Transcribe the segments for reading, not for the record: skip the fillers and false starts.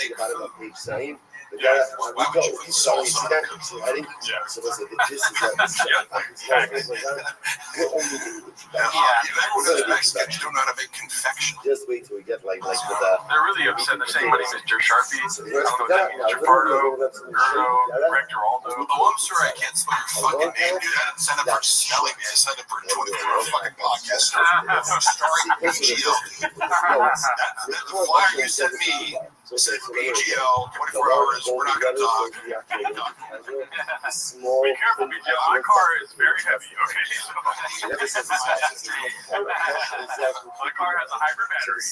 make food. Why would you put salt on it? Yeah. So listen, this is what this is. Everyone is Mexican. You don't know how to make confection. Just wait till we get like the. They're really upset. They're saying my name is Jer Sharpie. I don't know what that means. Jafardo, Gerdo, Rectoraldo. Oh, I'm sorry, I can't spell your fucking name, dude. I didn't sign up for smelling me. I signed up for a 24-hour fucking podcast. Starring BGL. The flyer you sent me said BGL, 24 hours, we're not going to talk. Be careful, BGL. My car is very heavy, okay? My car has a hybrid battery.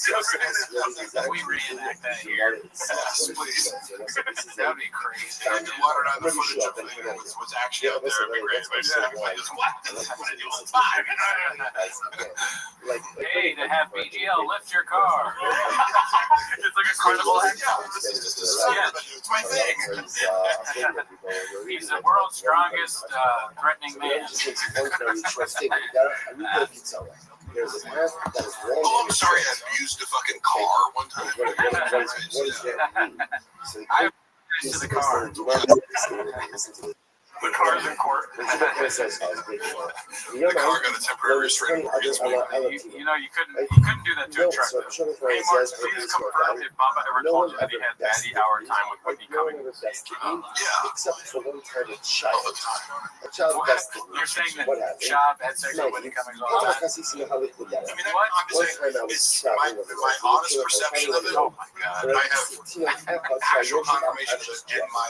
We reenact that here. Yes, please. That would be crazy. I did water down the footage of what's actually out there. It'd be great. But everybody just what? Hey, to have BGL lift your car. It's like a carnival act. It's my thing. He's the world's strongest threatening man. Oh, I'm sorry, I abused a fucking car one time. I to the car. The car's in court. The car got a temporary restraining order against me. You know, you couldn't do that to a truck. Hey, Mark, please confirm if Baba ever told you that he had daddy hour time with Whitney Cummings. Yeah. Except for one time a All child. the time. A child bested me. You're saying that What happened? Shab had sex with Whitney Cummings all the time? Casi sin dejar de estudiar. I mean, I'm just saying, it's my honest perception of it. Oh my God. I have actual confirmation of it and my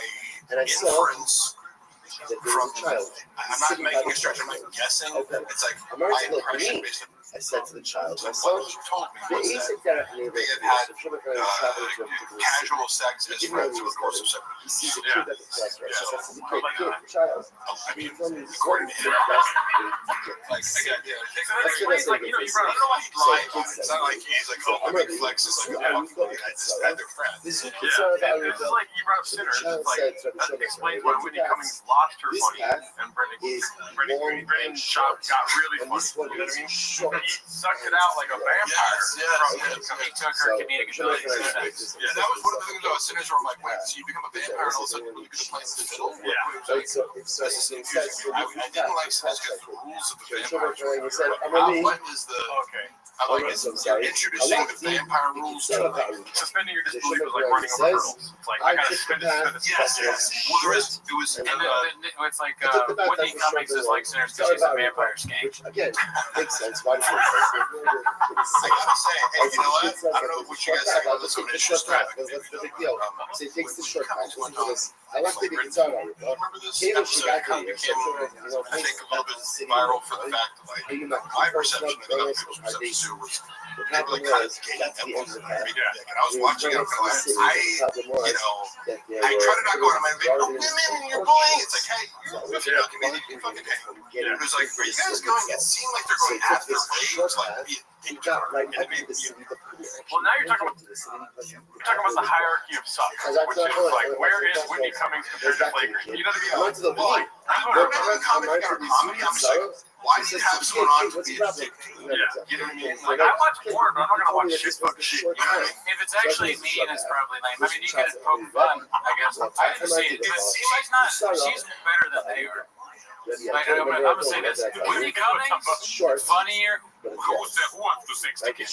inference from child. I'm not making a stretch, I'm not guessing. It's like my impression based on I said to the child, my what son, you told me the was basic that neighbor they had had casual sex as friends over the course of 7 he years. sees a kid at the class, right? He says, he's a kid, child. I mean, According according to him, like, I got, yeah, Like, you know, you brought I don't know why he'd lie about it. It's not like he's like, oh, my big flex is like, oh, I just had their friend. This is Yeah, this is like you brought up Sinners. It's like, that explains why Whitney Cummings lost her funny and Brendan Schaub got really funny. You know what I mean? He sucked it out like a vampire. Yes. He took her comedic ability. Yeah, that was one of the things about Sinners where I'm like, wait, so you become a vampire and all of a sudden you can play the fiddle? Yeah. This is confusing. I didn't like Sinners because the rules of the vampire. What is the... Okay. I like it. You're introducing the vampire rules to me. Suspending your disbelief is like running over hurdles. It's like, I gotta spend this. Yes. Well, it was... And it's like Whitney Cummings is like Sinners because she's a vampire skank. Which, again, makes sense. Why I gotta say, hey, you know what? I don't know what you guys think about this one. It's just traffic. That's the big deal. So he takes the shortcut. I like the Remember guitar on it, bro. this episode kind of became, I think, a little bit viral for the fact that, like, my perception of other people's perception was they were like kind of gay at one point. And I was watching it, I'm kind of like, I try to not go out of my way, oh, women, you're bullying. It's like, hey, if you're not committed, you fucking hate them. It was like, are you guys going? It seemed like they're going after waves, like, Well, now you're talking about the hierarchy of suck, which is like, where is Whitney Cummings compared to Flagrant? You know what I mean? well, I'm not comedy or comedy. I'm just like, why do you have someone on to be a dick? You know what I mean? Like, I watch porn, but I'm not gonna watch shit fuck shit. You know what I mean? If it's actually mean, it's probably lame. I mean, you can poke fun, I guess. I can see it. But she's not. She's better than they are. Like, I'm gonna say this: Whitney Cummings funnier. Who wants the 60? Whitney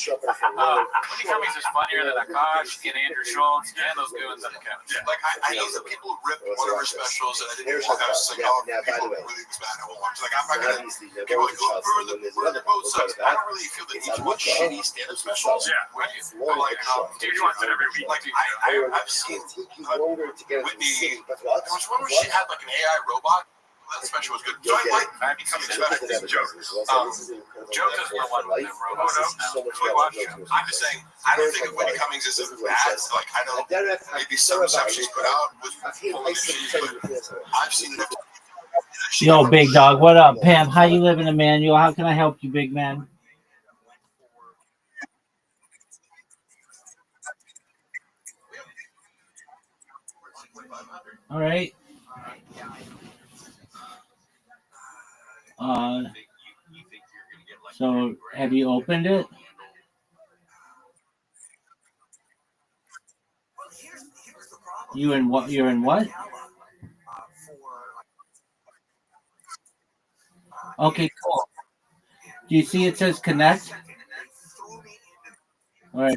Cummings is funnier than Akash and Andrew Schultz and those goons on the couch. Like, I know that people ripped one of her specials, and I didn't want to have like, oh, people really was bad. I won't watch. Like, I'm not gonna. People like, oh, the boat sucks. I don't really feel the need to watch shitty stand-up specials. Yeah, But like, dude, you watch it every week. like I've seen Whitney. There was one where she had like an AI robot. That special was good. So I like Whitney Cummings better than Joe. Joe does not want them robots. I'm just saying, I don't think Whitney Cummings is as bad. Like, I know maybe some stuff she's put out was full of shit, but I've seen it. Yo, big dog, what up, Pam? How you living, Emmanuel? How can I help you, big man? All right. So have you opened it? You in what? You're in what? Okay, cool. Do you see it says connect? All right.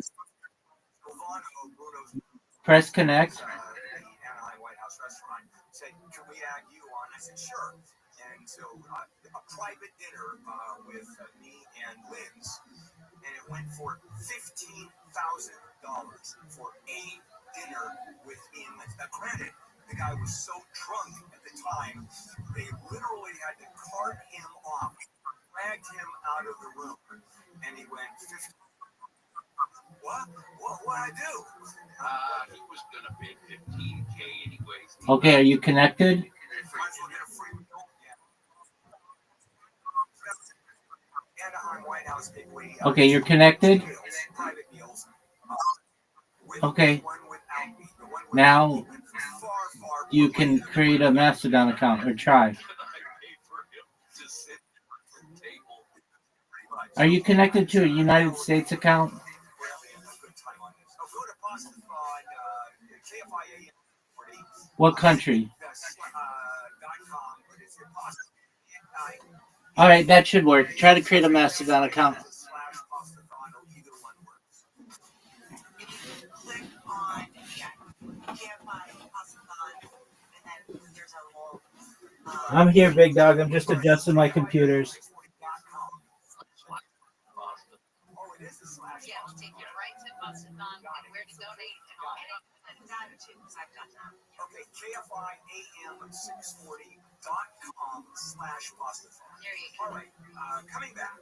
Press connect. Said, "Can we add you on?" I said, "Sure." And so a private dinner with me and Lynn's, and it went for $15,000 for a dinner with him. Granted, the guy was so drunk at the time, they literally had to cart him off, dragged him out of the room, and he went, "What? What I do?" He was gonna pay $15K anyways. Okay, are you connected? Okay, you're connected. Okay. Now you can create a Mastodon account or try. Are you connected to a United States account? What country? All right, that should work. Try to create a Mastodon account. I'm here, big dog. I'm just adjusting my computers. Okay, KFIAM640.com/Mustafa. All right, coming back.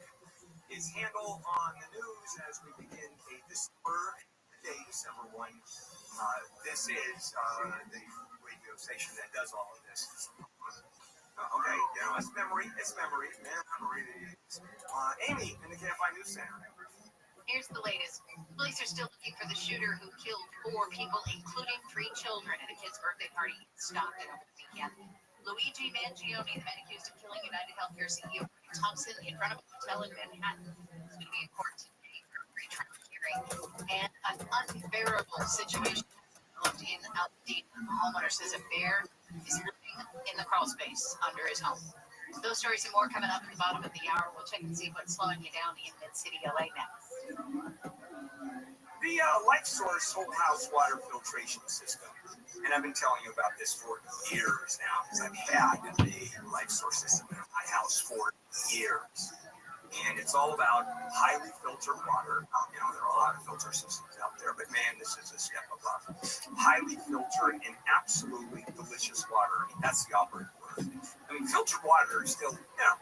His handle on the news as we begin a December 1. This is the radio station that does all of this. Okay, it's memory. It's memory. Amy in the KFI News Center. Here's the latest. Police are still looking for the shooter who killed 4 people, including 3 children, at a kid's birthday party in Stockton over the weekend. Luigi Mangione, the man accused of killing United Healthcare CEO Thompson in front of a hotel in Manhattan, is going to be in court today for a pre-trial hearing. And an unbearable situation developed in Aldine. The homeowner says a bear is living in the crawl space under his home. Those stories and more coming up at the bottom of the hour. We'll check and see what's slowing you down in Mid-City, LA next. The Life Source whole house water filtration system, and I've been telling you about this for years now because I've had a Life Source system in my house for years. And it's all about highly filtered water. You know, there are a lot of filter systems out there, but man, this is a step above. Highly filtered and absolutely delicious water. I mean, that's the operative word. I mean, filtered water is still,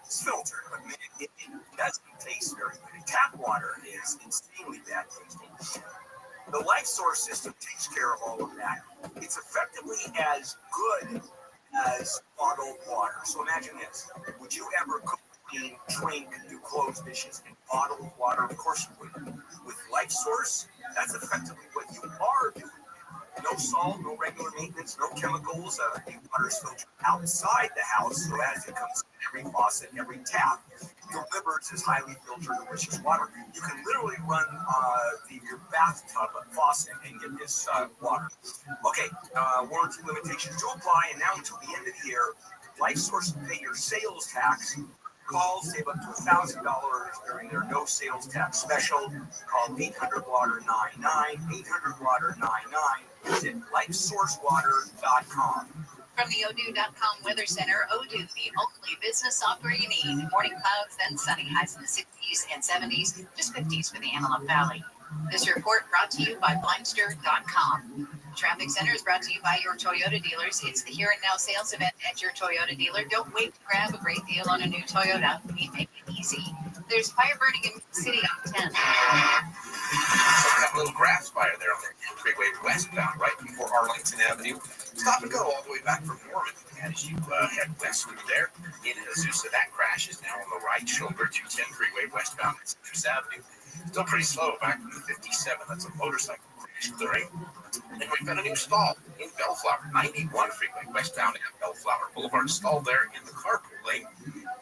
it's filtered, but man, it doesn't taste very good. And tap water is insanely bad tasting. The Life Source system takes care of all of that. It's effectively as good as bottled water. So imagine this. Would you ever cook, drink, do clothes, dishes in bottled water? Of course you would. With Life Source, that's effectively what you are doing. No salt, no regular maintenance, no chemicals. The water is filtered outside the house, so as it comes in every faucet, every tap, delivers this highly filtered, delicious water. You can literally run your bathtub faucet and get this water. Okay, warranty limitations do apply, and now until the end of the year, Life Source will pay your sales tax. Call, save up to $1,000 during their no sales tax special. Call 800-WATER-99, 800-WATER-99. Visit LifeSourceWater.com. From the Odoo.com Weather Center, Odoo, the only business software you need. Morning clouds, then sunny, highs in the 60s and 70s, just 50s for the Antelope Valley. This report brought to you by Blindster.com. Traffic Center is brought to you by your Toyota dealers. It's the Here and Now sales event at your Toyota dealer. Don't wait to grab a great deal on a new Toyota. We make it easy. There's fire burning in the city on 10. That little grass fire there on the freeway westbound, right before Arlington Avenue. Stop and go all the way back from Norman. And as you head west through there, in Azusa, that crash is now on the right shoulder, 210 freeway westbound at Citrus Avenue. Still pretty slow back from the 57. That's a motorcycle crash clearing. And we've got a new stall in Bellflower, 91 freeway westbound at Bellflower Boulevard. Stall there in the carpool lane.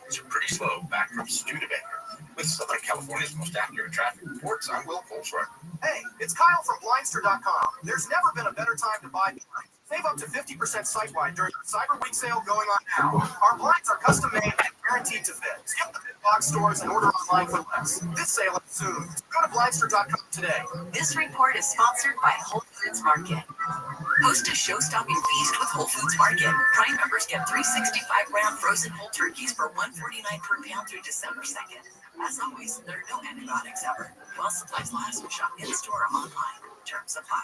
It's pretty slow back from Studebaker. With Southern California's most accurate traffic reports, I'm Will Colesworth. Hey, it's Kyle from Blindster.com. There's never been a better time to buy blinds. Save up to 50% site-wide during our Cyber Week sale going on now. Our blinds are custom-made and guaranteed to fit. Skip the big box stores and order online for less. This sale is soon. Go to Blindster.com today. This report is sponsored by Whole Foods Market. Host a show-stopping feast with Whole Foods Market. Prime members get 365-gram frozen whole turkeys for $1.49 per pound through December 2nd. As always, there are no antibiotics ever. While supplies last, shop in-store or online. Terms apply.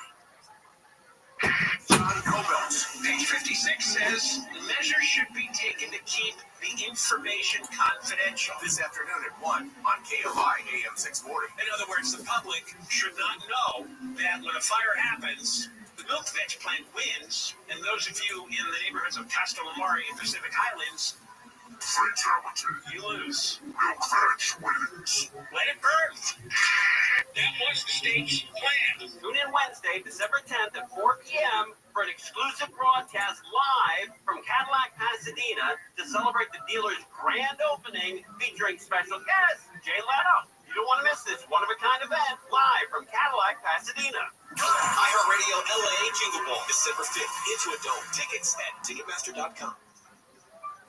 John Cobels, page 56 says measures should be taken to keep the information confidential. This afternoon at 1 on KFI AM 640. In other words, the public should not know that when a fire happens, the milk veg plant wins, and those of you in the neighborhoods of Castellamare and Pacific Highlands, you lose. Milk veg wins. Let it burn. That was the state's plan. Tune in Wednesday, December 10th at 4 p.m. for an exclusive broadcast live from Cadillac, Pasadena to celebrate the dealer's grand opening featuring special guest Jay Leno. You don't want to miss this one-of-a-kind event live from Cadillac, Pasadena. iHeartRadio LA Jingle Ball, December 5th. Into a Dome. Tickets at Ticketmaster.com.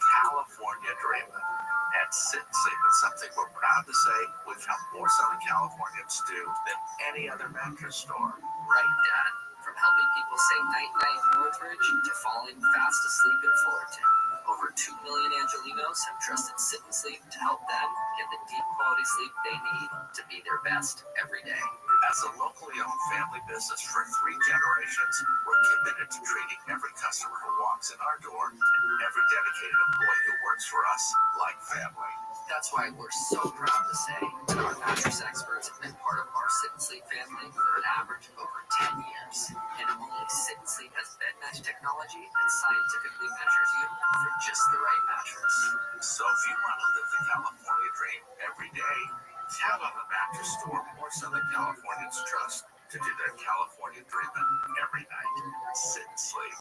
California Dreaming. At Sit and Sleep, it's something we're proud to say we've helped more Southern Californians do than any other mattress store. Right, Dad. From helping people say night-night in Northridge to falling fast asleep in Fullerton. Over 2 million Angelinos have trusted Sit and Sleep to help them get the deep quality sleep they need to be their best every day. As a locally owned family business for 3 generations, we're committed to treating every customer who walks in our door and every dedicated employee who works for us like family. That's why we're so proud to say that our mattress experts have been part of our Sit and Sleep family for an average of over 10 years. And only Sit and Sleep has bed mesh technology that scientifically measures you for just the right mattress. So if you want to live the California dream every day, count on the mattress store more Southern Californians trust to do their California dreaming every night. Sit and Sleep.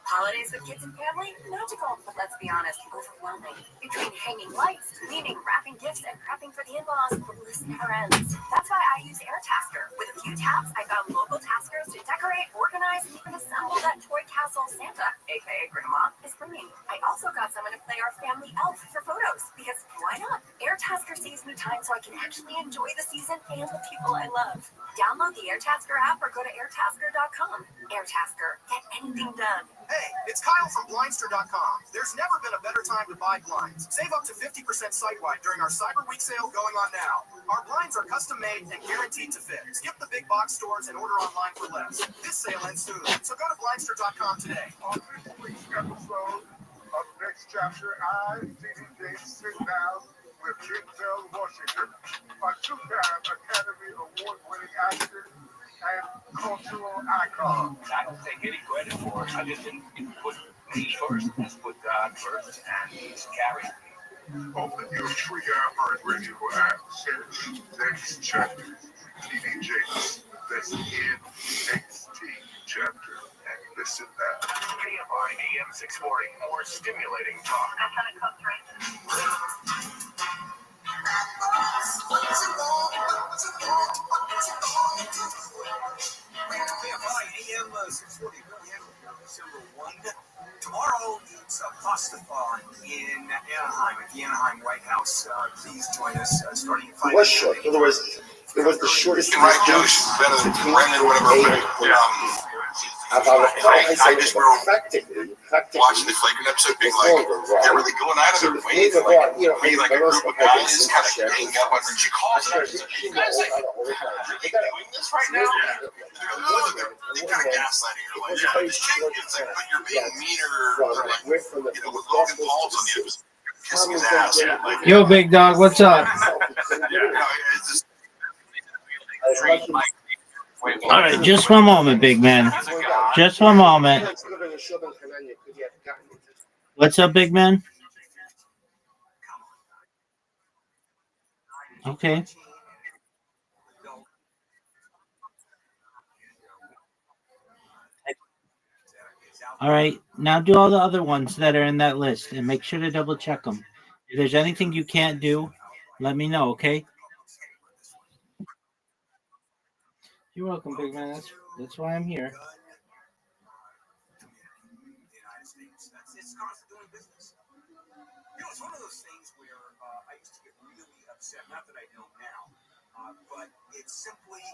Holidays with kids and family? Magical, but let's be honest, overwhelming. Between hanging lights, cleaning, wrapping gifts, and prepping for the in-laws, the list never ends. That's why I use AirTasker. With a few taps, I found local taskers to decorate, organize, and even assemble that toy castle Santa, aka Grandma, is bringing. I also got someone to play our family elf for photos, because why not? AirTasker saves me time so I can actually enjoy the season and the people I love. Download the AirTasker app or go to airtasker.com. AirTasker, get anything done. Hey, it's Kyle from Blindster.com. There's never been a better time to buy blinds. Save up to 50% site-wide during our Cyber Week sale going on now. Our blinds are custom-made and guaranteed to fit. Skip the big box stores and order online for less. This sale ends soon, so go to Blindster.com today. On this week's episode of Next Chapter, I, CDJ, sit down with Denzel Washington, a 2-time Academy Award-winning actor and cultural icon. I don't take any credit for it. I just didn't put me first. I just put God first, and He's carried me. Open your free iHeartRadio app, search Next Chapter, TDJs, that's NXT Chapter, and listen now. KFI AM 640, more stimulating talk. That's how it comes, right? KFI AM 640 December 1. Tomorrow it's a pasta-thon in Anaheim at the Anaheim White House. Please join us starting at 5. It was short. In other words, it was the shortest. You can write jokes better than Brandon or whatever. I just remember practically watching the Flagrant episode, being like, they're really going out of their way to be like a group of guys kind of hanging up on her. She calls it. You guys like, are they doing this right now? They kind of gaslighting her. Like, this chick is like, but you're being meaner. Like, with Logan Paul's on the episode, kissing his ass. Yo, big dog, what's up? It's just. All right, just one moment, big man. Just one moment. What's up, big man? Okay. All right, now do all the other ones that are in that list and make sure to double check them. If there's anything you can't do, let me know, okay? You're welcome, big man. That's why I'm here. It's cost of doing business. It's one of those things where I used to get really upset. Not that I don't now, but it's simply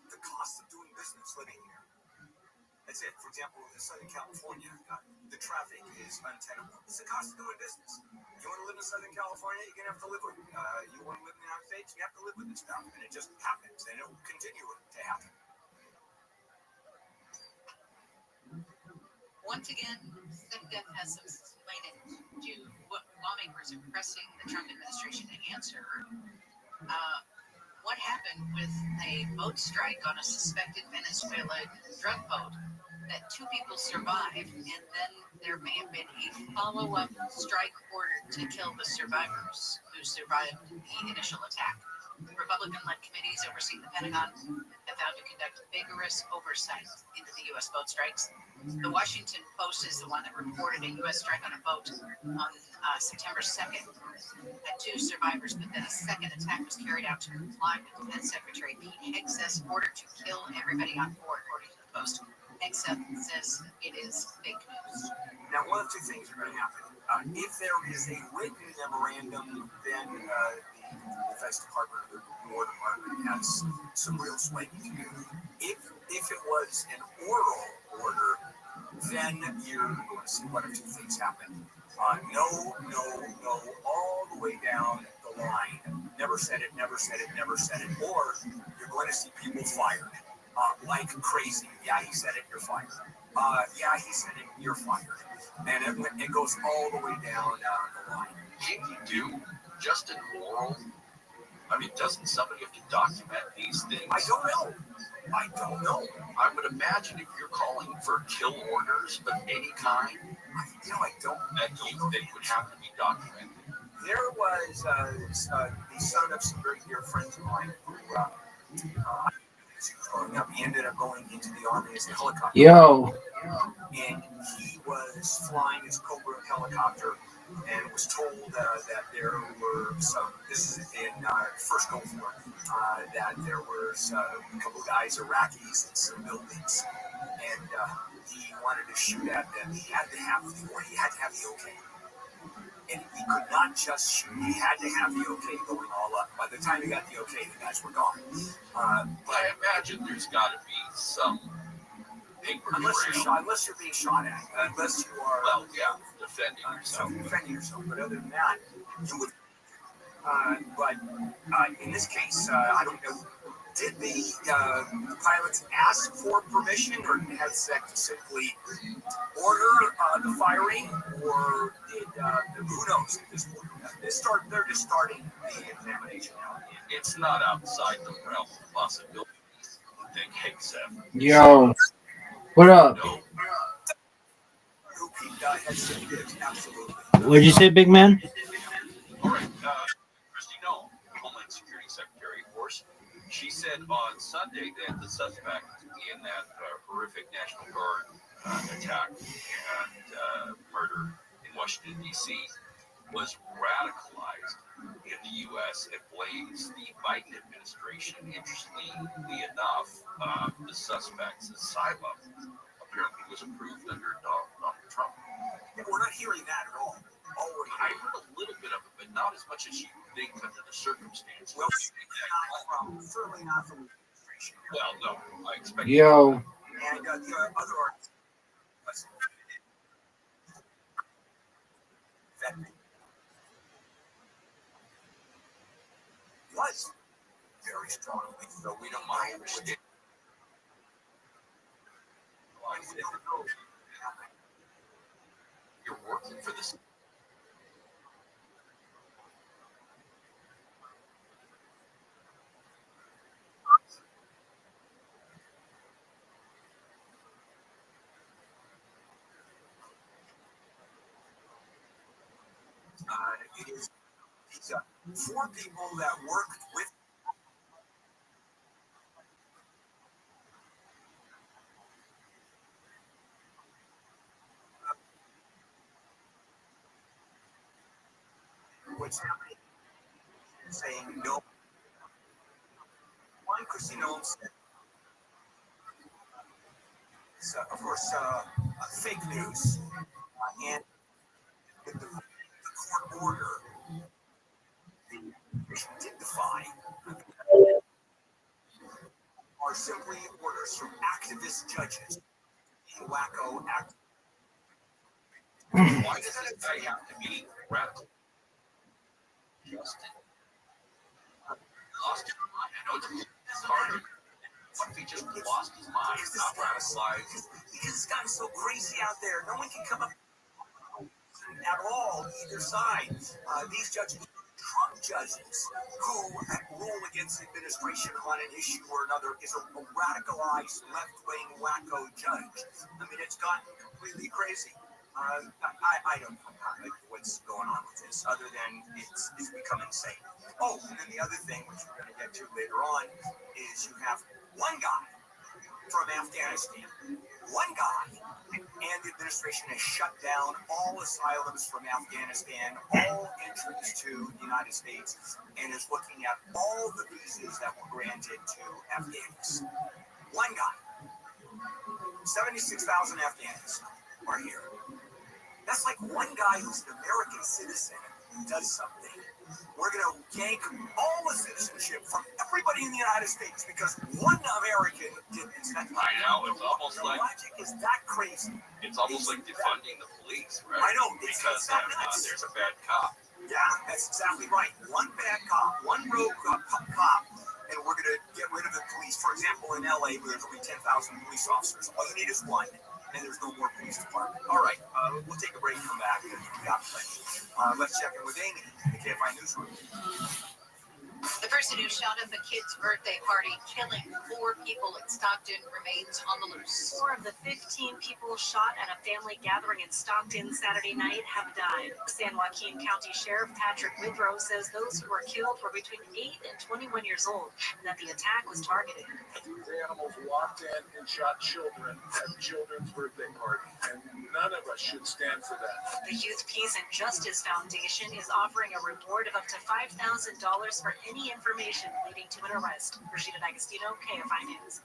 the cost of doing business living here. That's it. For example, in Southern California, the traffic is untenable. It's the cost of doing business. You want to live in Southern California, you're going to have to live with it. You want to live in the United States, you have to live with this stuff. And it just happens, and it will continue to happen. Once again, SecDef has some explaining to what lawmakers are pressing the Trump administration to answer. What happened with a boat strike on a suspected Venezuelan drug boat that 2 people survived, and then there may have been a follow-up strike ordered to kill the survivors who survived the initial attack. Republican-led committees overseeing the Pentagon have vowed to conduct vigorous oversight into the U.S. boat strikes. The Washington Post is the one that reported a U.S. strike on a boat on September 2nd. Had 2 survivors, but then a second attack was carried out to comply with Defense Secretary Pete Hegseth's order to kill everybody on board, according to the Post. Hegseth says it is fake news. Now, one of 2 things are going to happen. If there is a written memorandum, then the Defense Department or the War Department has some real sway to do. If it was an oral order, then you're going to see one of 2 things happen. No, all the way down the line. Never said it, or you're going to see people fired like crazy. Yeah, he said it, you're fired. Yeah, he said it, you're fired. And it goes all the way down the line. Can you do just an oral? I mean, doesn't somebody have to document these things? I don't know. I would imagine if you're calling for kill orders of any kind, I don't know. They would have to be documented. There was the son of some very dear friends of mine who growing up, he ended up going into the Army as a helicopter. Yo. And he was flying his Cobra helicopter and was told that there were some, this is in first Gulf War, that there was a couple of guys, Iraqis, in some buildings. And he wanted to shoot at them. He had to have the okay. And he could not just shoot. He had to have the okay going all up. By the time he got the okay, the guys were gone. But I imagine there's got to be some paper unless you're being shot at. Unless you are defending yourself. But other than that, you would. But in this case, I don't know. Did the pilots ask for permission, or had SEC simply order the firing, or did who knows at this point? They're just starting the examination now. It's not outside the realm of possibility. I think Hegseth. Yo, what up? No. Absolutely. What'd you say, big man? All right. Christy Noem, Homeland Security Secretary, of course, she said on Sunday that the suspect in that horrific National Guard attack and murder in Washington, D.C. was radicalized in the U.S. and blames the Biden administration. Interestingly enough, the suspect's asylum apparently was approved under Donald Trump. Yeah, we're not hearing that at all. I heard a little bit of it, but not as much as you think under the circumstances. Well, certainly not from the administration. Well, no, I expect. Yo. And the other artists. Was very strongly, so we don't mind. You're working for this. It is 4 people that worked with. what's happening, saying no. One Christy Nolan said, of course, fake news, and with the court order, the did defy are simply orders from activist judges, wacko act. Why does that guy have to be radical? Justin. Lost his mind. I know it's harder. What if he just lost his mind? Not radicalized. Because it's gotten so crazy out there. No one can come up at all, either side. These judges, Trump judges, who rule against the administration on an issue or another, is a radicalized left-wing wacko judge. I mean, it's gotten completely crazy. I don't know what's going on with this, other than it's become insane. Oh, and then the other thing, which we're going to get to later on, is you have one guy from Afghanistan, one guy, and the administration has shut down all asylums from Afghanistan, all entrance to the United States, and is looking at all the visas that were granted to Afghans. One guy. 76,000 Afghans are here. That's like one guy who's an American citizen who does something. We're going to yank all the citizenship from everybody in the United States because one American did this. I know, it's almost like logic is that crazy. It's almost like defunding the police, right? I know, because there's a bad cop. Yeah, that's exactly right. One bad cop, one rogue cop, and we're going to get rid of the police. For example, in LA, where there's only 10,000 police officers, all you need is one, and there's no more police department. All right, we'll take a break and come back. And we got plenty. Let's check in with Amy, the KFI Newsroom. The person who shot up a kid's birthday party, killing 4 people in Stockton, remains on the loose. 4 of the 15 people shot at a family gathering in Stockton Saturday night have died. San Joaquin County Sheriff Patrick Withrow says those who were killed were between 8 and 21 years old, and that the attack was targeted. These animals walked in and shot children at children's birthday party, and none of us should stand for that. The Youth Peace and Justice Foundation is offering a reward of up to $5,000 for any information leading to an arrest. Rashida D'Agostino, KFI News.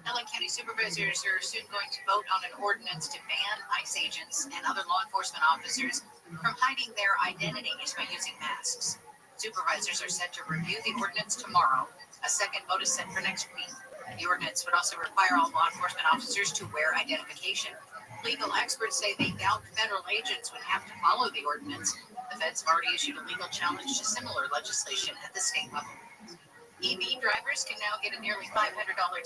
LA County supervisors are soon going to vote on an ordinance to ban ICE agents and other law enforcement officers from hiding their identities by using masks. Supervisors are set to review the ordinance tomorrow. A second vote is set for next week. The ordinance would also require all law enforcement officers to wear identification. Legal experts say they doubt federal agents would have to follow the ordinance. The feds have already issued a legal challenge to similar legislation at the state level. EV drivers can now get a nearly $500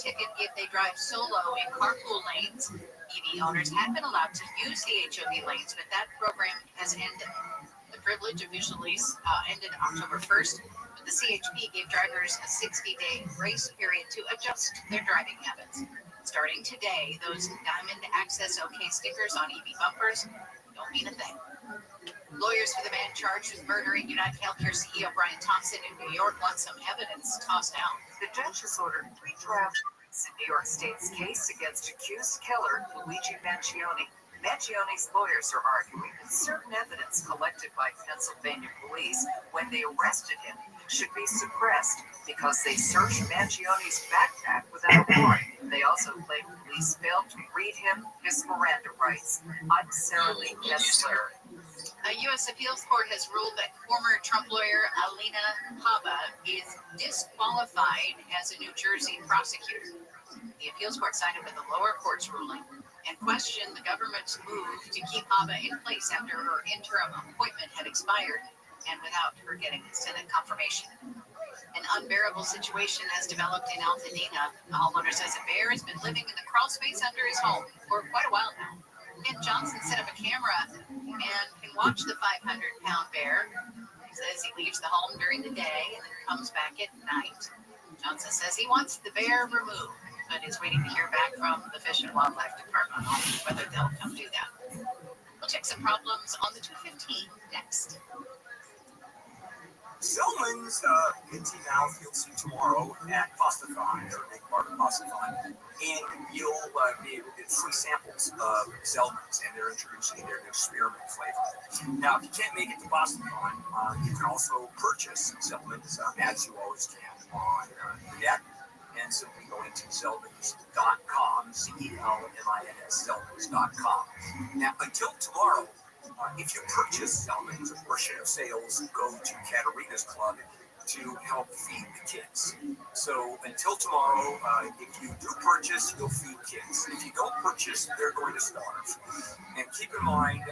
ticket if they drive solo in carpool lanes. EV owners had been allowed to use the HOV lanes, but that program has ended. The privilege officially ended October 1st, but the CHP gave drivers a 60-day grace period to adjust their driving habits. Starting today, those Diamond Access OK stickers on EV bumpers don't mean a thing. Lawyers for the man charged with murdering UnitedHealthcare CEO Brian Thompson in New York want some evidence tossed out. The judge has ordered 3 draft in New York State's case against accused killer Luigi Mangione. Mangione's lawyers are arguing that certain evidence collected by Pennsylvania police when they arrested him should be suppressed because they searched Mangione's backpack without a warrant. They also claim police failed to read him his Miranda rights. I'm Sarah Lee Kessler. A U.S. appeals court has ruled that former Trump lawyer Alina Habba is disqualified as a New Jersey prosecutor. The appeals court sided with the lower court's ruling and questioned the government's move to keep Habba in place after her interim appointment had expired and without her getting Senate confirmation. An unbearable situation has developed in Altadena. The homeowner says a bear has been living in the crawl space under his home for quite a while now. Ken Johnson set up a camera and can watch the 500-pound bear. He says he leaves the home during the day and then comes back at night. Johnson says he wants the bear removed, but is waiting to hear back from the Fish and Wildlife Department on whether they'll come do that. We'll check some problems on the 215 next. Zellman's Minty Mouth you'll see tomorrow at Pastathon, or a big part of Pastathon. And you'll be able to get free samples of Zellman's, and they're introducing their new spearmint flavor. Now, if you can't make it to Pastathon, you can also purchase Zellman's, as you always can, on the net. And simply go into Zellmans.com, Zellmans, Zellmans.com. Now, until tomorrow, if you purchase Zellmans, a portion of sales go to Katerina's Club to help feed the kids. So until tomorrow, if you do purchase, you'll feed kids. If you don't purchase, they're going to starve. And keep in mind,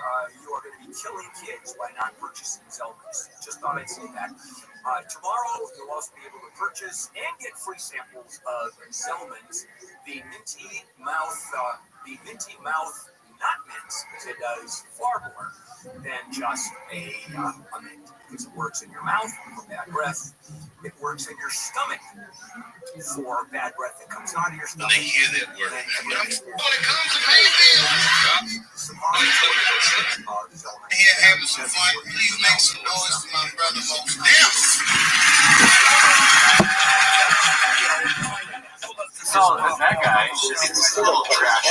you are going to be killing kids by not purchasing Zellmans. Just thought I'd say that. Tomorrow, you'll also be able to purchase and get free samples of Zellmans, the Minty Mouth Not Mints, because it does far more than just a mint. Because it works in your mouth for bad breath. It works in your stomach for bad breath that comes out of your stomach. They hear that word. When it comes to paying bills, here having some fun. Please make some noise for my brother Most So that guy, it's a little trash.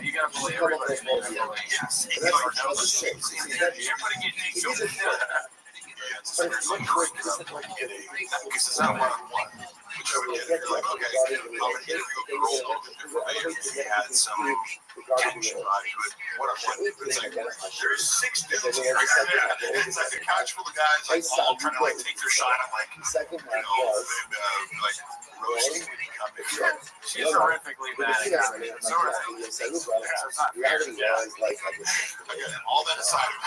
you gotta believe everybody. There's 6 dudes here. It's like a couch full of guys, like all trying to like take their shot at like, like roasting. She's horrifically bad. So all that aside, I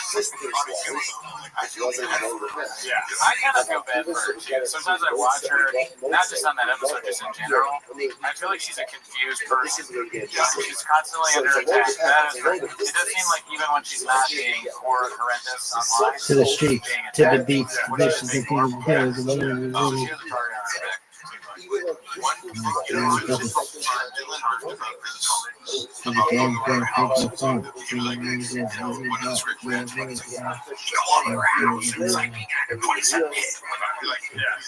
feel bad. yeah, I kind of feel bad for her too. Sometimes I watch her, not just on that episode, just in general. I feel like she's a confused person. She's constantly under attack. It does seem like even when she's not being horrendous online, To the street, to the beach, this is the thing. she has a target on her back.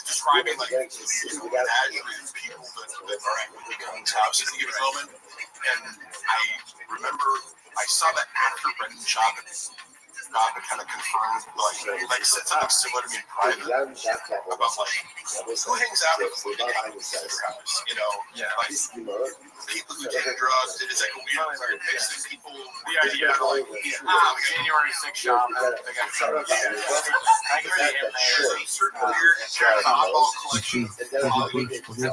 Describing like people that are at King's house at a given moment, and I remember I saw that after Brendan Chapman kind of confirmed, like said something similar to me in private about like who hangs out with the guys, you know, like people who take drugs. It's like a weird mix of people. The idea of like January 6th shop, I agree him there. Certain weird oddball collection. That lady for the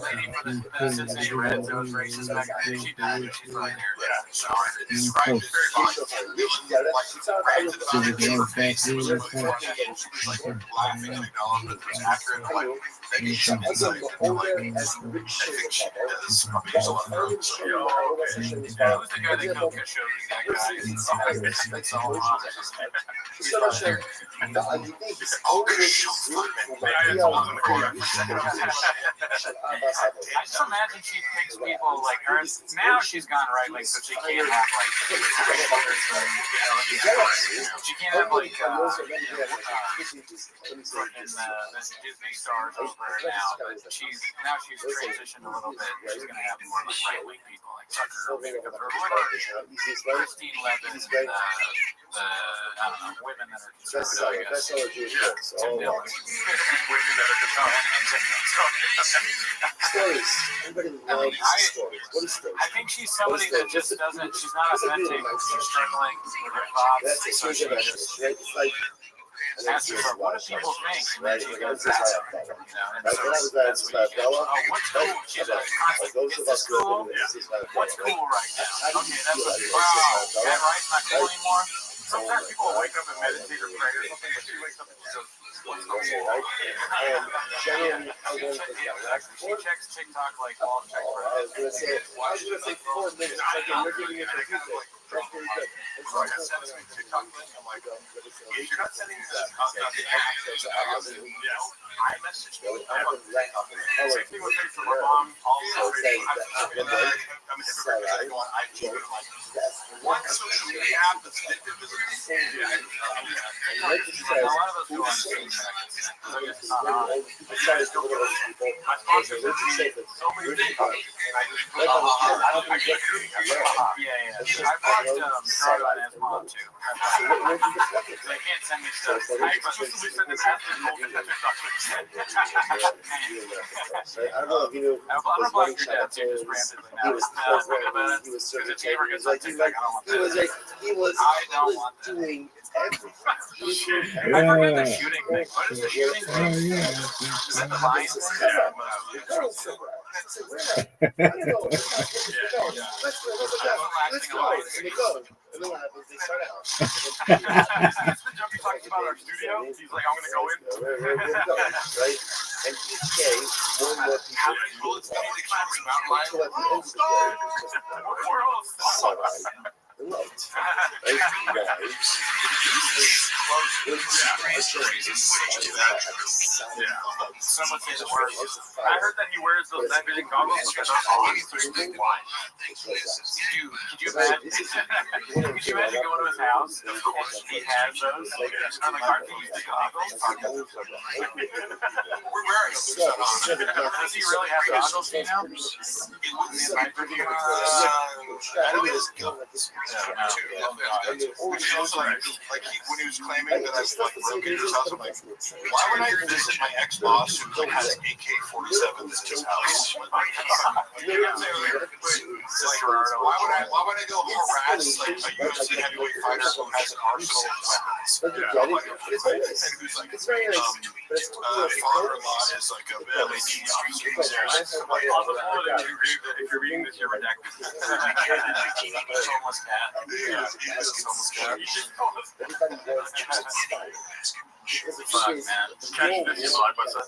Cincinnati Reds that was racist back then, she died, but she's probably there. Yeah, so I described it very positively. Like, laughing and acknowledging that it was accurate. I'm like, maybe she did something. I think she does. Probably use a lot of drugs. Who's the guy that killed Khashoggi? That guy. It's all on. I just imagine she picks people like her. Now she's gone right, like, so she can't have like, she can't have like Disney stars over her now, but she's transitioned a little bit. She's gonna have more like right-wing people like Tucker or Christine Levin, I don't know, women that are conservative, I guess. Tim Dillon. Women that are conservative. I think she's somebody that just doesn't, she's not authentic, she's struggling with her thoughts, so she just asks herself, what do people think? And then she goes, that's it. You know, and so that's what you get. Oh, what's cool? She's a constant, is this cool? What's cool right now? Okay, that's what, wow, that right's not cool anymore? Sometimes people wake up and meditate or pray or something, but she wakes up and just, what's cool? She checks TikTok like all check for I was going to say 4 minutes. You're giving it for Tuesday. That's pretty good. So I got sent some TikTok link. I'm like, if you're not sending the app, I messaged you. Same thing with Facebook. My mom, all the I'm a hypocrite because I go on IG and I'm like, one social media app that's addictive is a A lot of us go on Facebook. They're just not on. My sponsor says to me, so many people, and I just put yeah. I blocked Drago and his mom too. They can't send me stuff. I exclusively send them after the golden picture documents. I'm gonna block your dad too, just randomly now. He was Because if he ever gets on like, TikTok, I don't want that. he was doing everything. I forget the shooting thing. What is the shooting thing? Is that the line? Let's go. And then what happens? They start out. That's the joke he talks about our studio. He's like, I'm gonna go in. Right? And each day, more and more people. Someone say the word. I heard that he wears those night vision goggles because those are always three wide. Could you imagine? Could you imagine going to his house and he has those? I'm like, aren't these the goggles? We're wearing them. Does he really have goggles now? Like when he was claiming that I was like broke into his house, I'm like, why would I visit my ex-boss who like has AK-47s in his house? Why would I go harass like a UFC heavyweight fighter who has an arsenal of weapons? And who's like, father-in-law is like a LED street if you're reading this, you're redacted. Homeless cat. Yeah, he is a homeless cat. Fuck, man. Catch this, you like what's up? I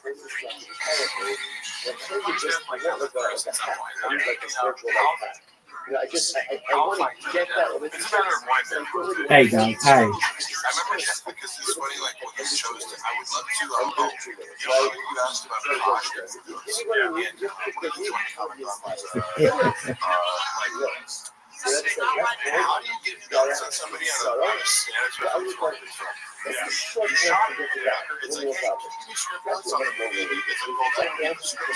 want to get that. It's a matter of mindset. Hey, guys. Hi. I remember just because it's funny, like when you chose to, I would love to, you know, you asked about the podcast. How do you get notes on somebody on a standard from? Yeah. It's like, hey, give me script notes on a movie. It's like, well, that don't have the script.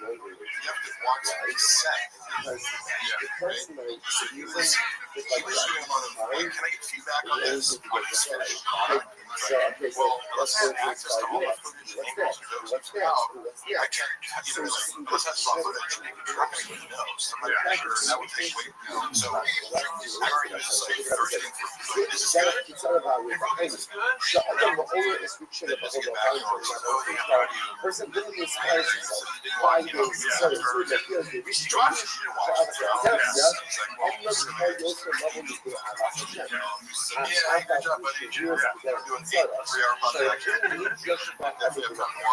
You have to watch the set. Yeah, right? So he was doing a lot of, like, can I get feedback on this? On this finished product? Well, let's have access to all that footage and angles and jokes and stuff. I can't, you know, like, let's have soft footage. I'm not going to get notes. I'm like, sure, that would take way. So I already was just like thirsting for, like, this is good. This is good. Person literally inspires himself. 5 days, 7 days, We should try to watch it. Yeah, good job, buddy. You're doing 3-hour podcast. I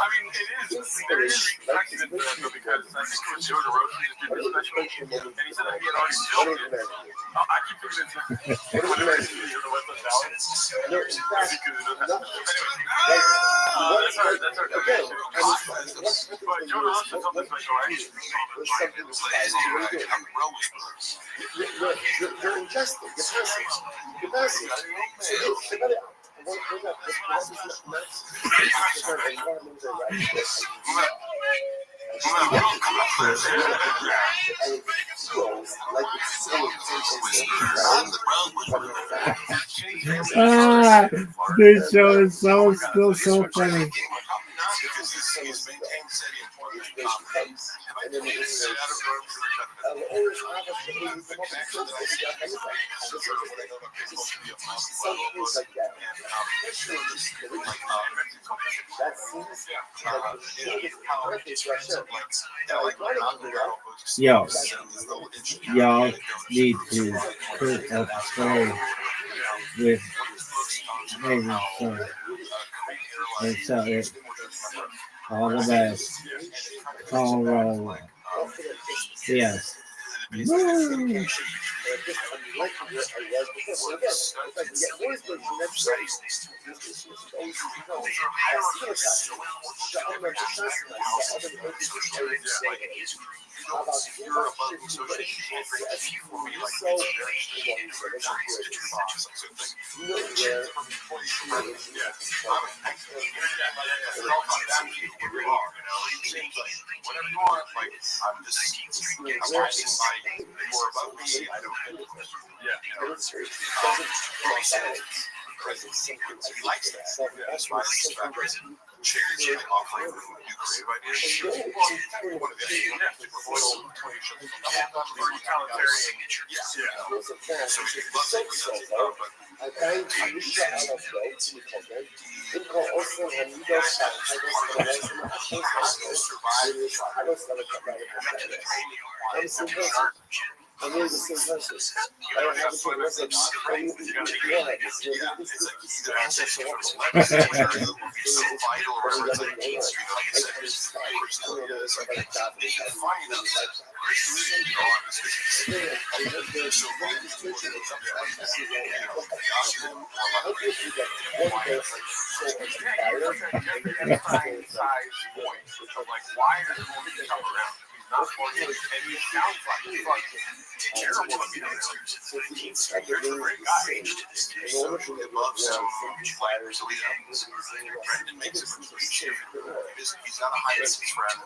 mean, it is expected because I think it was Joe DeRosa just did the special, and he said that he had already filmed it. I keep thinking it's that's our definition. But Joe DeRosa filmed the special, right? You're injustice. You're passive. This show is still so funny. Because he's maintained steady employment. And then he's y'all need to put up story with it's all the best. All right. Yes. Woo. like I was before. So again, if I can get more inspiration, that's great. How about you're above social media for me, like so whatever you want, like I'm just abiding by more above me. I don't he likes that. That's why I respect charity offering new creative ideas. One of the I'm really the same person. I don't have to take message. Not for you, and he sounds like a fucking terrible to be honest. He's a great guy. Brendan makes him appreciate he's not a high risk friend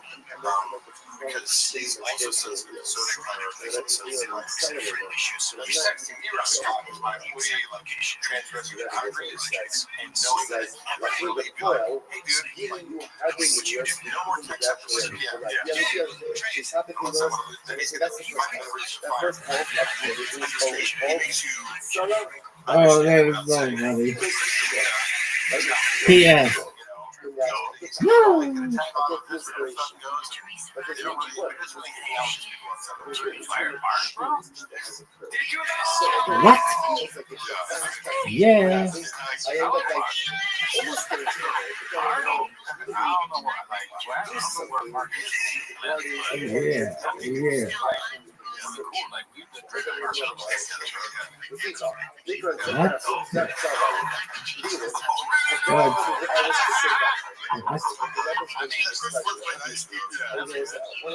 because he also says social hierarchies and says he's texting me around talking about transgressing the boundaries and knowing that luckily be like, hey dude, would you do no more text after 6 p.m. She's happy to know that's the first time Oh, that is so funny. P.S. What? Yeah. Yeah.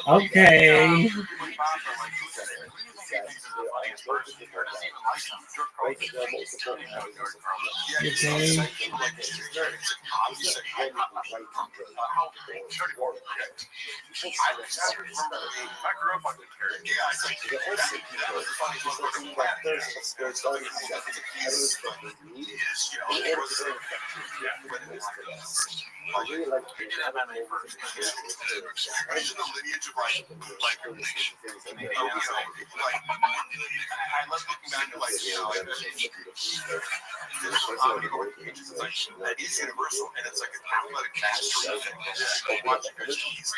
Okay. I love looking back at that is universal, and it's like a athletic mastery thing. Watching he's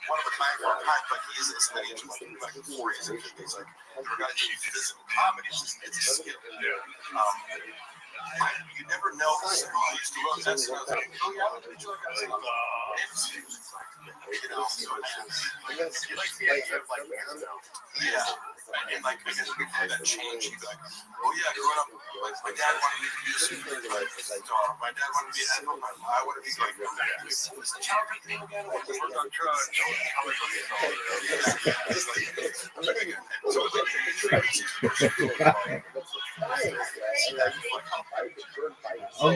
one of a kind for a kind, but he isn't studying too much like 4 years. He's like, we're gonna do physical comedy. It's a skill. You never know. I used to love that. I was like, oh yeah, I'm gonna do it. Yeah. And like, I guess before that change, you'd be like, oh yeah, growing up, my dad wanted me to be a super star. My dad wanted me to be an athlete. I want to be like, what's the childhood thing again? Like, work on drugs. Oh.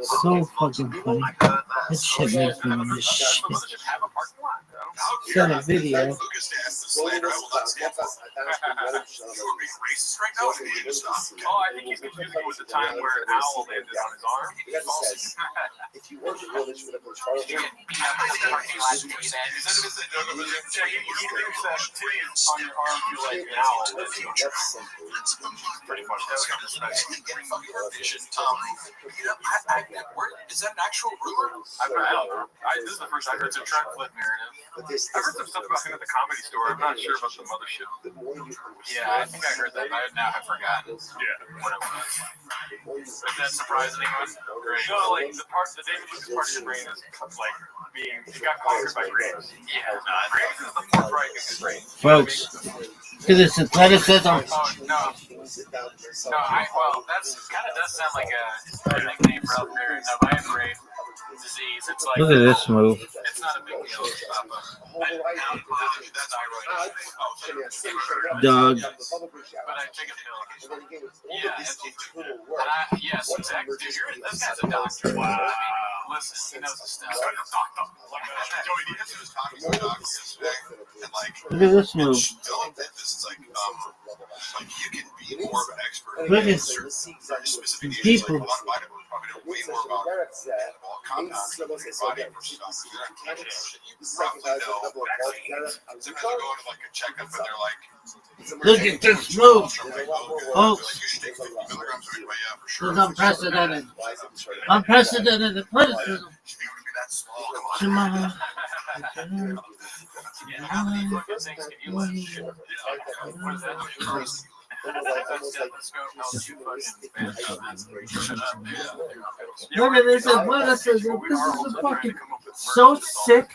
So fucking funny. That shit makes me miss shit. sent a video. Lucas to ask the slander, I will not stand for. You are being racist right now, and you need to stop. Oh, I think he's confusing it with the time where an owl landed on his arm. If you want to know this for the most part, Yeah, he thinks that titties on your arm feel like an owl. that's simple. Pretty much. That's kind of nice. Is that an actual rumor? This is the first I heard. It's a Trent Flint narrative. But this I heard some stuff about him at the Comedy Store. I'm not sure about the mothership. the more you Yeah, I think I heard that. I now have forgotten Yeah. what it was. Is that surprising anyone? No, like the David Lucas part of your brain is like being, he got conquered by Graves. Yeah, Graves is the fourth Reich of his brain. Folks, look at this athleticism. well, that's kind of does sound like a nickname for out there. No, I have Graves' disease. It's like, Look at this move. it's not a big deal. Dog. But I take a pill. Yeah, yes, exactly. Dude, this guy's a doctor. Wow. I mean, listen, he knows his stuff. Joey Diaz was talking to the doctor yesterday, and like, Look at this move. Dylan did this. It's like you can be more of an expert Look in at certain very specific areas. people. Like a lot of bodybuilders probably know way more about compounds in your body versus stuff. You're not cancer. You roughly know vaccines. Sometimes you go to like a checkup and they're like, Look at this move. Folks, you should take 50 milligrams of it. But yeah, for this sure. is unprecedented. Unprecedented athleticism. Should be able to be that small. Come on. Yeah, how many fucking things can you let shit? What is that? Look at this athleticism. This is fucking so sick.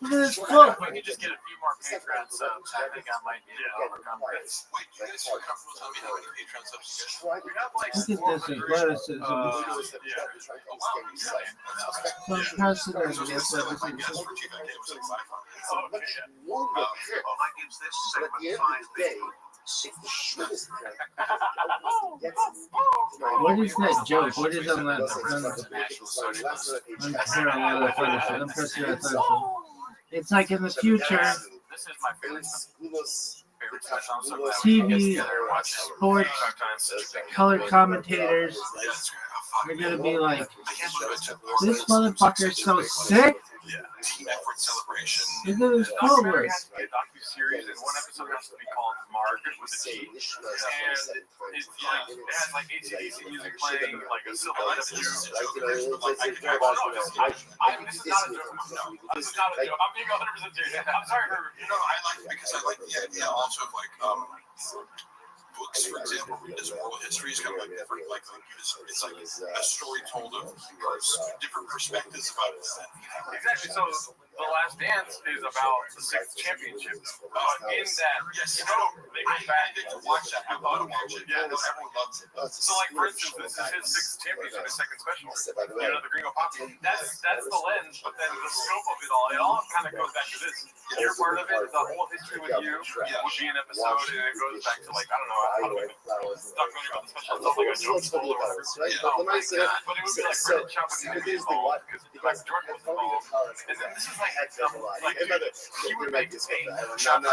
Look at this foot. We could just get a few more Patreon subs. I think I might be able to overcome this. Wait, you guys feel comfortable telling me how many Patreon subs you guys have? We have like Look at this athleticism. Unprecedented My guess athleticism. for Chief Academy was like 500. But at the end of the day, it's the shortest What is that joke? What is on that? Unprecedented athleticism. It's like in the future, This is my favorite special. I'm so glad TV, we sports, color commentators, they're gonna be like, this motherfucker is so sick. Team effort celebration. Look at his footwork. has to be a docu-series, and one episode has to be called Margaret with a T. And it's like, it has like AC/DC music playing, like a silhouette of you. This is not a joke. This is not a joke. I'm being 100% serious. I'm sorry for, I like it because I like the idea also of like books, for example, as oral history is kind of like different, like it's like a story told of different perspectives about it. Exactly. So The Last Dance is about the 6th championship. In that, they go back to watch that. I love to watch it. Yeah, no, everyone loves it. So, like, for instance, this is his 6th championship, his second special. The Gringo Poppy. That's the lens, but then the scope of it all kind of goes back to this. You're part of it. The whole history with you would be an episode, and it goes back to, like, I don't know, how do we stop going about the special? It's like a joke school or whatever. Oh my God. But it would be like Brendan Schaub would be involved, because Jordan was involved. And then this is like he would make this game. Shot for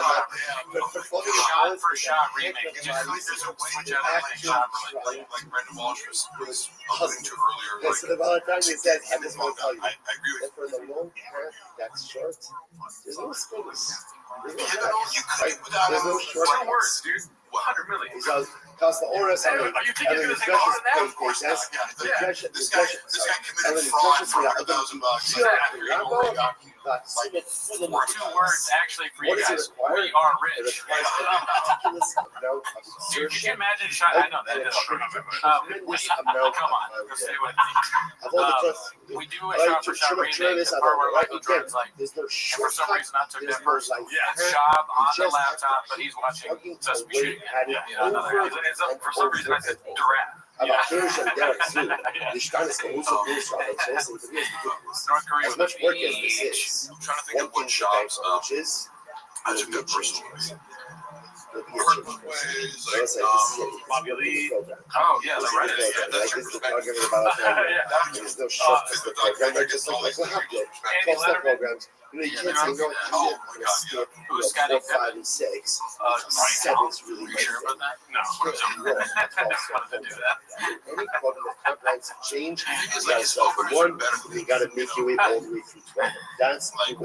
shot remake. Just there's a switch out of shot like Brendan Walsh was alluding to earlier. So the amount of time he said, I just want to tell you, I agree with for the long path that's short, there's no space. There's no There's no short words, dude. 100 million. Because the owners are you think he's going to take all of that? Of course not. This guy committed fraud for $100,000. Two words actually for you guys. We are rich. Dude, can you imagine? I know that is true. Come on, stay with me. We do a shot for shot remake. The part where Michael Jordan's like, and for some reason I took that personal. Job on the laptop, but he's watching Sesame Street. For some reason I said giraffe. North Korea as much work as this is, I'm trying to think of what jobs I took that personally. Bobby Lee. Oh, yeah, the Reddit. That's your perspective. There's no short for the program. They're just like what happened? 12-step programs. You know, you can't say no. Oh my God, yeah. Who's Scotty 4, 5, and 6. Right. 7's really You sure about that? No. Any cognitive pipelines change. You gotta start from 1. You gotta make your way all the way through 12. That's the way. We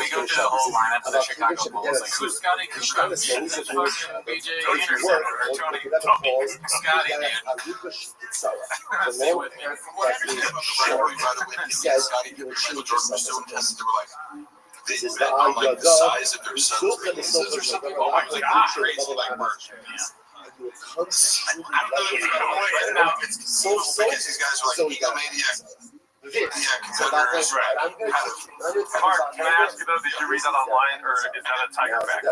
go through the whole lineup of the Chicago Bulls. Like, who's Scotty? Who's BJ Anderson or Tony? Scotty, dude. Stay with me. He says, you will change yourself. This is is the like the size of their Look at the substances or something. Oh my Like crazy like merch. You will constantly So because these guys are like egomaniac. Competitors. Right. Mark, can I ask you though, did you read that online or is that a Tiger fact?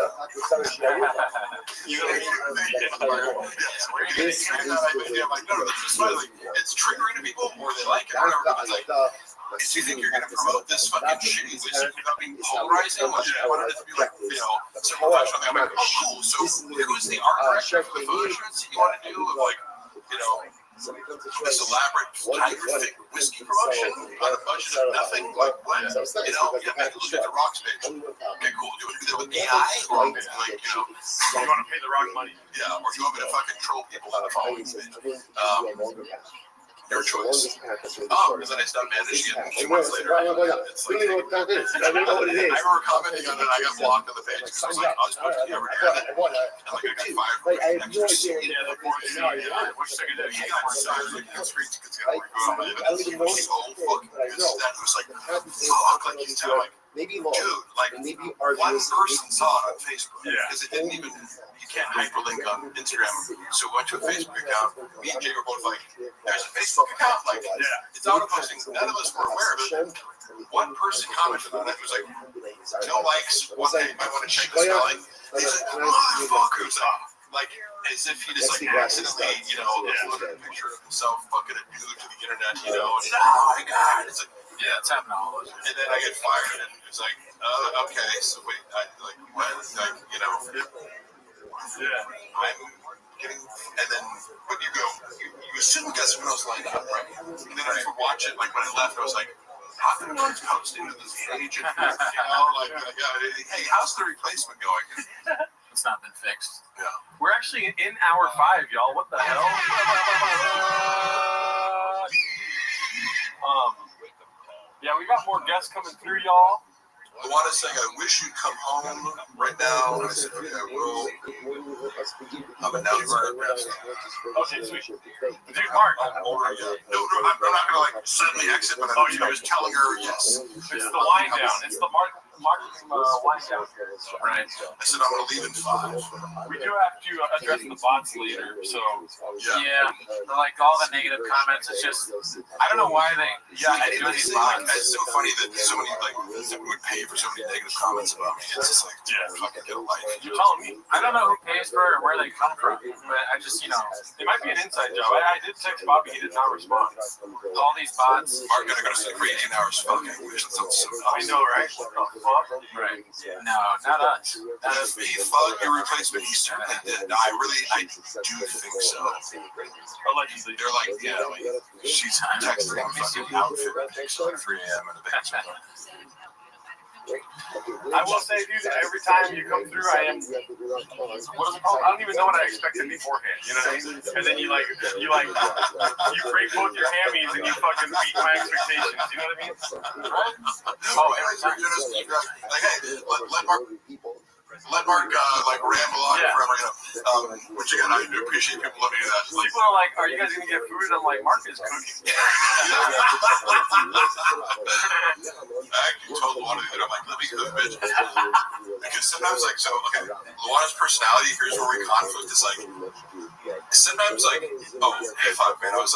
It's triggering to people or they like it or whatever. It's like, do you think you're going to promote this fucking shitty whiskey without being polarizing? Like, I wanted it to be like, several times I'm like, oh, cool. So who's the art director for the photo shoots you want to do of like, this elaborate Tiger thick whiskey promotion on a budget of nothing? Like, what? Maybe look at the Rock's page. Okay, cool. Do you want to do that with AI? Or, like, You want to pay the Rock money? Yeah, or do you want me to fucking troll people on the following page? Your choice. Oh, because then I stopped managing it 2 months later. It's like, I remember commenting on it, I got blocked on the page because I was like, I was supposed to be over here. And like, I got fired. I have no idea. What's the good He got signed like the streets because he got like, he was so fucking good. That was like, fuck, like he's telling like, maybe long, dude, like maybe one arguments. person saw it on Facebook Yeah. because it didn't even, you can't hyperlink on Instagram. So we went to a Facebook account. Me and Jay were both like, there's a Facebook account. Like, it's auto posting. None of us were aware of it. One person commented on it. It was like, no likes. One day, you might want to check the spelling. He's like, motherfuckers. Like, as if he just like accidentally, uploaded a picture of himself fucking a dude to the internet, and oh my God. It's like, Yeah, it's happening all over. and then I get fired, and it's like, okay, so wait, like, what? Like, I'm getting, and then when you go, you assume got someone else lined up, right? And then I watch it, like when I left, I was like, how come no one's posting to this page? And, hey, how's the replacement going? It's not been fixed. Yeah. We're actually in hour 5, y'all. What the hell? Yeah, we got more guests coming through, y'all. I want to say, I wish you'd come home right now. And I said, okay, I will. I'm announcing it. Okay, sweet. Dude, Mark. I'm older yet. No, I'm not going to like suddenly exit, but I was telling her yes. It's the wind down. It's the Mark wind down. Right. I said, I'm going to leave in 5. We do have to address the bots later, so. Yeah, like all the negative comments, it's just, I don't know why they do these bots. It's so funny that so many like would pay for so many negative comments about me. It's just like, fucking get a life. You're telling me. I don't know who pays for it or where they come from, but I just, It might be an inside job. I did text Bobby, he did not respond. all these bots. Mark gonna go to sleep for 18 hours. Fucking wish that sounds so I know, right? Right. No, not us. Not us. He thought your replacement. He certainly did. I do think so. Allegedly. They're like, she's texting him fucking outfit pictures like 3 a.m. in a bed. I will say, dude, every time you come through, I am. What is it called? I don't even know what I expected beforehand. You know what I mean? And then you break both your hammies and you fucking beat my expectations. You know what I mean? Right? Oh, every time you're just like, hey, let Mark like ramble on forever. Which again, I do appreciate people letting me do that. People are like, "Are you guys gonna get food?" And I'm like, "Mark is cooking." I told Luana that I'm like, let me cook, bitch. Because sometimes, like, Luana's personality, here's where we conflict, is like, sometimes, like, hey, fuck, man, I was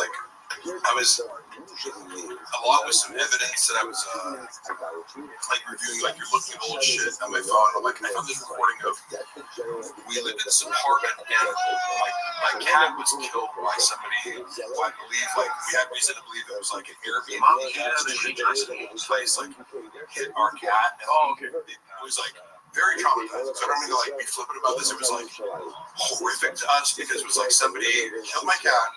along with some evidence that I was, like, reviewing, like, you're looking at old shit on my phone. I'm like, I found this recording of, we lived in this apartment, and, like, my cat was killed by somebody who I believe, like, we had reason to believe it was, like, an Airbnb. It was, like, hit our cat, and it was, like, very traumatizing. So I don't mean to like be flippant about this. It was like horrific to us because it was like somebody killed my cat,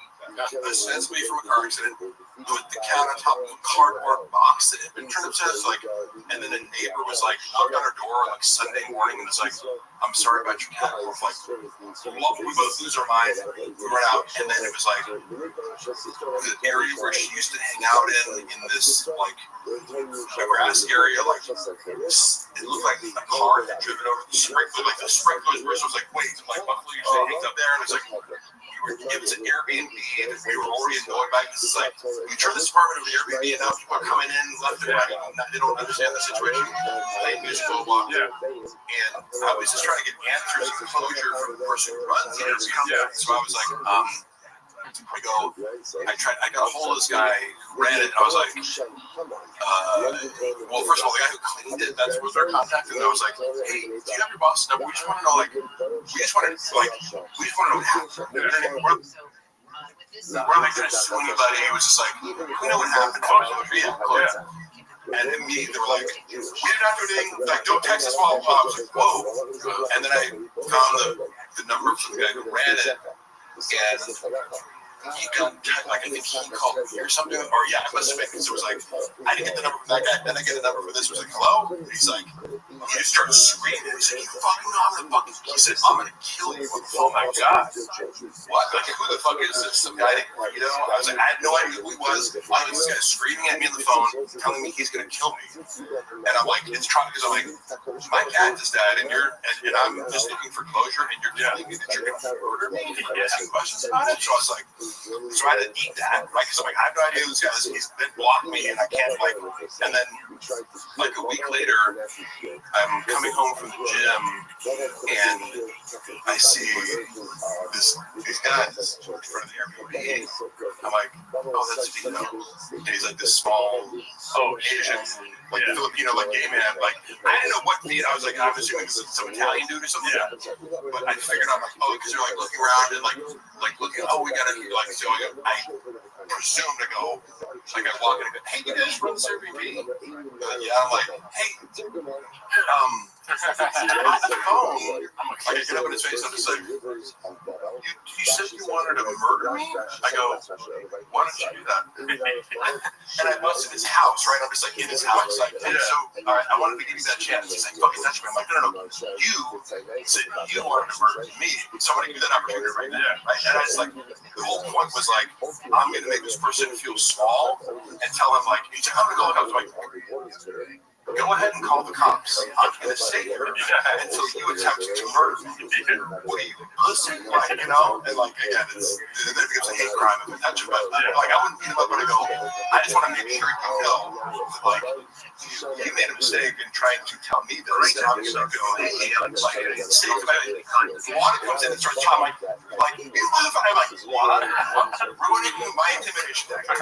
ostensibly from a car accident, put the cat on top of a cardboard box that had been turned upstairs, like, and then a neighbor was like knocked on her door like Sunday morning and was like, "I'm sorry about your cat." We're like, we both lose our minds. We run out, and then it was like the area where she used to hang out in this like grass area, like it looked like a car had driven over the sprinkler, like the sprinklers were. So it was like, wait, like Buffalo usually hangs up there, and it's like. It was an Airbnb, and we were already going back. This is like, you turn this apartment over to Airbnb, and now people are coming in left and right. They don't understand the situation. They just go along. And I was just trying to get answers and closure from the person who runs the Airbnb. So I was like, I got a hold of this guy who ran it, and I was like, well, first of all, the guy who cleaned it, that was our contact, and I was like, hey, do you have your boss's number? We just want to know, like, we just want to know what happened. We're like trying to sue anybody. It was just like, we know what happened. And immediately they were like, we did not do anything, like, don't text us while I was like, whoa. And then I found the number from the guy who ran it, and he got, like, I think he called me or something, or yeah, I must have been, because it was like, I didn't get the number from that guy, then I get a number for this, it was like, hello? And he's like, he just started screaming, he said, you fucking know I'm gonna fucking, he said, I'm gonna kill you. Oh my god. What? Like, who the fuck is this? Some guy that, you know, I was like, I had no idea who he was. I was this guy screaming at me on the phone, telling me he's gonna kill me. And I'm like, it's trying, because I'm like, my cat just died, and I'm just looking for closure, and you're telling me that you're gonna murder me? And you're asking questions about it? So I was like, so I had to eat that, right? Because I'm like, I have no idea who this guy is. He's been blocking me, and I can't, like, and then, like, a week later, I'm coming home from the gym, and I see these guys in front of the Airbnb. I'm like, oh, that's Vito. And he's like this small, Asian, like Filipino, like gay man. Like, I didn't know what Vito. I was like, I'm assuming it's some Italian dude or something. Yeah. But I figured out, like, oh, because they're like looking around and like looking. Oh, we gotta like. So I presume to go. Like I walk in and go, hey, you guys run this Airbnb? Yeah, I'm like, hey, on the phone, like I get up in his face, I'm just like, you said you wanted to murder me? I go, why don't you do that? And I busted his house, right? I'm just like, in his house. Like, and so, all right, I wanted to give you that chance. He's like, fucking touch me. I'm like, no. You said you wanted to murder me. So I'm going to give you that opportunity right now. Right? And I was like, the whole point was like, I'm going to make this person feel small and tell him, like, he's like, I'm going to go. I was like, go ahead and call the cops. I'm going to stay here until you attempt to murder me. What are you, listen? Like, you know? And like, again, then it becomes a hate crime if it's not you. But like, I wouldn't beat him up when I go, I just want to make sure you know, like, you made a mistake in trying to tell me this. And I'm going to go, hey, I'm like, water comes in and starts talking like, you motherfucker. I'm like, what? Ruining my intimidation tactic.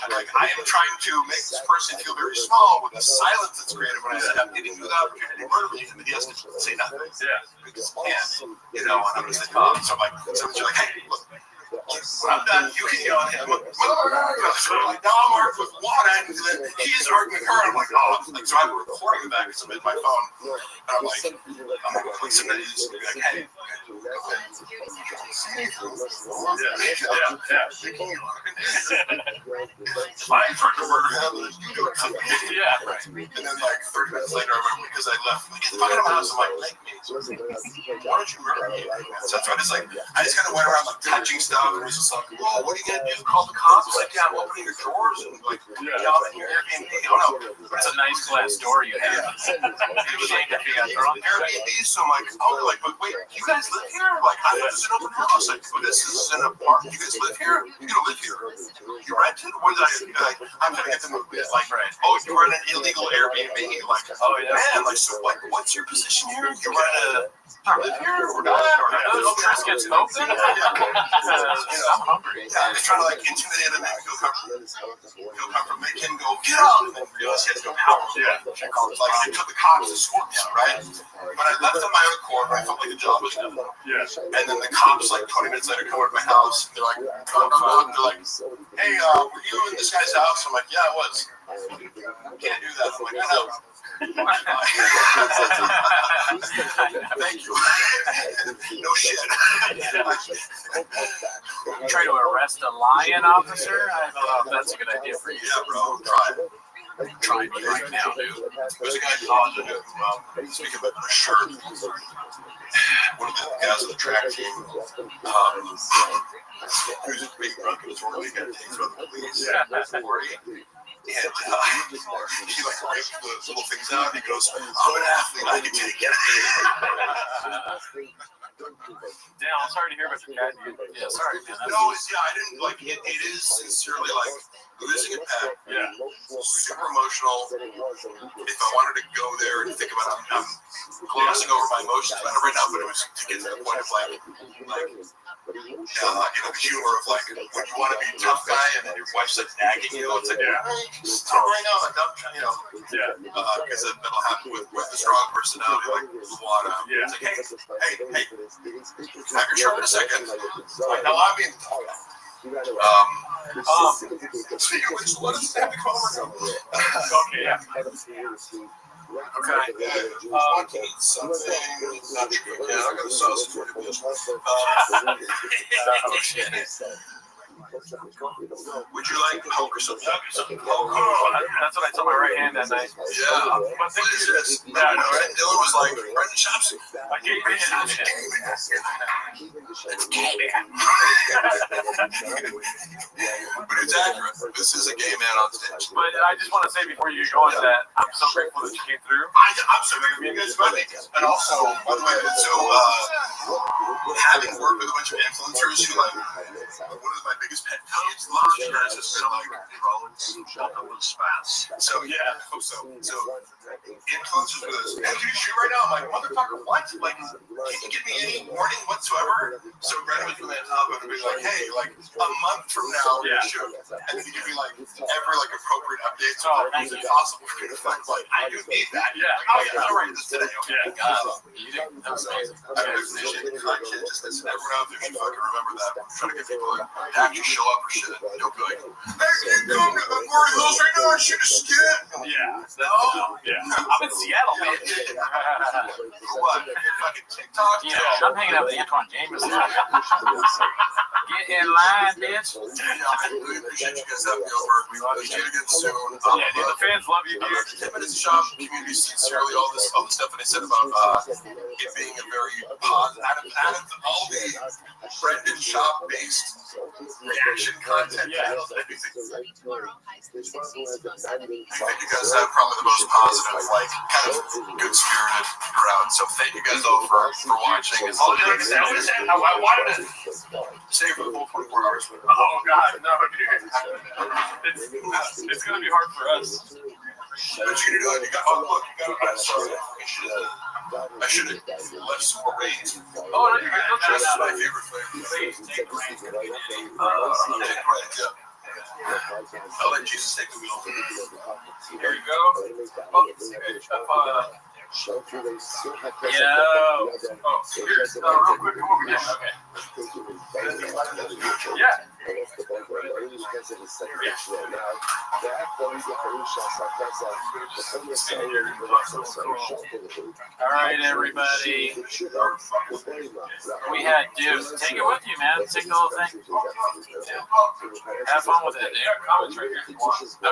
Like, I am trying to make this person feel very small with the silence that's created when I said, I'm giving you the opportunity to murder me, and he has to say nothing. Yeah. Because, and, you know, and I'm going to say, oh, so I'm like, you're like, hey, look, when I'm done, you can yell at him. So like, now I'm arguing with Juan, and then he's arguing with her, and I'm like, oh, like, so I'm recording the back, so I'm in my phone, and I'm like, somebody just be like, hey, fine for the murder him, you do it something. Yeah, right. And then like 30 minutes later, I remember because I left, like, it's fucking my house, I'm like, why don't you murder me? So that's why I just kind of went around like touching stuff, and it was just like, whoa, what are you gonna do? Call the cops? Like, yeah, I'm opening your drawers and like, y'all in your Airbnb. I don't know. But it's a nice glass door you have. It was like, Airbnb, so I'm like, oh, like, but wait, you guys live here? Like, I thought this is an open house. Like, but this is an apartment. You guys live here? You don't live here. You rent it? What did I, like, I'm gonna get the movie. Like, oh, you run an illegal Airbnb. Like, oh, yeah, man, like, so, like, what's your position here? You run live here or not? Or no trust gets open? I'm hungry. Yeah, they're trying to like intimidate him and he'll come from make him go, get up! And then realize he has no power. Yeah. Like they took the cops to escort me out, right? But I left on my own accord, I felt like the job was done. Yeah. And then the cops, like 20 minutes later, come over to my house. They're like, they're like, hey, were you in this guy's house? I'm like, yeah, I was. can't do that. I'm like, I know. Thank you. No shit. Try to arrest a lion officer? I don't know if that's a good idea for you. Yeah, bro. Try it. Try me right now, dude. There's a guy in college who, speaking of a shirt, one of the guys on the track team, he was just being drunk and was really got things about the police. And he like breaks the little things out and he goes, I'm an athlete, I can take it. Dan, I'm sorry to hear about your cat. Yeah, sorry, man. No, I didn't like it. It is sincerely like losing a pet. Yeah. Super emotional. If I wanted to go there and think about it, I'm glossing over my emotions about it right now, but it was to get to the point of like the humor of like when you want to be a tough guy and then your wife's like nagging you. It's like, tell right now, like because that'll happen with a strong personality like Luana. It's like, hey, have your shirt in a second. Like, no, I mean. Speaking of which, let us have the conversation. Okay, yeah. Okay. Something not true. Yeah, I got a sausage for you. Would you like Coke or something? That's what I told my right hand that night. Yeah. What is this? Dylan was like, right in the shops. I gave it But it's accurate. This is a gay man on stage. But I just want to say before you go into that, I'm so grateful that you came through. I'm so grateful you guys met me. And also, by the way, having worked with a bunch of influencers who like, one of my biggest pet peeves last year has just been like, so yeah, so influencers with this. And you shoot right now, I'm like, motherfucker, what? Like, can you give me any warning whatsoever? So Brad was really on top of it and be like, hey, like a month from now, we're gonna shoot. And then you give me like every like appropriate update. So it's impossible for you to find like, I do need that. Yeah. Oh yeah, I'll write this today. Okay. Yeah. That was amazing. I appreciate the content. Just listen, everyone out there should fucking remember that. I'm trying to get people to actually show up for shit. Don't be like, hey, can you come to the Morning Hills right now and shoot a skit? Yeah. I'm in Seattle, man. For what? Fucking TikTok? Yeah, I'm hanging out with Antoine Jameson. Get in line, bitch. Yeah, I really appreciate you guys having me over. We love you again soon. Yeah, dude, the fans love you, dude. 10 minutes shop, community sincerely, all the stuff that I said about it being a very positive, out of all the Brendan shop-based reaction content channels and everything. I think you guys have probably the most positive, like, kind of good-spirited crowd. So thank you guys all for watching. Like I said, I wanted to stay for the full 24 hours. Oh, God, no, dude. It's going to be hard for us. What you gonna do? You got, oh, look, you got, I'm sorry. I should have left some more rain. Oh, no, you're good. That's my favorite flavor. I'll let Jesus take the wheel. Here you go. Oh, here's real quick, come over here. Okay. Yeah. All right, everybody. We had dude. Take it with you, man. Take the whole thing. Have fun with it. They got comments right here.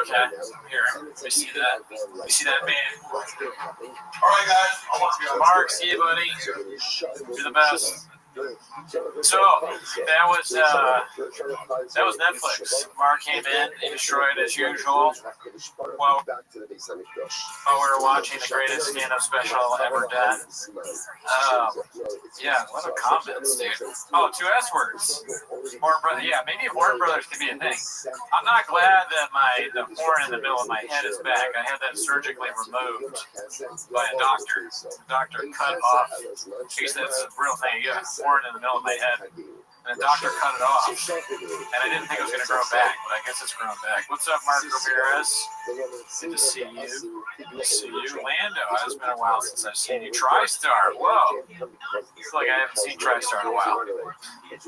Okay. Here. We see that. We see that man. All right, guys. Mark, see you, buddy. You're the best. So that was Netflix. Mark came in, he destroyed as usual. Well, we were watching the greatest stand-up special ever done. Yeah, what a comments, dude. Oh, 2 S words. Yeah, maybe Warren Brothers could be a thing. I'm not glad that the horn in the middle of my head is back. I had that surgically removed by a doctor. The doctor cut off. He said it's a real thing. You have a horn in the middle of my head. And the doctor cut it off. And I didn't think it was going to grow back, but I guess it's grown back. What's up, Mark Ramirez? Good to see you. Good to see you. Lando, it's been a while since I've seen you. TriStar, whoa. It's like I haven't seen TriStar in a while.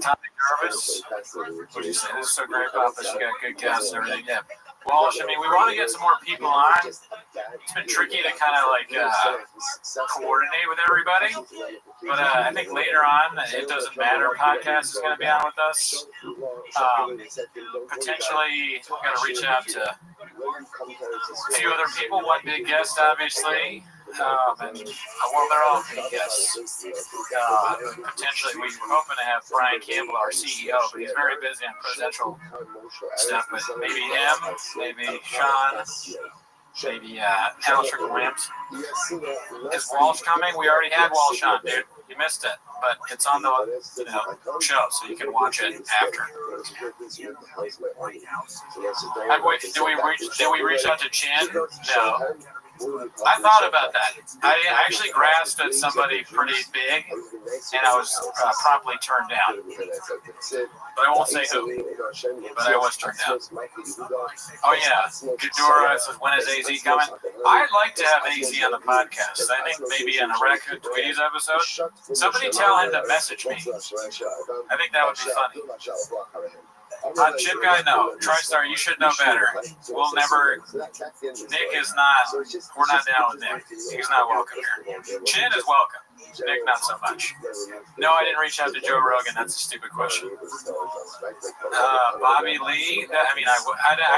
Tommy Jarvis, what did you say? This is so great, Papa. You got good guests and everything. Yeah. Walsh, I mean, we want to get some more people on. It's been tricky to kind of like coordinate with everybody. But I think later on, it doesn't matter. Podcast is going to be on with us. Potentially, we're going to reach out to a few other people. One big guest, obviously. And well, they're all big guests. Potentially, we were hoping to have Brian Campbell, our CEO, but he's very busy on presidential stuff. But maybe him, maybe Sean, maybe Alice Williams. Is Walsh coming? We already had Walsh on, dude. You missed it, but it's on the show, so you can watch it after. Did we reach out to Chin? No. I thought about that. I actually grasped at somebody pretty big, and I was promptly turned down. But I won't say who. But I was turned down. Oh yeah, Ghidorah says, when is AZ coming? I'd like to have AZ on the podcast. I think maybe on a Raccoon Tweeties episode. Somebody tell him to message me. I think that would be funny. Chip guy, no. TriStar, you should know better. We'll never. Nick is not. We're not down with Nick. He's not welcome here. Chin is welcome. Nick, not so much. No, I didn't reach out to Joe Rogan. That's a stupid question. Bobby Lee. I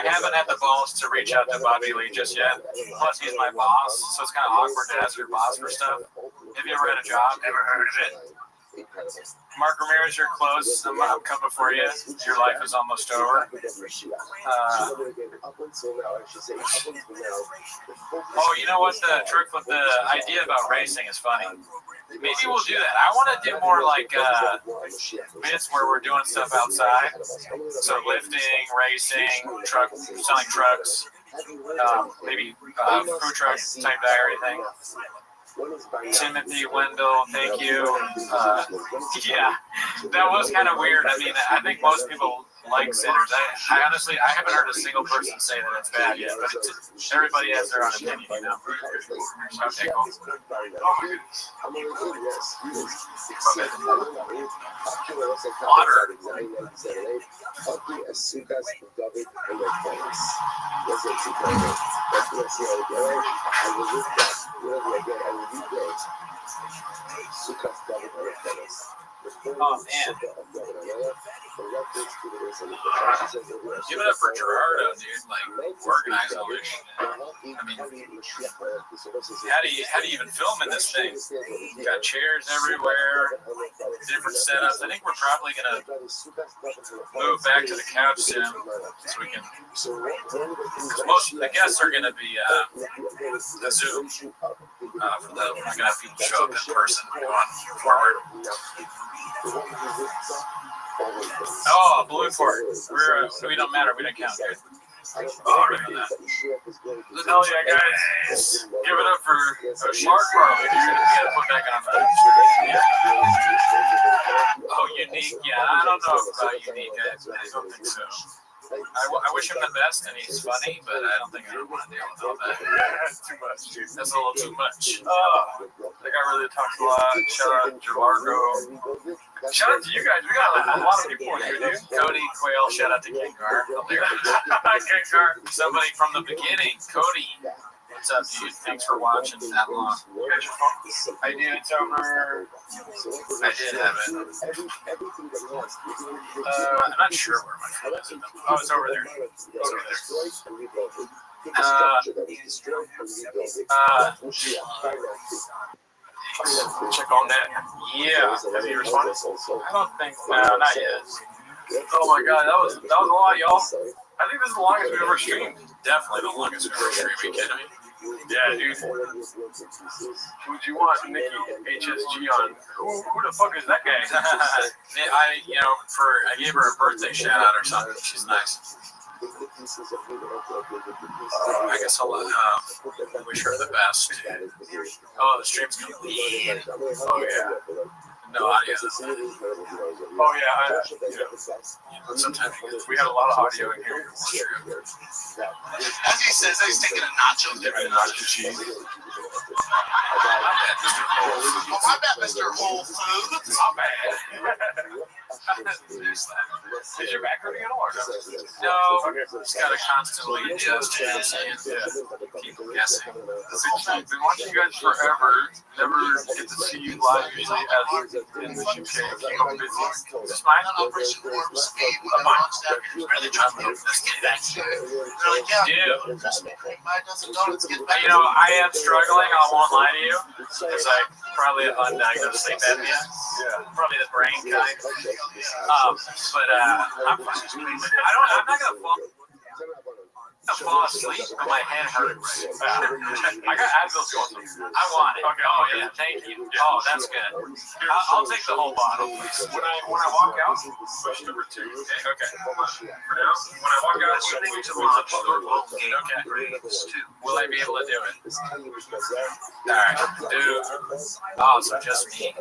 haven't had the balls to reach out to Bobby Lee just yet. Plus, he's my boss, so it's kind of awkward to ask your boss for stuff. Have you ever had a job? Never heard of it. Mark Ramirez, you're close. I'm coming for you. Your life is almost over. You know what? The trick with the idea about racing is funny. Maybe we'll do that. I want to do more like bits where we're doing stuff outside. So lifting, racing, selling trucks, maybe food truck type diary thing. Timothy Wendell, thank you. Yeah, that was kind of weird. I mean, I think most people like sinners. I honestly, I haven't heard a single person say that it's bad yet, but everybody has their own opinion, you know. Okay, cool. Water. Oh man. Give it up for Gerardo, dude. Like, organize all this shit. I mean, how do you even film in this thing? You got chairs everywhere, different setups. I think we're probably gonna move back to the couch soon, so we can. Because most of the guests are gonna be the Zoom. We're not gonna have people show up in person going forward. Oh, balloon fort. We don't matter. We don't count, dude. Oh, I remember that. Hell yeah, guys. Give it up for Shark Bar. We gotta put back on that. Oh, Unique. Yeah, I don't know about Unique. I don't think so. I wish him the best, and he's funny, but I don't think I would want to deal with all that. That's too much, dude. That's a little too much. I think I really talked a lot. Shout out to Largo. Shout out to you guys. We got a lot of people in here, dude. Cody Quayle. Shout out to Gengar. Gengar. Somebody from the beginning. Cody. What's up, dude? Thanks for watching that long. I did. It's over. I did have it. I'm not sure where my phone is. Oh, it's over there. It's over there. Check on that. Yeah. Have you responded? I don't think. No, not yet. Oh my God, that was a lot, y'all. I think this is the longest we've ever streamed. Definitely the longest we've ever streamed. Are you kidding me? Yeah, dude. Would you want Nikki HSG on? Who the fuck is that guy? I gave her a birthday shout out or something. She's nice. I guess I'll wish her the best. Oh, the stream's complete. Oh yeah. No audio. Oh yeah. Sometimes we had a lot of audio in here. As he says, he's taking a nacho dip and nacho cheese. My bad, Mr. Whole Foods. My bad. Is your back hurting at all? Or no? No, just gotta constantly adjust and keep guessing. I've been watching you guys forever. Never get to see you live usually as in the UK. Keep up busy. Is this mine? Operation Warp Speed. Really trying to get back to it. They're like, yeah, Dude. mine doesn't know it's getting back. You know, I am struggling, I won't lie to you, because I probably have undiagnosed sleep apnea. Yeah. Probably the brain kind. But I'm fine. I'm not gonna fall asleep, but my head hurts. I got Advil's going. I want it. Okay. Oh yeah, thank you. Oh, that's good. I'll take the whole bottle. When I walk out, push number 2. Okay. For now, when I walk out, listening to the Okay. Will I be able to do it? All right, dude. Oh, so just me.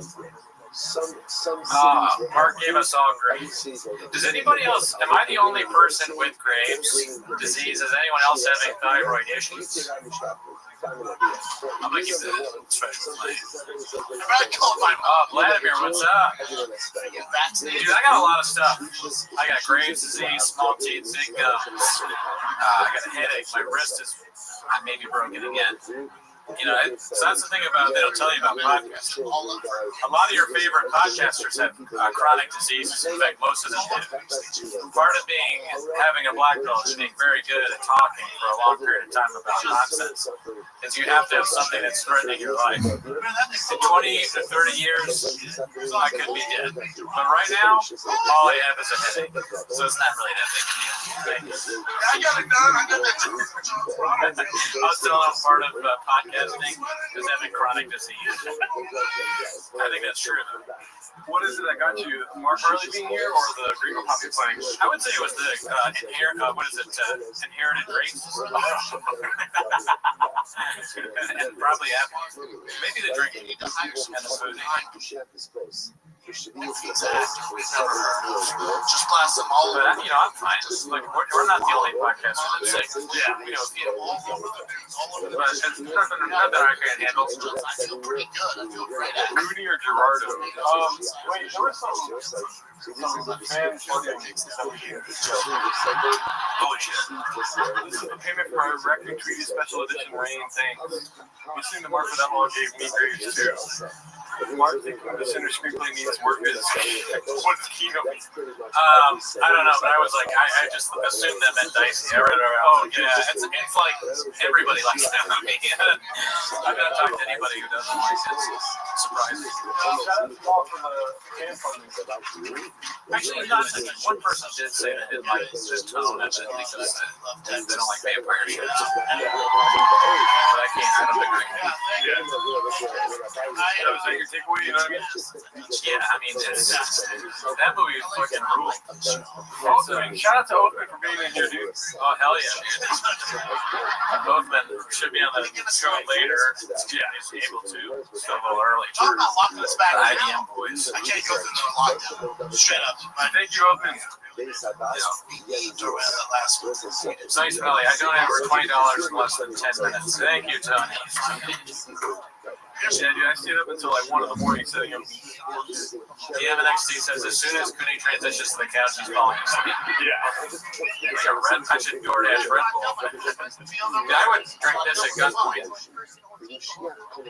Mark gave us all Graves. Does anybody else? Am I the only person with Graves' disease? Is anyone else having thyroid issues? I'm gonna keep the special plane. Vladimir, what's up? Dude, I got a lot of stuff. I got Graves' disease, small teeth, zinc gums. I got a headache. My wrist is maybe broken again. You know, so that's the thing about they don't tell you about podcasts. A lot of your favorite podcasters have chronic diseases. In fact, most of them do. Part of having a black belt is being very good at talking for a long period of time about nonsense. Is you have to have something that's threatening your life. In 20 to 30 years, I could be dead. But right now, all I have is a headache. So it's not really that big a deal. Right? I got it done. I got that too. I was telling them part of podcasting is having chronic disease. I think that's true, though. What is it that got you? Mark Harley being here or the Gringo Poppy playing? I would say it was the inherited race. And probably apple. Maybe the drinking and the food. Just blast them all. But you know, I'm fine. Like we're not the only podcast that's sick. Yeah, we know a few. But it's nothing that I can't handle. I feel pretty good. I feel great. Rudy or Gerardo? Wait, there was some fans over here. Holy shit. This is the payment for our Reckoning Treaty Special Edition Rain thing. We assume the Mark Fidel gave me Graves too. Mark thinking the center screenplay needs work is what's the keynote? I don't know, but I was like, I just assumed that meant dicey. I read it, oh yeah, it's like everybody likes that movie. I've not talked to anybody who doesn't like it. It's surprising. Actually, not one person did say they didn't like the tone of it because they don't like vampire shit. But I don't agree. Yeah. That was like your takeaway, you know what I mean? Yeah, I mean, that movie is fucking ruling. Shout out to Oathman for being in here, dude. Oh, hell yeah, dude. Oathman should be on the show later. Yeah, he's able to. Still a little early. Talk about locking us back. The IBM boys. I can't go through the lockdown. Straight up. Thank you, Oathman. It's nice, Melly. I don't have $20 in less than 10 minutes. Thank you, Tony. Yeah, dude, I stayed up until like 1 in the morning setting up. The MNXT says as soon as Cooney transitions to the couch, he's falling asleep. Yeah. I should DoorDash Red Bull. I would drink this at gunpoint.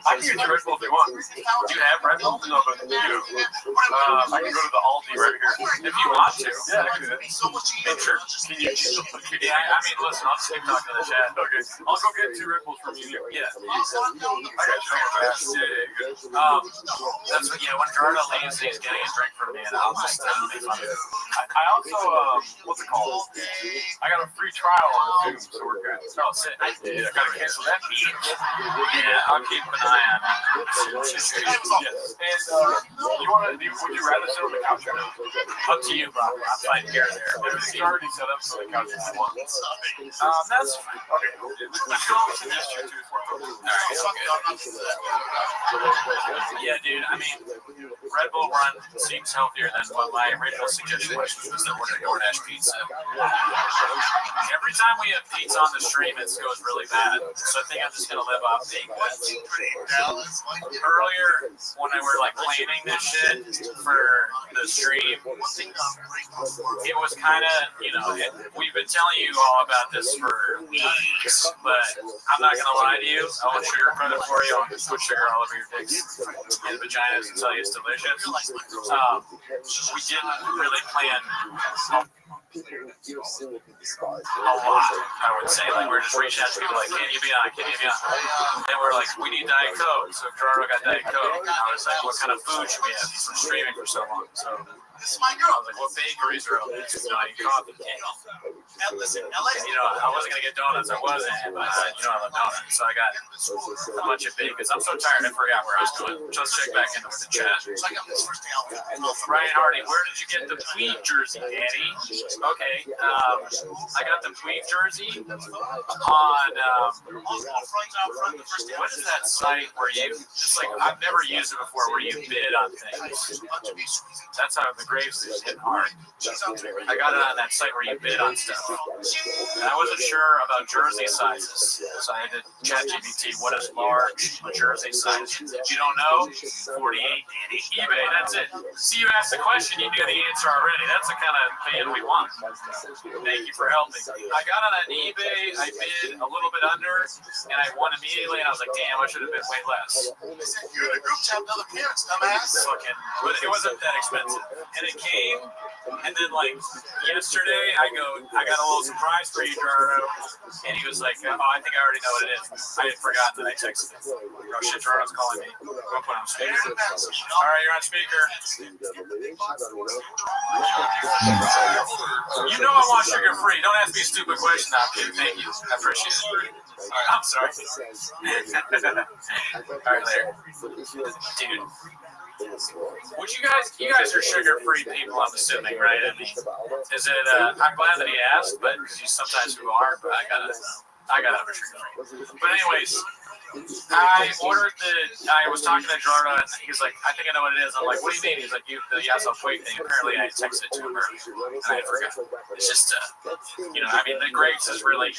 I can get you Red Bull if you want. Do you have Red Bull? No, but you do. I can go to the Aldi right here. If you want to. Yeah, I can do that. Sure. Yeah, I mean, listen, I'll just keep talking to the chat. Okay. I'll go get 2 Red Bulls from you. Yeah. I got you. That's what, yeah, when Gerardo leaves, he's getting a drink from me, and I'll just make fun of it. I also, what's it called? I got a free trial on Zoom, so we're good. Oh, sick. Yeah, I gotta cancel that meeting. Yeah, I'll keep an eye on it. Yes. And would you rather sit on the couch or not? Up to you, Bob. I'm fine here or there. Everything's already set up so the couch is one. That's fine. Okay. I can always suggest you to. Alright, okay. Yeah, dude, I mean, Red Bull run seems healthier than what my original suggestion was, which was the DoorDash pizza. Every time we have pizza on the stream, it goes really bad. So I think I'm just gonna live off the earlier when we were like planning this shit for the stream. It was kind of, we've been telling you all about this for weeks, but I'm not gonna lie to you. I won't sugarcoat it for you. I'll just put sugar all over your dicks and vaginas and tell you it's delicious. We didn't really plan a lot, I would say. Like, we're just reaching out to people like, can you be on? And we're like, we need Diet Coke. So Gerardo got Diet Coke. And I was like, what kind of food should we have? He's been streaming for so long. So I was like, what bakeries are open? I coffee cake. I wasn't going to get donuts. I wasn't. But I love donuts. So I got a bunch of bakers. I'm so tired I forgot where I was going. Just check back into the chat. Ryan Hardy, where did you get the Tweed jersey, Daddy? Okay. I got the Tweed jersey on, what is that site where you, it's like, I've never used it before, where you bid on things. That's how the Graves is hitting hard. I got it on that site where you bid on stuff. And I wasn't sure about jersey sizes, so I had to ChatGPT what is large jersey size. If you don't know, 48, Danny. eBay, that's it. See, you asked the question, you knew the answer already. That's the kind of fan we want. Thank you for helping. I got on eBay, I bid a little bit under, and I won immediately, and I was like, damn, I should have bid way less. You're in a group chat with other parents, dumbass. But it wasn't that expensive. And it came, and then like yesterday, I got a little surprise for you, Gerardo. And he was like, oh, I think I already know what it is. I had forgotten that I texted him. Oh shit, Gerardo's calling me. I'll put him on speaker. All right, you're on speaker. You know I want sugar free. Don't ask me a stupid question now, kid. Thank you. I appreciate it. I'm sorry. All right, there. Dude. Would you guys are sugar-free people, I'm assuming, right? I mean, is it, I'm glad that he asked, but because you sometimes who are, but I gotta have a sugar-free. But anyways, I was talking to Gerardo, and he's like, I think I know what it is. I'm like, what do you mean? He's like, the Yasel Quake thing. Apparently, I texted to him earlier, and I forgot. It's just, I mean, the Greg's is really,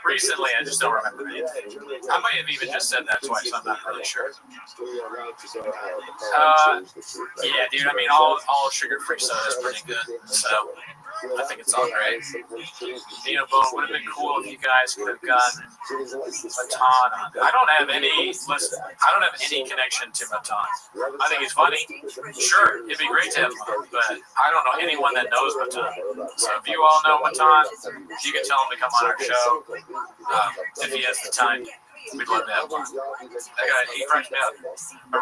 recently, I just don't remember anything. I might have even just said that twice, I'm not really sure. Yeah, dude, I mean, all sugar-free soda is pretty good, so I think it's all great. Bone, would have been cool if you guys could have gotten Matan on. I don't have any connection to Matan. I think he's funny. Sure, it'd be great to have him, but I don't know anyone that knows Matan. So if you all know Matan, you can tell him to come on our show if he has the time. We'd love to have him. He cracks me up.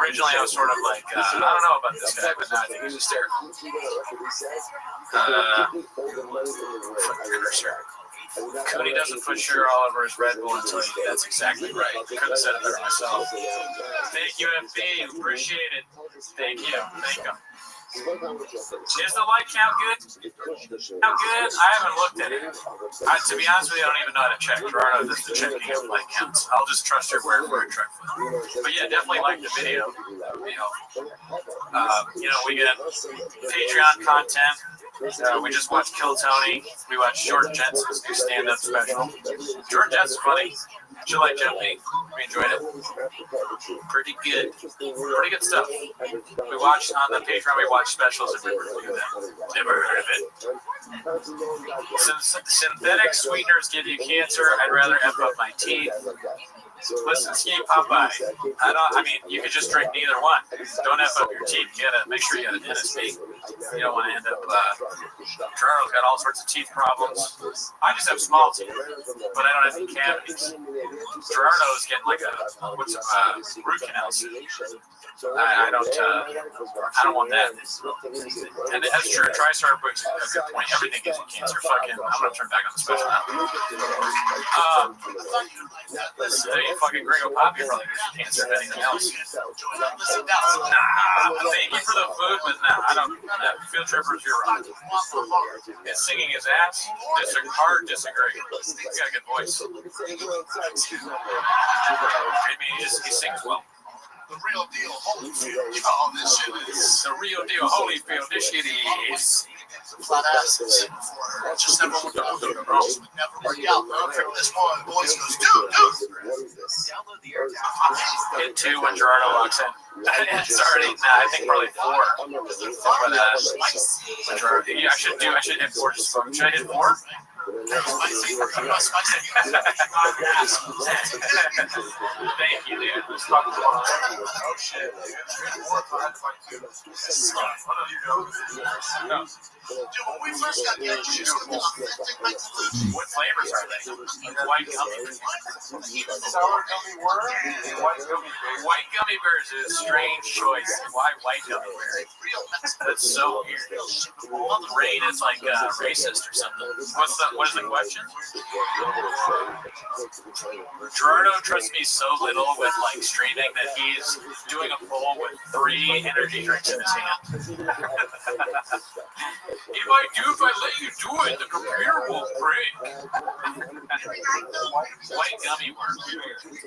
Originally, I was sort of like, I don't know about this guy, but now I think he's hysterical. Cody doesn't put sugar all over his Red Bull until he, that's exactly right. I couldn't have said it better myself. Thank you, FB. Appreciate it. Thank you. Thank you. Is the light count good? How good? I haven't looked at it. To be honest with you, I don't even know how to check. Gerardo does the checking of light counts. I'll just trust your word for it, Trek. But yeah, definitely like the video. We get Patreon content. We just watched Kill Tony. We watched Jordan Jensen's new stand-up special. Jordan Jensen's funny. Did you like jumping? We enjoyed it. Pretty good. Pretty good stuff. We watched on the Patreon. We watched specials and we reviewed them. Never heard of it. Since synthetic sweeteners give you cancer, I'd rather F up my teeth. Listen, Ski Popeye. You could just drink neither one. Don't F up your teeth. You gotta make sure you got an NSP. You don't want to end up. Gerardo's got all sorts of teeth problems. I just have small teeth, but I don't have any cavities. Gerardo's getting like a root canal. I don't want that. And that's true. TriStar brings a good point. Everything gives you cancer. Fucking, I'm gonna turn back on the special now. Fucking Gringo Poppy probably gives you cancer if anything else. Thank you for the food, but no, I don't. Field Trippers, you're wrong. It's singing his ass. Hard disagree. He's got a good voice. I mean, he sings well. The real deal, Holyfield. Oh, this shit is the real deal, Holyfield. This shit is. flat asses. Just never would go. Girls would never work out. This one, boys goes, dude. Download the AirTag. Hit 2 when Gerardo walks in. It's already, I think probably 4. But, yeah, I should hit 4 just for Should I hit 4? Thank you, dude. Let's talk about Oh, shit. Dude, when we first got introduced to the authentic mental what flavors are they? White gummy bears. Sour gummy worm and white gummy bears. White gummy bears is a strange choice. Why white gummy bears? That's so weird. Rain is like racist or something. What is the question? Gerardo trusts me so little with like streaming that he's doing a poll with 3 energy drinks in his hand. If I let you do it, the computer will break. White gummy worm.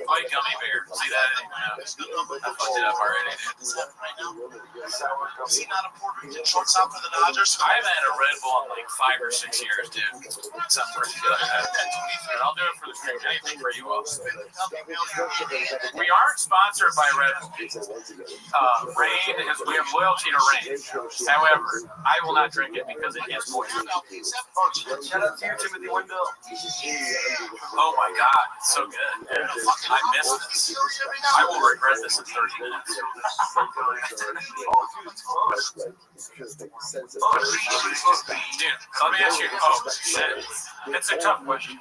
White gummy bear. See that? I fucked it up already. Is he not a Puerto Rican shortstop for the Dodgers? I haven't had a Red Bull in like 5 or 6 years, dude. Something pretty good. And I'll do it for the stream. Anything for you all. We aren't sponsored by Red Bull. Rain is, we have loyalty to Rain. However, I will not drink it because it is poison. Shout out to you, Timothy Wendell. Oh my god, it's so good. I missed this. I will regret this in 30 minutes. Dude, let me ask you. Oh, shit. It's a tough question.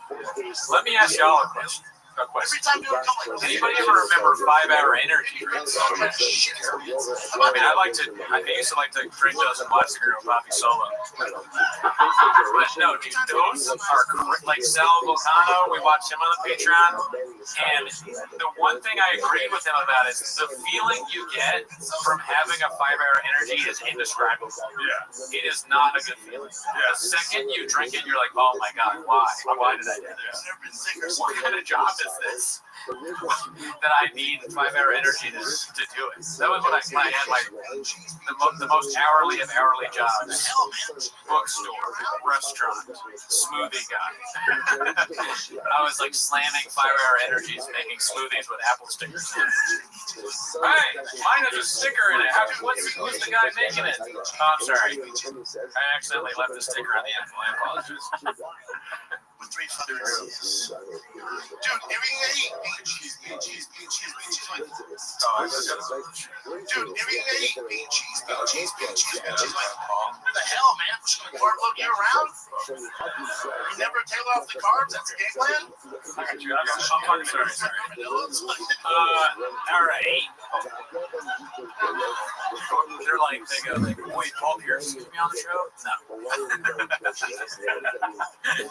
Let me ask y'all a question. Anybody ever remember 5-hour energy drinks? I mean, I used to like to drink those and watch the Grill Coffee solo. But no, dude, those are like Sal Volcano. We watched him on the Patreon. And the one thing I agree with him about is the feeling you get from having a 5-hour energy is indescribable. Yeah. It is not a good feeling. Yeah. The second you drink it, you're like, oh my God, why? Why did I do this? What kind of job is this? That I need 5-hour energy to do it. That was when I had like the most hourly of hourly jobs. Bookstore, restaurant, smoothie guy. I was like slamming 5-hour energies, making smoothies with apple stickers in it. Hey, mine has a sticker in it. Who's the guy making it? Oh, I'm sorry. I accidentally left the sticker on the apple. I apologize. With 3 fucking girls. Dude, everything they eat, bean cheese. Dude, everything they eat, bean cheese. Like, what the hell, man? We're just gonna carb load year round? You never tail off the carbs? That's the game plan? I'm sorry. All right. They go, wait, Paul Pierce is me on the show? No.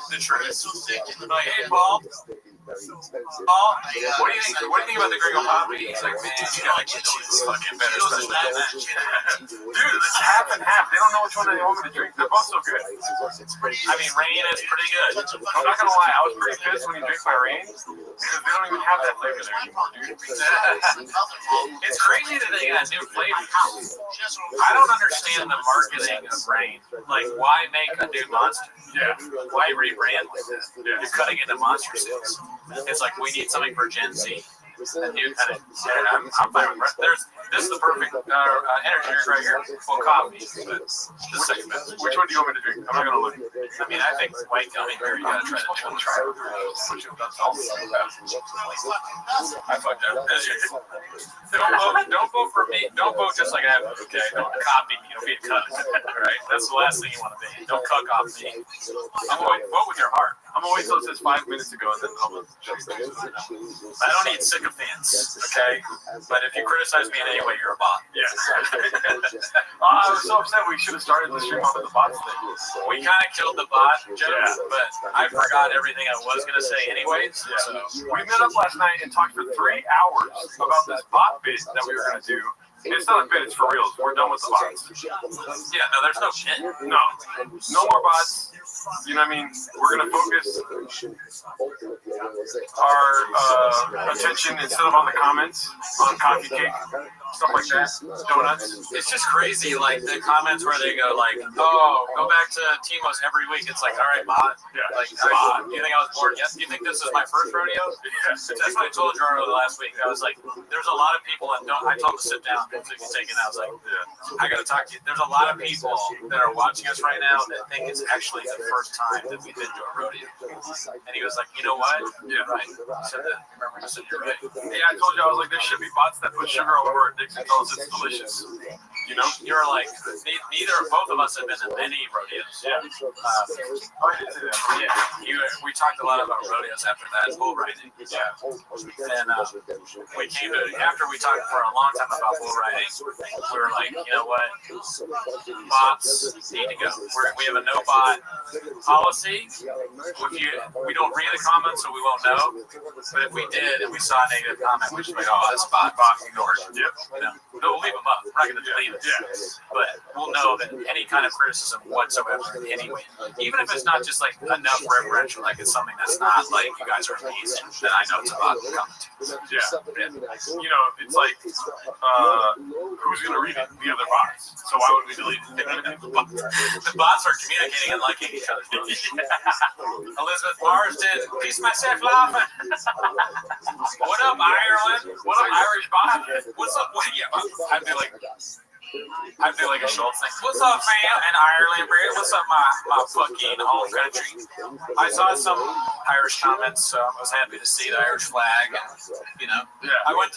The truth. Like, hey, Paul. Paul, what do you think? What do you think about the Gringo Poppy? He's like, man, you gotta get these fucking better stuff than that. Dude, it's half and half. They don't know which one they want me to drink. They're both so good. I mean, Rain is pretty good. I'm not gonna lie, I was pretty pissed when you drink my Rain because they don't even have that flavor there anymore, dude. It's crazy that they got new flavors. I don't understand the marketing of Rain. Like, why make a new monster? Yeah. Why rebrand like that? You're cutting into monster sales. It's like, we need something for Gen Z. A new kind of, I'm fine with that. This is the perfect energy drink right here. Well, coffee, but the second best. Which one do you want me to drink? I'm not gonna look. I mean, I think white gummy bear, you gotta try that. I fucked up. Don't vote for me. Don't vote just like I have. Okay, don't copy me. Don't be a cuck. All right, that's the last thing you want to be. Don't cuck off me. Vote with your heart. I'm gonna wait till it says 5 minutes ago and then I'll just I don't need sycophants, okay? But if you criticize me in any way, you're a bot. Yeah. I was so upset we should have started the stream off with the bots thing. We kind of killed the bot joke, but I forgot everything I was going to say anyways. So. We met up last night and talked for 3 hours about this bot bit that we were going to do. It's not a bit, it's for real. We're done with the bots. Yeah, no, there's no shit. No. No more bots. You know what I mean? We're going to focus our attention instead of on the comments, on coffee cake, stuff like that, donuts. It's just crazy, like the comments where they go like, "Oh, go back to Timos every week." It's like, all right, bot. Yeah. Like, bot. You think I was bored? Yes. You think this is my first rodeo? That's what I told Jaro last week. I was like, there's a lot of people that don't. I told him to sit down. If he's taking, I was like, I got to talk to you. There's a lot of people that are watching us right now that think it's actually the first time that we've been to a rodeo. And he was like, you know what? Yeah. Right. I said that. Remember, I said, you're right. Yeah, I told you, I was like, there should be bots that put sugar all over our dicks and tell us it's delicious. You know? You were like, neither both of us have been to many rodeos. Yeah. We talked a lot about rodeos after that, bull riding. Yeah. And we came to, after we talked for a long time about bull riding, we were like, you know what? Bots need to go. We have a no bot policy. We don't read the comments, so we won't know. But if we did and we saw a negative comment, we'd just be like, oh, that's bot ignored. Yep. No, we'll leave them up. We're not going to delete it. Yeah. But we'll know that any kind of criticism whatsoever, anyway, even if it's not just like enough reverential, like it's something that's not like you guys are amazing, then I know it's a bot to comment. Yeah. You know, it's like, who's going to read it? The other bots. So why would we delete it? The bots are communicating and liking each other. Elizabeth Marsden, peace myself laughing. What up, Ireland? What up, Irish bot? What's up? I'd be like a Schultz thing. What's up, fam? And Ireland, bro? What's up, my fucking home country? I saw some Irish comments, so I was happy to see the Irish flag. And, you know, I went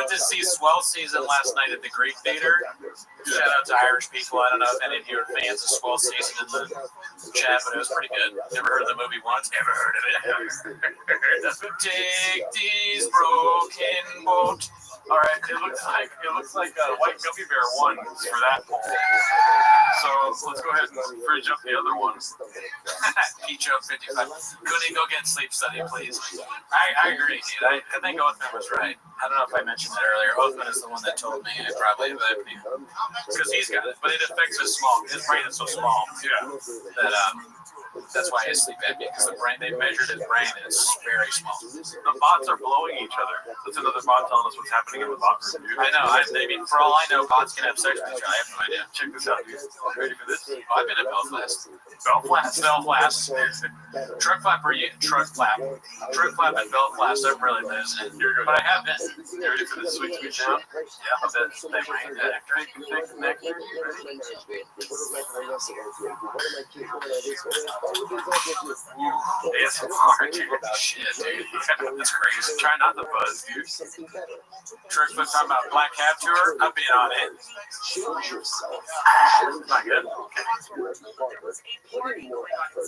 to see Swell Season last night at the Greek Theater. Shout out to Irish people. I don't know if any of you are fans of Swell Season in the chat, but it was pretty good. Never heard of the movie once. Never heard of it. Take these broken boat. All right, it looks like White Gummy Bear won for that poll. So let's go ahead and fridge up the other ones. Peach up 55. Couldn't go get sleep study, please. I agree, dude. I think Oathman was right. I don't know if I mentioned that earlier. Oathman is the one that told me I probably have apnea. Because he's got it, but it affects his brain is so small. Yeah. That that's why he has sleep apnea, because they measured his brain and it's very small. The bots are blowing each other. That's another bot telling us what's happening in the bot review. I know. I mean, for all I know, bots can have sex with each other. I have no idea. Check this out, dude. Ready for this? Oh, I've been at Belfast. Belfast. Truck flap at Belfast. I'm really losing it. But I have been. You ready for this sweet sound? Yeah, I bet they rained that. Thick nectar. It's hard, dude. Shit, dude. That's crazy. Try not to buzz, dude. Trick flip talking about Black Cab Tour. I've been on it. Not good.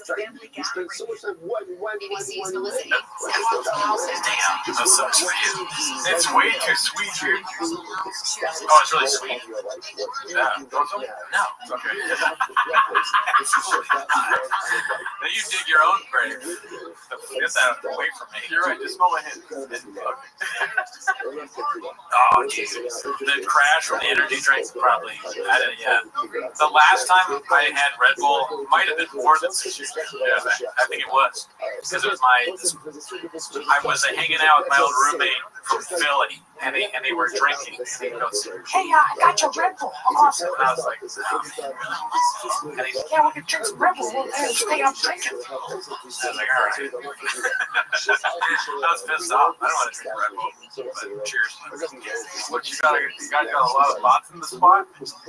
Damn, that sucks for you. It's way too sweet, dude. Oh, it's really sweet. Yeah. No. Okay. Now you dig your own grave. Get that away from me. You're right. Just smell my hand. Oh, Jesus. The crash from the energy drink, probably. I didn't yet. The last time I had Red Bull might have been more than 6 years ago. Yeah, I think it was. Because it was I was hanging out with my old roommate from Philly, and they were drinking. And he goes, "Hey, I got your Red Bull. Awesome." And I was like, "Oh." And he's like, "Yeah, we can drink some Red Bull. Hey, stay up drinking." I was like, "All right." I was pissed off. I don't want to drink Red Bull. But cheers. What you guys got a lot of bots in the spot? Yeah.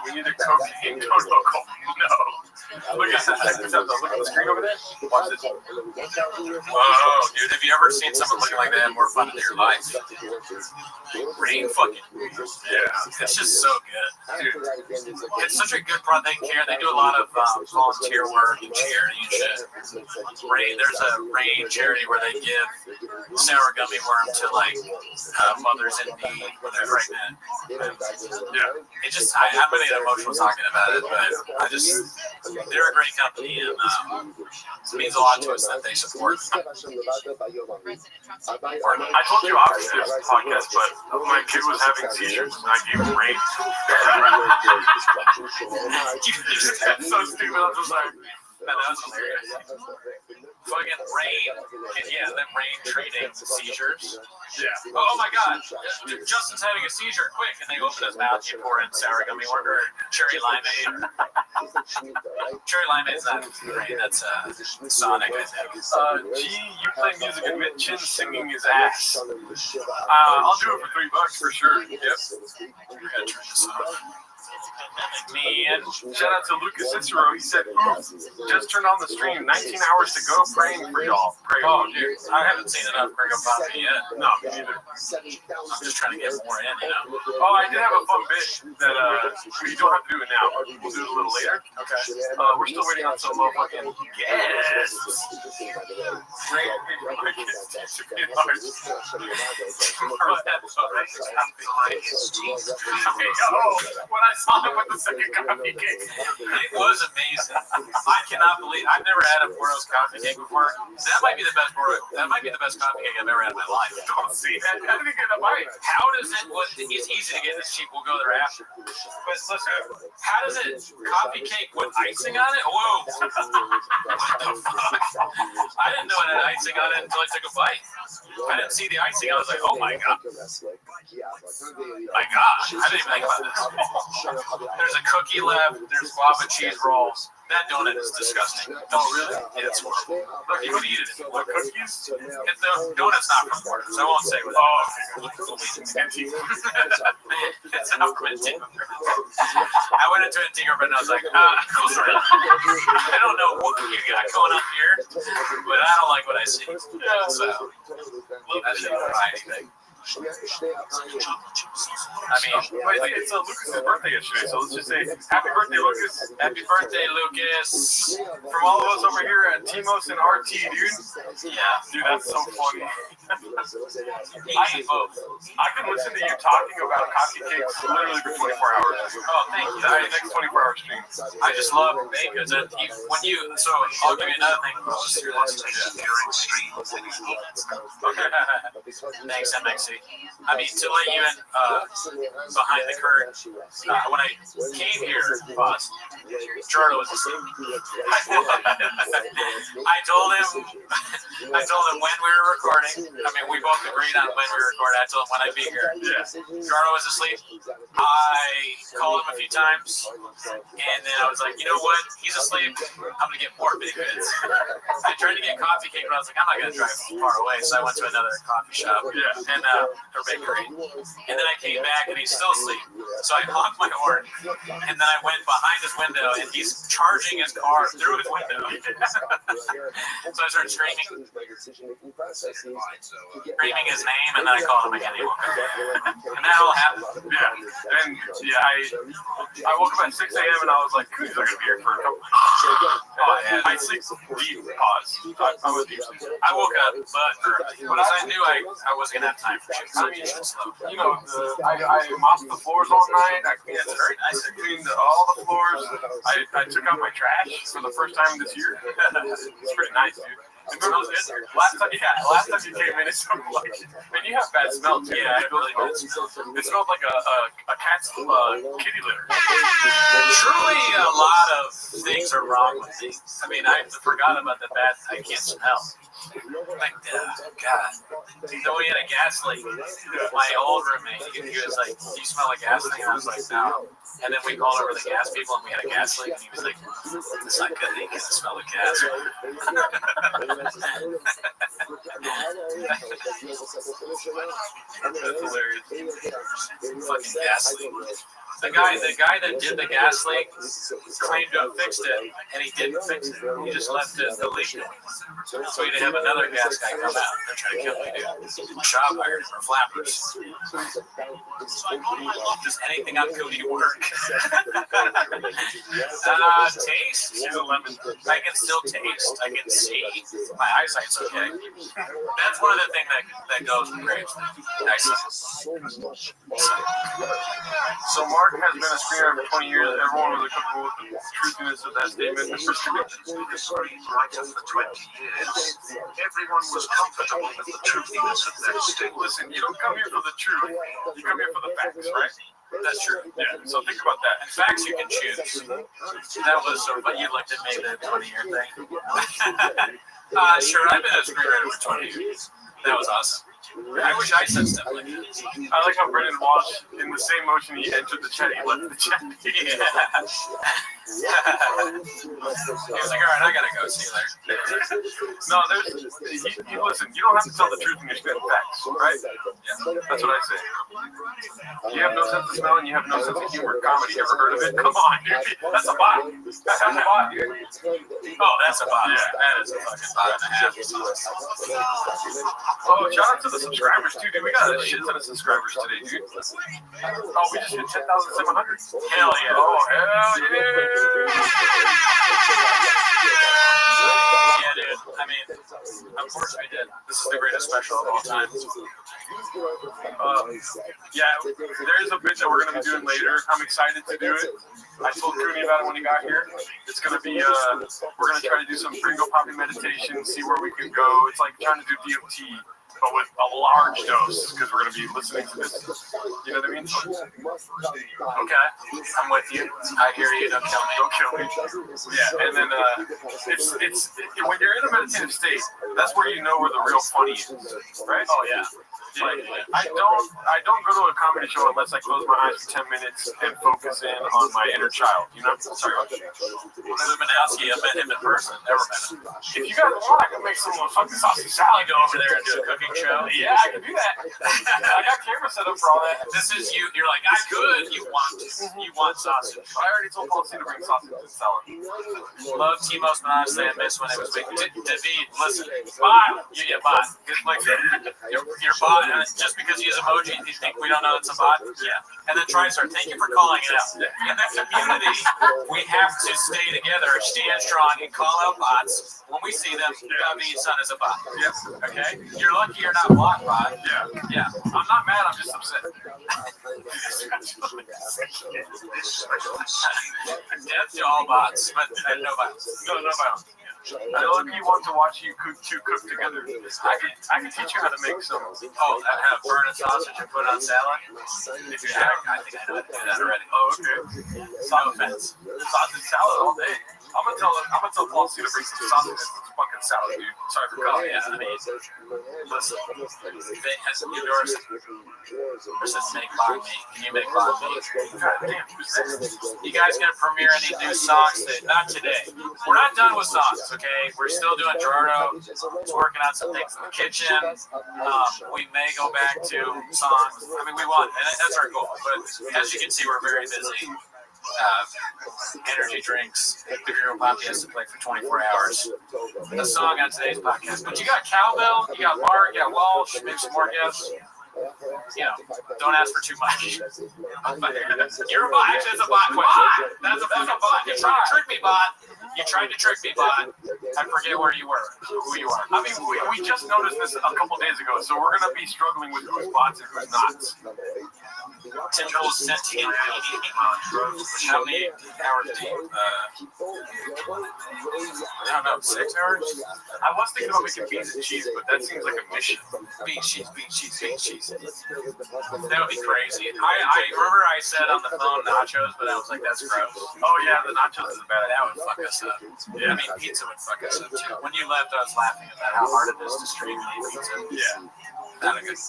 We need a cocaine. No. Look at that. Look at the screen over there. Watch this. Whoa, dude, have you ever seen someone looking like that have more fun in your life? Rain fucking. Yeah. It's just so good. Dude, it's such a good product. They care. they do a lot of volunteer work and charity and shit. There's a rain charity where they give sour gummy worm to like mothers in need when they're pregnant. Yeah, it just I'm really emotional talking about it, but they're a great company and it means a lot to us that they support. I told you off this podcast, but my kid was having seizures and I gave him rain. That's so stupid. I'm just like, man, that was hilarious. Fucking rain, then rain treating seizures. Yeah. Oh my God, Justin's having a seizure. Quick! And they open his mouth. You pour in sour gummy worm or cherry limeade. Cherry limeade's not rain. That's Sonic, I think. Gee, you play music and Mitch Chin singing his ass. I'll do it for $3 for sure. Yep. Gotta turn this off. Man, shout out to Lucas Cicero. He said, just turned on the stream. 19 hours to go. Praying for y'all. Oh, dude, I haven't seen enough Gringo Poppy yet. No, me neither. I'm just trying to get more in, you know. Oh, I did have a fun bit that we don't have to do it now. We'll do it a little later. Okay. We're still waiting on some fucking guests. When I saw him with the second coffee cake, it was amazing. I cannot believe I've never had a Boros coffee cake before. That might be the best coffee cake I've ever had in my life. Don't see that. How did he get a bite? How does it? It's easy to get this cheap. We'll go there after. But listen, how does it? Coffee cake with icing on it? Whoa! What the fuck? I didn't know it had icing on it until I took a bite. I didn't see the icing. I was like, oh my god. My gosh, I didn't even think about this. There's a cookie left. There's guava cheese rolls. That donut is disgusting. Oh, really? Yeah, it's horrible. Look, you can eat it. What cookies? The donut's not from Porter, so I won't say what it is. It's not from Antigua. I went into Antigua, and I was like, I don't know what you got going on here, but I don't like what I see. So, I didn't try anything. I mean, it's Lucas's birthday yesterday, so let's just say happy birthday, Lucas. Happy birthday, Lucas. From all of us over here at Timos and RT, dude. Yeah. Dude, that's so funny. I can listen to you talking about coffee cakes literally for 24 hours. Oh, thank you. That's the next 24-hour stream. I just love bacon. So I'll give you another thing. Thanks, MXC. I mean, to let you in behind the curtain, when I came here, Charlie was asleep. I told him when we were recording. I mean, we both agreed on when we were recording. I told him when I'd be here. Yeah. Charlie was asleep. I called him a few times, and then I was like, you know what? He's asleep. I'm gonna get more big bits. I tried to get coffee cake, but I was like, I'm not gonna drive far away, so I went to another coffee shop and or bakery. And then I came back, and he's still asleep. So I honked my horn, and then I went behind his window, and he's charging his car through his window. So I started screaming his name, and then I called him again. He woke up. And that all happened. Yeah. And I woke up at 6 a.m. and I was like, he's not gonna be here for a couple. I sleep deep. Pause. I was deep sleep. I woke up, but I knew I wasn't gonna have time for shit. I mean, you know, I mopped the floors all night. It's very nice. I cleaned all the floors. I took out my trash for the first time this year. It's pretty nice, dude. It smells good. Last time you came in, it smelled like, and you have bad smell too. Yeah, it really does. It smelled like a cat's kitty litter. Truly, a lot of things are wrong with me. I mean, I forgot about the bad. I can't smell. Like, God. Then we had a gas leak. My old roommate, he was like, "Do you smell like gas leak?" And I was like, "No." And then we called over the gas people, and we had a gas leak. And he was like, "It's not good. They can smell the gas." That's hilarious. Fucking gas leak. The guy that did the gas leak claimed to have fixed it, and he didn't fix it. He just left the leak going. So he'd have another gas guy come out and try to kill me, dude. Shop iron or flappers. Just anything on Cody work. Taste. She's a lemon. I can still taste. I can see. My eyesight's okay. That's one of the things that goes with grapes. Eyesight. So Mark has been a screener for 20 years. Everyone was comfortable with the truthiness of that statement. Right after 20 years, everyone was comfortable with the truthiness of that statement. Listen, you don't come here for the truth. You come here for the facts, right? That's true. Yeah. So think about that. In facts, you can choose. That was sort of, you looked at me, the 20-year thing. Sure, I've been a screenwriter for 20 years. That was awesome. I wish I said stuff like that. I like how Brendan Walsh, in the same motion he entered the chat, he left the chat. He was like, all right, I gotta go. See you later. No, listen, you don't have to tell the truth when you're spitting facts, right? Yeah, that's what I say. You have no sense of smell and you have no sense of humor. Comedy, ever heard of it? Come on, dude. That's a bot. That's a bot, dude. Oh, that's a bot. Yeah, that is a fucking bot and a half. Oh, shout out to the subscribers, too, dude. We got a shit ton of subscribers today, dude. Oh, we just hit 10,700. Hell yeah. Oh, hell yeah. Yeah, dude. I mean, of course we did. This is the greatest special of all time. Yeah, there's a bit that we're going to be doing later. I'm excited to do it. I told Cooney about it when he got here. It's going to be, we're going to try to do some Gringo Poppy meditation, see where we can go. It's like trying to do DMT, but with a large dose, because we're going to be listening to this. You know what I mean? Okay, I'm with you. I hear you. Don't kill me. Don't kill me. Yeah, and then it's when you're in a meditative state, that's where you know where the real funny is, right? Oh yeah. Like, I don't go to a comedy show unless I close my eyes for 10 minutes and focus in on my inner child. You know? Sorry about that. Luminowski, I've met him in person. Never met him. If you guys want, I can make some fucking sausage salad. Go over there and do a cooking show. Yeah, I can do that. I got camera set up for all that. This is you. You're like, I could. You want sausage. I already told Paul C to bring sausage and salad. Love Timos, but honestly, I miss when it was big. David, listen, bot. Yeah, bot. Like, your bot. Just because you use emoji, you think we don't know it's a bot? Yeah. And then TriStar, thank you for calling it out. In that community, we have to stay together, stand strong, and call out bots. When we see them, David's son is a bot. Yeah. Okay? You're lucky you're not blocked bot. Yeah. Yeah. I'm not mad, I'm just upset. Death to all bots, but no violence. No violence. I lucky want to watch you cook together. I can teach you how to make some. Oh, how to burn a sausage and put it on salad? Yeah, I think I know how to do that already. Oh, okay. No offense. Sausage salad all day. I'm gonna tell Paul C to bring some sausage and some fucking salad, dude. Sorry for calling. Yeah, I mean, listen, they has some new doors. Versus make bond me. Can you make bond me? God damn, who's this? You guys gonna premiere any new songs? Not today. We're not done with songs, okay? We're still doing Gerardo. He's working on some things in the kitchen. We may go back to songs. I mean, we want, and that's our goal. But as you can see, we're very busy. Energy drinks. The Gringo Poppy has to play for 24 hours. The song on today's podcast. But you got Cowbell, you got Mark, you got Walsh, maybe some more guests. You know, don't ask for too much. You're a bot. Actually, it's a bot question. That's a bot. You tried to trick me, bot. You tried to trick me, bot. I forget where you were, who you are. I mean, we just noticed this a couple days ago, so we're gonna be struggling with who's bots and who's not. Typical sentient. How many hours do you? I don't know, 6 hours? I was thinking about making beans and cheese, but that seems like a mission. Beans, cheese. That would be crazy. I remember I said on the phone nachos, but I was like, that's gross. Oh yeah, the nachos is bad. That would fuck us up. Yeah. I mean, pizza would fuck us up too. When you left, I was laughing about how hard it is to stream pizza. Yeah. Not a good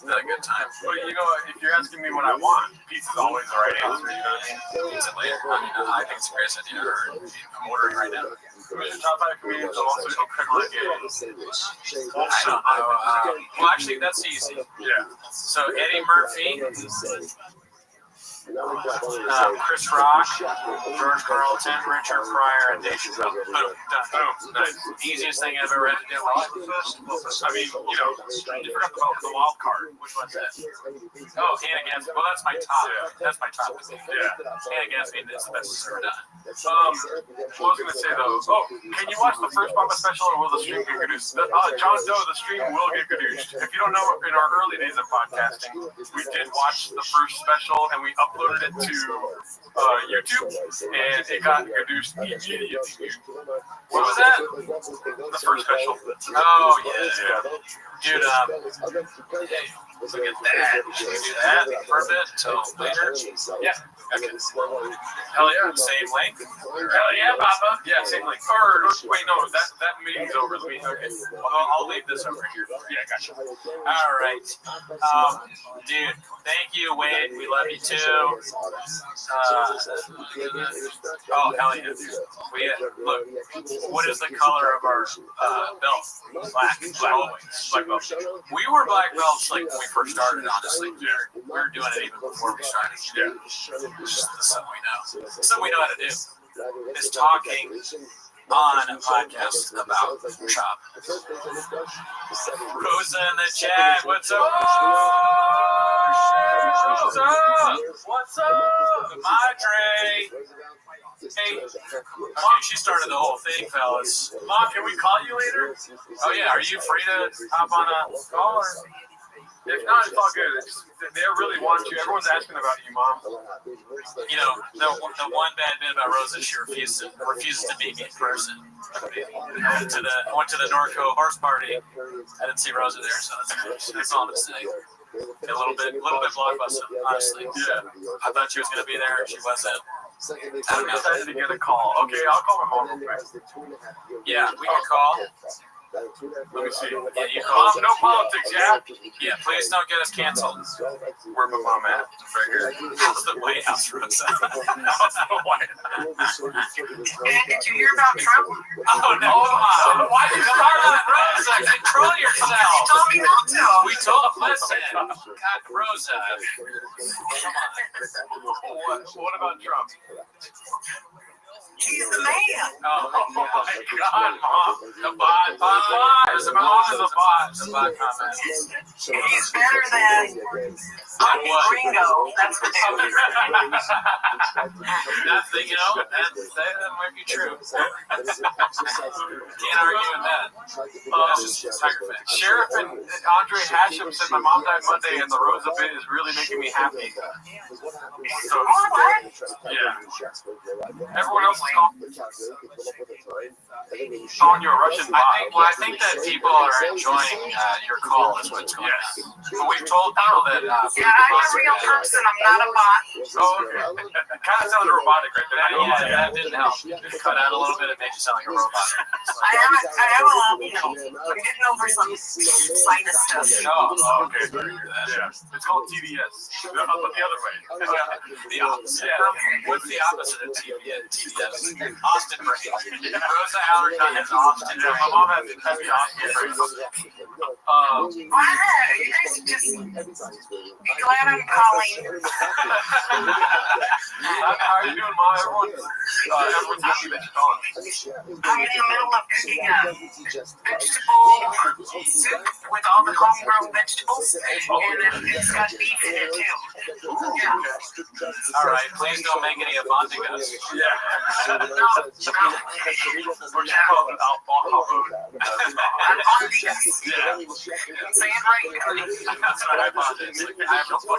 time. But you know, if you're asking me what I want, pizza's always the right answer. You know what I mean? Pizza later. I think it's a great idea. I'm ordering right now. Who's your top 5 comedians of all social privilege? I don't know. Well, actually, that's easy. Yeah. So Eddie Murphy. Chris Rock, George Carlton, Richard Pryor, and Dave Chappelle. Boom, done. Boom. Nice. Easiest thing I've ever had to do. I mean, you know, you forgot about the wild card. Which one's that? Oh, Hannah Gadsby. Well, that's my top. That's my top. Yeah. Hannah Gadsby is the best it's ever done. What was I going to say though? Oh, can you watch the first Mama special, or will the stream get reduced? John Doe, the stream will get reduced. If you don't know, in our early days of podcasting, we did watch the first special and we uploaded it to YouTube, and it got reduced immediately. What was that? The first special. Oh yeah. Dude, look at that. Should we do that for a bit until later? Yeah. Okay. Hell yeah, same length. Hell yeah, Papa. Yeah, same link. Or wait, no, that meeting's over. Okay. I'll leave this over here. Yeah, gotcha. All right. Dude, thank you, Wade. We love you too. Oh, hell yeah, dude. Look, what is the color of our belt? Black. Black belt. We were black belts like when we first started, honestly. Yeah. We were doing it even before we started. Yeah. It's just something we know. Something we know how to do. Is talking on a podcast about chop. Rosa in the chat, what's up? What's up? What's up? Madre. Hey, Mom, she started the whole thing, fellas. Mom, can we call you later? Oh yeah, are you free to hop on a call? Or? If not, it's all good. They really want you. Everyone's asking about you, Mom. You know, the one bad bit about Rosa is she refuses to meet me in person. I went to the Norco horse party. I didn't see Rosa there, so that's all I'm saying. A little bit blockbuster, honestly. Yeah. I thought she was gonna be there, and she wasn't. I'm excited to get a call. Okay, I'll call my mom real quick. Yeah, we can call. Let me see. Yeah, you call. Mom, no politics, yeah? Yeah, please don't get us canceled. Where my mom at? Right here. How's the White House, Rosa? How's the White House? And did you hear about Trump? Oh no! Why did you start on Rosa? Control yourself. You told me not to. We told. Listen, God, Rosa. What about Trump? He's the man. Oh my God, Mom! The bot. Mom is a bot. The bot comment. He's better than Gringo. That's the difference. Nothing, you know. That might be true. Can't argue with that. Sheriff and Andre Hashem said my mom died Monday, and the Rosa bit is really making me happy. So, yeah. Everyone else is calling you a Russian bot. I think that people are enjoying your call. Is what's going on. But we've told people that. Yeah, I'm a real person. I'm not a bot. Oh, okay. It kind of sounded robotic right there. Yeah, that didn't help. It cut out a little bit. It made you sound like a robot. I have a little, I'm getting over some sinus stuff. Oh, okay. Yeah. It's called TDS. But the other way. The opposite. Yeah. What's the opposite of TDS? Austin brain. Rosa Allerton has Austin brain. My mom has the Austin brain. Why not? You guys just be glad I'm calling. How are you doing, Mom? Everyone's happy that you're calling. I'm in the middle of cooking a vegetable soup with all the homegrown vegetables, and then it's got beef in it too. Yeah. All right, please don't make any abondigas. Yeah. No. Or just call it Albondigas. Yeah. Say it right. That's what I bought.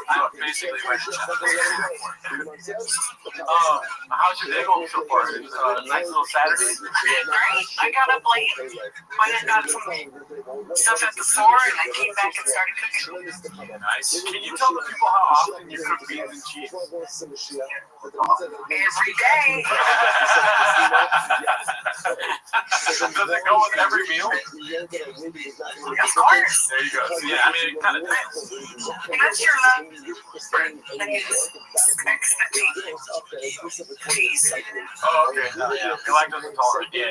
I'm basically ready to how's your day going so far? It's a nice little Saturday. Great. I got up late. Went and got some stuff at the store, and I came back and started cooking. Nice. Can you tell the people how often you cook beans and cheese? Every day. Does it go with every meal? Of course. There you go. So, yeah, I mean, it kind of does. That's your love. Then you extra tea. Please. Oh, okay. Yeah. You like those intolerant. Yeah.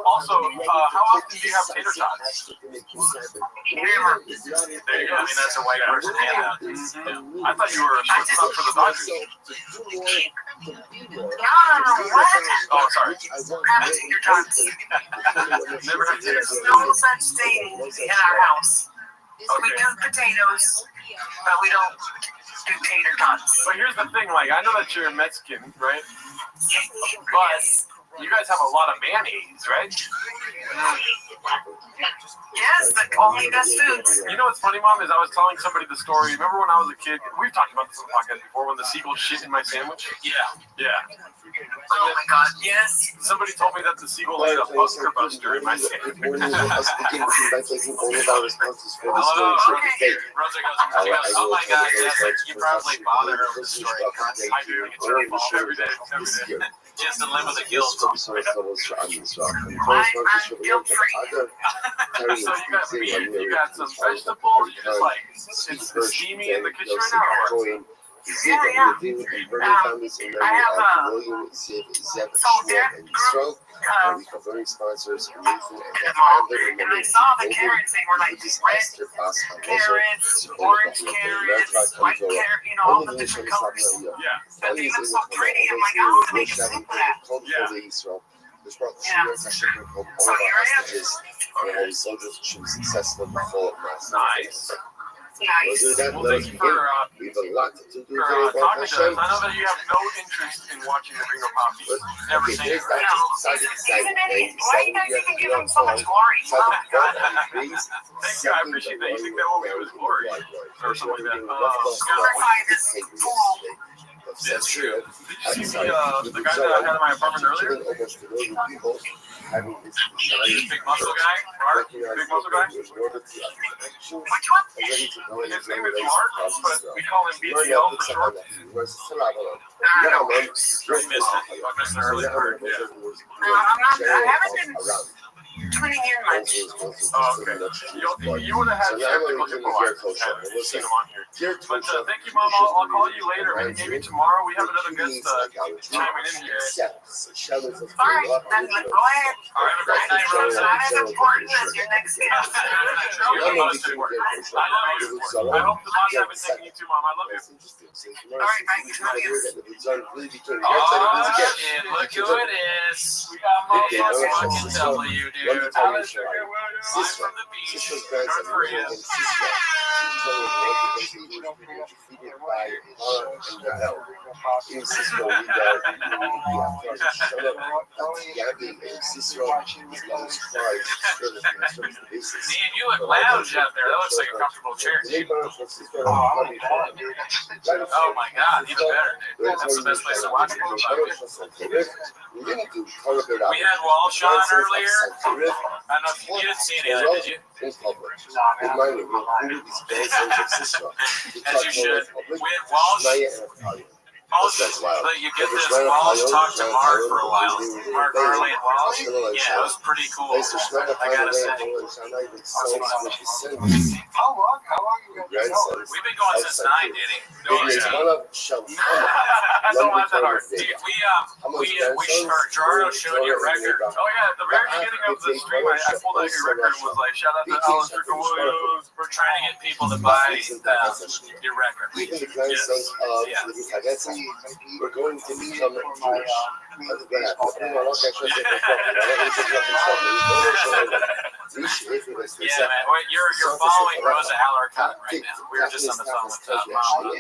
Also, how often do you have tater tots? Never. There you go. I mean, that's a white person handout. I thought you were shortstop for the Dodgers. No, what? Oh, sorry. Have tater tots. Never had tater There's tots. no such thing in our house. We Okay. do potatoes, but we don't do tater tots. But here's the thing, like, I know that you're Mexican, right? But you guys have a lot of mayonnaise, right? Yes, but only best foods. You know what's funny, Mom, is I was telling somebody the story. Remember when I was a kid? We've talked about this on the podcast before, when the seagull shit in my sandwich? Yeah. Oh my God, yes. Somebody told me that the seagull laid a bunker buster in my sandwich. Hello. Rosa goes, oh my God, yes, like, you probably bother her with the story. I do, it's your fault every day. Just to live with the guilt. I'm guilt-free. So you got meat, you got some vegetables, you just like, it's steamy in the kitchen right now, or what? Yeah. I have sponsors and I saw the carrots, they were like red carrots, orange carrots, white carrot, all the different colors. Yeah. But they look so pretty, I'm like, oh, they can soup for that. So here I am. Nice. Nice. Well, thank you for talking to us. I know that you have no interest in watching the Gringo Poppy. Never seen it, right? Why you guys even give him so much glory? Thank you, I appreciate that. You think that movie was glory or something like that. That's true. Did you see the guy that I had in my apartment earlier? Big muscle guy? Mark? Big muscle guy? Which one? His name is Mark, but we call him BTL for short. I missed it. I missed the early part. Yeah. I haven't been tuning in much. Oh, okay. You would have had technical difficulties. I haven't seen him on here. But thank you, Mom. I'll call you later. Maybe tomorrow. We have another guest chiming in here. All right, then go ahead. All right, have a great night, Rosa. Not as important as your next guest. You're the most important. I love you. I hope the last time is taking you too, Mom. I love you. All right, bye. Love you. Oh, shit, look who it is. We got motherfucking W, dude. Alistair Williams, live from the beach, North Korea. Man, you look lounge out there. That looks like a comfortable chair, dude. Oh my God, even better, dude. That's the best place to watch it. We had Walsh on earlier. I don't know if you didn't see any of that, did you? As you should. We had Walsh. But you get this Walsh talk to Mark for a while. Mark Harley and Walsh. Yeah, it was pretty cool. I gotta say. How long you been going? We've been going since 9, Diddy. Don't laugh that hard. Gerardo showed your record. Oh yeah, at the very beginning of the stream, I pulled out your record and was like, shout out to Alistair Williams. We're trying to get people to buy your record. Yes. We're going to become Jewish. Yeah, man. You're following Rosa Alarcon right now. We were just on the phone with Mom.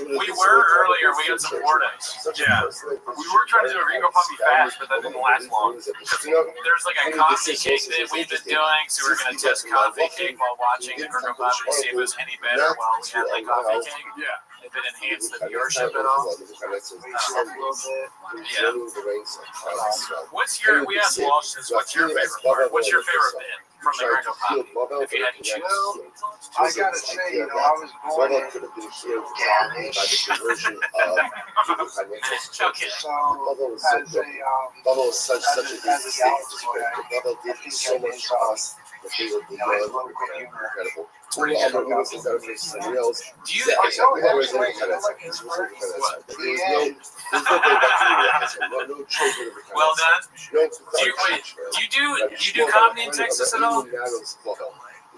We were earlier. We got some warnings. Yeah. We were trying to do a Ringo Puppy fast, but that didn't last long. There's like a coffee cake that we've been doing, so we're going to test coffee cake while watching the Ringo Puppy to see if it was any better while we had like coffee cake. Yeah. If it enhanced the viewership at all. Yeah. What's your, we asked Walsh this, what's your favorite part? What's your favorite band? from the Gringo Poppy, if you had to choose. I gotta say, I was born in could have been healed by the conversion of financial Okay. so Bubba was as so a Bubba was such a big as a mistake. galaxy boy, Bubba did so much for us that they were incredible. All the other movies that were for somebody else. Do you? There's no way back to the no children. Well done. No, Do you do comedy in Texas at all?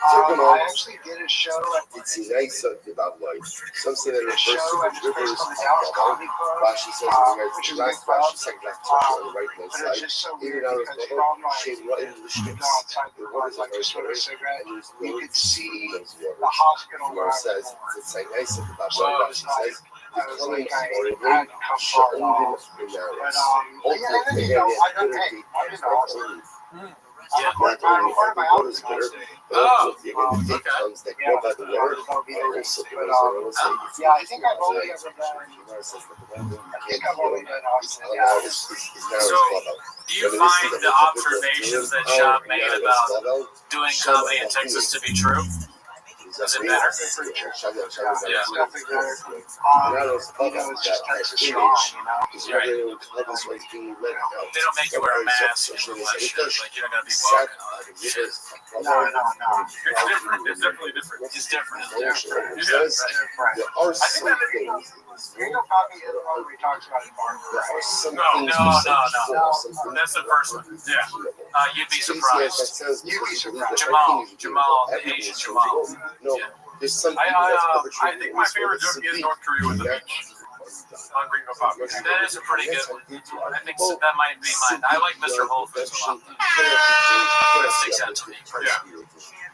I actually did a show at It's nice about life. Some say that a refers show to at the rivers the Dallas Comedy Club, Rashi says which is the a last big crowd. Rashi, second last on the right hand But it's side. just so In weird and out of because Bubba, from like shade right into the strips. outside The the waters club, are like very just with a clear, cigarette, and there's you no could see those the waters. hospital Where where it says, I was it's like nice about So what it Rashi was like, says. I was like, I Becoming hadn't come far at all. but But yeah, and then, I done, hey, I did awesome. I recorded my album the next day. Oh, the okay. date comes that Yeah, go by the water. yeah, I think I've only ever done. I think I've only done Austin. Yeah, Do you find the observations that Shop made about doing comedy in Texas to be true? Is it better? It's Yeah. definitely better. It's just Texas strong, Right. They don't make you wear a mask and all that shit. Like, you're not gonna be walking all that shit. No. It's different. It's definitely different. It's different. There are some things. Gringo Poppy is the one we talked about in Barber, There right? are some No. That's the first one. Yeah. You'd be surprised. You'd be surprised. Jamal, the Asian Jamal. No, Yeah. there's some I people that's think my favorite joke is North Korea with the beach on Gringo Poppy. That is a pretty good one. I think so, that might be mine. I like Mr. Holford a lot. That sticks out to me. Yeah.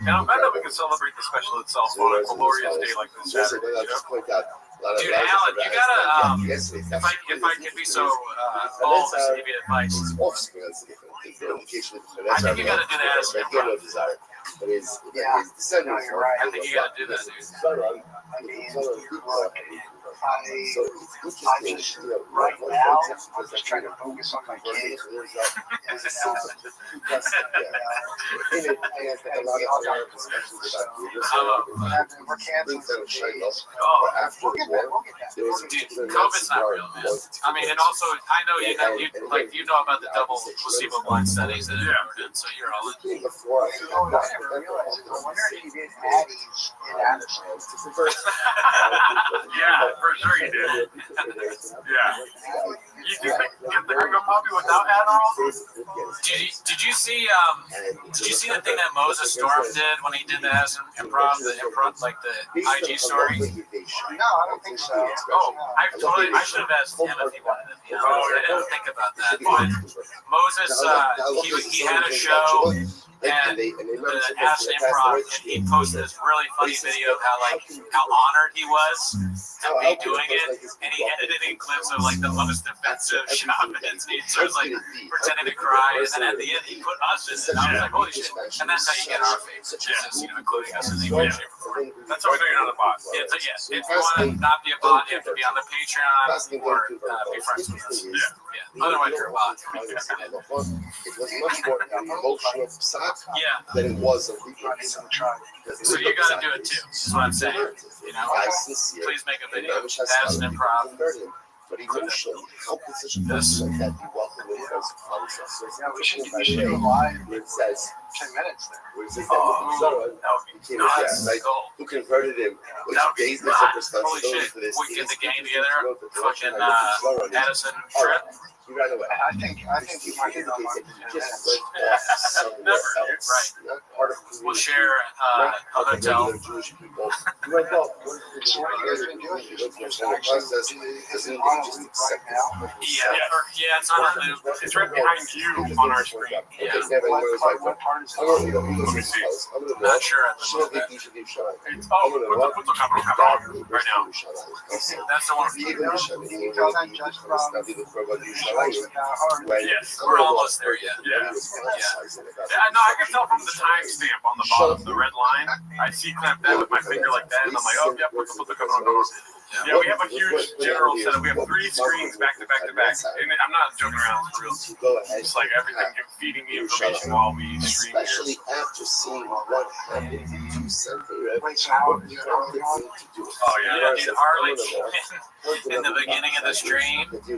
And I'm glad that we can celebrate the special itself on a glorious day like this Saturday. You know? Dude, Alan, you gotta, if I could be so bold as to give you advice, I think you gotta do that as an improv. No, you're right. I think you gotta do that, dude. I just, right now, I'm just trying to focus on my kids. We're canceling some days. Oh, We'll get that. dude, COVID's not real, man. I mean, and also, I know you know about the double placebo blind studies that are done, so you're all in. Oh, I never realized it. I wonder if he did Addie's in Addison. Yeah, for sure you did. Yeah. You get the Gringo Poppy without Adderall? Did you see the thing that Moses Storm did when he did the improv, like the IG story? No, I don't think so. Oh, I should have asked him if he wanted to be on. I didn't think about that. But Moses, he had a show and the Ask Improv, and he posted this really funny video of how honored he was to be doing it, and he edited in clips of like the most offensive shamans. He was like pretending to cry, and then at the end he put us in it. And I was like, holy shit! And that's how you get our faves, just including us in the way, shape, or form. That's how we know you're not a bot. If you want to not be a bot, you have to be on the Patreon or be friends with us. Yeah. Otherwise, you're a bot. It was much more emotional side Yeah. than it was a So you got to do it too. That's what I'm saying. You know, please make a video. As an improv. But emotionally, how could such a person like that be welcome in those concepts? Yeah, we should do live. Where it says 10 minutes there. Where it says that who converted him, which days this up responsibility for this. We get the gang together, fucking Addison trip. You ran away. I think we might get on like 10 minutes. Right. We'll share a hotel. Jewish people. You went out. So what have you guys been doing? Just actually process is it on a loop right now? Yeah, it's on a loop. It's right behind you on our screen. Yeah. What part is it? Let me see. Not sure at the moment. It's, put the camera on right now. That's the one. Can you tell that just from Yes, we're almost there yet. Yeah. No, I can tell from the timestamp on the bottom, the red line. I see clamp that with my finger like that, and I'm like, oh, yeah, put the camera on. Yeah, we have a huge general setup. We have 3 screens back to back to back. And I'm not joking around, it's real. It's like everything feeding me information while we stream here. Especially after seeing what happened to Center. Oh yeah, dude, Harley in the beginning of the stream, and he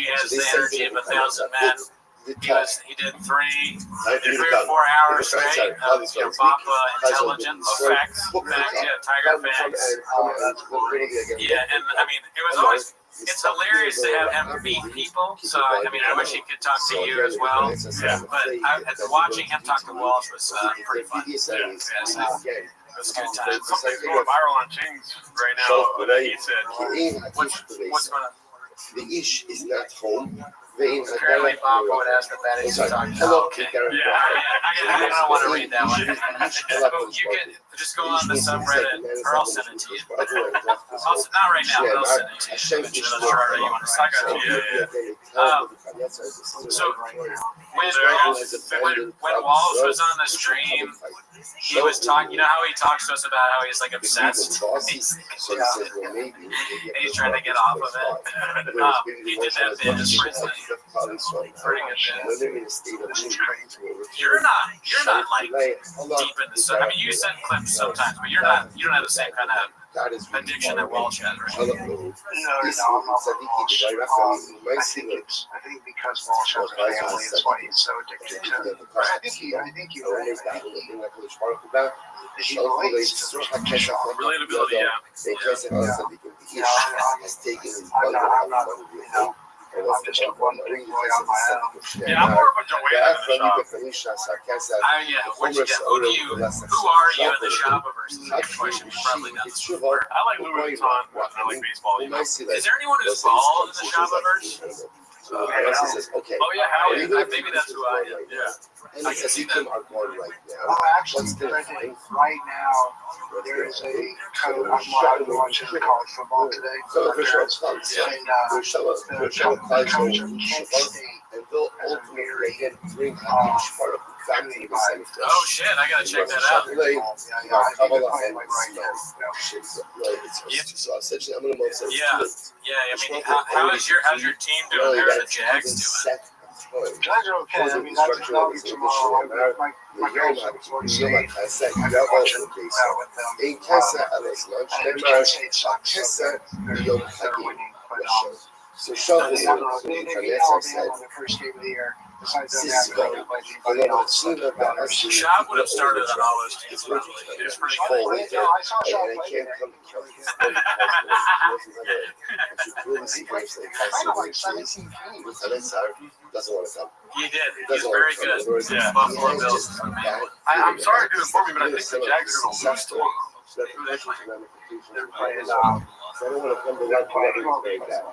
has the energy of 1,000 men. He did 3 or 4 hours straight of Bamba intelligence facts, Tiger facts. Yeah, and I mean, it was always, it's hilarious to have him meet people. So, I mean, I wish he could talk to you as well. Yeah. But watching him talk to Walsh was pretty fun. Yeah. It was a good time. Something's going viral on Ching's right now. He said, what's going on? The ish is not home. Apparently, Bob would ask the bad is talking about. Okay. Yeah, I don't want to read that one. You can just go on the subreddit, or I'll send it to you. Not right now, but I'll send it to you. You want to suck it? So when Walsh was on the stream, he was talking. You know how he talks to us about how he's like obsessed. He's trying to get off of it. He did that bit just recently. Pretty good bit. You're not like deep in the sun. I mean, you send clips sometimes, but you don't have the same kind of addiction that Walsh had, right? No, I'm not. I think because Walsh has a family, that's why he's so addicted to it. I think he relates to relatability, yeah. I'm just a one big boy on my own. Yeah, I'm more of a Joanne in the shop. Who are you in the shop versus that question? Probably not. I like Louis Vuitton. I like baseball. You know? Is there anyone who's bald in the Shopperverse? Oh yeah, Howie. Maybe that's who I am. Yeah. I can see them are going right now. Oh, actually, right now, there is a code. I'm watching college football today. So the coach from Kent State and they'll ultimately get bring part of the family. Oh shit, I gotta check that out. Yeah, I mean, how's your team doing? How's the Jags doing? Jags are okay. I mean, that's tomorrow. My girls are 48. I'm watching with them. They're winning quite often. So Sean was they beat Alabama the first game of the year. Besides that, Shab would have started on all those teams. It's pretty cool. I saw Shab play today. Doesn't want to come. He did. He's very good. Yeah. Buffalo Bills. I'm sorry to inform you, but I think the Jags are going to lose tomorrow. They're playing. I don't want to come to that part of that.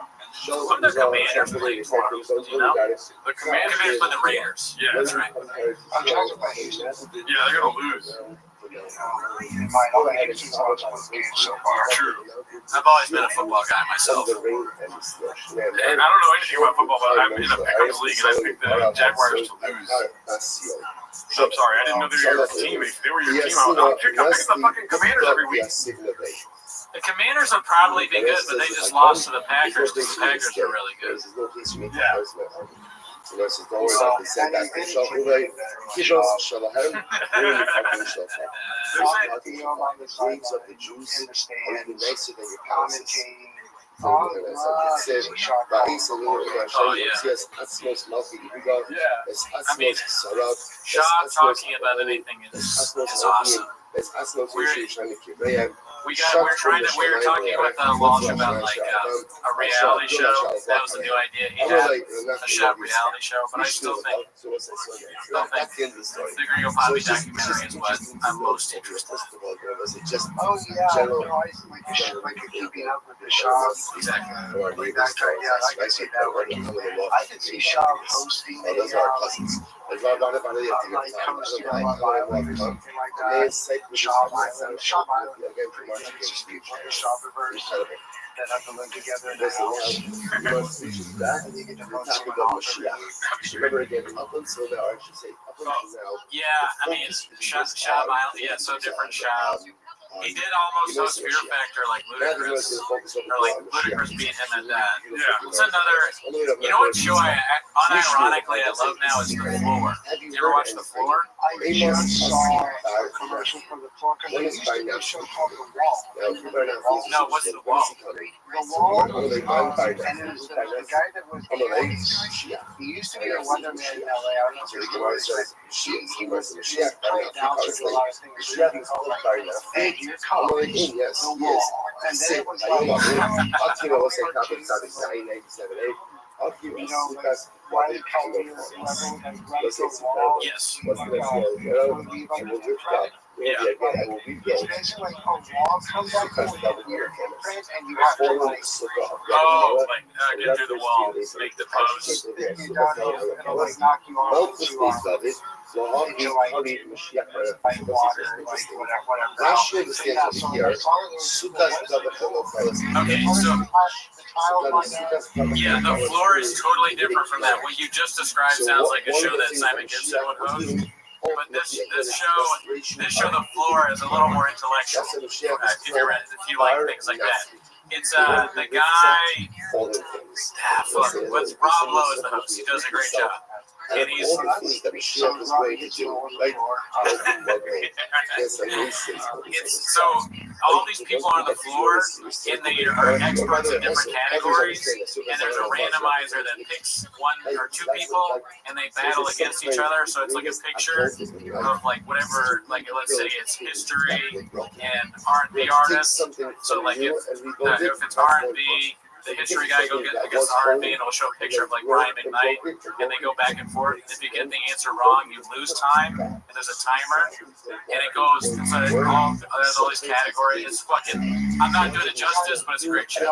Who the Commanders play tomorrow? Do you know? The Commanders play the Raiders. Yeah, that's right. Yeah, they're going to lose. True. I've always been a football guy myself. And I don't know anything about football, but I'm in a Pickers league and I picked the Jaguars to lose. I'm sorry, I didn't know they were your team. If they were your team, I pick the fucking Commanders every week. The Commanders would probably be good, but they just lost to the Packers because the Packers are really good. Yeah. I mean, Shaw talking about anything is awesome. We were talking with Walsh about like a reality show. That was a new idea he had, a shop reality show. But I still think the Gringo Poppy documentary is what I'm most interested in. Oh yeah, like keeping up with the shop. Exactly. I can see that working. I can see shop hosting a that have to live together in the house. Yeah, I mean, Shab Island, yeah, so different Shab. He did almost host Fear Factor like Ludacris, or like Ludacris beat him at that. Yeah. It's another. You know what show I unironically I love now is The Floor. You ever watch The Floor? I just saw a commercial for The Floor because there used to be a show called The Wall. No, what's The Wall? The Wall, and it was the guy that was the voice. He used to be a weatherman in LA. I don't know if he was, but he was playing announcer to a lot of things. So he called like, hey, you're calling The Wall. And then it was like, you know, like, why they call you whoever has run the wall. Yes. Yeah. It's basically like a wall comes up with a weird footprint and you have to like get through the wall, make the pose. It'll like knock you off the two off. Into like water, like whatever. Okay, so yeah, The Floor is totally different from that. What you just described sounds like a show that Simon Gibson would host. But this show, The Floor, is a little more intellectual. If you like things like that, it's the guy. What's Rob Lowe is the host. He does a great job. And he's so all these people on the floor, and they are experts in different categories. And there's a randomizer that picks one or two people, and they battle against each other. So it's like a picture of like whatever, like let's say it's history and R&B artists. So like if it's R&B. The history guy go get against R&B, and it'll show a picture of like Brian McKnight, and they go back and forth. If you get the answer wrong, you lose time, and there's a timer, and it goes. So there's all these categories. It's fucking. I'm not doing it justice, but it's a great show.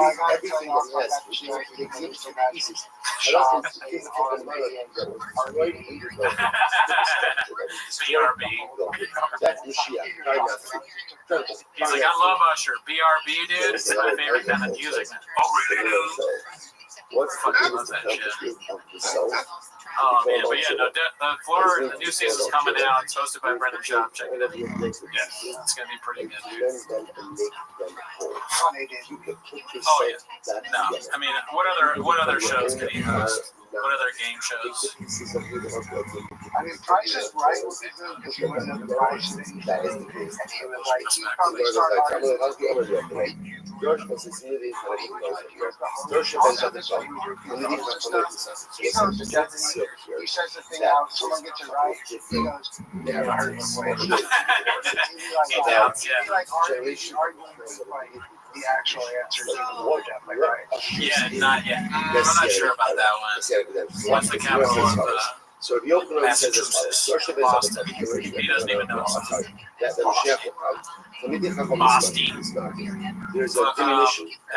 BRB. He's like, I love Usher. BRB, dude. It's my favorite kind of music. Oh, really? Fucking love that shit. Oh man, but yeah, no, The Floor, the new season's coming out. It's hosted by Brendan Schaub. Check it out. Yeah, it's gonna be pretty good, dude. Oh yeah. No, I mean, what other shows can he host? What other game shows? I mean, Price is Right was good because he wasn't at the Price thing. And he was like, he probably started out as he goes to Jeopardy, he says the thing out, someone gets it right, he goes, never heard of it. He'd be like arguing with like the actual answers are definitely right. Yeah, not yet. I'm not sure about that one. What's the capital of Massachusetts? Boston. He doesn't even know. Boston. I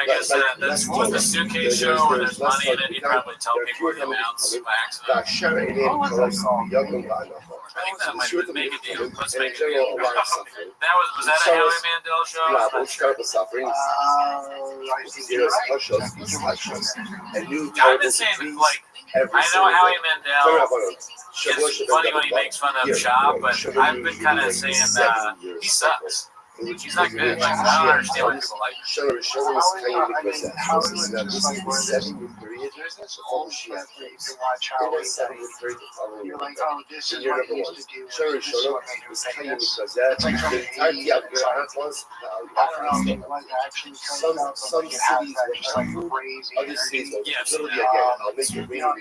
guess that's the suitcase show where there's money in it. You probably tell people the amounts by accident. I think that might make a deal. Let's make a deal. Was that a Howie Mandel show? I've been saying like I know Howie Mandel is funny when he makes fun of Schaub, but I've been kind of saying he sucks. He's not good. Like, I don't understand why people like You're like, oh, this is what he used to do. This is what made him famous. It's like from the 80s. I don't know if it was actually coming out, but like it has that just like crazy energy. Yes. You know,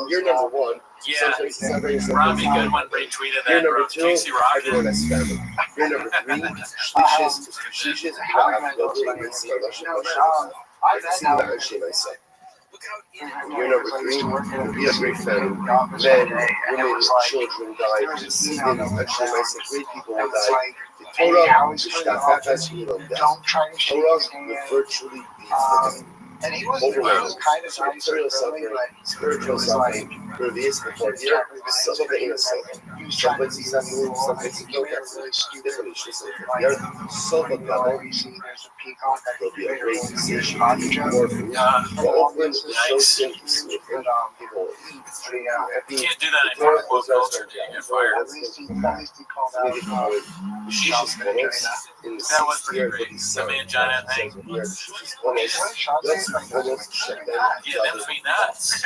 You're number one. Yeah, Robbie Goodwin retweeted that. You're number two. Casey Rocket. Everyone has family. You're number three. You're number three. Be a great family. Men, women, children die. Actually, I said great people will die. Torah, will virtually be and he was kind of nice, really, but spiritual suffering. Previous before here, some of the innocent. Some places have moved, some places don't have definitions. Here, some of them will be a great decision. More food. But Oakland is so simple. People eat, drink, happy. You can't do that in woke culture, dude. You get fired. That was pretty great. The mangina thing. Yeah, that was me nuts.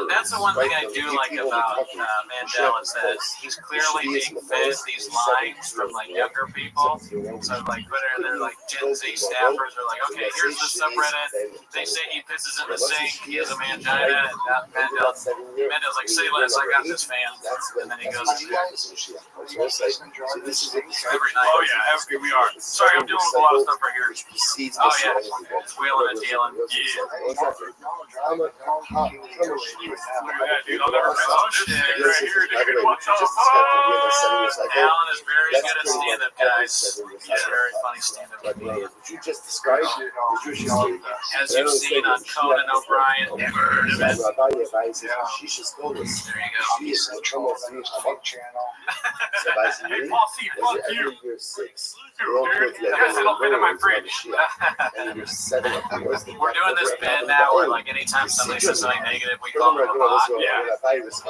That's the one thing I do like about Mandela is that he's clearly being fed these lines from like younger people. So like whether they're like Gen Z staffers are like, okay, here's the subreddit. They say he pisses in the sink. He has a mangina. And Mandela's like, say less. I got this, fam. And then he goes. Every night. Oh yeah, we are. Sorry, I'm doing a lot of stuff right here. Oh yeah, just wheeling and dealing. Yeah. Dude, I'll never forget this shit right here, dude. What's up? Alan is very good at stand-up, guys. He's very funny stand-up. You just described as you've seen on Conan O'Brien. Never heard of it. There you go. Hey, Paul C, fuck you. You're 6. Yes, it'll fit in my fridge. We're doing this bit now where, like, anytime somebody says something negative, we call them a bot. Yeah. If it's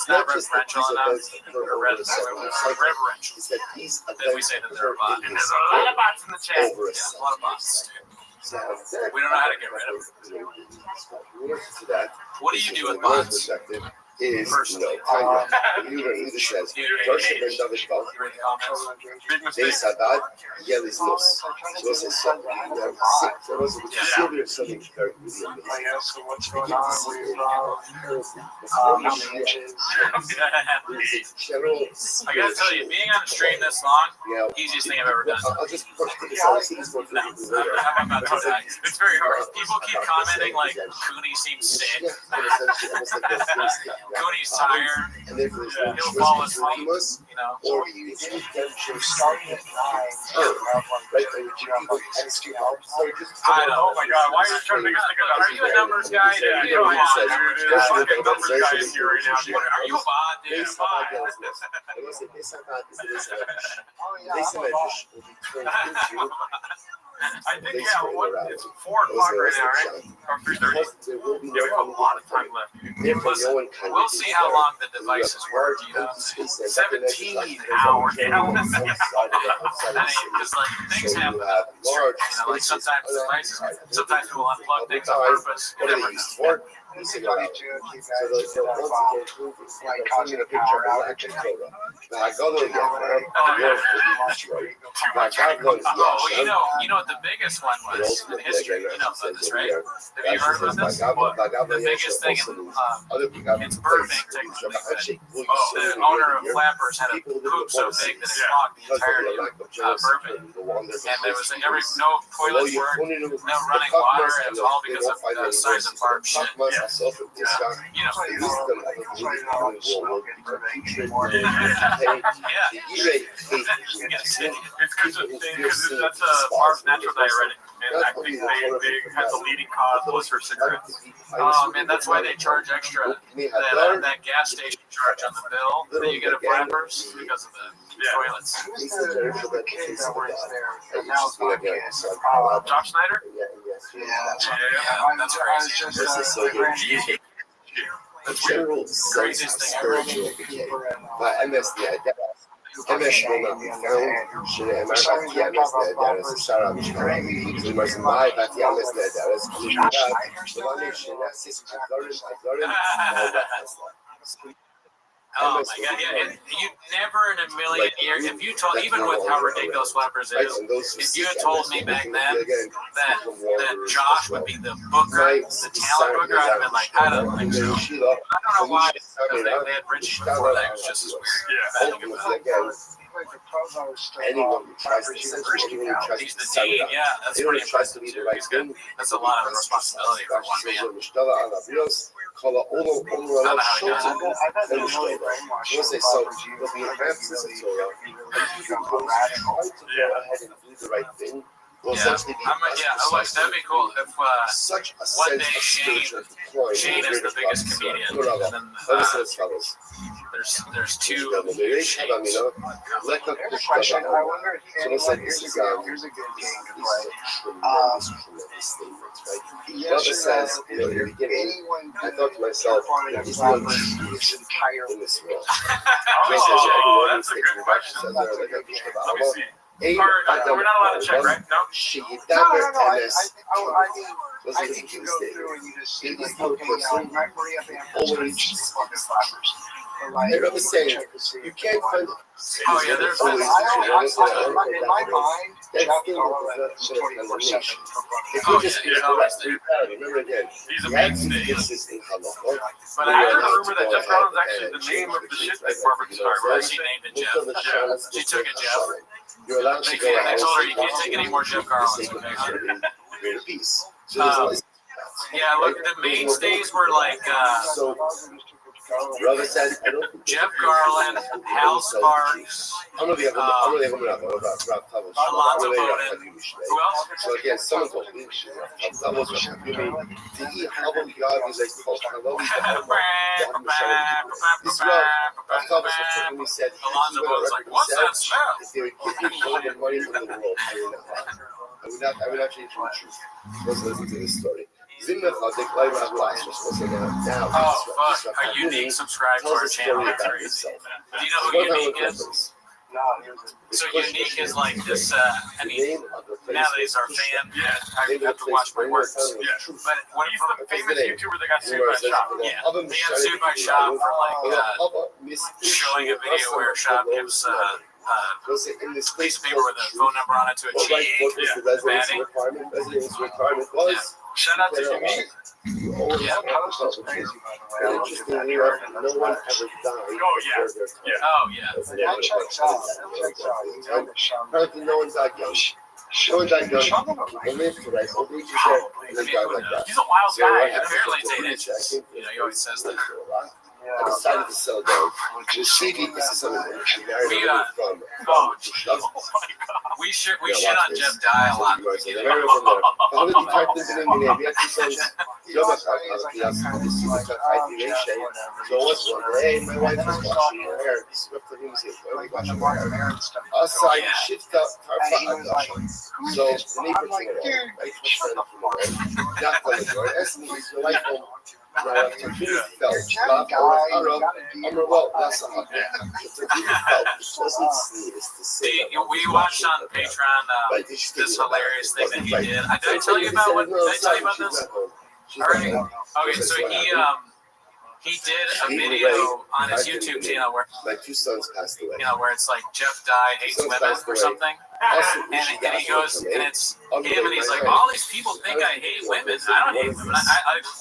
not referential enough, or reverential, then we say that they're a bot. And there's a lot of bots in the chat. Yeah, a lot of bots. We don't know how to get rid of them. What do you do with bots? Is personally, you don't need the shares. Proszę będę wyszwał. They said that, yeah, it's not. So it's so serious something very I gotta tell you, being on a stream this long, easiest thing I've ever done. I'll just push this. I'm about to die. It's very hard. People keep commenting like Cooney seems sick. Cooney's tired. He'll fall asleep. You know. Or you starting at 9. I know. Oh my God! Why are you trying to make us think about? Are you a numbers guy? Yeah, you're a bot. There's fucking numbers guy in here right now. Are you a bot? Dude, I think it's 4 o'clock right now, right? Or 3:30. Yeah, we have a lot of time left. Listen, we'll see how long the devices work. You know, 17 hours. Because like things happen. You know, like sometimes devices, sometimes people unplug things on purpose. Whatever. You know what the biggest one was in history. You know this, right? Have you heard about this? The biggest thing in Burbank, technically, the owner of Flappers had a poop so big that it clogged the entirety of Burbank. And there was no toilets work, no running water, and it was all because of the size of farm shit. You know. It's because that's a farm's natural diuretic. And I think they have the leading cause was for cigarettes. And that's why they charge extra. That gas station charge on the bill that you get at Flappers because of the toilets. Josh Snyder? Yeah, that's crazy. The craziest thing ever. MS will not be found. Should it ever have the MS there is a shout out to the most my that the MS there is Oh my God! Yeah, you never in a million years. If you told, even with how ridiculous Flappers is, if you had told me back then that Josh would be the booker, the talent booker, I'd have been like, I don't think so. I don't know why. Because they had Rich before that. It was just as weird. Anyone who tries to censor, anyone who tries He's to the dean. Yeah, that's pretty impressive too. He's good. That's a lot of responsibility for one man. I don't know how he does it. The right thing. will Yeah, essentially be that'd be cool if such a one sense day of spiritual decline. Shane is the biggest comedian, and then there's two Shanes. Let the Here's a question. I wonder if Someone said here's this a is good game to play. tremendous statements, right? Brother says, in the beginning, Anyone I thought to myself, there's no truth entire in this world. Oh, that's a good question. Let me see. We're not allowed to check, right? No? I think you go through and you just see like, okay, Maria Van always they're always saying, you can't find it. Oh yeah, there's in my mind, that's Jeff the Garland is 24/7. If you just remember again, He's a mainstay. But I heard a rumor that Jeff Garland's actually the name of the shit that Barbara started, right? She named it Jeff. Yeah. She took it Jeff. You're allowed to go They out. told her you can't take any more Jeff Garlands. Greater peace. So Yeah, look, the mainstays were like brother said, Jeff Garland, Hal Sparks, Alonzo Bowden. Who else? So again, someone told me that was the album God is a cult. He said, Alonzo Bowden's like, what's that smell? if they would give you all the money in the world, I would not change the truth. Let's listen to this story. Now, Oh, fuck. A Unique subscribe to our channel. That's crazy. Do you know who Unique is? So Unique is like this, I mean, now that he's our fan, yeah, I have to watch my works. Yeah. But what He's the famous YouTuber that got sued by Shop. Yeah, he got sued by Shop for like showing a video where Shop gives a piece of paper with a phone number on it to a cheat. Shout out to Unique. Yeah. Interestingly enough, no one ever died. Oh, yeah. Yeah. Oh, yeah. Apparently, no one died young. No one died young. People lived to like old ages there, and they died like that. He's a wild guy. Apparently it's 8 inches. You know, he always says that. I decided to sell down. The CD, this is something that she married from. We shit on Jeff Dye a lot. So what's one day, my wife was washing her hair. This is what the news is. Washing her hair. Outside, shift up, so the neighbor came around. Right? Not from the door. Asked me, is your wife home? My wife felt. We watched on Patreon this hilarious thing that he did. Did I tell you about this? Already? Okay, so he did a video on his YouTube channel where my two sons passed away. You know, where it's like Jeff Dye hates women or something. And he goes, and it's him, and he's like, all these people think I hate women. I don't hate women.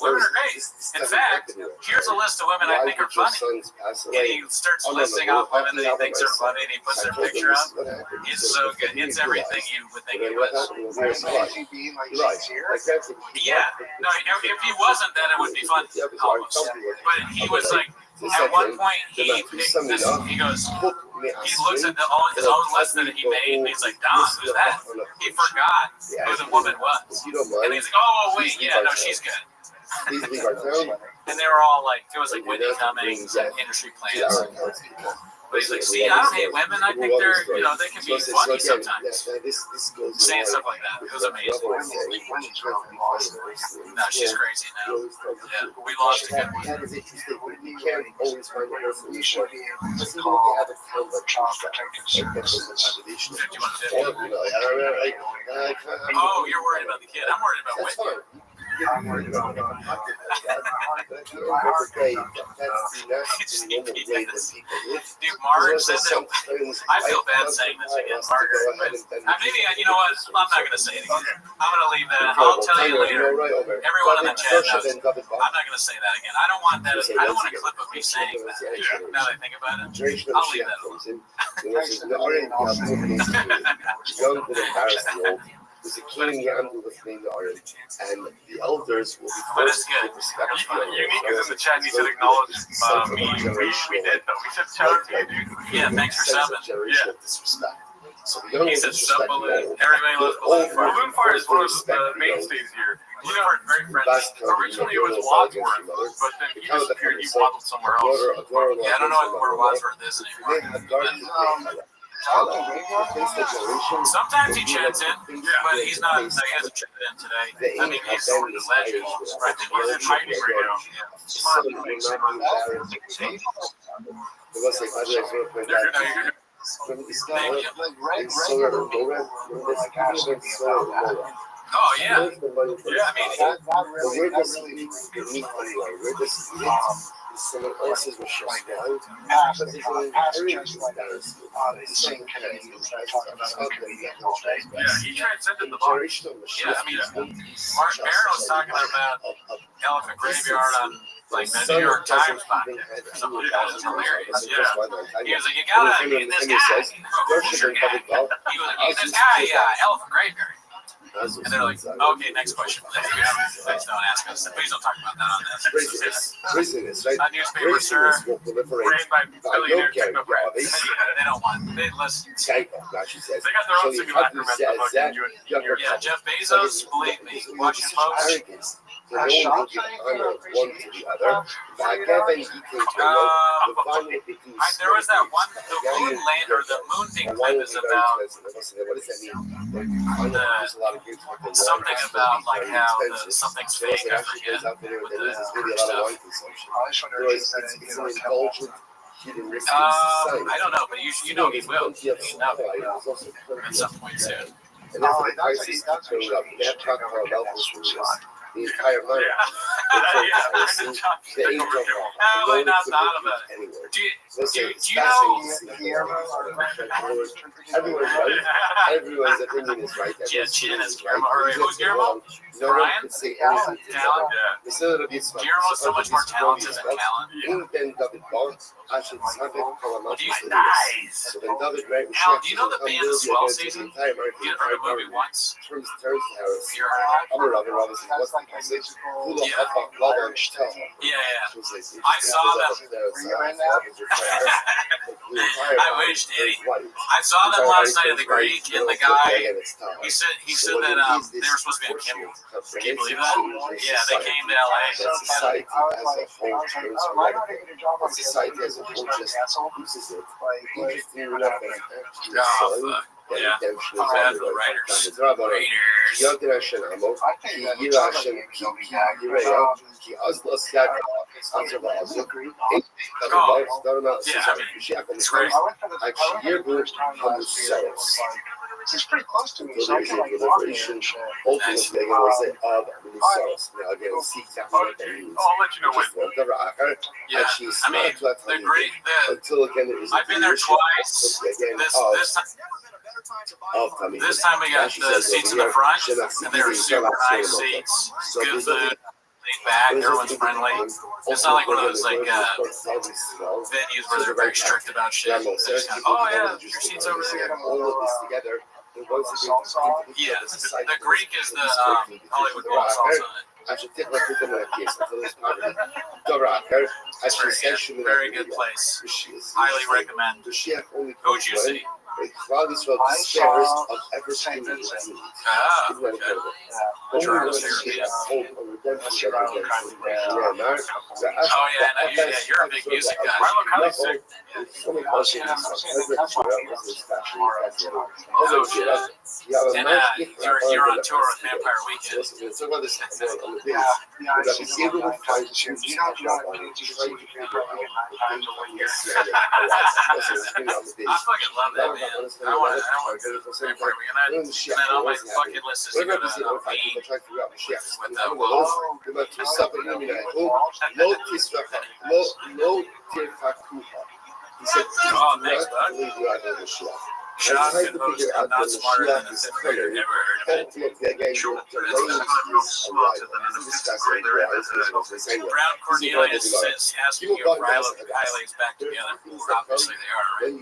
Women are great. In fact, here's a list of women I think are funny. And he starts listing off women that he thinks are funny, and he puts their picture up. It's so good. It's everything you would think it was. Yeah. No, if he wasn't, then it would be fun. Almost. But he was like, at one point, he picked this, he goes, he looks at his own list that he made, and he's like, Don, who's that? He forgot who the woman was. And he's like, oh, wait, yeah, no, she's good. And they were all like, it was like Whitney Cummings and industry plans. But he's like, see, I don't hate women. I think they're, you know, they can be funny sometimes. Saying stuff like that. It was amazing. No, she's crazy now. Yeah, we lost a good one. You can't always find a person you should be able to have a Oh, you're worried about the kid. I'm worried about Whitney. I'm worried about Dude, Margaret said that. I feel bad saying this again, Margaret. But maybe, you know what? I'm not going to say it again. I'm going to leave that. I'll tell you later. Everyone in the chat knows. I'm not going to say that again. I don't want that. I don't want a clip of me saying that. Now that I think about it, I'll leave that alone. There's a king Yamdu with named Aaron, and the elders will be forced to give respect to the Unique is in the chat. He said acknowledge me. We did, though. We said shout out to you, dude. Yeah, thanks for subbing. Generation of disrespect. He said sub balloon. Everybody loves balloon fire. Balloon fire is one of the mainstays here. You know, very friendly. Originally it was Wadsworth, but then he disappeared. He waddled somewhere else. Yeah, I don't know where Wadsworth is anymore. Sometimes he chats in, but he's not. He hasn't chatted in today. I mean, he's sort of a legend. I think he's in hiding right now. Oh yeah, yeah. I mean, someone else's was shut down. Yeah, he transcended the book. Yeah, I mean, Mark Barron was talking about Elephant Graveyard on like the New York Times podcast or something. That was hilarious. Yeah, he was like, you gotta meet this guy. He was like, meet this guy, Elephant Graveyard. And they're like, okay, next question. Please don't ask us. Please don't talk about that on this. Craziness, right? A newspaper, sir, ran by billionaire technocrats. They don't want. They listen. They got their own simulacrum at the fucking Yeah, Jeff Bezos, believe me, Washington Post. There was that one, the moon land or the moon thing clip is about something about like how something's fake. I forget with the stuff. I don't know, but you know he will. You know, at some point soon. And that's what I see. The entire month. The angel not thought of it. Do you know? Everyone's opinion is right. Who's Guillermo? Brian? Guillermo's so much more talented than Callan. Nice. Al, do you know the band Swell Season? You heard a movie once? Yeah. I saw them. I wished, Eddie. I saw them last night at the Greek, and the guy, he said that they were supposed to be on Kimmel. Can you believe that? Yeah, they came to LA. Yeah, bad for the writers. He's pretty close to me, so I can like walk in and shit. Ultimately, I'll let you know when. Yeah, I mean, they're great. I've been there twice. This time we got the seats in the front, and they were super nice seats. Good food, laid back, everyone's friendly. It's not like one of those like venues where they're very strict about shit. They're just kind of, oh yeah, your seat's over there. Yeah, the Greek is the Hollywood Bowl salsa. It's very good place. Highly recommend. Who'd you see? I saw the stairs of everything. You're a big music guy. And you're on tour with Vampire Weekend. I fucking love that, man. I want to go to Vampire Weekend. And then on my bucket list is to go to Maine with Wolf. Oh, thanks, bud. Shock and most I'm not smarter than a fifth grader. Never heard of it. Brown Cornelius says asking if Rilo and Kyle's back together. Obviously they are, right?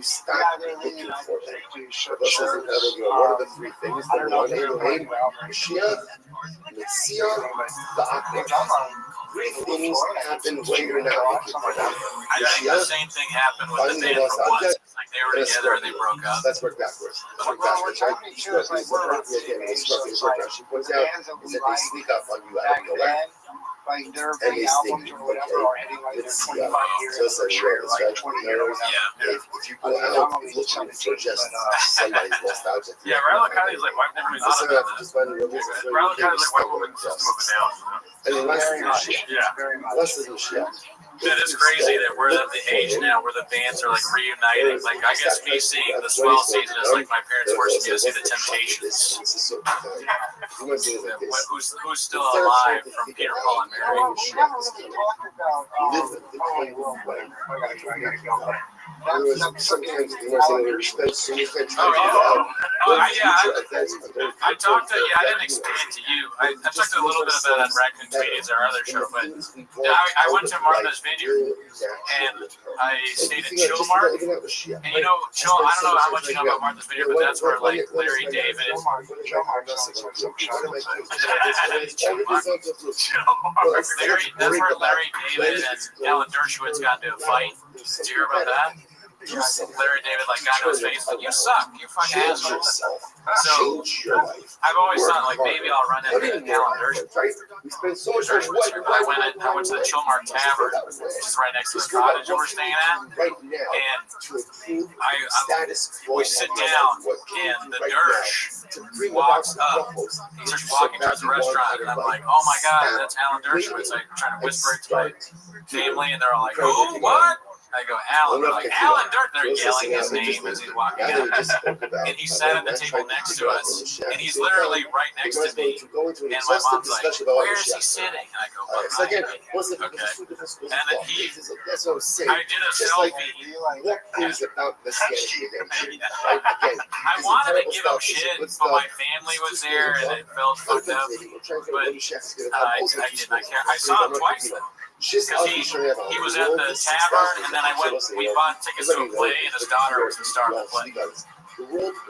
One of the three things that are on Mashiach, Mitzvah, the Akbar. great things happen when you're not looking for them. I think the same thing happened with the band from once. Like they were together and they broke up. Let's work backwards. Let's work backwards, right? She points out is that they sneak up on you out of nowhere. Like their And they albums stay, or whatever are hitting like their 25 years. So it's like, like 20 years. If you go out looking for just somebody's nostalgia. Yeah, Riley County is like white women. Riley County is like white woman system of a down. And the less is shit. Yeah. Less is shit. It is crazy that we're at the age now where the bands are like reuniting. Like I guess me seeing the Swell season is like my parents forced me to see the Temptations. Who's still alive from Peter, Paul, and Mary? Well, we never really talked about I talked to I didn't explain it to you. I talked a little bit about it on Raccoon Comedians, our other show, but I went to Martha's Vineyard and I stayed at Chilmark. And you know, I don't know how much you know about Martha's Vineyard, but that's where like Larry David. That's where Larry David and Alan Dershowitz got into a fight. Did you hear about that? Larry David like got into his face like, you suck, you fucking asshole. So I've always thought like maybe I'll run into Alan Dershowitz. I went to the Chilmark Tavern, which is right next to the cottage that we're staying at, and we sit down, and the Dersh walks up. He starts walking towards the restaurant, and I'm like, oh my god, that's Alan Dershowitz. I'm trying to whisper it to my family, and they're all like, oh, what? I go, Alan. They're like, Alan Dirt. They're yelling his name as he's walking out. And he sat at the table next to us. And he's literally right next to me. And my mom's like, where is he sitting? And I go, behind me. Okay. And then I did a selfie. I wanted to give him shit, but my family was there and it felt fucked up. But I didn't. I saw him twice though. Because he was at the tavern, and then we bought tickets to a play, and his daughter was the star of the play.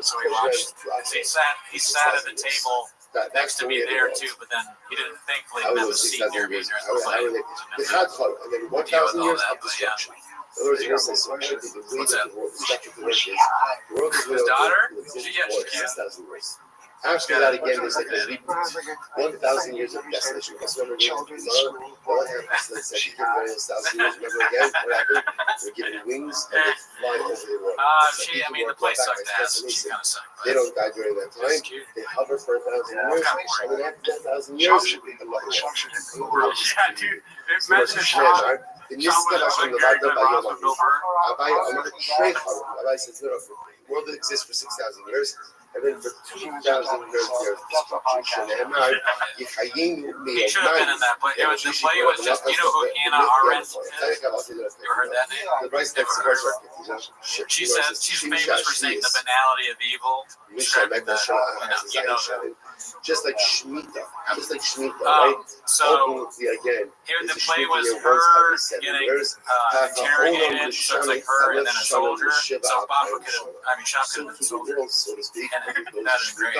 So we watched. He sat at the table next to me there too, but then he didn't thankfully have a seat near me during the play. Deal with all that, but yeah. What's that? His daughter? Yeah, she's cute. After that, again, there's like 1,000 years of desolation. That's when we're what happens. Remember again, what happened? We're giving wings and they fly over the water. The place sucked ass. She kind of sucked. They don't die during that time. They hover for 1,000 years. And then after 1,000 years, yeah, dude. Rabbi says, no, the world exists for 6,000 years. And then for 2,000 years, there's he should have been in that play. The play was just, you know who Hannah Arendt is? You ever heard that name? She says she's famous for saying the banality of evil. Just like Shemitah, right? So here the play was her getting interrogated, so it's like her and then a soldier. So Bafa Shop could have been a soldier. And that is great.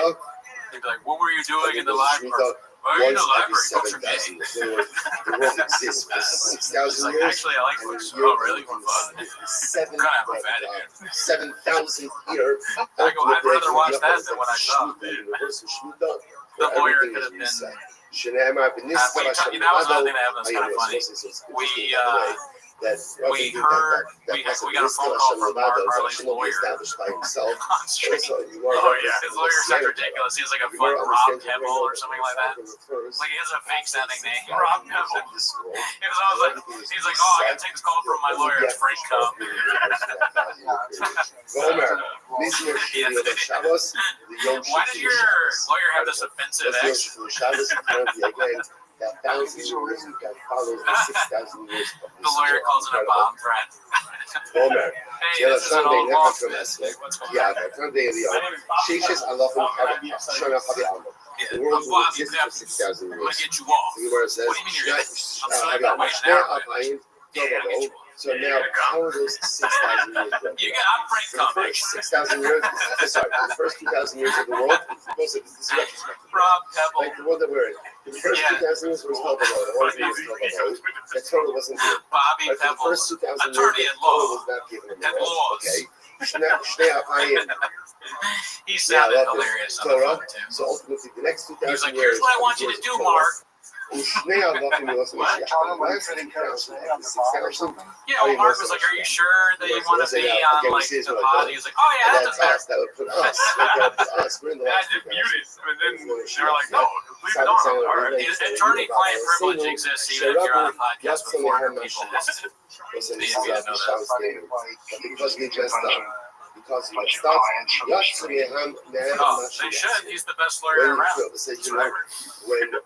They'd be like, what were you doing in the library? Well, you're in the library. Books are gay. The world exists for 6,000 years. Actually, I like books. Oh, really? What fun. 7,000 year. I'd rather watch that than what I saw. The lawyer could have been. That was another thing that happened that's kind of funny. We got a phone call from Harley's lawyer on stream. Oh yeah, his lawyer sounds ridiculous. He's like a fun Rob Kebbell or something like that. Like he has a fake sounding name, Rob Kebbell. It was always like, he's like, oh, I gotta take this call from my lawyer. It's Frank Cobb. Why did your lawyer have this offensive accent? The lawyer calls it a bomb threat. Hey, this is an old boss. What's going on? I'm going to get you off. What do you mean you're going to? I'm still at the wage now. So now, how are those 6,000 years ago? I'm Frank So the first 6,000 years, sorry, the first 2,000 years of the world, most of this is retrospective. Rob Pebble. Like the world that we're in. The first 2,000 years was held below. The one year was held below. That Torah wasn't good. Bobby But for the Pebble, first 2,000 years, attorney the at Torah law. was not given in the At world. laws. Okay. Shnei Apayim. He Yeah, I sounded love hilarious this. on the Torah. phone too. So ultimately, the next 2,000 He was like, years. here's what I want you to do, Mark. ושני הערכים יועשו משיח. Yeah, well, Mark was like, are you sure that you want to be on like the pod? He was like, oh yeah, And that's that's a fair. us. That would put us. That would put us. We're in the I last did 2,000 mute it, and then they were years. like, no, leave it on. All right. Attorney-client privilege exists even if you're on a podcast with 400 people listening. Listen, Yeah, this we is didn't know the Shabbos day. But because we messed up. Because we messed up. Oh, they should. He's the best lawyer around.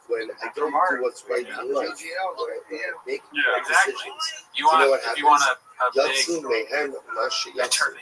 When I don't do what's right in life, make decisions. You want, if you want a big Yatsu mehem mashiach. attorney.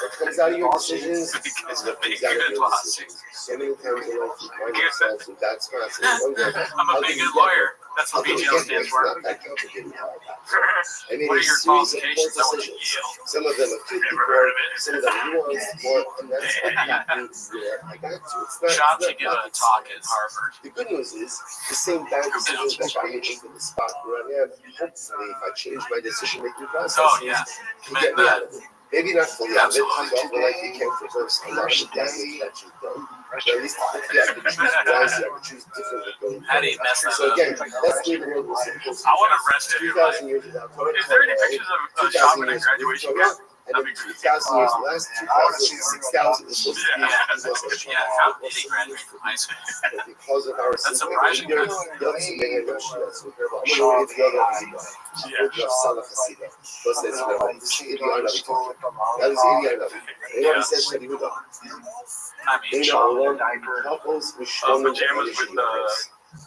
What comes out of your decisions Because is the what big comes out of good your lawsuit. decisions. So many times in life, you find yourself in that spot. So you wonder, I'm a big good lawyer. That's how what did you BGL get there? stands It's for. not that complicated. I mean, What are a your series of poor qualifications? I went to decisions. Yale. Some of them are completely poor, some of them nuanced, more, and that's what happens there. I got to. It's not, Shop it's should not give a talk at Harvard. The good news is, the same bad decisions that got me into the spot where I am, hopefully, if I change my decision-making process, Oh yeah, can get me out of it. Maybe not fully out of it, but like you can reverse a lot of the damage that you've done. But at least if you have to choose wisely, I would choose differently going How do you mess that So up? again, that's the world was supposed to I want to rest in your 2,000 life. years without Torah. Is there any pictures of shopping and graduation gift? And then 2,000 years, the last 2,000, 6,000 is supposed to be Yeah, how did he graduate from high school? But because of our That's simple surprising. ignorance, Yotzi Meir Rashi, that's what we're about. I'm going to the other Hasidah. I'm going to Salah Hasidah. Those days, we're about this is Eli Navi talking. That is Eli Navi. And what he says, Shadi Huda. I mean, They know Olam, couples with Shlomo, pajamas with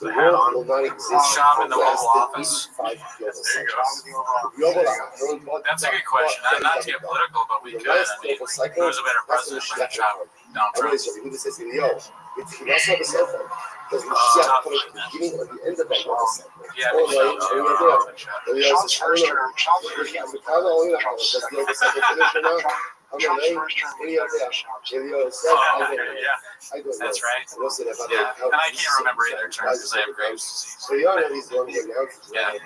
the world will not exist Shop in the for less Oval than Office. 5 global There you cycles. That's a good question. Not to get political, but we could. I mean, who's a better president than Shop? Donald Trump. He must have a cell phone. Because Mashiach coming at the beginning or the end of that water cycle. Yeah, All but right, and we're there. And we also says, I don't know, does the other cycle finish or not? I'm not late. Any of that. I don't know. That's right. Listen, if I Yeah, don't and I can't remember either terms because I have Graves' disease. So you all know these ones right now. Yeah.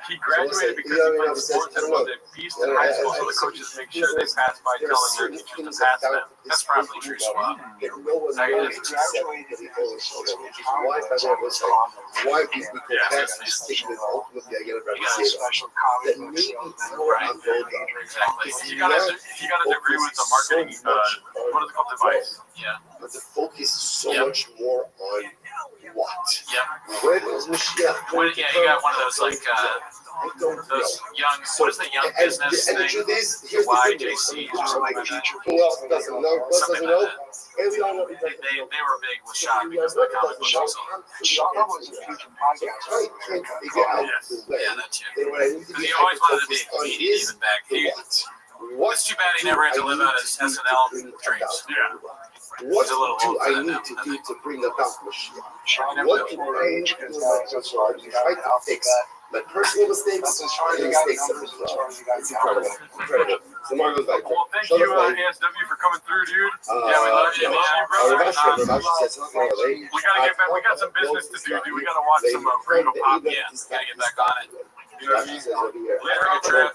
He graduated because he played sports and was a beast in high school, so the coaches make sure they pass by telling their teachers to pass them. That's probably true, Schwab. No one knows except that he owns children, which is why, by the way, I was like, why we go back to stick with ultimately, I get a Rabbi Rothschild, that maybe more on Volga. Exactly. He got a degree with the marketing, what is it called, device? Yeah. But the focus is so much more on what? Yep. Where does Mashiach When, yeah, you got one of those like I don't know. those young. What is the young business And the thing? truth is, The here's the thing, YJC or something like that. who else doesn't know? Who else Something doesn't know? like that. And we all know They were big with Shop because of the comic book shows. I can't figure out the way. Yeah, that too. Then what I need to Because be he always wanted to be a focused on comedian is even back. the what. It's too bad he never had to live out his SNL dreams. What He's a little do old for I that need now, to I do think. to bring about Mashiach? What do I need to do in my personal life to try to fix my personal mistakes and the mistakes of the world? It's incredible. Incredible. So Mark goes back. Well, thank you, ASW, for coming through, dude. Yeah, we love you, man. Rashi says, We gotta get back. We got some business to do, dude. We gotta watch some Gringo Pop. Yeah, gotta get back on it. You know what I mean? says over here, Later on, trip.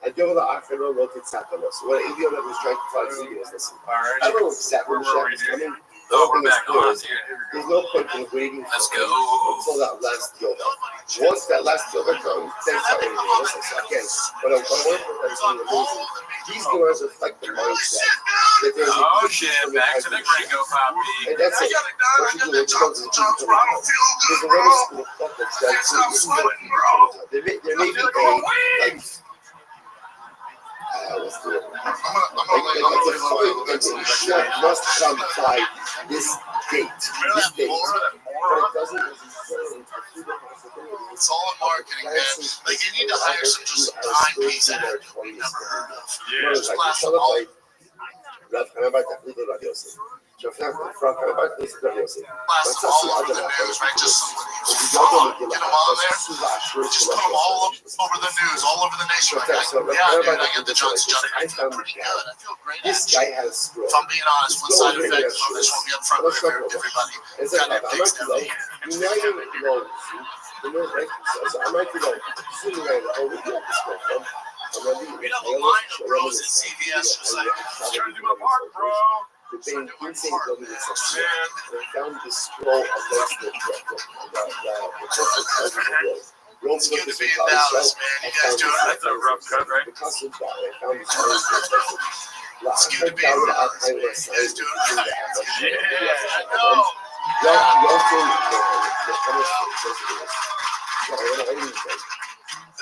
I go to the Afro Local Tackle. So what ABO that was trying to find videos, listen. I Alright. don't know exactly Where what were we, is dude? coming. Oh, we're Everything is back clear. on, dude. There's no point in waiting Let's for go. until that last yoga. Once that last yoga comes, then it's already listen. So again, but I want to put that something amazing. These guys reflect the mindset that there's a Oh good shit, system back that to the has Gringo Pop. and that's it. What you do, what you go to the gym, there's another school of thought that says, so you can get people. There may be a, like, what's the word? Like the foil and the chef must come by this date. This date. But it doesn't necessarily pursue the possibility. It's all marketing, man. Like, you need to hire some just timepiece at never heard of. Yeah. Just blast them all. רב חנן בר תחליט לו רבי יוסף. Last of all over the news, right? Just somebody, get them on there. Just put them all over the news, all over the nation. Right? Yeah, dude, I get the Johnson Johnson. I feel pretty good. I feel great. Actually. If I'm being honest, one side effect, I just want to be upfront with everybody. Got that fixed now. We know the line of bros at CVS was like, I'm trying to do my part, bro. Found the scroll of It's good to be in Dallas, man. You guys doing it? That's a rough cut, right? It's good to be in Dallas, man. You guys doing it? Yeah, I know.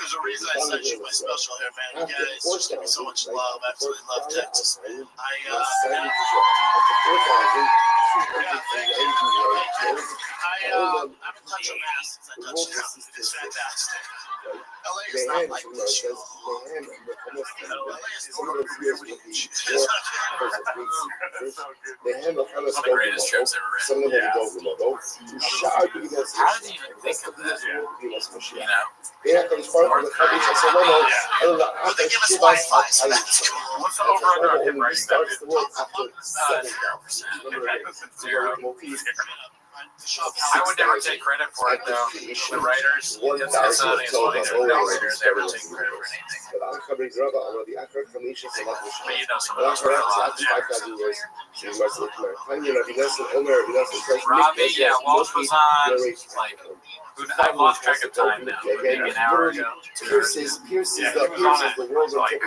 There's a reason I sent you my special here, man. You guys just give me so much love. I absolutely love Texas, man. I've been touching grass since I touched down. It's fantastic. LA is not like this. LA is North Korea when you cheat. One of the greatest trips ever written. How did you even think of that? You know? But they give us Wi-Fi, so that's cool. What's the over-under on him writing that? 0%. I would never take credit for it, though. The writers, it's not as funny that no writers ever take credit for anything. But you know some of those were a lot. Robbie, yeah, Walsh was on, like, I've lost track of time now. Maybe an hour ago. Pierce's the world like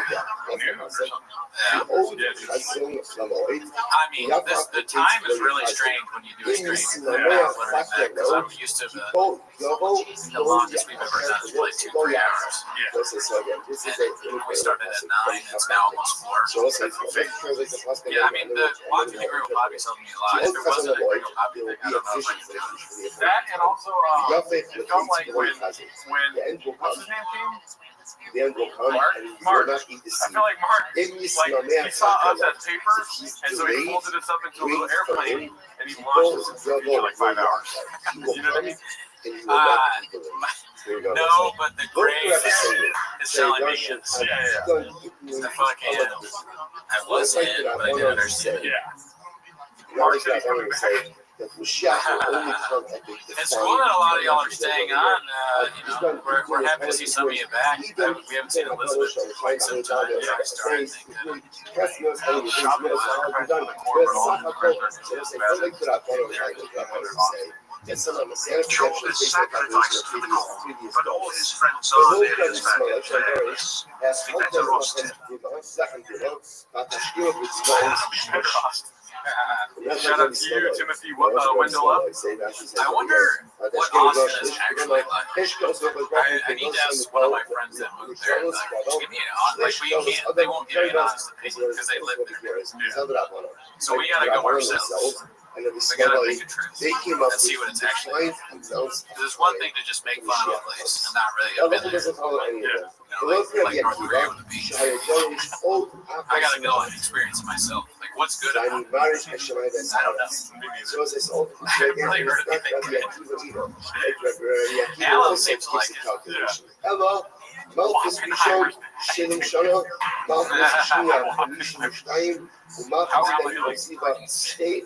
I mean, the time is really strange when you do a stream. Because I'm used to the longest we've ever done is like 2-3 hours. And we started at 9, it's now almost 4. Yeah, I mean, watching the Gringo Bobby tells me a lot. If it wasn't a Gringo Bobby thing, I don't know if I could do it. that, and also, it felt like when what's his name came? Mark. I feel like Mark, he saw us as papers, and so he folded us up into a little airplane, and he launched us into for like 5 hours. You know what I mean? No, but the grave is telling me it's the fucking I was in, but I didn't understand. Yeah. Mark said he's coming back. It's cool that a lot of y'all are staying on. We're happy to see some of you back. We haven't seen Elizabeth in quite some time. Joel is sacrificed for the goal, but all his friends are there in his family and prayers. Be better, Rothschild. Shout out to you, Timothy Wendell up. I wonder what Austin is actually like. I need to ask one of my friends that moved there. Give me an they won't give me an honest opinion because they live there. So we gotta go ourselves. We gotta make a trip and see what it's actually like. Because it's one thing to just make fun of a place and not really have been there. Like North Korea with the beach. I gotta go and experience it myself. Like, what's good about it? I don't know. Really heard anything good. Alan seems to like it. Malchus Rishon, Shenim Shana, Malchus Shnia, State I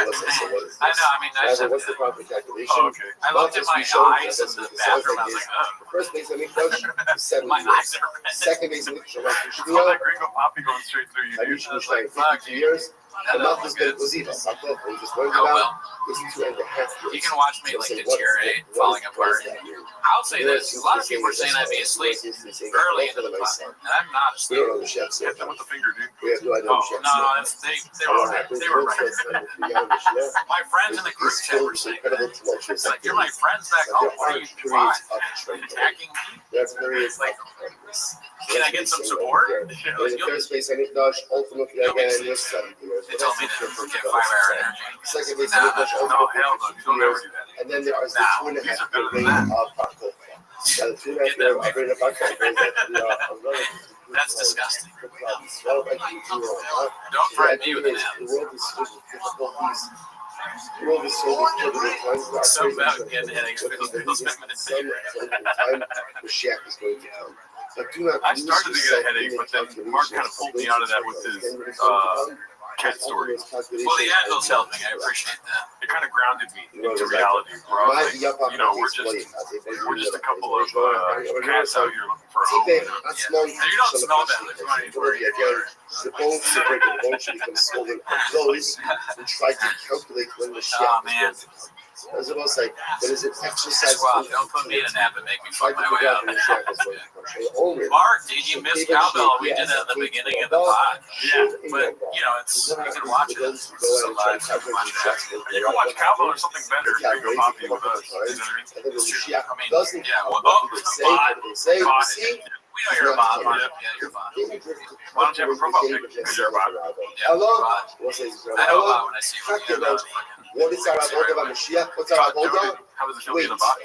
know, I mean, what's the proper calculation? Oh, okay. I looked at my eyes in the bathroom, I was like, oh. First base of Mikdash, 7 My years. eyes are red. Second base of Mikdash, All that Gringo Poppy going straight through you, dude. Hamish Mishleim, 52 years. And Malchus Ben Koziva, Sakov, we just learned about, is 2.5 years. You can watch me like deteriorate, falling apart. I'll say this: a lot of people are saying I'd be asleep early into the podcast, and I'm not We don't know asleep. the chefs. Hit them with the finger, dude. We have no idea Oh, the chefs. no, they were right. My friends in the group chat were saying that. It's like, you're my friends back home. What are you doing? Attacking me? That's very Like, can I get some support? In the first base of Mikdash, ultimately again, was 7 years. They told me to get 5-hour energy. Second base of Nah, Mikdash, No, ultimately hell no. You 52 don't ever years. do that. And then there was the 2.5 year reign of Baco. The 2.5 year of Baco. That's disgusting. Don't threaten me with an app. The world is filled with difficulties. The world is filled with turbulent times. Some about getting headaches for those minutes. Some time Mashiach is going to come. But do not I started to get a headache, but then Mark kind of pulled me out of that with his cat story. Well, the Advil's helping. I appreciate that. It kind of grounded me into reality. Where I was like, we're just a couple of cats out here looking for a home. And you don't smell bad if you want to worry about the bones that break the bones should become swollen. Those who try to calculate when the Mashiach is going to come. I was about to say, but is it exercise? Don't put me in a nap and make me fight my way out. Mark, did you miss Cowbell? We did it at the beginning of the pod. Yeah, but you know, it's you can watch it. It's a live. You can watch Cowbell or something better. You can copy with us. I mean, yeah. Well, we know you're a bot. Yeah, you're a bot. Why don't you have a profile pic? Because you're a bot. Hello? I know a bot when I see one. What is our avoda by Mashiach? What's our avoda? How does it feel being a bot?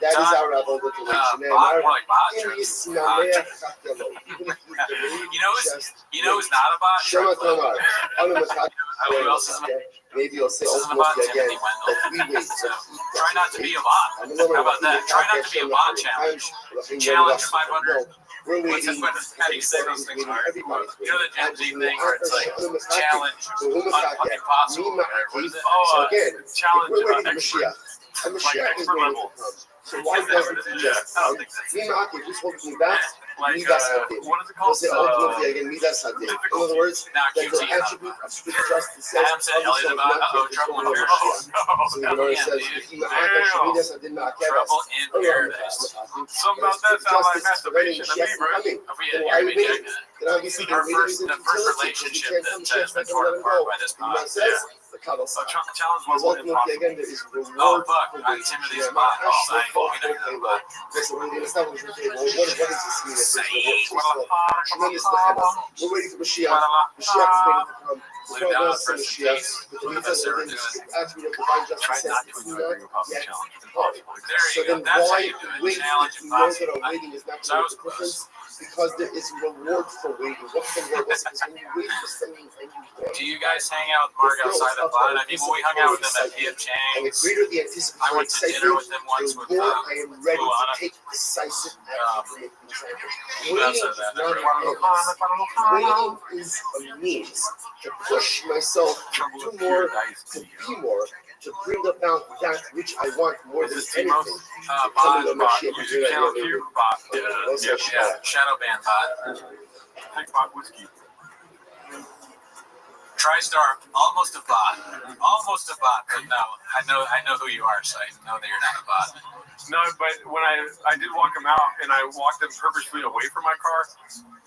That is our avoda to wait. You know who's not a bot? Who else is maybe you'll say, oh, again. Try not to be a bot. How about that? Try not to be a bot challenge. Challenge 500. How do you say those things? You know the Gen Z thing where it's like challenge impossible. What is it? Oh, challenge Mashiach. And like Mashiach is expert going to level. come. So why doesn't he just just hold me back? Like, what is it called? In other words, that the attribute of strict justice says, trouble in paradise. Something about that sounds like masturbation to me, bro. The first relationship that's been torn apart by this pod. So challenge level impossible. Oh, fuck. Timothy's bot. Oh, we know you're the bot. We're waiting for Mashiach. Mashiach is going to come. Live down the first case. Try not to enjoy the impossible challenge. There you go. That's how you do it. Challenge impossible. Because there is reward for waiting. What's the reward? When you wait for something and you wait. Do you guys hang out with Mark outside the pod? I mean, when we hung out with him at P.F. And the Chang's, greater the anticipatory I went to dinner with him once with the more I am ready to Luana. take decisive action. That's a Waiting is a means to push myself to do more, to be more, to bring about that which I want more than anything. Bot. Use your channel Q. Bot. Yeah, shadow band bot. Take bot whiskey. TriStar, almost a bot. Almost a bot, but no. I know who you are, so I know that you're not a bot. No, but when I did walk him out, and I walked him purposely away from my car,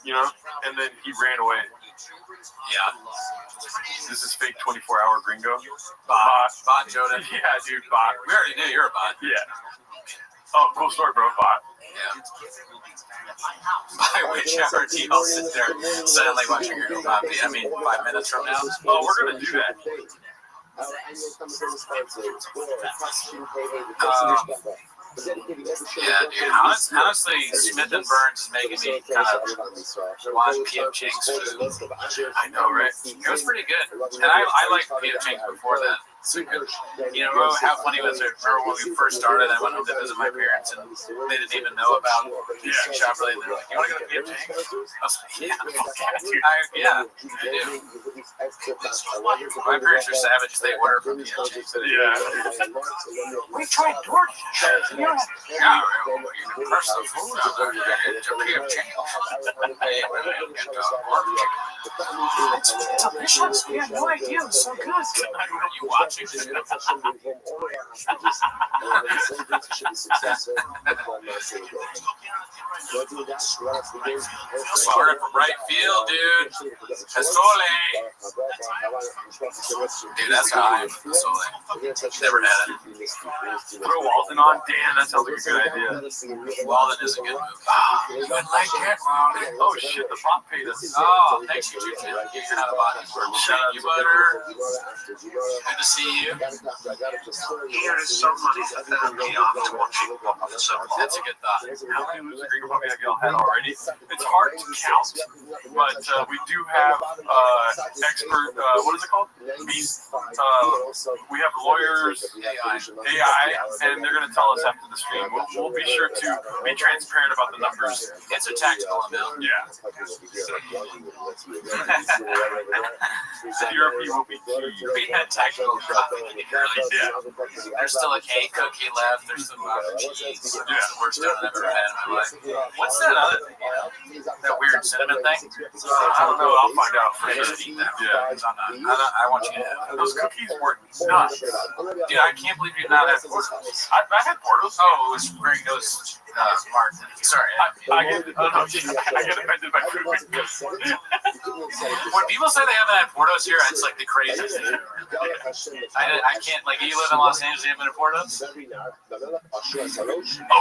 you know, and then he ran away. Yeah. This is fake 24-hour gringo. Bot Joda. Yeah, dude, bot. We already knew you're a bot. Yeah. Oh, cool story, bro. Bot. Yeah. By whichever do you all sit there silently watching your new copy. I mean, 5 minutes from now. Oh, we're going to do that. Yeah, dude. Honestly, Smith and Burns is making me kind of watch P.F. Chang's food. I know, right? It was pretty good. And I liked P.F. Chang's before that. You know how funny was it? Remember when we first started, I went home to visit my parents, and they didn't even know about shop really. They're like, "You want to go to P.F. Chang's?" I was like, "Yeah, I do." My parents are savage. They order from P.F. Chang's. Yeah. We tried DoorDash. Yeah, you press the food out there to P.F. Chang's. It's delicious. We had no idea. It was so good. You watch. So hard from right field, dude. Asole. Dude, that's how I am with Asole. Never had it. Throw Walden on. Damn, that sounds like a good idea. Walden is a good move. Oh, you would like that, Walden. Oh, shit, the bot paid us. Oh, thanks, you too, Tim. You're not a bot. Shout out to Butter. Good to see you. Here is somebody that turned me on to watching Pop on the That's a good thought. How many losing Gringo Puppy have y'all had already? It's hard to count, but we do have expert, what is it called? We have lawyers, AI, and they're going to tell us after the stream. We'll be sure to be transparent about the numbers. It's a tactical amount. Yeah. Europe will be key. We had tactical coffee. Yeah. There's still a cake cookie left. There's some cheese. Yeah. It's the worst donut I've ever had in my life. What's that other thing? That weird cinnamon thing? I don't know. I'll find out for I sure. should eat that. Yeah. I want you to have Those cookies were nuts. Dude, I can't believe you've not had Portos. I had Portos. Oh, it was Gringo's Mark. Sorry. I get offended by food. When people say they haven't had Portos here, it's like the craziest thing ever. I can't, like, you live in Los Angeles, you haven't had Portos? Oh,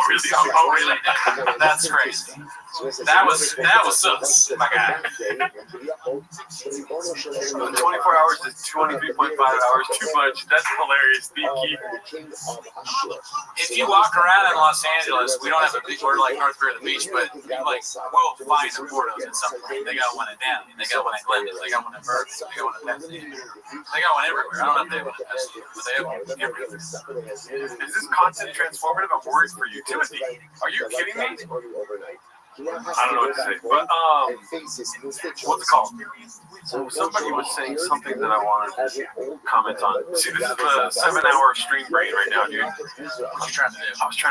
really? Oh, really? That's crazy. That was sus, my guy. 24 hours is 23.5 hours too much. That's hilarious. If you walk around in Los Angeles, we don't have a beach. We're like North Korea, the beach, but you like, we'll find the Portos at some point. They got one in Downey. They got one in Glendon. They got one in Berkeley. They got one in Pasadena. They got one everywhere. I don't know if they have one in Pasadena, but they have one everywhere. Is this content transformative? I'm worried for you, Timothy. Are you kidding me? I don't know what to say, but what's it called? So somebody was saying something that I wanted to comment on. See, this is the 7-hour stream brain right now, dude. I was trying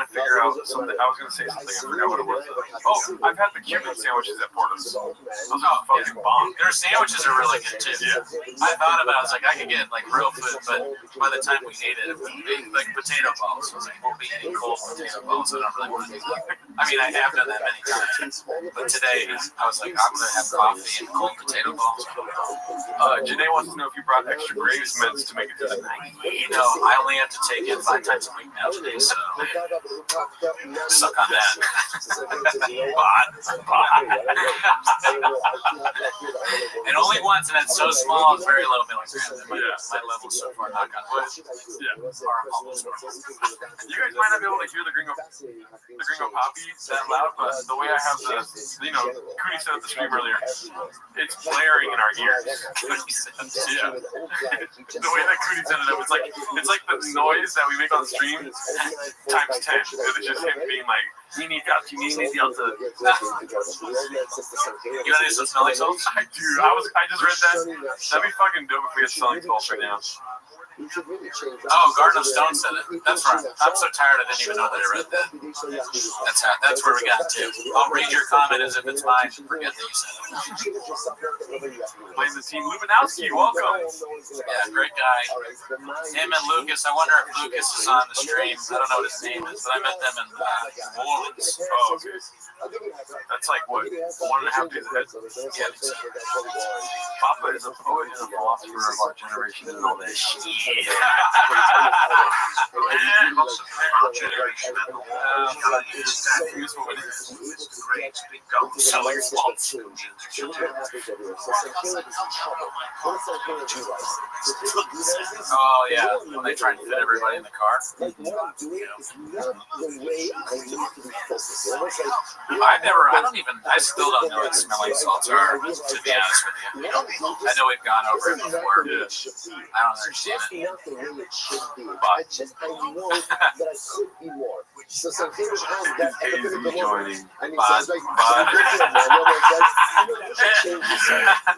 to figure out something. I was gonna say something. I forgot what it was. Oh, I've had the Cuban sandwiches at Portos. Those are fucking bomb. Their sandwiches are really good too. Yeah. I thought about it. I was like, I could get like real food, but by the time we ate it, it would be like potato balls. I was like, we'll be eating cold potato balls. I don't really want to do that. I mean, I have done that many times, but today I was like, I'm gonna have coffee and cold potato balls. Janae wants to know if you brought extra Graves mints to make it to the night. You know, I only have to take it 5 times a week now today, so suck on that. And only once, and it's so small, it's very little milligrams. My level so far, knock on wood, Yeah. are almost normal. You guys might not be able to hear the Gringo Poppy that loud, but the way I have the, Cootie said at the stream earlier, it's blaring in our ears. Yeah. The way that Cootie set it up, it's like the noise that we make on stream times 10. It's just him being like, you need to. You want to do some smelling salts? I just read that. That'd be fucking dope if we had smelling salts right now. Oh, Garden of Stone said it. That's right. I'm so tired I didn't even know that I read that. That's where we got to. I'll read your comment as if it's mine. Forget that you said it. Blame the team. Lubinowski, welcome. Yeah, great guy. Him and Lucas. I wonder if Lucas is on the stream. I don't know what his name is, but I met them in New Orleans. Oh, okay. That's like what, 1.5 days ahead? Yeah, Papa is a poet and a philosopher of our generation and all that shit. Oh yeah, when they try to fit everybody in the car. I still don't know what smelling salts are, to be honest with you. I know we've gone over it before. Yeah. I don't understand it.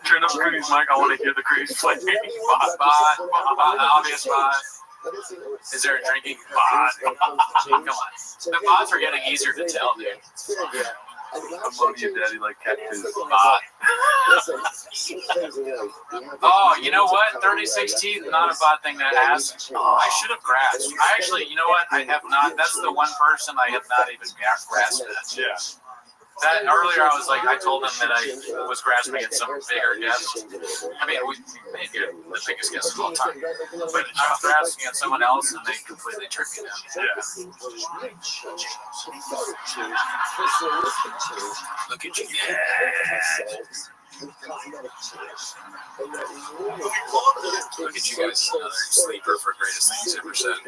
Turn up Cootie's mic, I want to hear the crazy play. Obvious bod. Is there a drinking bod? Come on. The bods are getting easier to tell, dude. I'm loving your daddy like cactus. Oh, you know what? 36 teeth, not a bad thing to ask. I should have grasped. I actually, you know what? I have not. That's the one person I have not even grasped that. Yeah. That earlier, I was like, I told him that I was grasping at some bigger guest. I mean, we made the biggest guest of all time. But I was grasping at someone else, and they completely tricked me down. Yeah. Look at you, Dad. Look at you guys, another sleeper for greatest things ever said.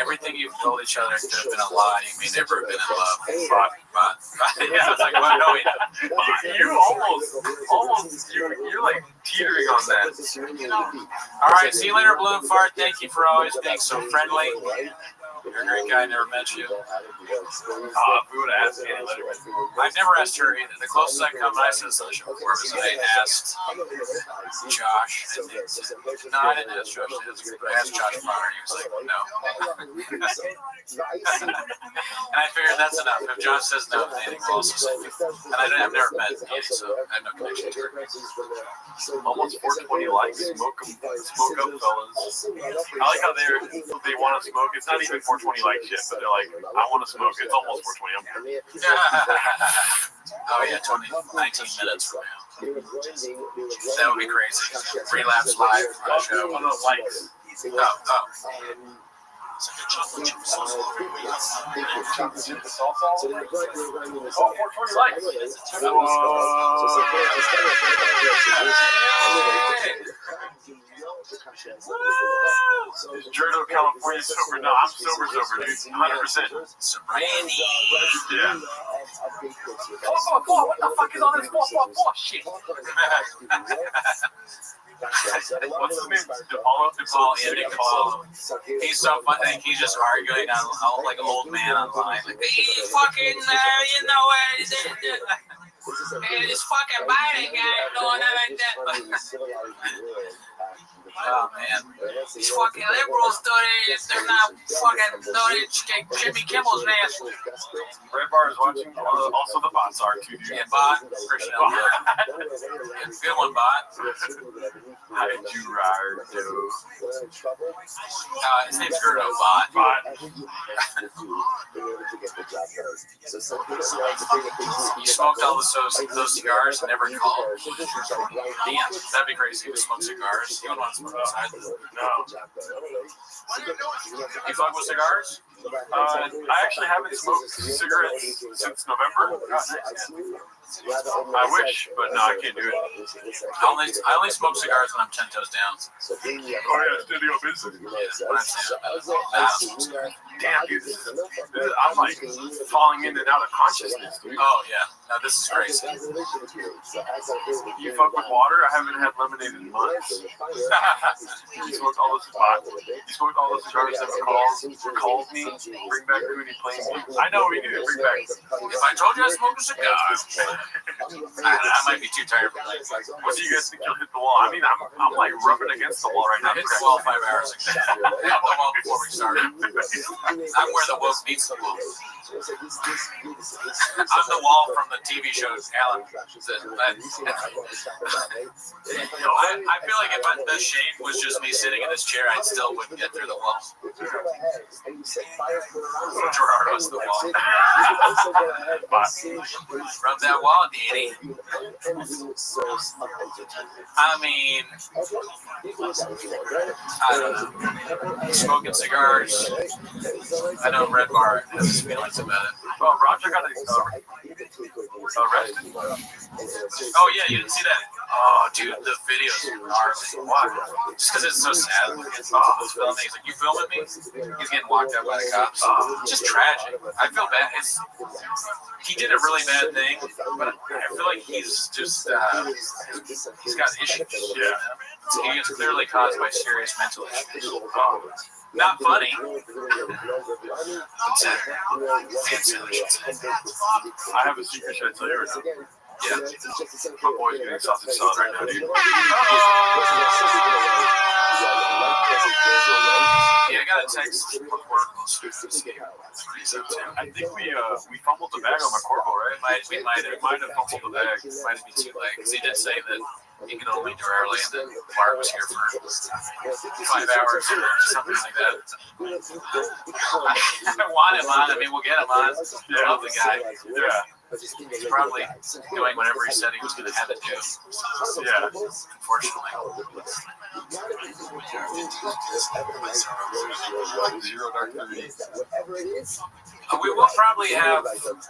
Everything you've told each other could have been a lie. You may never have been in love. But yeah, I was like, what? No, wait. You almost, you're like teetering on that. All right, see you later, Bloom Fart. Thank you for always being so friendly. You're a great guy. I never met you. If we would have asked Annie Letterman. I've never asked her either. The closest I come, I said this on the show before, was I asked Josh. No, I didn't ask Josh. I asked Josh Potter, and he was like, no. And I figured that's enough. If Josh says no, then Annie will also say no. And I've never met Annie, so I have no connection to her. Almost 420 likes. Smoke up, fellas. I like how they want to smoke. It's not even 420 likes yet, but they're like, I want to smoke. It's almost 420. I'm here. Oh yeah, 19 minutes from now. That would be crazy. Relapse live on a show. One of those likes. Jordo, California sober. No, I'm sober, dude. 100%. Randy. Yeah. What the fuck is all this shit? What's his name? DePaul, yeah, Nick DePaul. He's so funny. Like, he's just arguing on like an old man online. Like, he fucking, you know what? And this fucking Biden guy doing that like that. Oh man, these fucking liberals they're not fucking Jimmy Kimmel's ass. Red Bar is watching. Also, the bots are too. Yeah, bot. Good one, bot. How did you ride, dude? His name's Gerdo, bot. You smoked all those cigars and never called. Damn, that'd be crazy to smoke cigars. You don't want to smoke outside. No. You fuck with cigars? I actually haven't smoked cigarettes since November. I wish, but no, I can't do it. I only smoke cigars when I'm 10 toes down. Oh yeah, studio business. Damn, dude, I'm like falling in and out of consciousness, dude. Oh yeah, no, this is crazy. You fuck with water? I haven't had lemonade in months. You smoked all those cigars that called me, bring back Rooney playing me. I know we need to bring back. If I told you I smoke a cigar, I might be too tired for that. What do you guys think you'll hit the wall? I mean, I'm like rubbing against the wall right now. I hit the wall 5 hours ago. I hit the wall before we started. I'm where the woke meets the woke. I'm the wall from the TV show Alan. I feel like if the shape was just me sitting in this chair, I still wouldn't get through the wall. Gerardo's the wall. Rub that wall, Danny. I mean, I don't know. Smoking cigars. I know Red Bar has his feelings about it. Oh, Roger got arrested. Oh yeah, you didn't see that? Oh, dude, the video's gnarly. Why? Just because it's so sad. He's filming. He's like, "You filming me?" He's getting locked up by the cops. Just tragic. I feel bad. He did a really bad thing, but I feel like he's just he's got issues. Yeah, he is clearly caused by serious mental issues. Not funny. I have a secret. Should I tell you or no? Yeah. My boy's getting sausage salad right now, dude. Yeah, I got a text from Corporal. I think we fumbled the bag on my Corporal, right? We might have fumbled the bag. Might have been too late because he did say that he could only do early, and then Mark was here for 5 hours or something like that. I want him on. I mean, we'll get him on. I love the guy. Yeah. He's probably doing whatever he said he was going to have it do. Yeah. Unfortunately. Zero Dark 30. We will probably have.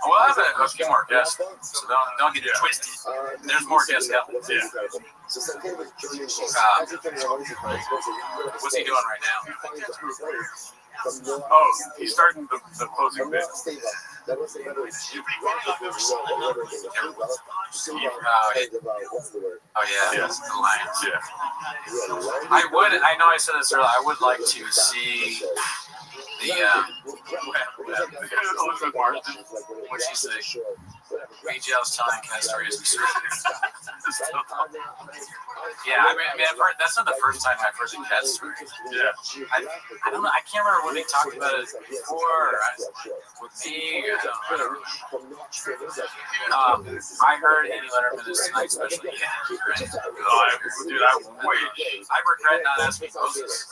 We'll have a few more guests, so don't get it twisted. There's more guests coming. Yeah. What's he doing right now? Oh, he's starting the closing bit. Oh yeah, Yeah. the Lions. Yeah. I know I said this earlier. I would like to see the what'd she say? BGL's telling cat stories. Yeah, I mean, I've heard, that's not the first time I've heard the cat story. Yeah. I don't know. I can't remember when they talked about it before. With me, I heard Andy Letterman is tonight, especially. Yeah. Dude, I wish. I regret not asking Moses.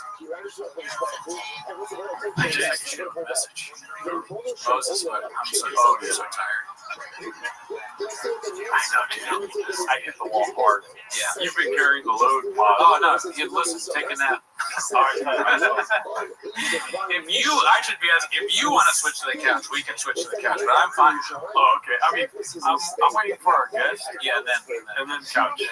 I just shoot him a message. Moses, but I'm so tired. I know, dude. I hit the wall hard. Yeah. You've been carrying the load, Bob. Oh no, listen, take a nap. If I should be asking, if you want to switch to the couch, we can switch to the couch, but I'm fine. Oh, okay. I mean, I'm waiting for our guest. Yeah, and then couch.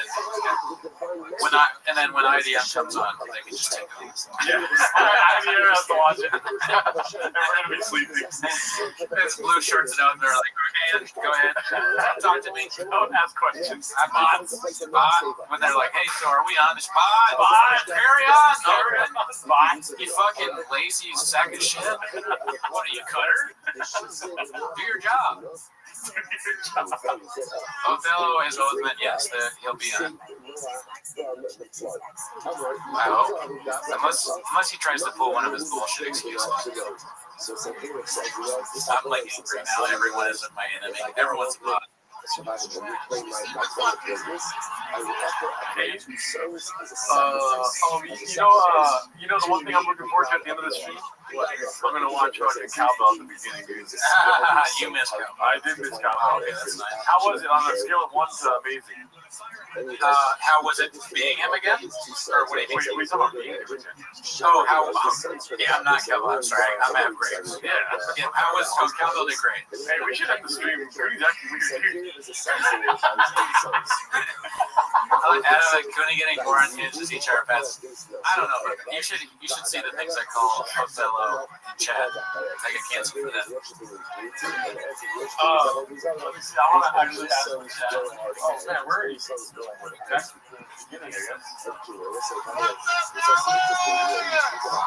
When IDM comes on, they can just take it. Yeah. IDM has to watch it. They're gonna be sleeping. It's blue shirts and out, and they're like, okay, go ahead, talk to me. Don't ask questions. I'm on. When they're like, hey, so are we on the spot? Carry on. You fucking lazy sack of shit. What are you, Cutter? Do your job. Othello has always been, yes, he'll be on. I hope. Unless he tries to pull one of his bullshit excuses. I'm like angry now. Everyone is my enemy. Everyone's a bot. You know the one thing I'm looking forward to at the end of the stream? I'm gonna watch fucking cowbell at the beginning, dude. You missed cowbell. I did miss cowbell. Okay, that's nice. How was it on a scale of 1 to amazing? How was it being him again? Or what do you mean? We talking about being him again. Oh, yeah, I'm not cowbell. I'm sorry. I'm at grapes. Yeah. How was cowbell did great. Hey, we should have the stream. Cody's actually weird. Adam and Cooney getting more unhinged as each pass. I don't know. You should see the things I call Othello in chat. I get canceled for that. Let me see. I want to actually ask him chat. Oh man, where are you? Beginning, I guess.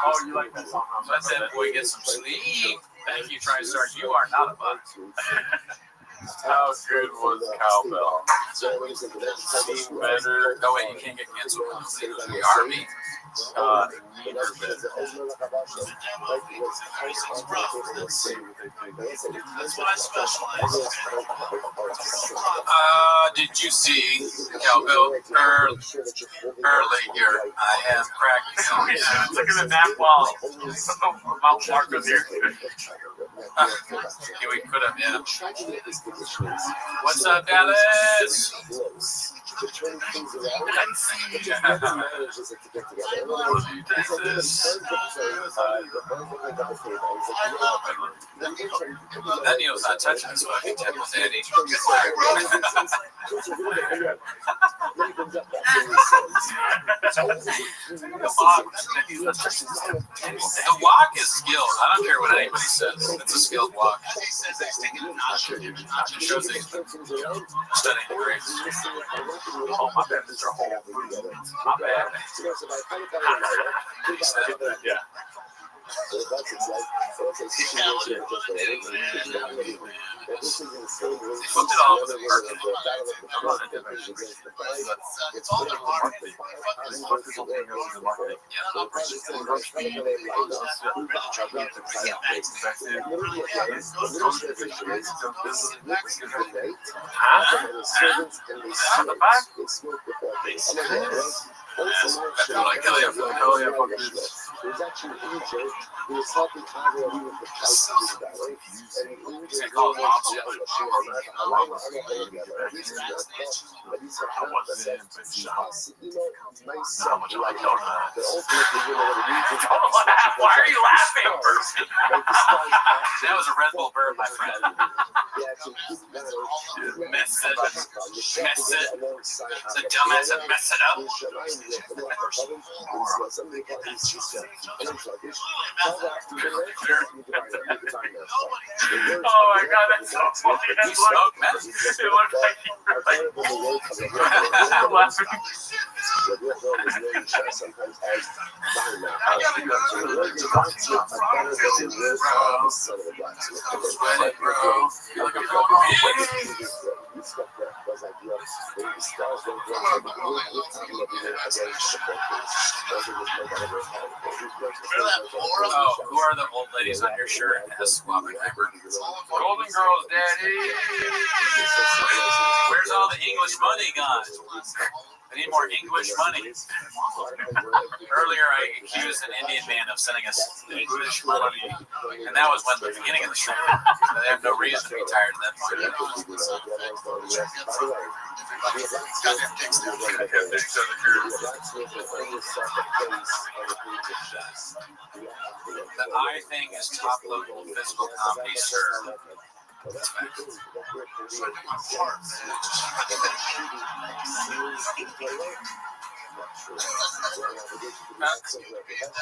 Oh, you like that song? Let that boy get some sleep. Thank you, TriStar. You are not a bot. How good was cowbell? Better. No way, you can't get canceled. The army. Neither bit. That's what I specialize in. Did you see cowbell earlier? I am practicing. We should have taken a nap while Mount Marco's here. Yeah, we could have, yeah. What's up, Dallas? That Neil's not touching his fucking temple, Daddy. The walk is skilled. I don't care what anybody says. It's a skilled walk. It shows that he's been studying the grades. Oh, my bad. These are whole foods. My bad. Yeah. They flipped it all over the market. like, hell yeah, fuck this. He was actually injured. He was helping Avril with the calculus that way. And he injured call it mom. Why are you laughing? That was a Red Bull bird, my friend. Mess it. The dumbass that messed it up. Oh my god, that's so funny. That's what it looked like you were laughing. Oh, who are the old ladies on your shirt? Has Swabbenheimer. Golden Girls, Daddy. Where's all the English money gone? I need more English money. Earlier, I accused an Indian man of sending us English money, and that was when the beginning of the show. They have no reason to be tired of that part. The eye thing is top level physical comedy, sir. That's fact.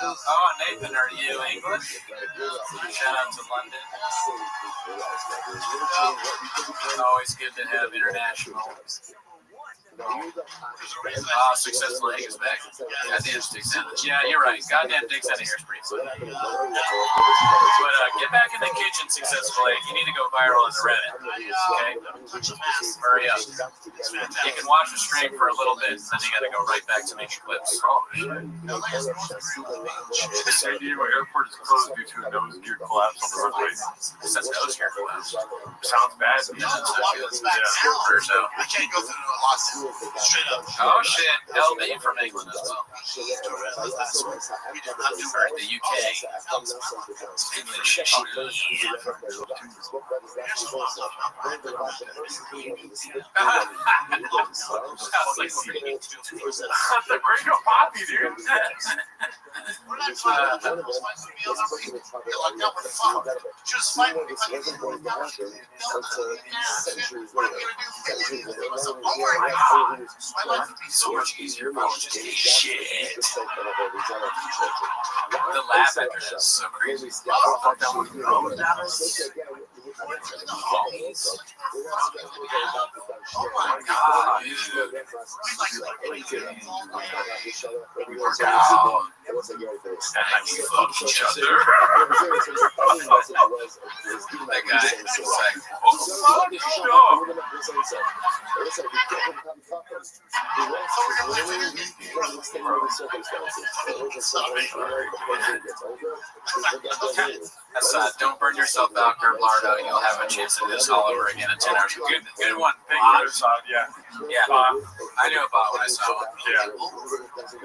Oh, Nathan, are you English? Shout out to London. Always good to have international. Successful egg is back. Goddamn sticks out. Yeah, you're right. Goddamn dicks out of here is pretty funny. But get back in the kitchen, successful egg. You need to go viral on the Reddit. Okay? Hurry up. You can watch the stream for a little bit, then you gotta go right back to making clips. Oh, shit. San Diego Airport is closed due to a nose gear collapse on the runway. It says nose gear collapse. Sounds bad. Yeah. Or so. I can't go through the lawsuit. Straight up. Oh shit, LB from England as well. Or the UK. English. The Gringo Poppy, dude. Just fight me. My life would be so much easier if I was just a shit. The laugh after this is so crazy. Oh my god. Each other. That guy is like, that's don't burn yourself out, Gerlardo. You'll have a chance to do this all over again in 10 hours. Good one. Thank you. Yeah. I knew about when I saw it.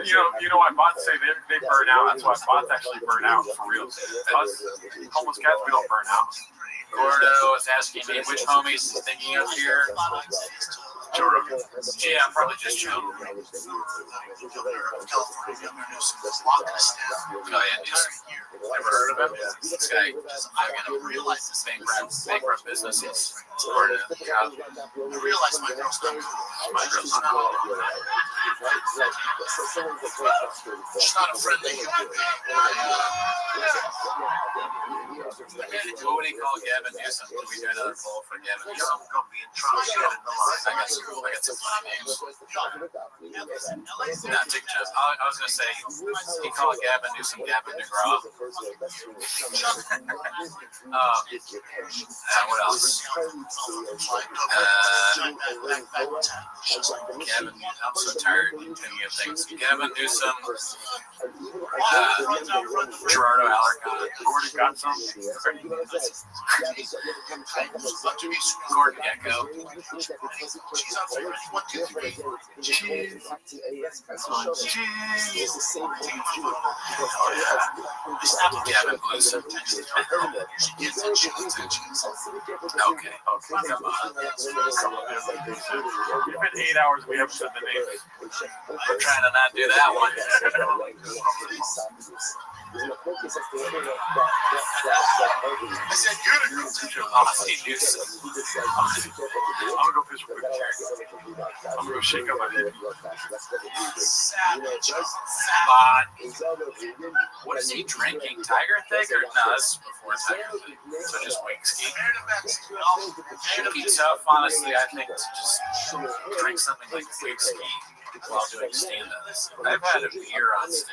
Yeah. You know why bots say they burn out? That's why bots actually burn out for real. Us homeless cats, we don't burn out. Gordo is asking me which homies is thinking of here. Joe Rogan. Yeah, probably just Joe. Oh yeah, never heard of him. This guy bankrupt businesses. Realize my girl's coming. My girl's not. She's not a friendly. What would he call Gavin Newsom? Can we do another poll for Gavin Newsom? I got some funny names. Not Dick Jones. I was going to say, he called Gavin Newsom Gavin DeGraw. What else? Gavin, I'm so tired thinking of things. Gavin Newsom, Gerardo Alarcon, Gordon got some. Gordon Gecko. Gavin Blues. Okay. Come on. It's been 8 hours. We haven't said the name. I'm trying to not do that one. I said, you're the girl. I'm gonna go fish with Jerry. I'm gonna go shake up my head. What is he drinking? Tiger Thick or no? That's before Tiger Thick. So just whiskey. It'd be tough, honestly. I think to just drink something like whiskey while doing stand-ups. I've had a beer on stage.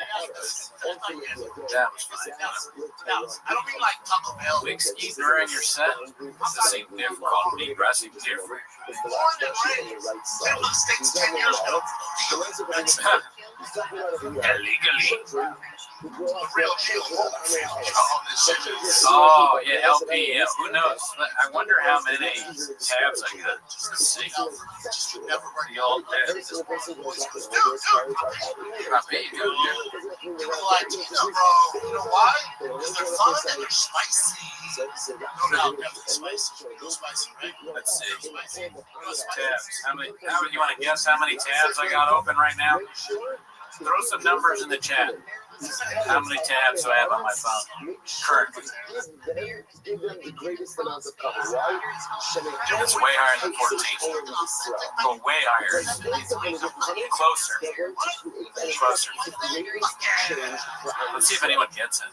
That was fine. I don't mean like Taco Bell. Whiskey during your set? This ain't difficult. Be dressing different. Born and raised. Been in the States 10 years ago. Illegally. Real deal. Oh, yeah, LP. Yeah, who knows? I wonder how many tabs I got. Just to see. The old tabs. Dude. I bet you do. People like, bro, you know why? Because they're fun and they're spicy. No doubt, definitely spicy. Real spicy, right? Let's see. Those tabs. How many? You want to guess how many tabs I got open right now? Throw some numbers in the chat. How many tabs do I have on my phone currently? It's way higher than 14. But way higher. Closer. Let's see if anyone gets it.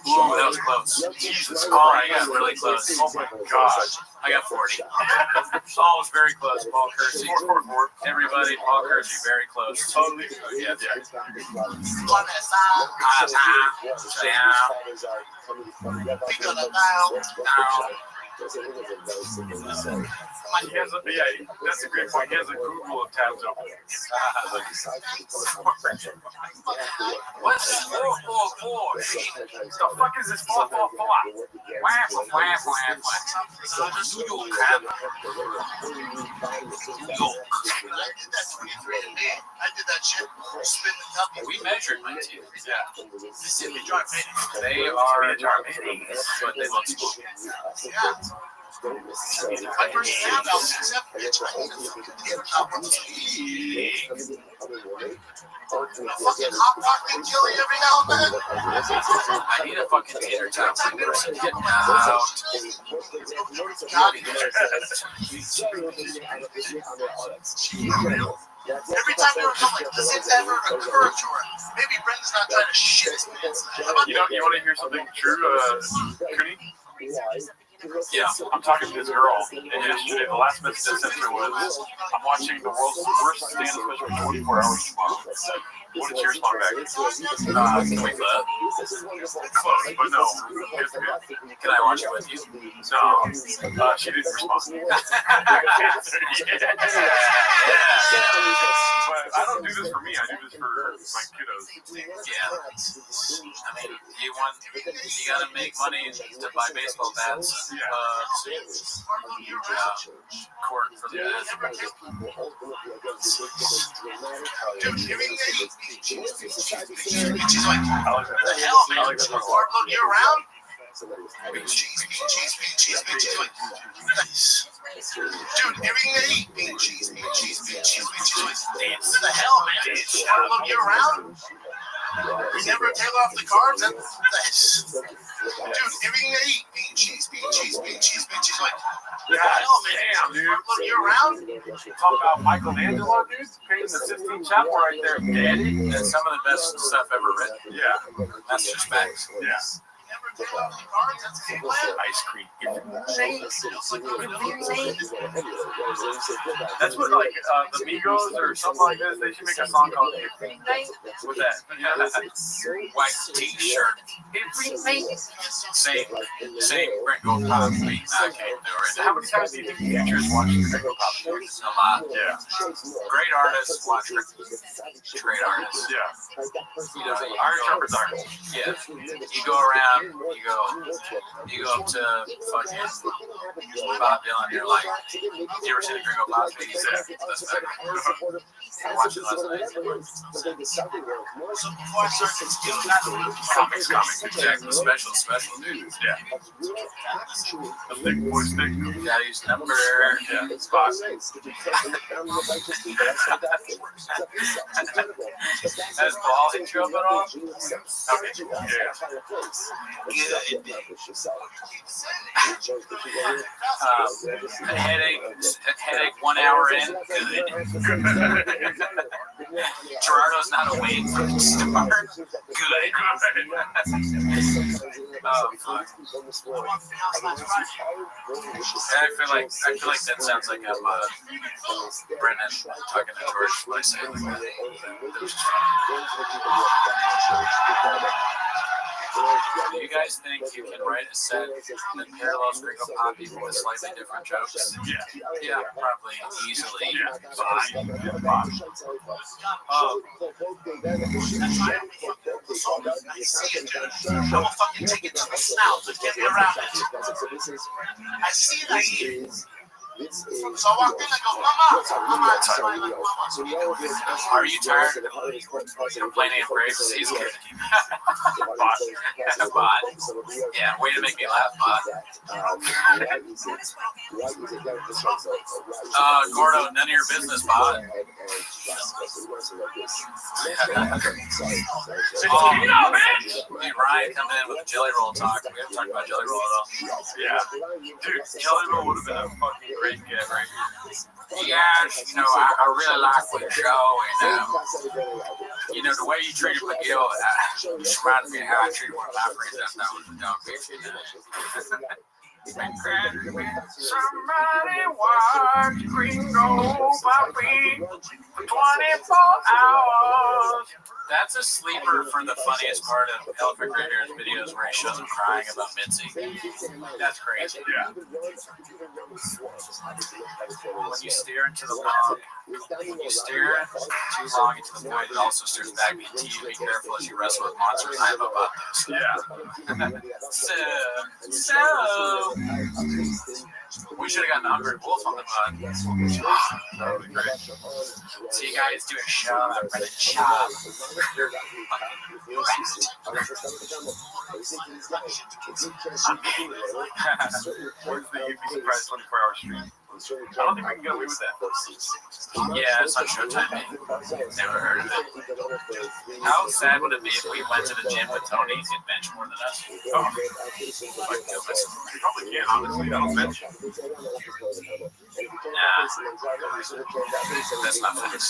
Ooh, that was close. Jesus. Oh, I got really close. Oh my gosh. I got 40. Paul was very close. Paul Kersey. Everybody, Paul Kersey, very close. Totally. Yeah. That's a great point. He has a Google of tabs open. What's 444? What the fuck is this 444? New York crap. I did that shit. Spin the cup. We measured my teeth. Yeah. They are Armenians, but they look small. My first tab out was 7 bitch. I need to fucking hot pocket chili every now and then. I need a fucking tater tot person getting out. Every time we were like, does it ever occur to her? Maybe Brendan's not trying to shit his pants. You want to hear something true, Trudy? Yeah, I'm talking to this girl, and yesterday, the last message I sent her was, I'm watching the world's worst stand-up special for 24 hours tomorrow. What is your song back? Close, but no. Can I watch it with you? No, she didn't respond. But I don't do this for me, I do this for my kiddos. Yeah. I mean, you gotta make money to buy baseball bats. Court for the She's like, what the hell, man? Look, you're around? Cheese. Dude, everything they eat, bean cheese. What the hell, man? Look, you're around? We never tail off the carbs. Dude, everything they eat, bean cheese. Like, what the hell, man? Dude. Look, you're around? Talk about Michelangelo, dude. Painting the Sistine Chapel right there, daddy. That's some of the best stuff ever written. Yeah. That's just facts. Yeah. Ice cream. That's what, like, the Migos or something like this, they should make a song called Every Night with that. White t-shirt. Same Brent Gold Pop beat. I can't do it. How many times do you think teachers watch Brent Gold Pop? A lot. Yeah. Great artists watch great artists. Yeah. You know, Iron Shepherd's Iron. yeah. You go around, you go up to fucking Bob Dylan, you're like, you ever seen the Gringo Pop? He said, that's better. I watched it last night. Comics, exactly. Special news. Yeah. The thick boys thick. Daddy's number. Yeah. Spot. Has Paul hit you up at all? Okay. Yeah. Headache 1 hour in. Good. Gerardo's not awake for the start. Good. Oh, fuck. I feel like that sounds like I'm Brennan talking to George when I say it like that. Do you guys think you can write a set that parallels Gringo Pop even with slightly different jokes? Yeah, probably easily. I will fucking take it to the snout to get around it. I see that here. So I walked in and go, Mama. Are you tired of complaining of rape season? Bot. Yeah, way to make me laugh, Bot. Gordo, none of your business, Bot. Hey, Ryan coming in with a jelly roll talk. We haven't talked about jelly roll at all. Yeah. Dude, jelly roll would have been a fucking great get right here. Yes, I really like what you show, and the way you treated McGill, just reminds me of how I treated one of my friends. That was a dumb bitch. Somebody watch Gringo Poppy for 24 hours. That's a sleeper for the funniest part of Elephant Grader's videos where he shows him crying about Mitzi. That's crazy. Yeah. When you stare into the long, when you stare too long into the void, it also stares back at you. Be careful as you wrestle with monsters. I am about this. Yeah. So, we should have gotten Hungry Wolf on the pod. That would be great. So you guys do a show about Brennan Chop. Where's the You'd Be Surprised 24-hour stream? I don't think we can get away with that. Yeah, it's on Showtime. Never heard of it. How sad would it be if we went to the gym with Tony and bench more than us? Oh. We probably can, honestly. I don't bench. Nah. That's not fun. It's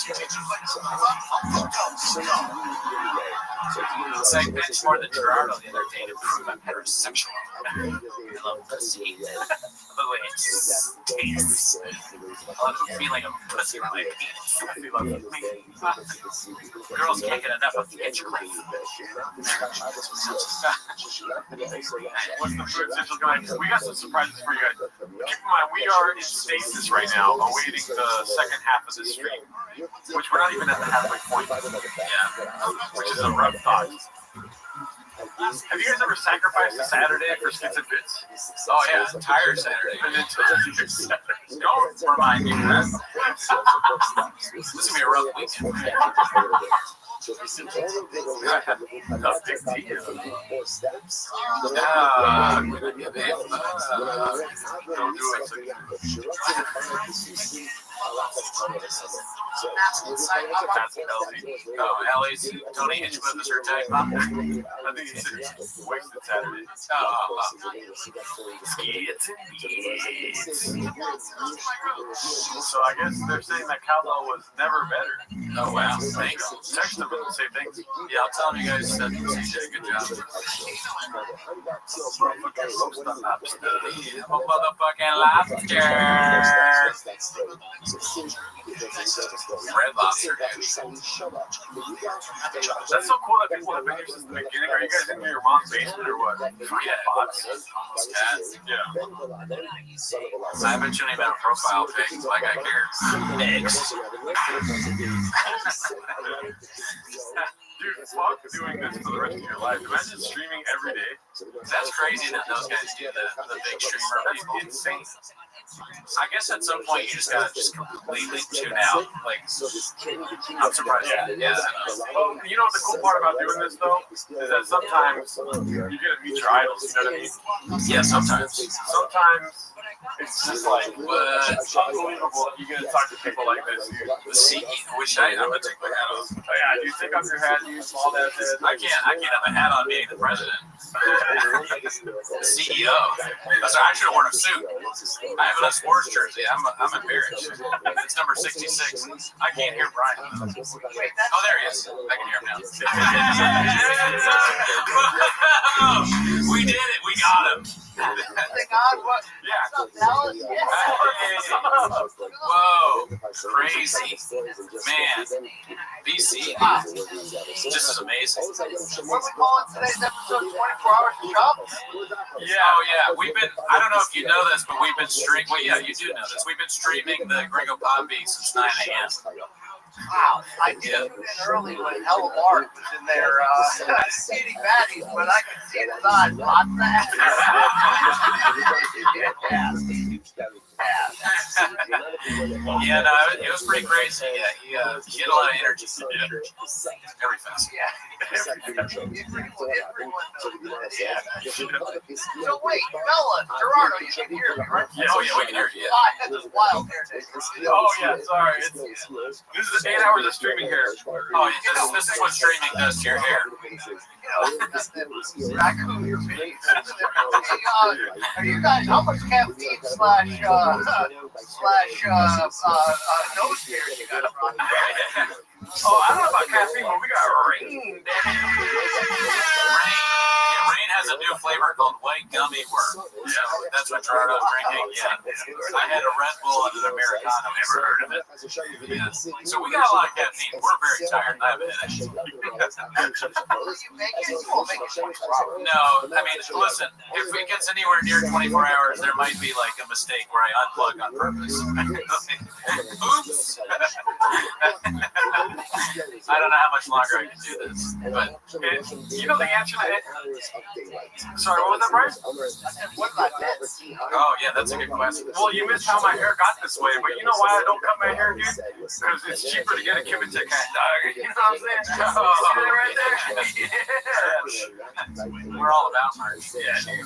like bench more than Gerardo the other day to prove I'm heterosexual. I love pussy. I love the way it tastes. I love the feeling of pussy on my penis. Girls can't get enough of the edge of life. What's the food official going? We got some surprises for you guys. Keep in mind, we are in stasis right now, awaiting the second half of this stream, which we're not even at the halfway point. Yeah. Which is a rough thought. Have you guys ever sacrificed a Saturday for skits and bits? Oh yeah, entire Saturday. Don't remind me of that. This is gonna be a rough weekend. That's big deal. Don't do it. That's Ellie. Oh, Ellie's Tony Hitchwood was her type. I think he said wasted Saturday. So I guess they're saying that Cowbell was never better. Oh wow, thanks. Text them and say thanks. Yeah, I'll tell them you guys said you did a good job. Motherfucking lobster. Red lobster. That's so cool that people have been here since the beginning. Are you guys in your mom's basement or what? Yeah. Yeah. I've been shooting about profile pics like I care. Eggs. Dude, fuck doing this for the rest of your life. Imagine streaming every day. That's crazy that those guys do that. The big streamer people. Insane. I guess at some point you just gotta just completely tune out. Like, I'm surprised. Yeah. Well, you know what the cool part about doing this though is that sometimes you get to meet your idols. You know what I mean? Yeah, sometimes. Sometimes it's just like it's unbelievable. You get to talk to people like this. The CEO, which I'm gonna take my hat off. Oh yeah, you take off your hat, you small that head. I can't have a hat on being the president. The CEO. That's I should have worn a suit. I have a sports jersey. I'm embarrassed. It's number 66. I can't hear Brian. Oh, there he is. I can hear him now. We did it. We got him. Yeah. Whoa. Crazy. Man. BC. This is amazing. What we calling today's episode 24 hours of shop? Yeah. Oh, yeah. We've been, I don't know if you know this, but we've been streaming. Well, yeah, you do know this. We've been streaming the Gringo Pop Beat since 9 a.m. Wow, I tuned in early when Hella Mark was in there eating baddies, but I could see the side. Lots of Yeah, no, it was pretty crazy. Yeah, he had a lot of energy. Every fest. Yeah. So wait, Bella, Gerardo, you can hear me, right? Yeah, oh yeah, we can hear you. This is wild here. Oh yeah, sorry. This is 8 hours of streaming here. Oh, this is what streaming does to your hair. Raccoon your face. Are you guys, how much caffeine slash nose care you got on? Oh, I don't know about caffeine, but we got rain. Rain has a new flavor called white gummy worm. Yeah, that's what Gerardo's drinking. Yeah, I had a Red Bull and an Americano. Ever heard of it? Yeah. So we got a lot of caffeine. We're very tired. I haven't finished. No, I mean, listen. If it gets anywhere near 24 hours, there might be like a mistake where I unplug on purpose. Oops. I don't know how much longer I can do this, but you know the answer to it? Sorry, what was that, Bryce? What did I miss? Oh, yeah, that's a good question. Well, you missed how my hair got this way, but you know why I don't cut my hair, dude? Because it's cheaper to get a Cubitic kind of dog. You know what I'm saying? Oh, see that right there? Yeah. We're all about merch. Yeah, dude.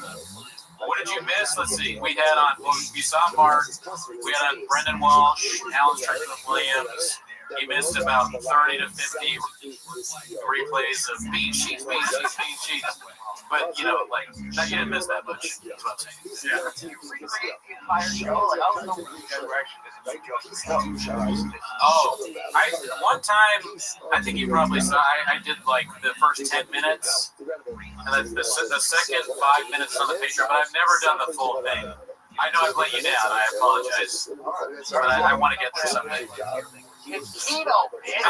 What did you miss? Let's see. We had on, well, we saw Mark. We had on Brendan Walsh, Alan Strickland Williams. He missed about 30 to 50 replays of beat sheets. But, you know, like, you didn't miss that much. That's what I'm saying. Yeah. You recreate the entire show? Like, I don't know what you guys were actually one time, I think you probably saw, I did like the first 10 minutes, and then the second 5 minutes on the Patreon, but I've never done the full thing. I know I've let you down. I apologize. But I want to get there someday. It's keto, man.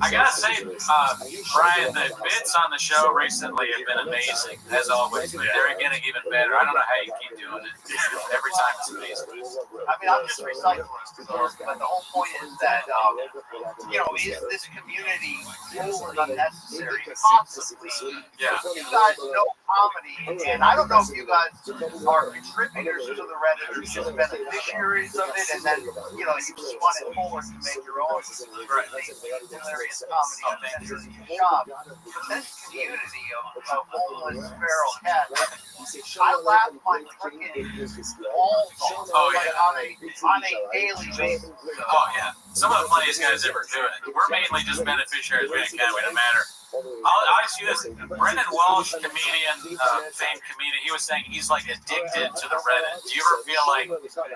I gotta say, Brian, the bits on the show recently have been amazing, as always. They're getting even better. I don't know how you keep doing it. Every time it's amazing. I mean, I'm just recycling, but the whole point is that, you know, is this community full of unnecessary, possibly? Yeah. You guys know comedy, and I don't know if you guys are contributors to the Reddit or just beneficiaries of it, and then, you know, you spun it forward to make your own hilarious comedy in your shop. But this community of homeless feral cats, I laugh my freaking balls off on a daily basis. Oh, yeah. Some of the funniest guys ever do it. We're mainly just beneficiaries. We don't matter. I'll ask you this. Brendan Walsh, comedian, famed comedian, he was saying he's like addicted to the Reddit. Do you ever feel like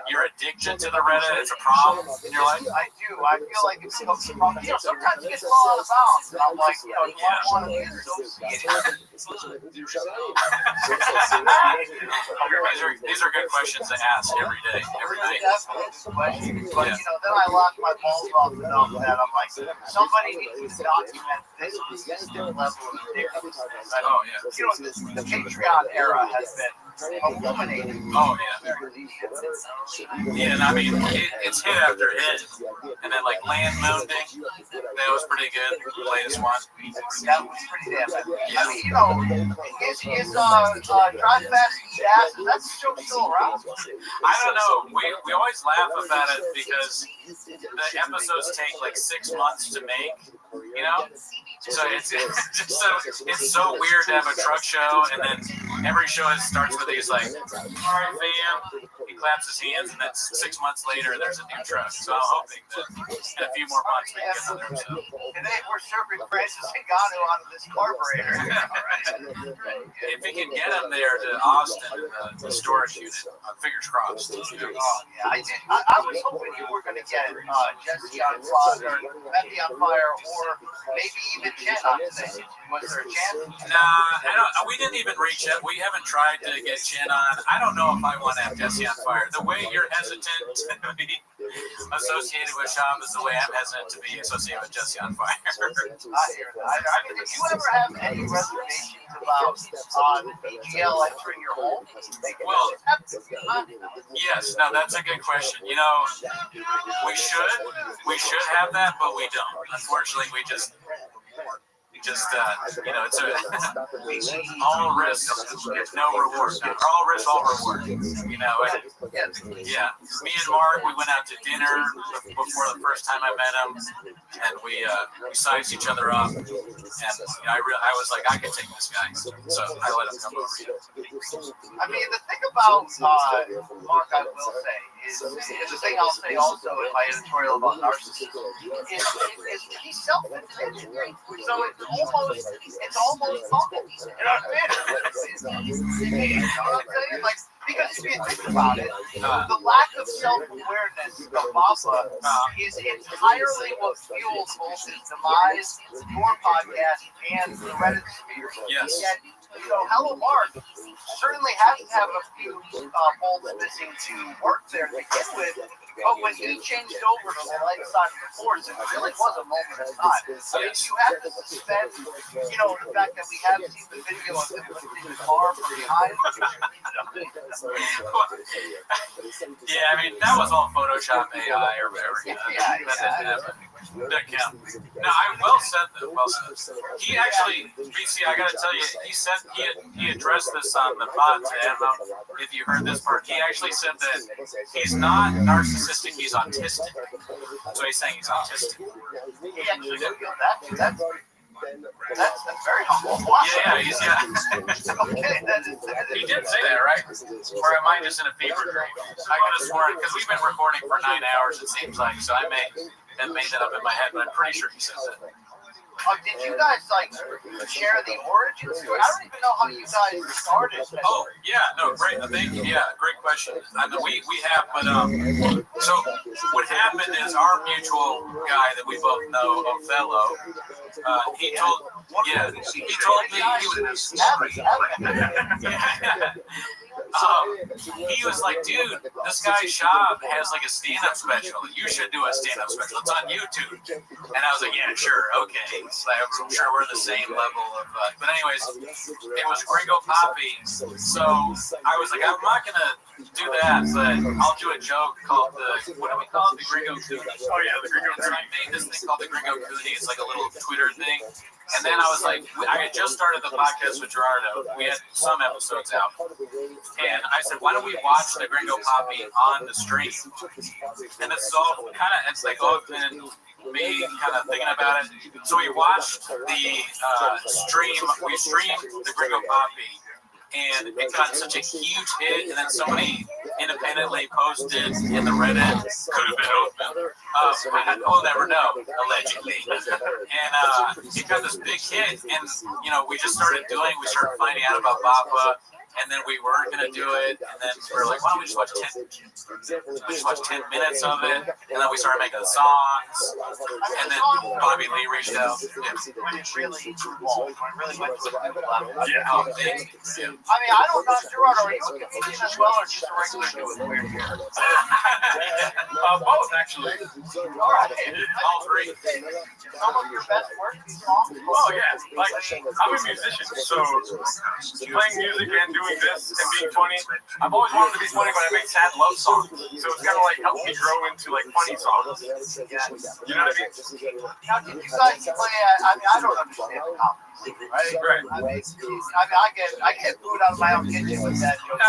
you're addicted to the Reddit? It's a problem in your life? I do. I feel like it's a problem. You know, sometimes it gets a lot out of bounds, and I'm like, you know, do I want to be associated? These are good questions to ask every day. But, you know, then I lost my balls off enough that I'm like, somebody needs to document this level of ridiculousness. Oh, yeah. You know, the Patreon era has been illuminating. Oh yeah. Yeah, and I mean it's hit after hit, and then like Land Mounding, that was pretty good. The latest one. That was pretty damn good. I mean, you know, is Drive Fast Eat Ass, is that show still around? I don't know. We always laugh about it because the episodes take like 6 months to make, you know? So it's so weird to have a truck show, and then every show starts with these like, all right, fam. He claps his hands, and then 6 months later, there's a new truck. So I'm hoping that in a few more months we can get another episode. Today we're serving Francis Ngannou out of this carburetor. If we can get him there to Austin, the storage unit, fingers crossed. Oh, yeah, I was hoping you were going to get Jesse on fire, or Matthew on fire, or maybe even Jen on today. Was there a chance? Nah, we didn't even reach it. We haven't tried to get Jen on. I don't know if I want to have Jesse on fire. The way you're hesitant to be associated with Sham is the way I'm hesitant to be associated with Jesse on fire. I hear that. I mean, did you ever have any reservations about BGL entering your home? Well, yes. No, that's a good question. You know, we should have that, but we don't. Unfortunately, we just you know, it's all risk, no reward. All risk, all reward. You know, yeah. Me and Mark, we went out to dinner before the first time I met him, and we sized each other up. And you know, I was like, I can take this guy, so I let him come over. I mean, the thing about Mark, I will say, is the thing I'll say also in my editorial about narcissism is he's self-indulgent. So it's almost fun. You know what I mean? You know what I'm saying? Like, because if you think about it, the lack of self-awareness of Baba is entirely what fuels both his demise, your podcast, and the Reddit sphere. Yes. And, you know, Hello Mark certainly has to have a few bolts missing to work there to begin with. But when he changed over to the light side of the force, it really was a moment in time. I mean, you have to suspend, you know, the fact that we have seen the video of him lifting the car from behind. Yeah, I mean, that was all Photoshop AI or whatever. That didn't happen. That counts. No, well said though. Well said. He actually, BC, I gotta tell you, he said he addressed this on the pod today. I don't know if you heard this part. He actually said that he's not narcissistic, he's autistic. So he's saying he's autistic. He actually did that. That's very humble. Wow. Yeah. Okay, he did say that, right? Or am I just in a fever dream? I could have sworn, because we've been recording for 9 hours, it seems like, so I may have made that up in my head, but I'm pretty sure he says that. Did you guys share the origin story? I don't even know how you guys started. Oh yeah, no, great. Great question. I know we have, but so what happened is our mutual guy that we both know, Othello, he told me he was. He was like, dude, this guy Shab has like a stand-up special. You should do a stand-up special. It's on YouTube. And I was like, yeah, sure, okay. So I'm sure we're the same level of. But anyways, it was Gringo Poppy. So I was like, I'm not gonna do that, but I'll do a joke called the, what do we call it? The Gringo Coonie. Oh yeah, the Gringo Coonie. I made this thing called the Gringo Coonie. It's like a little Twitter thing. And then I was like, I had just started the podcast with Gerardo. We had some episodes out. And I said, why don't we watch the Gringo Poppy on the stream? And this is all kind of, it's like, been me kind of thinking about it. So we watched the stream, we streamed the Gringo Poppy. And it got such a huge hit, and then somebody independently posted in the Reddit, could have been open. We'll never know, allegedly. And it got this big hit, and we just started finding out about Bappa. And then we weren't going to do it. And then we were like, why don't we just watch 10 minutes of it? And then we started making the songs. And then Bobby Lee reached out. When it really evolved, when it really went to a new level. Thank you. I mean, I don't know, Gerardo, are you a comedian as well, or just a regular dude? Weird here. Both, actually. All right. All three. Some of your best work, these songs? Oh, yeah. Like, I'm a musician, so playing music and doing doing this and being funny. I've always wanted to be funny, but I make sad love songs. So it's kind of like helped me grow into like funny songs. You know what I mean? Now, did you guys play? I mean, I don't understand comedy. Right. I mean, I get food out of my own kitchen with that joke.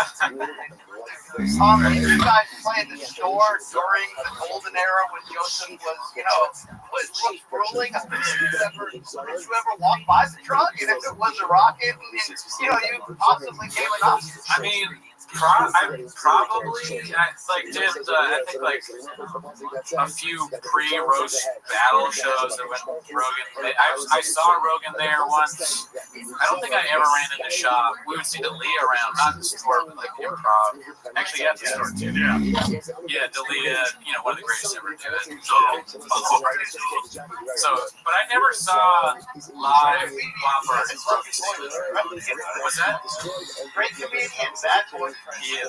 Did you guys play at the store during the golden era when Joseph was rolling? Did you ever walk by the truck and if it was a rocket and you possibly came up? I mean, I think a few pre-roast battle shows that went Rogan. I saw Rogan there once. I don't think I ever ran in the shop. We would see D'Elia around, not in the store, but like improv. Actually, at the store too. Yeah, D'Elia, one of the greatest ever do it. So, but I never saw live Bob Burns. What's that? Great comedians, that's what. Yeah.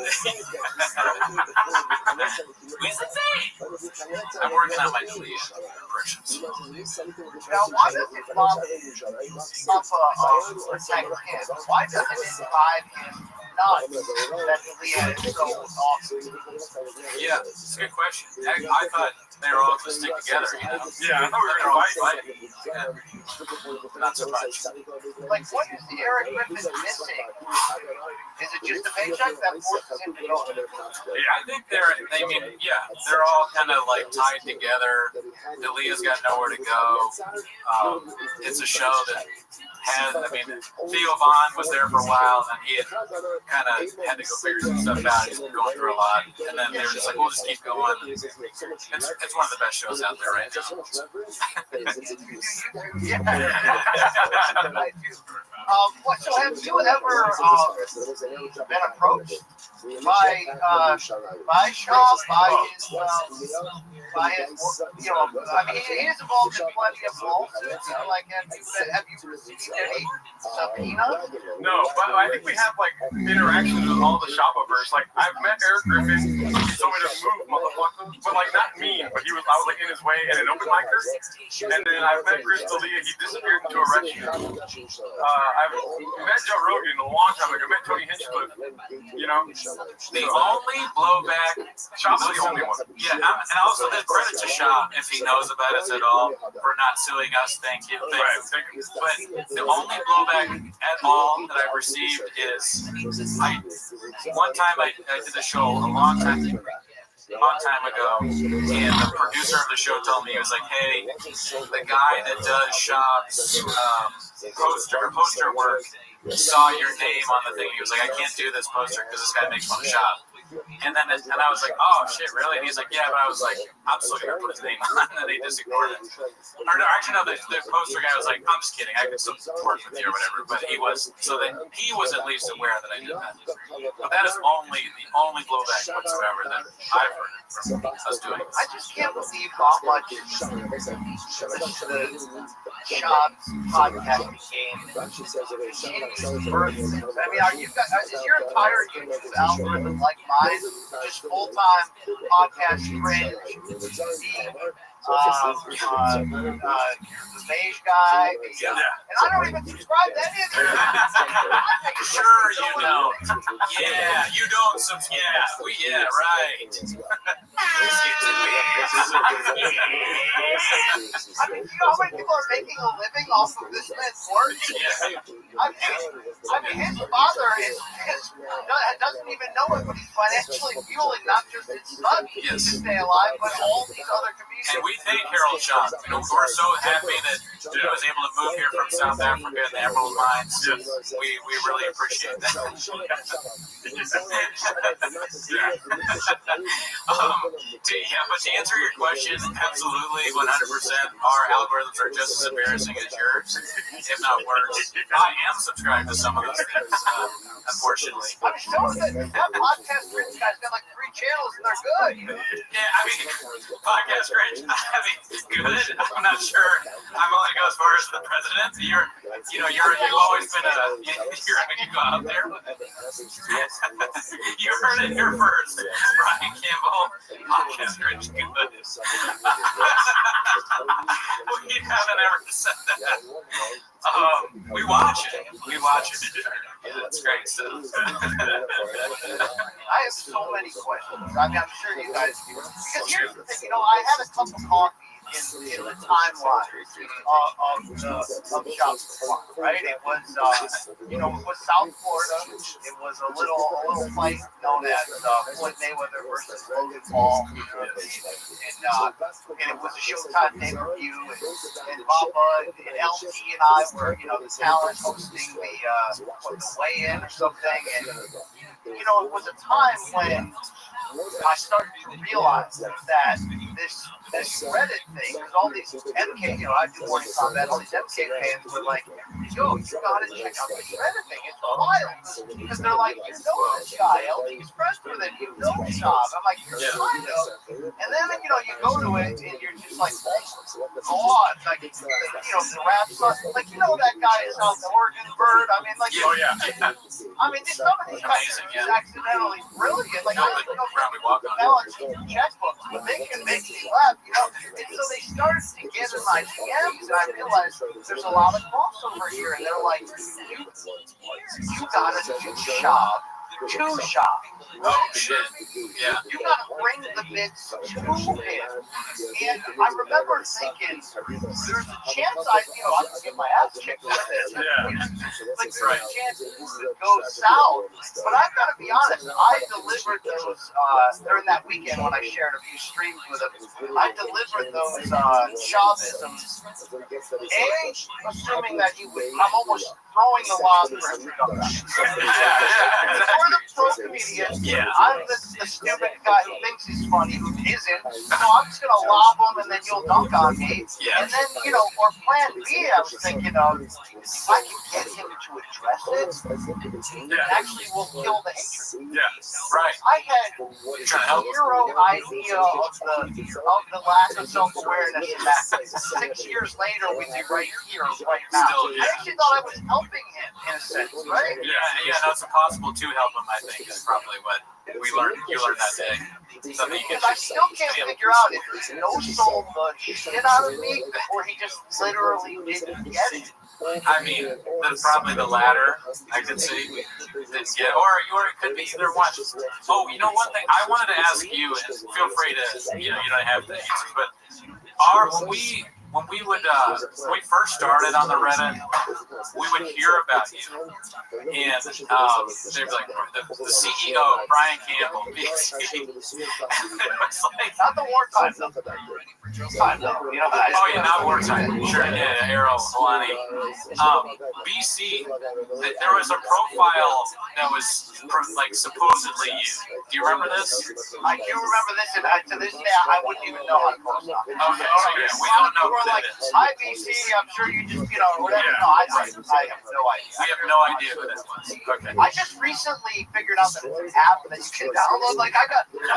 I'm working on my D'Elia impressions. Now, why does it bother why doesn't it drive him nuts that D'Elia is so awesome? Yeah, it's a good question. I thought they were all going to stick together, Yeah, I thought we were going to fight. Yeah. Not so much. Like, what is the Eric Griffin missing? Is it just a paycheck that forces him to go? Yeah, I think they're all kind of like tied together. D'Elia's got nowhere to go. It's a show that Theo Vaughn was there for a while, and he had kind of had to go figure some stuff out. He's been going through a lot, and then they were just like, "We'll just keep going." It's one of the best shows out there right now. So have you ever been approached by Shaw, he is involved in plenty of lawsuits. Like, have you received any subpoenas? No, but I think we have like interactions with all the shopoffers. Like, I've met Eric Griffin. He told me to move, motherfucker. But like, not mean. But I was like in his way in an open micer. And then I've met Chris D'Elia. He disappeared into a restroom. I've met Joe Rogan a long time ago. I met Tony Hinchcliffe. The only blowback, Shop's the only one. Yeah, and also there's credit to Shop if he knows about us at all for not suing us. Thank you. But the only blowback at all that I've received is one time I did a show a long time ago, and the producer of the show told me, he was like, "Hey, the guy that does Shop's poster work saw your name on the thing." He was like, "I can't do this poster because this guy makes fun of Shop." And I was like, "Oh shit, really?" And he's like, "Yeah," but I was like, "I'm still gonna put his name on," and they just ignored it. Or no, actually, no, the poster guy was like, "I'm just kidding, I can still work with you or whatever." But he was at least aware that I did that. But that is the only blowback whatsoever that I've heard from us doing. I just can't believe how much the Shop's podcast became. I mean, is your entire YouTube algorithm like mine? Just full-time podcast cringe, the beige guy, and I don't even subscribe to any of them. Sure, you don't. Yeah, you don't. Right. I mean, you know how many people are making a living off of this man's work? I mean, his father doesn't even know it, but he's financially fueling not just his son to stay alive, but all these other communities. And we thank Harold Shaw. We're so happy that he was able to move here from South Africa and the Emerald Mines. We really appreciate that. But to answer your question, absolutely, 100%. Our algorithms are just as embarrassing as yours, if not worse. I am subscribed to some of those things, unfortunately. I'm sure that podcast Rich guy's got like 3 channels and they're good. Yeah, I mean, podcast Rich, good. I'm not sure. I'm only go as far as the president. You've always been you go out there. You heard it here first. Brian Campbell, podcast Rich, good. We haven't ever said that. We watch it. Yeah, that's great stuff. I have so many questions. I mean, I'm sure you guys do. Because here's the thing, I had a cup of coffee in the timeline of Shop Supply, right? It was, it was South Florida. It was a little fight known as Floyd Mayweather versus Logan Paul. And it was a Showtime pay-per-view. And Baba and LT and I were, the talent hosting the weigh-in or something. And, it was a time when I started to realize that this Reddit thing, because all these MK, I do Morning Combat, all these MK fans were like, yo, you gotta check out this Reddit thing. It's wild. Because they're like, you know this guy, LT's friends with him, you know Shab. I'm like, kind of. And then, you go to it and you're just like, go on. Like, the rap stuff. Like, that guy is out the Oregon Bird. I mean, like, I mean, some of these guys are just accidentally brilliant. Like, I don't know if they're balance checkbooks, but they can make me laugh, And so they started to get in my DMs, and I realized there's a lot of crossover here. And they're like, you gotta do Shab. To Shop. Oh shit! Yeah. You gotta bring the bits to him. And I remember thinking, there's a chance I can get my ass kicked with this. Yeah. Like there's a chance it could go south. But I've got to be honest, I delivered those during that weekend when I shared a few streams with him. I delivered those Chavisms. Assuming that he would, I'm almost throwing the lob for him to come back. For the pro comedian, I'm the stupid guy who thinks he's funny, who isn't. So I'm just gonna lob him and then you'll dunk on me. And then, or plan B, I was thinking of, if I can get him to address it, it actually will kill the hatred. Yeah, right. I had zero idea of the lack of self-awareness in that. 6 years later, we do right here, right now. I actually thought I was helping him in a sense, right? Yeah, no, it's impossible to help him, I think, is probably what you learned that day. Because I still can't figure out if he no-sold the shit out of me, or he just literally didn't get it. I mean, that's probably the latter. I could see didn't get, or it could be either one. Oh, one thing I wanted to ask you, and feel free to, you don't have the answers, but when we first started on the Reddit, we would hear about you, and they'd be like, the CEO, Brian Campbell, BC. Not the wartime stuff. Oh yeah, not wartime. Sure, yeah, Arrow, Kalani. BC, there was a profile that was supposedly you. Do you remember this? I do remember this, and to this day, I wouldn't even know how to post on it. Okay, so yeah, we don't know. Like, hi BC, I'm sure you just, whatever. Yeah. No, I have no idea. We have no idea who this was. Okay. I just recently figured out that it's an app that you can download. Like, I got 47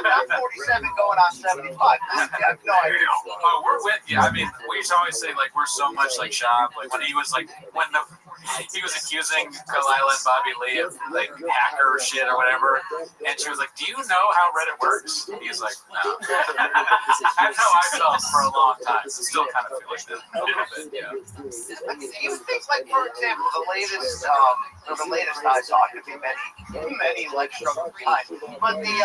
going on 75. I have no idea. Oh, we're with you. I mean, we used to always say, we're so much like Shab. Like, when he was, he was accusing Kalila and Bobby Lee of, hacker shit or whatever. And she was like, do you know how Reddit works? And he's like, no. That's how I felt for a long time. Still kind of feel like that a little bit, yeah. You think, for example, the latest I saw, it could be many struggle times, but the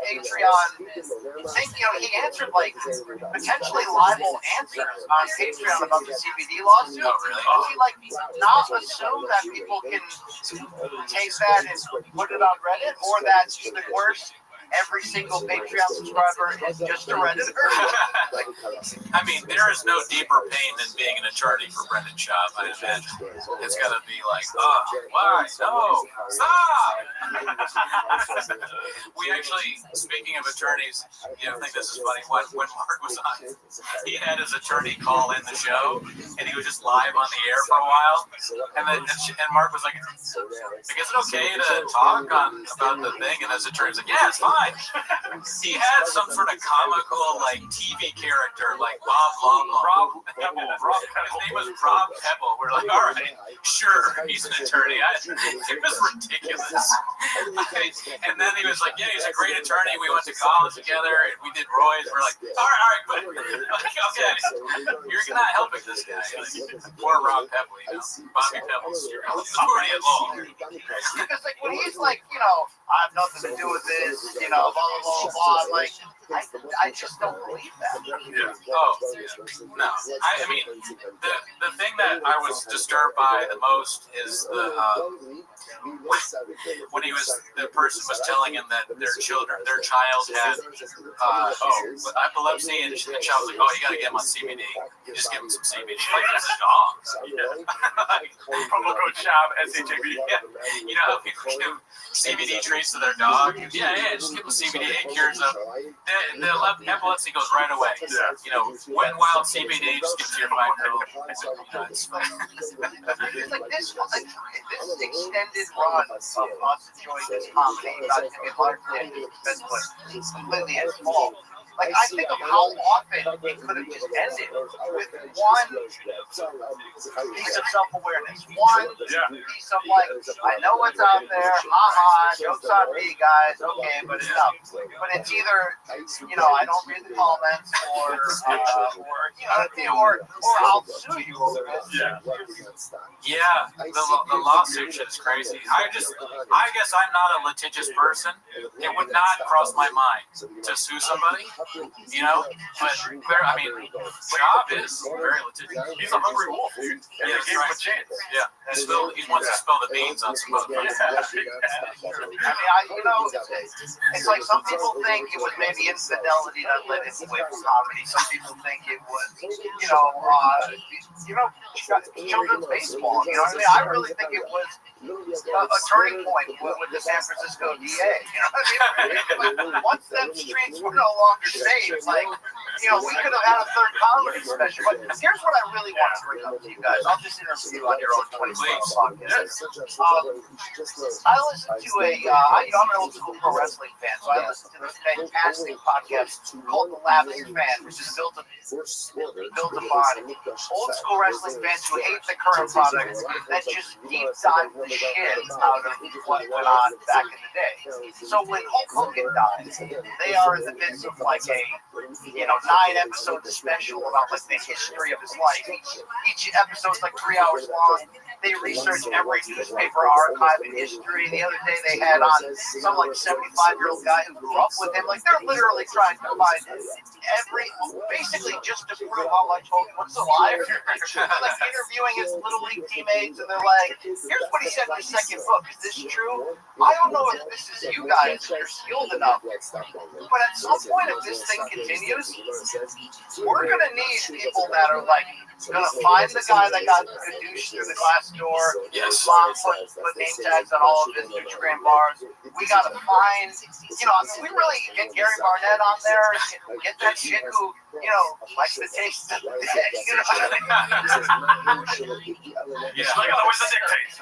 Patreon thing, he answered, potentially libel answers on Patreon about the CBD lawsuit. Oh, really? Does he, not assume that people can take that and put it on Reddit, or that's just the worst? Every single Patreon subscriber is just a Redditor. I mean, there is no deeper pain than being an attorney for Brendan Schaub, I imagine. It's got to be like, why? No, stop! We actually, speaking of attorneys, I think this is funny. When Mark was on, he had his attorney call in the show, and he was just live on the air for a while. And Mark was like, is it okay to talk about the thing? And his attorney was like, yeah, it's fine. mind. He had some sort of comical like TV character like Bob Longlaw. Rob Pebble. His name was Rob Pebble. We're like, all right, sure, he's an attorney. It was ridiculous. And then he was like, yeah, he's a great attorney. We went to college together and we did Roy's. We're like, all right, but like, okay, you're not helping this guy. Like, poor Rob Pebble, Bobby Pebble's already at law. Because like when he's like, I have nothing to do with this, blah blah blah blah. Like, I just don't believe that. Yeah. Oh, no. I mean, the thing that I was disturbed by the most is when the person was telling him that their child had epilepsy, and the child was like, oh, you got to get him on CBD. Just give him some CBD. Like, that's a dog. Promo code SHAB, SHAB. You know how people give CBD treats to their dog? Yeah, just give them CBD. It cures them. The epilepsy goes right away. Yeah. Wet and wild CBD, just give it to your 5-year-old. It's like this extended run of us enjoying this comedy, not to get largely completely at fault. Like, I think of how often it could have just ended with one piece of self-awareness, one piece of like, I know what's out there, haha, jokes on me, guys, okay, but enough. But it's either, I don't read the comments, or I'll sue you over this. Yeah, the lawsuit shit is crazy. I guess I'm not a litigious person. It would not cross my mind to sue somebody. But Shab is very litigious. He's a hungry wolf, dude. And they gave him a chance. Yeah, he wants to spill the beans on some other things. It's like some people think it was maybe infidelity that led him away from comedy. Some people think it was, children's baseball. You know what I mean? I really think it was a turning point with the San Francisco DA. You know what I mean? Once them streets were no longer safe, like, we could have had a third comedy special. But here's what I really want to bring up to you guys. I'll just interview you on your own 20-minute podcast. I listen to I'm an old school pro wrestling fan, so I listen to this fantastic podcast called The Laughing Fan, which is built upon old school wrestling fans who hate the current product that just deep dive the shit out of what went on back in the day. So when Hulk Hogan died, they are in the midst of like a 9-episode special about like the history of his life. Each episode's like 3 hours long. They research every newspaper archive in history. The other day they had on some like 75-year-old guy who grew up with him. Like, they're literally trying to find basically just to prove how much Hogan was alive. Like interviewing his little league teammates, and they're like, here's what he said in the second book. Is this true? I don't know if this is you guys, you're skilled enough. But at some point, if this thing continues, we're going to need people that are like, going to find the guy that got douche through the glass door. Yes. Mom put name tags on all of his Instagram bars. We got to find, we really get Gary Barnett on there, get that chick who, likes the taste of the dick. Look at the way the dick tastes.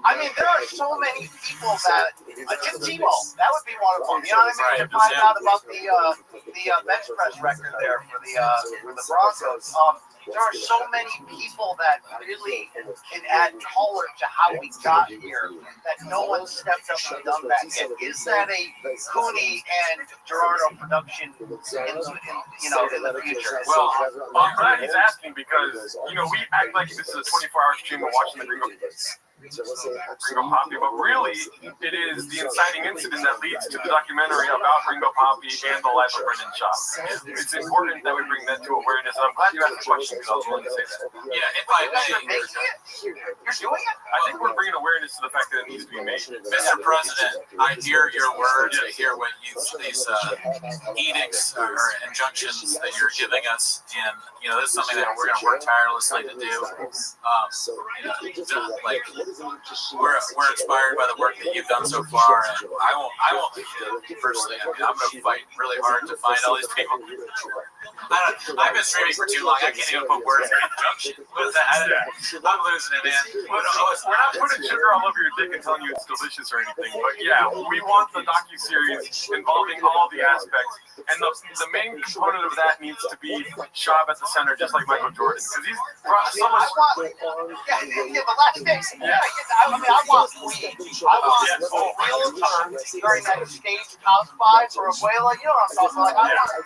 I mean, there are so many people that, Tim Tebow, that would be one of them. You know what I mean? To find out about the bench press record there for the Broncos. There are so many people that really can add color to how we got here that no one stepped up and done that yet. Is that a Cooney and Gerardo production in the future? Well, I'm glad he's asking because, we act like this is a 24-hour stream of watching the Gringo Poppy, but really, it is the inciting incident that leads to the documentary about Gringo Poppy and the life of Brendan Schaub. It's important that we bring that to awareness, and I'm glad you asked the question because I was willing to say that. Yeah, if I may. You're doing it? I think we're bringing awareness to the fact that it needs to be made. Mr. President, I hear your words. I hear what these edicts or injunctions that you're giving us, and this is something that we're going to work tirelessly to do. we're inspired by the work that you've done so far, and I won't leave you personally. I mean, I'm going to fight really hard to find all these people. I've been streaming for too long. I can't even put words in conjunction with that. I'm losing it, man. We're not putting sugar all over your dick and telling you it's delicious or anything, but yeah, we want the docuseries involving all the aspects, and the main component of that needs to be Shab at the center, just like Michael Jordan, because he's brought so much. But last thing, I want weed. I want real terms during that stage house vibe for Abuela. You know what I'm talking about? Like, I want the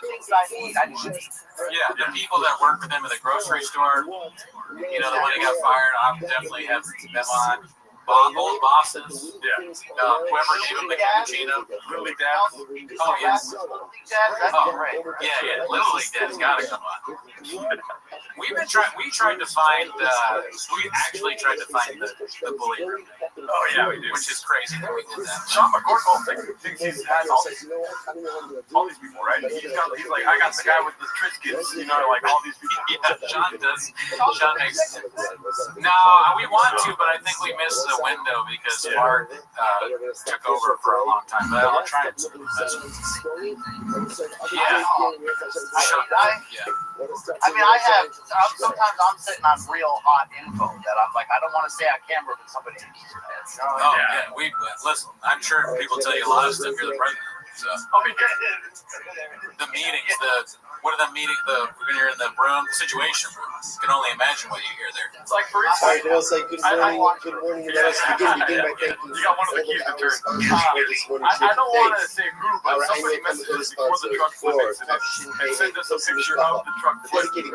things I need. I just need. Yeah, the people that work with him at the grocery store, you know, the one he got fired, I definitely have them on. Old bosses. Yeah. Whoever gave him the cappuccino. Little League Dad. Oh, yes. That's great. Yeah. Little League Dad's got to come on. We tried to find, we actually tried to find the bully room. Oh, yeah, we do. Which is crazy that we did that. Sean McCorkle thinks he has all these people, right? He's like, I got the guy with the Triscuits, you know, like all these people. Yeah, Sean does. Sean makes. No, we want to, but I think we missed the window because Mark took over for a long time. But I'll try and. Yeah. I mean, sometimes I'm sitting on real hot info that I'm like, I don't want to say on camera, but somebody. Oh yeah, we listen. I'm sure people tell you a lot of stuff. You're the president. So. The meetings, what are the meetings? When you're in the room, the situation room, you can only imagine what you hear there. It's like for instance, it was like good morning. Let us begin by thanking you got one of the keys to turn. I don't want to say who, but somebody messaged us before the truck flip incident and sent us a picture of the truck flip. But it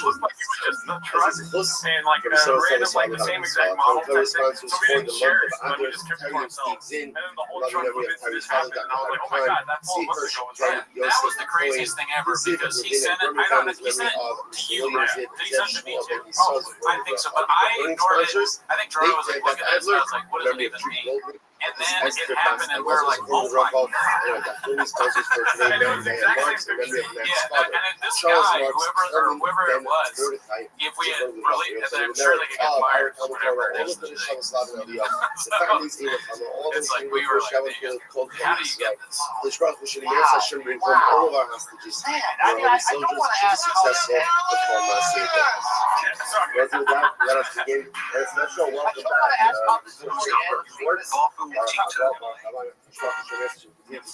looked like it was just the truck and like a random, like the same exact model type thing. So we didn't share it, but we just kept it to ourselves. And then the whole truck flip incident happened, and I was like, oh my god, that whole month ago was right. That was the craziest thing ever because he sent it. He sent it to you, right? Did he send it to me too? Oh, I think so, but I ignored it. I think Jordan was like, look at this. I was like, what does it even mean? And then it happened, and we're like, oh my god. And it was exactly and this guy, whoever it was, if we had really, I'm sure they could get fired for whatever it is. It's like we were like, how do you get this? Wow. Man, I mean, I don't want to ask how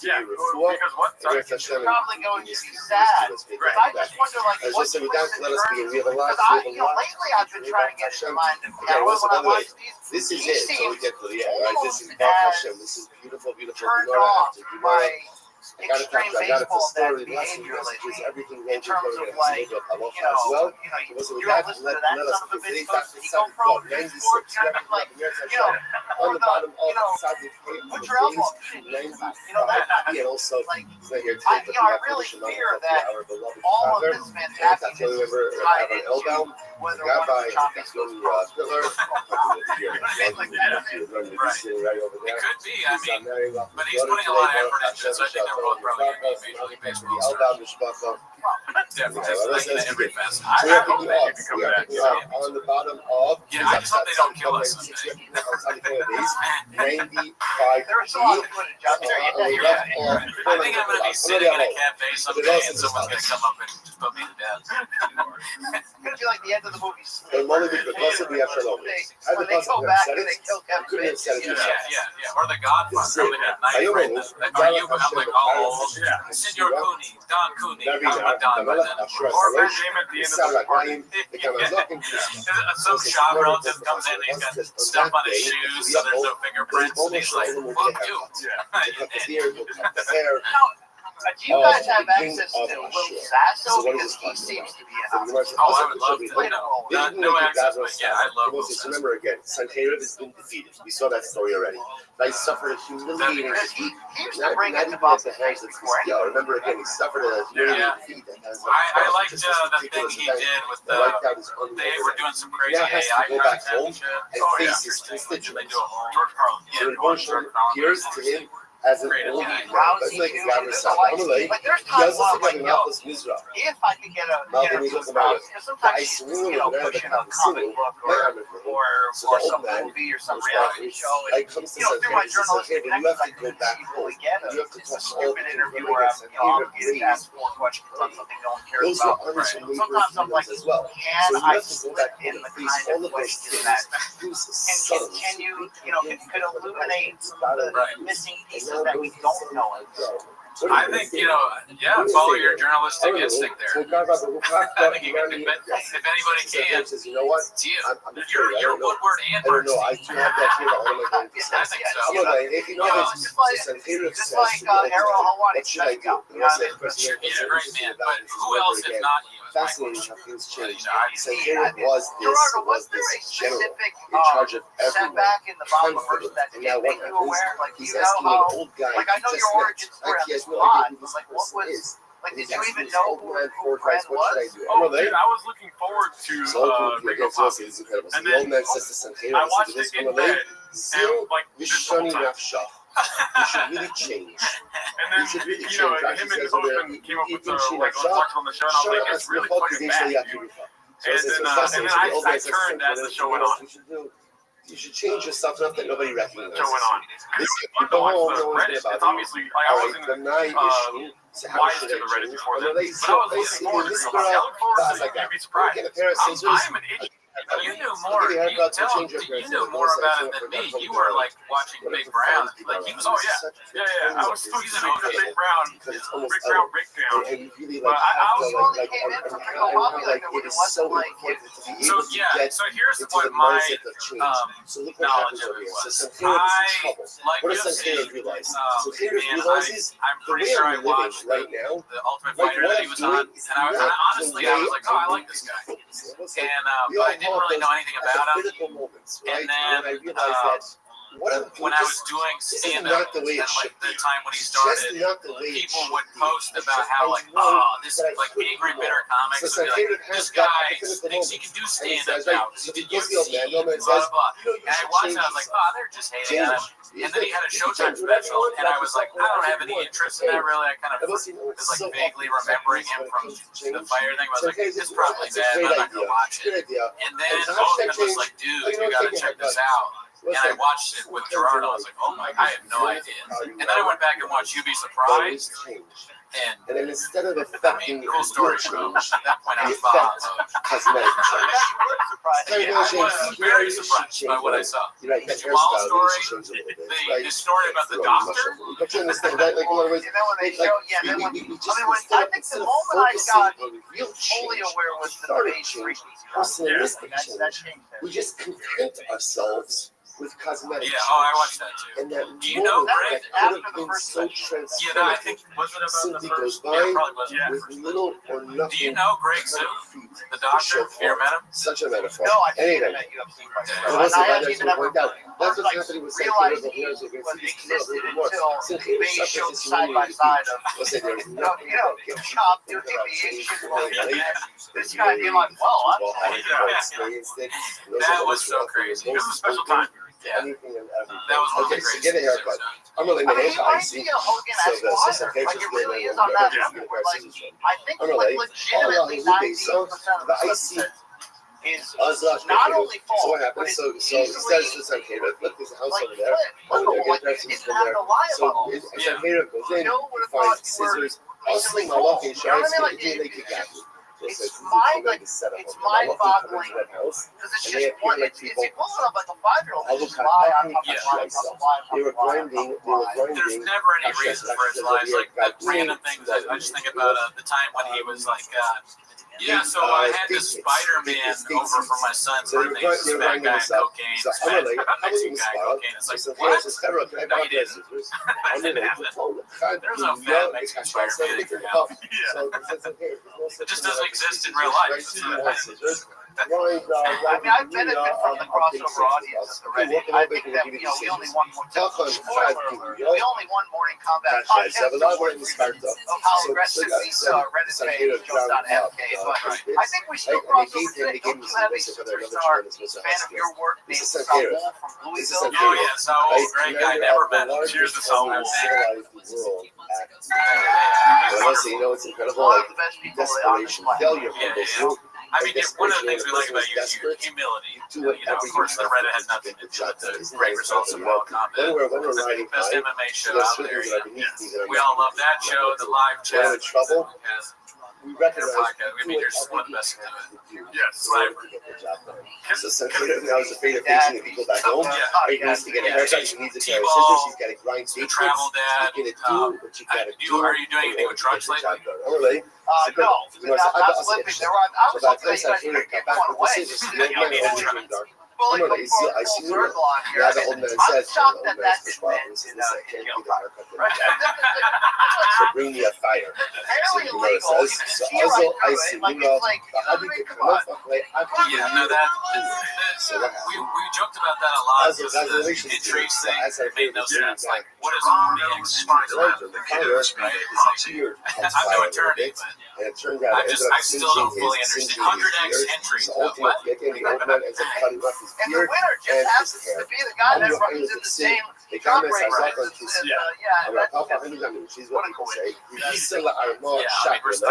yeah, because what? Sorry. Probably going to be sad. Right. I just wonder, like, what's the lately I've been trying to get in mind. This is it. So we get to the end, right? This is Hashem. This is beautiful. Turned off my extreme baseball that behavior lately, in terms of like, you don't listen to that son of a bitch folks that go pro sports, like, or put your elbow up, that, like, I really fear that all of this fantastic is tied into whether one of the chopping goes It could be, I mean, but he's putting a lot of effort into it, so I think they're both probably going to be Major League Baseball stars. Definitely, just like every fest. I hope that you can come back. On the bottom of I just hope they don't kill us someday. 95 There's a lot of good jobs there. I think I'm going to be sitting in a cafe someday and someone's going to come up and just put me to death. It's going to be like the end of the movie. When they go back and they kill Kevin Spacey. Yeah. Or the Godfather. Are you? I'm like, oh, Senor Cooney, Don Cooney. I'm done by then. Or their name at the end of the party. Some shop relative comes in and he's got stuff on his shoes, so there's no fingerprints, and he's like, fuck you. Do you guys have access to Will Sasso? Because he seems to be an I would love to. No access, but yeah, I love Will Sasso. Remember again, Santeiro has been defeated. We saw that story already. They suffered a humiliating defeat. He used to bring it to Bob the hands of remember again, he suffered a humiliating defeat. I liked the thing he did with the. They were doing some crazy AI go back home shit. and face his constituents. George Carlin. George Carlin appears to him as an Creative old guy. man, doesn't make his guy himself. I'm like, Like there's he times doesn't when I'm like, think of yo, enough as Mizra. if I could get a Malcolm some Eagles crowds, because sometimes I you know pushing a comic book or some movie or some reality show, and you know through my journalistic connections, I couldn't really get a stupid interview where I'm getting asked 4 questions on something no one cares about. Sometimes I'm like, can I slip in the kind of question that can you could illuminate the missing pieces that we don't know? I think, follow your journalistic instinct there. I think you can do it. If anybody can, it's you. You're Woodward and Bernstein. I do have that here, but I think so. I'm like, if you know this, just like Arrow Hawaii. what should I do? Yeah, right, man. But who else if not you? Fascinating how things change. Gerardo, was was there a general specific in charge of everyone. setback in the Bible verse that And did now make what you aware? Like, he's you know asking how, an old guy like, I know just your met. origin story on He has this no pod, idea who but this like, what person was, is. like, did He's you asking even this know old who man Fred what should I was? do? Oh, dude, I was looking forward to Ringo Poppy. It's incredible. So And the then old man says to Sankhya, I watched it in bed, Zero, and like you're this whole shunning time. Nafshah. You should really change. And then, him and Bozeman came up with the reflection on the show, and I was like, it's really fucking bad, dude. And then I turned as the show went on. You should change yourself enough that nobody recognizes. Show went on. It's fun to watch the Reddit. It's obviously, like, I wasn't wise to the Reddit before that, but I was looking forward to it. I look forward to it. You'd be surprised. I'm an idiot. You knew more. You knew more about it than me. You were like watching Big Brown. Like he was. Oh yeah. I was still using Big Brown breakdown. But I was only came in from Ringo Poppy, like, it wasn't like, so yeah. So here's what my knowledge of it was. I like what you've does seen. Sankhya realize? I'm pretty sure I watched right now. the Ultimate Fighter that he was on, and I honestly I was like, oh, I like this guy, and but I didn't really know anything about him. And then when I was doing stand-up, at like the time when he started, people would post about how like, oh, this like angry, bitter comics would be like, this guy thinks he can do stand-up now because he did UFC, blah blah blah. And I watched it, I was like, oh, they're just hating on him. And then he had a Showtime special, and I was like, I don't have any interest in that really. I kind of was like vaguely remembering him from the Fire thing. I was like, it's probably bad, I'm not gonna watch it. And then Bozeman was like, dude, you gotta check this out. And I watched it with Gerardo. I was like, oh my, I have no idea. And then I went back and watched You Be Surprised. And then instead of affecting cool story change, at that point I was cosmetic change. I was very surprised by what I saw. Small story, the story about the doctor. But you understand that, like, one of the ways, and then when they show, I think the moment I got fully aware was the base personalistic change. We just content ourselves with cosmetic. Yeah, I watched that too. And that do you know Greg after the first so I think was it about the first? Yeah, probably was. Yeah. With little or nothing. Do you know Greg Sue, the doctor? Have you ever met him? Such a metaphor. No, I anyway. met UFC. That's what's happening with realizing he existed until they showed side by side of chop, this guy be like, well, that was so crazy. It was a special time. Yeah. That was one of the greatest. Get a haircut. I'm really I mean, he might be a Hogan esque fighter. Like, it really is on that level where, like, I think, like, legitimately 90% of the stuff is not only false, but it's easily look, there's a house over there. I'm going to get there since from there. So Sankhya goes in, finds scissors, I'll sling my walking shots, and they kick at me. It's mind-boggling because it's just one. It's equivalent of like a 5-year-old. They were grinding. There's never any reason for his life. Like the random things. I just think about the time when he was like, so I had this Spider-Man over for my son's birthday. This fat guy on cocaine. This fat Mexican guy on cocaine. It's like, what? No, you didn't. That didn't happen. There's no fat Mexican Spider-Man in your house. It just doesn't exist in real life. I mean, I benefit from the crossover audience of the Reddit. I think that, we only won one. Spoiler alert, we only won Morning Combat podcast of how aggressive these Reddit pages jumped on MK. But I think we still cross over today. Don't you have a superstar fan of your work named Saul from Louisville? Oh, yeah, Saul, great guy, never met him. Cheers to Saul. You know, it's incredible, like, desperation, failure from this group. I mean, one of the things we like about you is your humility. Of course, the Reddit has nothing to do with the great results of World Combat. When we're It's the riding best by, MMA show there's out certain there. things that are beneath me that are We all love that show, the live When I'm chat. in trouble, we recognize I mean, you're just one of the best. Yes, right. So sometimes I was afraid of facing people back home. He needs to get a haircut, she needs a pair of scissors, she's got to grind steak. Travel dad. You get do what you gotta do. Are you doing anything with trucks lately? Really? No, not slipping. I was looking at you guys to get one away. I see you. Yeah, the old man says. I'm shocked that that didn't end in So bring me a fire. fairly illegal. You can see right through it. Like, it's like, I mean, come on. Yeah, no, we joked about that a lot. Just the entries thing made no sense. Like, what is DX entries? I'm no attorney, but I still don't fully understand. 100x entries. What? And the winner just happens to be the guy that runs in the same drug race. I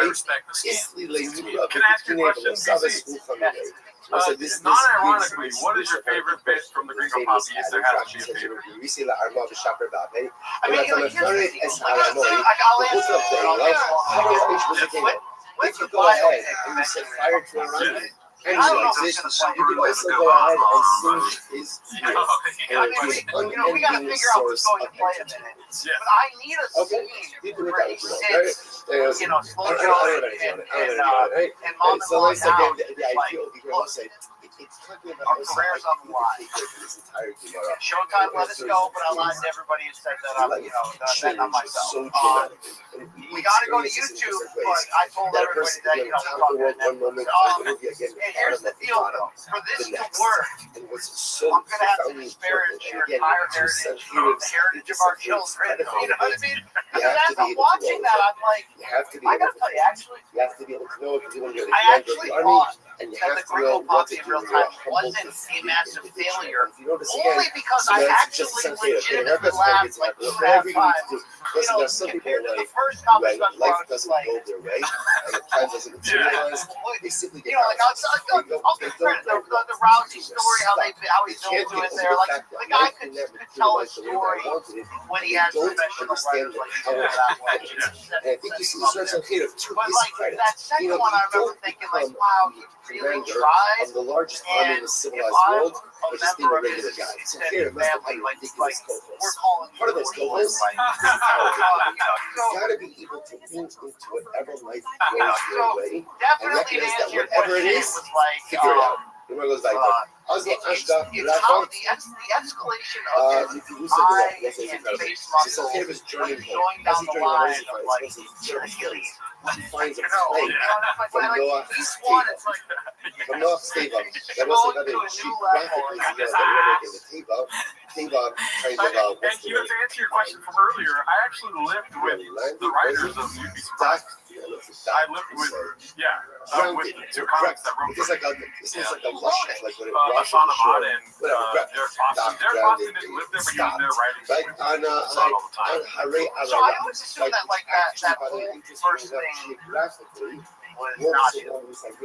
respect the scheme. Can I ask you a question, non-ironically, what is your favorite bit from the Gringo Posse? If there has to be a favorite. I mean, here's the deal. If you go ahead and you set fire to a runway, and you can also go ahead and sing his we gotta figure out who's going to play in a minute. But I need a scene where he sits, slow down and Mom and Law out. Like, our career's on the line. Showtime let us go, but I lied to everybody and said that I'm, not myself. We gotta go to YouTube, but I told everybody that, we're talking and here's the deal, though. For this to work, I'm gonna have to disparage your entire heritage, the heritage of our children. You know what I mean? Because as I'm watching that, I'm like, I gotta tell you, actually, you have to be able to know if you're going to go to I actually thought and you that have the to know Gringo what Posse to in real do. time wasn't a massive failure, only because I actually legitimately laughed like 2.5 times. Some people Compared to the first conference, life doesn't go their way, and the plan doesn't materialize. They simply get like I'll give credit the Rousey story, how he's built to it there. Like the guy could tell a story when he has professional writers like that way. And I think you see this on Kate of two. But like that second one, I remember thinking like, wow, he really tried. Of the largest army in the civilized world, but just being a regular guy. So here, family, like we're calling part of those co-hosts. You gotta be able to move into whatever life goes your way, and recognize that whatever it is, figure it out. Goes like it's how the escalation of his eye and face muscle going down the line of like he finds a play from North Stable. That was another cheap graphic that we were making the kind of and to answer your question from earlier, I actually lived with the writers of You'd Be Surprised. I lived with, two comics that wrote it's like a lush, like when it Asana Mata and Derek Boston. Derek Boston didn't live there, but he was there writing. Like on so I always assume that like that whole first thing was not the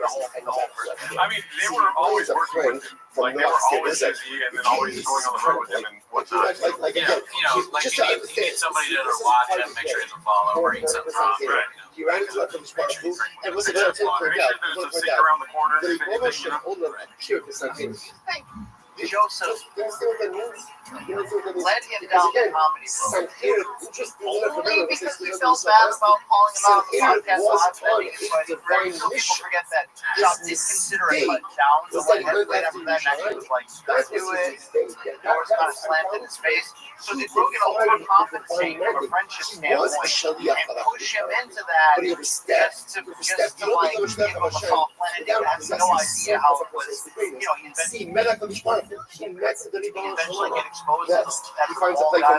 whole first. I mean, they were always working with him. Like they were always busy and then always going on the road with him and whatnot. Like you need somebody to watch him, make sure he doesn't fall over, eat something wrong. Right. He ran into a food and was about to point out. Around the corner. But he almost should hold up here for something. Joseph, led him down the comedy road. Only because we felt bad about calling him out on the podcast live ending his fighting career. So people forget that Chop did consider it, but down the leg right after that match, he was like, do it. Doors kind of slammed in his face. So did Rogan overcompensate from a friendship standpoint and push him into that just to like give him a soft landing? He has no idea how it was. You know, he eventually get exposed as a ball guy. I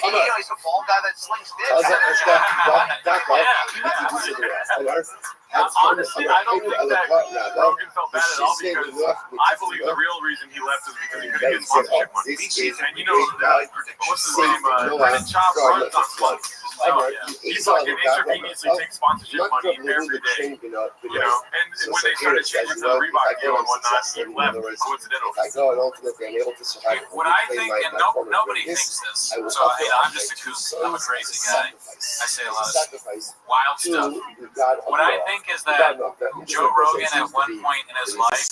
mean, he's a ball guy that slings dick. Honestly, I don't think that Rogan felt bad at all because I believe the real reason he left is because he couldn't get sponsorship money. And you know, what's his name? Chop runs on clubs. He's like an intravenously take sponsorship money every day. You know, and when they started changing to the Reebok deal and whatnot, he left coincidentally. What I think, and nobody thinks this, so hey, I'm just a kook. I'm a crazy guy. I say a lot of wild stuff. What I think is that Joe Rogan at one point in his life,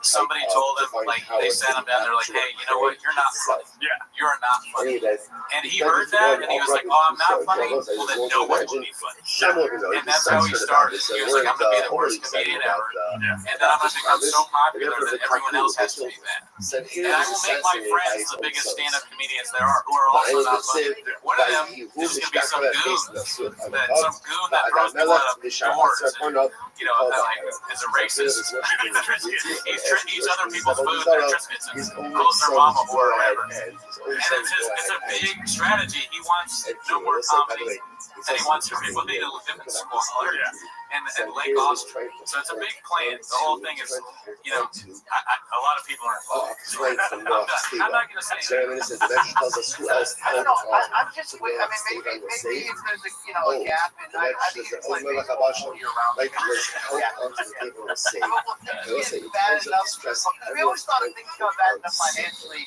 somebody told him, like, they sat him down, they're like, hey, you know what, you're not funny. Yeah. You're not funny. And he heard that, and he was like, oh, I'm not funny? Well, then no one will be funny. And that's how he started. He was like, I'm going to be the worst comedian ever. And then I'm going to become so popular that everyone else has to be bad. And I will make my friends the biggest stand-up comedians there are, who are also not funny. One of them is going to be some goon that throws people out of doors and, you know, like, is a racist. Eats other people's food, their Triscuits, and calls their mama or whatever. And it's a big strategy. He wants no more comedy, and he wants your people to live in squalor and Lake Austin. So it's a big plan. The whole thing is, you know, a lot of people are involved. I'm not going to say anything. I don't know. I'm just, I mean, maybe if there's a, you know, a gap, and I think it's like maybe all year round. Bad enough. We always thought if things got bad enough financially,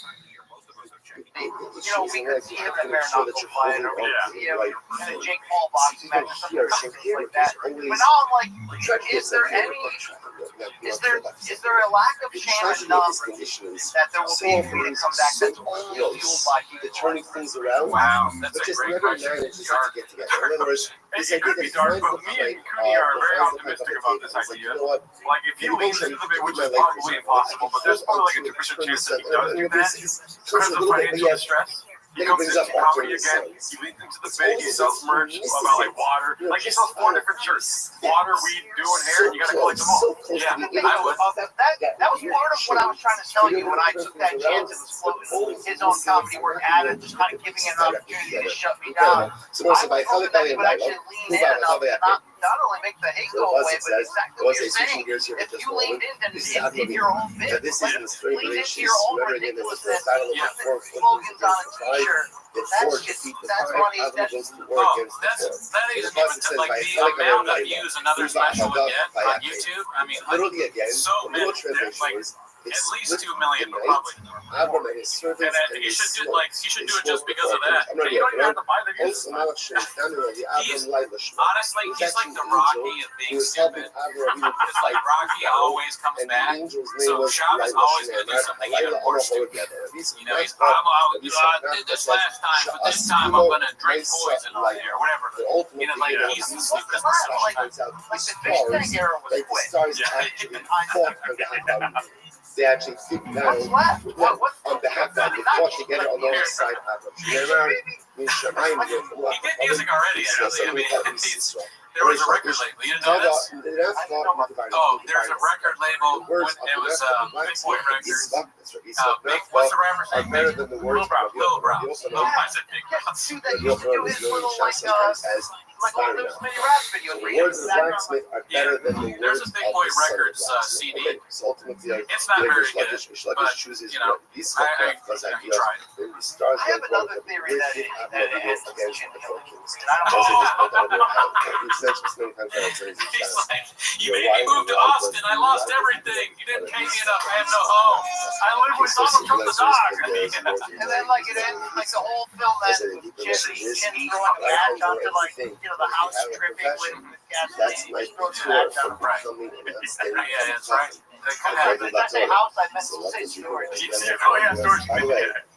you know, we could see him in a bare knuckle fight, or we could see him in a Jake Paul boxing match, or something like that. But now I'm like, is there a lack of chance enough that there will be a free to come back that's only fueled by people turning things around? Wow, that's a great question. It could be dark, but me and Cooney are very optimistic about this idea. Like, if he leans into it, which is probably impossible, but there's probably like a 2% chance that he does do that because of financial stress. He comes into comedy again. He leads into the big. He sells merch about like water. Like, he sells 4 different shirts: water, weed, doing hair. And you gotta collect them all. Yeah, I would. That was part of what I was trying to tell you when I took that chance and was floating his own comedy work at it, just kind of giving it an opportunity to shut me down. I was hoping that he would actually lean in enough to not only make the hate go away, but exactly what you're saying. If you leaned in your own bit, leaned into your own ridiculousness, put slogans on a t-shirt, that's money. That isn't even like the amount of views another special would get on YouTube. I mean, so many, like, at least 2 million, but probably more. And you should do it just because of that. And you don't even have to buy the views. Honestly, he's like the Rocky of being stupid. It's like Rocky always comes back. So Chop is always going to do something even more stupid. You know, I did this last time, but this time I'm going to drink poison on it or whatever. You know, like, he's the stupidest person. Like the fish tank era was quick. They actually sit down on behalf of them, they fought together alongside others. He did music already, actually. I mean, there was a record label. You didn't know this? Oh, there's a record label. It was Big Boy Records. What's the rapper's name? Lil Brown. I said Big Brown. You do his little, like all those mini rap videos where words of blacksmith are better than the there's words a Big Boy Records CD. It's not very good, but, you know, I have another theory that it has to change the Philippines. He's like, you made me move to Austin. I lost everything. You didn't pay me enough. I have no home. I live with Donald Trump the dog. And then, like, it ends like the whole film ends with Jimmy throwing a match onto, like, you know, the house dripping with gasoline. Yeah, that's right. When I say house, I meant to say storage. Yeah, storage.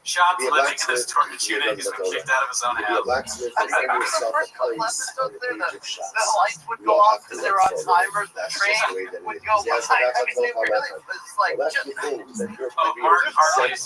Shot's Be a living in this blacksmith, torture be a unit. He's been kicked out of his own Be a house. blacksmith I and think earn the yourself a first couple place episodes on there, the age of shots. the lights would We go all off have to because they learn were on from them. timers. The That's train just the way that would it go is. Yes, by. I have I to mean, they talk really about was that. like, Well, that's just, the thing that you're Oh, Mark Harley's.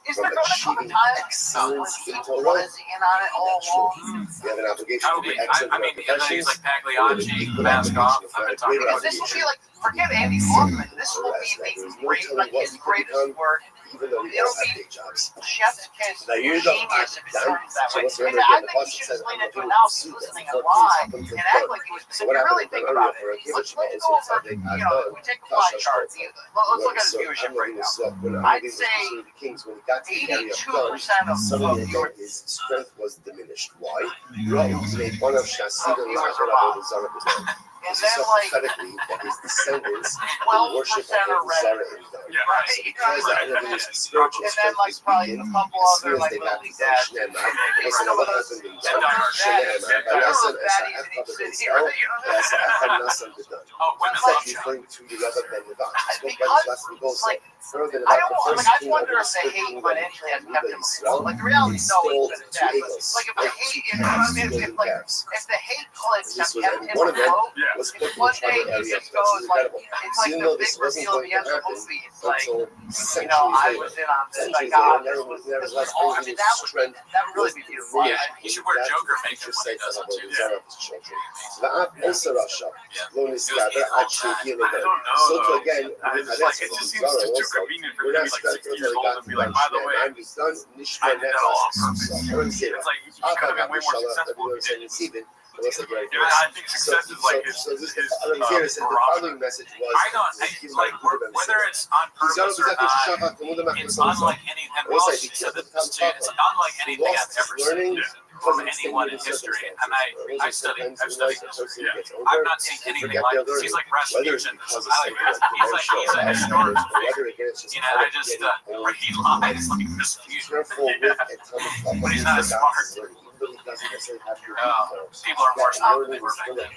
is from there going to come a achieving time excellence when in people Torah. was in on it all along? You have an obligation to be I excellent in mean, your because he's professions. like You have an Pagliacci, equal mask off. obligation, I've been a talking greater Because about this will obligation. be like, forget Andy Hoffman. This will be the great, like his greatest work. Even though we It'll all have be day jobs. Chef's kiss. Now you don't Genius if it done. turns that So way. what's I mean, the I other think boss you should says, just lean I'm into going it to now. pursue He's that listening before and lie things and happen act like he was. So If what you happened really think earlier about for a it, given let's go child, over. You know, if we take a pie chart. Let's look at the viewership right now. I'd say the Kings when he got to the area of 82% of suddenly viewers. his strength was diminished. Why? He made one of Shasidim And this then, is so like, pathetically that his descendants 12% worship are of red. Zara and Dun. Yeah. Right. So because that enemy's spiritual And then, strength like, was probably weakened, a couple as soon other, as like, they got lily to dads. Shnema, listen to what happened in Dun, Shnema, Oh, women It's love like Shot. referring to the Rebbe Ben Nevat. Spoke Because, about this last week also. like, Further I about the don't. first Like, I king wonder of if the the hate kingdom, financially has kept him Israel, afloat. Like the reality, no, installed it's been two bad. But eagles, like if the like hate, two if, I calves, mean, golden if like calves. if the hate clips This have was kept him one of them afloat, Yeah. was if put in one the day tribal he area. just That's goes like, incredible. it's like Even the though big this wasn't reveal at going the to end of the happen movie. It's like, until you know, centuries I later. was in on this. Centuries Like, later, God, there this was was never less all. I bringing mean, that would strength. that would really be beautiful. Yeah, he should wear Joker makeup when he does it too. ואף עשר רשע לא נזכר עד שהגיע I לגן. don't know. So Though. again, It's like it just seems too convenient for we're you to not be like stuck 60 until years we old got and to be like, by the way, I'm done. I did that all on purpose. It's It's like he could have been way more successful if he didn't. Yeah, I think success is like his the following message was I don't like whether it's on purpose or not. It's unlike any, and Welsh said this too. It's unlike anything I've ever seen from anyone in history. And I've studied this. I've not seen anything like this. He's like Restream. He's a historian. You know, I just he lies like this. But he's not as smart. People are more smart than they were back then.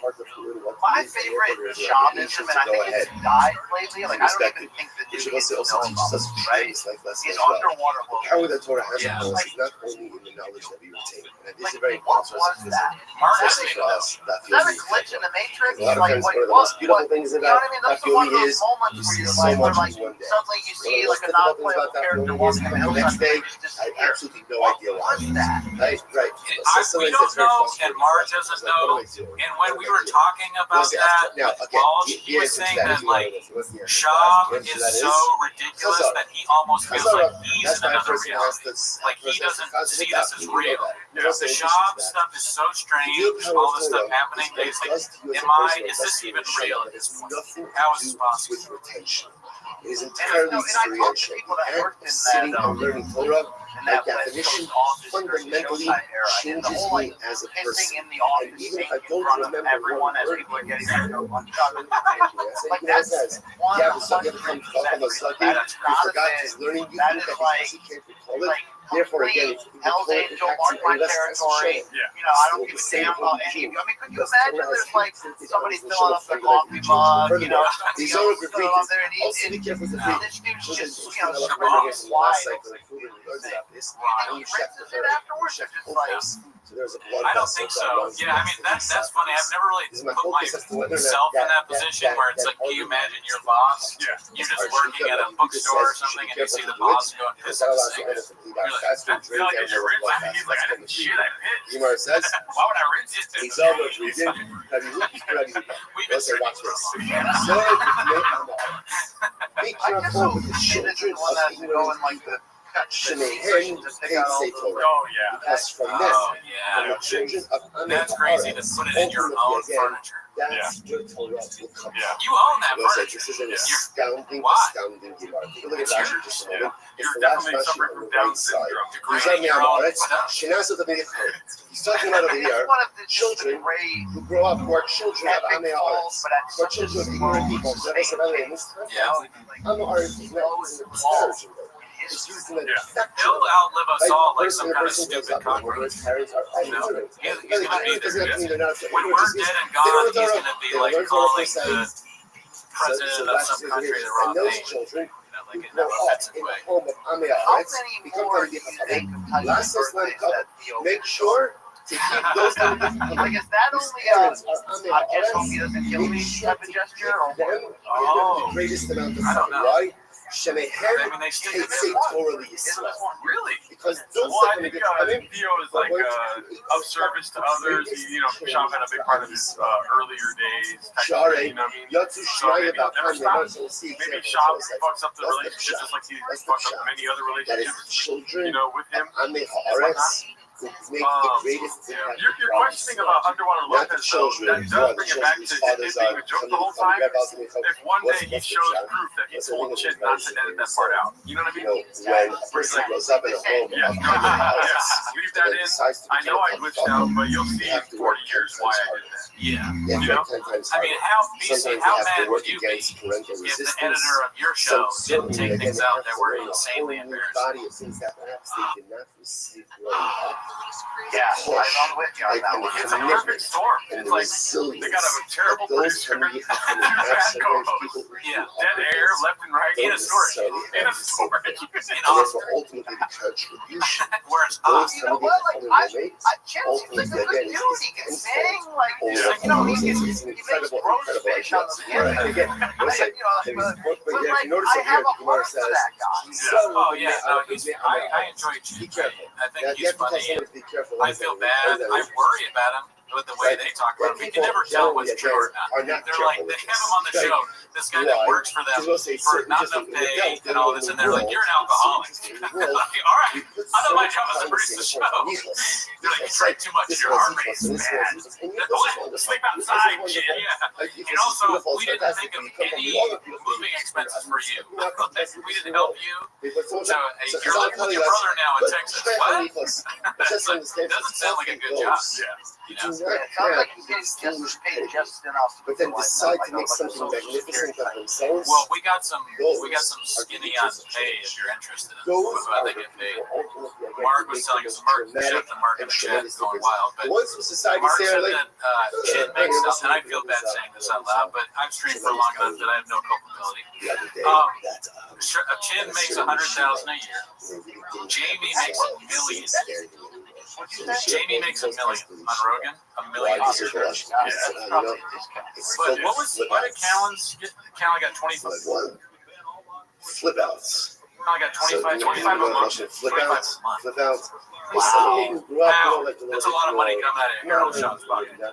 My favorite shamanism, and I think it's died lately. Like I don't even think that you know about it, right? Is underwater world. How the Torah has Yeah. us is not only in the knowledge that we retain, and this is Like, very what important was that? Mark especially doesn't for even know. us. That Is that a feels glitch in the Matrix? a lot of Like, times like one of the what? most beautiful things You know what I about mean? that That's one of feeling those is moments you where see you're so like, where much like in one day. suddenly you see One of like the a most difficult things non-playable about that character feeling is walking the around next day, just I have disappear. absolutely no What idea why. was that? Right. We don't know, and Mark doesn't know. And when we were talking about that with Walsh, he was saying that like Shaw is so ridiculous that he almost feels like he's in another reality. Like he doesn't see this as real. The Shaw stuff is so strange. All this stuff happening. It's like, is this even real at this point? How is this possible? It is entirely experiential. The act of sitting and learning Torah, by definition, fundamentally changes me as a person. And even if I don't remember everyone as word, people are getting their lunch on like that's you have to come from a study, you forgot his learning, you think that because he can't recall it. Therefore, again, if you Hell's Angel, mark my territory. You know, I don't give a damn about any of you. I mean, could you imagine there's like somebody filling up their coffee mug, you know, these filling are up there and also be careful with the this dude's just, you know, last wide. cycle, including we learned about this. And you rinses it afterwards, it's just like, So there's a blood I don't vessel think that so. runs Yeah, I mean that's funny. I've never really put myself in that position where it's like, can you imagine your boss? You're just working at a bookstore or something, and you see the boss go and piss on the sink. You're like, did you rinse? I think he's like, I didn't shit, I pissed. Gemara says, Why would I rinse this? he's over reading. We've been watch this. Be careful with the children of England. Shemehen can't say Torah. Oh yeah. Because from them, from the children of Ammon, That's crazy to put it in your own furniture. That's where Torah will come Yeah. You own that from. furniture. This is an astounding Why? Gemara. Take a look at Rashi just a moment. It's You're the last definitely Rashi suffering on from the Down right side. syndrome. Degrading your own stuff. He's talking about over here children who grow up who are children of Ammon, who are children of ignorant people. Yeah. Ammon is not it's used in a He'll outlive us all like some kind of stupid cockroach. You know? He's gonna be there. When we're dead and gone, he's gonna be like calling the president of some country the wrong name. like in grow an up offensive in way. the home of Amei How Haaretz, many become more Talmidei do you think Chachamim. of Last Tai's Islam birthdays couple, that the make sure to keep those Talmidei Chachamim. like, is that whose only parents are Amei I just hope he Haaretz, doesn't kill make me sure type to of keep gesture or them what? give them the Oh, greatest amount of I don't fun. know. Why? I Shemehem mean, they stick hates to a their Torah Isn't Yisrael. this one? really. Because those Well, I Talmidei think Chachamim Theo is like of service to others. He, Shop had a big part of his earlier days. Type of thing, you know what I mean? Yatsu So maybe Shnai about never Kanye, stop. so we'll see Maybe examples. Shop So it's like, fucks up the that's the relationship shop. just like he That's the fucked up shop. many other That is relationships, children with him. of Amei Haaretz who make the greatest impact. You're questioning about Underwater Not the Lopez, though. children, That does bring it back to whose it fathers being are a joke the whole time. If one day he shows proof that he told Chin not to edit that part out, you know what I mean? When a person grows up in a home Yeah, of Amei Haaretz, leave that in. I know I glitched out, but you'll see in 40 years why I did that. Yeah. You know? 10 times I mean, harder. how Sometimes how you have mad to work would you be against parental if the resistance. editor of your show didn't take things out that were insanely embarrassing? Body of things that perhaps they did not receive growing up. Yeah, I'm with you on that one. It's a perfect storm. It's like they got a terrible producer, bad co-host, dead air left and right in a storage, in Those were ultimately the contribution. Where it's Those You know what? Like, Chin seems like a good dude. He can sing. Like, he makes roast fish on the skin. And again, But if you notice I have a heart for that guy. Oh yeah, no, I enjoy Chin. Be careful. I think You he's have to tell funny. someone to be careful. I feel bad. I worry about him with the way they talk about him. You can never tell what's true or not. They're like, they have him on the show. This guy that works for them for not enough pay and all this, and they're like, you're an alcoholic. Like, all right, I thought my job was to produce the show. They're like, you drink too much, your heart rate is bad. Sleep outside, kid. Yeah. And also, we didn't think of any moving expenses for you. We didn't help you. So, hey, you're living with your brother now in Texas. What? Doesn't sound like a good job. You You know? do not It sounds have like he's getting just paid just enough. but then decide to make something magnificent of themselves. Well, we got some skinny on pay if you're interested in how they get paid. Mark was telling us, Mark, Chef and Mark in the chat is going wild, but Once society Mark said like, that Chin makes us, and I feel bad saying this out loud, but I've streamed for long enough that I have no culpability. the other day, Chin makes 100,000 a year. Jamie makes a million. Jamie makes $1 million on Rogan. $1 million. But what did Callan's get? Callan got 25. Flip outs. Callan got 25 a month. Flip 25 outs. a month. Flip outs. Wow. Wow. That's a lot of money coming out of Harold Shop's pocket. I'm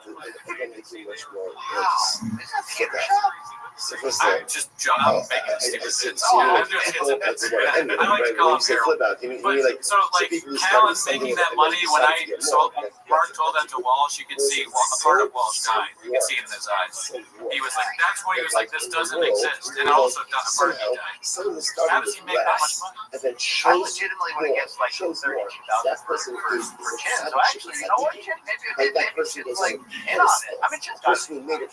just making stupid shit. I'm just I like to call him Harold. But so like Callan's making that money when Mark told that to Walsh, you could see a part of Walsh died. You could see it in his eyes. He was like, that's why he was like, this doesn't exist. And also a part of he died. How does he make that much money? I legitimately would have guessed like 32,000 for Chin. So actually, you know what, Chin? Maybe Chin's like in on it. I mean, Chin's got it.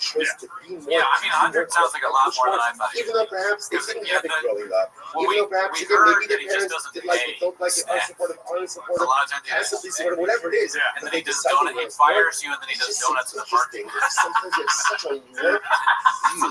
Yeah, I mean, 100 sounds like a lot more than I thought. Even though perhaps they didn't have it growing up. Well, Even though perhaps we again, heard maybe that their he just parents doesn't did like it, don't like it, are supportive, aren't A supportive, lot of times he passively doesn't. supportive, whatever it is. And then he does donuts, he fires you, and then he does donuts in the parking lot. Sometimes you have such a warped view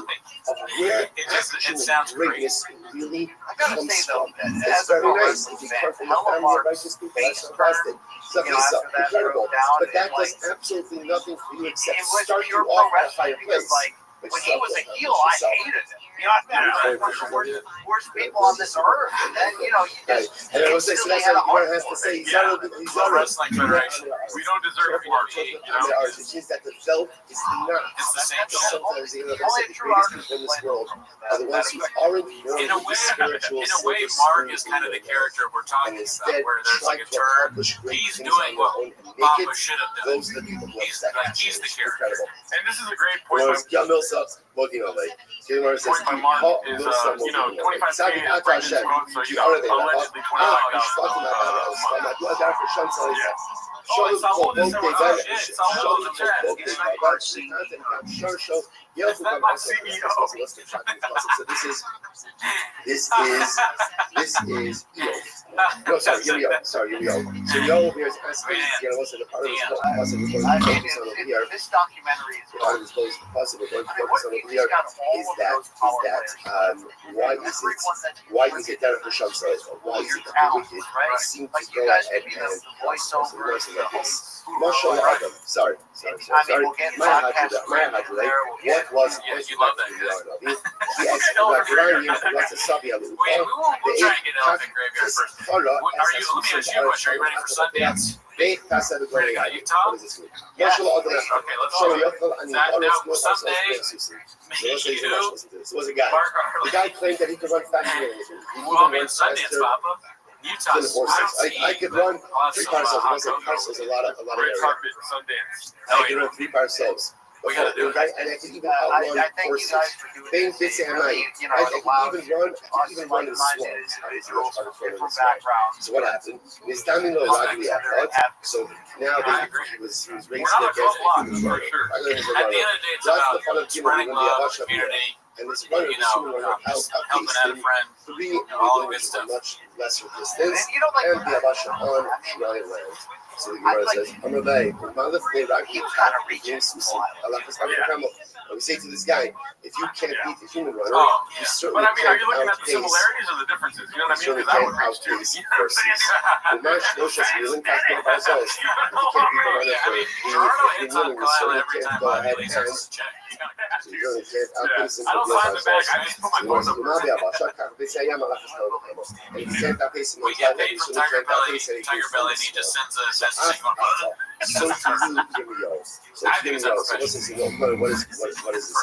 of where It sounds great. greatness really I gotta comes say though, from. as It's a very pro nice. wrestling If you fan, come from a Hella family of Mark's righteous people, face that's fantastic. Stuff you know, is after that incredible. broke down, But that and, does absolutely nothing for you it except was start you pure pro off at a wrestling higher because place. like when he was a heel, I hated him. You know, I felt like one of the worst people on this earth. And then, you know, you just And I was saying, so that's what one has to say. He's not Pro Wrestling Federation. We don't deserve to be WWE, you know? It means that the felt is not. It's the same shit. Sometimes the greatest people in this world are the ones who aren't In a way, Mark is kind of the character we're talking about, where there's like a turn. He's doing what Papa should have done. He's the character. And this is a great point. Young Millsap, looking on like. Point by Mark is, 25K is Brandon's vote, so, allegedly $25,000 a month. No, sorry, here we go. So Yo here is asking, what's the part of this focus on over here? This documentary is Part of this focus on over here is that why is it that for some size? Why is it that the wicked seem to go ahead and voiceover like this? Sorry. My what was you love that guy. Yes, like Ryan, what's a subject? We'll try and get Elephant Graveyard first. Let me ask you a question. Are you ready for Sundance? Ready to go to Utah? Yeah. Okay, let's do it. Now, someday, It was a guy. The guy claimed that he could run faster than anything. Well, I mean, Sundance, Papa. Utah. I could run 3 parcels. I said parcels a lot of Red area. carpet Sundance. I could run 3 parcels. We gotta do it. And I could even outrun horses. Being busy at night, I could even run in swamps. So what happened? He's standing there logically at thought. So now he was racing against At the end of the day, it's about spreading love, community, and this helping out a friend, 3 all the good stuff. much lesser distance, and the Abasha on dry land. So the Gemara says, we say to this guy, if you can't beat the human runner, you certainly But I mean, are you looking can't at the similarities or the differences? You know what I mean? Because I would reach to. outpace horses. The match goes just really fast in ourselves. If you can't beat the runner for 15 minutes, you certainly can't go ahead and you really can't outpace him I don't for sign the back. I just put my phone number. and if you can't outpace him, We get paid from Tiger Belly, and he just sends a message going, so to you, here we go. So I think it's so unprofessional. listen to you. What is this? What is this?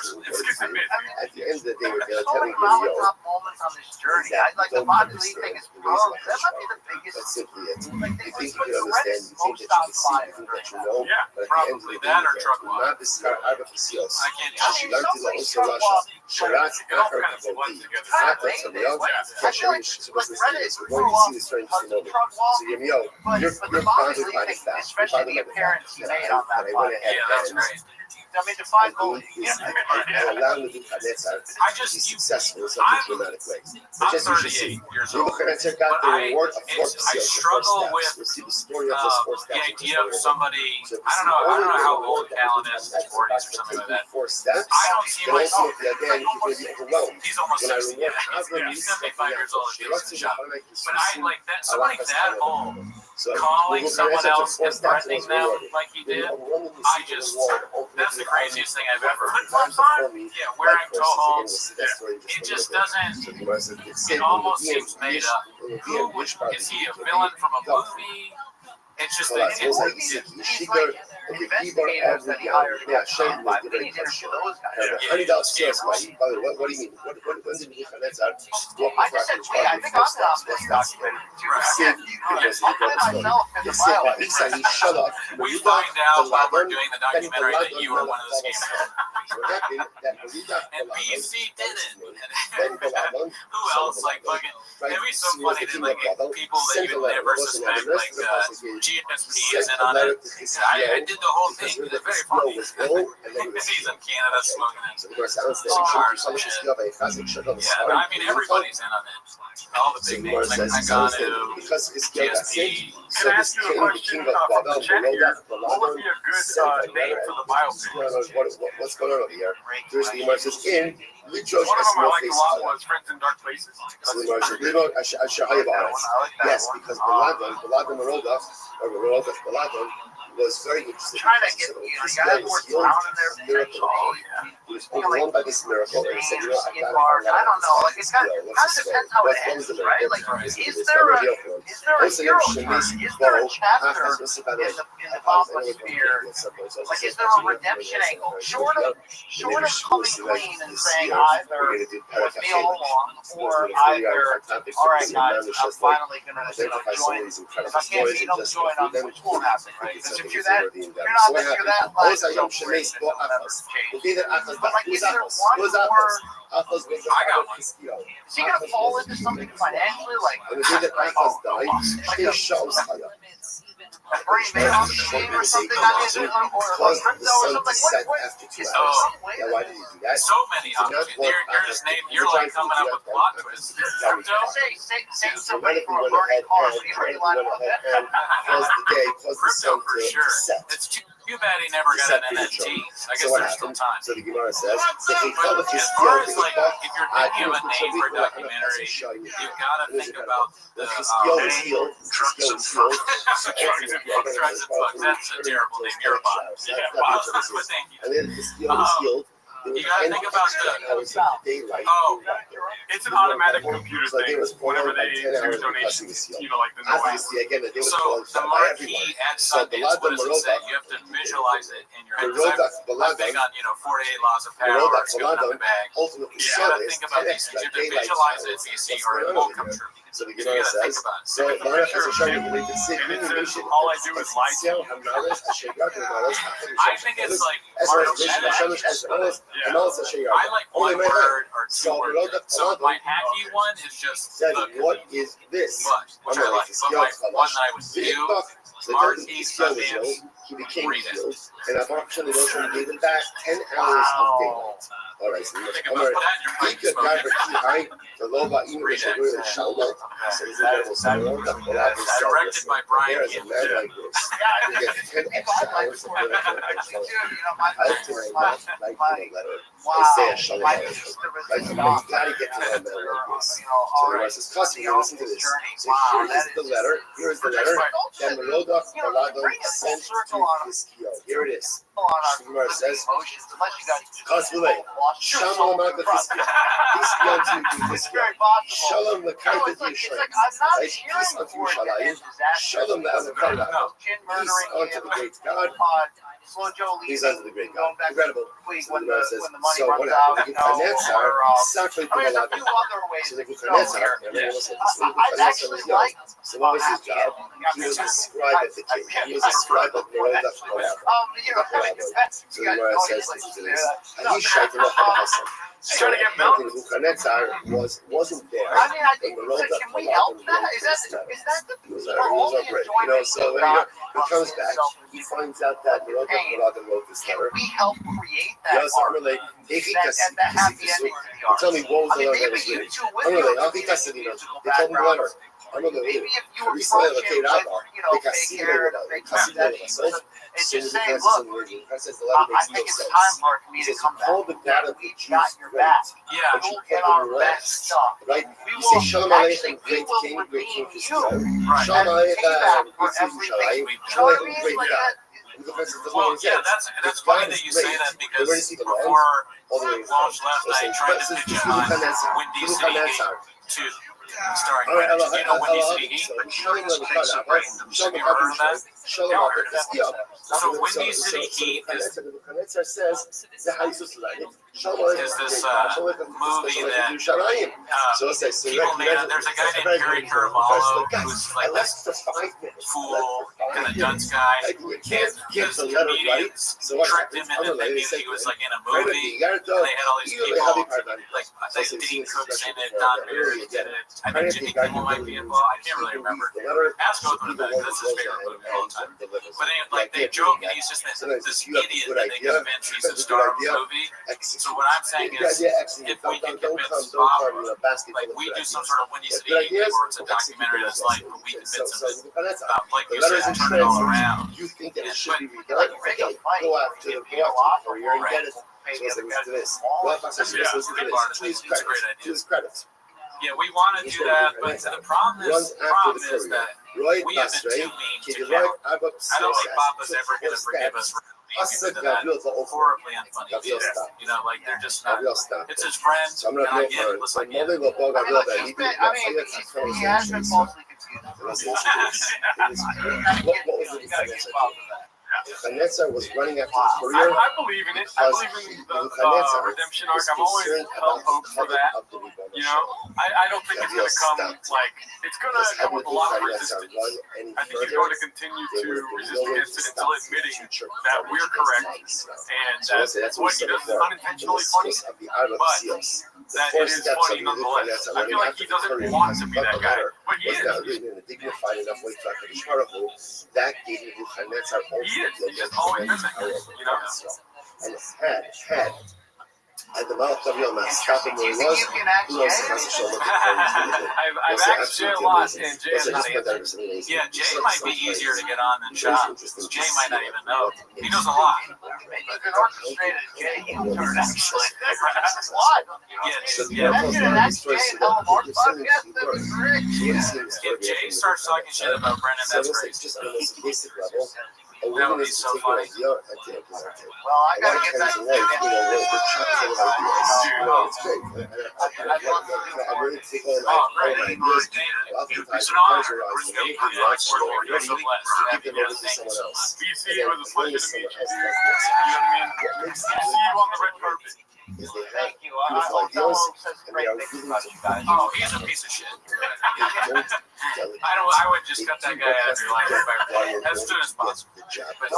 At the end of the day, we're going to tell you, mountaintop moments on this journey. I like the Bobby thing is probably that might be the biggest. That's simply it. Like You think you can understand, you think that you can see, you think that you know, Yeah, but at the end of the day, that or truck you're not this guy out of the seals. I can't השילמתי לעושר רשע, שרץ אחר כבודי, רק לצמיות, כאשר יש שבסנסיליס, we're going to see this during just a moment. So Yirmiyahu, you're bothered by the fact, you're bothered by the fact that I went ahead and I mean, define goals. allow him to do Chanetzar to be successful in such a dramatic way. I'm Just you should 38 see. years You old. look at it, got the reward of 4 I struggle with We'll see the story of those 4 steps. the idea of somebody, I don't know how old Callan is, in his 40s or something like that. 4 steps. I don't see Then also myself. at the end, you're going to be overwhelmed. He's almost When I 60. reward Yeah, Avram, he's 75 years old. He lives in the shop. But I like that. I Somebody that old, calling someone else and threatening them like he did. I just, that's the craziest thing I've ever heard. Yeah, wearing toe halls. It just doesn't. It almost seems made up. Who is he? A villain from a movie? It's just that it's What do you mean? When did he finance out? I just said, wait, I think I'm not this documentary. Shut up. We find out while we're doing the documentary that you were one of the scammers. And BC did it. Who else? Like fucking, it'd be so funny that like people that you would never suspect, like GSP is in on it. I did the whole thing. It's very funny. He's in Canada smoking it. Yeah, I mean everybody's in on it. All the big names like Nagano, GSP. Can I ask you a question from the chat here? What would be a good name for the biopic? What's going on over here? There's the Gemara says in Lidrosh One of them I liked a lot Esmo was Friends in Dark Places. So the Gemara says Lidrosh Ashahaya Ba'aretz. Yes, because Baladan Meroda, or Meroda Baladan, was very interested. Trying to get the guy who was down in there. Oh, yeah. He was overwhelmed by this miracle, and he said, you know, I don't know. Like, it kind of depends how it ends, right? Like, is there a hero? Is there a chapter in the complex sphere? Like, is there a redemption angle? Short of coming clean and saying either it was me all along, or either, all right, guys, I'm finally going to join. If I can't beat them, join them, which won't happen, right? Because if you're that last, but like, is there one more? Is he gonna fall into something financially? Like, brain made off the game or something. I mean, or crypto or something. What? After 2 Is hours. there some way? Now, why did you do that? So many options. You're just naming. You're like coming up with plot twists. Crypto. Say somebody for a learning course. You already lined up that. Close the day, close the Crypto sun for to sure. set. It's too bad he never got an NFT. I guess So what there's still happened? time. So the Gemara says, if he But fell with his as skill, far as like, if you're thinking of a name for a documentary, you you've got to think about the his skill is healed. Trucks and Drugs and Bugs. That's a terrible name. You're a bot. Wow, but thank you. And then his skill is healed. You gotta think about daylight. Oh, it's an automatic computer So they thing. was Whenever they for 10 do hours donations, you know, like the noise. Obviously, again, they was So called the by everyone. marquee at Sundance, what does it say? You have to visualize it in your head. 'Cause I'm big on, 48 laws of power, skilling out the bag. Ultimately, You gotta think about these things. You have to visualize it, BC, or it won't come true. So the You Gemara gotta think says, about it. so Mara has a shiny way to sit And in it the says, all I do is lie to you. I think it's like as part well of as that. and also Shayar. I like Only one my word or two So, words. So my hacky one is just Said, the what is this? which I like. But my one that I would do, Marquee Sundance, he became read it. healed, and unfortunately, Moshe gave him back 10 hours of daylight. All right, so Think about that in your pipe smoking. Read Directed by Brian There's a Hill. man like this. You get 10 extra hours of daylight. I like to write a letter. I say a shalom. Like, you gotta get to know a man like this. So the rest is custom. You listen to this. So here is the letter. Here is the letter that Merodach Balado sent to Hiskio. Here it is. Shmuel says, Kasvule, Shalom Amakot Hiskio. Hiskio to Hiskio. Shalom Lekayt Yisrael. Right? Peace unto Yerushalayim. Shalom Le'azakara. Peace unto the great God. Peace unto the great God. Incredible. So the Gemara says, so what happened? Nebuchadnezzar suffered from a lot of. So Nebuchadnezzar, so what was his job? He was a scribe of the king. He was a scribe of Merodach Balado. So the Gemara says, listen to this. And he shaited up on Hassan. So Nebuchadnezzar wasn't there. I mean, I think, can we help that? Is that the He was our break. You know, so when he comes back, he finds out that Merodach Balado wrote this letter. we help create that art? That happy ending to the art. Tell me what was I the mean, letter that maybe was you written? two with I'm your gonna they told me the letter. I'm gonna maybe if you approach fake it with, fake hair, fake mustache, and just say, look, I think it's time for me to come back. We got your back. Yeah. We'll get our best stuff. Right? We You say will Shalom actually, Aleichem, we great will king, great redeem king, you. Right. Shalom And payback for Aleichem, everything. great You know what I mean? great Like God. that. Well, yeah, that's funny that you say that because before Walsh left, I tried to pitch it on Windy City Heat to starring writers. You know Windy City Heat? Have you ever heard of that? So Windy City Heat is this movie that people made. There's a guy named Harry Caravallo who's like this fool kind of dunce guy. Because the comedians tricked him into thinking he was like in a movie. And they had all these people, like I think Dean Cook's in it, Don Barry did it. I think Jimmy Kimmel might be involved. I can't really remember. Ask Othman about it. That's his favorite movie of all time. But anyway, like they joke, and he's just this idiot that they convince he's a star of the movie. So what I'm saying is, if we can convince Bob, like we do some sort of Windy City Heat or it's a documentary that's like, but we convince him about, like you said, turn it all around. You think that it should be redone? Okay, go after the career and get it. So listen to this. To his credit. Yeah, we want to do that, but the problem is that we have been too mean to him. I don't think Papa's ever going to forgive us for being into that horribly unfunny shit. You know, like they're just not. It's his friends, and I get it. Listen, I get it. He has been falsely confused. What was the definition? Nebuchadnezzar was running after his career. I believe in it. I believe in the redemption arc. I'm always held hope for that. You know, I don't think it's going to come like it's going to come with a lot of resistance. I think he's going to continue to resist against it until admitting that we're correct and that what he does is unintentionally funny, but that it is funny nonetheless. I feel like he doesn't want to be that guy, but he is. dignified enough way to that gave me He is. He just always does it. You know. And at the mouth of your mouth, stopping where he was, who else has a show? I've asked Jay a lot, and Jay has not answered. Yeah, Jay might be easier to get on than Sean. Jay might not even know. He knows a lot. You can orchestrate a Jay U-turn, actually. Yeah. Imagine an ex-Jay and Hell Mark podcast, that'd be great. If Jay starts talking shit about Brennan, that's crazy. Just on this basic level. That would be so funny. Well, I gotta get back to the BC, it was a pleasure to meet you. You know what I mean? See you on the red carpet. Thank you. I hope no one says great things about you guys. Oh, he's a piece of shit. I would just cut that guy out of your life as soon as possible. But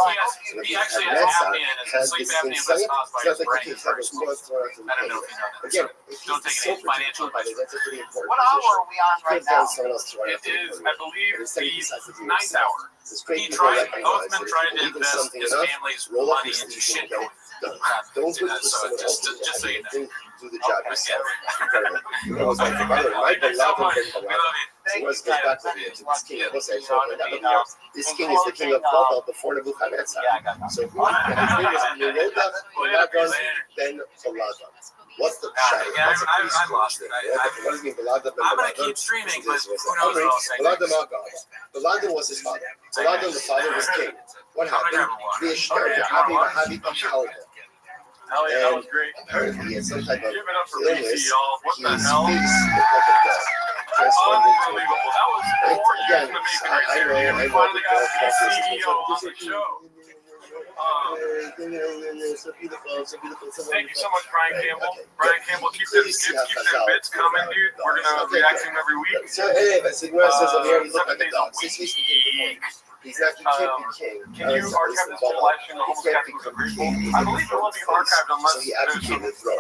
he actually has apnea, and his sleep apnea was caused by his brain first. I don't know if you know that. Again, Don't take any financial advice. What hour are we on right now? It is, I believe, the 9th hour. Oathman tried to invest his family's money into shit. Don't do that. So just so you know. Do the job yourself. This king is the king of Babel before Nebuchadnezzar. So who Yeroda, Belagon, then Baladan. What's the I lost it. I'm going to keep streaming, but who knows what I'll say. Baladan was his father. Baladan, the father, was king. What happened? Hell yeah, that was great. Apparently, he had some type of Give it up for illness. BC, y'all. What the His hell? face looked like a dog. Unbelievable. That was 4 years in the making right there. I You know finally got to be that CEO on the show. So beautiful. Thank you so much, Brian Campbell. Brian Campbell, keep them bits coming, dude. We're going to react to him every week. So, hey, but Sigmund says over here, he looked 7 like a days dog. a week. He's not, he can't be king. Can you archive this whole live stream? The whole Catholic Grateful? I believe it will be archived unless So he abdicated the throne.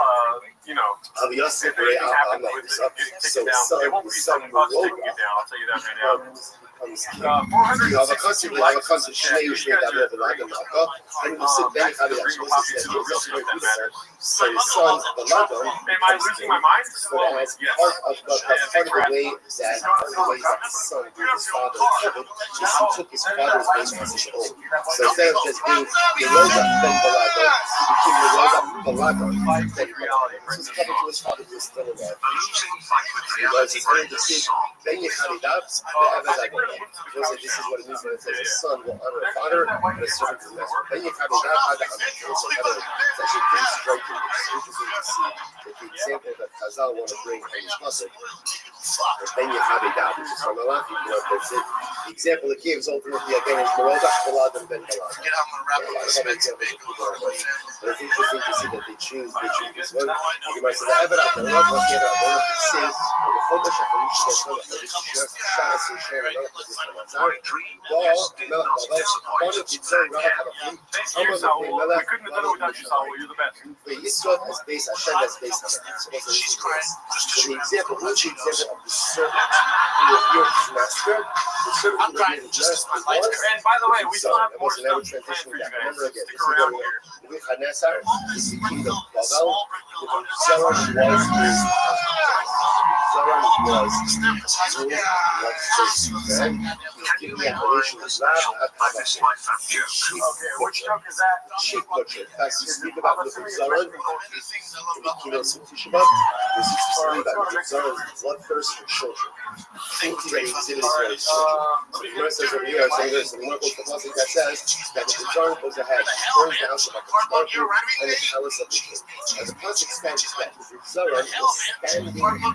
you know, I'll be honest, if anything happens I'm with this it, up. getting So taken down. It won't be son us taking you down, I'll tell you that right now. 462 likes in the chat. You guys are great. Thank you to the Green Poppy too. It really does that matter. So his son, Baladan, Am I losing my mind? Slowly, yes. part of the way that his son did his father covered, just he took his father's name as his own. So instead of just being Yeroda ben Baladan, he became Yeroda Baladan then Baladan. This was covered to his father who was still alive. He was going to see Ben Yecharidab, the Abedagog. This is what it means when it says a son will honor a father and a servant his master. Ben Yecharidab had the it's actually pretty striking. It's interesting to see that the example that Chazal want to bring in his pasuk is Ben Yecharidab, which is from Malachi. That's it. The example it gives ultimately again is Merodach Baladan Ben Baladan. But it's interesting to see that they choose this one. The Gemara says, "Ever after love, what the other one to say, or the Chodesh after each day, Shabbos and Shem, and all of this Mazar. Well, Melech Bavel, one of the two Rabbi Thank you, Saul. We couldn't have done it without you, Saul. You're the best. But Yisroel as base, Hashem as base. So the example, what's the example of the servant who revered his master? The servant who revered his master was. And by the way, we still have more stuff transition planned for you back. guys. Remember again, Stick around here. Nebuchadnezzar is the kingdom of Babel. Zoran was his Zoran was giving the appellation of Okay, which joke is that? Sheep butcher. In fact, you speak about the Zoran in the keynotes of Tisha B'Av. There's a story about the Zoran's bloodthirst for children. Think he exhibited for his children. So the Gemara says over here, so there's a remarkable statistic that says that the Zoran goes ahead, burns the house of the Baruch and the palace of the king. As the pasuk stands that the Zoran was standing before the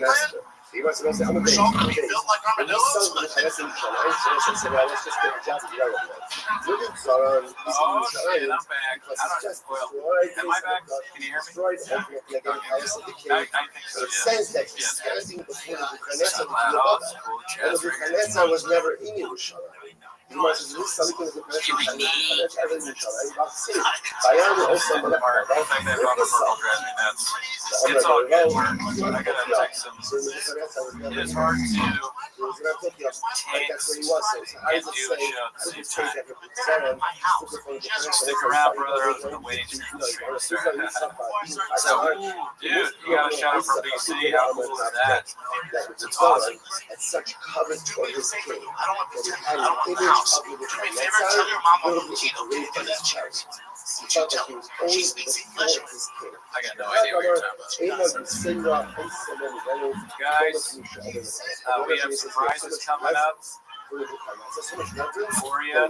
master. The אמא שלו עושה עמוד בייס. וניסון להיכנס לירושלים, שלוש עשרה, let's just get a job at ViralRabbi. Moving Zoran, Shit, I'm back. because I it's don't just well, destroyed am I back? Can you hear me? destroyed ultimately again house of the king. I think so, But it yeah. says that he's Yeah. standing before the It's Nebuchadnezzar a with loud the old Abba. school And jazz the record. Nebuchadnezzar was never in Yerushalayim. You must have this something with the Nebuchadnezzar in Yerushalayim. But see, Bayern also The part, the fact that Robert Purple drives me nuts. It's all good work. I gotta text him. So the Nebuchadnezzar was never It is hard to that's where he was. So how does it say? How does it say that the stick around, brother. I was gonna wait for the stream to start. So, dude, you got a shout out from BC. How cool is that? It's awesome. At such covet for his king. I don't want That to he had I don't an want the image house. of the Do me a favor, tell your mom I'm Latino. Can you do that? He felt like he was always before his king. I got no idea what you're talking about. Guys, we have surprises coming up for you.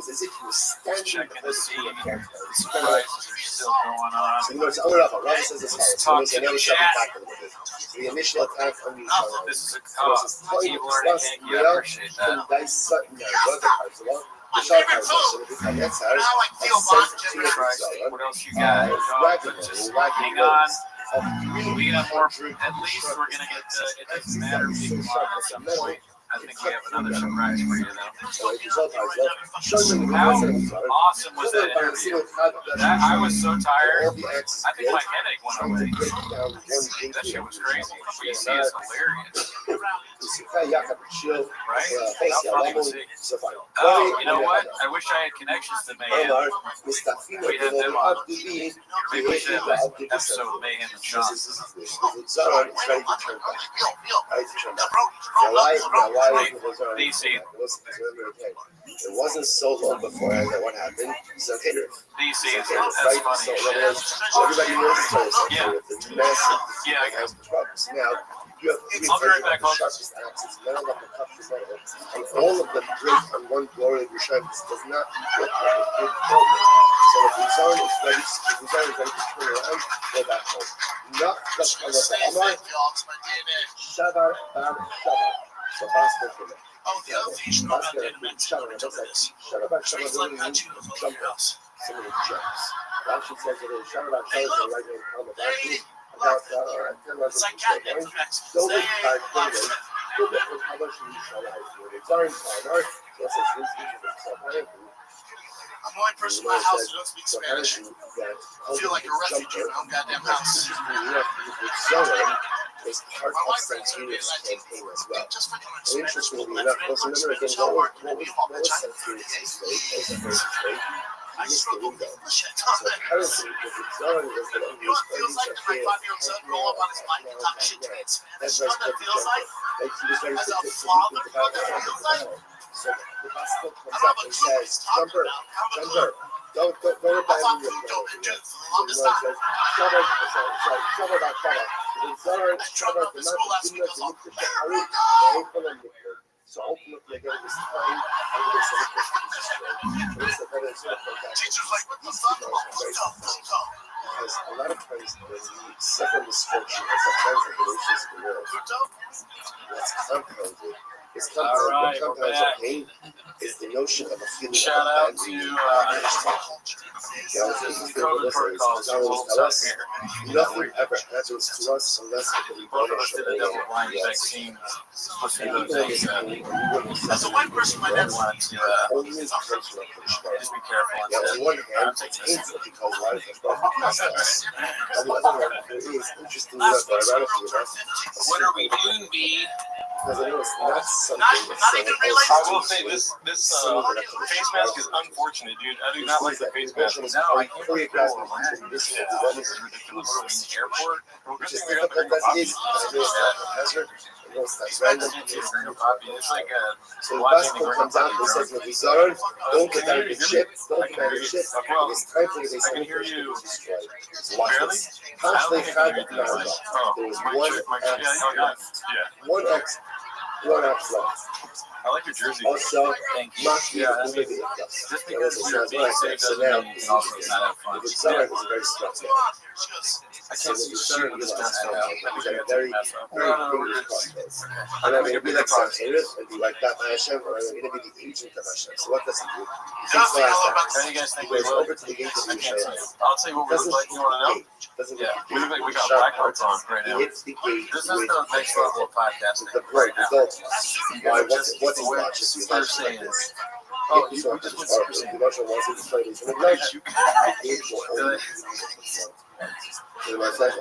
Checking to see if surprises are still going on. Let's talk to the chat. The initial attack on Yerushalayim. This is a keep learning. Thank you. I appreciate that. My favorite food. That's how I feel about it. What else you got? Just hang on. We got more. At least we're gonna get the. It doesn't matter if you want at some point. I think we have another surprise for you though. How awesome was that interview? I was so tired. I think my headache went away. That shit was crazy. BC is hilarious. Right? How funny was he? Oh, you know what? I wish I had connections to Mayhem. We had them on. Maybe we should have an episode of Mayhem and Sean. DC. It wasn't so long before I know what happened. So DC, that's right? funny. So everybody knows the massive. Yeah, I guess. Now you have I'll be right back, folks. sharpest axes, metal like a cup of metal, and all of them break on one glory of Yerushalayim. This does not look like a good moment. So if the Zon is ready, if the Zon is ready to turn around, go back home. Not just on the Amar, Shavar Bar Shavar. So Basket for me. Oh, the other thing you should know about data mention when we took this. Trains like that too, the little girls. Some of the jumps. Rashi says it is Shavar Bar Shavar, the right hand column of Rashi. About it's like catnip for Mexicans. Don't They look love back. it. Go back and publish in Yerushalayim. When it's our time, this is I'm the only person in my house who don't speak Spanish. I feel like a refugee in my own goddamn house. is part My of wife brings her Santina's campaign as well. just fucking And interestingly enough, let's remember again what was Santina's state. I struggle with the shit So ton. heresy was exonerated as the You know what it feels like to my 5-year-old son roll up on his bike and talk shit to me in Spanish? You know what that feels like? As a father, you know what that feels like? So the gospel I comes don't up have a and clue what he's says, talking jumper, about. I don't have a clue. jumper. Don't I thought abandon your Pluto been plan. doing for the longest time. So ultimately, again, this time, I'm going to say Teacher's like, what the fuck about Pluto? because a lot of times when we suffer misfortune as a friends of relations in the world, what's compounded is what compounds our pain is the notion of a feeling Shout of out to abandonment. COVID protocols are all tough here. Nothing ever happens to us unless we Both of us did a double blind vaccine. Supposed to be those things that As a white person, my dad's want to only comes from the perspective. just be careful and On one hand, I'm it's taking this. painful because life is broken process. On the other hand, it is interesting enough, ironically enough, What are we doing, B? because I know it's not something that's not even related. I will say this face mask is unfortunate, dude. I do not like the face mask. No, I can't believe choreographed we're into this Yeah, this is ridiculous. We're in the airport. which is difficult as it is. I know it's not haphazard. I know it's not random. It's like a So the gospel comes out and says, "With these are, don't get out of the ship, don't get out of the ship. It is time for you to I can hear you watch barely. this. Constantly had there was one X left. One X left. I like your jersey. Also, Thank you. not Yeah, that even means just Yeah, because this we're is being right. safe So doesn't now, mean you can also not have fun. If it's Zara, it was a very smart man. I can't see certain realize how very, very dangerous process. And I mean, it'd be like some haters, it'd be like that Hashem, or it'd be the agent of Hashem. So what does he do? He takes the last How act. do you guys think He we goes will? over to the gate of the Yisrael. I'll tell you what we look like. You want to know? Yeah, we got black hearts on right He now. hits the gate This is with the next level of podcasting. the right now. results. Why? What's he watching? He's Super watching like Saiyan. this. Oh, If he's you watching just this part, if he watches once he's playing his midnight, the gate will only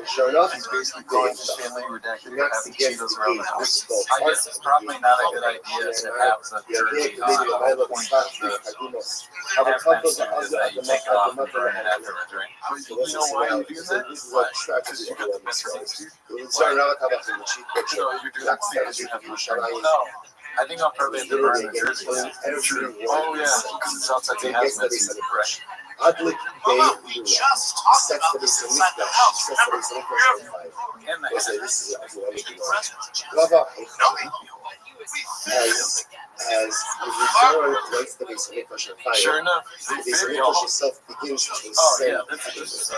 sure enough, He's basically calling his family redacted for having Cheetos around the house. I guess it's probably not a good idea to have the jersey on. The whole point of the halftime scene is that you take it off and burn it afterwards, right? You know why you do that? Because you got the best things, dude. No, you're doing that because you have your shirt. No, I think I'll probably have to burn the jersey. Oh, yeah, because it's outside the hazmat suit. Right. Oddly, We just talked about this inside the house. Remember, And the this is as the lights the base of English on fire. Sure enough, The base of they English itself begins to oh ascend. yeah, this is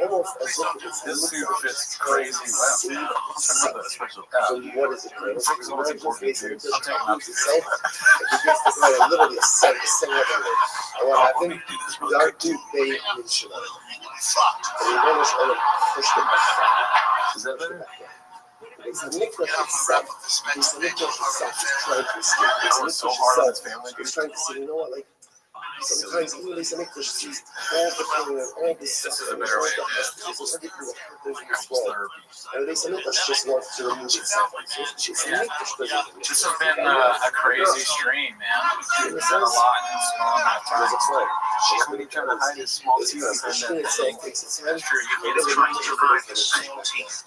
Almost as if it's this suit fits crazy well. Remember that special. So what is it? It's Focus on what's important, dude. itself. It begins to kind of literally ascend everywhere. And what happened? The art do they mention it. And the English only pushed it back. Is that better? It's a Nicholas itself. It's a Nicholas itself is trying to escape. It's a Nicholas So hard on his itself. family. He's trying to say, you know what, like, sometimes even Lisa Nicholas sees all the pain and all the suffering and all the messages and everything that happens in this world. And Lisa Nicholas just wants to remove itself. It's a Nicholas doesn't. this has been a crazy stream, man. We've done a lot in a small amount of time. When he tried to hide his small teeth It's behind Christian that itself thing. takes its hand. Sure, you It can't doesn't try need to to survive survive the small teeth.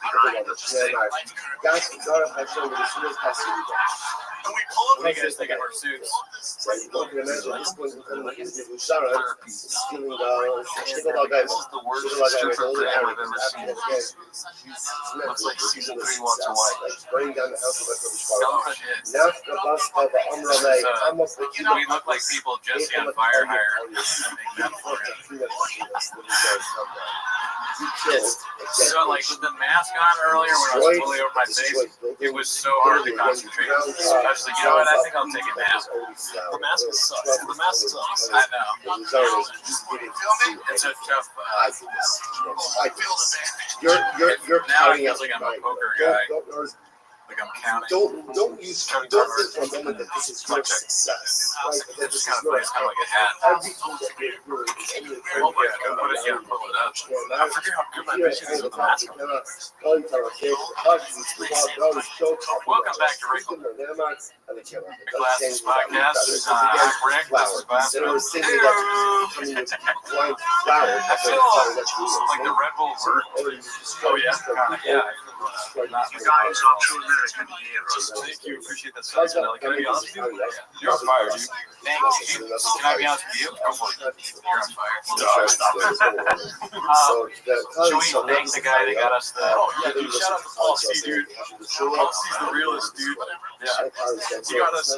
God has shown that as soon as possible. And we pull What do you guys think of our suits? So you can imagine this one is Shara stealing think about guys. This is the worst Think about guys stripper older brand and I've ever seen. looks like season 3 Walks Away. Like burning down the house of Some of it is. now the bus of the Umrale, almost like We look like people just got fire hired. So like with the mask on earlier when I was fully over my face, it was so hard to concentrate. I was like, you know what, I think I'll take a nap. The mask sucks. The mask sucks. I know. It's a tough You're now it counting feels out like I'm a mind. poker guy. Like I'm counting. Don't think for a moment that this is your success. Right? That It's this kind is of your like a hat. everything that you're doing is only Oh my god, what is gonna pull it up? I forget how good my vision is with the mask on. Welcome back to Wrinkle. The Glasses Podcast. I'm Rick. This is Glasses. I feel like the Red Bull word. Oh yeah, yeah. You guys are true American heroes. Thank you. Appreciate that. Can I be honest with you? You're on fire, dude. Thank you. Can I be honest with you? Go for it. You're on fire. Should we thank the guy that got us the? Oh yeah, dude. Shout out to Paul C, dude. Paul C's the realest, dude. Yeah. He got us.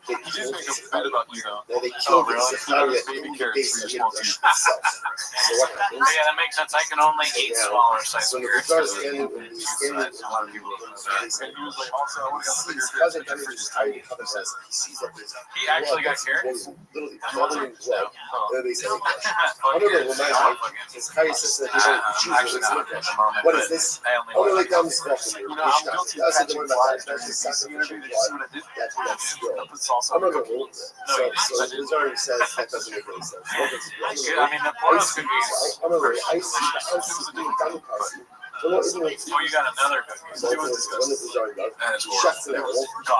He just made a bet about you though. They Oh, killed really? the Safari Baby carrots for your small teeth. So what happens? Yeah, that makes sense. I can only eat smaller size So the carrots. guitar standing in the standing A lot of people don't know that. And he was like, also, I would have got the bigger cousin carrots. Henry just hiding in the says he sees that there's He actually got carrots? literally covered in blood. Oh. And they say, Fuck I don't know carrots. what my No, life fuck it. is. Harry says that they don't choose Actually not at the moment. What but is this? I only Only like like I'm smoking. You know, I'm guilty of catching flies during the sacrificial interview. Did you see blood. what I did? That's skill. I put sauce I'm on not the gonna cookie. rule so the Missouri says that doesn't make any sense. I mean, the porous cookies. I'm gonna I see being done party. So what is it? Oh, you got another cookie. So when the Missouri does, That is shuts it out,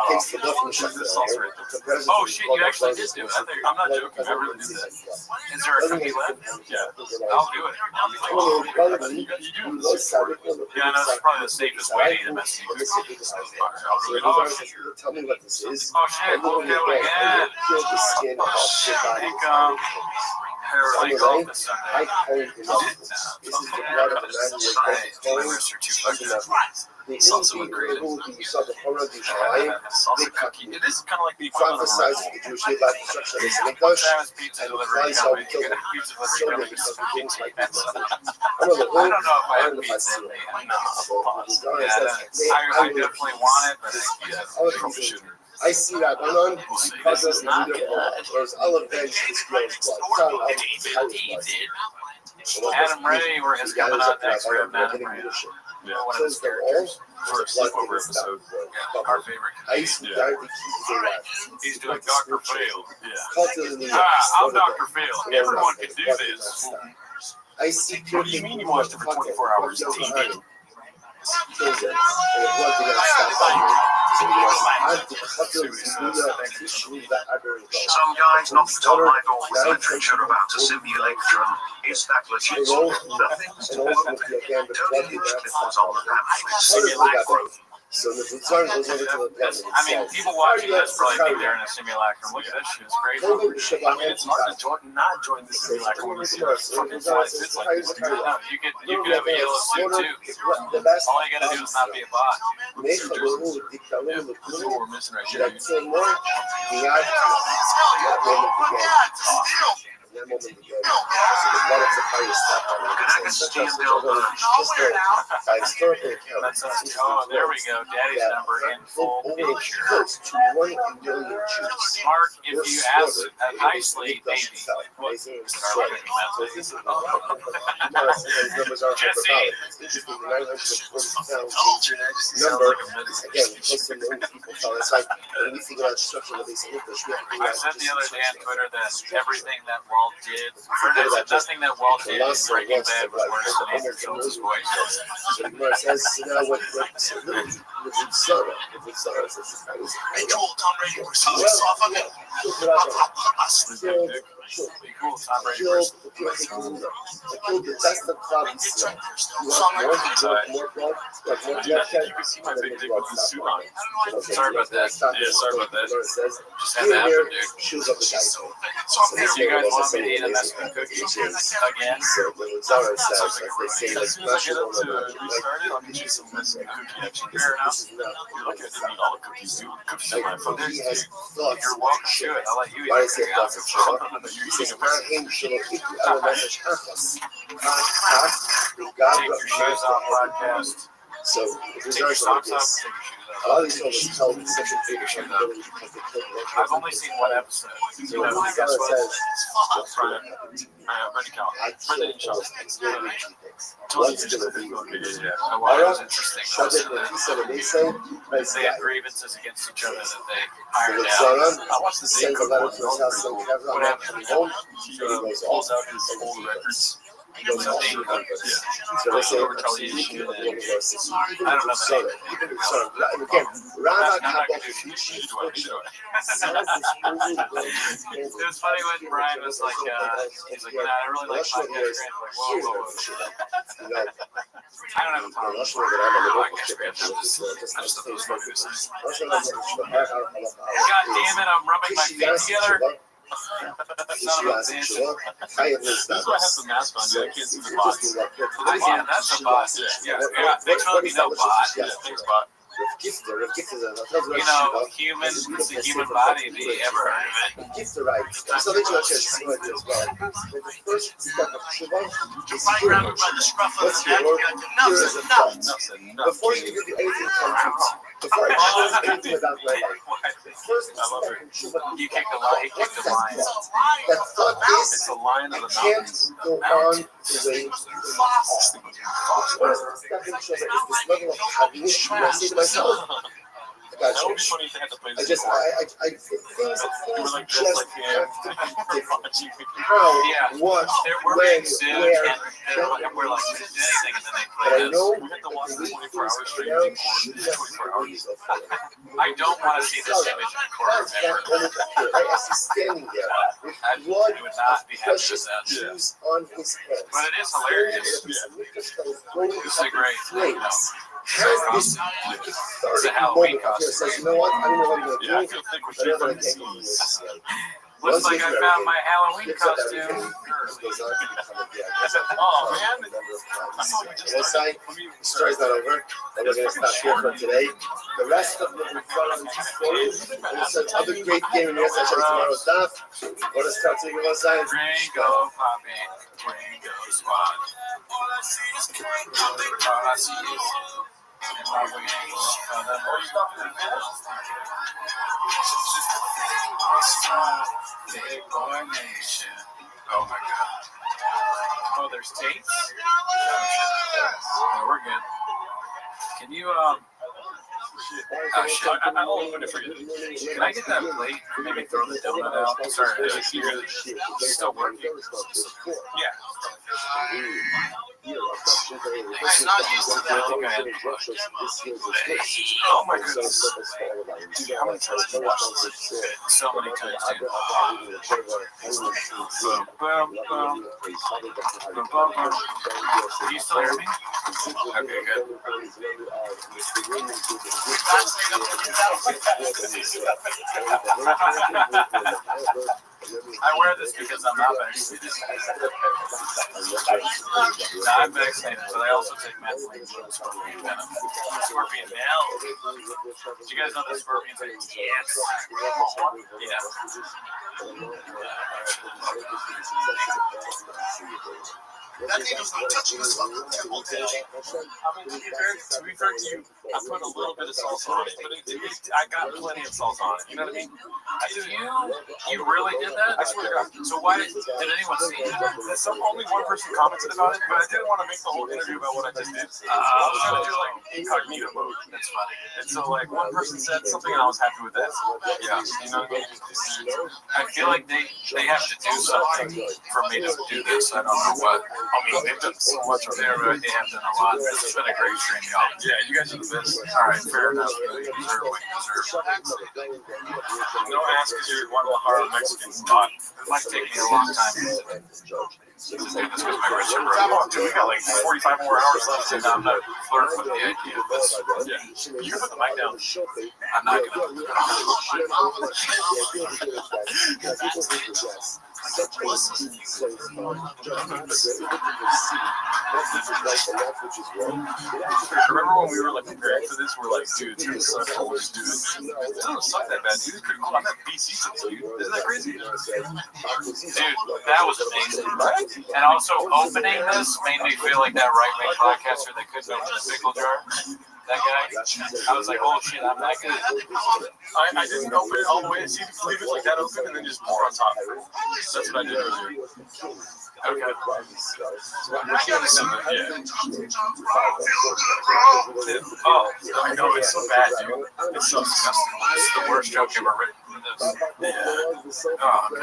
takes the buff and shuts it out. Oh shit, you actually did do it. I'm not joking. I really did that. Is there a cookie left? Yeah. I'll do it. I'll be like, you do. Yeah, no, that's probably the safest way to eat a messy cookie. Tell me what this is. Oh shit, we'll do it again. Kill the skin off your body. Like golf this Sunday. I carry the love. This is the blood of the man who was born. the Salsa Indian with creative. who you saw the horror of Yerushalayim, Salsa cookie. It is kind of like the from equivalent the of size of the Jewish Yiddish construction of the Mikdash, Travis Pizza and the Delivery flies how we Company. killed them. Pizza So Delivery because Company. we things like this. I I'm on the don't know if I have I'm the pizza. Basura. No, pause. So Yeah, I definitely want it, but it's troubleshooter. I see that one on We'll see. because This is not good. there's olive bench is gross blood. Adam Ray, where his coming on next, we have Adam Ray. Yeah, one of his characters for a sleepover episode. Our favorite. I used to Yeah. He's doing Dr. Phil. Yeah. I'm Dr. Phil. Everyone can do this. I see. What do you mean you watched it for 24 hours? TV. Some guys not on my door with literature about a simulacrum. Is that legit? Nothing. Tony usually was on the pamphlet. So the return goes over to the I mean, people watching this probably think they're in a simulacrum. Look at this shit, it's crazy. I mean, it's hard to not join the simulacrum when you see what fucking flies fits like this. You could have a yellow suit too. All you gotta do is not be a bot. That's what we're missing right here. Oh, there we go. Daddy's number in full picture. Mark, if you ask nicely, maybe. I said the other day on Twitter that everything that Walt did, nothing that Walt did in Breaking Bad was worse than Nathan Jones' voice. Hey, cool, Tom Brady, we're so soft on it. Be cool, Tom Brady versus the You can see my big dick with the suit on. Sorry about that. Yeah, sorry about that. Just had to happen, dude. So you guys want me to eat a Mexican cookie again? As soon as I get up to restarted, I'll get you some Mexican cookie action. Fair enough. You're looking at me, all the cookies, dude. Cookies are my phone. You're welcome to it. I'll let you eat it. You're eating a Mexican cookie. Take your shoes off, podcast. So Take your socks off. Take your shoes off. I've only seen one episode. You know, I guess what? Brendan and Charles. I was interesting. They had grievances against each other that they ironed out. I watched the same cook one. What happened? He pulls out his old records. He goes out to retaliation. I don't know the name. Again, it was funny when Brian was like, he's like, I really like podcast. Like, whoa. I don't have a problem with podcast. I just thought it was focused. God damn it, I'm rubbing my feet together. This is why I have the mask on. I can't see the bots. Yeah, that's a bot. Yeah. Thanks for letting me know, bot. Yeah, thanks, bot. You know, human, it's the human body. Have you ever heard of it? So they judge as well. The first step of Shiva is hearing. What's your word? Here is a thought. Before you do anything concrete, before I do anything about my life, the first step of Shiva is you kicked the line. He kicked the line. That thought is, it's a line of the can't go on the way you are. First step in Shiva is this level of cognition. I say to myself, I things just have to be different. How, what, when, where, we're like anything, and then they play this. We hit the one 24 hours stream. I don't want to see this image in court ever. I see standing there with blood of precious juice on his head. But it is hilarious. This is a great Has this Halloween costume. Says, you know what? I don't know what I'm going to do. I feel thick with you. Looks like I found my Halloween costume. Oh man. The story's not over. And we're going to stop here for today. The rest of the stories and such other great gaming news, I'll show you tomorrow's stuff. What is start taking one side? Ringo, Poppy, Ringo Squad. All I see is Big Boy Nation. Oh my God. Oh, there's Tates? Oh, we're good. Can you, oh shit. I'll open it for you. Can I get that plate? Maybe throw the donut out? Sorry, it's still working. Yeah. I'm not used to that. I think I had oh my goodness. How many times have you watched this? So many times, dude. Boom, boom. Boom, boom, boom. Do you still hear me? Okay, good. I wear this because I'm not vaccinated. I'm vaccinated, but I also take methylene scorpion venom. Scorpion now. Do you guys know the scorpions? Yes. Yeah. That needle's not touching this fucking temple today. To be fair to you, I put a little bit of salsa on it, but I got plenty of salsa on it. You know what I mean? You really did that? I swear to God. So why did anyone see it? Only one person commented about it, but I didn't want to make the whole interview about what I just did. I was trying to do like incognito mode. That's funny. And so like one person said something and I was happy with that. Yeah. You know what I mean? I feel like they have to do something for me to do this. I don't know what. I mean, they've done so much already. They have done a lot. It's been a great stream, y'all. Yeah, you guys are the best. All right, fair enough. You deserve what you deserve. No ass because you're Guadalajara Mexican spot. It might take me a long time to do this because my wrists are broken. We got like 45 more hours left. And I'm not flirting with the idea of this. Yeah. You can put the mic down. I'm not going to. Remember when we were like preparing for this? We're like, dude, it's gonna suck. We'll just do it. It doesn't suck that bad, dude. It's pretty cool. I'm at BC since, dude. Isn't that crazy? Dude, that was amazing. Right? And also, opening this made me feel like that right-wing podcaster that couldn't open a pickle jar. That guy, I was like, oh shit, I'm not good. I didn't open it all the way. See, leave it like that open and then just pour on top. That's what I did earlier. Okay. I gotta see that. Yeah. Oh, I know, it's so bad, dude. It's so disgusting. It's the worst joke ever written. Yeah. Oh, God. I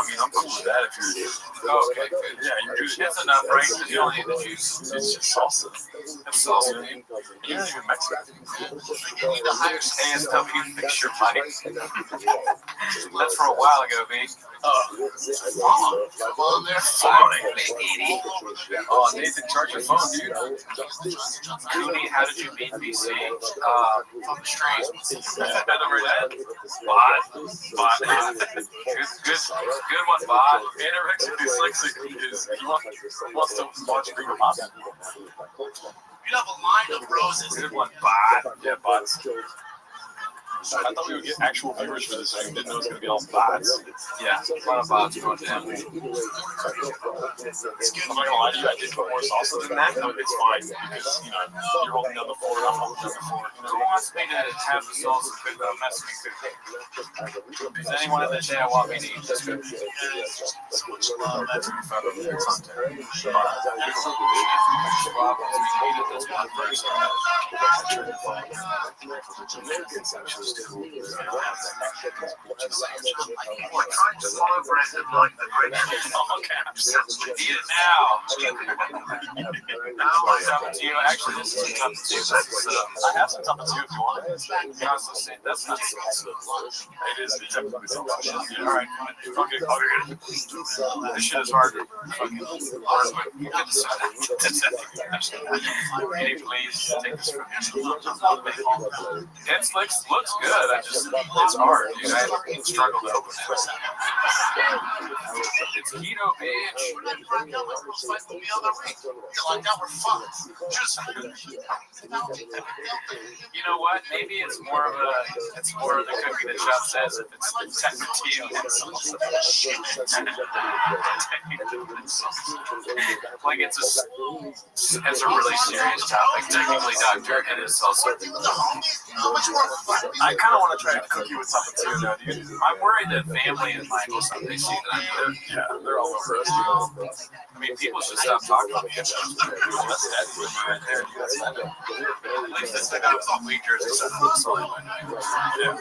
mean, I'm cool with that if you're. Oh, okay, good. Yeah, you're juice. It's enough, right? Because you don't need the juice. It's just salsa. It's salsa. You're not even Mexican. ASW, fix your money. That's for a while ago, B. Come on there. Oh, Nathan, charge your phone, dude. Cooney, how did you beat BC? From the stream. Remember that? Bot. Good one, Bot. Anorexic dyslexic is he wants to watch Gringo Pop. You have a line of roses. Good one, Bot. Yeah, bots. I thought we would get actual viewers for this thing. Didn't know it was going to be all bots. Yeah, a lot of bots going down. I'm not going to lie to you, I did put more salsa than that. No, it's fine because, you know, you're holding down the floor and I'm holding down the floor. Who wants me to have the salsa cook without messing me cooking? Does anyone in the chat want me to eat this cookie? That's what we found over there. Content. Bob wants me to eat it this one first. We're trying to follow Brandon like the great All caps. Eat it now. Now it's up to you. Actually, this is up to you. I have some tapatio if you want it. That's not salsa. It is technically salsa. All right. Okay. This shit is hard to fucking learn with. Can you please take this from me? It looks good. It's hard, dude. I struggle to open it. It's keto, bitch. You know what? Maybe it's more of the cookie that Chef says if it's technically like it's a really serious topic. Technically, doctor, and it's also. I kind of want to try to cook you with something too. Now, I'm worried that family and Michael someday see that I'm good. Yeah, they're all over us. I mean, people should stop talking to me. That's that right there. At least this thing I was on Week Jersey, so that's all I went. Yeah.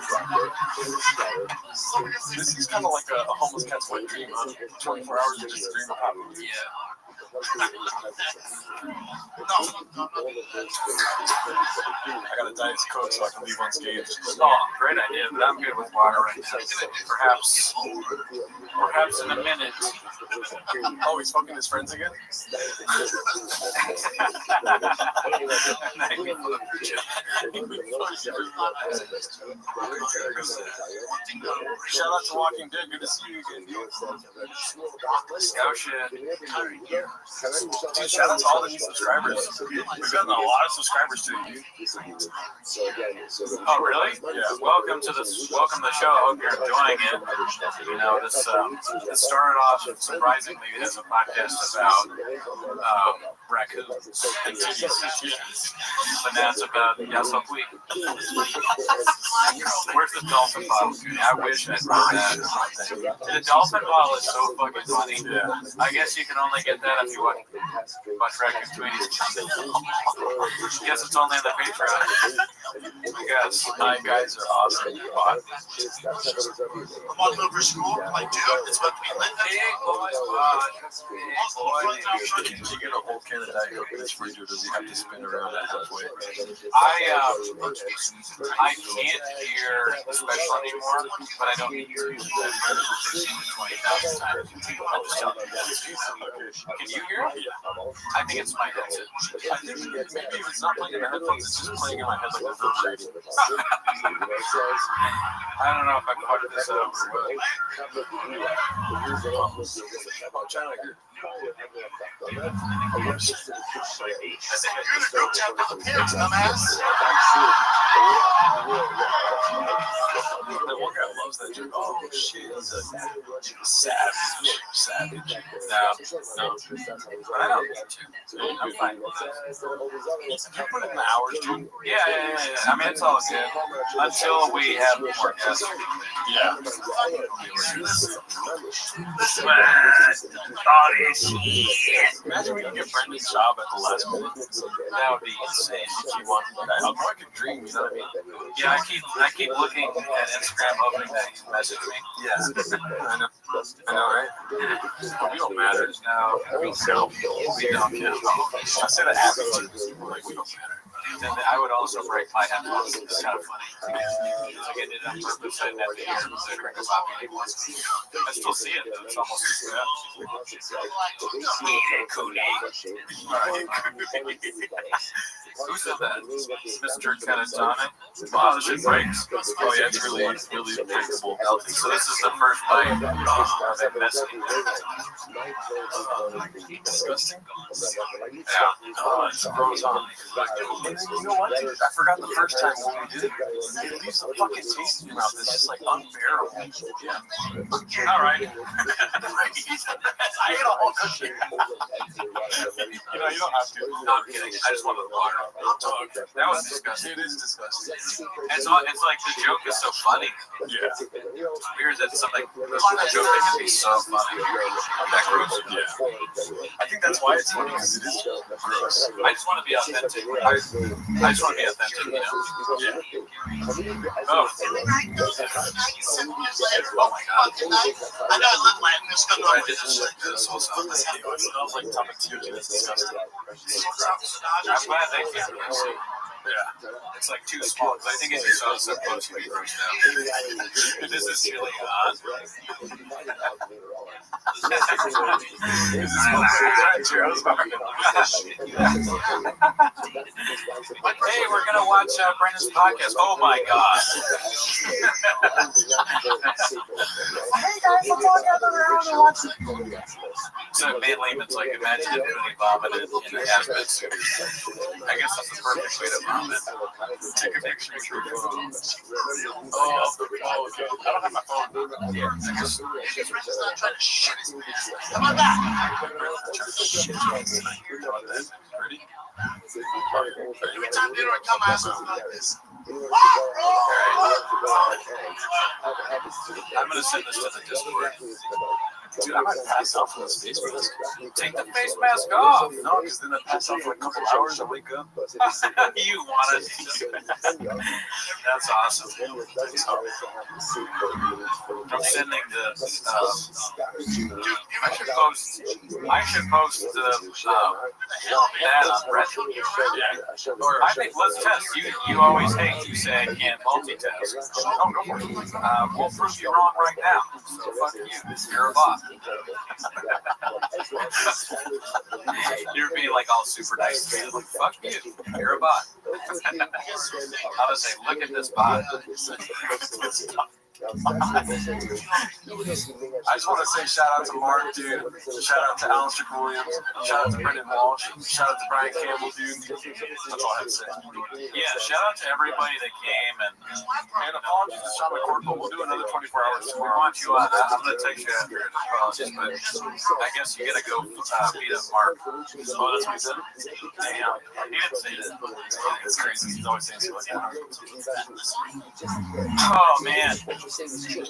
This is kind of like a homeless cat's wet dream, huh? 24 hours of just dream about it. Yeah. I gotta diet Coke so I can leave unscathed. Oh, great idea, but I'm good with water right now. Perhaps in a minute. Oh, he's fucking his friends again? Shout out to Walking Dead. Good to see you again. Oh shit. Dude, shout out to all the new subscribers. We've gotten a lot of subscribers today, dude. Oh really? Yeah. Welcome to the show. I hope you're enjoying it. You know, this started off surprisingly as a podcast about raccoons and titties. But now it's about Yasopui. Where's the dolphin bottle? I wish I'd read that. The dolphin bottle is so fucking funny. Yeah. I guess you can only get that if you watch Raccoon Tweeties. Guess it's only on the Patreon. Because my guys are awesome. I'm on over school. Like, dude, it's about to be lit. Big boys, Did you get a whole can of Diet Coke in his fridge, or does he have to spin around that halfway? I can't hear the special anymore, but I don't need to. I've heard it 15 to 20,000 times. Can you hear it? I think it's my headset. I think maybe if it's not playing in the headphones, it's just playing in my head like reverberating. I don't know if I fucked this up or what. Oh, China here. You're gonna go down to the pigs, dumbass. That one guy loves that joke. Oh shit, he's a savage. No. I don't need to. I'm fine with that. You put in the hours, dude. Yeah. I mean, it's all good. Until we have more guests. Yeah. Imagine we could get Brendan's job at the last minute. That would be insane. He wants that. I'm like a dream, you know what I mean? Yeah, I keep looking at Instagram hoping that he's messaged me. Yeah. I know, right? But we don't matter. No, we don't count. I said it happens. Like, we don't matter. Then I would also break my headphones. It's kind of funny. Like I did it on purpose. I didn't have to hear the drink of coffee anymore. I still see it, though. It's almost Who said that? Mr. Canatone? Wow, this shit breaks. Oh, yeah, it's really predictable. So this is the first bite of that messy. Disgusting. Yeah. It's grows on. And then, you know what? Dude? I forgot the first time when we did it. It leaves a fucking taste in your mouth. It's just like unbearable. Yeah. All right. I ate a whole cookie. You know, you don't have to. No, I'm kidding. I just wanted the water. That was disgusting. It is disgusting. It's like the joke is so funny. Yeah. It's weird that something a joke that can be so funny. That gross. Yeah. I think that's why it's funny, because it is gross. I just want to be authentic. I just want to be authentic, you know? Yeah. Oh. Oh my god. I know I love Latin. It's good. I did this shit. This whole stuff. It smells like tapatio. It's disgusting. I'm glad they can't really see. Yeah. It's like too small. I think it's so supposed to be grossed out. This is really Hey, we're gonna watch Brendan's podcast. Oh my god! Hey guys, let's all gather around and watch it. So man, Lehman's like, imagine if he vomited in a hazmat suit. I guess that's the perfect way to vomit. Take a picture of your phone. Oh, okay. I don't have my phone. Yeah, I guess. How about that? Ready? Every time dinner I come, I ask about this. I'm gonna send this to the Discord. Dude, I might pass out from this face mask. Take the face mask off. No, because then I pass out for a couple hours. I wake up. You want it? That's awesome. I'm sending the. I should post that on Reddit. Or I think let's test. You always hate. You say I can't multitask. Oh, go for it. We'll prove you wrong right now. So fuck you. You're a bot. You're being like all super nice to me. Like, fuck you. You're a bot. I would say, look at this bot. I just want to say shout out to Mark, dude. Shout out to Alistair Williams. Shout out to Brendan Walsh. Shout out to Brian Campbell, dude. That's all I have to say. Yeah, shout out to everybody that came and apologies to Sean McCord, but we'll do another 24 hours we tomorrow. want you on. I'm gonna text you after and apologize, but I guess you gotta go beat up Mark. Oh, that's what he said? Damn, he didn't say that. It's crazy. He's always saying stuff like that. Oh man. Dude,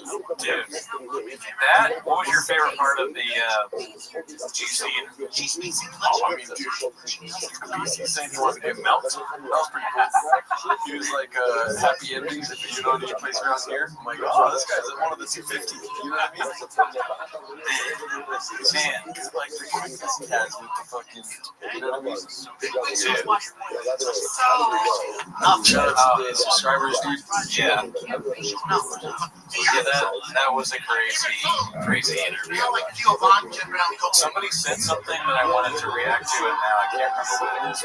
what was your favorite part of the GC? Oh, I mean, dude, he's saying he wanted to get melt. That was pretty cool. He was like, happy endings if you don't need a place around here. I'm like, oh, this guy's at one of the 250. You know what I mean? Man, like, the guys with the fucking, you know what I mean? Shout out to the subscribers, dude. Yeah. Yeah, that was a crazy interview. Somebody said something that I wanted to react to, and now I can't remember what it is.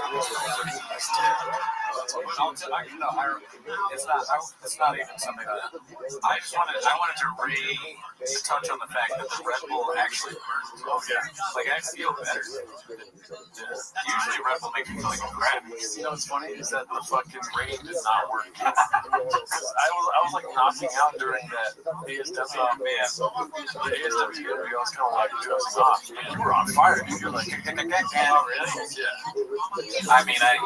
It's not even something that I wanted to touch on the fact that the Red Bull actually worked. Oh yeah, like I feel better. Usually Red Bull makes me feel like crap. You know what's funny is that the fucking rain did not work. I was like knocking out during that ASW. Oh man, the ASW interview. I was kind of like, dude, I was like, oh man, you were on fire, dude. You're like, oh really? Yeah. I mean, I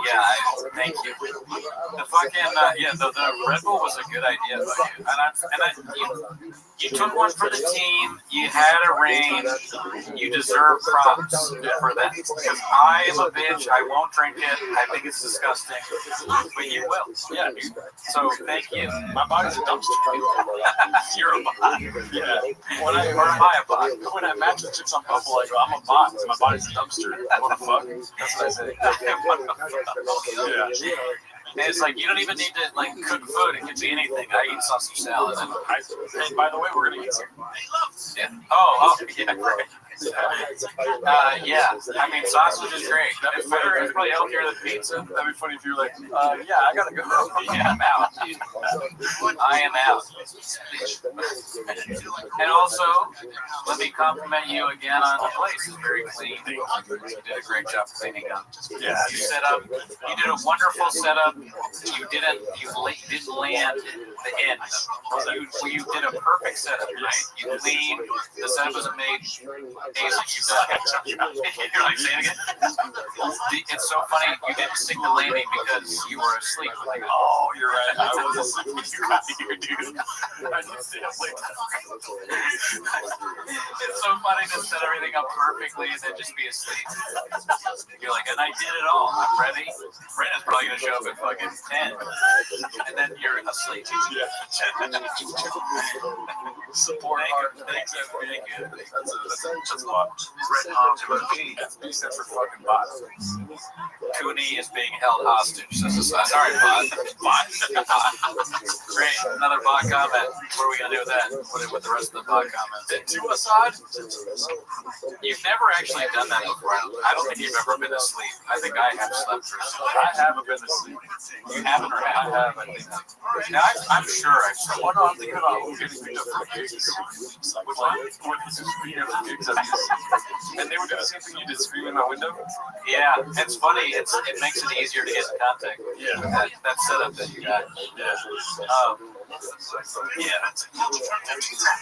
thank you. The fucking the Red Bull was a good idea by you, and you took one for the team. You had a range. You deserve props for that. Because I am a bitch. I won't drink it. I think it's disgusting. But you will. Yeah, dude. So thank you. My body's a dumpster. You're a bot. Yeah. When I match the chicks on Bumble, I go, I'm a bot. My body's a dumpster. What the fuck? That's what I say. Yeah. And it's like you don't even need to like cook food. It can be anything. I eat sausage salad. And by the way, we're gonna eat some. Yeah. Oh, yeah, right. Yeah. I mean, sausage is great. It's better. It's probably healthier than pizza. That'd be funny if you're like, yeah, I gotta go. Yeah, I'm out. I am out. And also, let me compliment you again on the place. It's very clean. You did a great job cleaning up. Yeah. You set up. You did a wonderful setup. You didn't land the end. You did a perfect setup, right? You cleaned. The setup was amazing. You're like, say it again? It's so funny. You didn't stick the landing because you were asleep. Like, oh, you're right. I was asleep. You dude. I just stayed up late. It's so funny to set everything up perfectly and then just be asleep. You're like, and I did it all. I'm ready. Brandon's probably gonna show up at fucking 10, and then you're asleep. Yeah. Support hard. Thanks, That's a lot. Red hot. B stands for fucking bot. Cooney is being held hostage. Sorry, bot. Great. Another bot comment. What are we gonna do with that? With the rest of the bot comments? To Assad? You've never actually done that before. I don't think you've ever been asleep. I think I have slept through sleep. I haven't been asleep. You haven't or have? I have, I think. Now, I'm sure I've slept. Oh no, I'm thinking about getting beat up for gigs. Which one? When he's just beating up for gigs. And they would do the same thing you did, scream in my window. Yeah, it's funny. It makes it easier to get in contact. Yeah. That setup that you got. Yeah. Yeah. I'm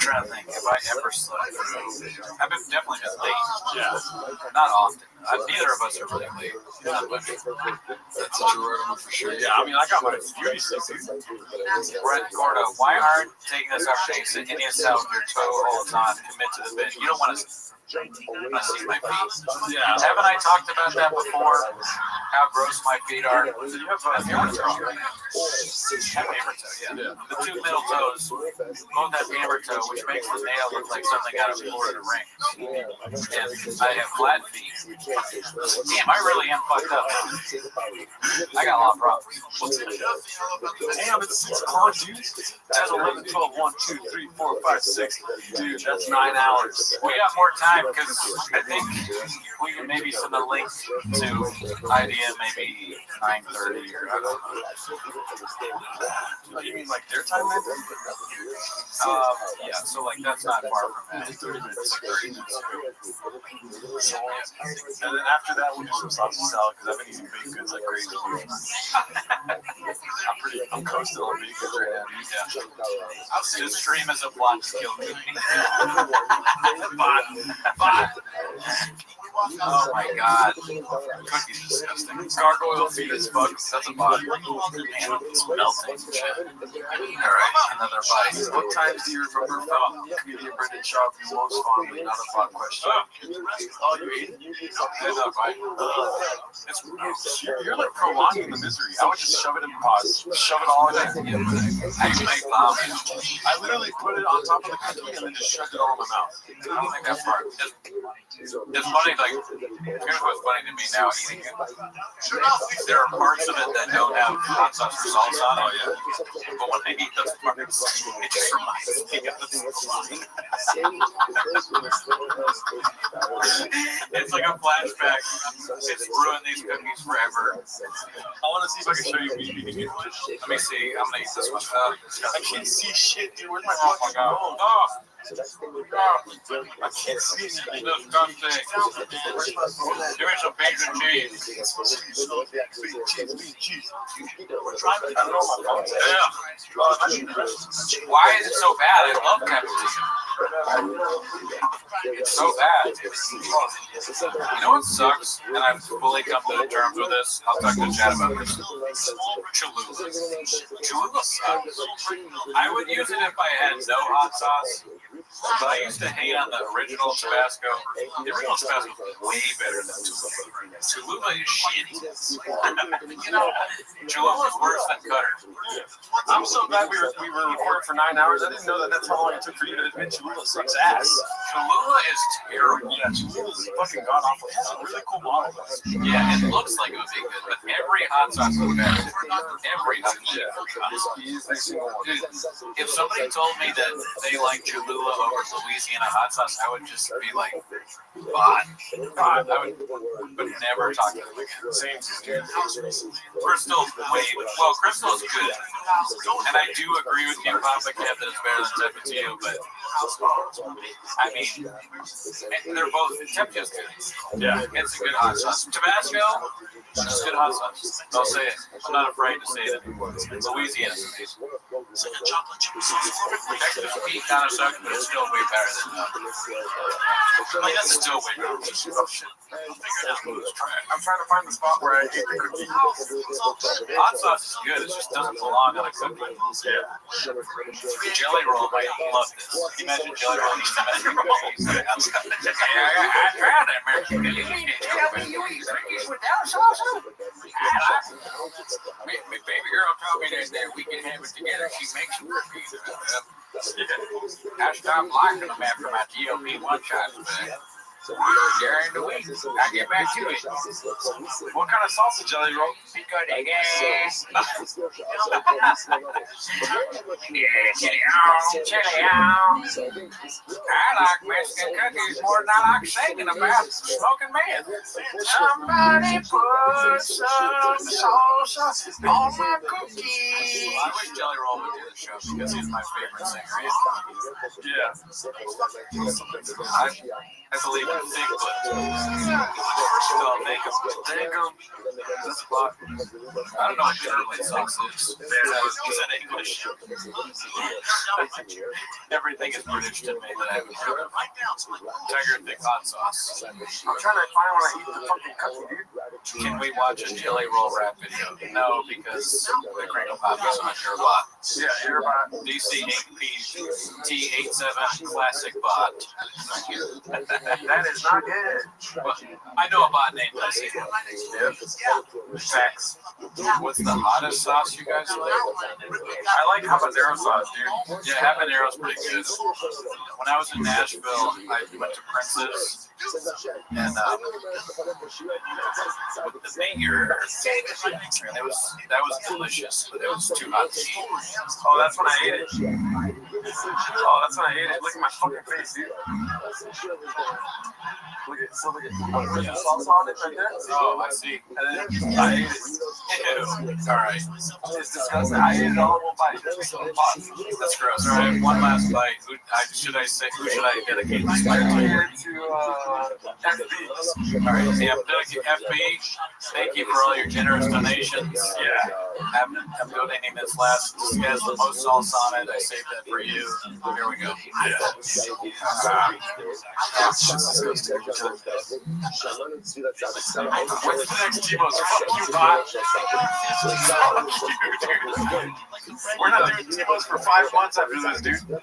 trying to think. Have I ever slept through? I've definitely been late. Yeah. Not often. Neither of us are really late. That's a true for sure. Yeah, I mean, I got my beauty sleep. Brett Gordo, why aren't taking this opportunity to sit in yourself with your toe holds on, commit to the bit? You don't want to see my feet. Yeah. Haven't I talked about that before? How gross my feet are. You have a hammer toe. Hammer toe, yeah. The two middle toes both have hammer toe, which makes the nail look like something out of Lord of the Rings. And I have flat feet. Damn, I really am fucked up. I got a lot of problems. Damn, it's 6 o'clock, dude. That's 11, 12, 1, 2, 3, 4, 5, 6. Dude, that's 9 hours. We got more time because I think we can maybe send a link to IDM maybe 9:30 or I don't know. Oh, you mean like their time then? Yeah, so like that's not far from that. 30 minutes. 30 minutes. And then after that, we'll do some sausage salad because I've been eating baked goods like crazy. I'm coasting on baked goods right now. Yeah. This stream is a plot to kill me. Bot. Oh my god. Cookie's disgusting. Gargoyle feet as fuck. That's a bot. Man, it's melting. Alright, another bite. What times do you remember comedian Brendan Shaw most fondly? Not a fun question. Oh, you eat? Another bite. You're like prolonging the misery. I would just shove it in pause. Shove it all in there. I can make ramen. I literally put it on top of the cookie and then just shoved it all in my mouth. I don't think that's part. It's funny, like, here's what's funny to me now eating it. There are parts of it that don't have hot sauce or salsa on it. Oh, yeah. But when I eat those parts, it just reminds me of the salsa. It's like a flashback. It's ruined these cookies forever. I want to see if I can show you me eating it. Let me see. I'm gonna eat this one. I can't see shit, dude. Where's my Oh fucking my god. phone? Oh. I can't see anything. Give me some beans and cheese. I don't know my phone. Yeah. Why is it so bad? I love cappuccino. It's so bad. You know what sucks? And I've fully come to terms with this. I'll talk to the chat about this. Cholula. Cholula sucks. I would use it if I had no hot sauce. But I used to hate on the original Tabasco. The original Tabasco is way better than Cholula. Cholula is shitty. You know, Cholula is worse than Cutter. I'm so glad we were recording for 9 hours. I didn't know that that's how long it took for you to admit Cholula sucks ass. Cholula is terrible. Yeah, Cholula's fucking god awful. It has a really cool model. Yeah, it looks like it would be good, but every hot sauce is better. Every hot sauce. Dude, if somebody told me that they like Cholula over Louisiana hot sauce, I would just be like, bot. I would never talk to them again. Same. Crystal's way, well, Crystal's good. And I do agree with you, Papa Cat, that it's better than Tapatio, but I mean, they're both, Tapatio's good. Yeah. It's a good hot sauce. Tabasco, just good hot sauce. I'll say it. I'm not afraid to say it anymore. Louisiana's amazing. Texas meat kind of sucks, but it's still way better than like, that's still way better. I'm trying to find the spot where I ate the cookie. Hot sauce is good. It just doesn't belong on a cookie. Yeah. Jelly roll, I love this. Imagine jelly roll eating American cookies. I tried that American cookies. You eat cookies without sauce? My baby girl told me that we can have it together. She makes some cookies. I stopped liking them after my GLP-1 shot. During the week, I get back to it. What kind of sauce is Jelly Roll? Pico de gas. Chili on. I like Mexican cookies more than I like singing about smoking meth. Somebody put some sauce on my cookie. I wish Jelly Roll would do the show because he's my favorite singer. Yeah. I believe in Bigfoot. Still make him. That's fuck. I don't know what turtle sauce is. Is it English? Everything is British to me that I haven't heard of. Tiger thick hot sauce. I'm trying to find when I eat the fucking cookie, dude. Can we watch a Jelly Roll rap video? No, because the Crinkle Pop is on your bot. Yeah, you're about DC8PT87 classic bot. that is not good. Well, I know a bot named Lizzie. Yep. Facts. What's the hottest sauce you guys like? I like habanero sauce, dude. Yeah, habanero's pretty good. When I was in Nashville, I went to Prince's and with the mayor, and that was delicious, but it was too hot to eat. Oh, that's when I ate it. Oh, that's when I ate it. Look at my fucking face, dude. Look at the sauce on it right there. Oh, I see. And then I ate it. Ew. All right. It's disgusting. I ate it all in one bite. That's gross. All right, one last bite. Who should I dedicate this bite to? FB. All right, yeah, FB. Thank you for all your generous donations. Yeah. I'm donating this last. This has the most sauce on it. I saved that for you. Here we go. What's the next Tebo's? Fuck you, bot. We're not doing Tebo's for 5 months after this, dude. Yeah.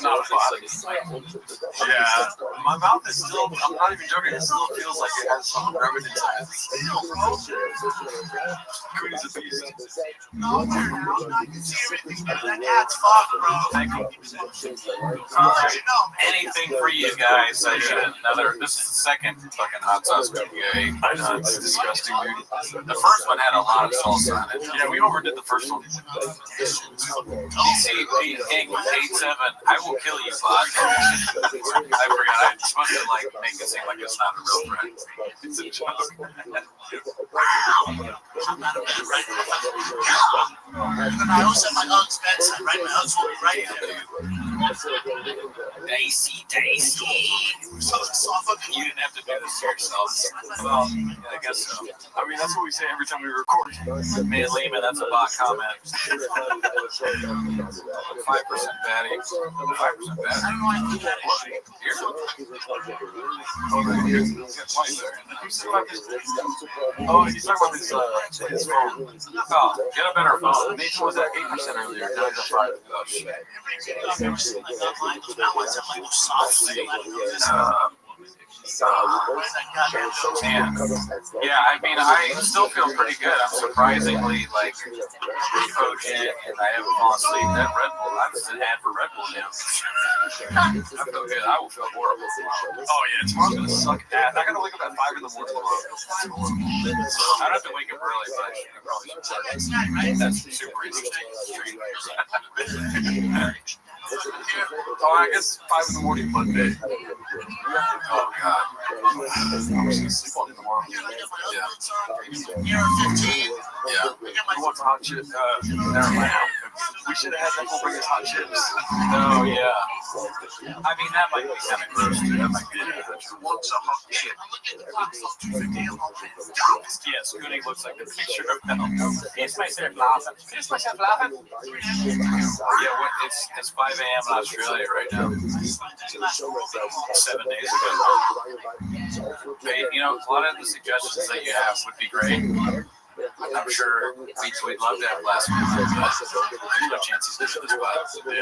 Not a bot. Yeah. My mouth is still, I'm not even joking, it still feels like it has some remnants in it. Cooney's a beast. No, I can see everything, but that cat's fucked, bro. Thank you. Anything for you guys. I did another. This is the second fucking hot sauce BBA. I know, it's disgusting, dude. The first one had a lot of sauce on it. Yeah, we overdid the first one. DC887. I will kill you, bot. I forgot. I'm supposed to make it seem like it's not a real threat. It's a joke. I also have my Uggs bedside, right? My Uggs will be right here. Dicey. You didn't have to do this to yourself. Well, yeah, I guess so. I mean, that's what we say every time we record. Man, Lehman, that's a bot comment. 5% batty. 5% batty. Here? Oh, he's talking about his phone. Oh, get a better phone. Nathan was at 8% earlier. Now he's at 5. Oh, shit. Yeah, I mean, I still feel pretty good. I'm surprisingly cogent, and I haven't fallen asleep. That Red Bull, I'm just an ad for Red Bull now. I feel good. I will feel horrible tomorrow. Oh yeah, tomorrow's gonna suck ass. I gotta wake up at 5 in the morning tomorrow. I don't have to wake up early, but I probably should. That's super interesting. Oh, I guess 5 in the morning Monday. Oh God. I'm just gonna sleep on it tomorrow. Yeah. Who wants a hot chip? Never mind. We should have had that bring us hot chips. Oh yeah. I mean, that might be kind of gross too. That might be Who wants a hot chip? Yes, Goonie looks like a picture of him. Here's myself laughing. Yeah, it's 5 a.m. in Australia right now. 7 days ago. Hey, a lot of the suggestions that you have would be great. I'm sure we'd love to have last week. There's no chance he's doing this, but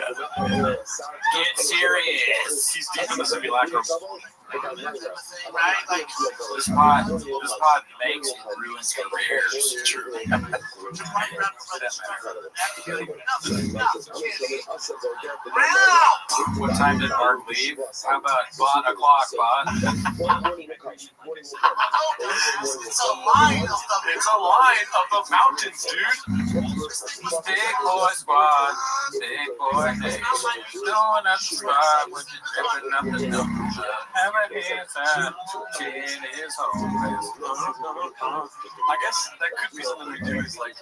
get serious. He's deep in the simulacrum. Right? Like, This pod makes and ruins careers. True. What time did Mark leave? How about bot o'clock, bot? it's a line of the mountains, dude. Big boy squad, big boy nation. Doing up the squad with you dripping up the nose. Have a hands out, kid is home. I guess that could be something we do. Is like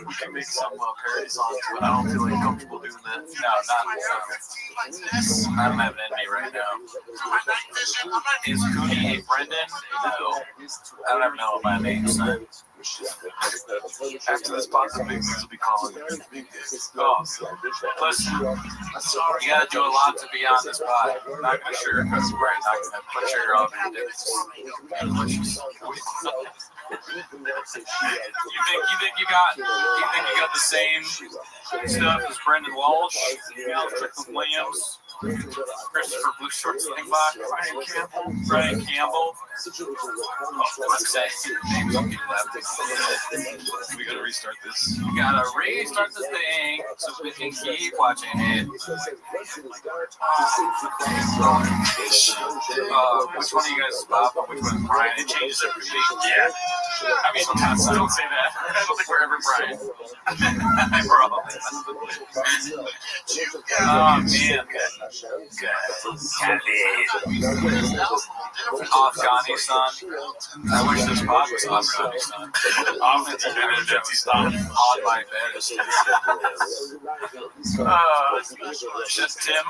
we can make some parody songs, but I don't feel like comfortable doing that. No, not I don't have it in me right now. Is Cooney a Brendan? No. I don't even know what my name's son. After this podcast, big things will be calling it. Oh, listen, you gotta do a lot to be on this pod. I'm not gonna sugarcoat it. Right, not gonna put sugar all over your dick. You think you got the same stuff as Brendan Walsh, Strickland Williams, Christopher Blue Shorts Lingbach, Brian Campbell. Let's say we gotta restart this. We gotta restart this thing so we can keep watching it. Which one of you guys is Bob and which one is Brian? It changes every week. Yeah. I mean, don't say that. I don't think we're ever Brian. Oh, man. Afghanistan. I wish this pod was Afghanistan. On my bed. Just Tim,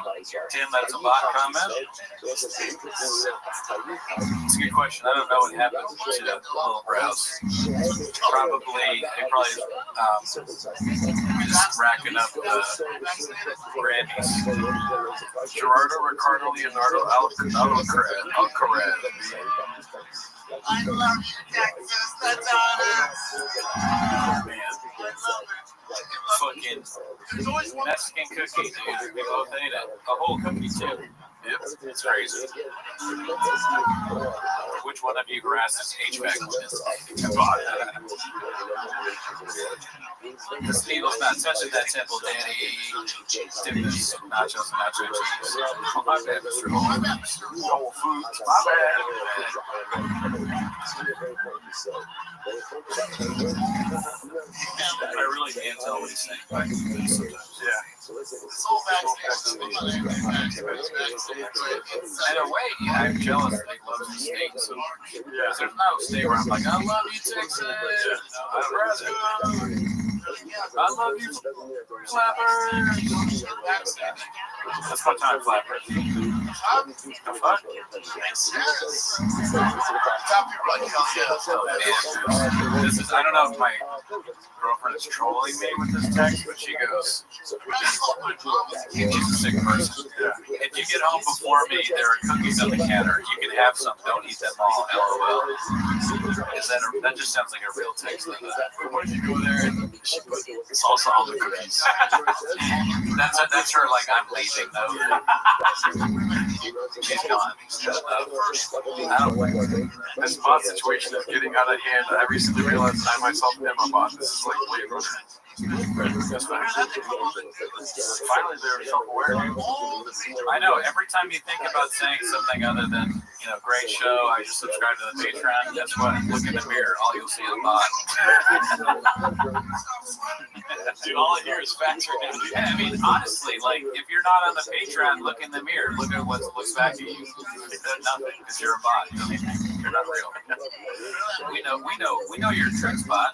that's a bot comment. It's a good question. I don't know what happened to the little browse. Probably just racking up Grammys. Gerardo, Ricardo, Leonardo, Alcaraz. I love you, Texas. That's Fucking Mexican cookie, dude. We both ate it. A whole cookie, too. Yep, it's crazy. Which one of you harasses HVAC witness? This needle's not touching that temple, Danny. Dip this nachos and nacho cheese. Oh, my bad, Mr. Whole Foods. My bad. I really can't tell what he's saying. Yeah. In a way, I'm jealous that he loves the state so much. There's no state where I'm like, I love you, Texas. I love you, Flappers. That's my time, Flappers. The fuck? This is, I don't know if my girlfriend is trolling me with this text, but she goes, she's a sick person. If you get home before me, there are cookies on the counter. You can have some, don't eat them all, LOL. That just sounds like a real text. What if you go there and she put salsa on the cookies? That's her, like, I'm leaving, though. She's gone. This bot situation is getting out of hand. I recently realized I myself am a bot. This is like way over. Finally, they're self-aware. I know. Every time you think about saying something other than, great show, I just subscribe to the Patreon. Guess what? Look in the mirror. All you'll see is bot. Dude, all I hear is facts right now. Yeah, I mean, honestly, like, if you're not on the Patreon, look in the mirror. Look at what looks back at you. It does nothing because you're a bot. You're not real. We know you're a trick bot.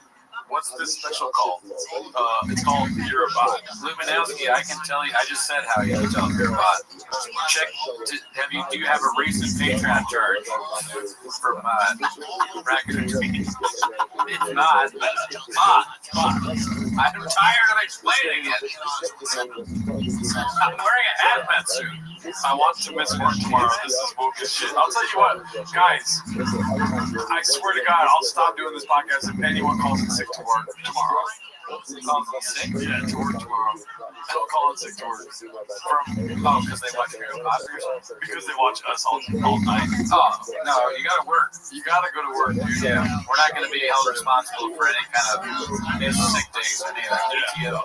What's this special called? It's called You're a Bot. Luminowski, I can tell you. I just said how you can tell you're a bot. Check. Do you have a recent Patreon charge for bracket and tweets? If not, bot. I'm tired of explaining it. I'm wearing a hazmat suit. I want to miss work tomorrow. This is woke as shit. I'll tell you what, guys. I swear to God, I'll stop doing this podcast if anyone calls in sick to work tomorrow. Sick? Yeah, to work tomorrow. Don't call in sick to work. Because they watch Harry Potter or something? Because they watch us all night. Oh, no, you gotta work. You gotta go to work, dude. Yeah. We're not gonna be held responsible for any kind of sick days or any of that PTO.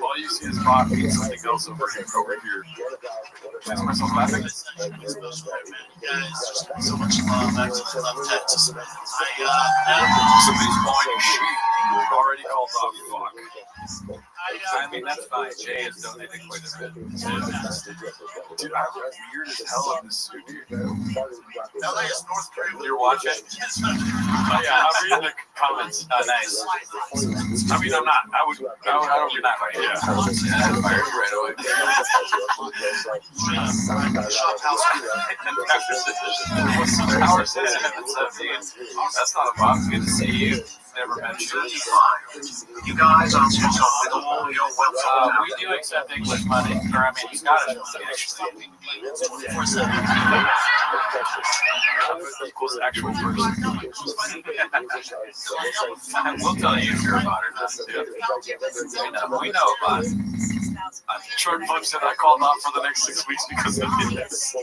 All you see is coffee and something else over here. That's myself laughing. Guys, so much love. I love Texas. Somebody's buying shit. Already called off. Fuck. I mean, that's fine. Jay has donated quite a bit. Dude, I look weird as hell in this suit, dude. LA is North Korea. You're watching? Oh, yeah, I'm reading the comments. Nice. I mean, I'm not. I would be not right here. Yeah, I'm fired right away. Howard said 17. That's not a box. Good to see you. Never mentioned. You guys on all your welcome. We do accept English money, or I mean Scottish money actually. 24/7. Equals actual person. We'll tell you if you're about it. We know about it. Short Flip said I called off for the next 6 weeks because of this.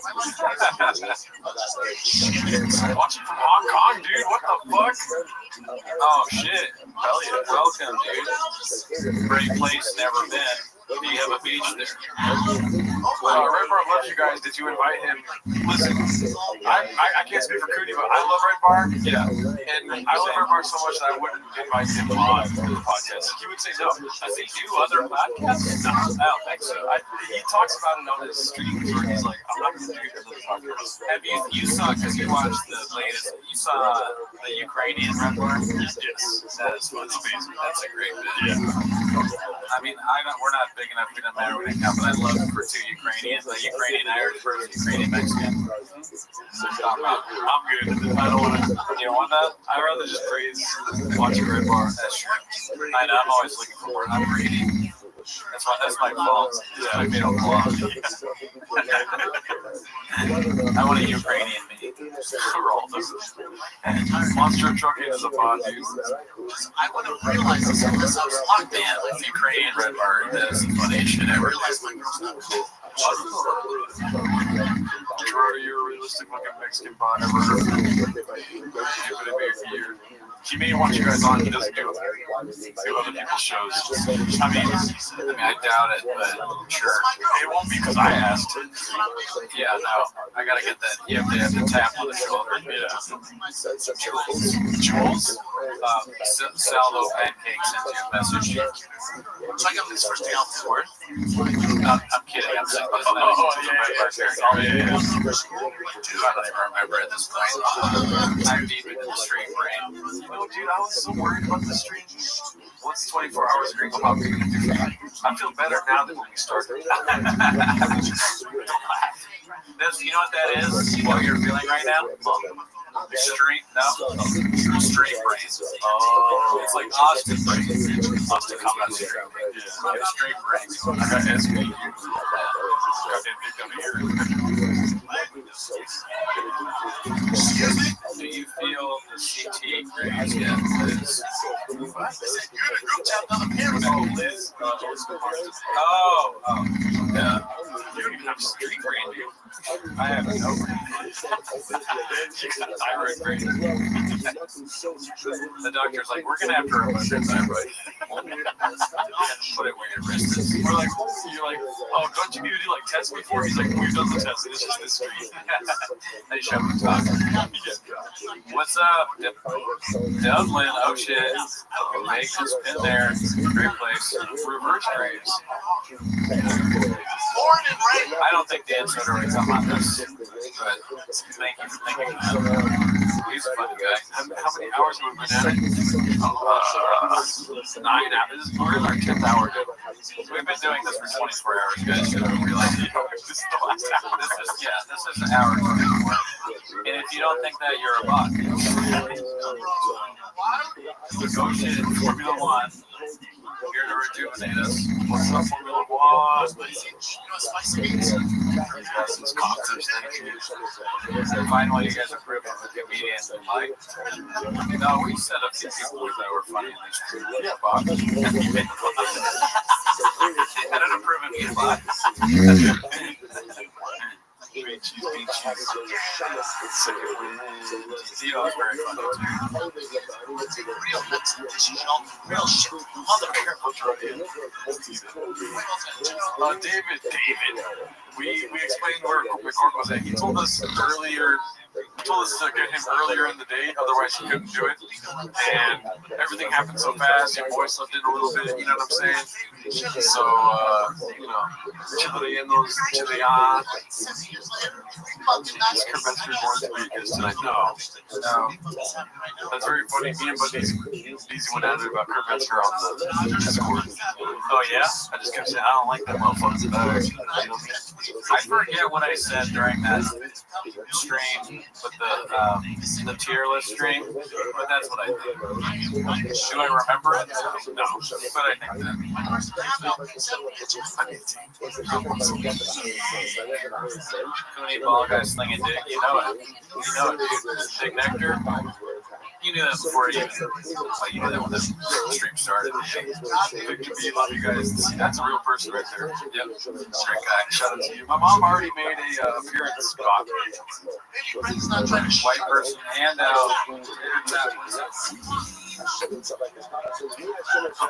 Watching from Hong Kong, dude. What the fuck? Oh shit. Hell yeah. Welcome, dude. Great place, never been. Do you have a beach there? Red Bar loves you guys. Did you invite him? Listen, I can't speak for Cootie, but I love Red Bar. Yeah. And I love Red Bar so much that I wouldn't invite him on the podcast. He would say no. Does he do other podcasts? No, I don't think so. He talks about it on his streams where he's like, I'm not going to do other podcasts. Have you saw, because you watched the latest, you saw the Ukrainian Red Bar? Yes. That is fun. That's a great video. Yeah. I mean, we're not big enough, we don't matter what it counts, but I love for two Ukrainians, the Ukrainian Irish versus Ukrainian Mexican. I'm good. I don't want to, you want that? I'd rather just praise watching Red Bar. That's true. I'm always looking for more. I'm greedy. That's my fault. Yeah, I made a flaw. I want a Ukrainian meat. Monster trucking is a pod, dude. I would have realized this was locked in. Like Ukrainian Red Bar, that's the funniest shit ever. Gerardo, you're a realistic looking Mexican bot ever heard. He may want you guys on. He doesn't do other people's shows. I mean, I doubt it, but sure. It won't be because I asked. Yeah, no. I gotta get that. You have to tap on the shoulder. Yeah. Jules? Salvo Pancake sent you a message. So I got this first thing out the word. I'm kidding. I'm saying this. Oh, yeah. I don't even remember at this point. I'm deep into the stream brain. No, dude, I was so worried about the stream. Once 24 hours of Gringo Pop, I feel better now than when we started. You know what that is? What you're feeling right now? Stream? No? Stream brain. Oh, it's like Austin brain. Austin combat stream brain. Yeah, stream brain. I got SBU. Do you feel the CT grades yet, Liz? Liz? Oh, yeah. You don't even have street brain, dude. I have no brain. Thyroid brain. The doctor's like, we're going to have to remove your thyroid. Put it where your wrist is. We're like, you're like, oh, don't you need to do like tests before? He's like, we've done the test. It's just this street. They show me talk. What's up, Dublin? Oh shit. Vegas, been there. Great place. Reverse trades. I don't think Dan Soder would come on this, but thank you for thinking that. He's a funny guy. How many hours have we been at it? 9 hours. We're in our 10th hour. We've been doing this for 24 hours, guys. You don't realize it. This is the last hour. This is an hour 24. And if you don't think that, you're a bot. Go shit in Formula 1. Here's to rejuvenate us. What's up, Formula One? Finally, you guys are proving the comedians and like. No, we said a few people that were funny in these two boxes. I don't approve of you, but. Zito is very funny. Real shit. David, we explained where Cork was at. He told us earlier. He told us to get him earlier in the day, otherwise he couldn't do it. And everything happened so fast. Your boy slept in a little bit. You know what I'm saying? So Chileanos, Chilean. Kermester's born to be against tonight. No. That's very funny. Me and Buddy went at it about Kermester on the Discord. Oh yeah? I just kept saying I don't like that motherfucker. I forget what I said during that stream, but the tier list stream. But that's what I did. Do I remember it? No. But I think that. Cooney ball guy slinging dick. You know it. You know it, dude. Dick Nectar. You knew that before you knew that when this stream started. Victor B, love you guys. That's a real person right there. Yep. Straight guy. Shout out to you. My mom already made a appearance spot. White person, hand out.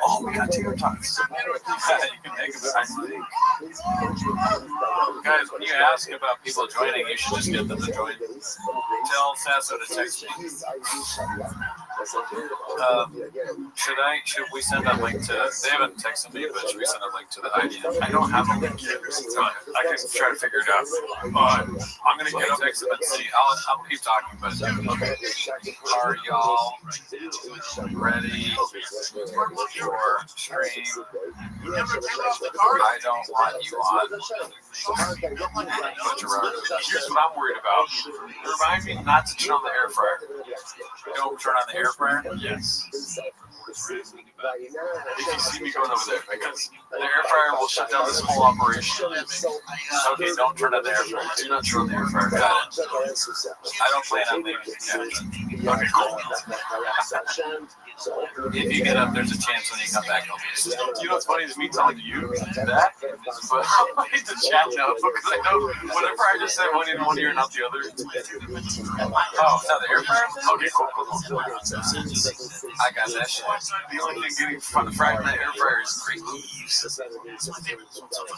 Oh, we got tater tots. You can make them actually. Guys, when you ask about people joining, you should just get them to join. Tell Sasso to text me. Should we send a link to, they haven't texted me, but should we send a link to the IDM? I don't have a link yet, so I can try to figure it out. I'm going to get text them and see. I'll keep talking, but are y'all ready for stream? I don't want you on. Here's what I'm worried about. Remind me not to turn on the air fryer. Don't turn on the air fryer? Yes. If you see me going over there, because the air fryer will shut down this whole operation. Okay, don't turn on the air fryer. Do not turn on the air fryer. Got it. I don't plan on leaving. Yeah. Okay, cool. If you get up, there's a chance when you come back, I'll be. You know what's funny is me telling you that, but I hate to chat now because I know whatever I just said went in one ear, not the other. Oh, is that the air fryer? Okay, cool. I got that shit. The only thing getting from the fried in that air fryer is great leaves.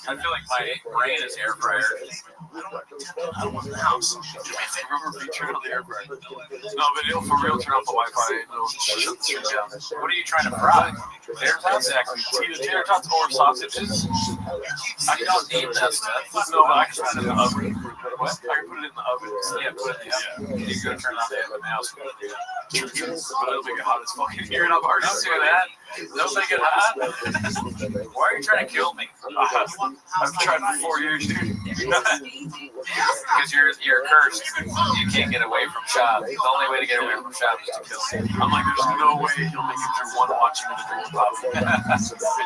I feel like my brain is air fryer. I don't want the house. Remember if you turn on the air fryer? No, but it'll for real turn off the Wi-Fi. It'll shut the stream down. What are you trying to fry? Tater tots? Either tater tots or sausages. I don't need that stuff. No, but I can put it in the oven. What? I can put it in the oven. Yeah, put it in the oven. You go turn on the oven now. But it'll make it hot as fuck in here, and I'm already saying that. Don't make it hot. Why are you trying to kill me? I've tried for 4 years, dude. Because you're cursed. You can't get away from Shab. The only way to get away from Shab is to kill me. I'm like, there's no way you'll make it through one watching the dream pop. And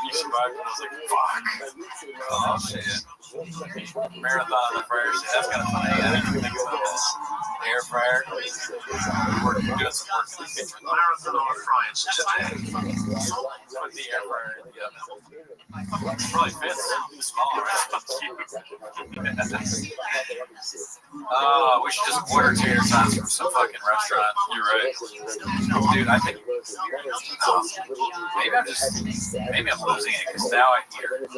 you survived, and I was like, fuck. Oh, shit. Marathon on the fryer. That's kind of funny. I didn't even think about this. The air fryer. We're doing some work in the kitchen. Marathon on the frying today. Put the air fryer in the oven. Probably fits. It's small, right? We should just order tater tots from some fucking restaurant. You're right. Dude, I think maybe I'm losing it because now I hear it.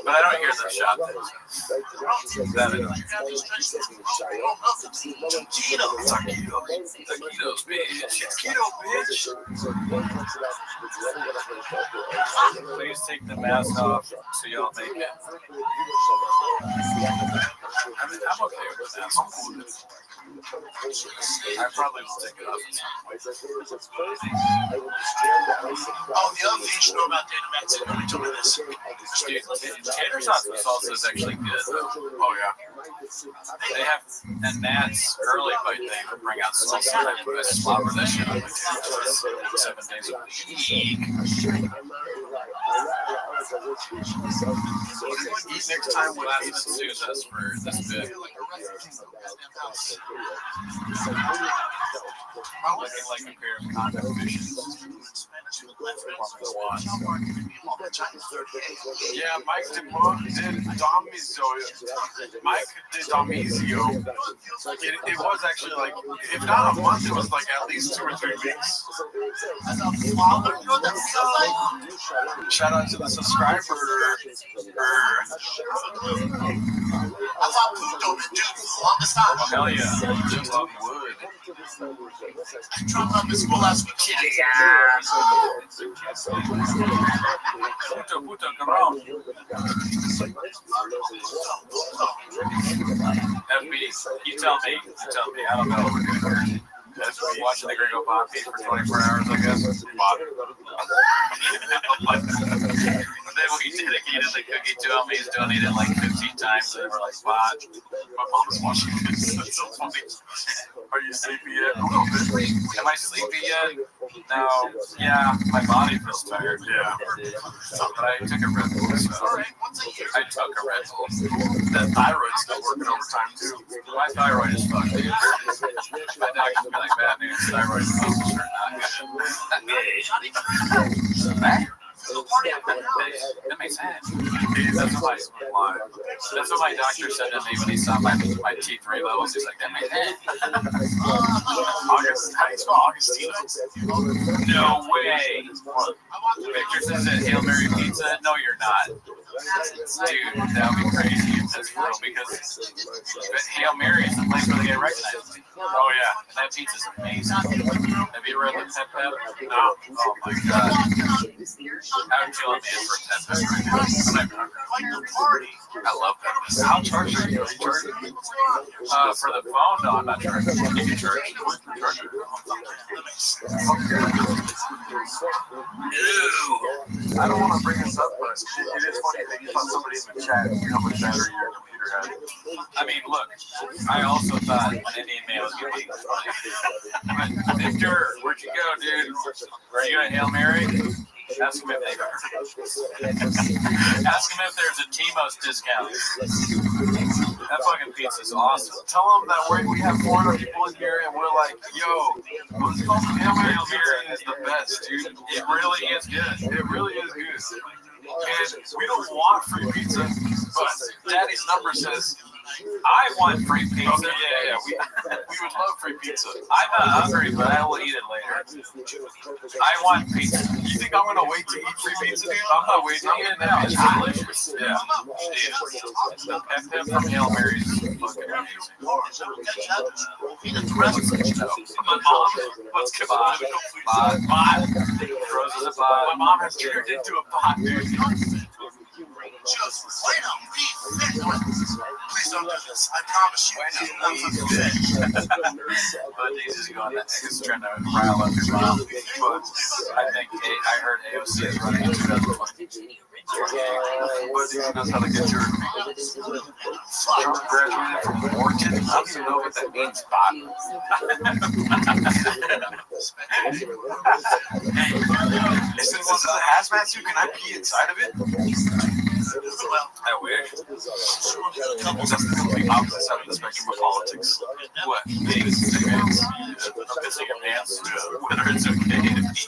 But I don't hear the shot. Taquitos, bitch. Keto, bitch. Please take the mask off so y'all make it. I'm okay with that. I'm cool with it. I probably will take it off at some point. Oh, the other thing you should know about Dynamax, nobody told me this. Dude, tater sauce with salsa is actually good, though. Oh yeah. They have a Nat's early bite thing to bring out salsa. I put a slobber that shit on my tater 7 days a week. Eat next time with Last and Susan's for this bit. Looking like a pair of condom fishes. Yeah, Mike did Domizio. Mike did Domizio. It was actually like, if not a month, it was like at least 2 or 3 weeks. Shout out to the subscriber. I thought Pluto been due for the longest time. Oh, hell yeah. Just love wood. I dropped off his school last week. Puto, come on. FB, you tell me. I don't know what we're doing. That's watching the Gringo Pop for 24 hours, I guess. Then we dedicated the cookie to him. He's donated it like 15 times. And we're like, "Spot." My mom's watching this. That's so funny. Are you sleepy yet? Am I sleepy yet? No. Yeah, my body feels tired. Yeah. But I took a Red Bull. So I took a Red Bull. That thyroid's still working overtime too. My thyroid is fucked, dude. My doctor's been like, bad news. Thyroid is not good. Back? That makes sense. That's what my doctor said to me when he saw my T3 levels. He's like, that makes sense. August, how do you spell Augustino? No way. Victor says that Hail Mary pizza. No, you're not. Dude, that would be crazy if that's real because Hail Mary is the place where they get recognized. Oh yeah. And that pizza's amazing. Have you ever had the Pep? No. Oh my god. I would kill a man for a Pep right now. I love Pep. How charged are you? For the phone, no, I'm not charging. You can charge. I don't want to bring this up, but it is funny that you thought somebody in the chat knew how much battery your computer had. I mean, look, I also thought an Indian man was going to be funny. But Victor, where'd you go, dude? Are you at Hail Mary? Ask him if they are. Ask him if there's a Timos discount. That fucking pizza's awesome. Tell them that we have 400 people in here and we're like, yo, Hail Mary is the best, dude. It really is good. It really is good. And we don't want free pizza, but Daddy's number says, I want free pizza. Okay, yeah. We would love free pizza. I'm not hungry, but I will eat it later. I want pizza. You think I'm gonna wait to eat free pizza, dude? I'm not waiting to eat it now. It's delicious. Yeah. The Pep from Hail Mary is fucking amazing. My mom, let's give Bot. Rose is a bot. My mom has turned into a bot, dude. Just wait on me. Please don't do this. I promise you. But he's going to, he's trying to rile up your mom. But I think I heard AOC is running in 2020. But he knows how to get your Trump graduated from Morton. I don't even know what that means, bot. Since this is a hazmat suit, can I pee inside of it? I wish. That's the complete opposite side of the spectrum of politics. What? Being sick pants? Pissing your pants? Whether it's okay to pee.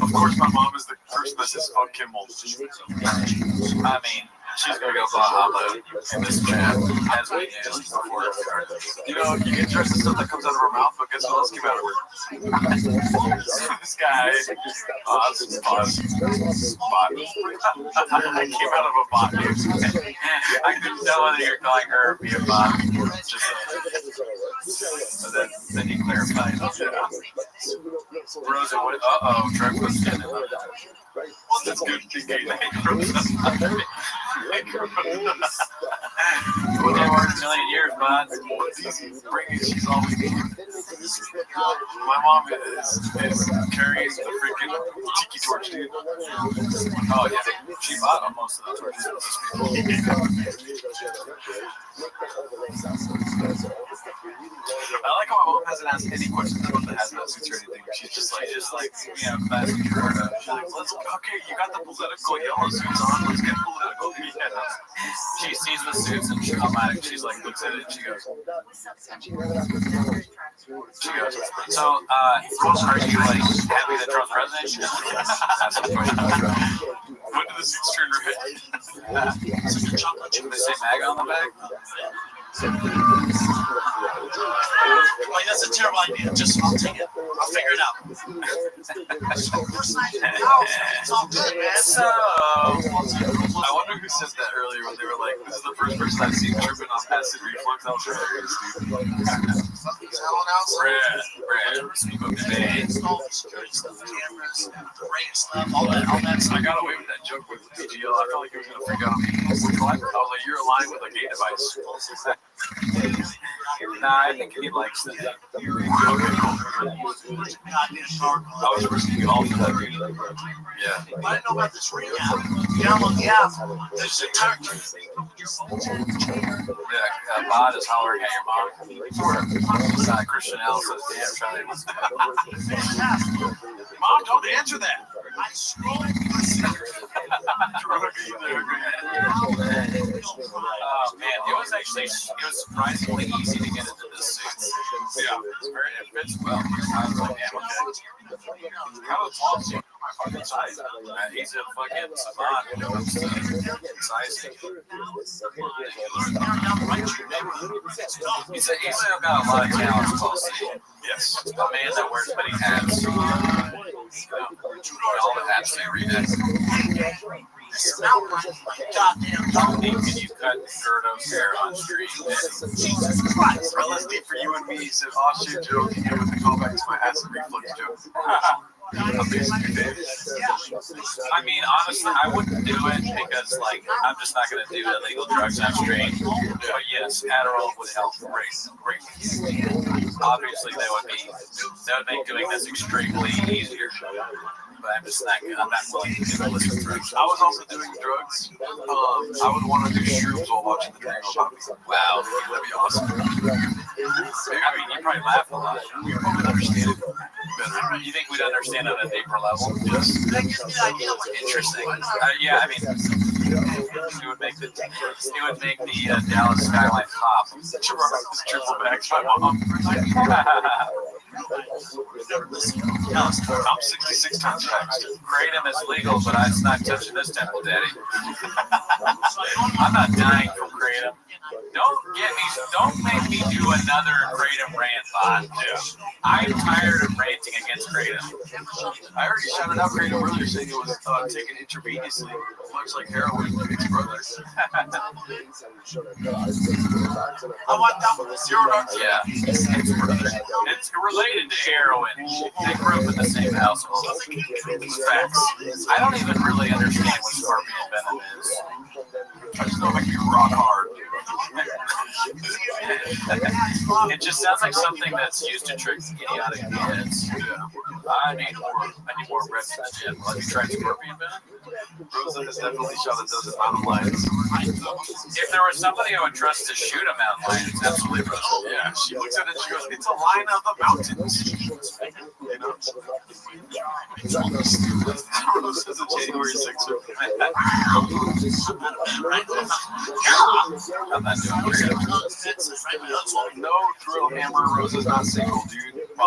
Of course, my mom is the person that says fuck Kimmel. I mean, she's gonna go Bahama in this chat as we did before it started. You know, you get dressed in stuff that comes out of her mouth, but guess what else came out of her? This guy, this is bot. I came out of a bot. I couldn't tell whether you're calling her or be a bot. So then he clarified. Rosa, what? Trevor was in it. That's good thinking. Well, they were in a million years, bud. bud. She's always my mom is carrying the freaking tiki torch, dude. Oh yeah, she bought most of the torches. I like how my mom hasn't asked any questions about the hazmat suits or anything. She's just like, classic Gerardo. She's like, okay, you got the political yellow suits on, let's get political. Yeah. She sees the suits and she's like, looks at it and she goes, so, are you like happy that Trump's president? She goes, that's the question. When did the suits turn red? Did they say MAGA on the back? Like, that's a terrible idea. Just, I'll take it. I'll figure it out. It's all good, man. So, I wonder who said that earlier when they were like, this is the first person I've seen tripping on acid reflux. That was hilarious, dude. I got away with that joke with PGL. I felt like he was going to freak out on me. I was like, you're aligned with a gay device. Nah, I think he likes that. Okay, cool. I was risking it all for that dude. Yeah. I didn't know about this ring app. Download the app. There's a character. Yeah, Bod is hollering at your mom. Christian L says, damn, Mom, don't answer that. I scroll. Oh man, it was surprisingly easy to get into this suit. Yeah, it fits well. I was like, damn, okay. How was Paul my fucking size? He's a fucking savant when it comes to sizing. He's got a lot of talent, Paul. Yes, a man that wears many hats. All the hats they read at. Can you cut Gerdo's hair on stream? Jesus Christ. LSD for you and me. He said, oh shit, Joe, can you with the callback to my acid reflux joke? I mean, honestly, I wouldn't do it because, like, I'm just not going to do illegal drugs on stream. But yes, Adderall would help greatly. Obviously, that would make doing this extremely easier. But I'm just not willing to do illicit drugs. I was also doing drugs. I would want to do shrooms while watching the Dragon Ball. Wow, that'd be awesome. I mean, you'd probably laugh a lot. You'd probably understand it better. You think we'd understand it at a deeper level? Yes. Interesting. Yeah, I mean, it would make the Dallas skyline pop. Triple backs my mom. I'm 66 times faxed. Kratom is legal, but it's not touching this temple, Daddy. I'm not dying from Kratom. Don't make me do another Kratom rant, Bot. Yeah. I'm tired of ranting against Kratom. I already shouted out Kratom earlier saying it was taken intravenously, much like heroin with its brother. I want that for the $0. Yeah, it's related to heroin. They grew up in the same household. Facts. I don't even really understand what scorpion venom is. I just know it makes me rock hard. It just sounds like something that's used to trick idiotic kids. Yeah. I need more reps than Jim. Have you tried scorpion venom? Rosa has definitely shot a dozen mountain lions. If there was somebody I would trust to shoot a mountain lion, it's absolutely Rosa. Yeah, she looks at it and she goes, "It's a lion of the mountains." You know? Rosa's a January 6th. I'm not doing it. No drill hammer, Rosa's not single, dude. I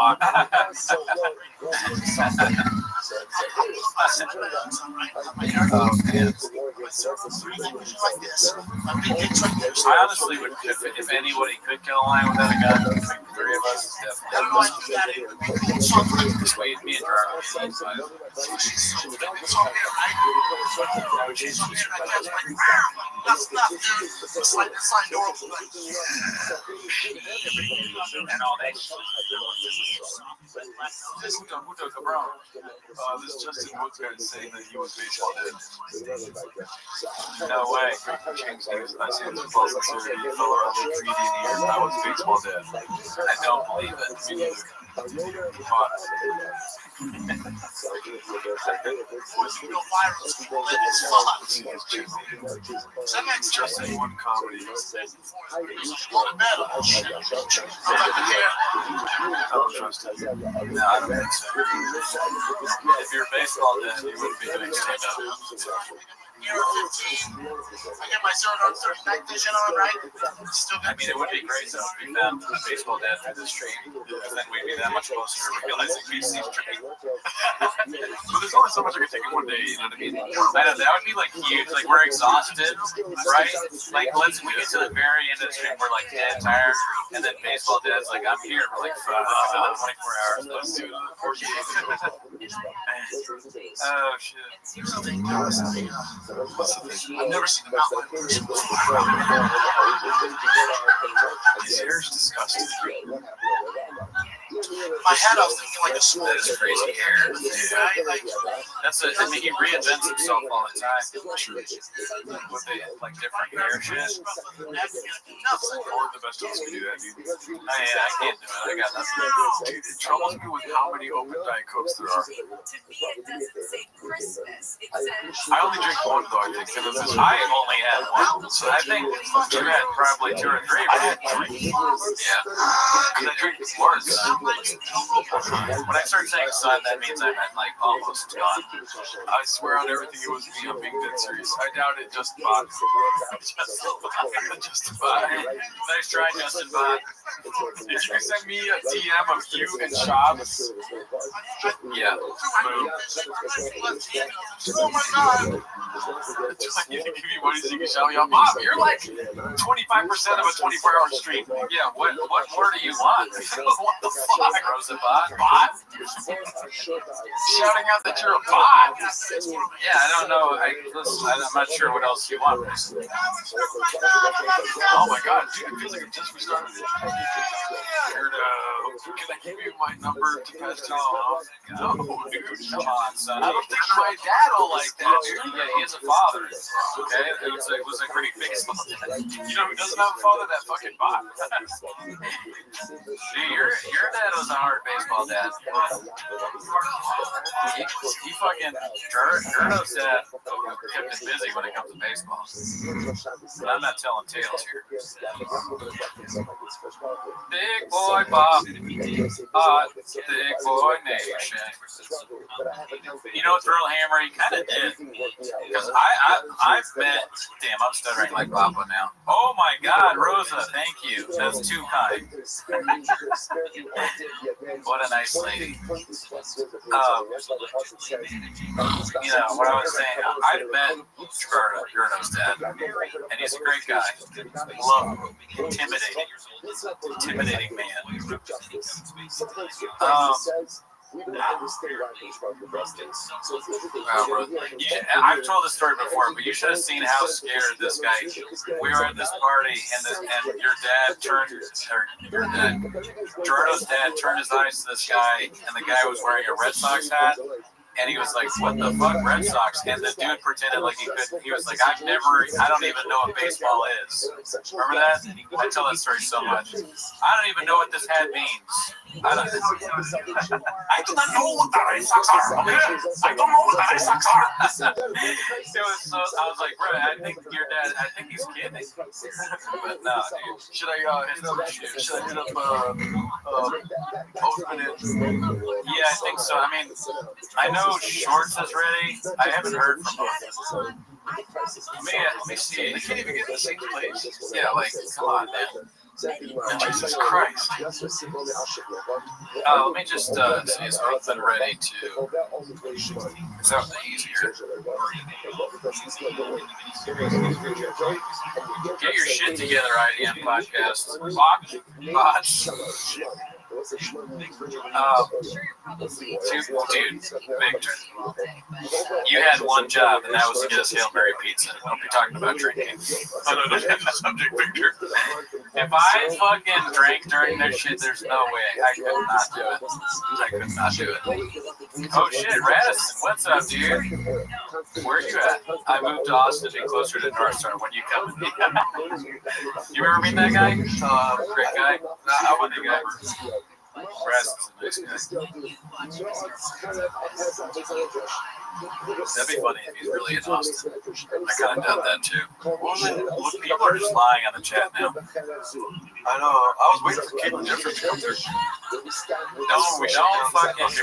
honestly would, if anybody could kill a lion without a gun, between the three of us, definitely. Me and and all that. Who took a brown? This Justin Woods guy is saying that he was baseball dead. No way. I see the post that said he fell around the 3D years. I was baseball dead. I don't believe it. Me neither. Just in one comedy. I don't trust it. No, I don't think so. If you're baseball dead, you wouldn't be doing stand-up. You're 15. I get my zero dark 30 night vision on, right? Still I mean, it would be great though if we found the baseball dad through the stream. Then we'd be that much closer to realizing Casey's stream. But there's only so much I can take in one day, you know what I mean? I know, that would be like huge. Like, we're exhausted, right? Like, we get to the very end of the stream, we're like dead tired, and then baseball dad's like, I'm here for like 24 hours. Let's do it. Oh, shit. I've never seen a mountain like this. His hair is disgusting. My head, I was thinking like a swole. That is crazy hair. That's it. I mean, he reinvents himself all the time. With the, like, different hair shit. Only the best of us can do that, dude. I can't do it. I got nothing. Dude, it troubles me with how many open Diet Cokes there are. To me, it doesn't say Christmas. It says. I only drink one, though, I think. I only had one. So I think you had probably 2 or 3. But I had 3. Yeah. Because I drink worse. When I start saying sun, that means I'm at like almost gone. I swear on everything it was me. I'm being dead serious. I doubt it. Just Bot. Just Bot. Nice try, Justin Bot. If you can send me a DM of you and Shabbos. Yeah. Boom. Oh my god. You can give you money so you can shout me out. Bob, you're like 25% of a 24-hour stream. Yeah, what more do you want? What the fuck, Rosabot? Bot? Shouting out that you're a bot. Yeah, I don't know. I'm not sure what else you want. Oh my god, dude, it feels like I just restarted it. Can I give you my number to pass to you? No, dude, come on, son. I don't think my dad will like that, dude. Yeah, he has a father. Okay, it was a great baseball dad. You know who doesn't have a father? That fucking bot. Dude, your dad was a hard baseball dad. He fucking Gerdo's dad kept him busy when it comes to baseball. But I'm not telling tales here. Big boy Bob, big boy nation. You know, Thrill Hammer, he kind of did. Because I've met, damn, I'm stuttering like Papa now. Oh my God, Rosa, thank you. That's too kind. What a nice lady. You know, what I was saying, I've met Gerdo's dad, and he's a great guy. Love him. Intimidating man. I've told this story before, but you should have seen how scared this guy. We were at this party, and your dad Gerdo's dad turned his eyes to this guy, and the guy was wearing a Red Sox hat. And he was like, what the fuck, Red Sox? And the dude pretended like he couldn't. He was like, I don't even know what baseball is. Remember that? I tell that story so much. I don't even know what this hat means. I do not know what the Red Sox are. I don't know what the Red Sox are. It was so, I was like, bro, I think your dad, I think he's kidding. But no, dude. Should I hit up open it? Yeah, I think so. I mean, I know Shorts is ready. I haven't heard from him. Let me see. They can't even get the same place. Yeah, like, come on, man. Jesus Christ. Let me just see his open ready to. It's out easier. Get your shit together, IDM podcast. Bots. Dude, Victor, you had one job, and that was to get us Hail Mary pizza. Don't be talking about drinking. I know that's the subject, Victor. If I fucking drank during this shit, there's no way. I could not do it. I could not do it. Oh shit, Radisson, what's up, dude? Where you at? I moved to Austin to be closer to North Star. When you coming? You remember meeting that guy? Great guy. I wasn't a guy. Radisson's a nice guy. That'd be funny if he's really in Austin. I kind of doubt that too. Look, people are just lying on the chat now. I know. I was waiting for Caitlin Jeffers to come through. No, we don't fucking. Okay,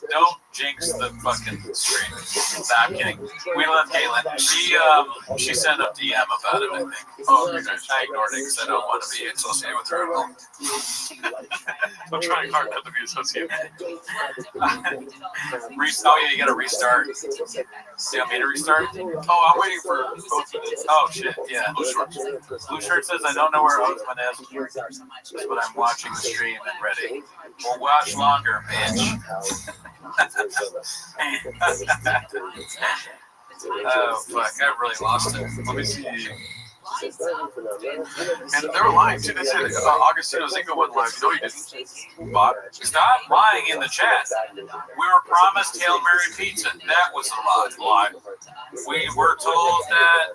don't jinx the fucking stream. Nah, I'm kidding. We love Caitlin. She sent a DM about it, I think. Oh, I ignored it because I don't want to be associated with her at all. I'm trying hard not to be associated. Oh yeah, you gotta restart. You want me to restart? Oh, I'm waiting for Oathman. Oh shit, yeah. Blue Shirt says I don't know where Oathman is, but I'm watching the stream and ready. We'll watch longer, bitch. Oh fuck, I really lost it. Let me see. And they were lying too. They said Augustino Zingo wasn't lying. No, he didn't. Bot. Stop lying in the chat. We were promised Hail Mary pizza. That was a lie. We were told that.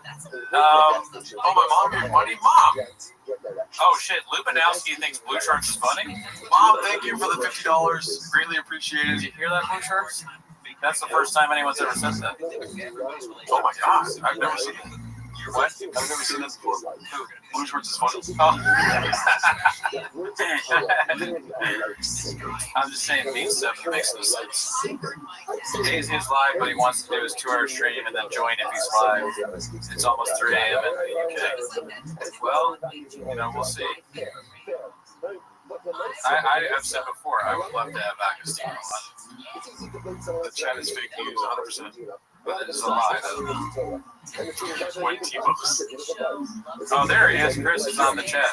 Oh, my mom gave money. Mom. Oh shit, Lubinowski thinks Blue Sharks is funny. Mom, thank you for the $50. Greatly appreciated. Did you hear that, Blue Sharks? That's the first time anyone's ever said that. Oh my god, I've never seen that. What? I've never seen that before. Blue Shorts is funny. Oh. I'm just saying, me stuff makes no sense. He's live, but he wants to do his 2-hour stream and then join if he's live. It's almost 3 a.m. in the UK. Well, we'll see. I've said before, I would love to have Agostino on. The chat is fake news, 100%. But it is a lie. White T-Books. Oh, there he is. Chris is on the chat.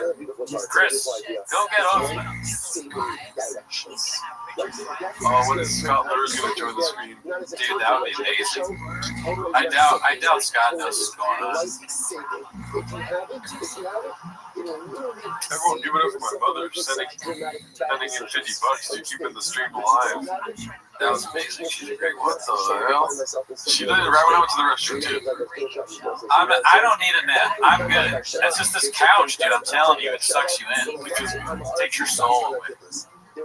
Chris, go get off. Oh, when is Scott Lurs going to join the screen? Dude, that would be amazing. I doubt Scott knows what's going on. Everyone give it up for my mother, sending in $50 to keeping the stream alive. That was amazing. She's a great one. What the hell? She did it right when I went to the restroom, too. I don't need a nap. I'm good. That's just this couch, dude. I'm telling you, it sucks you in. It takes your soul away. You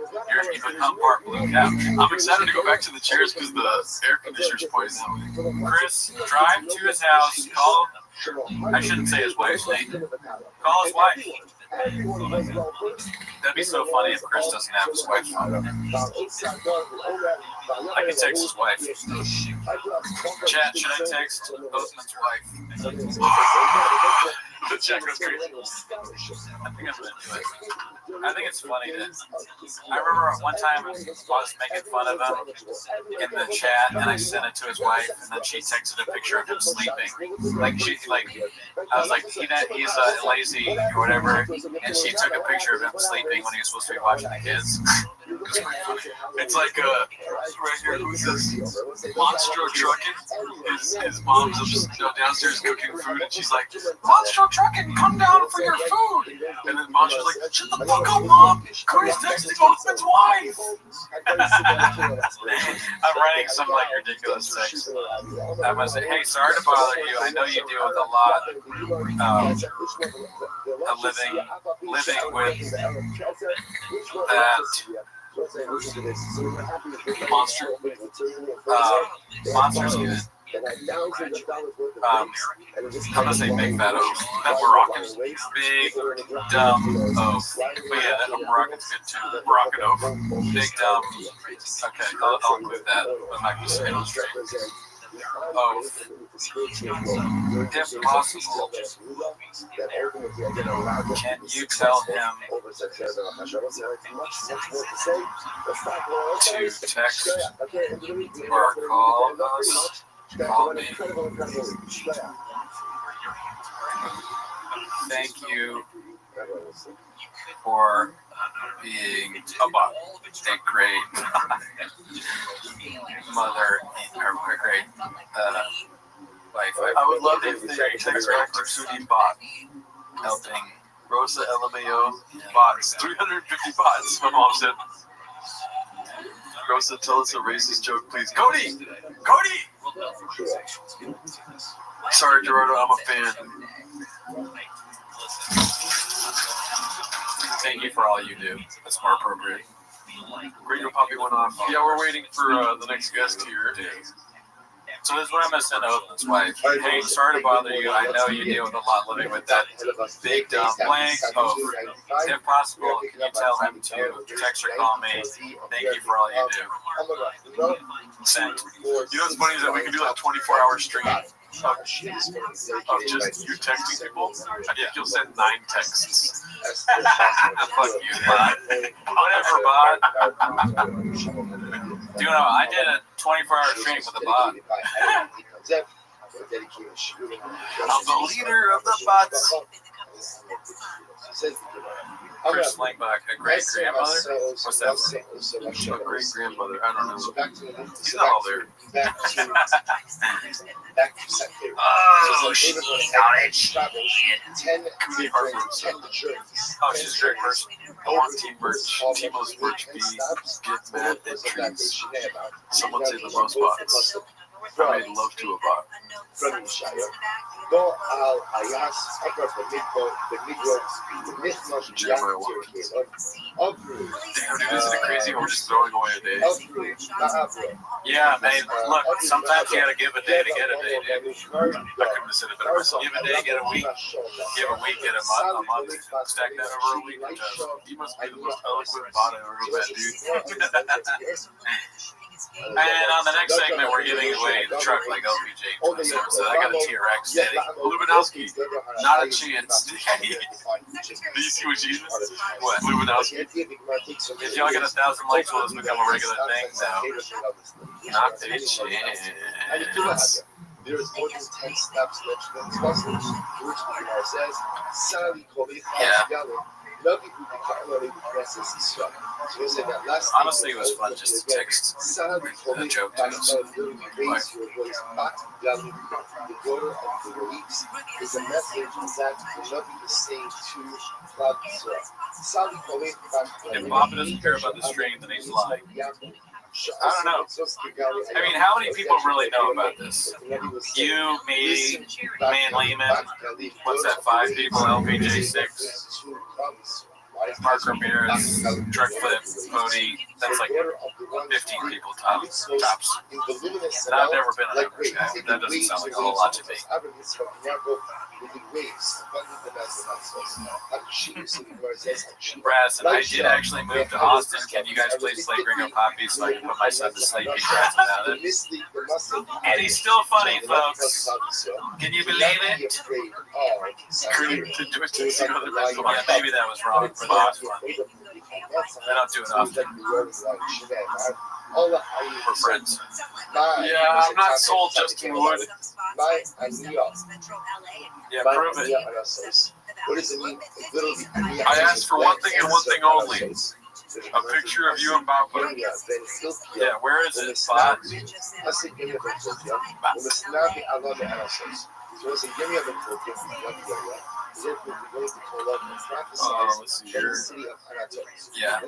become part blue couch. I'm excited to go back to the chairs because the air conditioner's pointing that way. Chris, drive to his house. Call. I shouldn't say his wife's name. Call his wife. That'd be so funny if Chris doesn't have his wife's phone. I can text his wife. Chat, should I text Oathman's wife? The chat goes crazy. I think I'm gonna do it. I think it's funny that I remember one time I was making fun of him in the chat, and I sent it to his wife, and then she texted a picture of him sleeping. I was like, he's lazy or whatever, and she took a picture of him sleeping when he was supposed to be watching the kids. It's like right here, who's this? Monstro Truckin'. His mom's downstairs cooking food, and she's like, Monstro Truckin', come down for your food. And then Monstro's like, shut the fuck up, Mom. Cody's texting Oathman's wife. I'm writing some ridiculous text. I'm gonna say, hey, sorry to bother you. I know you deal with a lot of living with that. Monsters good. I'm gonna say big fat oaf. That Moroccan's big dumb oaf. But yeah, that Moroccan's good too. Moroccan oaf. Big dumb. Okay, I'll include that. I'm not gonna say it on stream. Oaf. If possible, can you tell him to text or call us? Call me. Thank you for being a great mother or a great wife. I would love if they text back to Sudi bot, helping Rosa LMAO bots, 350 bots. My mom said, Rosa, tell us a racist joke, please. Cody! Sorry, Gerardo, I'm a fan. Thank you for all you do. That's more appropriate. Gringo Poppy went off. Yeah, we're waiting for the next guest here. So this is what I'm gonna send Oakland's wife. Hey, sorry to bother you. I know you deal with a lot living with that big dumb blank. Oh, if possible, can you tell him to text or call me? Thank you for all you do. Sent. You know what's funny is that we can do like a 24-hour stream of just you texting people. I think you'll send 9 texts. Fuck you, bot. Whatever, bot. You know, I did a 24-hour stream with a bot. I'm the leader of the bots. Chris Langbach, a great grandmother? What's that? A great grandmother. I don't know. He's not all there. Oh, she got it. Oh, she's a great person. I want Team Birch, Timo's Birch B, get mad at trees. Someone say the most bots. I made love to a bot. Damn, dude, isn't it crazy? We're just throwing away a day. Yeah, man. Look, sometimes you gotta give a day to get a day, dude. I couldn't have said it better myself. Give a day, get a week. Give a week, get a month. Stack that over a week. He must be the most eloquent bot I've ever met, dude. And on the next segment, we're giving away the truck like LPJ 27. So I got a TRX. Lubinowski, not a chance. Do you see what she did? What? Lubinowski? If y'all get 1,000 likes, will this become a regular thing now? Not a chance. There is more than 10 steps left in this message. Which says, Sally Kobe, honestly, it was fun just to text a joke to us. If Bob doesn't care about the stream, then he's lying. I don't know. I mean, how many people really know about this? You, me, Man Lehman, what's that, 5 people, LPJ 6, Mark Ramirez, Truck Flip, Cody, that's like 15 people tops. And I've never been an average guy. That doesn't sound like a whole lot to me. Brass, and I did actually move to Austin. Can you guys please play Gringo Poppy so I can put my son to sleep? He cries about it. And he's still funny, folks. Can you believe it? Yeah, maybe that was wrong for the last one. I don't do it often. We're friends. Yeah, I'm not sold, Justin Wood. Yeah, prove it. I asked for one thing and one thing only. A picture of you and Papa. Yeah, where is it, Bob? Let's see here. Yeah. I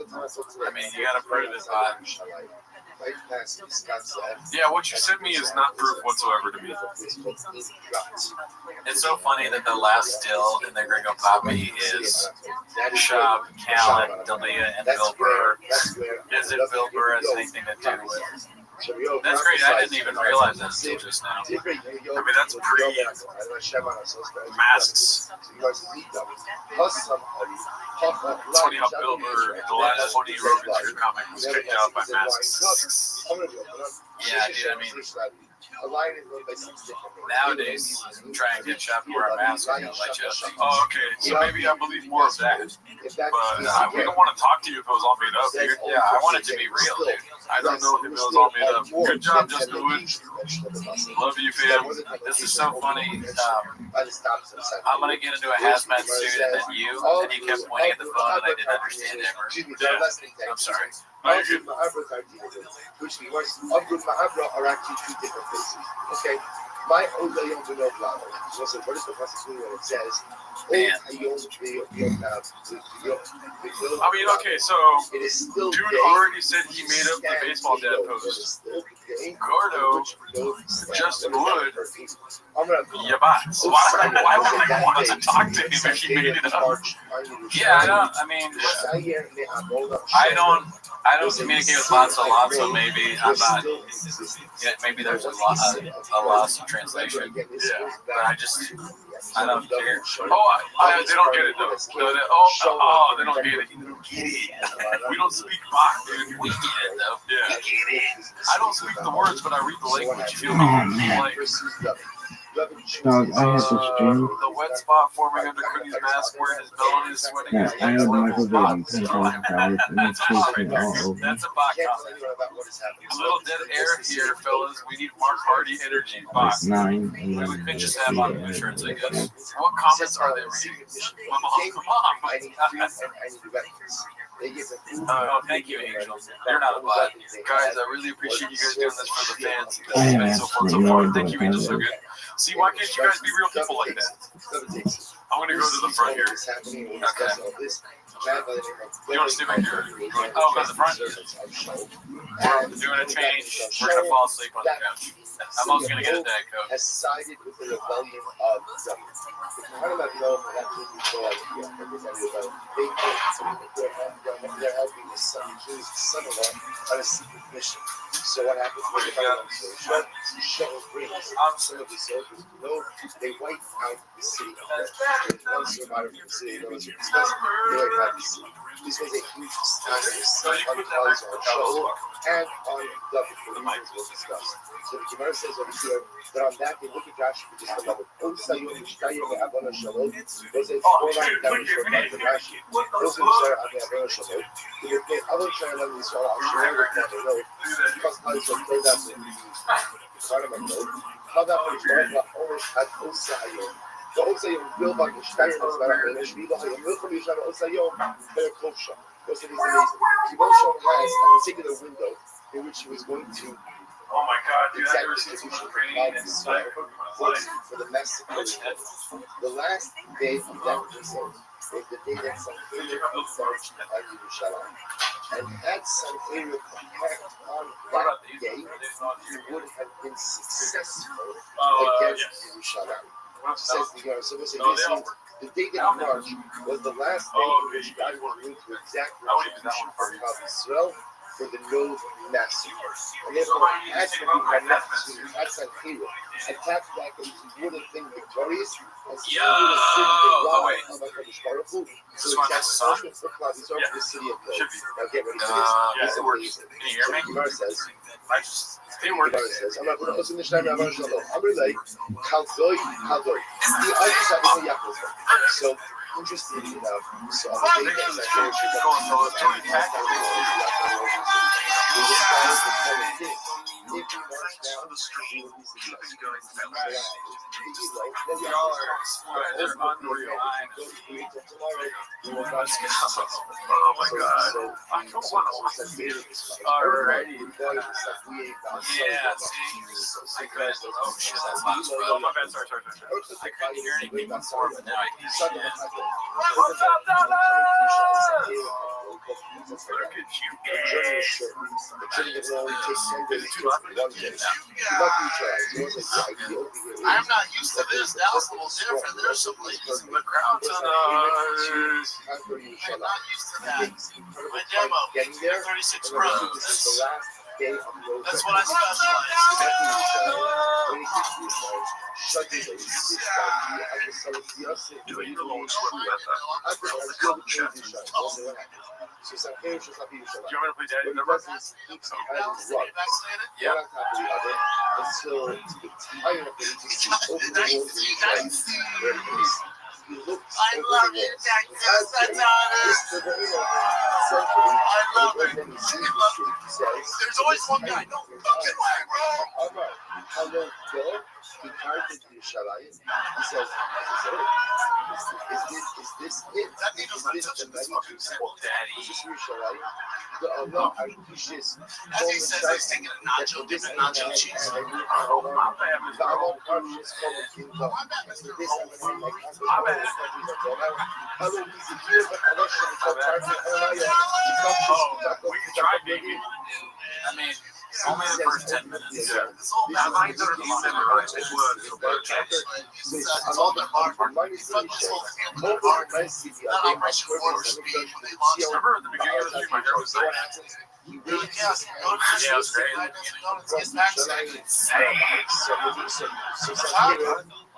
mean, you gotta prove it, Bob. Yeah, what you sent me is not proof whatsoever to me. It's so funny that the last still in the Gringo Poppy is Shab, Callan, Dalia, and Bill Burr. Is it Bill Burr has anything to do with? That's great. I didn't even realize that until just now. I mean, that's pre-masks. It's funny how Bill Burr, the last 20 Rogan comic, was kicked out by masks. Yeah, dude, I mean, A line is run by 6 different names. Nowadays, try and get shop where I'm at, so I'm gonna let you. Oh, okay. So maybe I believe more of that. If that's But we don't want to talk to you if it was all made up, dude. Yeah, I want it to be real, dude. I don't know if it was all made up. Good job, Justin Wood. Love you, fam. This is so funny. By the stops of I'm gonna get into a hazmat suit, and then you kept pointing at the phone, and I didn't understand it. I'm sorry. Which was Abdul Mahabra are actually 2 different places. Okay. My Odayon Bino Blamo. So what is the possibility when it says Man. I mean, okay, so it is still dude already said he made up the baseball dad pose. Gordo, Justin Wood, Yabat. So why would I want to talk to him if he made it up? Yeah, I mean, I don't communicate with bots a lot, so maybe I'm not. Yeah, maybe there's a loss of translation. Yeah. But I don't care. Oh, they don't get it though. They don't get it. We don't speak Bach, dude. We get it though. Yeah. I don't speak the words, but I read the language. You know, man. like, Dog, I had to stream. the wet spot forming under Cookie's mask where his belly is sweating. Yeah, I had Michael Jordan 10,000 hours and it's chasing me all over. That's a Bach comment. A little dead air here, fellas. We need Mark Hardy energy. Bach. 9, We 11, could just have on insurance, I guess. What comments are they reading? Come on. Oh, thank you, Angel. You're not a bot. Guys, I really appreciate you guys doing this for the fans. It's been so fun so far. Thank you, Angel. So good. See, why can't you guys be real people like that? I'm gonna go to the front here. Okay. You want to stay back here? Oh, go to the front. We're doing a change. We're gonna fall asleep on the couch. I'm also gonna get a Diet Coke. Has sided with the rebellion of the they're helping his son-in-law on a secret mission. So what happens when the shuttle brings some of the soldiers below? They wipe out the city. One survivor from the city, they wipe out the city. This was a huge disaster on cause on shuttle and on Duffy for the reasons we'll discuss. So the Gemara says over here that on that they look at Rashi for just a moment. Was a four-line damage by the Rashi. Those are the Shara Abba Avon Shalom. The Rebbe Avon Shalom is all Al Shalom because I was told that in the Parliament Road. How that was always had Osayom. The Osayom will back the Stein as well. And the Shviva Hayom will come to Osayom. Very close. Because it is amazing. Kibosho has a particular window in which he was going to. Oh my God, dude, exact I've never seen distribution someone training in for the massacre. The last day of that result was the day that Sancheriah marched on Yerushalayim. And had Sancheriah attacked on that day, he would have been successful against Yerushalayim. Says the Gemara. So the day that he marched was the last day in which God was going to exact retribution for Israel for the Nov massacre. And therefore, had to be had Sancheriah attacked back, and he would have been victorious. As he would have served the God of HaKadosh Baruch Hu. So it's punishment for Klal Yisrael for the city of Nov. Now get ready for this. Can you hear me? Gemara says. It works. I'm not going to open the Shnei Rabban Shalom. I'm really like, Chaldoi. The other side is a Yaakov. So, interesting, so I'm going to take that. If you march down the street, Oh my God. I don't want to. Alrighty. Yeah, oh shit, that's loud. Oh, my bad, sorry. I couldn't hear anything before, but now I can see it. What's up, Dallas? Look at you guys. I'm not used to this. That was a little different. There's some ladies in the crowd tonight. I'm not used to that. My demo, 36 rows. That's what I I love it. There's always one guy. No fucking way, bro. He says, is this it? That needle's not touching this fucking Daddy. No, he's just. As he says, he's taking a nacho dip and nacho cheese. We can try, baby. I mean, only the first 10 minutes. Yeah. Remember at the beginning of the stream, my hair was like, yeah, it was great.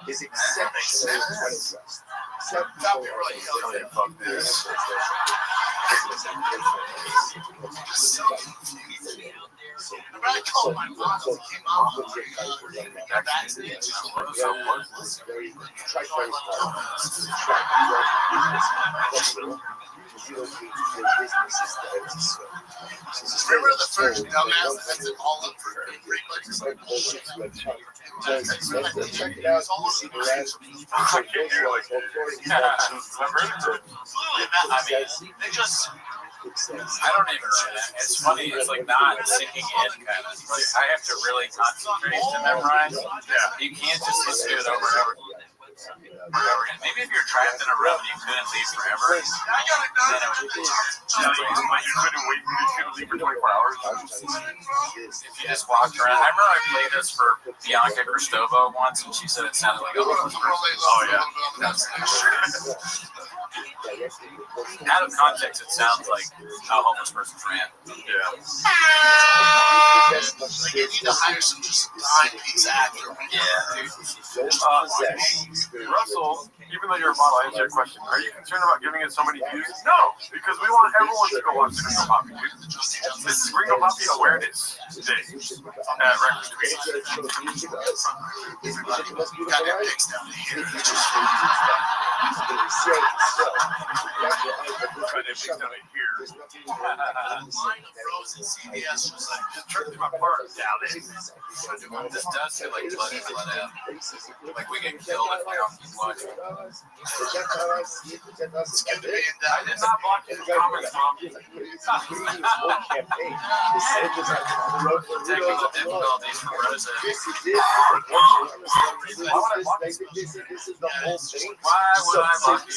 Is exceptionally unimpressed. Fuck this. I called my mom and came remember the first dumbass that's in all of check it out. You see the rest. They just. I don't even know that. It's funny. It's like not sinking in, kind of. Like I have to really concentrate to memorize. Yeah. You can't just listen to it over and over. Maybe if you're trapped in a room and you couldn't leave forever, then it would be. You couldn't wait. You couldn't leave for 24 hours. If you just walked around. I remember I played this for Bianca Kristova once, and she said it sounded like a homeless person. Oh yeah. Out of context, it sounds like a homeless person's rant. Yeah. You need to hire some just behind-piece actor. Yeah, dude. Russell, even though you're a model, I answer your question. Are you concerned about giving it so many views? No, because we want everyone to go watch the Gringo Poppy, dude. This is Gringo Poppy Awareness Day at Record Tweet. Got their dicks down here. CBS was like, just turn to my part down it. This does feel like blood is let out. Like we get killed if we don't keep watching. I did not block his comments, Mom. Technical difficulties from Rosa. Why would I block this? This is the whole thing. Why would I block you?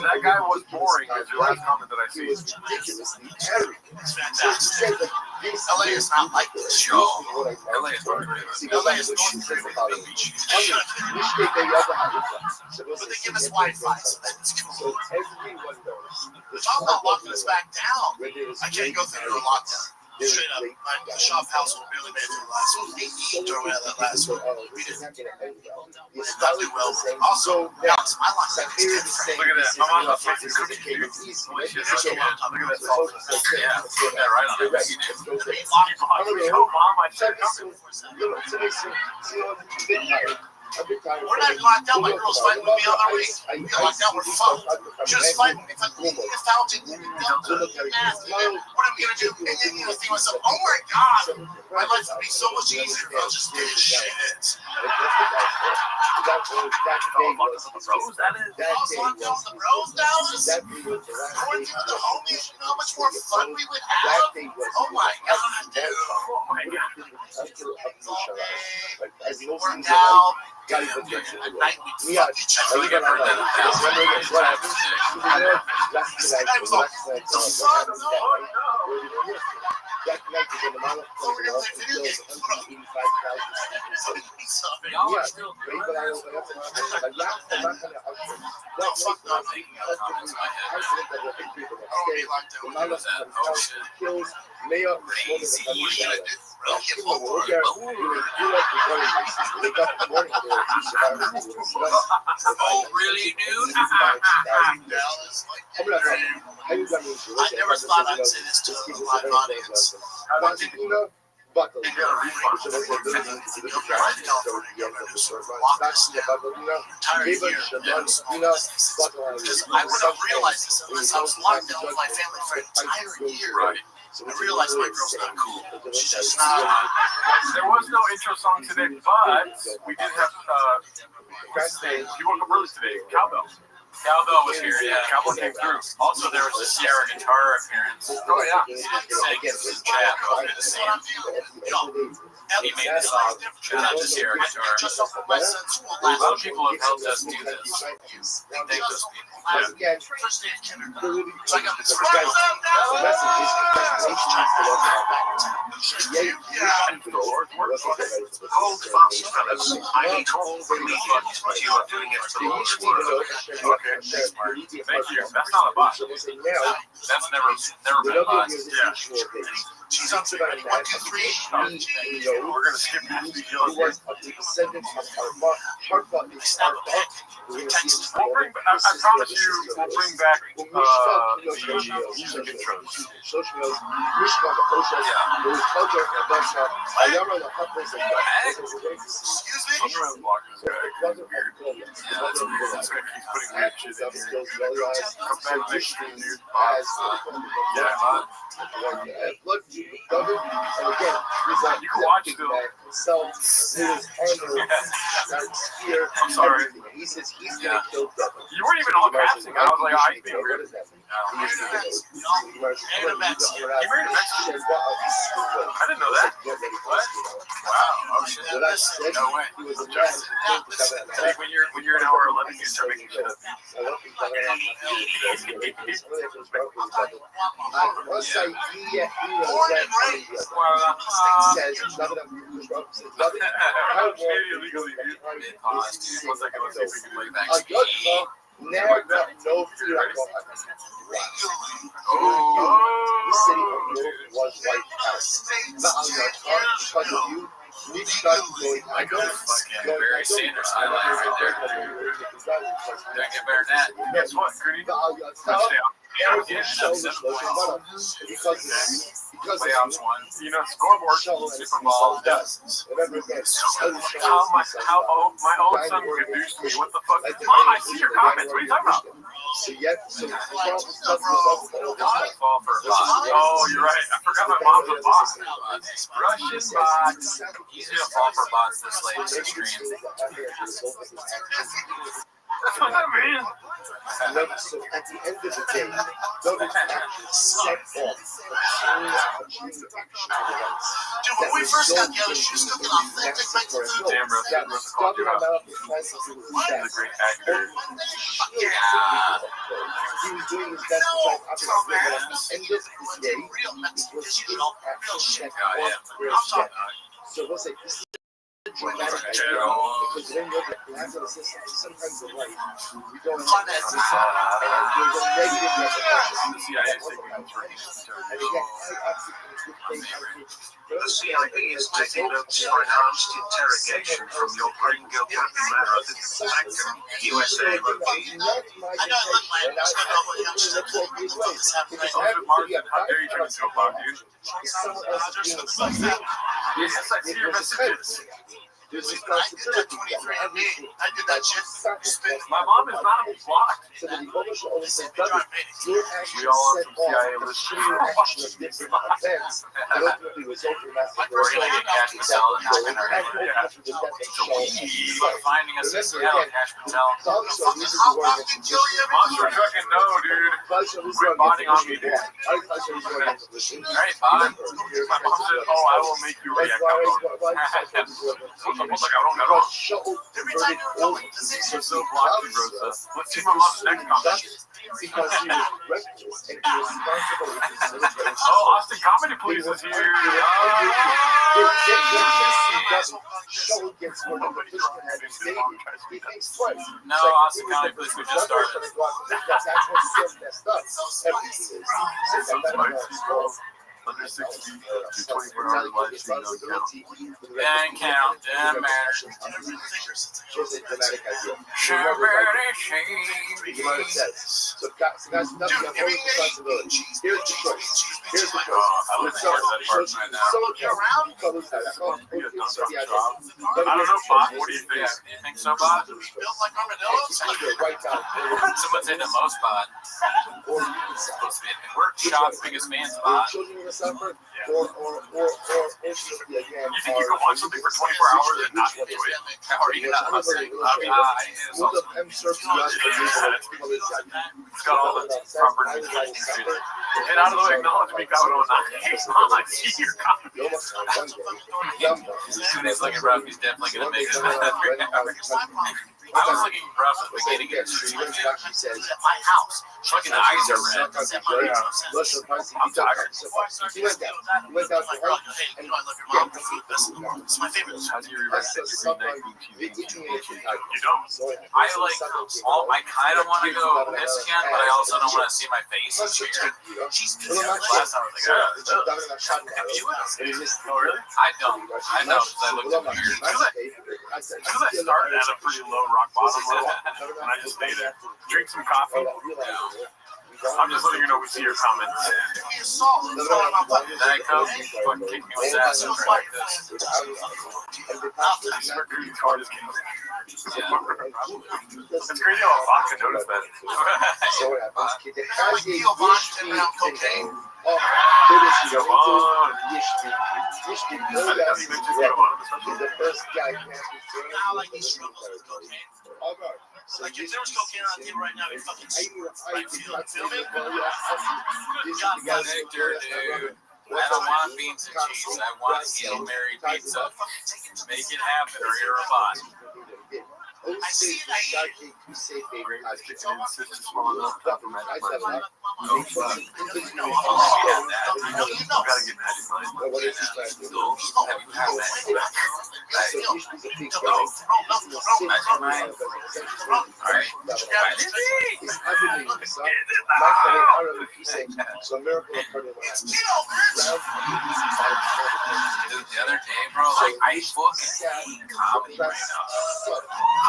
That guy was boring as your last comment that I see. It's ridiculously arrogant. It's fantastic. LA is not like this, show. LA is not great. LA is North Korea with the beach. But they give us Wi-Fi, so that's cool. Talk about locking us back down. I can't go through a lockdown. Straight up, my shop house will barely made it through the last one. During that last one, we did not do well. Also, Alex, my locks are Look at that. I'm on the fucking cookie here. Holy shit, that's so good. Look at that sauce. Yeah, put that right on it. Yo, Mom, I said nothing. We're not locked down. My girl's fighting with me on our way. We got locked down. We're fucked. She was fighting with me. It's like, the fountain. Nasty. What are we going to do? And then you know, think to myself, oh my God, my life would be so much easier if I was just doing shit. That is. I was locked down with the bros, Dallas. Going through the homies. You know how much more fun we would have? Oh my God, dude. Oh my God. Worked out. At night we'd fuck each other. Look at her then. This guy was like, the sun, no. Y'all are still No, fuck no. I'm thinking of comments in my head. I don't be like that. What was that? Oh shit. Oh really, dude? I never thought I'd say this to a live audience. I would have realized this unless I was locked down with my family for an entire year. Right. I realized my girl's not cool. She's just not. There was no intro song today, but we did have he woke up early today. Cowbell. Cowbell was here, yeah. Cowbell came through. Also, there was a Sierra guitar appearance. Oh yeah. He didn't sing in the chat, but we did the same. He made the song. Shout out to Sierra Guitar. A lot of people have helped us do this. Thank those people. Yeah. Hold fast, fellas. I need all the media, but you are doing it for the Lord's work. Okay. Thank you. That's not a bot. That's never been a bot. Yeah. She's on to 1, 2, 3. We're gonna skip past the yellow. was of the descendants of Harpa in Arba. We'll bring. I promise you, we'll bring back the music intros. Excuse me? Sometimes block this guy. Weird. Yeah, that's weird. This guy keeps putting weird shit in here. Come back next stream, dude. Yeah, man. You can watch still. I'm sorry. He says he's gonna kill Devin. You weren't even all casting. I was like, I being weird. He married a Mexican. I didn't know that. What? Wow. Oh shit. No way. Like when you're an hour 11, you start making shit up. Now got no fear of the city was wiped out. Not on your part because of you. We started going. I go to fucking Barry Sanders highlight right there. Don't get better than that. Guess what, Gritty? Touchdown. Playoffs won. You know, scoreboard, Super Bowl, dust. My own son would introduce me. What the fuck? Mom, I see your comments. What are you talking about? Fall for a bot. Oh, you're right. I forgot my mom's a bot. Russian bots. Easy to fall for bots this late in the stream. That's what that means. So at the end of the day, don't actually set off Dude, when we first got together, she was cooking authentic Mexican food. Damn, bro. That was called you out. He's a great actor. He was doing his best to try to operate at the end of the day. Real Mexican Was history, in real shit. action. So what's it? Because when you're sometimes in life, you don't have that and there's a negative repercussion. The CIA is taking control. The CIB is taking notes for enhanced interrogation from your Gringo Happy Marathon Sanctum USA I know I look like I'm just gonna go young shit. What is happening right now? Martin, how dare you turn into a bot, dude? Yes, I see your messages. There's this I did that 23andMe. I did that shit. My mom is not blocked. So that the publisher always says, They drive your We actions all are set from CIA off a list. chain reaction of different events that ultimately result in massive We're gonna get Cash Patel and not in our finding us in Seattle, Cash Patel. Monster fucking no, dude. Quit botting on me, dude. Alright, bot. My mom said, oh, I will make you react. Somos cabrón, cabrón. Every time you're going, the You're same so blocky, bro. Let's see my mom's next comment. Because he was reckless and he was responsible for his military. Oh, Austin Comedy Police is here. Show gets more than the Fishman had his baby. He thinks twice. No, Austin Comedy Police, we just started. That's what's so messed up. Everything is. So Under 60 to 24 hours live stream don't count. Didn't count, didn't matter. Shows a dramatic idea. Sure, You know what it says. So that's nothing that holds responsibility. Here's the choice. Here's the choice. I look forward to that part right now. So around. I don't know, Bob. What do you think? You think so, Bob? built like armadillos. Someone say the most, Bob. We're Sean's biggest fans, Bob. Children will suffer, You think you can watch something for 24 hours and not enjoy it? How are you not hustling? I mean, it's got all the proper nutrients to it. And out of the way, acknowledge me, cabrón. I see your comment. 2 days looking rough, he's definitely going to make it. I was looking rough at the beginning of the stream. My house. Fucking eyes are red. I'm tired. He went down to her and It's my favorite. How do you rewrite it? you don't. I like, I kind of want to go this again, but I also don't want to see my face in here. Last time I was like, oh, really? I don't. I know, because I looked weird. Because I started at a pretty low rock bottom level, and I just stayed there. Drink some coffee. I'm just letting you know we see your comments. Diet Coke, fucking kick me with ass and like this. Mercury card is king. It's crazy how vodka noticed that. So what happens? The guy gave cocaine. The first guy Like if there was cocaine on you right now, you'd fucking feel me? Nectar, dude. I don't want beans and cheese. I want Hail Mary pizza. Make it happen or you're a bot. I see it, I eat it. So miracle occurred in The other day, bro, like I fucking hate comedy right now.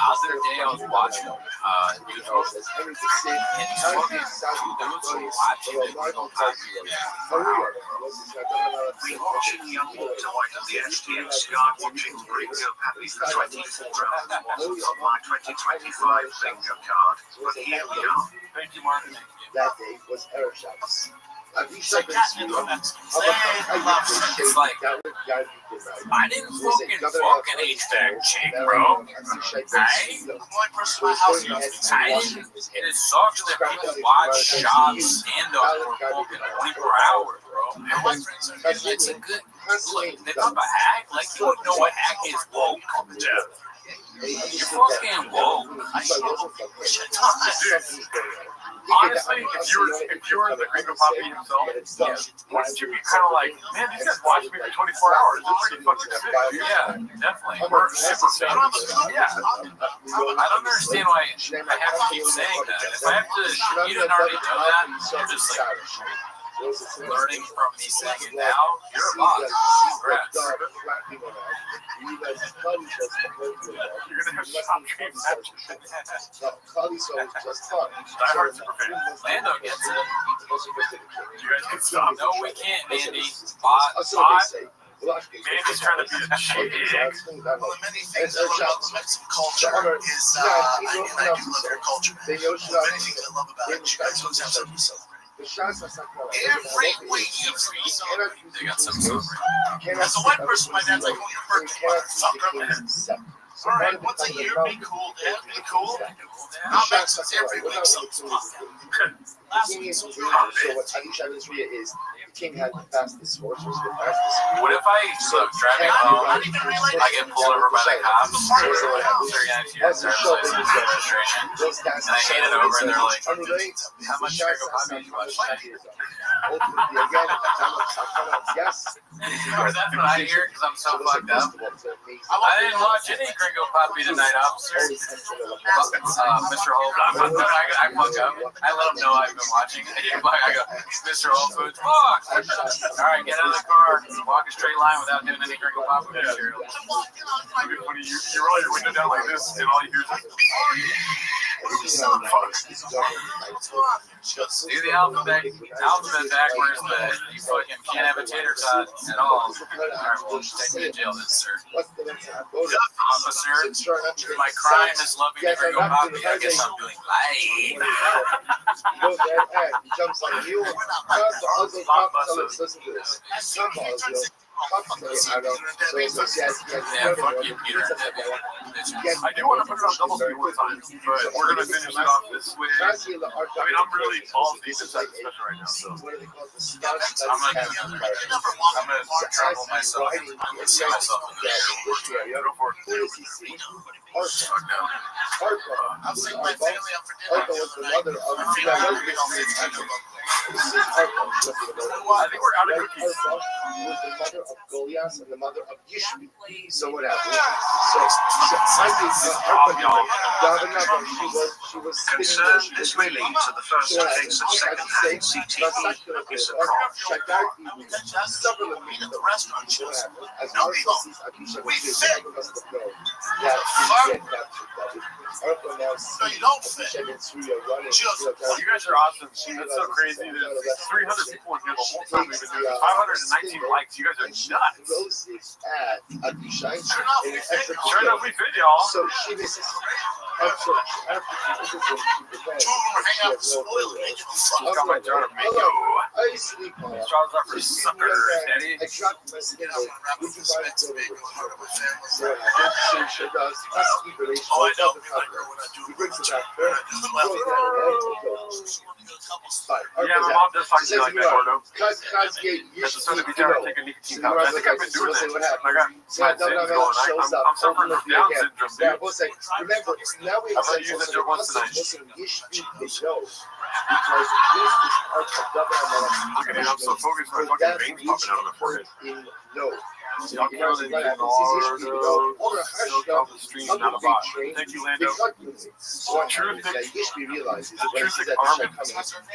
The other day I was watching YouTube, and these fucking dudes were watching it with no copyright. Watching young Walter White of the STX Guard watching Bingo Happy the 24th round of my 2025 bingo card. But here we are. Thank you, Martin. That day was Error Shots. It's like, I didn't fucking hate that chick, bro. It sucks that people watch shots stand up for fucking 24 hours, bro. It's a good look. They talk about hack, like you don't know what hack is, woke. You're fucking woke. Honestly, if you were the Gringo Poppy himself, wouldn't you be kind of like, man, these guys watch me for 24 hours. They're pretty fucking sick. Yeah, definitely. We're super famous. Yeah. I don't understand why I have to keep saying that. If I have to, you didn't already know that, you're just like learning from me saying it now. You're a bot. Congrats. You're gonna have some dreams after Diehard super fan. Lando gets it. You guys can stop. No, we can't, Mandy. Bot. Mandy's trying to be a chick. One of the many things I love about the Mexican culture is, and I do love your culture, man. One of the many things I love about it is you guys always have something to celebrate. Every week you have something to celebrate. They got some celebrate. As a white person, my dad's like, oh, your birthday, motherfucker, man. All right, once a year, be cool, Dad, be cool. Not Mexicans, every week something's popping. Last week, So what Anisha is King had the fastest horse, was the fastest. What if I driving home, I get pulled over by the cops? They're gonna see your driver's license and registration, and I hand it over, and they're like, "How much Gringo Poppy did you watch today?" Yes. Or that's what I hear because I'm so fucked up. I didn't watch any Gringo Poppy tonight, officer. Mr. Holt, I fuck up. I let him know I've been watching. I go, Mr. Whole Foods, fuck. All right, get out of the car. Walk a straight line without doing any Gringo Poppy material. When you roll your window down like this, and all you hear is do the alphabet backwards, but you fucking can't have a tater tot at all. Alright, well, take me to jail then, sir. Officer, my crime is loving the Gringo Poppy. I guess I'm doing live. He jumps on you. Listen to this. Yeah, fuck you, Peter. I do want to put it on double speed one time, but we're going to finish it off this way. I mean, I'm really balls deep inside the special right now, so. I'm gonna travel myself. I'm gonna see myself in the Go for it. fuck no. I'll take my family up for dinner. Arthur was the mother of I think we're out of cookies. Was the mother of Goliath and the mother of Yishbi. So what happened? She was Concern this may lead to the first case of second-hand CT is a crop. The restaurant shows. We fit. No, you don't fit. You guys are awesome. That's so crazy. There's 300 people in here the whole time we've been doing this. 519 likes. You guys are nuts. Sure enough, we fit, y'all. So she misses. Two of them are hanging out spoiled. Got my jar of mango. I sleep on it. Straws up for sucker, Daddy. I dropped my skin. She does. Oh, I know. When I do he brings it back. Yeah, my mom does talk to me like that, Gordo. Cause That's the son of a jar take a nicotine pouch. I think I've been doing that. I got my Zins going. I'm suffering from Down syndrome, Yeah, dude. we'll say, remember, now we I've already used that joke once tonight. Because this is part of government. Look at it, I'm so focused, my fucking veins popping out on my forehead. No. Y'all killing it, Leonardo. Silk off the stream, not a bot. Thank you, Lando. True thick army.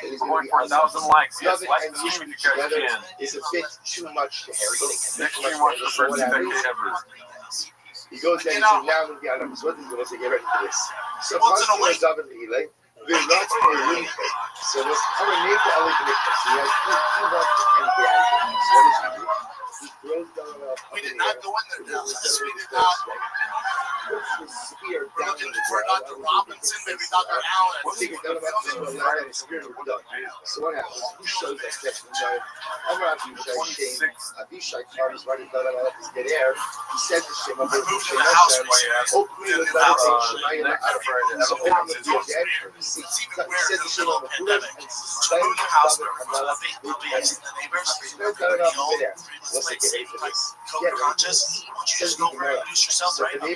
We're going for 1,000 likes. Yes, like the stream if you guys can. Is a bit too much to Harry. Next stream watch the first decade ever. He goes there and says, now I'm going to get ready for this. So once in a way, we're not for a week. So this our neighbor Ellie so he wants to come down. So what does he do? He throws down we did not go in there now. We did not. We're looking for Dr. Robinson, maybe Dr. Allen. So what happens? He shows us that I'm not Abishai comes running down up his dead air. He says to him, I'm moving to the house. Hopefully, the conscious. You just go over and introduce yourself, right? I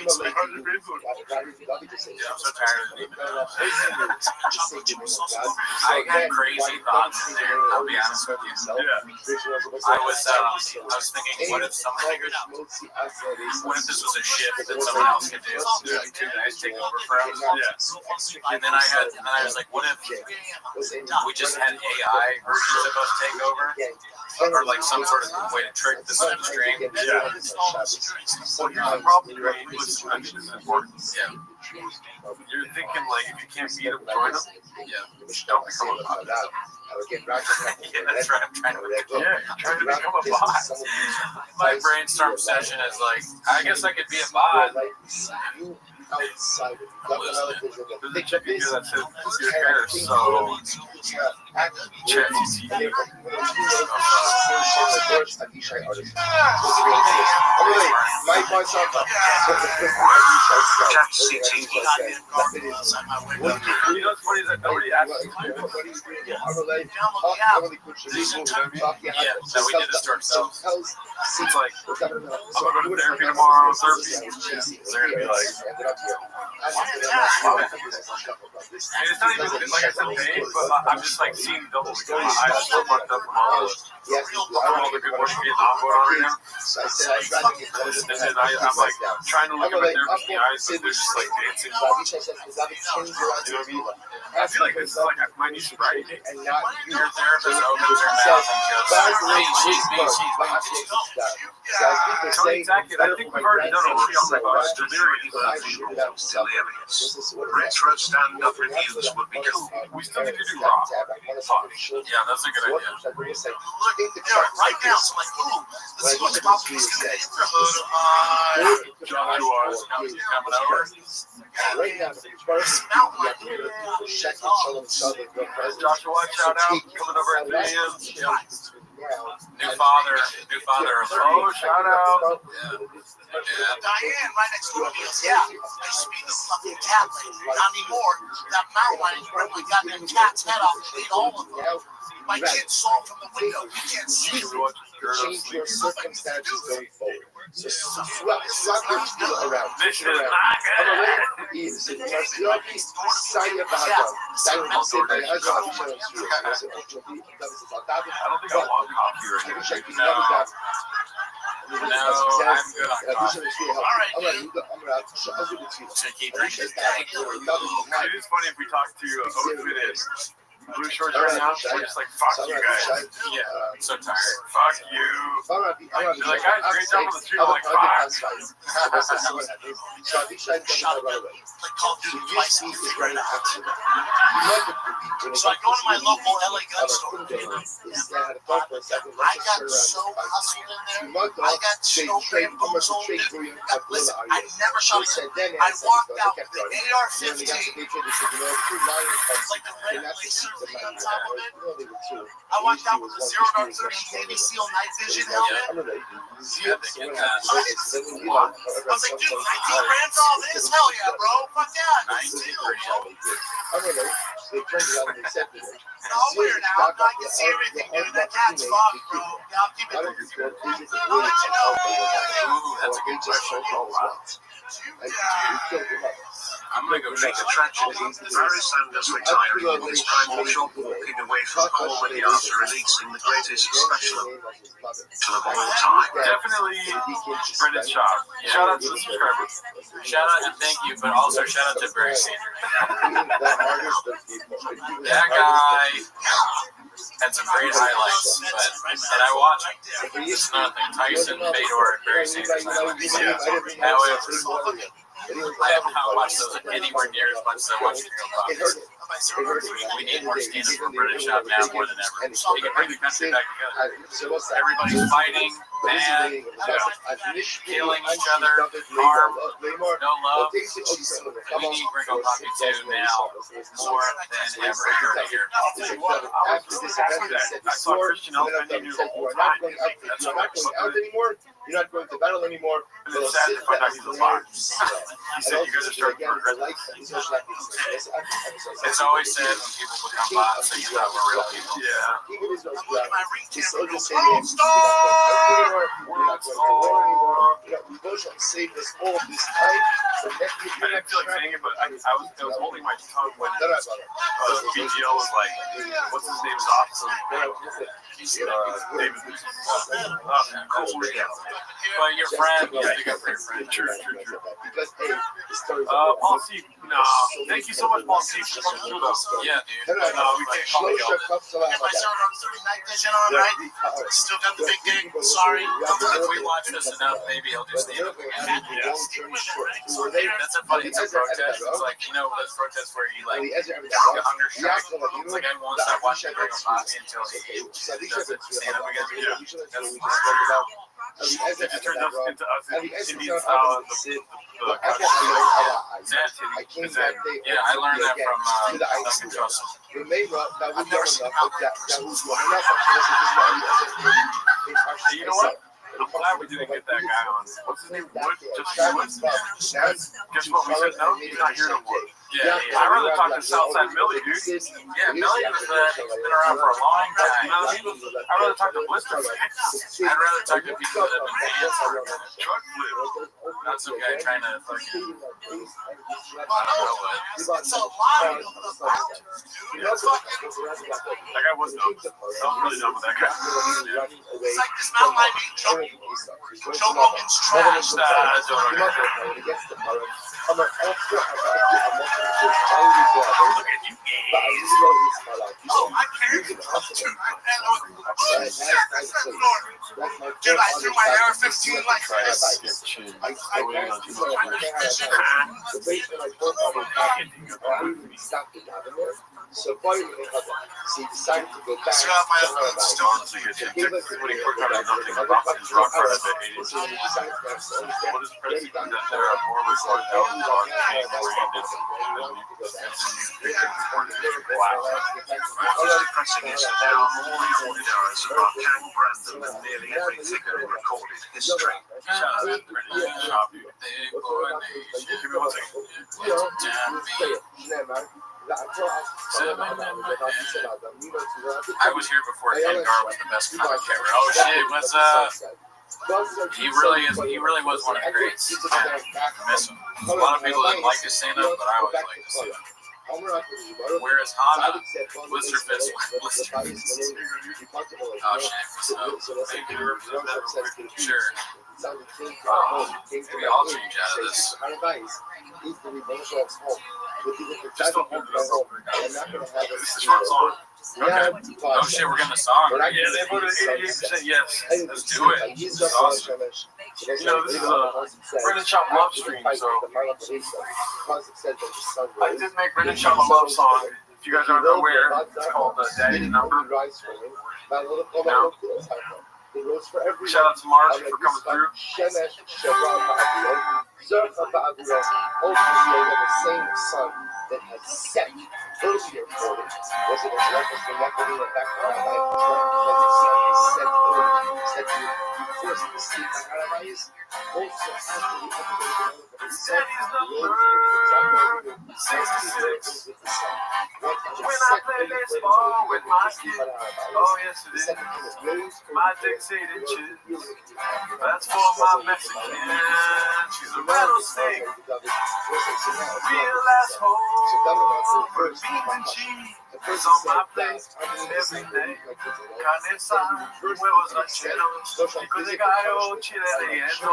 get crazy thoughts in there, I'll be honest with you. I was thinking, what if this was a shift that someone else could do? Like two guys take over for us. And then I was like, what if we just had AI versions of us take over? Or like some sort of way to trick the stream. Well, here's the problem, right? Listen, I think this is important. Yeah. You're thinking like if you can't beat them, join them. Yeah. Don't become a bot. Yeah, that's right. I'm trying to trying to become a bot. My brainstorm session is like, I guess I could be a bot. Outside There's a chick in here that says your hair is so chatty. My You know what's funny is that nobody asked me. Yeah, so we did this to ourselves. It's like, I'm going to go to therapy tomorrow, therapy. They're going to be like, and it's not even, like I said, pain, but I'm just like seeing double because my eyes are so fucked up from all the good work being on right now. And then I'm like trying to look at my therapist in the eyes, but they're just like dancing. You know what I mean? I feel like this is like my new sobriety. Your therapist opens her mouth and goes, Tony Tackett, I think we've already done a workshop about delirium. Retro stand-up reviews would be cool. We still need to do raw. yeah, that's a good idea. Right now, so like, ooh, let's see what's popping in the neighborhood. Joshua's coming over. Right now, first, Joshua, shout out, coming over at 3 a.m. New father alert. Oh, shout out. Diane, right next door, goes, yeah, I used to be the fucking cat lady. Not anymore. That mountain lion, you rip my goddamn cat's head off and eat all of them. My kids saw from the window. You can't see it. Change your circumstances going forward. So swap your around. This is not I don't think I want coffee right now. No, I'm good on coffee. It is funny if we talk to Outfit and Blue Shorts right now. We're just like, fuck you guys. Yeah, I'm so tired. Fuck you. They're like, guys, great job on the street. I'm like, fuck. Like Call of Duty twice in 3 hours. So I go to my local LA gun store. I got so hustled in there. I got so bamboozled. Listen, I never shot a gun. I walked out with the AR-15. It's like the red laser thing on top of it. I walked out with the 0-30 Navy SEAL night vision helmet. Yeah, they get that. I was like, dude, 19 grand for all this? Hell yeah, bro. Fuck yeah. 19 It's all weird now. I can see everything, dude. That cat's fucked, bro. Yeah, I'll keep it. I'll let you know. Ooh, that's a good question. I'm gonna go Make a tragedy. Barry Sanders retiring in his primal shop, walking away from Hallway after releasing the greatest special of all time. Definitely Brendan Shaw. Shout out to the subscribers. Shout out and thank you, but also shout out to Barry Sanders. That guy had some great highlights, and I watched it. It's nothing. Tyson, Fedor, and Barry Sanders highlights. However, I have not watched those anywhere near as much as I watched Real Talk. We need more stand-up for British Shop now more than ever. We can bring the country back together. Everybody's fighting, mad, killing each other, harm, no love. We need Gringo Poppy 2 now more than ever here. I saw Christian Elfman the whole time. That's what I anymore. You're not going to battle anymore. And it's sad to find out he's a bot. He said you guys are starting to regret this. It's always sad when people become bots and you thought we're real people. Yeah. I didn't feel like saying it, but I was holding my tongue when BGL was like, what's his name is awesome. David. But your friend, you stick up for your friend. True. Paul C. No, thank you so much, Paul C. for coming through though. Yeah, dude. No, we can't call it Get my 0-30 night vision on, right? Still got the big dick. Sorry. If we watch this enough, maybe he'll do stand up again. That's a funny protest. It's like, you know, those protests where you like get hunger strike. It's like I won't stop watching Gringo Poppy until he does it stand up again. Yeah. That's what it's about. It just turns us into us Indian style and the Yeah, I learned that from Duncan Joseph. You know what? I'm glad we didn't get that guy on. What's his name? Wood? Just Woods? Guess what? We said no. He's not here no more. Yeah. I'd rather talk to Southside Millie, dude. Yeah, Millie was he's been around for a long time. You know what I mean? I'd rather talk to Blister. I'd rather talk to people that have been dancing. Truck flip. Not some guy trying to fucking. It's a lot of That guy was dumb. I'm really dumb with that guy. It's like this mountain might be Joe Rogan's trash. Look at you gays. Oh, I can't. Dude, I threw my AR-15 like this. So finally, he decided to go back. Pressing is now more recorded hours of Ken Brandon than nearly everything in recorded history. I was here before Ken Gar was the best comic ever. Oh shit, he really was one of the greats. I miss him. A lot of people didn't like his stand up, but I always liked his stand up. Whereas Hana, Blister Fist, Blister Fist. Oh shit, sure. Maybe I'll change out of this. Just don't hold this over. This is short song. Okay. Oh shit, we're getting a song. Yeah, they voted 88% yes. Let's do it. This is awesome. You know, this is a Brendan Chop love stream, so I did make Brendan Chop a love song. If you guys aren't aware, it's called Daddy's Number. Shout out to Marge for coming through. That had set earlier for it was it a reference to Nephilim and background set you first to see Paradise also after the Daddy's Number 66. When I play baseball with my kid, oh yes it is. My dick's 8 inches. That's for my Mexican. She's a rattlesnake. Real asshole. For beans and cheese. It's on my plate every day. Carne asada, huevos rancheros, pico de gallo, chile relleno.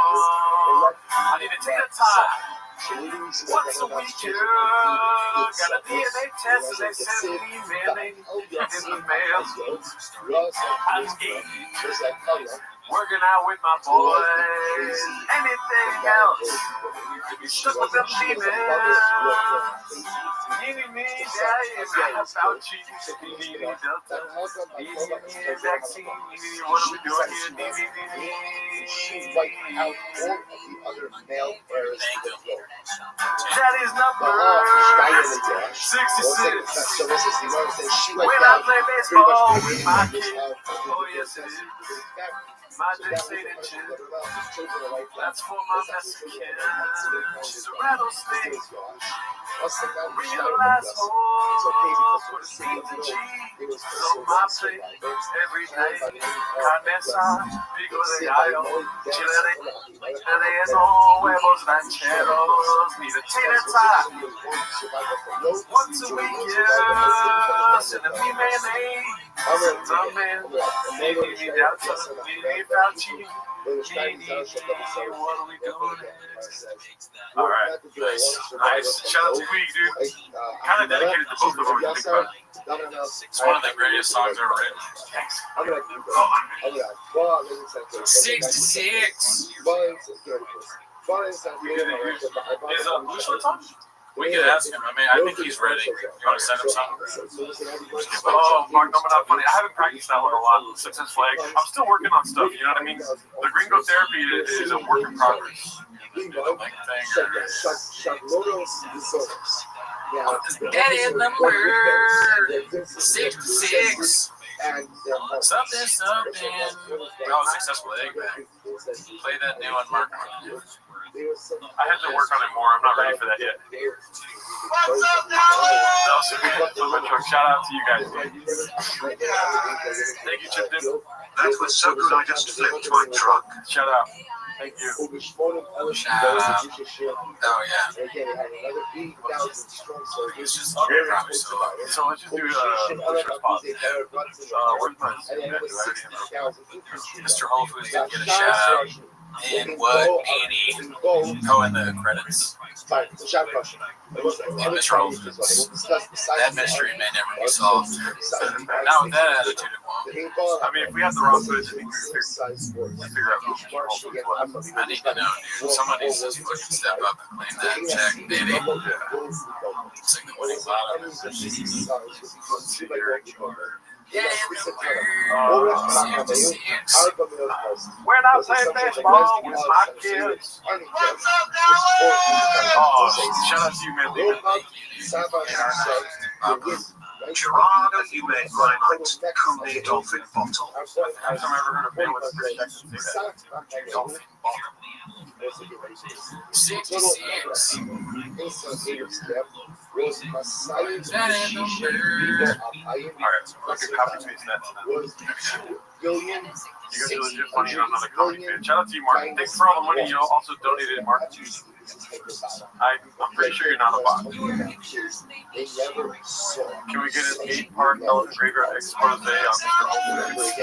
I need to take the time. Once a week, got a DNA test and they sent me mailing in the mail. I'm gay, working out with my boys. Anything else? Stuck with them females. Me, Fauci, Delta, vaccine. What are we doing here? Daddy's Number 66. When I play baseball with my kid, oh yes it is. My dick's 8 inches. That's for my Mexican. She's a rattlesnake. Real asshole. Put beans and cheese on my plate every night. Carne asada, pico de gallo, chile relleno, huevos rancheros. Need a tater tot. Once a week, yeah. Send me mayonnaise. Some man, maybe Delta, maybe Fauci. What are we doing? Alright, nice. Shout out to Week, dude. Kind of dedicated to both of them. It's one of the greatest songs ever written. 66. Is Blue Shorts on? We could ask him. I mean, I think he's ready. You want to send him something? Oh, Mark, I'm not funny. I haven't practiced that one a lot. Success flag. I'm still working on stuff. You know what I mean? The gringo therapy is a work in progress. Daddy's Number 66. and their partners. Something. Oh, successful egg bag. Play that new one, Mark. I have to work on it more. I'm not ready for that yet. What's up, Dallas? Shout out to you guys. Thank you, Chip Dip. That was so good I just flipped my truck. Shout out. Thank you. Oh, yeah. It's just probably so. So let's just do push response. Where's my Mr. Whole Foods didn't get a shout out. And what meanie? Oh, in the credits. Yeah, Mr. Whole Foods. That mystery may never be solved. Not with that attitude, it won't. I mean, if we have the wrong footage, I think we figure out who Mr. Whole Foods was. I need to know, dude. Somebody needs to fucking step up and claim that check, baby. It's like the winning bottom. Let's see here. Yeah, when I play baseball with my kids. What's up, Dallas? Oh, shout out to you, man. Gerardo, you made my night. Cooley Dolphin Bottle. First time I ever heard of man with Chris Jackson say that. Dolphin Bottle. 66. Alright, so I can copy paste that to them. You guys are legit funny on another comedy fan. Shout out to you, Martin. Thanks for all the money you also donated, Martin. I'm pretty sure you're not a bot. Can we get an 8-part Elephant Graveyard expose on Mr. Holmes?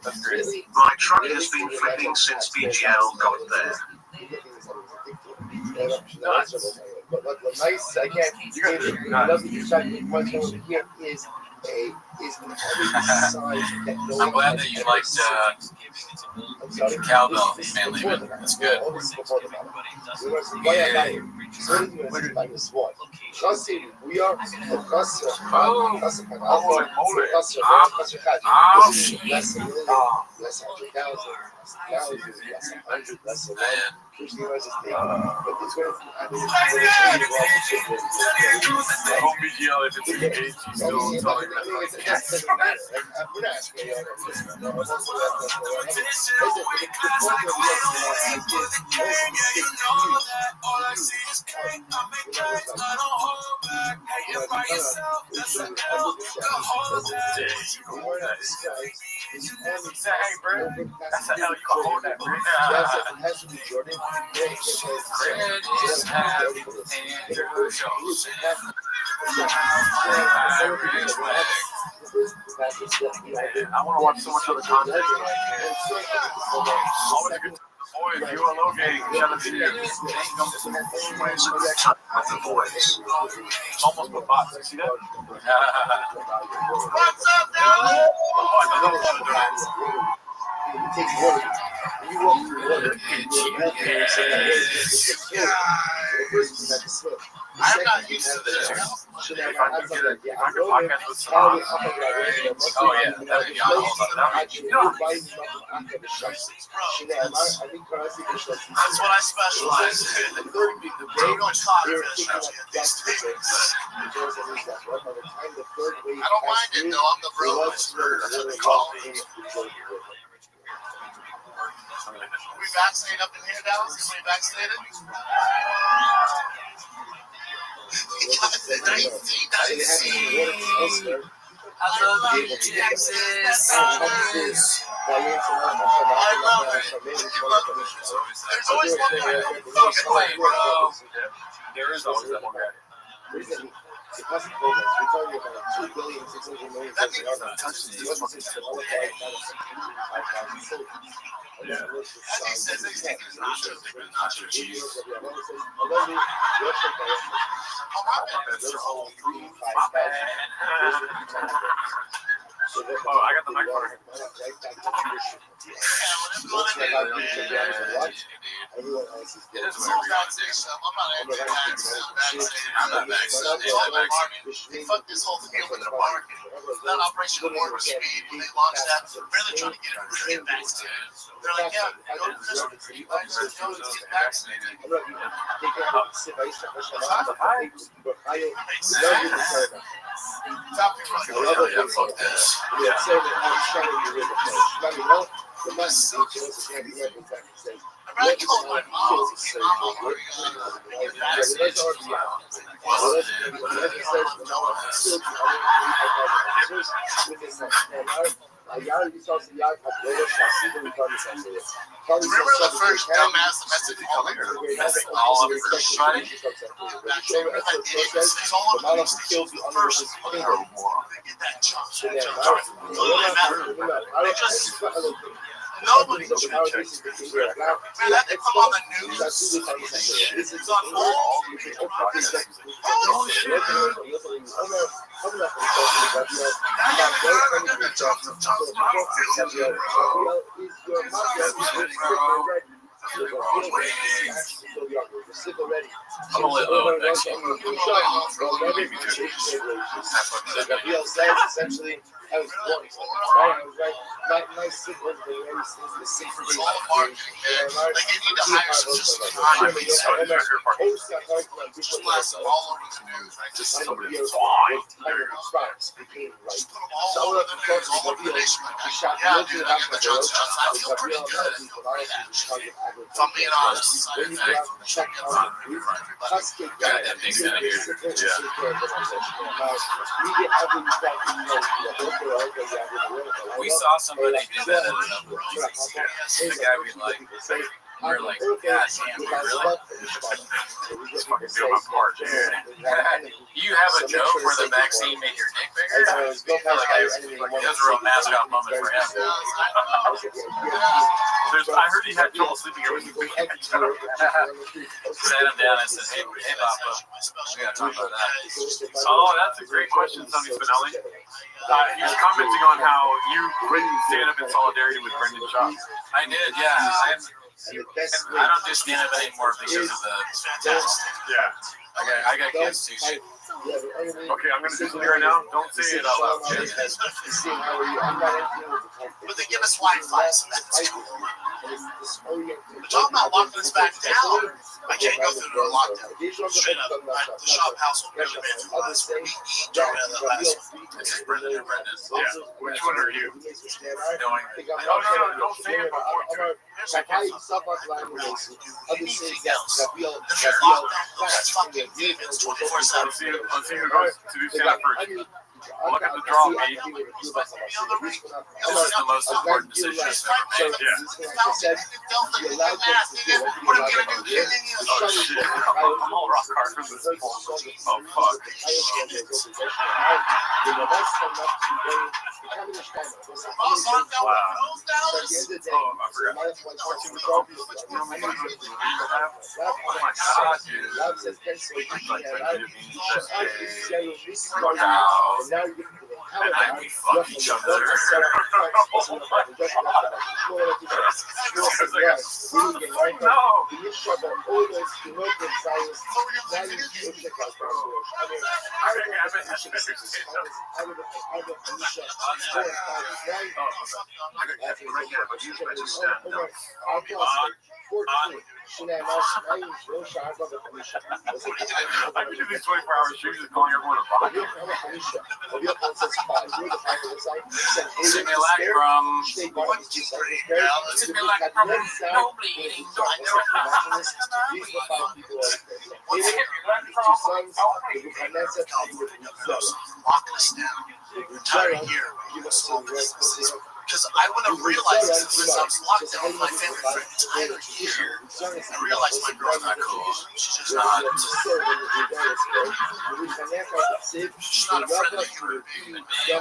That's great. My truck has been flipping since BGL got there. But the nice, again, another exciting question over here is I'm glad that you liked Cowbell, Manly. That's good. Home BGL, if it's engaged, you still telling that. Hey, bro. That's the hell you can hold that, bro. I want to watch so much other content. Always good. Boys, you are low gang. Shout out to you. Almost put bots. You see that? What's up, Dallas? Oh, I love You take water, you walk through water, I'm not used to this. If I could get a podcast with some. Oh, yeah. That'd be That's what I specialize in. We're going to talk fish. I don't mind it, though. I'm the bro whisperer. That's what they call me. Are we vaccinated up in here, Dallas? Is everybody vaccinated? I love you, Texas. I love it. There's always one guy fucking way, bro. There is always that one guy. As he says, he's taking his nacho cheese. Oh, I got the microphone. Everyone else is It is It's all vaccine stuff. I'm not anti-vaccine. I'm not vaccinated. It's all about marketing. They fucked this whole thing with their marketing. That Operation Warp Speed, when they launched that, they're really trying to get everybody to get vaccinated. They're like, yeah, go to Christmas. You guys are going to get vaccinated. Top people are like, oh, yeah, fuck this. I really called my mom. Hey, mom, are you gonna get vaccinated? Remember the first dumbass message called me? All of your shutting. It's all over the news. First, they get that job. Literally matter. They just nobody checks. Man, that they come on the news. It's on all. Oh shit, dude. I'm gonna let low next one. Essentially, I was born. Right? I was like, my siblings were raised in the same It's all marketing, man. Like, you need to hire some just blast them all over the news, right? Just somebody fine. Just put them all over the news, all over the nation. Yeah, dude, I get the drugs. I feel pretty good. If I'm being honest, I didn't check it out. Got that thing out of here. We saw somebody do that at another place. The guy we like, we were like, God damn, we really? Just fucking do my part, dude. You have a joke where the vaccine made your dick bigger? I feel like that was a real mascot moment for him. I heard he had trouble sleeping here when he was Sat him down and said, hey, Papa, we gotta talk about that. Oh, that's a great question, Sonny Spinelli. He was commenting on how you couldn't stand up in solidarity with Brendan Shaw. I did, yeah. I don't do stand up anymore because of the test. Yeah. I got kids too. Okay, I'm gonna do something right now. Don't say it out loud. But they give us Wi-Fi, so that's cool. But talking about locking us back down, I can't go through the lockdown. Straight up, the shop house will really been through the last week. During that last week. This is Brendan and Brendan. Yeah. Which one are you? Doing No, don't say it before. Anything else. If you're locked down, that's fucking demons 24/7. Let's see who goes to do stand up first. Look at the draw, Pete. This is the most important decision I've ever made. What are we gonna do? Oh shit. I'm all rock hard for this. Oh fuck. Wow. Oh, I forgot. Oh my god, dude. Wow. And then we fuck each other. I could do these 24-hour shoes and calling everyone a bot. Simulacrum. Simulacrum. No bleeding. Lock us down. Entire year. Because I wouldn't have realized this since I was locked down with my family for an entire year. I realized my girl's not cool. She's just not. She's not a friendly human being.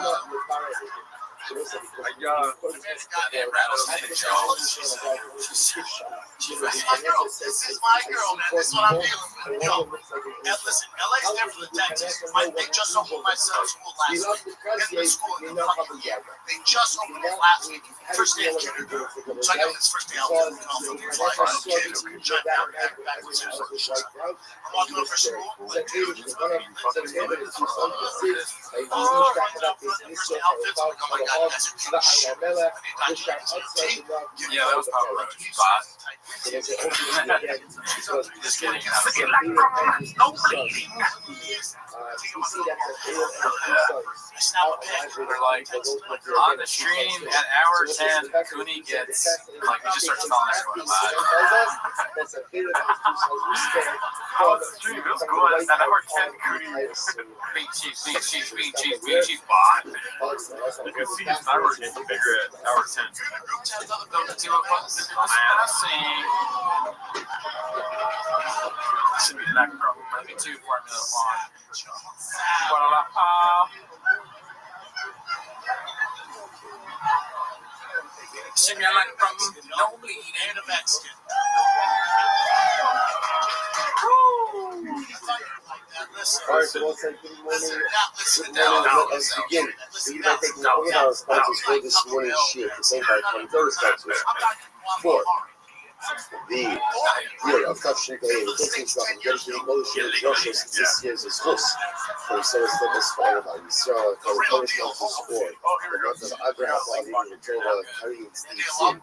Goddamn rattlesnake jaw. My girl, this is my girl, man. This is what I'm dealing with. Yo, listen, LA's different than Texas. They just opened my son's school last week. In the school, in the fucking they just opened it last week. First day of kindergarten. So I got this first day out there. I'm walking up for school. Like, dude, it's fucking Yeah, that was probably a spot. Just kidding. No bleeding. They're like, on the stream at hour 10, Cooney gets, like, he just starts telling everyone about it. On the stream, it was cool. At hour 10, Cooney, beat cheese, bot. You can see his thyroid getting bigger at hour 10. Should be like maybe 2 Formula 1. Sing me like from no bleed and a Mexican. Alright, so let's say good morning. Let's begin. We're going to take all of our sponsors for this morning's shit. At the same time, third sponsors. For the year of touching day, the coaching stuff, and getting to the motion of Russia since this year's is close. For so it's the best fire by Israel, for the first sponsors for the month of Abraham, Bobby, Matilda, Harry, and Steve Sim.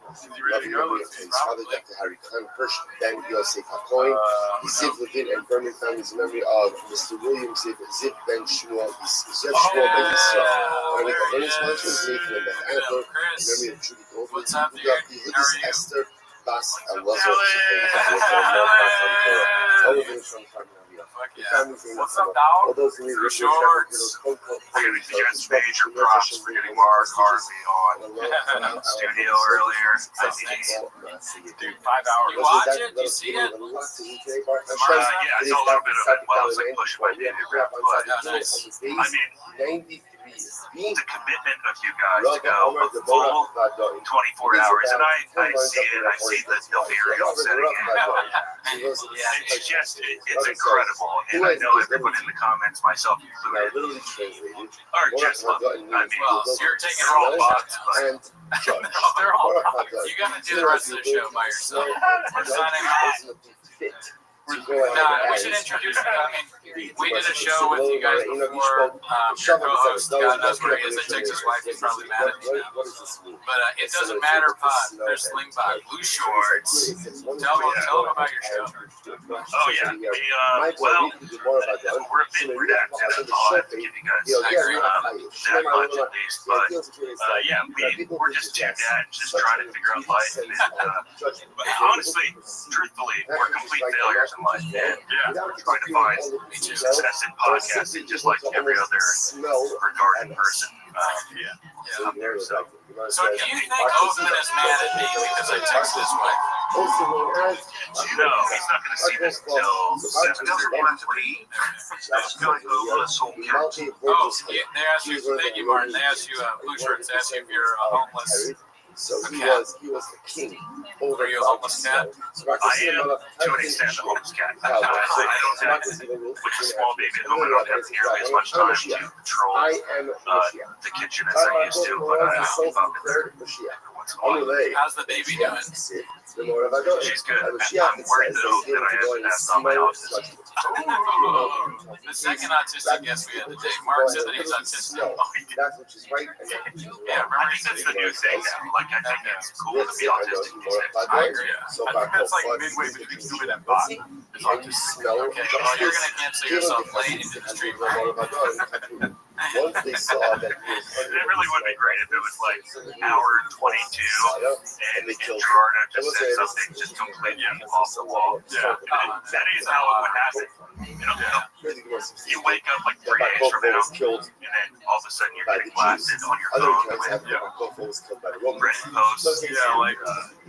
Loving memory of his father, Dr. Harry Khan Hirsch, Ben Yosef HaKohen, the Ziv Levin and Berman family's memory of Mr. William Ziv Ben Shmuel, Zev Shmuel Ben Yisrael. Honoring the Berman sponsors, Nathan and Beth Anthor, in memory of Judy Goldman, Ugapi, Higgis, Esther, Bas, and Lazo, all of them from What's up, dog? All those in the Short. I gotta give you guys major props for getting Mark Harvey on the studio earlier. Dude, 5 hours. You watch it? You see it? Yeah, I saw a little bit of it while I was like pushing my daily rep, but I mean, the commitment of you guys to go a full 24 hours, and I see it, I see the delirium setting in. It's incredible, and I know everyone in the comments, myself included, are just loving it. I mean, you're taking all all bots, but they're all you gotta do the rest of the show by yourself. We're signing off. We should introduce you. I mean, we did a show with you guys before. Your co-host, God knows where he is. I text his wife. He's probably mad at me now. But it doesn't matter, Pod. There's Slingbot, Blue Shorts. Tell them about your show. Oh, yeah. Well, we're a bit redacted. That's all I have to give you guys. That much at least. But, yeah, we're just two dads just trying to figure out life. And honestly, truthfully, we're complete failures in life. And we're trying to find success in podcasting just like every other regarded person. So do you think Othman is mad at me because I text his wife? No, he's not going to see this until 7:30. Oh, they asked you, thank you, Martin. They asked you, Blue Shirts, they asked you if you're homeless. So he was the king. Are you a homeless cat? I am, to an extent, a homeless cat. I don't have, with a small baby at home, I don't have nearly as much time to patrol the kitchen as I used to, but I keep up in there every once in a while. How's the baby doing? She's good. I'm worried though that I have to pass on my autism. The second autistic guest we had today, Mark said that he's autistic. That's which is right. Yeah, remember that's the new thing now. Like, I think it's cool to be autistic. I agree. I think that's like midway between you and bot. Okay, well, you're going to cancel yourself late into the stream, right? Once they saw that it really would be great if it was like hour 22 and Gerardo just said something just completely off the wall. That is how it would happen. You wake up like 3 days from now, and then all of a sudden you're getting blasted on your phone with Reddit posts. Like,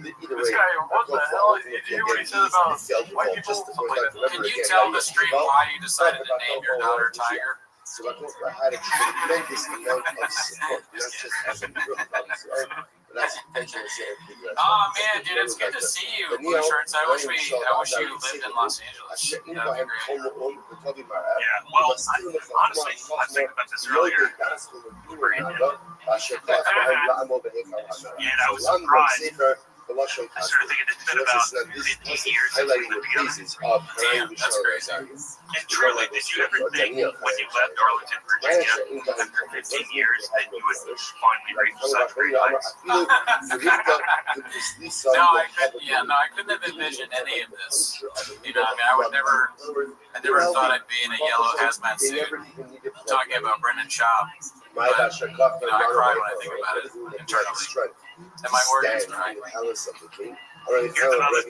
this guy, what the hell? Did you hear what he said about white people? Can you tell the stream why you decided to name your daughter Tiger? So I had a tremendous amount of support, not just as a group, obviously, but as a potential citizen. Oh man, dude, it's good to see you, Blue Shirts. I wish you lived in Los Angeles. That'd be great. Yeah, well, honestly, I think about this earlier. And I was surprised. I started thinking it's been about 15 years since we've been together. Damn, that's crazy. And truly, did you ever think when you left Arlington, Virginia, after 15 years, that you would finally reach such great heights? No, I couldn't have envisioned any of this. You know, I mean, I never thought I'd be in a yellow hazmat suit talking about Brendan Schaub. But, I cry when I think about it internally. Am I working tonight? Here's another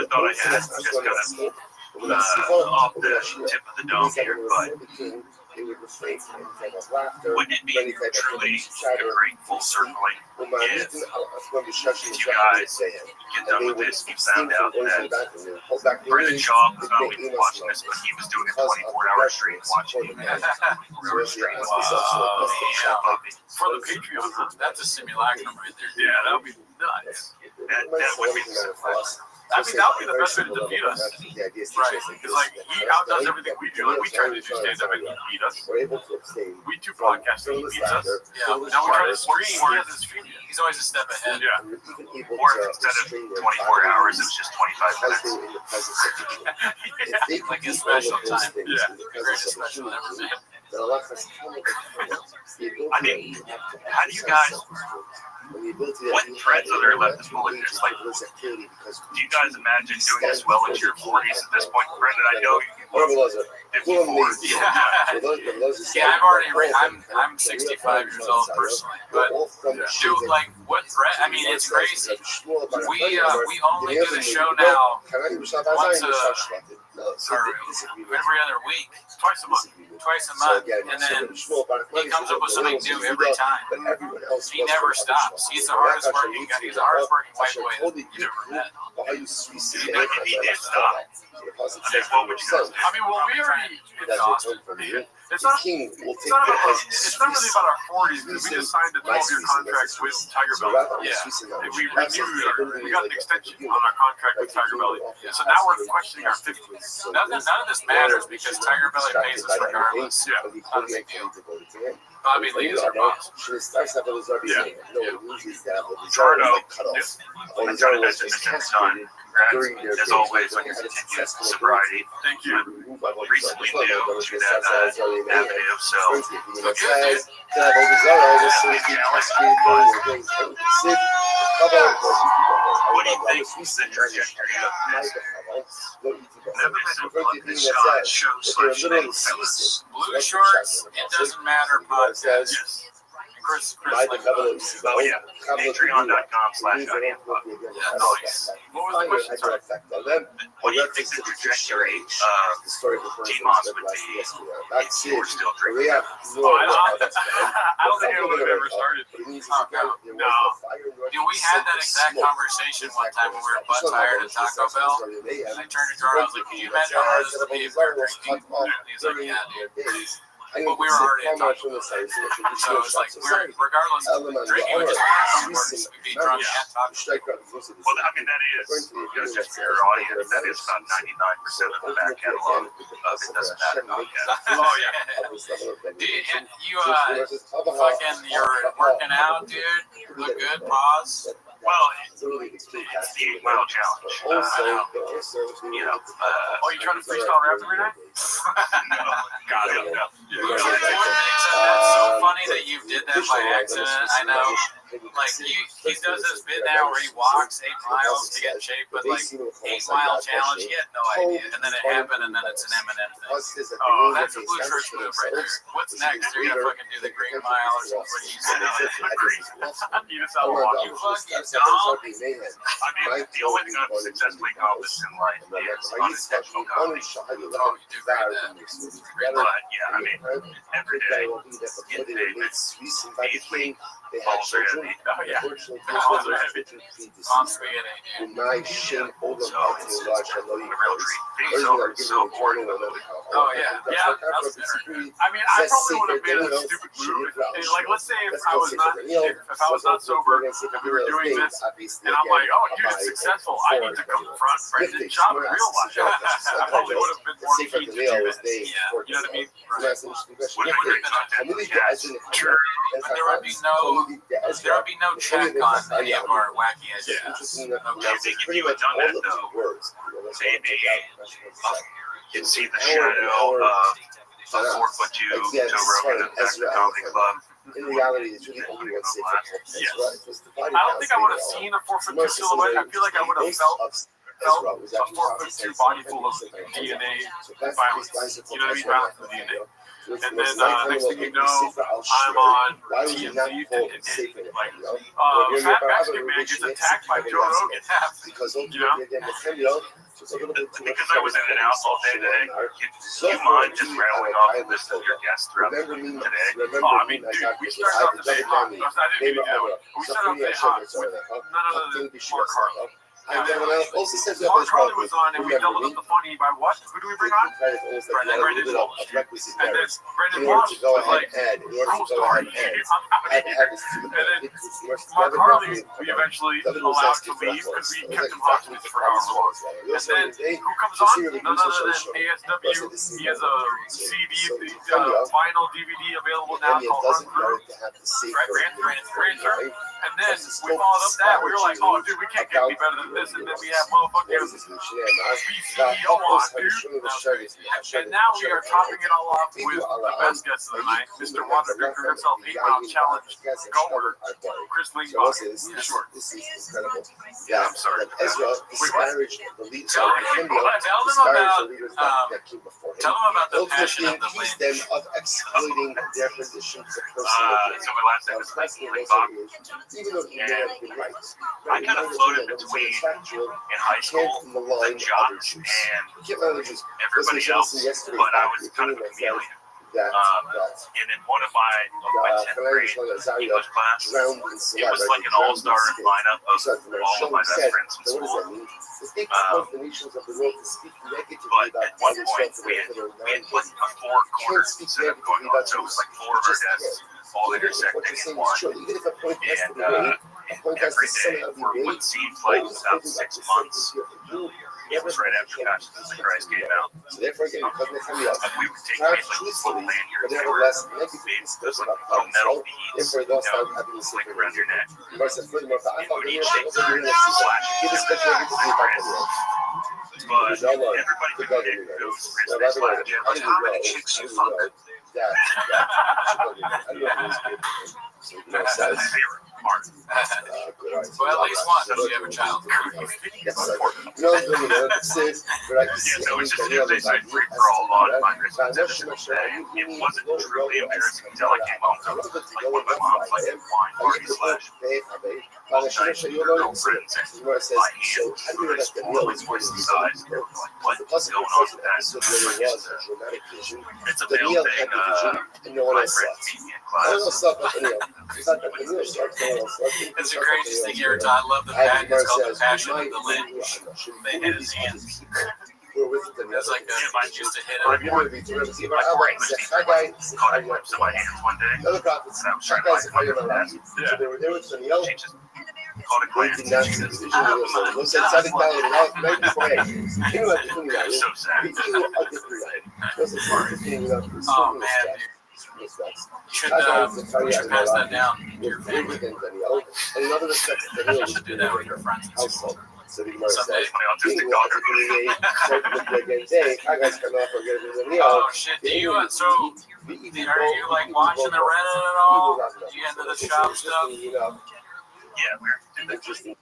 thought I had, just kind of off the tip of the dome here, but wouldn't it be truly a great full circling if you guys get done with this, you found out that Brendan Schaub was not only watching this, but he was doing a 24-hour stream watching Restream. For the Patreon, huh? That's a simulacrum right there. Yeah, that would be nuts. That would be the I mean, that would be the best way to defeat us. Right. Because, like, he outdoes everything we do. Like, we try to do stand-up and he beat us. We do podcasts and he beats us. Yeah. Now we try to stream. He hasn't streamed yet. He's always a step ahead. Yeah. Or instead of 24 hours, it was just 25 minutes. Like his special time. Yeah. Greatest special ever made. I mean, how do you guys, what threads are there left to pull in this? Like, do you guys imagine doing this well into your 40s at this point? Granted, I know you look 54. Yeah, I'm 65 years old personally, but dude, like, what threat? I mean, it's crazy. We only do the show now once every other week, twice a month, and then he comes up with something new every time. He never stops. He's the hardest working guy. He's the hardest working white boy that you've ever met. Even if he did stop, what would you guys do? I mean, well, we already exhausted. It's not really about our 40s because we just signed a 12-year contract with Tiger Belly. Yeah. And we renewed, we got an extension on our contract with Tiger Belly. So now we're questioning our 50s. None of this matters because Tiger Belly pays us regardless. Yeah. Not a big deal. Bobby Lee is our boss. Yeah. Jardo, I'm trying to mention this every time. Congrats, as always, on your continued sobriety. Thank you. Recently new to that avenue, so what do you think the trajectory of this? Never been this shows Blue Shorts, it doesn't matter podcast. Chris oh yeah, patreon.com/IamPod. Nice. What was the question? Sorry. What do you think the trajectory of T-Moss would be if you were still drinking? I don't think it would have ever started. No. Dude, we had that exact conversation one time when we were butt tired at Taco Bell. And I turned to Jordan, I was like, can you imagine how hard this would be if we were drinking? He's like, yeah, dude. But we were already at Taco Bell. So it's like, regardless of drinking, which is worse, we'd be drunk at Taco Bell. Well, I mean, that is, just for your audience, that is about 99% of the back catalog of It Doesn't Matter podcast. Oh, yeah. Dude, you fucking, you're working out, dude. You look good, pause. Well, it's the 8-mile challenge. You trying to freestyle rap every night? Got it. That's so funny that you did that by accident. I know. Like, he does this bit now where he walks 8 miles to get in shape, but like 8-mile challenge, he had no idea. And then it happened, and then it's an Eminem thing. Oh, that's a Blue Shirts move right there. What's next? You're gonna fucking do the Green Mile or something? You said You just out walking. you fucking dumb. I mean, the only thing I've successfully accomplished in life is unintentional comedy. Oh, you do great that. But yeah, I mean, every day, getting paid, paid falls in, yeah. Unfortunately, Balls are heavy. Mom spaghetti. my shame over So melting it's large and a real treat. Being Originally, sober I'm is giving so you boring. Oh yeah, yeah. That's better. I mean, I probably would have made a stupid move. Like, let's say if I was not sober, and we were doing this, and I'm like, oh, dude, it's successful. I need to confront Brendan Schaub in real life. I probably would have been more keen to do this. Yeah, you know what I mean? Right. What have you been True. But there would be no check on any of our wacky ideas. Do you think if you had done that though, maybe you'd see the shadow of 4'2" Joe Rogan at the comedy club? In reality, it's really only one safe for Yes. I don't think I would have seen a 4'2" silhouette. I feel like I would have felt a 4'2" body full of DNA, violence. You know what I mean? Violence of DNA. And then next thing you know, I'm on TMZ and like, fat Mexican man gets attacked by Joe Rogan. You know? Because I was in and out all day today, do you mind just rattling off the list of your guests throughout the today? Oh, I mean, dude, we started off the day hot. I didn't even know it. We started off the day hot with none other than Mark Harley. Mark Harley was on, and we doubled up the funny by what? Who do we bring on? Brendan Walsh. And then Brendan Walsh was like, cool story. And then Mark Harley, we eventually allowed to leave because we kept him hostage for however long. And then who comes on? None other than ASW. He has a CD, vinyl DVD available now called Run Through. Ranter. And then we followed up that. We were like, oh, dude, we can't get any better than this. And then we have motherfucking BCO on, dude. And now we are topping it all off with the best guest of the night, Mr. Water Drinker himself, 8-mile challenge goer, Chris Lingbacher. Sure. This is incredible. Yeah, I'm sorry. Ezra disparaged the lead. Tell them about the passion of the accused them of exploiting their position for So personal my last episode was Bob. even though he may have been right. I kind of floated between in high school the jocks and everybody else, but I was kind of a chameleon. And in one of my 10th grade English class, it was like an all-star lineup of all of my best friends from school. But at one point, we had like a four-corner setup going on, so it was like four of our desks all intersecting in one. And every day for what seemed like about 6 months, it was right after Consciousness of Christ came out. We would take like little lanyards that were made those like little metal beads, like around your neck. And would each flash but everybody would pick those wrist flashes. How many chicks you fuck? That's my favorite part. Well, at least once if you have a child. No, that's it. But I can see So it's just they say free for all law and my Christmas episode today. It wasn't truly embarrassing until I came home to like one of my mom's like wine party slash girlfriends and my hand for always voice the size. Like, what's going on with that? It's a male thing. My friends meet me in class. It's the craziest thing every time. I love the passion. It's called the passion of the lynch. They hit his hands. That's like just a hit of My friend was eating caught in whips in my hands one day. And I was trying to like fuck her fast. She just caught a glance and she says, it was so sad. oh man, dude. You should pass that down to your family. You should do that with your friends. Someday. Oh shit, do you, so are you like watching the Reddit at all? You into the shop stuff? Yeah, we're interesting.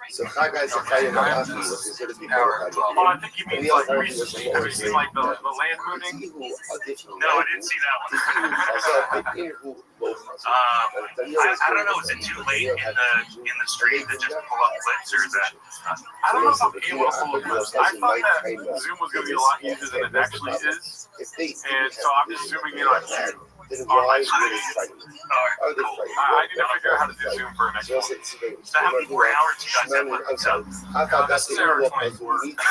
So hi guys, I'll tell you about is going to be Oh, I think you mean like recently. Have you seen like the land moving? No, I didn't see that one. I don't know. Is it too late in the stream to just pull up clips, or is that? I don't know if I'm able to pull up clips. I thought that Zoom was going to be a lot easier than it actually is, and so I'm just assuming then why would they fight? Why would they fight? I need to figure out how to do Zoom for next month. So how many more hours you guys have left? I'm sorry. I thought that's the Error Europe as we need to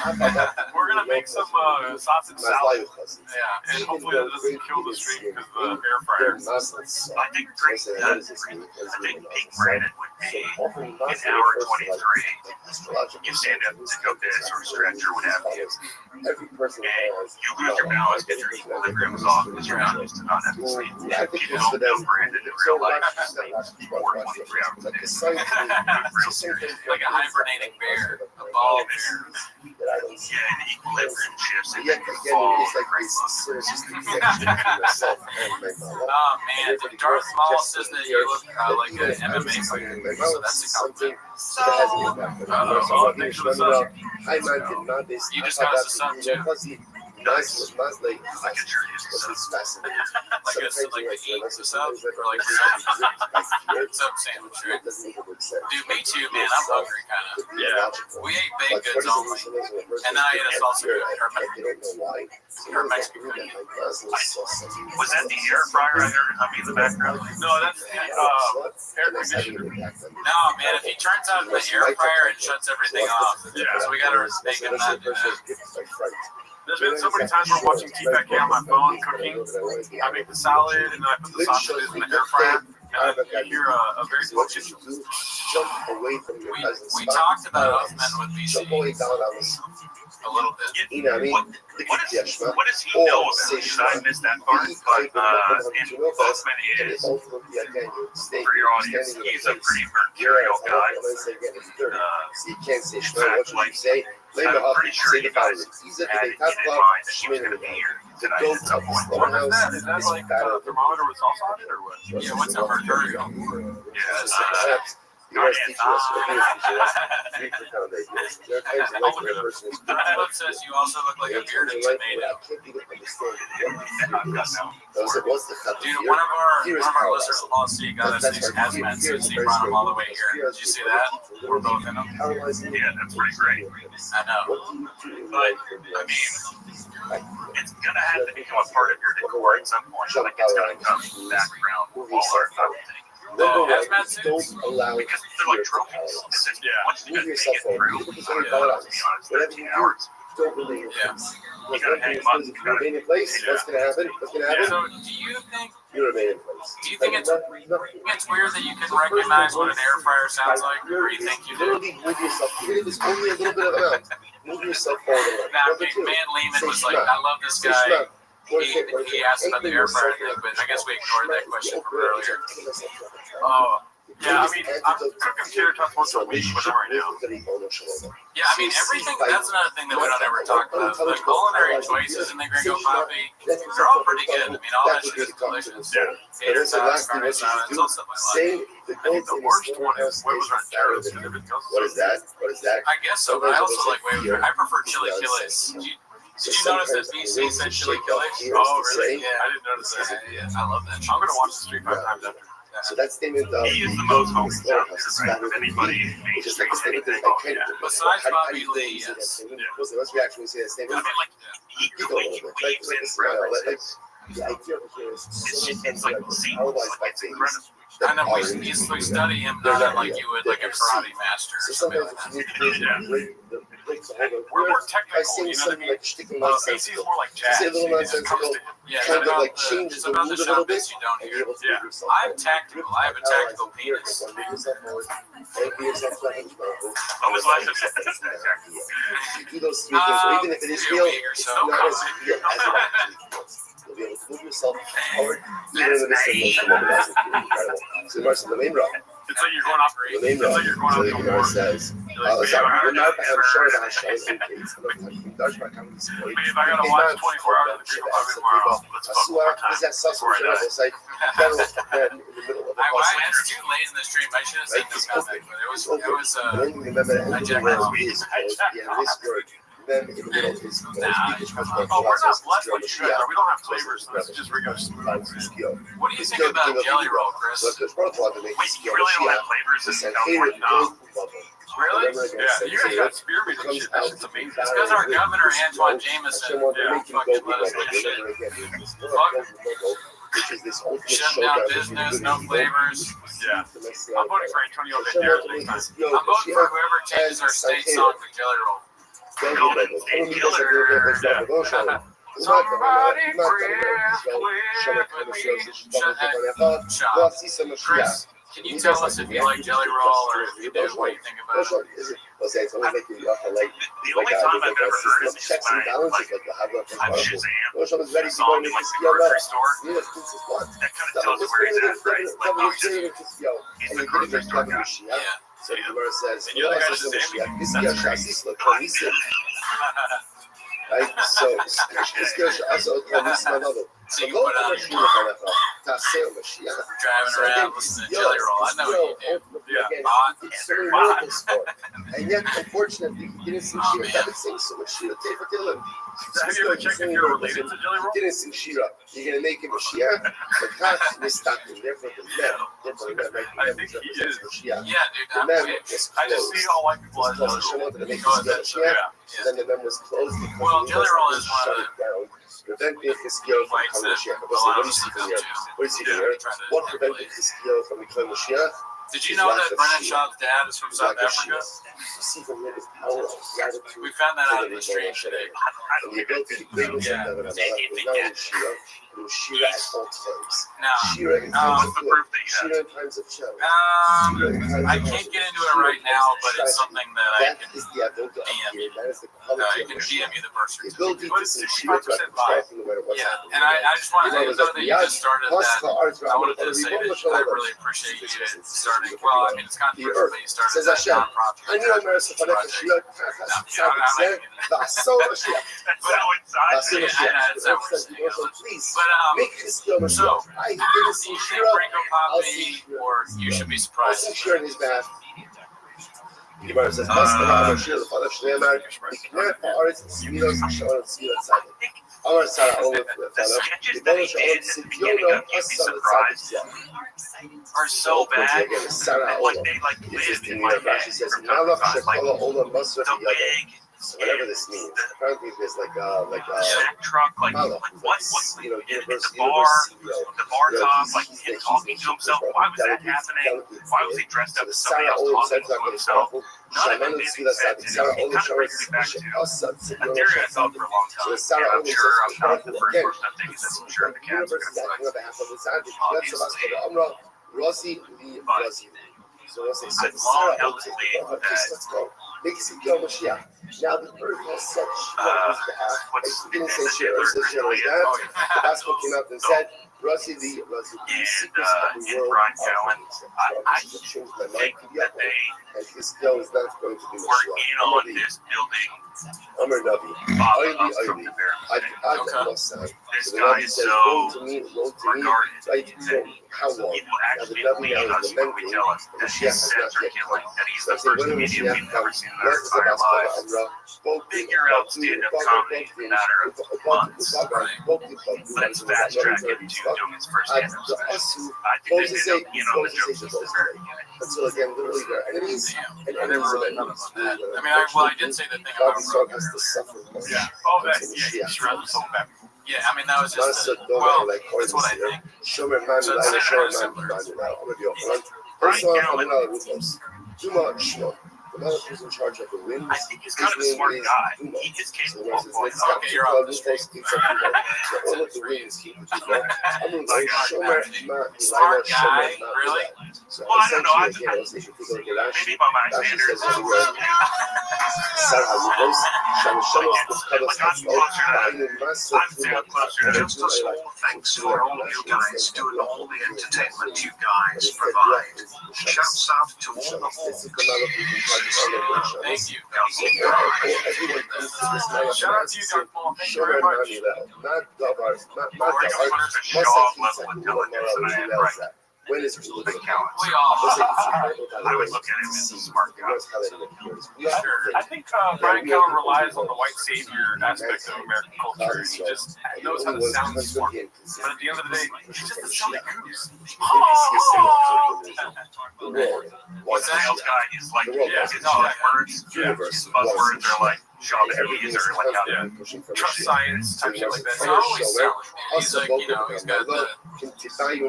I thought that We're gonna make some sausage my salad. life cousin. Yeah, and hopefully that doesn't kill the stream because the air fryer. I think I think peak Brandon would be an hour 23. You stand up to go this or stretch or what have you. Every person And you lose your balance, get your equilibrium is off because you're not used to not having sleep. I think You don't know Brandon in real life, you sleep for 23 hours a day. Like a hibernating bear, a ball bear. Yeah, and equilibrium shifts and Yeah, then you again, fall it's like crazy. this synergistic connection between yourself and my mom. Oh man, Darth Maul says that you look like an MMA fighter, so that's a compliment. You just got us a sub too. Nice, like I can sure use this this. is fascinating. Like a sub or like sub sandwich, right? Dude, me too, man. I'm hungry, kind of. Yeah. We ate baked goods only, and then I ate a salsa Her Mexican food. Was that the air fryer I heard humming in the background? No, that's the air conditioner. No, man. If he turns on the air fryer, it shuts everything off. Yeah. So we gotta make him not do that. There's been so many times we're watching TPK on my phone cooking. I make the salad and then I put the sausages in the air fryer. And then you hear a very low kitchen. Jump away from your cousins. We talked about Huffman with BC a little bit. You know what I mean? What does he know about it? Because I missed that part. But in Huffman is, for your audience, he's a pretty mercurial guy. So you can't say what you say. I'm pretty sure you guys had it in mind that she was going to be here tonight at some point. What is that? Is that like a thermometer with salsa on it or what? Yeah, what's up, Virgil? Philip says you also look like a bearded tomato. Dude, one of our listeners at Lost Sea got us these hazmat suits. He brought them all the way here. Did you see that? We're both in them. Yeah, that's pretty great. I know. But, I mean, it's going to have to become a part of your decor at some point. Like, it's going to come in the background while our everything. Hazmat suits? Don't allow because they're like trophies. It's just, once you move make yourself it through, forward. to be honest, 13 hours. Don't remain in Yeah. place. You gotta hang them up. If you remain in place, what's going to happen? What's going to happen? So, do you think You remain in place. it's weird that you can recognize what an air fryer sounds like, or you think you do? Literally move yourself, even if it's only a little bit of amount, move yourself forward. Now, man, Lehman was like, I love this guy. He asked about the air fryer thing, but I guess we ignored that question from earlier. Oh, Yeah, I mean, I'm cooking tater tots once a week with them right now. yeah, I mean, everything, that's another thing that we don't ever talk about. The culinary choices in the Gringo Poppy, they're all pretty good. I mean, all that shit is delicious. Tater tots, carne asada, it's all stuff I like. I think the worst one is huevos rancheros. What is that? What is that? I guess so, but I also like huevos. I prefer chili chiles. Did you notice that BC said chili chiles? Oh, really? Yeah, I didn't notice that. Yeah, I love that. I'm going to watch the stream 5 times after. So that statement He is the most focused out there, right? Of anybody in just mainstream like a statement that anything. I can't. Besides how Bobby do you Lee, say that yes. statement? What's the reaction when you say that I statement? mean, like, he weaves in references. The idea of here is so It's like seamless. Like, it's incredible. And then we study him not like you would like a karate master or so something sometimes like you that. need to break the whole We're more by technical, saying you know what I something mean? like sticking BC is more like jazz. Say a little It just comes nonsensical, to Yeah, kind it's of about like the, change it's the about mood the a little shop bit. bits you don't And hear. be able to Yeah. move yourself I'm forward. tactical. I have a tactical penis. Move yourself forward. And be yourself forward. What was last You do those three things, or even if it is real, it's not as real as it actually is. You'll be able to move yourself forward, even in the situation that is incredible. So, Marcel, the main rock. It's like you're going off The main It's rock. like you're going So off the to Gemara war. says, Like, we're not maybe sure about shows and kids. That's my comedy story. if I gotta watch 24 hours of the Gringo Poppy tomorrow, let's fuck one more time. Is that such a before I die. it's like federal in the middle of the It's too late in the stream. I should have said this comment, but it was I don't remember I jacked where off. it is. Yeah, this word. Then in the middle of his Oh, we're not blessed like you guys are. We don't have flavors. That's just regular smooth. What do you think about Jelly Roll, Chris? Wait, you really don't have flavors? This is California? Really? you guys got spearmint and shit. That shit's amazing. It's because our governor, Antoine Jameson, fucking let us make shit. Shutting down business, no flavors. Yeah. I'm voting for Antonio Banderas next time. I'm voting for whoever changes our state song for Jelly Roll. Somebody Chris, can you tell us if you like Jelly Roll or if you do, what you think about it? The only time I've ever heard it is when I'm Shazam. I saw him in like the grocery store. That kind of tells you where he's at, right? Like, oh, he's the grocery store guy. Yeah. So the Gemara says, And you're the guy Shazam. That's crazy. Right? So this girl should also call me another. So you put on your driving around listening to Jelly Roll. I know what you do. Hot. And yet, unfortunately, he didn't sing Shira. He didn't sing so much Shira. Have you ever checked if you're related to Jelly Roll? He didn't sing Shira. You're going to make him a Shira? But God, we're stuck in there for the men. I think he is. Yeah, dude. The men was I just see how white people are. She wanted to make him Shira. Then the men was closed. Well, Jelly Roll is one of the preventing his skill from fights becoming that Mashiach. a lot of us What look do you up see to. here? What do you see here? What prevented his skill from becoming Mashiach? Did you know that Brennan Schaub's dad is from South Africa? See from him his power of gratitude. We found that out in the stream today. And the ability to bring himself down in another life was not only Shira, but it was Shira at all times. Now, Shira in times of good. Shira in times of challenge. I can't get into it right now, but it's something that I That can is the ability of DM you. That is the I quality can of DM you the verse. the ability But to it's see Shira 65% throughout the no matter what's Yeah, happening. and I just wanted to know that you just started that. I wanted to say that I really appreciate you starting. Well, I mean, it's controversial, but you started that nonprofit. אני אומר ספניך שירה צד זה ועשור משיח. ועשור משיח. Please, make his skill Mashiach. I didn't see Shira. I'll see Shira. Or you should be I'll surprised. see Shira in his bath. The Gemara says, "Pastor Shira, the father of Shneimar, Iknei ha'aretz smilos v'shalom smilat tzaddik." Amar Sarah Olaf, the father, the Baruch Shalom Sidyono Asal Tzaddik. Are so bad. Sarah Like Olaf. they like This is live the in my head. Rashi says, From time to "Malach time, like shekala olam basra the v'yado." wig, So whatever this means, apparently there's like Mack truck, like Malach, what you know, in the universe bar, CEO. the bar You know, top, he's- like he's him the- talking he's to himself. Why was that happening? Why was he dressed up as somebody else talking to himself? None of it made any sense. And it kind of brings me back to a theory I thought for a long time. And I'm sure I'm not the first person I'm thinking this. I'm sure the cat's going to flex. So let's say, I've long held the belief that let's go. Makes it go Mashiach. Now the bird has such on his behalf. what's He didn't say the Shira, he said Shira was that. The gospel came out and said, Rossi the secrets of the and world. Brian Cowan, I changed my mind think to the that other. they And his skill is not going to be were Mashiach. in on this building Amar Navi. Bob us from the very beginning. This guy is so regarded right? So that how long? people actually believe us when we tell us that his sets are killing, that he's the first comedian we've ever seen in our entire lives. Figure out stand-up comedy in a matter of months. Let's fast track him to doing his first stand-up special. I think they did in on the jokes at the very beginning. Until again, literally their enemies and I never enemies of really thought enemies. about that. I mean, I did say the thing God about is so Rogan. has to suffer. Yeah. Oh, that. Yeah. Shira was so bad. Yeah, I mean, that was Not just, so well, like that's what I think. Shomer man, So I it's shomer similar. man, I'm gonna be open. First off, I'm not ruthless. Too much. The man who's in charge of the winds. I think he's kind of a smart guy. He is capable of pulling off. Okay, you're on the street. All of the winds keep it. I mean, shomer man, Smart guy, really? So Well, I don't know. essentially, again, Maybe by my standards, Sarah Lubos, Shama like I'm closer to, I would say I'm closer to Just a small thanks for all you guys doing all the entertainment you guys provide. Shouts out to all the hall. Thank you. Shout out to you, Dark Maul. Thank you very much. Not We're going to show off level intelligence, and I am right. when is it really We all. I would look at him as a smart guy. I think Brian Keller relies on the white savior aspect of American culture. And he just knows how to sound smart. But at the end of the day, he's just a silly goose. What's that else guy? He's like, his buzzwords. His buzzwords are like, Sean Hayes or like, Trust science, type shit like that. He's always selling. He's like, you know, he's got the.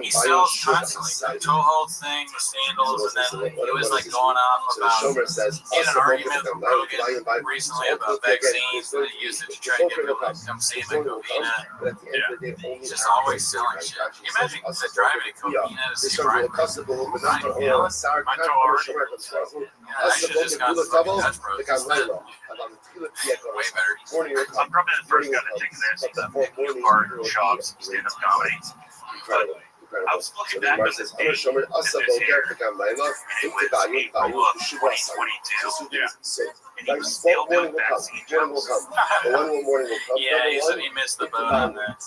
He sells constantly. The toehold thing, the sandals, and then he was like going off about. He had an argument with Rogan recently about vaccines, and he used it to try and get people to come see him at Covina. He's just always selling shit. Can you imagine that driving to Covina to see Brian? My toe already. I should have just gone to fucking Dutch Bros instead. Way better. I'm probably the first guy to take this apart shops, stand-up comedy. But I was looking back at this date, and this year, and it was April of 2022. And he was still doing vaccine jokes. Yeah, he said he missed the boat on that.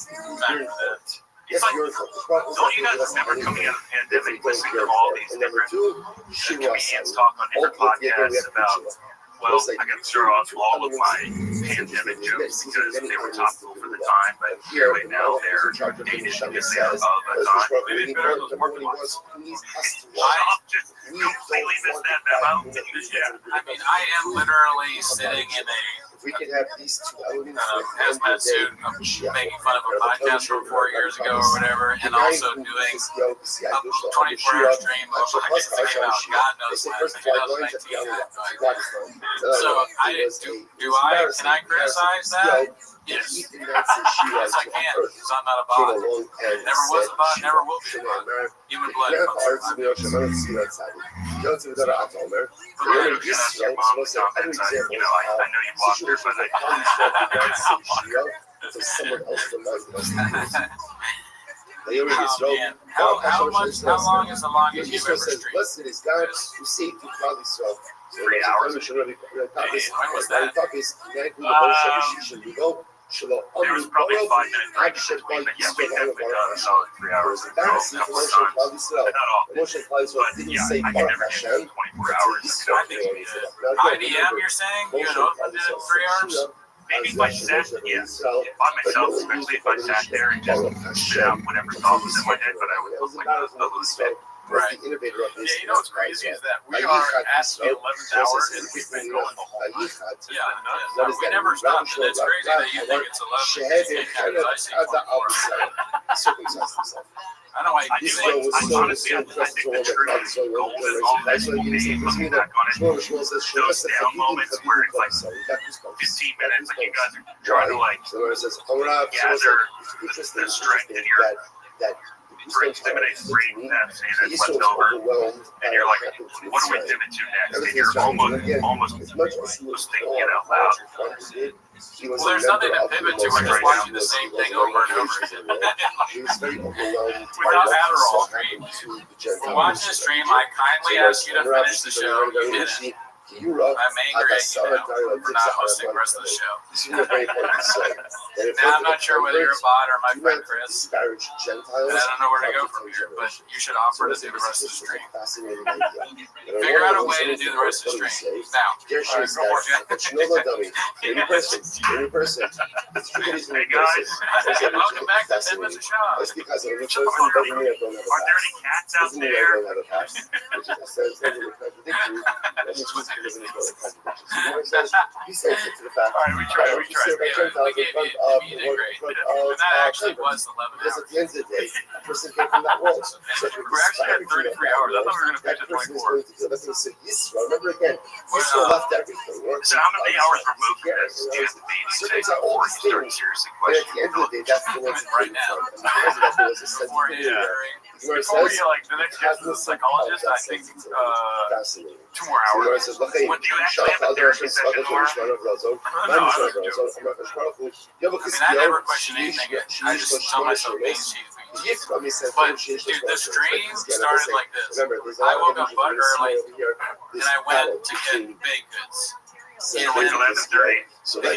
It's like, don't you guys remember coming out of the pandemic, listening to all these different comedians talk on different podcasts about, well, I got to throw off all of my pandemic jokes because they were topical for the time, but right now they're dated because they are of a time. Maybe better those market ones. I just completely missed that memo. Yeah, I mean, I am literally sitting in a we could have these two elements. hazmat suit, making fun of a podcast from 4 years ago or whatever, and also doing a 24-hour stream of a podcast about God knows when, 2019. So can I criticize that? Yes. Yes, I can, because I'm not a bot. Never was a bot, never will be a bot. Human blood. How long is the longest you've ever streamed? Blessed is God who saved you from Israel. 3 hours. When was that? There was probably 5 minutes break in between, but yeah, we definitely got a solid 3 hours. A couple of times, but not often. But yeah, I can never get 24 hours. I think you did. IDM, you're saying? You know, did it 3 hours? Maybe if I sat, yeah, by myself, especially if I sat there and just spit out whatever thought was in my head, but I would look like a loose bit. Right. Yeah, you know what's crazy is that we are at the 11th hour and we've been going the whole time. Yeah, we never stopped. And it's crazy that you think it's 11. I see 24. I don't know why you think honestly, I think the true gold is all that you looking back on it. Those down moments where it's like 15 minutes, like you guys are trying to like gather the strength in your intimidate brain that's left over, and you're like, what do we pivot to next? And you're almost thinking it out loud. Well, there's nothing to pivot to. We're just watching the same thing over and over again. Without Adderall, we're watching the stream. I kindly ask you to finish the show. You didn't. I'm angry at you now for not hosting the rest of the show. Now I'm not sure whether you're a bot or my friend Chris. And I don't know where to go from here, but you should offer to do the rest of the stream. Figure out a way to do the rest of the stream. Now, go for it. Hey guys, Welcome back to 10 Minutes of Show. are there any cats out there? He says it to the fact. All right, we tried. And that actually was 11 Because hours. at the end of the day, a person came from that world. So We're actually at 33 hours. I thought we were going to finish at 24. Remember again, Yisrael left everything. So how many hours removed from this do you have to be to say before you start seriously But at the end of the day, that's the one Right now. Before you Before we like the next guest is a psychologist, I think 2 more hours. When do you actually have a therapy session, Laura? I never question anything. I just tell myself things. But dude, the stream started like this. I woke up butt early and I went to get baked goods. Like 11:30. So no,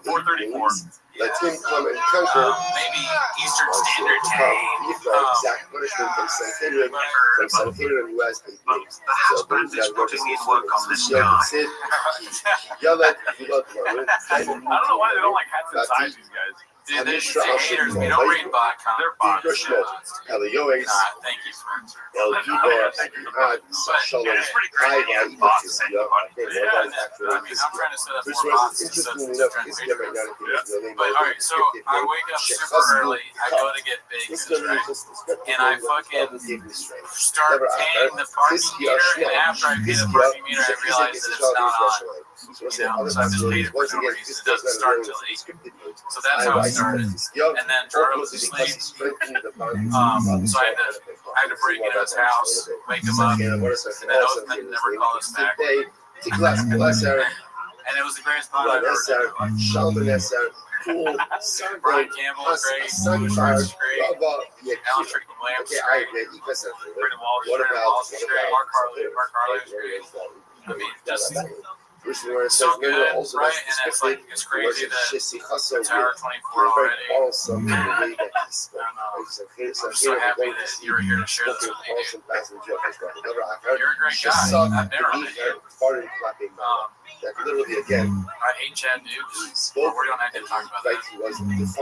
4:34. Let him come and conquer. Maybe Eastern Also, Standard to Time. come give the exact punishment from Sanhedrin who has been blamed. So those that were just said, yell at the blood one. I don't know why they don't like hats and size, these guys. Dude, they're just haters. We don't read bot They're comments. bots. Kalioes, Thank you, Spencer. El Gibar, Had, Shalom, it's pretty crazy. Haiva, Bots Ibatis, and I mean, I'm trying to set up which more was bots instead interesting of enough different because videos. right now But alright, so I wake up super early. I go to get bacon, right? And I fucking start paying the parking meter. And after I pay the parking meter, I realize that it's not on. So I just paid it for no reason. It doesn't start until 8. So that's how I started. And then Jordan was asleep. So I had to break into his house, wake him up, and then never call us back. And it was the greatest bond I've ever done. Brian Campbell was great. Louis Schwartz was great. Alan Strickland-Lamb was great. Brendan Walsh was great. Mark Harley was great. I mean, just so good, right? And it's crazy that it's hour 24 already. I'm so happy that you were here to share this with me, dude. You're a great guy. I've never met you. Literally again, I hate Chad Dukes, but we don't have to talk about that. he was defining his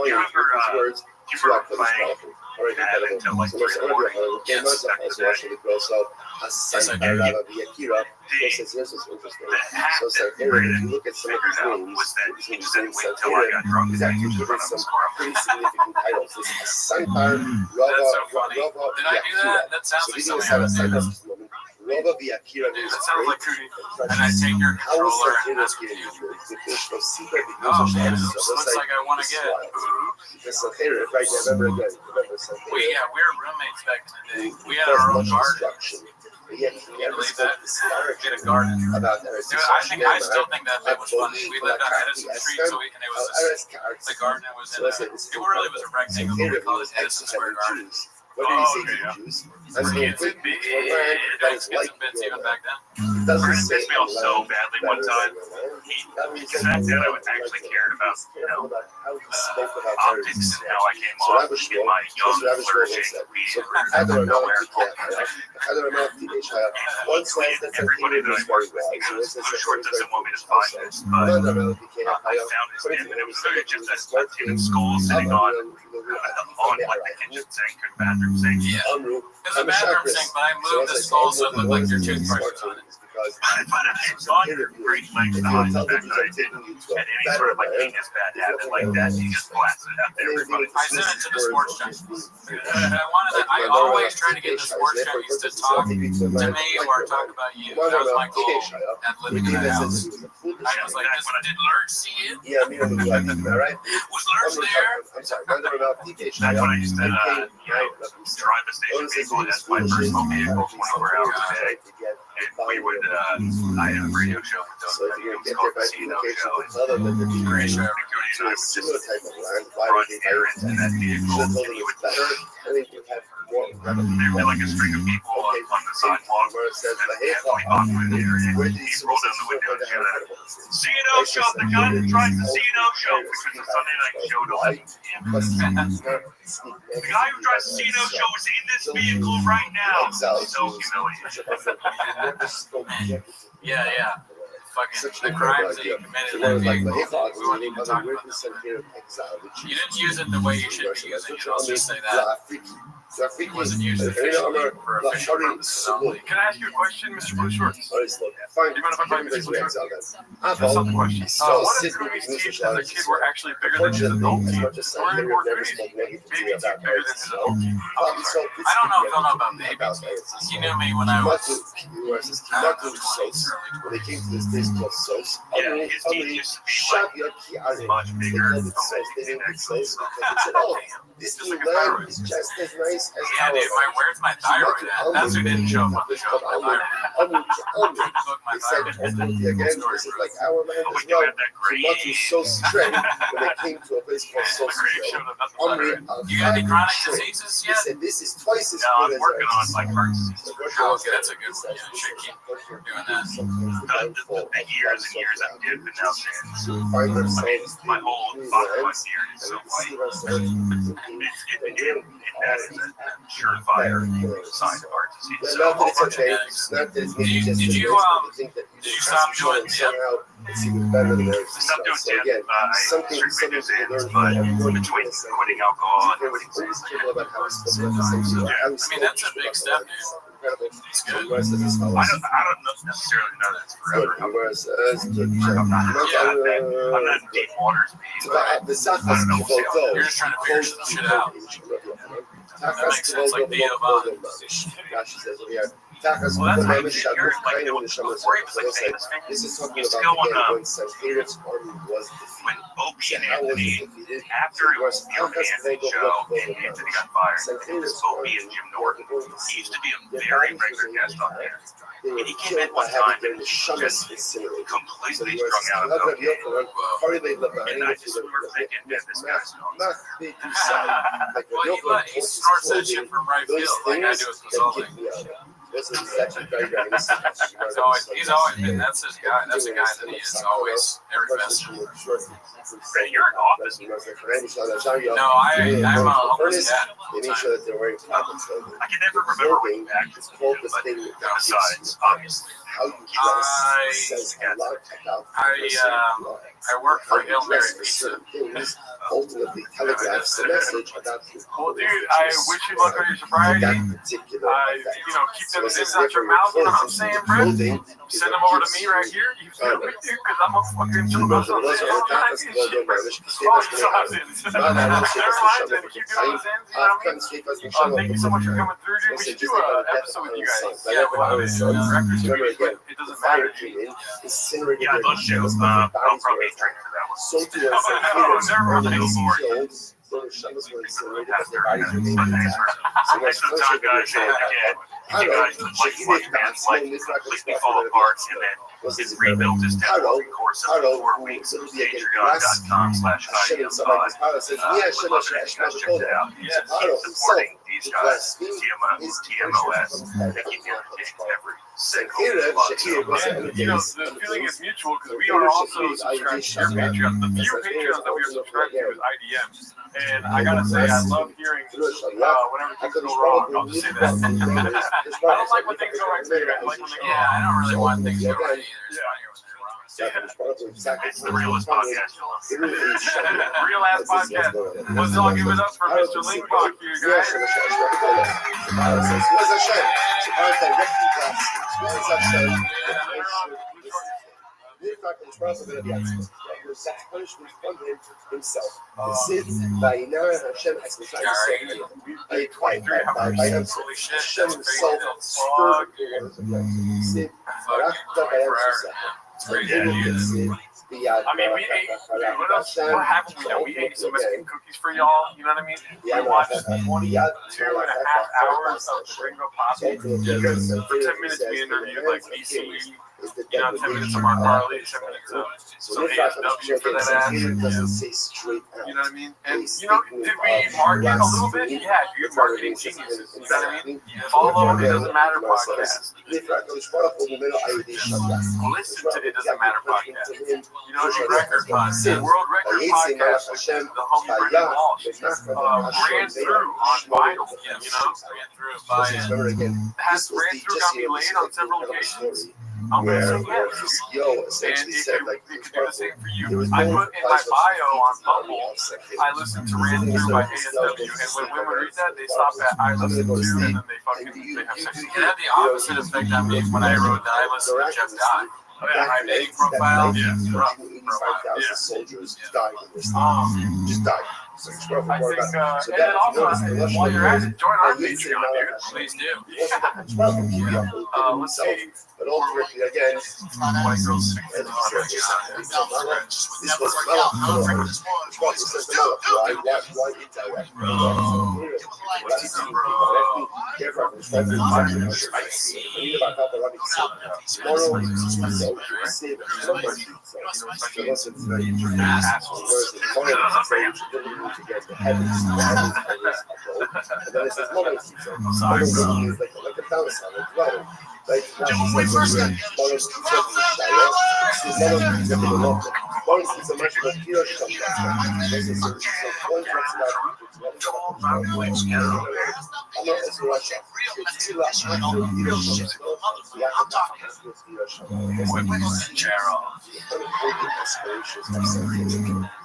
words to act on his powerful. Alright, incredible. So much earlier, came out of also actually also a sign by Rabbi Akira. This is interesting. So Sanhedrin, if you look at some of these names, Sanhedrin is actually given some pretty significant titles. This is Sankar, That's so funny. Did I do that? That sounds like something I would say. Rabbi Akira Dude, that sounds like Cootie. And I take your controller and ask you. Oh man, this looks like I want to get it. We were roommates back in the day. We had our own garden. Can you believe that? Get a garden. Dude, I still think that was funny. We lived on Edison Street, and it was the garden was in it really was a rectangle, but we called it Edison Square Garden. What do you say to Jews? That's the Kids and bits. that is like Even back then. doesn't Brandon say pissed me off so badly one time. Because back then I was actually cared about, optics and how I came off in my young flourishing I don't know nowhere. once Everybody that I worked with, because Blue Short doesn't want me to find this, but I found his name, and it was literally just a tin skull sitting on like the kitchen sink or bathroom sink. Yeah. It's a bathroom sink, but I moved the skull so it looked like your toothbrush on it. But it's on your great length behind the back that I didn't and any sort of like genius bad habit like that, he just blasts it out there. Everybody I sent it to the sports junkies. I always try to get the sports junkies to talk to me or talk about you. That was my goal at living in the house. I was like, did Lurch see it? Yeah, me and the right? Was Lurch there? I'm sorry, whether or not That's when I used to, drive a station vehicle, and that's my personal vehicle 24 hours a day. And we would, I had a radio show with those. So if you're It going was to called get Casino that Show. other than the Great show. And Cody and I would similar just type of land, why run would they errands in that vehicle, and he would better? I think you have more revenue. there were like a string of people on the sidewalk, Where it says, and hey, we bought food there, and where he did you rolled down the window and shouted, C&O shop, the guy who drives the C&O show, which was a Sunday night show to let the guy who drives the C&O show is in this vehicle right now. So humiliating. Yeah. Fucking the crimes that you committed in that vehicle. We wouldn't even talk about that. You didn't use it the way you should be using it. I'll just say that. It wasn't used efficiently for official purposes only. Can I ask you a question, Mr. Blue Shorts? Fine. You mind if I find Mr. Blue Shorts? Just Just something question. What did Cooney's teeth as a kid were actually bigger than his adult teeth? Or Cooney's baby teeth bigger than his adult teeth? I don't know if you'll know about baby teeth. You knew me when I was when they came to this place called Sos, Yeah, his teeth used to be like much bigger. they said, oh, this new land is just as nice place as Yeah, dude, where's my thyroid at? That's who didn't show up on the show. My thyroid. They said ultimately again, this is like our land as well. Much was so strict when they came to a place called Social. You got any chronic diseases They yet? said this is twice as No, good I'm working on like heart disease. Oh, okay, that's a good one. Yeah, you should keep doing that. The years and years I've been now saying Find themselves my whole body, my beard is so white. That is a surefire sign of heart disease. So, Not that it's okay. Not that it's maybe just Did you think that did you stop doing somehow it's even better than theirs. Stop doing So again, something surgery to learn but from between quitting alcohol and everything. about how it's supposed to be. I mean, that's a big step, dude. It's good. I don't necessarily know that it's forever. I'm not in deep waters. You're just trying to figure some shit out. That makes sense, like the Rashi says over here. This is talking about again when Sancherich's army was When defeated. Opie and How was Anthony, it defeated? after it was Anthony Joe and Anthony got fired, it was Opie and Jim Norton. He used to be a very regular guest on there. And he came in one time and just completely strung out of cocaine. And I just remember thinking, man, this guy's nuts. Well, he snorts that shit from right field, like I do with consulting. This is actually very reminiscent. He's always been, that's his guy, that's the guy that he is always, every festival. You're in office. No, I'm a homeless cat. They made sure that they're wearing proper clothing. I can never remember what back It's called this thing that besides, obviously. how you dress says a lot about I work for Hail Mary Pizza. things ultimately telegraphs the message about the Well, dude, I wish you luck on your sobriety. that particular Keep them things out your mouth, you know what I'm saying, bro? Send them over to me right here. You feel me, dude? Because I'm a fucking Never mind, then keep doing those ends, you know what I mean? Thank you so much for coming through, dude. We should do an episode with you guys. Yeah, well, Records, it doesn't matter, dude. Yeah, those shows, I'll probably drink for that one. So to us, Never mind. killed. So the shovels were incinerated because their bodies remained intact. So Thanks for the time, guys. I You guys would like completely fall apart and then it's rebuilt this down over the course of 4 weeks. Patreon.com/IDM. Check it out. Keep supporting these guys. TMOS. They keep me entertained every single month. And, the feeling is mutual because we are also subscribed to your Patreon. The few Patreons that we are subscribed to is IDM. And I gotta say, I love hearing whenever things go wrong. I'll just say that. I don't like when things go right for you. I like when they go wrong. I don't really want things to go right either. It's the realest podcast. Real ass podcast. Let's all give it up for Mr. Lingbach here, guys. Punishment from him himself. The Sid, by Hashem, by Hashem himself, spurred the Sid, I mean, we ate, what happened? We ate some Mexican cookies for y'all, you know what I mean? We watched 22.5 hours of the Gringo Posse because for 10 minutes we interviewed like BC, 10 minutes of Mark Harley, 10 minutes of some ASW for that ass. You know what I mean? And, did we market a little bit? Yeah, dude, marketing geniuses. You know what I mean? Follow It Doesn't Matter podcast. Listen to It Doesn't Matter podcast. The record podcast, World Record podcast, which is the homie Brendan Walsh, ran through on vinyl, ran through by ran through, got me laid on several occasions. I'm going to say yes. And it could do the same for you. I put in my bio on Bumble, I listened to Ran Through by ASW, and when women read that, they stop at I listen to, and then they have sex. It had the opposite effect on me when I wrote that I listened to Jeff Dye. My dating profile, soldiers died in this time. Just died. So I think, and then also, while you're at it, join our Patreon, dude. Please do. Let's see. But ultimately, again, this was why When we first got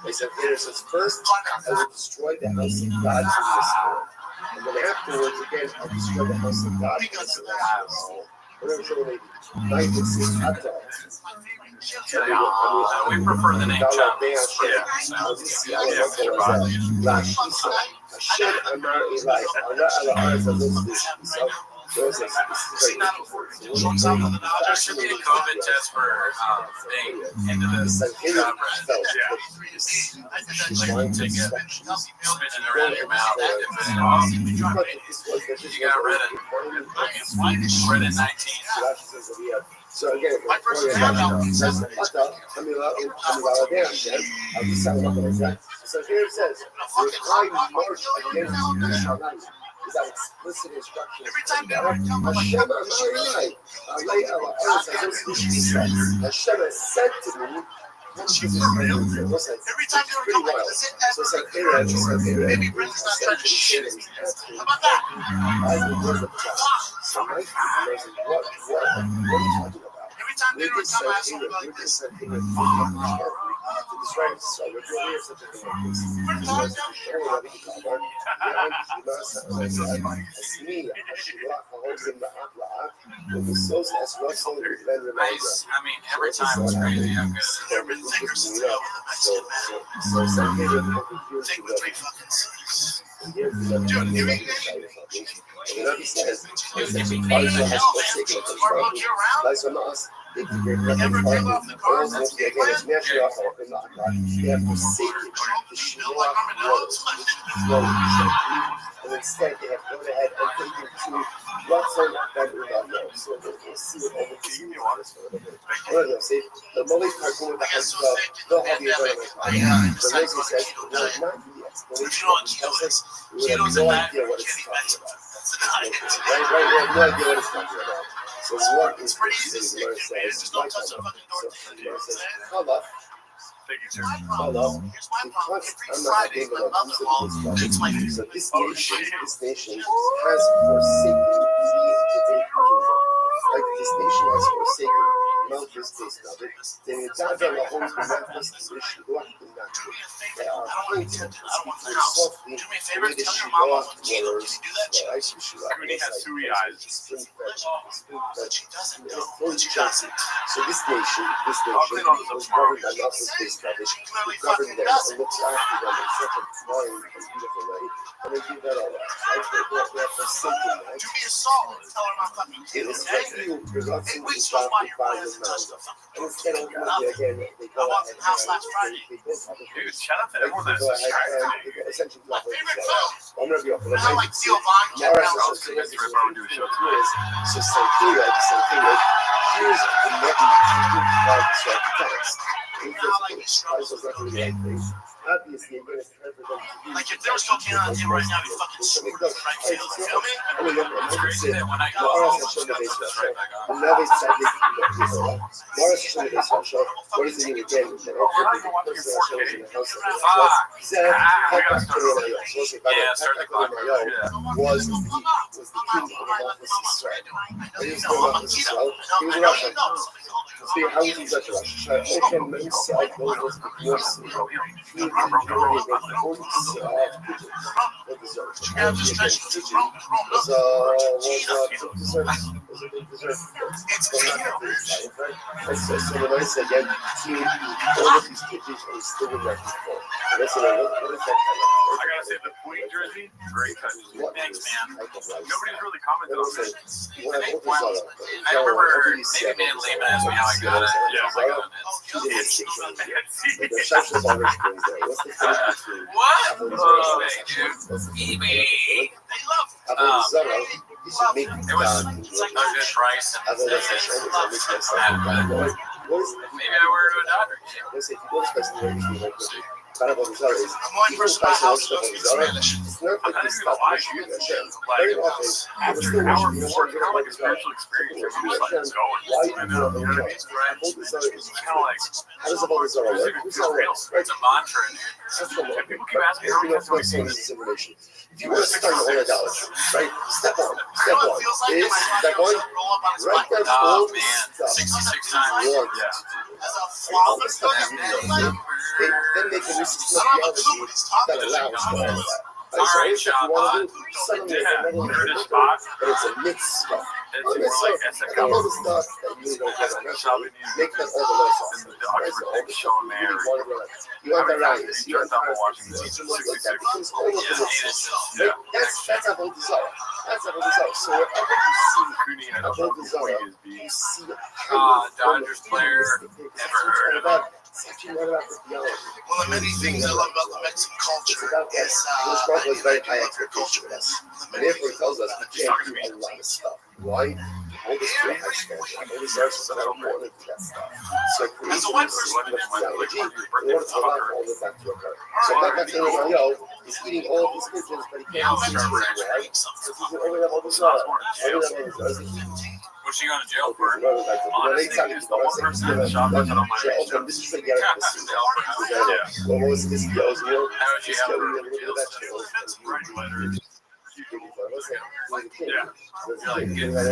They said, first, I will destroy the house of God to restore. And then afterwards, again, I'll destroy the house of God to restore. Whatever they do. Hot dogs. We prefer the name Chavez. There should be a COVID test for being into this job, like take it, spin it around your mouth, and put it off. You got Reddit 19. So again, so here it says, I march against Yerushalayim. Without explicit instructions. Hashem has said to me, every time you come like this, so it's like maybe Brendan's not trying to shit him. How about that? Every time they would come ask me like this. Nice. I mean, every time it's crazy how good Never give off the cars. That's the plan. They have forsaken the Shua and instead they have gone ahead and taken to Ratzon Ben Ulam. So we'll see what over to you. The Molly Targum with the Hezbollah, they'll have you done it. The Lizzie says, no, not the explanation. We have no idea what it's talking about. Right, no idea what it's talking about. So it's pretty easy to see. Just don't touch the fucking door. Hello. Here's my problem. Every Friday, my mother-in-law takes my food. So this nation has forsaken the divine kingdom. Like this nation has forsaken Mount Risbis. They are pointed softly the way the Shiloh warriors. So this nation was governed by Mount Risbis. They governed them and looked after them in such a fine and beautiful way. And they do that all right. They're forsaken that. Do me a solid. Tell her my fucking kid. It was like you were not simply adopted by the man. And instead of again, they go ahead and they both have a Dude, shout out to everyone that's essentially my favorite film. I'm going to be up for the I like Theo Von. So Santeria, here's the next text. Obviously, I'm going to try for them to be like if there was cocaine on him right now, he'd fucking scream. Right? Feel me? It's crazy that when I go Morris has shown the base show. And now they said they Morris has shown the base show. What is it again? The person that shows in the house of was the king of all this Israel. And he was going on this Israel. He was Russian. See, how is he such a Russian? I can make side goals with yours. I gotta say, the Queen jersey, great cut. Thanks, man. Nobody's really commented on this. I remember maybe Man Lehman asked me how I got it. Yeah, I got it. She's in the 6 range. Like the Shashas on her screen there. What's the difference between What? Apple EBay. Apple Zara? You should make It was like a good price. And Apple that's a shoulder. What is maybe I wear to a Dodger game. let's say if you go to Spice and Rain, you like Zara is even Spice and Rain stuff on Zara. It's not like they stop pushing that shit. Very often, After an hour before, it's kind of like a spiritual experience. You're just like going. why you know You know what I mean? Apple Zara is It's kind of like how does Apple Zara work? Who's Zara work? Right? It's a mantra, dude. That's from And people keep asking how you many know, times have we seen this this? information. If you want to start your own idolatry, right? Step one is step one. Write down all Oh the man, stuff 66 you times. want Yeah. all the stuff you need. Then make a list of theology that allows for all that. All So right, if you want to do something Yeah, that's you're in a spot. but it's a mixed stuff. It's more like And all the stuff that you don't get on shopping make that all the less and the Oxford thing shown there. you want the rights, you want Dressed up the and watching the rights, 66. that becomes all of the Yeah, That's a whole desire. That's a whole desire. So wherever you see Cooney and a whole desire, is you being see Dodgers player, never heard of him. it's actually not about the theology. One of the many things I love about the Mexican culture is This brother was very high expectation with us. And therefore he tells us we can't do a lot of stuff. Why? Hold us to a high standard. Hold us to so that I don't want to do that stuff. So create a theology. We want to allow all of that to occur. So that guy's saying, yo, he's eating all of these pigeons, but he can't eat these pigeons, right? Because he's only have all this stuff. What's she going to jail for? Honestly, it's the one person in the shop that's on my This is what you gotta see. What was this? How would you Just have go her with a little bit of vegetables. Yeah. Everything I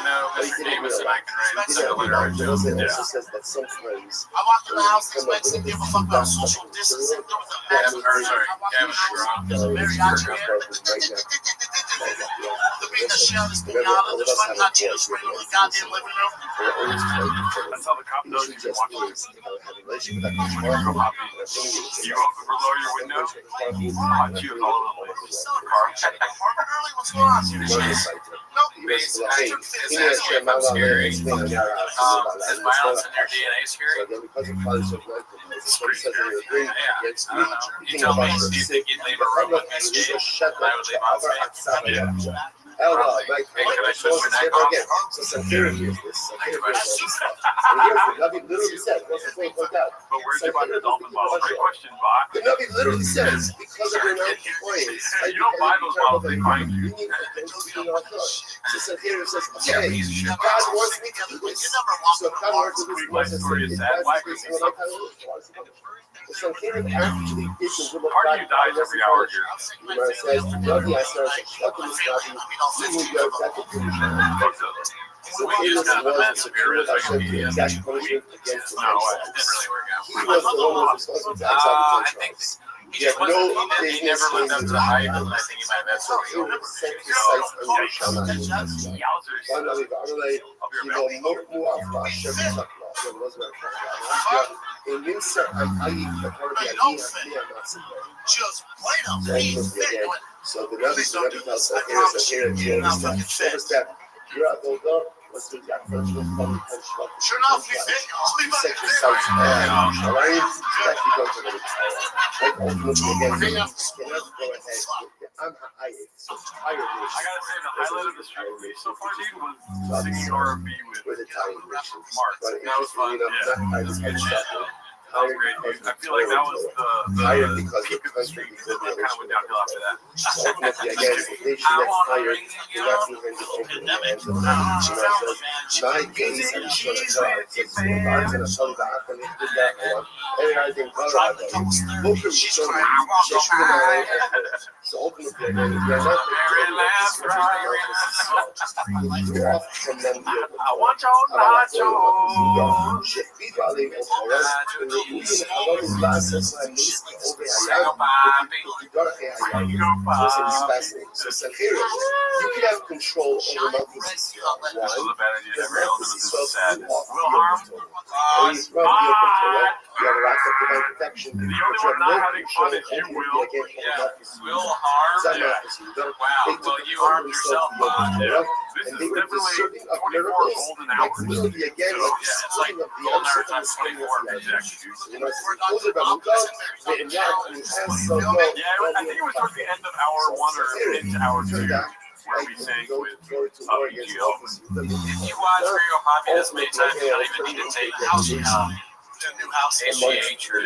know, Mr. Davis and I can write a letter. It also says that sometimes I walked in the house this Mexican give a fuck about social distancing. Gavin, or sorry, Gavin The pizza shell is pinata, the fucking Latinos bring over the goddamn living room. That's how the cop knows you can watch it. You open below your window, hot cheers all over the place. Car. Apartment early, what's going on? Base action is actually scary. Is violence in their DNA scary? Yeah, I don't know. You tell me, do you think you'd leave a room with me unscathed? I would leave unscathed. Yeah. So security is this. And here's what Nabi literally said. But where'd you buy the dolphin bottle? Great question, Bot. The Nabi literally says, because of your non-compliance, You don't buy those bottles, they find you. So security says, okay, God wants me to do this. So God wants me to do this. Story is sad. Why? So Caleb actually did the will of Part God. of you dies every hour here. Where it says, Nabi, I started shucking this Nabi, he will go back to the so We Caleb just got the was mess the of your that showed the resignation. exact punishment against the No, it didn't really work out. He was the one who was responsible to exile I the think Gentiles. he just wasn't. He never lived up to the hype, and I think he might have had So something he over. was sent to sites under Shammai. Yowzers. Finally, finally, you know, more of Hashem Sakla. It was not a new set of Ayik, the Harvey idea, not Just wait a minute. so the Nabi tells us here, step. You're out the door. Let's do that. Sure enough, we fit. Section sites, Shalaim, that you go to the like ultimately again, cannot go ahead. I'm so tired of this. I gotta say, the highlight of the stream so far, dude, was singing R&B with with Italian nations. Mark. But That was fun. Yeah. I was That was great, dude. I feel like that was tired the because peak the of the country stream. It kind of went downhill after that. ultimately again, the nation that's tired, you're not even to open your hands to the my case and shut it down. I'm gonna tell you that I'm gonna do that one. Everything Colorado. Hopefully, so ultimately, again, you're not from them. I want your nachos. So Santeria, you can have control over multi-system. One, This was a bad idea. the Every element of this multi-system is sad. off Will harm. or you run the open to it. You have a lack of divine protection. The only one not having fun is you, Will. Yeah. Will harm. Wow. Well, you harmed yourself. This is definitely 24 golden hours. So, Yeah, it's like golden hour times 24 exactly. Yeah, I think it was towards the end of hour 1 or into hour 2 where we sang with If PGL. you watch ViralRabbi this many times, you don't even need to take house new house. HGH or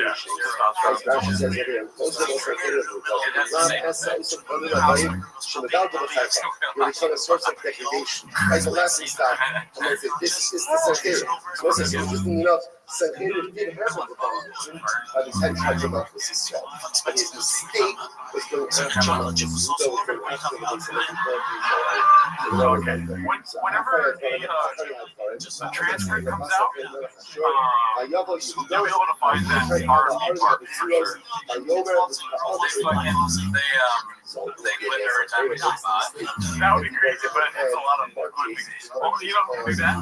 שמדבר בחייך, ולראשון הסוף של degradation. As a last stop, this is the Sanhedrin. So it's just enough. Sanhedrin did have a devotion by the 10 tribes of Israel. But his mistake was going Whenever a transcript comes out, you'll be able to find that R&B part for sure. They clip every time we talk about it. That would be crazy, but it's a lot of clipping. Oh, you don't do that? A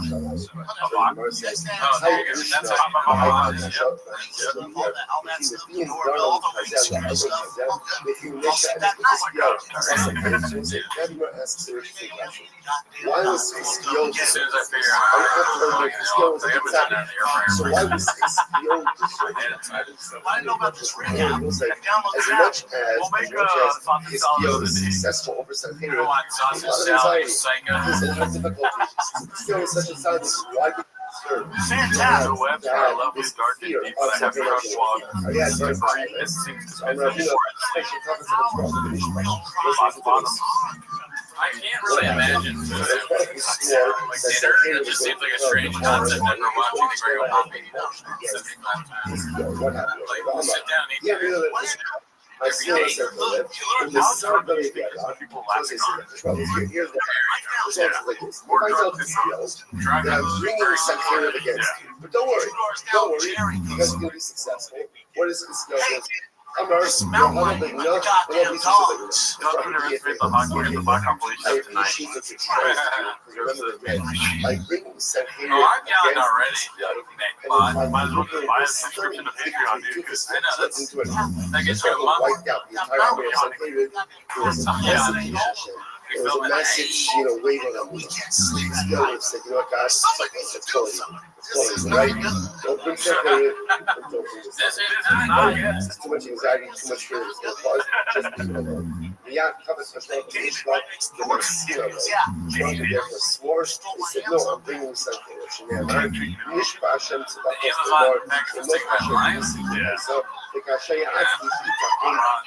bot? Oh, there you go. That's how why was HBO? As soon as I figure out so why was HBO? I know about this radio. As much as HBO is successful over Sanhedrin, there's difficulty. Still, such a sound is widely observed. Fantastic. The webs are lovely, dark and deep, but I have truck blog. This seems to be I can't really imagine. Like the internet just seems like a strange concept after watching the Great Hobby 75 times. Like, we'll sit down and eat I see myself live in the sound of the people laughing on it. Here's the results like this. If I tell the CEOs that I'm bringing Sanhedrin against you, but don't worry, you guys are going to be successful. What is this CEO against? I'm not big enough. Y'all can underestimate the hot compilation tonight. Like bringing Sanhedrin Oh, I'm down already. Might as well just buy a subscription to Patreon, dude, because I know that gets you a month. wiped out the entire army of Sanhedrin. There was a massive relationship. There was a massive, wave on them. Still, said, you know what, guys, it's going, right? Don't bring Sanhedrin. Don't bring this. It's too much anxiety, too much fear. It's going to cause yeah, covers the front page, right? The next zero, right? There for swore. He said, no, I'm bringing Sanhedrin. Nish Hashem to the so the Kashaya Atzi,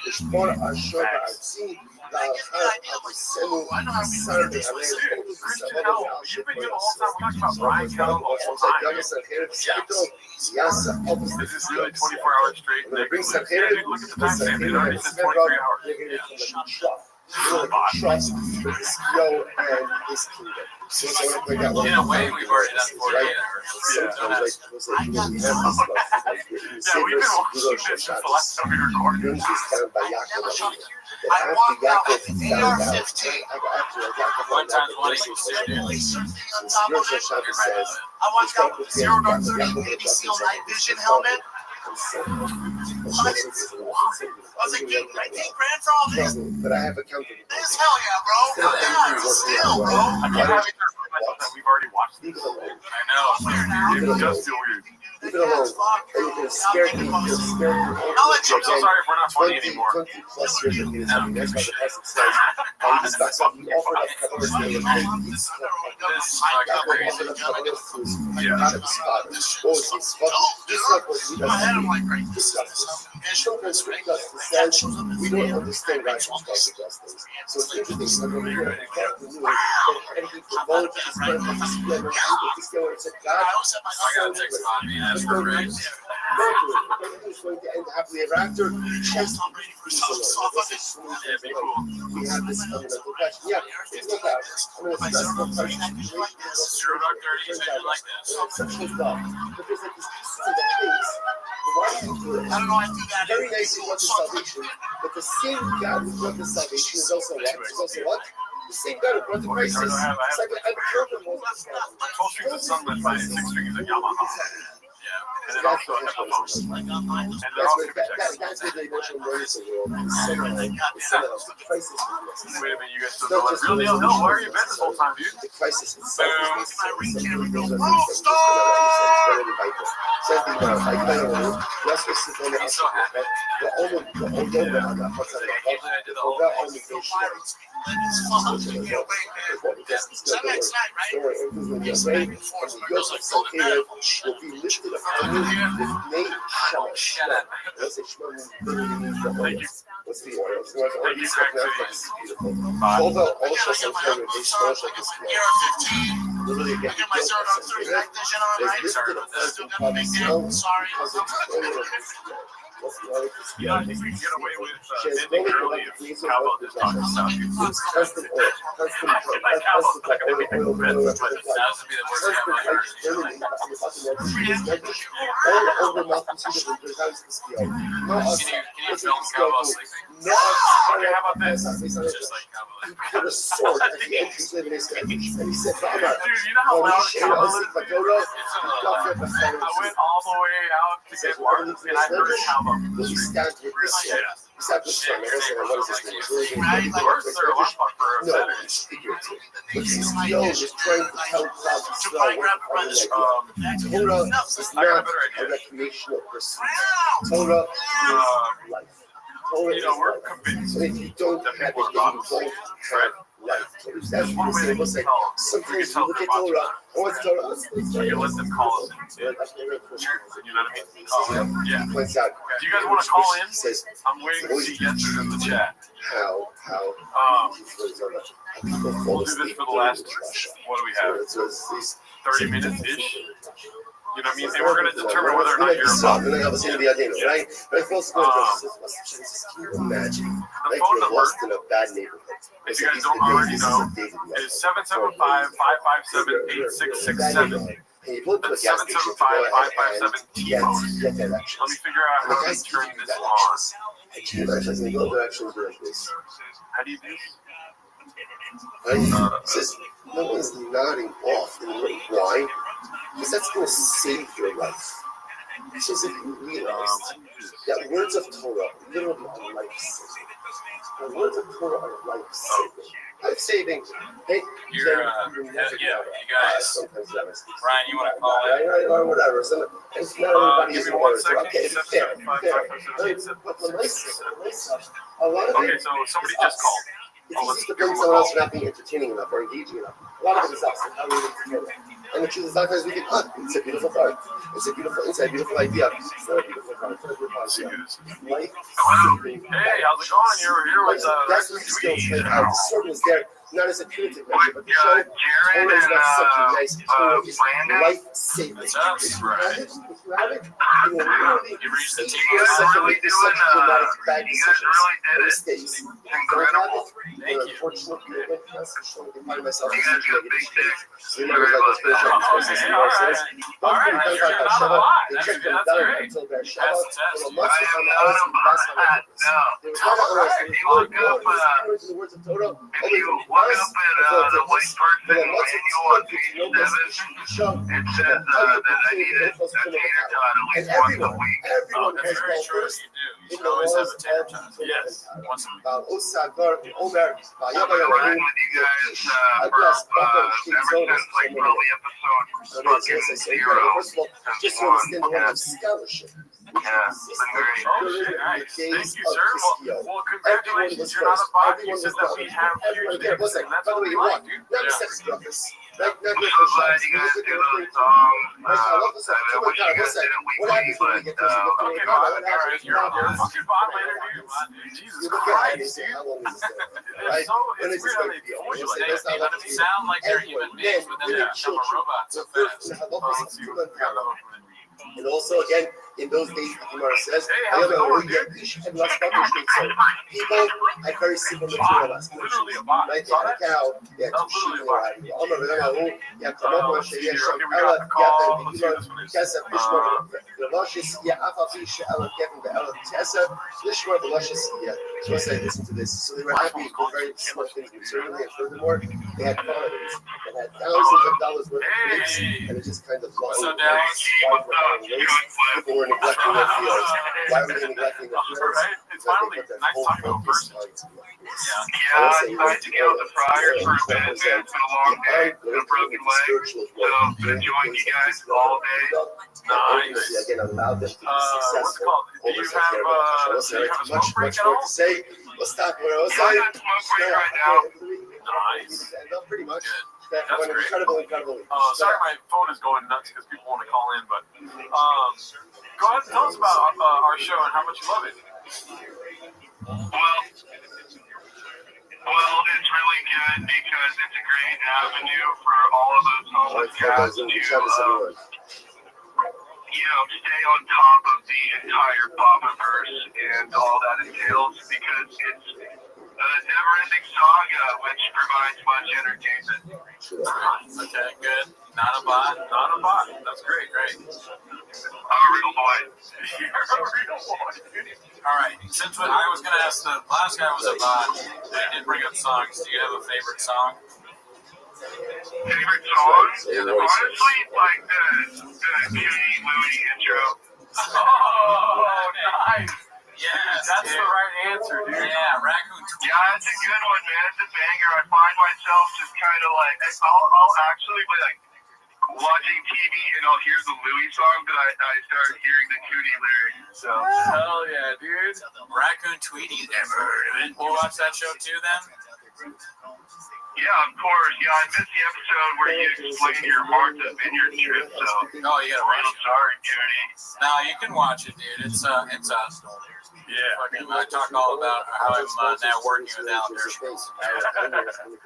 Ishmor Ashur Atzi, You've been doing all the time. We're talking about Brian Kelly the whole time. This is really 24 hours straight. Look at the timestamp. It already said 23 hours. Trust HBO and his kingdom. In a way, we've already done 48 hours. Yeah, we've been watching this since the last time we recorded. I walked out with AR-15. 1 times 1 equals 0. I walked out with 0 Dark 30 Navy SEAL night vision helmet. I was like, dude, 19 grand for all this? But I have a company. This hell yeah, bro. Hell yeah, still, bro. I can't have it that we've already watched this. I know. It does feel weird. Leave it alone. And you can scare people. I'm so sorry if we're not funny anymore. 20 plus years of being something. That's why the person says, this got something offered up cover for the we don't understand rational justice. So it's interesting. And he promotes this kind of disclaimer. I gotta text Bobby and ask for a raise. Everything's going to end happily ever after. Just we have this fundamental question. Yeah, it's not that. I mean, it's not question. 0 Dark 30 vision like this. But there's like this piece of things. Why do you do it? I don't know, I do that. Very nice to want the salvation, but the same God who brought the salvation is also what? The same God who brought the crisis. It's like I've heard them all. Full Strings of Sunlit by 6 Strings of Yamaha. and then also a HIPAA phone. And they're all super checks. That's what they mentioned learning the world. Instead of crisis. Wait a minute, you guys still know like, real deal? No, where have you been this whole time, dude? The crisis itself is He's so happy. Shut up. Thank you. What's the oil? Although also sometimes they social literally get my zero to 30 night vision on, right? Still got a big deal. Sorry. You know, I think we can get away with ending early if Cowbell just talks about constant oil, constant like Cowbell's not going to be That was gonna be the worst time all over multitude of times the scale. Can you film Cowbell sleeping? No, okay, how about this? Just like Cowbell. he put a sword at the entrance of his head, and he said, Dude, you know how loud Cowbell is? I went all the way out to get Mark, and I heard Cowbell. He stabbed with this sword. He stabbed with this sword. What is this name? Worse, they're a lot for a No, better. it's figurative. But CTO is trying to tell clouds to slow. Torah is not a recreational pursuit. Torah is life. Torah You know, we're is life. convinced. So if you don't that have it, people then are you don't have life. That's what one way we're to saying. tell. Sometimes you look at Torah, oh, it's Torah. You can let them call us in. You know what I mean? Call in. Yeah. Do Points out. you guys want to call in? Says, I'm waiting to see answers in the chat. how people fall We'll do this asleep for the last, during Russia. what do we have? So it's these 30 minutes-ish? You know what I mean? And we're going to determine whether or not you're right? Right? But folks go can you imagine? The Like phone you're number, lost in a bad neighborhood. if you guys don't already know, is 775-557-8667. And you pull into a That's gas station to go ahead and 775-557-T-phone. get directions. Let me figure out how to turn this on. And can you imagine? They go directions like this. How do you do this? Right? It says no one's nodding off. And why? Because that's going to save your life. It's as if you realized that words of Torah literally are life-saving. The words of Torah are life-saving. Life-saving. Hey, You guys, Ryan, you want to call it? right, or whatever. So it's not everybody Give is me 1 words. second. Okay, it's fair. But the 775-557-8667. nice stuff, a lot of Okay, it so somebody is just us. called. It's easy to blame someone else for not being entertaining enough or engaging enough. A lot of it is us and how we entertain it. And the truth is, sometimes we think, it's a beautiful thought. It's a beautiful insight, a beautiful idea. It's not a beautiful thought. It's not a beautiful idea. Life saving. Hey, how's it going? You're here with that's what the skills like how the sword was there, not as a punitive measure, but to show Torah is not something nice. Torah is life saving. That's us, right? If you have it, you will literally You reached the save team. yourself from making such dramatic bad You guys decisions really did and it. mistakes. Incredible. Thank you. Unfortunately, I find myself You guys got big dick. so you know, like this version of the process and more says, All right, don't you're think not a about lot. They checked them That's down great. until their That's Shabbat. the test. Well, I am not about that. No. They were talking about If you look up, the words of Torah. if you look up at the white person manual on page 7, it says that I need a tater tot at And least once a everyone, week. everyone That's has very gone true. first. You do. You should always have a tater tot. Yes. Once a week. Osagar, Omer, I've been riding with you guys for ever since like probably episode fucking 0. First of all, just to understand the level of scholarship. Yeah, it's been great. Oh, shit, nice. Thank you, sir. Well, congratulations. You're not a bot. You said that we have huge names, and that's what we like, dude. Not Yeah. the sex office. I'm so glad you guys do those songs. I wish you guys didn't leave What happens when we me, get but this? Okay, bot. All right, you're a fucking bot later, dude. Jesus Christ, dude. It's so, it's weird how they force you like that. You know what I mean? Sound like they're human beings, but then they become a robot so fast. Let's see what we got another one. And also, again, in those days, the Gemara says, Hey, how's it going, dude? people had very simple material last night. Literally a bot. Right? They Saw had a that? cow, they had That two was sheep, literally they a bot. had Amar, yeah, come on, Let's see here. Moshe, Okay, we got the call. Let's see this one is. Kesef, Lishmar, the Luscious, yeah, Afafi, She'el, Kevin, the Ela, Kesef, Lishmar, the Luscious, yeah. So I said, listen to this. So they were happy with very smart things materially, and furthermore, they had farms that had thousands of dollars worth of pigs, and it just kind of lost. What's up, Dallas? What's up? You doing people were neglecting their fields. Why were they neglecting their fields? Right? It's finally nice talking to a person. Yeah, I decided to get out the Friars for a bit, man. It's been a long day, been a broken leg. So, been enjoying you guys all day. Nice. Again, allowed them to be What's it successful. called? Do you have a smoke break at more all? to say. Let's talk about it. Yeah, I got smoke break right now. Nice. Pretty much. That's That went great. incredible. Sorry, my phone is going nuts because people want to call in, but go ahead and tell us about our show and how much you love it. Well, it's really good because it's a great avenue for all of us homeless guys to, stay on top of the entire Bobbiverse and all that entails because it's a never-ending saga which provides much entertainment. Okay, good. Not a bot. That's great. I'm a real boy. You're a real boy. All right. Since I was going to ask, the last guy was a bot. They didn't bring up songs. Do you have a favorite song? Favorite songs? Honestly, like the Cutie Louie intro. Oh, nice. Yes, That's the right answer, dude. Yeah, Raccoon Tweet. Yeah, it's a good one, man. It's a banger. I find myself just kind of like, I'll actually be like watching TV and I'll hear the Louis song, but I start hearing the Cootie lyrics. So Hell yeah, dude. Raccoon Tweety. Never heard of it. We'll watch that show too then? yeah, of course. Yeah, I missed the episode where you explained your Martha Vineyard trip. So Oh, you gotta watch real it. sorry, Cootie. No, you can watch it, dude. It's fucking, I talk all about how I'm now working with Alan Dershowitz. Hey,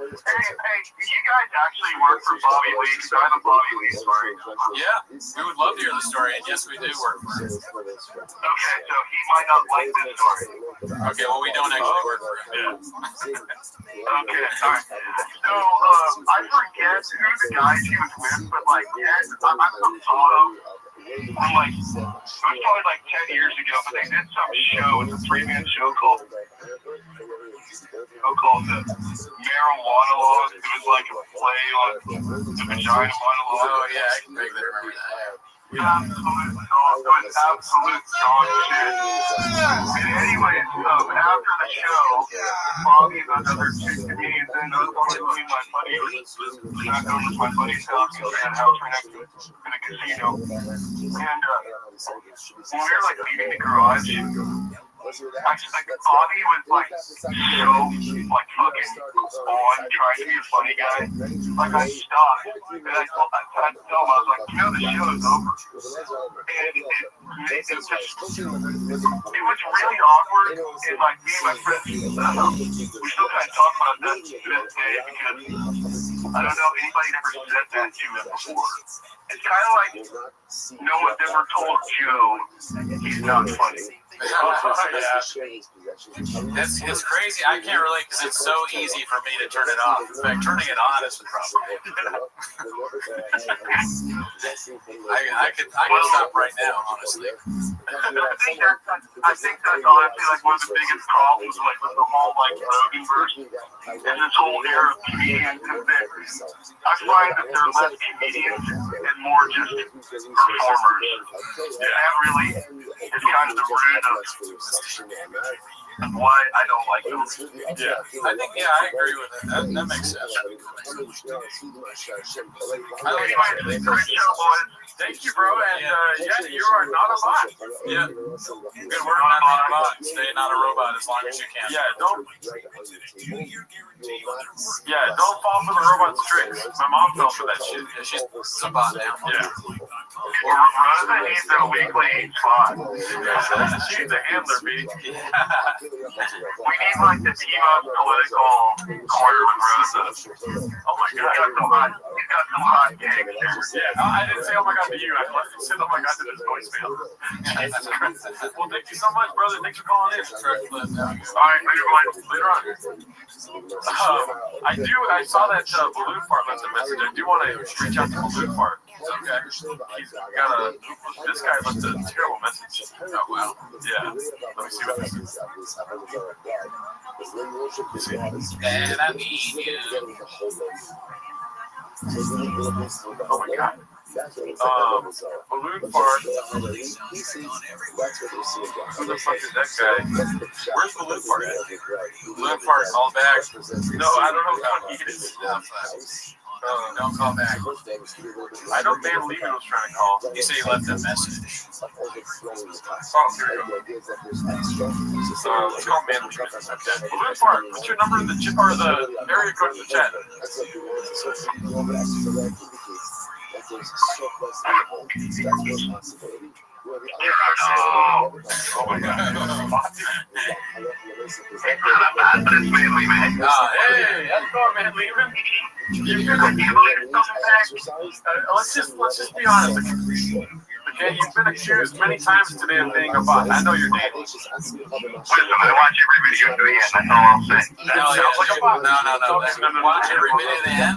you guys actually work for Bobby Lee, because I have a Bobby Lee story. Yeah, we would love to hear the story, and yes, we do work for him. Okay, so he might not like this story. Okay, well, we don't actually work for him. Okay, alright. So, I forget who the guys he was with, but like, I'm some sort of, from like, it was probably like 10 years ago, but they did some show, it's a 3-man show called the Marijuana Laws. It was like a play on the vagina monologue. Oh, yeah, I can vaguely remember that. Absolute dog shit. And anyways, after the show, Bobby and those other two comedians, and those only my buddy, back over to my buddy's house, because we had a house right next to it, in a casino. And when we were like leaving the garage, Bobby was like so like fucking on trying to be a funny guy. Like I stopped and I told him, I was like, the show is over. And it was really awkward. And like me and my friends, we still kind of talk about that to this day because I don't know if anybody ever said that to him before. It's kind of like no one's ever told Joe he's not funny. It's crazy. I can't relate because it's so easy for me to turn it off. In fact, turning it on is the problem. I could stop right now, honestly. I think that's honestly like one of the biggest problems, like with the whole like Roganverse and this whole era of comedians. I find that there are less comedians and more just performers. And that really is kind of the root of why I don't like them. Yeah, I think, I agree with it. That makes sense. Great show, boys. Thank you, bro. And you are not a bot. Yeah. Good work, not being a bot. Stay not a robot as long as you can. Don't fall for the robot's tricks. My mom fell for that shit. Yeah, she's a bot now. Yeah. Rosa needs a weekly slot. She's a handler, B. We need like the T-Bob political corner with Rosa. Oh my god. He's got some hot takes. Yeah, I didn't say oh my god to you. I said oh my god to this voicemail. Well, thank you so much, brother. Thanks for calling in. Alright, Later on. I saw that Balloon Fart left a message. I do want to reach out to Balloon Fart. Okay. This guy left a terrible message. Oh, wow. Yeah. Let me see what this is. And I need you. Oh my god. Balloon fart. Who the fuck is that guy? Where's Balloon Fart at? Balloon Fart, call back. No, I don't know what he is. Don't call back. I know Dan Levy was trying to call. He said he left a message. Oh, here we go. Let's call Man Levy. Balloon Fart, what's your number in the chip or the area code in the chat? Oh my God. Hey, how's it going, man? Leaving? Let's just be honest. Okay, you've been accused many times today of being a bot. I know you're dating. Listen, I watch every video to the end. That's all I'm saying. Sounds like a bot. No. Watch every minute of the end.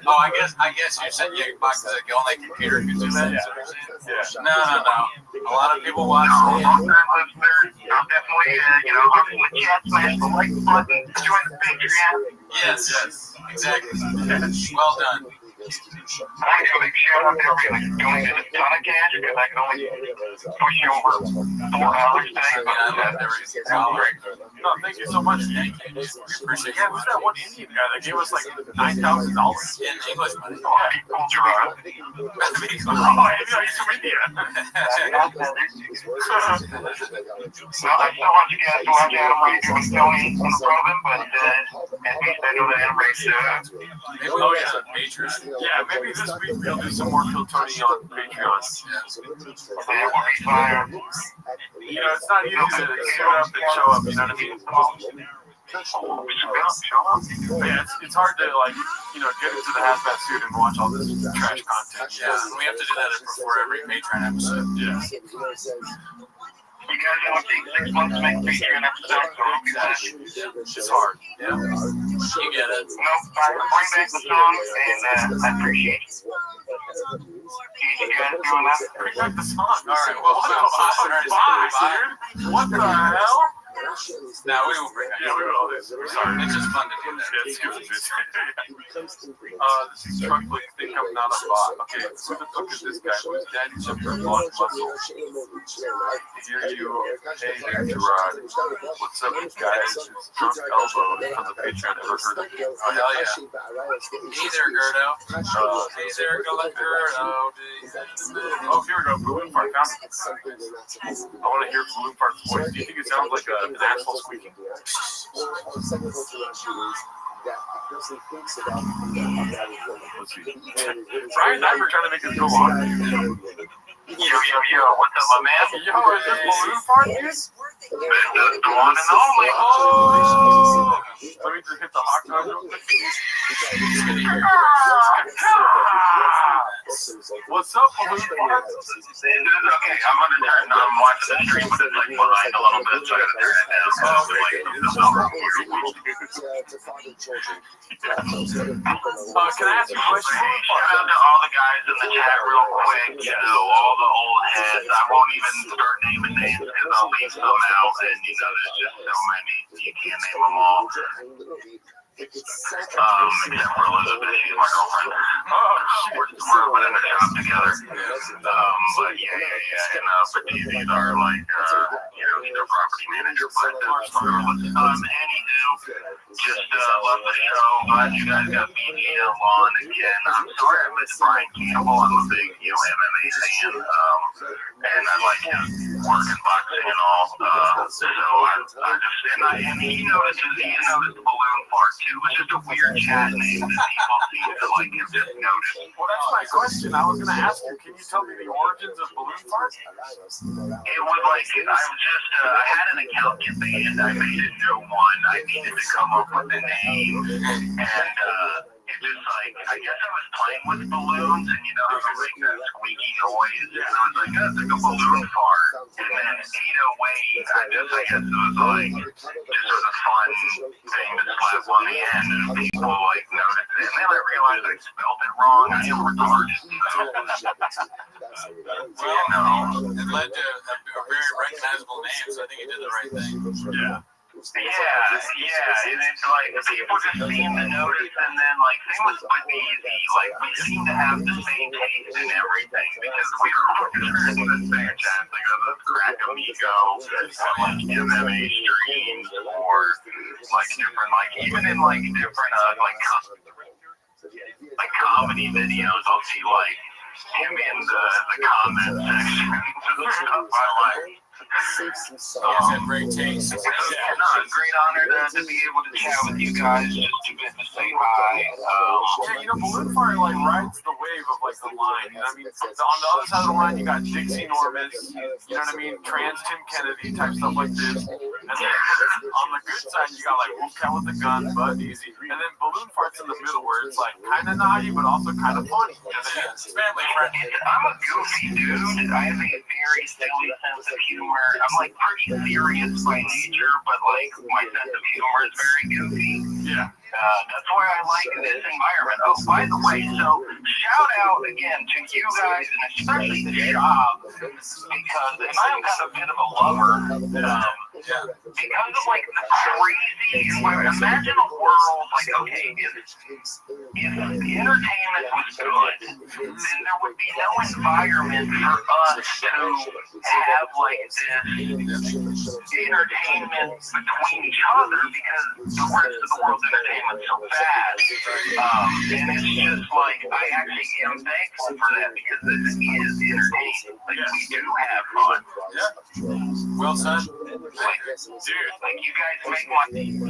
Oh, I guess you said you box the only computer can do that. Yeah. No. A lot of people watch. Long-time listeners, I'm definitely, I'm in the chat, smash the like button, join the Patreon. Yes, exactly. Well done. I want to give a big shout out to everybody who donated a ton of cash because I can only push you over $4 today. No, thank you so much. Thank you. We appreciate Yeah, who's that one Indian guy that gave us like $9,000? in English money. People Gerard. He's from India. Well, I still want you guys to watch Adam Ray doing Tony on the program, but at least I know that Adam Ray's Maybe we'll get some majors. Yeah, maybe this week we'll do some more Kill Tony on Patreon. It's not easy to show up and show up, you know what I mean? Yeah, it's hard to get into the hazmat suit and watch all this trash content. Yeah, we have to do that before every Patreon episode. Yeah. You guys know it takes 6 months to make Patreon episodes, so It's hard. Yeah. You get it. No, bring back the song, and I appreciate it. You guys doing that? Bring back the song. All right. Well, What the hell? No, we won't bring that. Yeah, we will. Sorry. It's just fun to do that. This is truck like think I'm not a bot. Okay, who the fuck is this guy? Who's Daddy Chipper Blood Muscle? Here you hey there, Gerard. What's up, guys? It's Drunk Elbow on the Patreon. Ever heard of him? Oh, hell yeah. Hey there, Gerdo. Hey there, Gerdo. Oh, here we go. Balloon Fart found it. I want to hear Balloon Fart's voice. Do you think it sounds like an asshole squeaking? Brian Nyberg trying to make this go on. Yo, what's up, my man? Yo, is this Balloon Fart, dude? The one and only. Oh! Let me just hit the hot tub real quick. What's up, Balloon Fart? Okay, I'm gonna turn. I'm watching the stream, but it's like behind a little bit, so I gotta turn it down. Can I ask you a question? Shout out to all the guys in the chat real quick. All the old heads. I won't even start naming names because I'll leave some out, and there's just so many. You can't name them all. Except for Elizabeth, she's my girlfriend. We're up in the shop together. But but these are like, he's our property manager. But anywho, just love the show. Glad you guys got BGL on again. I'm sorry I missed Brian Campbell. I'm a big MMA fan, and I like his work in boxing and all. So and he notices the Balloon Fart too. It's just a weird chat name that people seem to like have just noticed. Well, that's my question. I was going to ask you, can you tell me the origins of Balloon Fart? It was like, I had an account get banned. I made a new one. I needed to come up with a name. And it just like, I guess I was playing with balloons, and how they make that squeaky noise. And I was like, that's like a balloon fart. And then 808, I guess it was like, just was a fun thing to slap on the end, and people like noticed it. And then I realized I spelled it wrong. I am retarded. Well, it led to a very recognizable name, so I think you did the right thing. Yeah. and it's like people just seem to notice, and then like same with Easy, like we seem to have the same taste in everything because we all experience the same chance. Like the Crack Amigo, like MMA streams, or like different, like even in like different like comedy videos, I'll see like him in the comment section. I like. Great taste. It's a great honor to be able to chat with you guys, just to get to say hi. Balloon Fire like rides the wave of like the line. You know what I mean? On the other side of the line, you got Dixie Normus. You know what I mean? Trans Tim Kennedy type stuff like this. And then on the good side, you got like Wolfcat with a gun, Bud Easy, and then Balloon Fart's in the middle where it's like kind of naughty but also kind of funny. And then it's family friendly. I'm a goofy dude. I have a very silly sense of humor. I'm like pretty serious by nature, but like my sense of humor is very goofy. Yeah. That's why I like this environment. Oh, by the way, so shout out again to you guys and especially the shop because, and I'm kind of a bit of a lover. Because of like the crazy environment. Imagine a world like, okay, if entertainment was good, then there would be no environment for us to have like this entertainment between each other because the rest of the world's entertainment so bad. And it's just like, I actually am thankful for that because this is entertaining. Like, we do have fun. Well said. Dude, like you guys make my work day more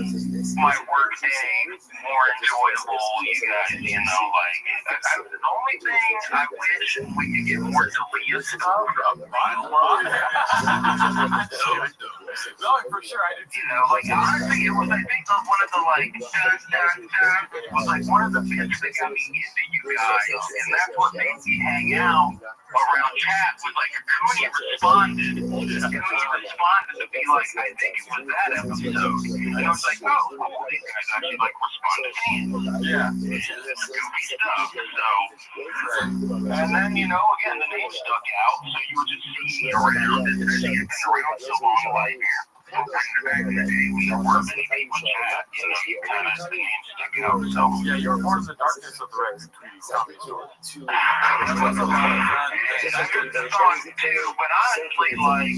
enjoyable. You guys, you know, like the only thing I wish we could get more Talia stuff. I love it. No, for sure, I did. You know, like honestly, it was I think one of the like was like one of the bits that got me into you guys, and that's what made me hang out around chat. Was like Cooney responded. Cooney responded to be like, I think it was that episode, and I was like, oh, cool, these guys actually like respond to me. Yeah. It's just goofy stuff. So, and then you know, again, the name stuck out, so you would just see me around. And it's been around so long, like here. Back in the day, we don't work many people chat. You know, you kind of the name stuck out. So yeah, you're part of the darkness of the Rex comedy store. That's a lot of fun. That's good song too, but honestly, like,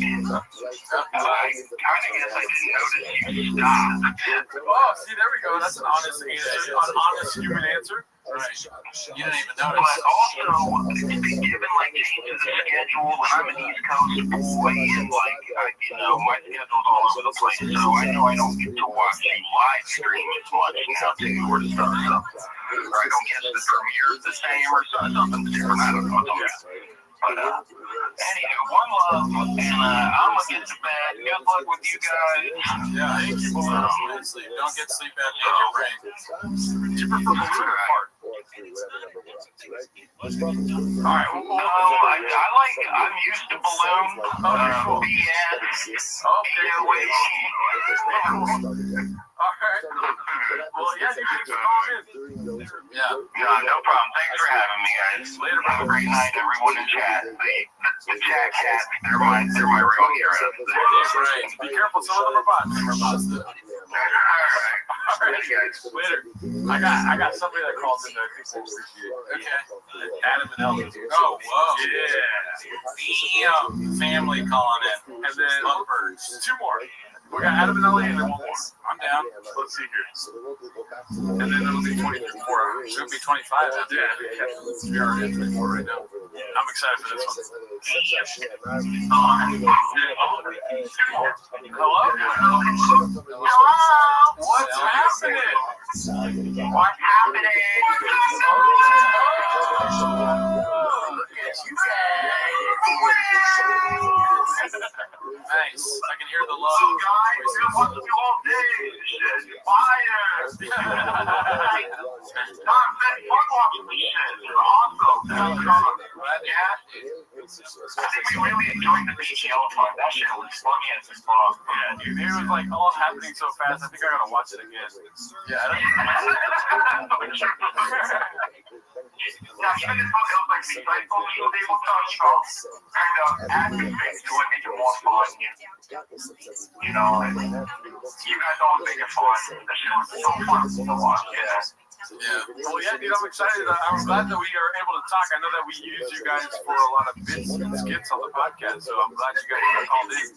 I kind of guess I didn't notice you stopped. Oh, see, there we go. That's an honest answer, an honest human answer. Right. You didn't even notice. But also, given like changes in schedule, and I'm an East Coast boy, and like, you know, my schedule's all over the place, so I know I don't get to watch a live stream as much now too, or stuff. Or I don't guess the premiere's the same, or something different. I don't know. But anywho, one love, and I'm gonna get to bed. Good luck with you guys. Yeah, thank you, Balloon. Don't get sleep apnea in your brain. Do you prefer Balloon or Fart? Alright, I'm used to Balloon. Alright. Well, yeah, you can call in. Yeah. No problem. Thanks for having me, guys. Later, have a great night, everyone in chat. The chat cats, they're my real heroes. Right. Be careful, some of them are bots. Alright, guys. Later. I got somebody that calls in that I think will appreciate it. Okay. Adam and Ellie. Oh, whoa. Yeah. Damn. Family calling it. And then Lovebirds. Two more. We got Adam and Ellie and then one more. I'm down. Let's see here. And then it'll be 24 hours. It'll be 25. Yeah. We are at 24 right now. I'm excited for this one. Hello? What's happening? What's happening? Look at you guys. Nice. I can hear the love. So guys, been watching you all day. Fire. Not been fun watching this shit. It's awesome. Yeah. I think we really enjoyed the BTL talk. That shit was funny as fuck. Yeah, dude, it was like all happening so fast. I think I gotta watch it again. Yeah, I don't Yeah, even though it was like recycled, he was able to kind of add new things to it, make it more fun. and you know, and you guys always make it fun. The show is so fun to watch, yeah. Yeah. Well, yeah, dude, I'm excited. I'm glad that we are able to talk. I know that we use you guys for a lot of bits and skits on the podcast, so I'm glad you guys called in.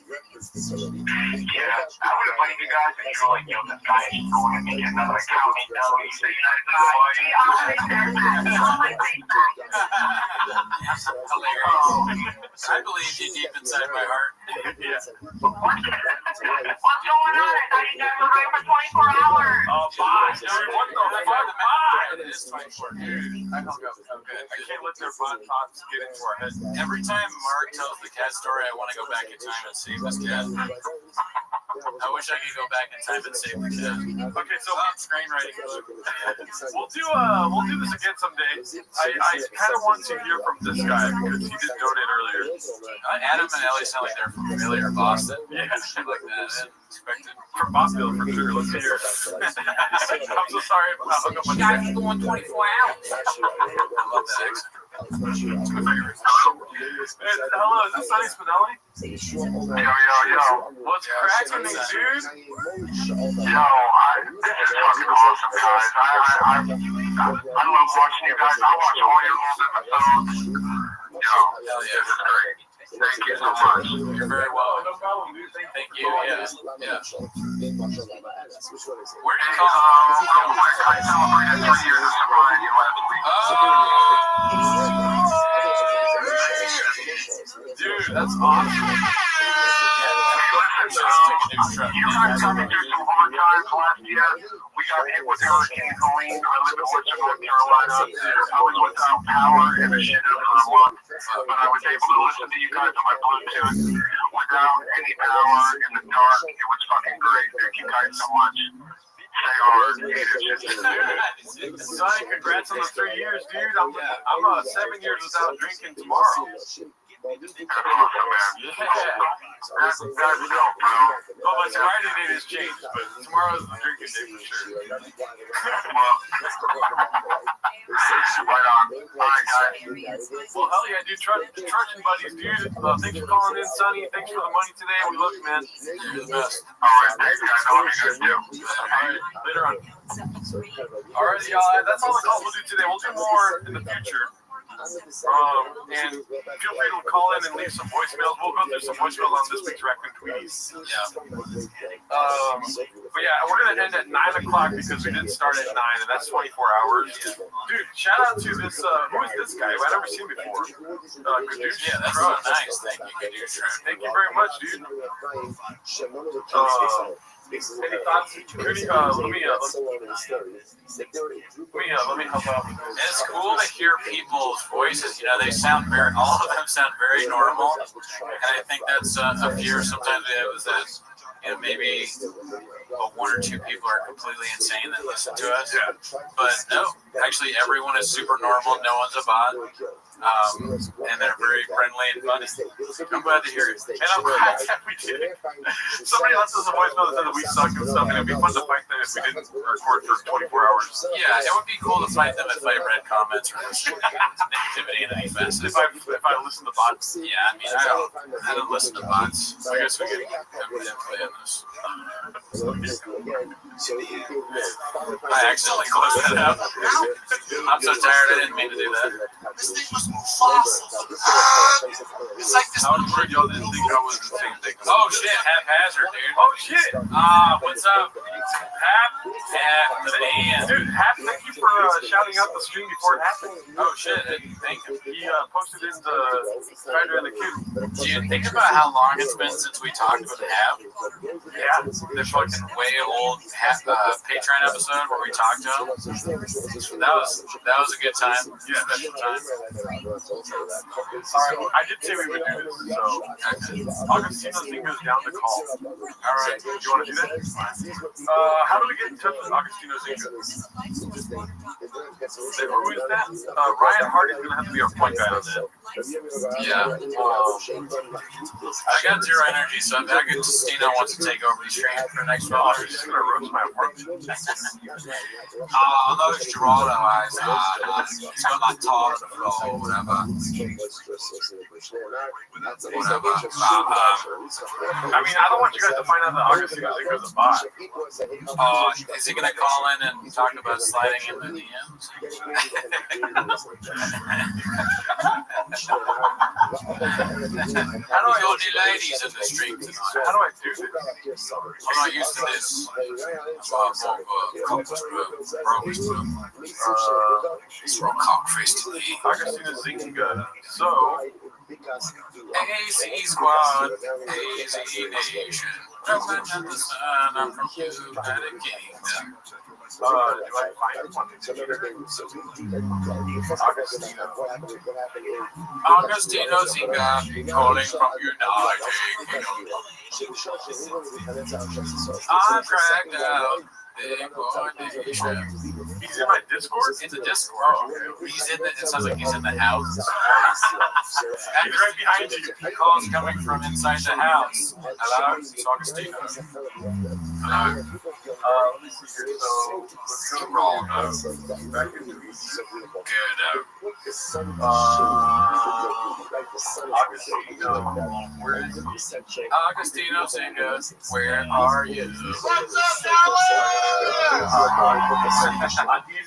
Yeah, I would have blamed you guys if you were like, yo, this guy is going to make another account. Hilarious. I believe you deep inside my heart. Yeah. What's going on? I thought you guys were going for 24 hours. Oh, bye, dude. What the fuck? Bye. It is 24. Dude, I hung up. Okay. I can't let their fun thoughts get into our heads. Every time Mark tells the cat story, I want to go back in time and save this cat. I wish I could go back in time and save the cat. Okay, so screenwriting. we'll do this again someday. I kind of want to hear from this guy because he did donate earlier. Adam and Ellie sound like they're from Philly or Boston. Yeah, like that. Expected. From Boston for sure. Let's hear it. I'm so sorry if I hung up on you. Guys, going 24 hours. I love that accent. Hello, is this Sonny Spinelli? Yo. What's cracking, dude? Yo, this is fucking awesome, guys. I love watching you guys. I watch all your old episodes. Yo, this is great. Thank you so much. You're very welcome. No problem, dude. Thank you. Yeah. Yeah. Where do you Hey, call real quick, I celebrated 3 years of sobriety last week. Dude, that's awesome. You guys got me through some hard times last year. We got hit with Hurricane Helene. I live in Woodson, North Carolina. I was without power and a shit for a month, but I was able to listen to you guys on my Bluetooth without any power in the dark. It was fucking great. Thank you guys so much. Stay hard. Sonny, congrats on the 3 years, dude. I'm 7 years without drinking tomorrow. That's awesome, man. That's dope, bro. Well, my sobriety date has changed, but tomorrow's the drinking day for sure. Right on. All right, guys. Well, hell yeah, dude. Trudging buddies, dude. Thanks for calling in, Sonny. Thanks for the money today. We love you, man. You're the best. All right, thanks, guys. I love you guys, too. All right, later on. All right, y'all. That's all the calls we'll do today. We'll do more in the future. And feel free to call in and leave some voicemails. We'll go through some voicemails on this week's Raccoon Tweeties. But yeah, we're going to end at 9 o'clock because we didn't start at 9, and that's 24 hours. Dude, shout out to this, who is this guy? I've never seen before. Gadoosh. Yeah, that's so nice. Thank you, Gadoosh. Thank you very much, dude. Any thoughts? Let me help out with this. It's cool to hear people's voices. You know, they sound all of them sound very normal. And I think that's a fear sometimes we have is that, you know, maybe one or two people are completely insane that listen to us. But no, actually everyone is super normal. No one's a bot. And they're very friendly and funny. I'm glad to hear it. And I'm glad that we did it. Somebody left us a voicemail that said that we suck and stuff, and it'd be fun to fight them if we didn't record for 24 hours. Yeah, it would be cool to fight them if I read comments or negativity in any facet. If I listen to bots. Yeah, I mean, I don't listen to bots. So I guess we could play on this. I accidentally closed that out. I'm so tired, I didn't mean to do that. This thing was Mufasa. It's like this. How weird y'all didn't think I was the same thing. Oh shit, haphazard, dude. Oh shit. What's up? Hap with an A-N. Dude, Hap, thank you for shouting out the stream before it happened. Oh shit, thank you. He posted in the Spider and the Kid. Dude, think about how long it's been since we talked with Hap. Yeah. The fucking way old Patreon episode where we talked to him. That was a good time. Yeah, special time. Alright, I did say we would do this, so Augustino Zinga's down to call. Alright, do you want to do that? How do we get in touch with Augustino Zinga? Who is that? Ryan Hardy's gonna have to be our point guy on that. Yeah. I got zero energy, so if Agostino wants to take over the stream for the next 12 hours, He's gonna roast my apartment. those Geraldo eyes, he's got that tar on the floor, whatever. I mean, I don't want you guys to find out that Augustino Zingo's a bot. Is he gonna call in and talk about sliding in the DMs? How do I only ladies in the stream tonight? How do I do this? I'm not used to this. It's from cockface to the Augustino Zinga. So, AC Squad, AC Nation. I'm from United Kingdom. do I find one? Augustino Zinga calling from United Kingdom. I'm cracked out. Big boy nation. He's in my Discord? In the Discord. He's in the, it sounds like he's in the house. He's right behind you. The call's coming from inside the house. Hello, it's Augustino. Hello. Let me see here. So, Good. Augustino Zinga, where are you? What's up, Dallas?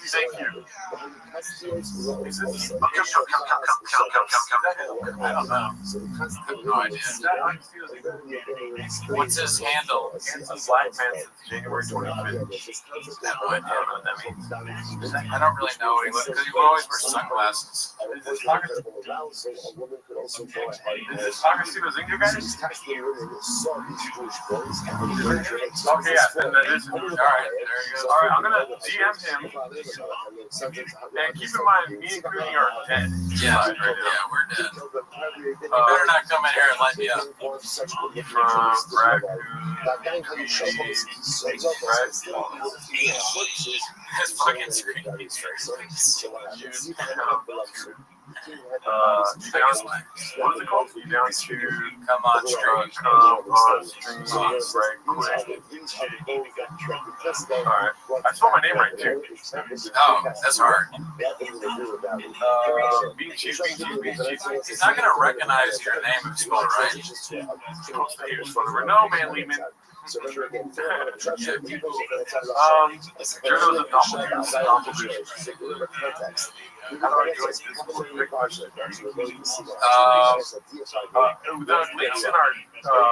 Thank you. I don't know. I have no idea. What's his handle? Kansas Black Man since January 25th. I have no idea what that means. I don't really know because he would always wear sunglasses. Is this Augustino Zinga, guys? Okay, yeah, then that is. All right, there he goes. All right, I'm gonna DM him. And keep in mind, me and Cooney are dead. Yeah, we're dead. You better not come in here and light me up. His fucking screen. What is it called? You down to come on stream. Right quick. Alright. I spelled my name right too. Oh, that's hard. Bean cheese. He's not gonna recognize your name if you spell it right. No, man, Lehman. Journals of the links in our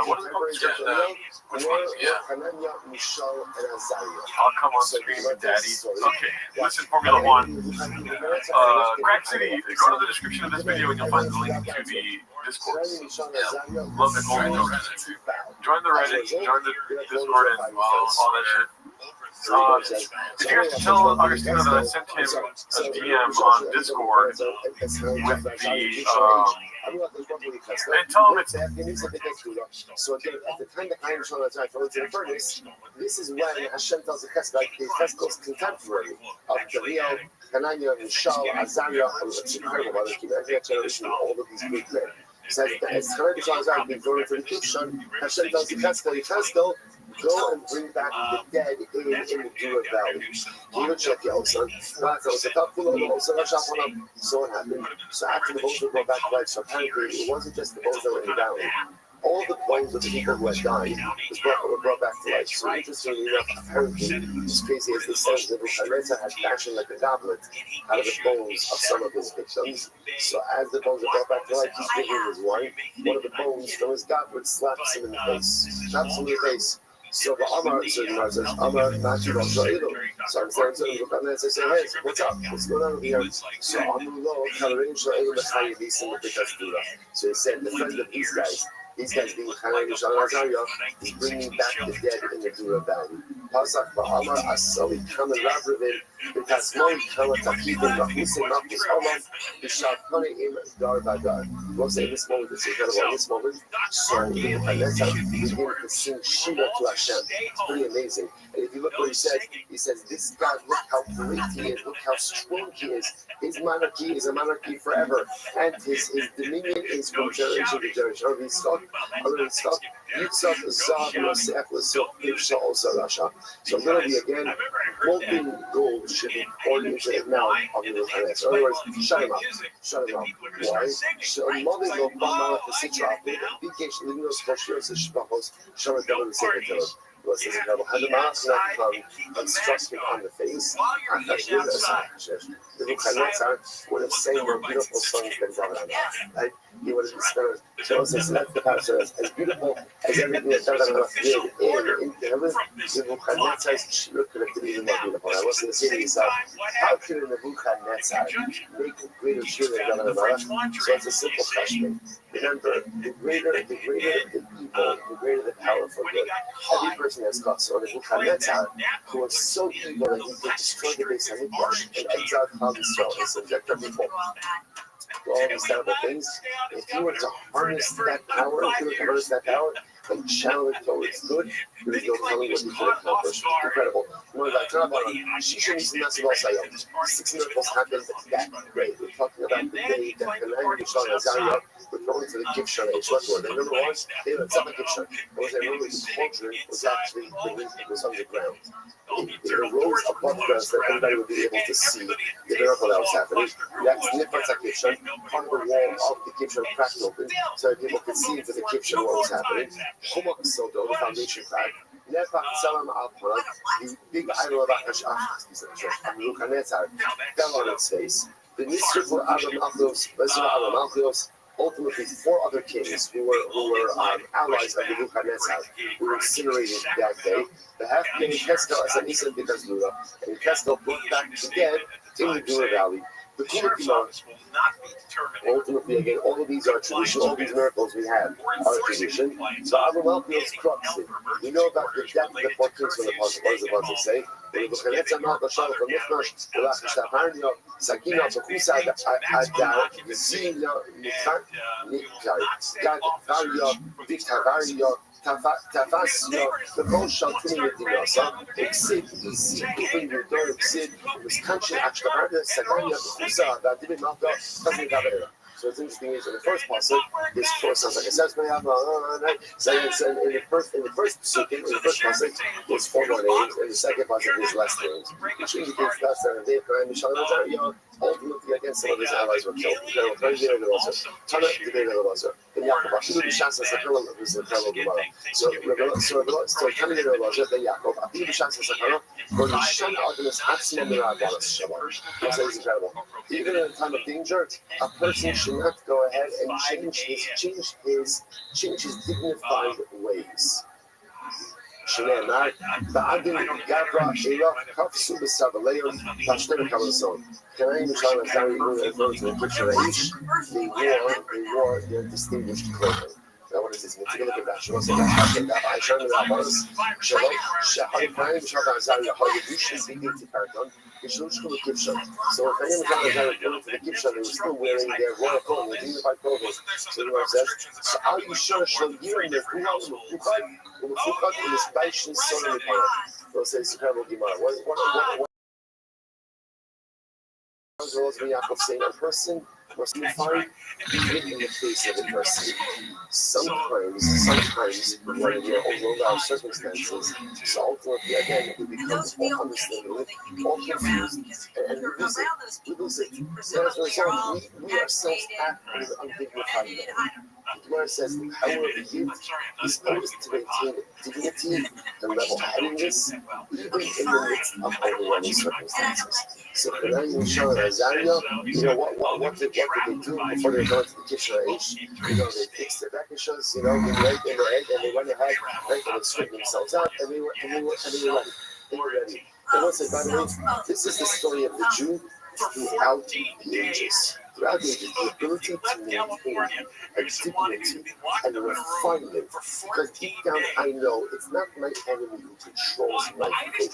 what is it called? Which one? Yeah. I'll come on stream with Daddy. Okay, listen, Formula One. Crack City, go to the description of this video and you'll find the link to the Discord. Love it. Join the Reddit, join the Discord, and all that shit. If you guys can tell Augustino that I sent him a DM on Discord with the and tell him it's so again, at the time that I am showing that I fell into the furnace, this is when Hashem tells the Chesed, like the Chesed contemporary of the real Hananiah, Mishael, Azariah, and it's incredible, by the generation, all of these great men. So as Hananiah has been going to the Kibshon, Hashem tells the Chesed, go and bring back the dead in the Dura Valley. So what happened? So after the bones were brought back to life, so apparently it wasn't just the bones that were in the valley. All the bones of the people who had died were brought back to life. So interestingly enough, apparently, as crazy as this sounds, the Nebuchadnezzar had fashioned like a goblet out of the bones of some of his victims. So as the bones are brought back to life, he's giving his wife one of the bones from his goblet, slaps him in the face. Slaps him in the face. So the Amar says, Amar, Nachi, Rosha'ilu. So I'm saying to him, look at that and say, hey, what's up? What's going on over here? So Amrulo, Kalarin, Sha'ilu, Mechayim, Nisim, B'Kasdura. So he said, the friend of these guys being Hananiah, Mishael, Azariah, is bringing back the dead in the Dura Valley. Pasak, Ba'amar, Asali, Kaman, Ravravin, B'Kasmon, Kama, Takibin, Rahusin, Mapus, Omar, Bishak, We'll say in this moment, it's incredible. In this moment, so Nebuchadnezzar began to sing Shira to Hashem. It's pretty amazing. And if you look what he says, this God, look how great he is, look how strong he is. His monarchy is a monarchy forever, and his dominion is from generation to generation. So literally again, molten gold should be poured into the mouth of Nebuchadnezzar. In other words, shut him up. Shut him up. Why? So mother no mama the citra, big case lindos for sure says shbachos, shut it down the secretary. Was this incredible? Had the mask not come and struck him on the face, Nebuchadnezzar would have sang more beautiful songs than Rabbi. Right? He would have spent Joseph left the pastor as beautiful as everything that Rabbi did in heaven. Nebuchadnezzar's shira could have been even more beautiful. I was saying to myself, how could Nebuchadnezzar make a greater shira than Rabbi? So it's a simple question. Remember, the greater the evil, the greater the power for good. Every person has got so Nebuchadnezzar, who was so evil that he could destroy the base of Hamikdash and exile Klal Yisrael and subject our people to all these terrible things. If he were to harness that power, and channel it towards good, there is no telling what he could accomplish. Incredible. Six miracles happened that great. We're talking about the day that Hanan, Mishael, and Azariah were going to the gift shop. Number one, they were at the gift shop. The cauldron was actually was on the ground. It arose above ground so that everybody would be able to see the miracle that was happening. That's Nifrat's kitchen. Part of the wall of the kitchen cracked open so that people could see into the kitchen what was happening. Chumak Soto, the foundation crack. Nefach Salam Alpana, the big idol of Nebuchadnezzar, fell on its face. The Nisrifur Adam Malchios, ultimately 4 other kings who were allies of Nebuchadnezzar were incinerated that day. The half-king Keskel as an Isan because Lula, and Keskel brought back the dead in the Dura Valley. The Kumakima, ultimately, again, all of these are tradition, all these miracles we have are tradition. So Abu Malkiel's crux, we know about the death of the 4 kings from the Apostle. What does the Apostle say? Nebuchadnezzar not the Shalom from Mifnash, the last Shtaparnio, Sakina, Bakusa, Adar, Zina, Nikai, Vario, Victavario, Tavasio, the Bolshal Timidinosa, except easy, even your door exceed, was country Ashtabarda, Sagania, Bakusa, that didn't not go, doesn't have it. So it's interesting is in the first passage, this course sounds like a assessment. So in the first second, in the first passage, there's 4 more names, and the second passage is less names, which indicates that they and Mishael and Azariah ultimately against some of his allies were killed. Tana debated also. And Yaakov, Afilu B'Shas HaSakara was the fellow Gemara. So Tana debated also. Then Yaakov, Afilu B'Shas HaSakara, for Yishan Artemis Hatzma Miragalas Shabbat. That's incredible. Even in a time of danger, a person should not go ahead and change his dignified ways. שנאמר, בעדין גברה אילה קפסו בסבליות בשתי כבלסון. Canaan Mishael and Azariah moved and rose to the picture of each. They wore their distinguished clothing. Now what does this mean? Take a look at that. She wants to say that I showed her that was Shalom, Canaan Mishael and Azariah how you usually see the paragon. So if Canaan Mishael and Azariah went to the Gibson, they were still wearing their royal clothing, their dignified clothing. So the Lord says, so are you sure Shalom the Kuhal ומפוקד ולסבי של סון המפרד. לא עושה סוכר בגימר. What does Yaakov say? A person must be fine even in the face of adversity. Sometimes when we are overwhelmed by our circumstances, so ultimately again we become all understanding, all confused, and we lose it. So as a result, we ourselves act in an undignified manner. The Gemara says the power of the youth is always to maintain dignity and level-headedness, even in the midst of overwhelming circumstances. So Canaan, Mishael, and Azariah, what did they do before they go into the kitchen age? They fixed their bekishas, they laid in the egg, and they went ahead, and they straightened themselves out, and they were ready. They were ready. And what's it, by the way, this is the story of the Jew throughout the ages. Throughout the ages, the ability to maintain a dignity and a refinement. Because deep down, I know it's not my enemy who controls my fate.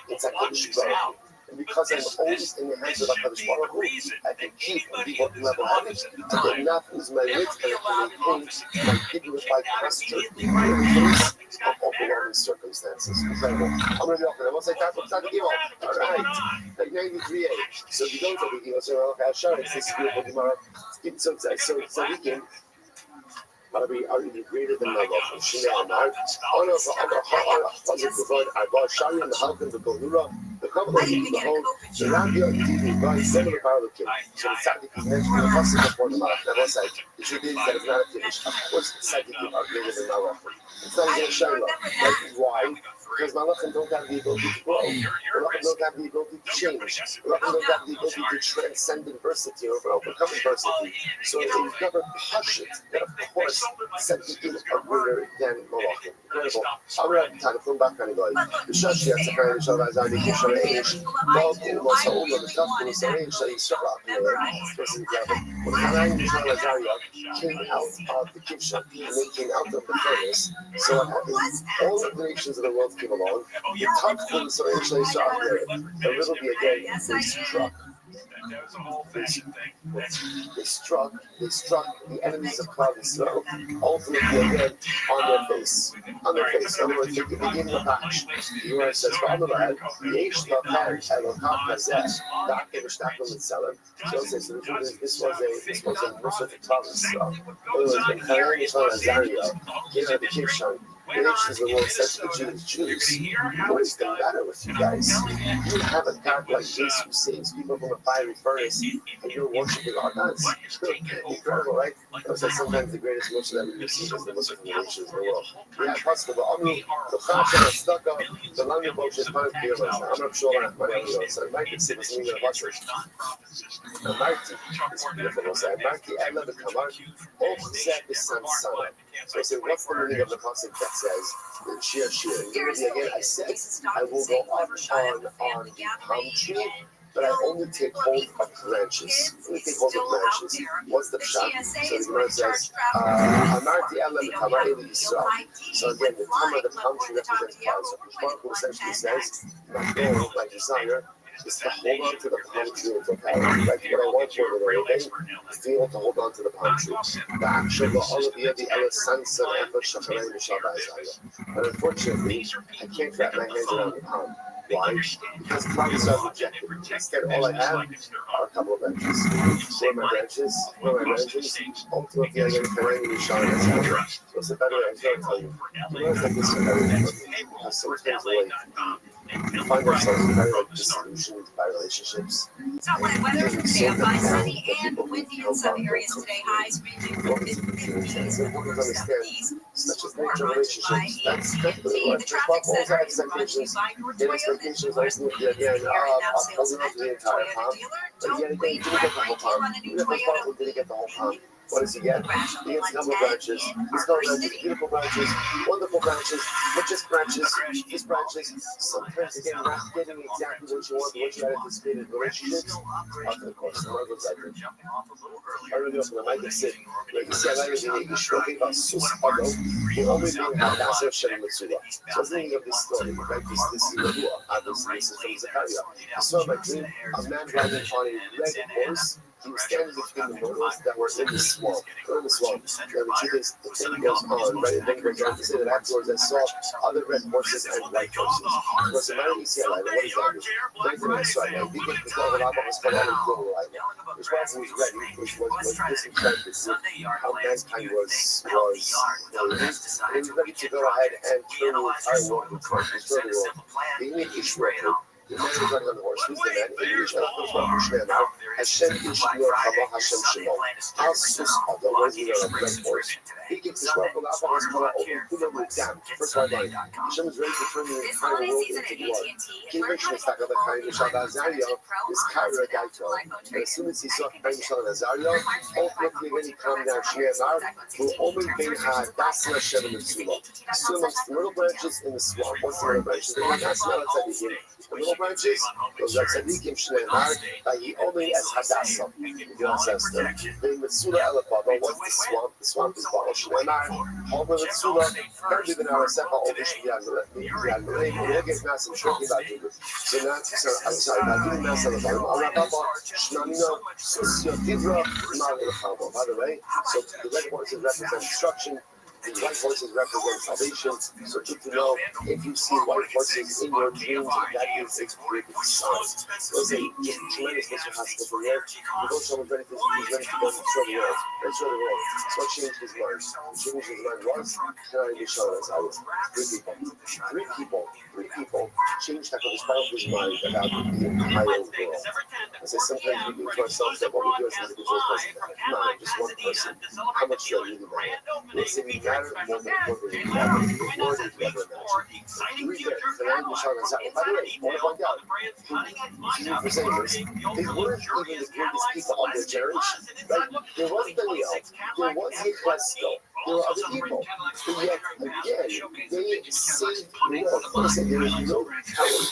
It's a Kaddish Baruch. And because I'm always in the hands of HaKadosh Baruch Hu, I can keep and be level-headed. I can not lose my wits and I can maintain my dignified posture in the face of overwhelming circumstances. Incredible. I'm going to be open. I won't say time for time to give up. All right. 93A. So if you don't tell me, you'll say, well, okay, I'll show it. This is beautiful tomorrow. So we can. Are you greater than my love? Shine Amar. On a provide Arba Shari and the Halkan, the Kohura, the Kabbalah, the whole, the Rabbi TV, by some of the power of the king. So the Sadiq is mentioned in the Pasuk before the Malach. Never said, the truth is that it's not a finish. Of course, the Sadiq are greater than Malach. It's not even a Shaila. Why? Because Malachim don't have the ability to grow. Malachim don't have the ability to change. Malachim don't have the ability to transcend adversity or overcome adversity. So it's never passionate that, of course, Sadiqim are greater than Malachim. Incredible. I'm going to have time to come back and go. The Shashi has a kind of Shavazani, Kisharesh, Bob, Mosa, Ola, the Tafkin, Saresh, Shari, Shabbat. This is incredible. When Hanan Shalazaria came out of the kitchen and they came out of the furnace, so what happened? All of the nations of the world came along. The Tafkin, Saresh, Shari, Shabbat, a little bit again, they struck the enemies of Klal Yisrael, ultimately again on their face. In other words, they begin the patch. The Gemara says, this was a Musa to Klal Yisrael. In other words, when Haran Yisrael Azariah came out of the kitchen, the nations of the world said to the Jews, what is the matter with you guys? You have a God like this who saves people from a fiery furnace, and you're worshiping our gods. Incredible, right? I was like, sometimes the greatest Muslim that we receive is the Muslim from the nations of the world. Yeah, possible. The Amru, the Chacha, the Stucco, the Langa Bosch is part of the Yemen. I'm not sure what I'm doing. So I might be saying something that was the Marti is beautiful. So I Marti, I love the Kamar. Oh, Zeb is San Sana. So I said, what's the meaning of the concept that says, Shia Shia? Again, I said, I will go up on the palm tree, but I only take hold of branches. Only take hold of branches. What's the pshat? So the Gemara says, Amarti Allah the Kamar Eli Yisrael. So again, the Tamar, the palm tree represents God. So Baruch Hu essentially says, my goal, my desire, is to hold on to the palm tree in totality. Like what I want for the day is to be able to hold on to the palm tree. The action of all of the other Sansa and Shacharai and Shabbat. But unfortunately, I can't wrap my hands around the palm. Why? Because clouds are rejected. Instead, all I have are a couple of branches. Where are my branches? Ultimately, I get a Ferrari and Sean as well. So it's a better way. I'm going to tell you. The words like this are very important. Because sometimes we find ourselves very disillusioned by relationships. Top-line weather for today up by sunny and windy in some areas today. Highs ranging from mid-50s to upper 70s. Such as nature relationships. That's definitely what just about all our expectations. And expectations ultimately again are holding on to the entire palm. But yet again, he didn't get the whole palm. Even if Baruch didn't get the whole palm. What does he get? He gets a couple of branches. He's got branches, beautiful branches, wonderful branches, but just branches, Sometimes again, not getting exactly what you want, what you had anticipated. Relationships are to the course. I really open the mic and sit. Like you see, I like it. You're talking about Sus Adam, the only being Hadassah Shem Mitzvah. So I was thinking of this story, right? This is from Zechariah. I saw in my dream a man riding on a red horse. He was standing between the motors that were in the swamp. And the truth is, the thing goes on, right? And then goes on to say that afterwards I saw other red horses and white horses. Because in my ECL, what is that? That's right. I think it was all about was which was ready, which was disenchanted with how mankind was ready to go ahead and turn the entire world into a world. The image is record. The man was riding on the horse. Who's the man? English now. Hashem Ishmael Kama Hashem Shimon. Al Sus Adam was in a red horse. He gets his weapon out of his mother over to the dam. First one line. Hashem is ready to turn the entire world into blood. King Rishon stuck on the kind of Shadazaria is Kyra Gaito. And as soon as he saw Kain Shadazaria, ultimately when he calmed down Shneemar, who only been had Dasna Hashem in the Sula. Still amongst the little branches in the swamp. What's the little branches? They were Dasna outside the beginning. The middle branches, those are tzadikim shneimar, only as Hadassah, the ancestor. The Mitzula Elapado, what's the swamp? The swamp is Baal Shneimar. Homer Mitzula, currently the Narasecha, Ovish Yadmarim, and we'll get mass and shrinking by people. So now, I'm sorry, not doing mass on the bottom. Arababa, Shmanino, Susio, Dibra, Malachabo. By the way, so the red horses represent destruction. The white horses represent salvation. So good to know, if you see white horses in your dreams, that is a great sign. There's a tremendous Mr. Hospital for there. You go someone ready to go destroy the world. Destroy the world. So what changed his mind? What changed his mind was, can I be shown as I was? Three people changed HaKadosh Baruch Hu's mind about the entire world. I say sometimes we think to ourselves that what we do as individuals doesn't matter. Not just one person. How much do I really matter? They say we matter more than we ever imagine. By the way, I want to point out, for saying they weren't even the greatest people of their generation. Right? There was Daniel, there was Yechasko, there were other people, but yet again, they saved the world. Listen, there is no telling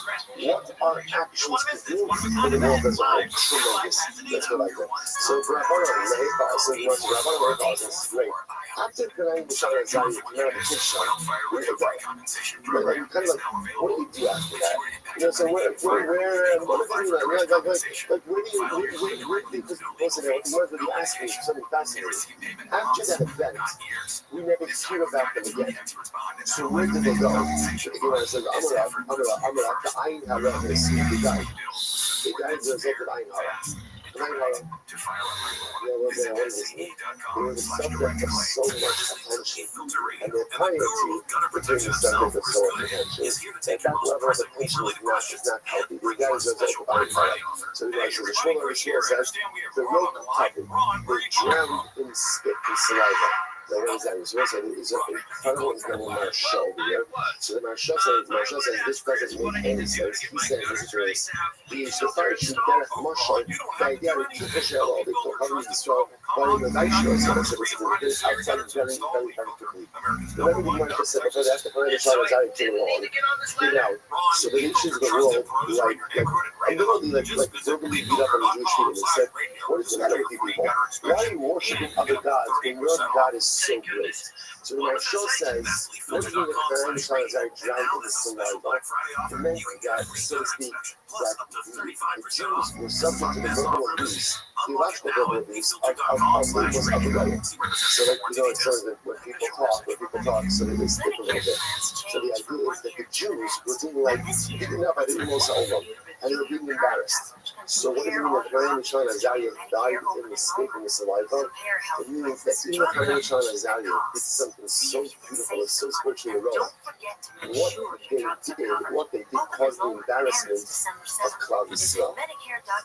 what our actions could do for the world as a whole. Tremendous. That's what I think. So for Rabbi Rothschild, this is great. After Kanai B'Shana Zayim, Kanai B'Shana, where did that? Kind of like, what do we do after that? You know, so where do you, ask me something fascinating. After that event, we never hear about them again. So where did they go? It says, Amarak, the Ayin Hara, they died. They died as a result of Ayin Hara. They were the subject of so much attention, and their piety became the subject of so much attention. That level of attention is not healthy. The guys are also buying fire. So the guys, the Shmuel says, the rope puppet, they drowned in spit and saliva. Now, what is that? He's a incredible Marsha over here. So the Marsha says this doesn't make any sense. He says this is really the fire should get a Marsha. The idea of keep the shell of it to cover the straw while the night show is outside very quickly. Remember the Marsha said before that the fire shot was out to the wall. Get out. So the nations of the world, I'm literally like verbally beat up on the Jewish people and said, what is the matter with you people? Why are you worshiping other gods when your God is so great? So the Marsha says, everything that Pharaoh is drowned in the saliva, the men that, so to speak, that the Jews were subject to the verbal abuse, theological verbal abuse of labels of the way. So like, you know, it says that when people talk, so they slip a little bit. So the idea is that the Jews were being like, beaten up by the Emos Olam, and they were being embarrassed. So what it means when Pharaoh and Shana Azariah died in the spit in the saliva? It means that even if Pharaoh and Shana Azariah did something so beautiful and so spiritually heroic, what they did caused the embarrassment of Klal Yisrael.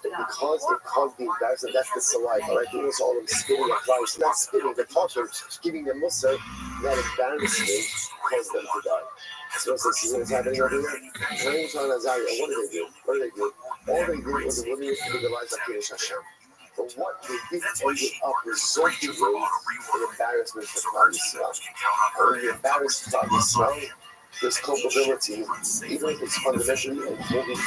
And because it caused the embarrassment, that's the saliva, right? It was all them spitting at Klal Yisrael, not spitting, the talker giving them mussar, that embarrassment caused them to die. So what's happening over here? Pharaoh and Shana Azariah, what did they do? All they did was the willingness to the lives of Kiddush Hashem. But what they did ended up resulting in an embarrassment for Klal Yisrael. And when you embarrass Klal Yisrael, this culpability, even if it's fundamentally and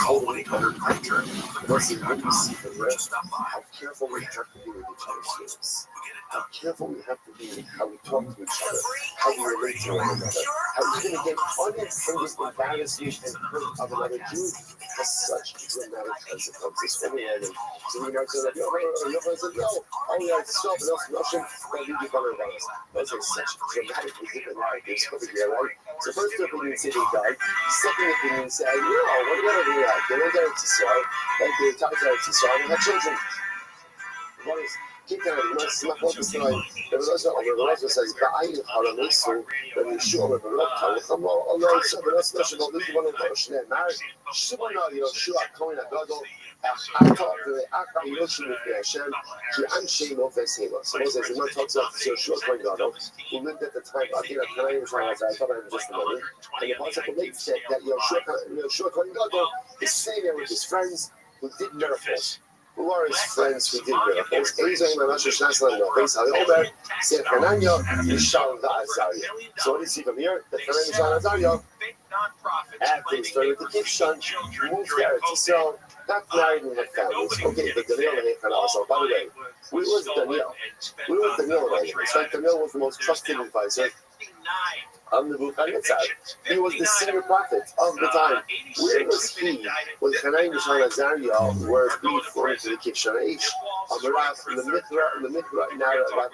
totally counterculture, this is what we see from here. How careful we have to be with each other's students. How careful we have to be with how we talk to each other, how we relate to one another. How even again, unintended embarrassment and hurt of another Jew has such dramatic consequences for the end. So we might say that, stop, and Russian, but you become a virus. Those are such dramatically different narratives over here, right? So first of all, you say they died. Second opinion, you say, what about the real? They went there to Israel, like they talked about Israel, and had children. One is, keep that in mind, not what the story. Rabbi Rothschild says, Ba'ayin haramesu, Rabbi Yeshua, Rabbi Rothschild, Allah, Shabbat, Rosh, Rabbi one of those, married, Shubana, Yeshua, Kohen, Agadol, Akar, Akar, Yoshua, Hashem, Ki Anshe, Mofesima. So Moses, the man talks about Yeshua, Kohen, Agadol, who lived at the time, I think at Kanai, I thought I was just a moment, and the Pasuk of late said that Yeshua, Kohen, Agadol is staying there with his friends who did miracles. Who are his friends who did miracles? So what do you see from here? The Pharaoh and Azariah after he started the Kivshan, moved to Eretz Yisrael, got married and had families. Okay, but Daniel and Hechana also. By the way, where was Daniel? Where was Daniel right? It's like Daniel was the most trusted advisor of Nebuchadnezzar. He was the senior prophet of the time. Where was he when Hanai, Mishael, and Azariah were being thrown into the Kivshan Aish? On the rock, in the Mikra, Nara, Rock,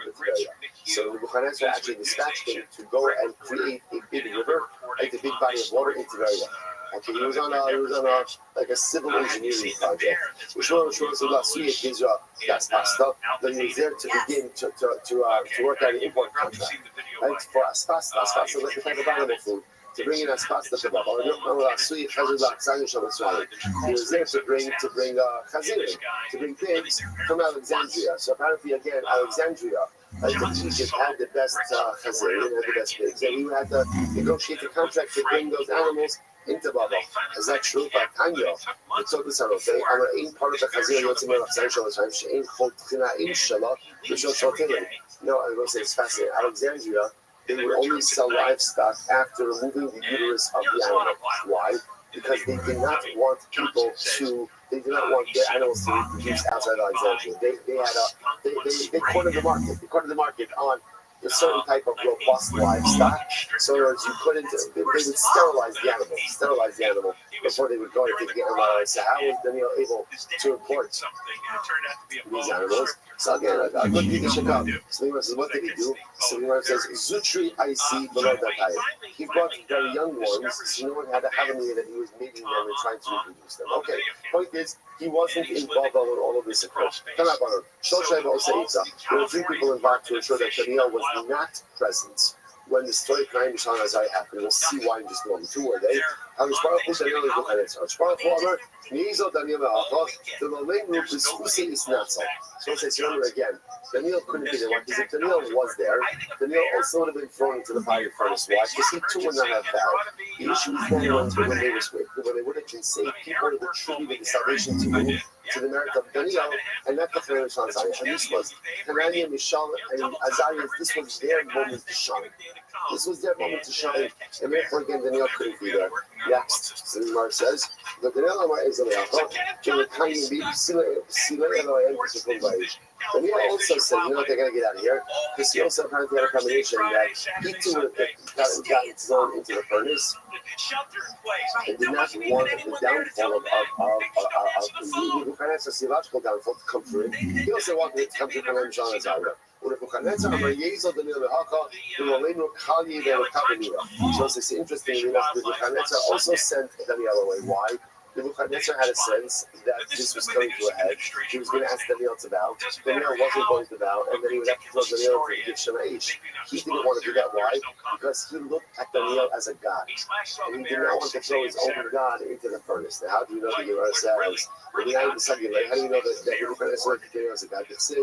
so Nebuchadnezzar actually dispatched him to go and create a big river, like a big body of water into Tiberia. Okay, he was on a like a civil engineering project. Which was about Suyet Israel, that's pasta. Then he was there to begin to work out an import contract. Right? For aspasta is like a type of animal food. To bring in aspasta to Baba. He was there to bring chazirim, to bring pigs from Alexandria. So apparently, again, Alexandria, like Egypt, had the best chazirim, had the best pigs, and he had to negotiate a contract to bring those animals into Baba. Is that true? But Tanya, the total sarote, I'm part of the chazir yotzim elachzan shalosh she'ein chol tchina in shala b'shol shotelim. No, I will say it's fascinating. Alexandria, they would only sell livestock after removing the uterus of the animal. Why? Because they did not want people to. They did not want their animals to be produced outside Alexandria. They cornered the market. They cornered the market on a certain type of robust livestock. So in other words, you couldn't. They would sterilize the animal before they would go and take the animal out. So how was Daniel able to import these animals? So again, a good thing to check out. So he says, what did he do? So he says, Zutri I below that high. He brought very young ones, so no one had a havamia that he was mating them and trying to reproduce them. Okay, point is, he wasn't involved in all of this approach. There were three people involved to ensure that Daniel was not present when the story of Hanai, Mishael, and Azariah happened. We'll see why in just a moment. Who were they? So let's say, remember again, Daniel couldn't be there. Because if Daniel was there, Daniel also would have been thrown into the fire furnace. Why? Because he too would not have vowed. The issue was then when they were saved. When they would have been saved, people would have attributed the salvation to the merit of Daniel and not the Hanai and Azariah. And this was Hananiah, Mishael, and Azariah. This was their moment to shine. This was their moment to shine. And therefore, again, Daniel couldn't be there. Next, so the Gemara says, the Daniel Daniel also said, you know what, they're going to get out of here. Because he also apparently had a combination that he too would have gotten thrown into the furnace and did not want the downfall of Nebuchadnezzar's theological downfall to come through. He also wanted it to come through Hanai, Mishael, and Azariah. So it's interesting enough that Nebuchadnezzar also sent Daniel away. Why? Nebuchadnezzar had a sense that this was coming to a head. He was going to ask Daniel to bow. Daniel wasn't going to bow, and then he would have to throw Daniel into the Kivshan Aish. He didn't want to do that. Why? Because he looked at Daniel as a god. And he did not want to throw his own god into the furnace. Now, how do you know the Gemara says, how do you know that Nebuchadnezzar looked at Daniel as a god? They said,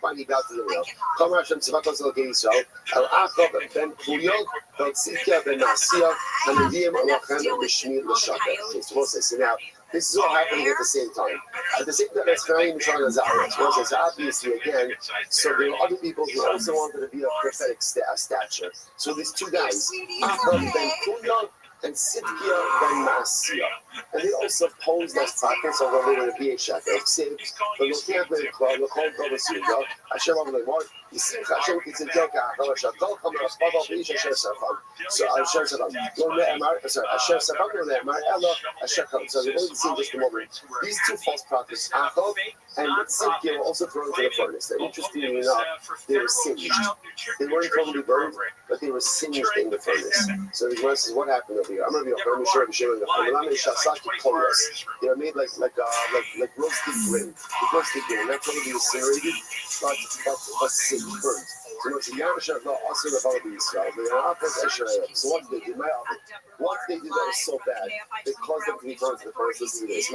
finally got to the real. Come Hashem Tzivakos Elokei Yisrael, El Achov Ben Puyot, Ben Tzidkia Ben Nasiya, and Neviim Elochem B'Shmi L'Shaker. It's supposed to say. Now, this is all happening at the same time. At the same time, as Hanai, Mishael, and Azariah. So obviously, again, so there were other people who also wanted to be of prophetic stature. So these two guys, Achov Ben Puyot and Sidkia Ben Nasiya. And they also posed as prophets, although they were to be a shepherd. But look at the club, look at the Suda, Hashem of the Lord. You see, Hashem gets a joke out of Hashem. Don't come out of Baba, please, Hashem Safan. So Hashem Safan. Don't let him out. Sorry, Hashem Safan, don't let him out. Ella, Hashem. So we're going to see just a moment. These two false prophets, Achov and Sidkia, were also thrown into the furnace. Now, interestingly enough, they were singed. They weren't totally burned, but they were singed in the furnace. So the Gemara says, what happened over here? I'm going to be a firm sure of sharing the furnace. They are made like roasted grain. The roasted grain, not totally incinerated, but singed, burnt. So it's a Yamashav law also about the Israel. So what they did, what they did that was so bad, they caused them to be thrown to the furnace. Listen to this.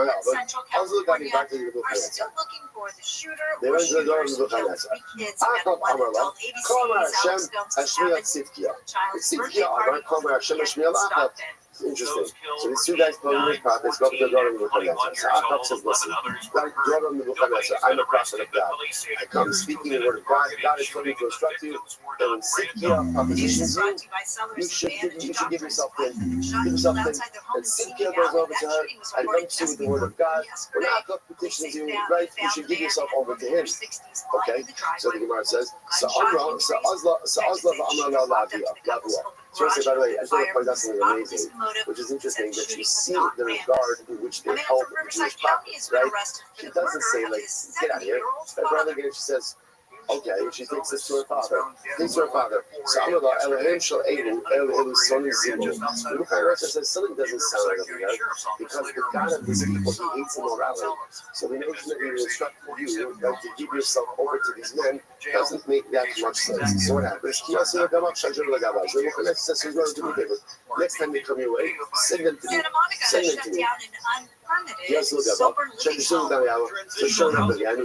Also got me back to the Nebuchadnezzar. They went to the door of Nebuchadnezzar. Achov Amarla, Kol Hashem Hashmiel Tzidkia. Tzidkia Amar, Kol Hashem Hashmiel Achov. Interesting. So these two guys closing their prophets go up to the daughter of Nebuchadnezzar. So Achab says, listen, daughter of Nebuchadnezzar, I'm a prophet of God. I come speaking the word of God. God has told me to instruct you that when Sidkiah propositions you should give yourself in. Give yourself in. And Sidkiah goes over to her and comes to you with the word of God. When Achab petitions you, right, you should give yourself over to him. Okay? So the Gemara says, so Azla v'amar la. So I say, by the way, I just want to point out something amazing, which is interesting, that you see the regard in which they held the Jewish prophets, right? She doesn't say, like, get out of here. But rather, she says, okay, she takes this to her father. So Amar Elohim shel Elu son Zimel. The Rabbi says something doesn't sound like over here because the God of these people, he hates immorality. So the notion that you instruct you to give yourself over to these men doesn't make that much sense. So what happens? Next time they come your way, send them to me. Yes, look up. So show them again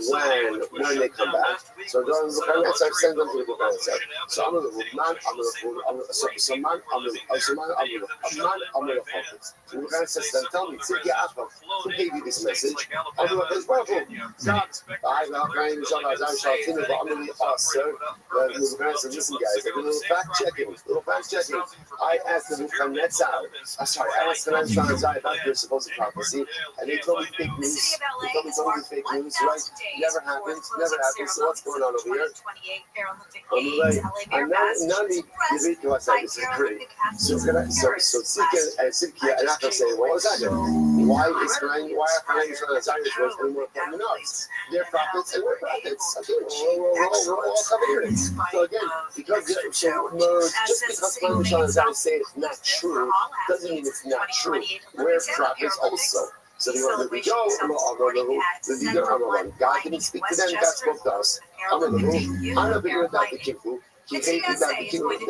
when they come back. So don't look at it. Send them to the book. So I'm going to man. So the guy says, tell me, who gave you this message? I'm going to go. I'm going to sir. The guy says, listen, guys, a little fact checking. I asked the Nebuchadnezzar. I asked the Nebuchadnezzar about their supposed prophecy. And they told me fake news. Fake news, right? Never happened. So what's going on over here? And now the read to us that this is great. So Sidkiah and Achab say, what was that? Why are Hananiah and Azariah's words any more important than ours? They're prophets and we're prophets. Okay, we're all covered here. So again, just because Hananiah and Azariah say it's not true, doesn't mean it's not true. We're prophets also. So they go, God didn't speak to them, God spoke to us. I'm going to move. I'm not bigger about the Kippur. He hated that the king of the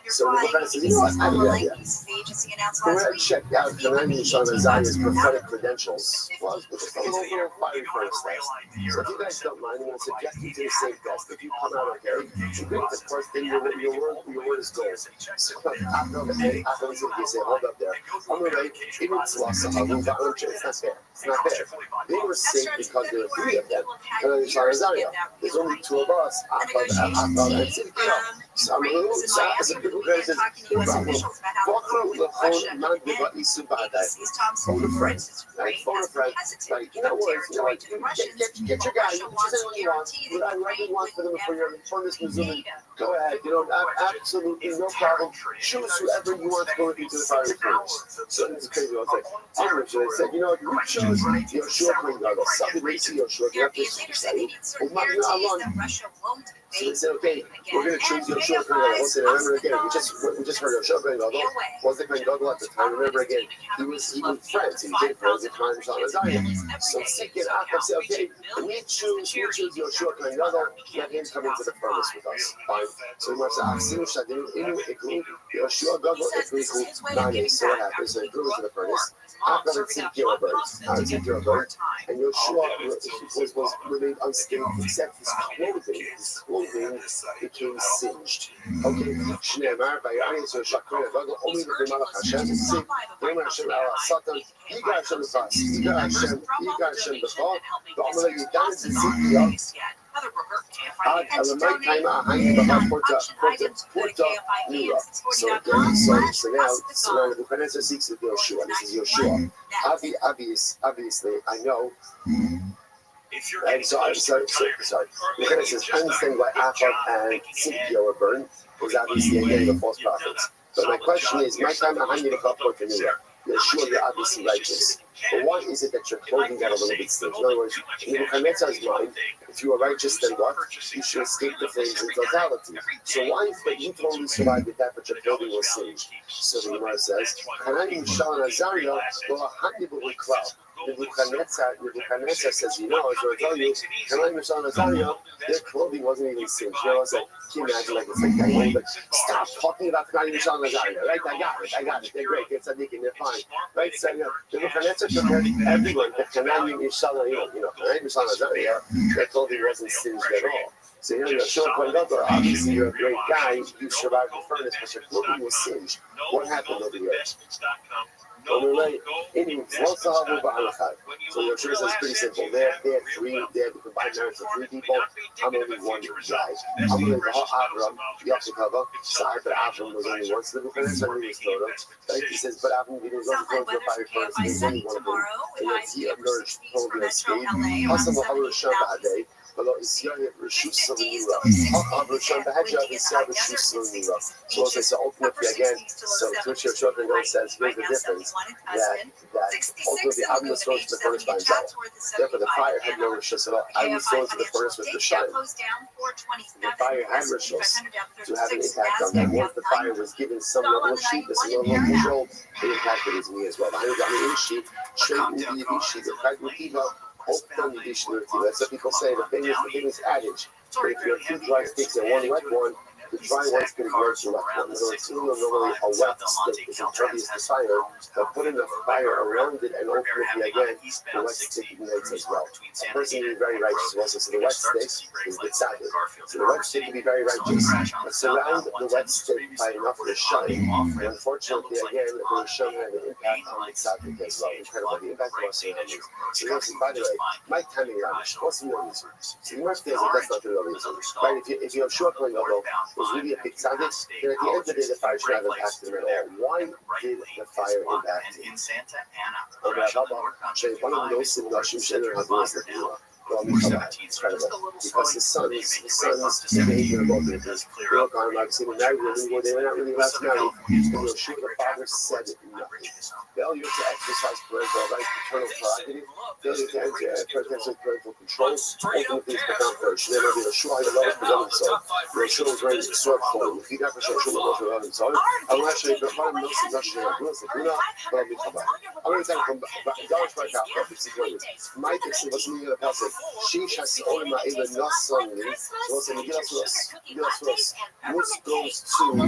so the guy says, you know what, I have an idea. Go ahead and check out Hananiah and Azariah's prophetic credentials. Well, it's a little fiery first test. So if you guys don't mind, I'm going to subject you to the same test. If you come out okay, you great, the first thing your word is gold. So after you say, hold up there. I'm going to write, even it's lost somehow. It's not fair. They were sick because there were three of them. Hananiah and Azariah. There's only two of us. Achab and Sidkiah. So I'm a little as a people guys is no problem. Phone a friend. Like, you know what? Get your guy. You just say what you want. What I really want for them before you're from this Missouri. Go ahead. You know, absolutely no problem. Choose whoever you want to go into the fiery furnace. So it's crazy. I was like, I'm rich. And I said, you know, you choose Yoshua Klingaga. Something they see Yoshua. You have to say, so they said, okay, we're going to choose Yoshua Klingaga. Once again, remember again, we just heard Yoshua Klingaga. Was the Klingaga at the time? Remember again, he was friends. He did friends with Hananiah and Azariah. So Sidkiah and Achab said, okay, we choose Yoshua Klingaga. Let him come into the furnace with us. Fine. So we must say, Yoshua Klingaga, so what happens? So he goes into the furnace. Achab and Sidkiah were burned. And Yoshua remained unscathed except his clothing became singed. Okay, Shneimar, so Shakir, only the Malach Hashem is sick. Name Hashem al Satan, Yiga Hashem the Fast, Yiga Hashem the Fall, the Amalek Yidan is Sidkiah. So now Nebuchadnezzar seeks with Yoshua. This is Yoshua. Obviously, I know. Right, sorry. Nebuchadnezzar says, I understand why Achab and Sidkiah were burned, was obviously again the false prophets. But my question is, my time behind you to come to New York. Yeshua, you're obviously righteous. But why is it that your clothing got a little bit singed? In other words, in Nebuchadnezzar's mind, if you are righteous, then what? You should escape the flames in totality. So why is it you totally survived with that, but your clothing was singed? So the Gemara says, Hananiah and Azariah were a Hannibal cloud. Nebuchadnezzar says, you know, I was going to tell you, Hananiah and Azariah, their clothing wasn't even singed. You know, I was like, can you imagine, like, it's like that whole, like, stop talking about Hananiah and Azariah, right? I got it. They're great. They're tzaddik and they're fine. Right? So, you know, Nebuchadnezzar compared everyone to Hananiah and Azariah, their clothing wasn't singed at all. So here you're short point up, obviously you're a great guy, you survived the furnace, but your clothing was singed. What happened over here? On the right, so your choice is pretty simple. They have the combined merits of 3 people. I'm only one guy. I'm going to call Avram, Yachikava. Sorry, but Avram was only once living for this, and he was told him. Like he says, but Avram didn't go to the fire first. He's only one of them. And as he emerged, told me escape. Hasam Muhammad Shabbat. So ultimately again, so Twitch your children says here's the difference that ultimately Avram was thrown to the furnace by himself. Therefore the fire had no rishus at all. I was thrown to the furnace with the shine. The fire had rishus to have an impact on them. Once the fire was given some level of sheetness and level of control, it impacted his me as well. That's what people say. The famous adage. But if you have 2 dry sticks and 1 wet one, the dry one's going to go to the wet one. So it's normally a wet stick is impervious to fire, but putting the fire around it and ultimately again, the wet stick ignites as well. A person can be very righteous also. So the wet stick is the tzaddik. So the wet stick can be very righteous, but surround the wet stick by enough of the shine. And unfortunately, again, the shine had an impact on the tzaddik as well. Incredible. The impact of our surroundings. So this is, by the way, my timing Ramish. What's the reason? So you must feel that that's not the real reason. Right? If you have short point level, was really a big tzaddik, then at the end of the day, the fire should have impacted him at all. Why did the fire impact him? Incredible. Because the sons behavior about it is they look on him like saying, they were not really last married. The father said nothing. Failure to exercise parental rights, paternal prerogative, failure to exercise parental control, ultimately is become first. Then there'll be a shua that loves the other side. The shua is ready to sword for him. If he got the shua loves the other side, I'm actually the one of those Russian rules that do not, but I'm going to tell you from Dallas right now, my text was in the passage. Sheesh has only my even not suddenly. So it's in the Gilas Mus goes to the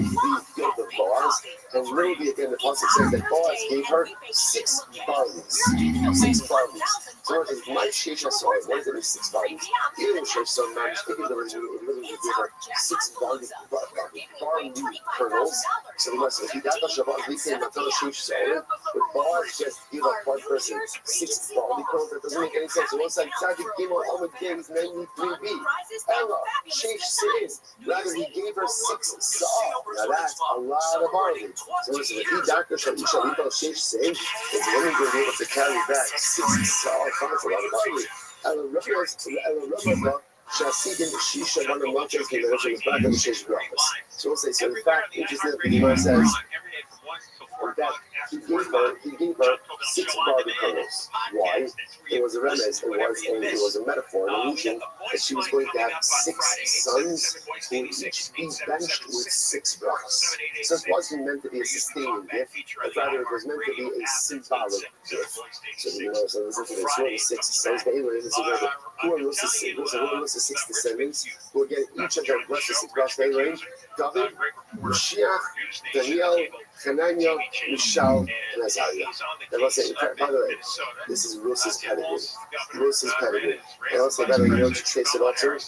field of Boaz, and literally again the passage says that Boaz gave her 6 barleys. 6 barleys. So it is my Sheesh has only, what is it, 6 barleys? Even Sheesh son managed to give her 6 barley kernels. So if you got the Shabbat, we can not tell Sheesh only, but Boaz just give up one person 6 barley kernels. That doesn't make any sense. So once I tried to give her all the games, 93B. Ella, Sheesh says, rather he gave her 6 saw. Now that's a lot of barley. So listen, if he doctor Shalita Sheesh says, if the woman will be able to carry back 6 saw, that's a lot of barley. Ella Rabba, Shasidim Shisha one of Montes came in the back of the Sheesh breakfast. So we'll say, so in fact, interesting, the Gemara says, that he gave her 6 barley kernels. Why? It was a remez. It was a metaphor, an illusion that she was going to have 6 sons who would each be benched with 6 brothers. So it wasn't meant to be a sustaining gift, but rather it was meant to be a symbolic gift. So listen to this. Who are the 6 sons? Who are those 6 descendants who are getting each of their blessed 6 brothers? David, Mashiach, Daniel, Hananiah, Mishal, and Azariah. And I'll say, by the way, this is Rus's pedigree. Rus's pedigree. And I'll say, by the way, you know, to trace it all to,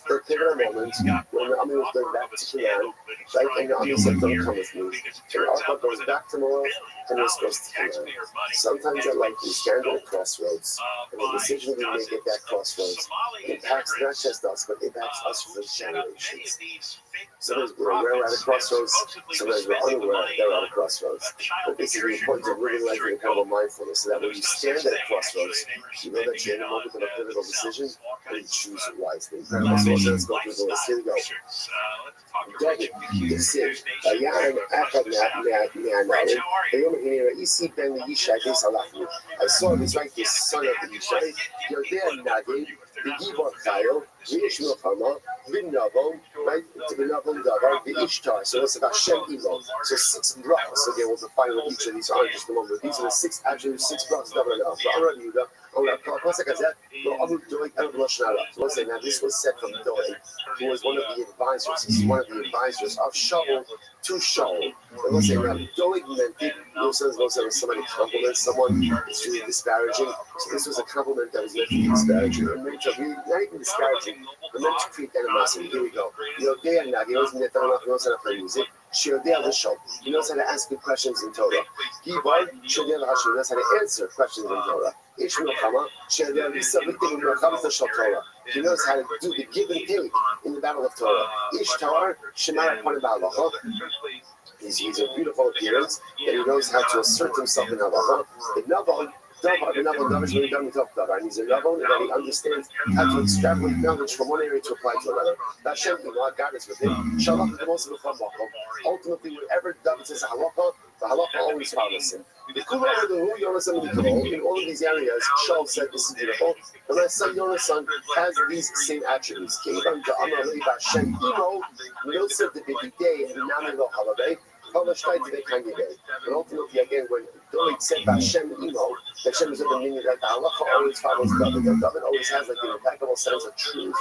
they're pivotal moments when Ami was going back to Canaan, right? And Ami said, don't come with me. And Arpa goes back to Moab, and Rus goes to Canaan. Sometimes in life, we stand at a crossroads, and the decision we make at that crossroads impacts not just us, but impacts us for generations. Sometimes we're at a crossroads, sometimes we're unaware they're at a crossroads. But this is the importance of living life in incredible mindfulness, so that when you stand at a crossroads, you know that you're in a moment of a pivotal decision, and you choose wisely. Incredible. So let's go through the list. Here we go. David, he said, I saw this right, the son of the Yishai, you're there, Nagin, the Gibor Chayo, Yish Milchama, Vinnavom, right? Vinnavom Davar, the Ishtar. So it's about Shem Elo. So 6 brothers. So they will define what each of these are just the one. These are the 6 brothers. Davar now. So Amar Yehuda, Now this was said from Doeg, who was one of the advisors. He's one of the advisors of Shaul to Shaul. And let's say now Doeg meant it. When somebody compliments someone, it's really disparaging. So this was a compliment that was meant to be disparaging. And meant to be not even disparaging, but meant to create animosity. Here we go. He knows how to play music. He knows how to ask good questions in Torah. He knows how to answer questions in Torah. He knows how to do the give and take in the battle of Torah. He's a beautiful appearance, and he knows how to assert himself in halacha. And he's a Navon, and he understands how to extrapolate knowledge from one area to apply to another. God is with him. Ultimately, whenever David says halacha, the halacha always follows him. In all of these areas, Shaul said this is beautiful. And my son Yonasan has these same attributes. And ultimately, again, when Doeg said Hashem Emo, Hashem is the meaning that the halacha always follows David. And David always has like an impeccable sense of truth.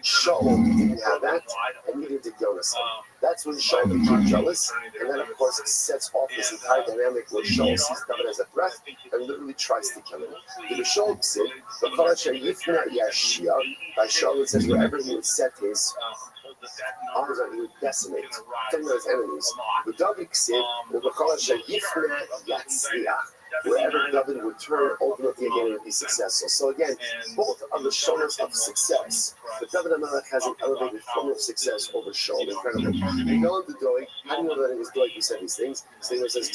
Shaul didn't have that, and neither did Yonasan. That's when Shaul became jealous, and then of course it sets off this entire dynamic where Shaul sees David as a threat and literally tries to kill him. The Shaul said, by Shaul it says wherever he would set his arms on, he would decimate, killing his enemies. But David said, wherever David would turn, ultimately again would be successful. So again, both are the showness of success. But David HaMelech has an elevated form of success over Shaul. Incredible. We go into Doeg. How do you know that it was Doeg who said these things? So he says,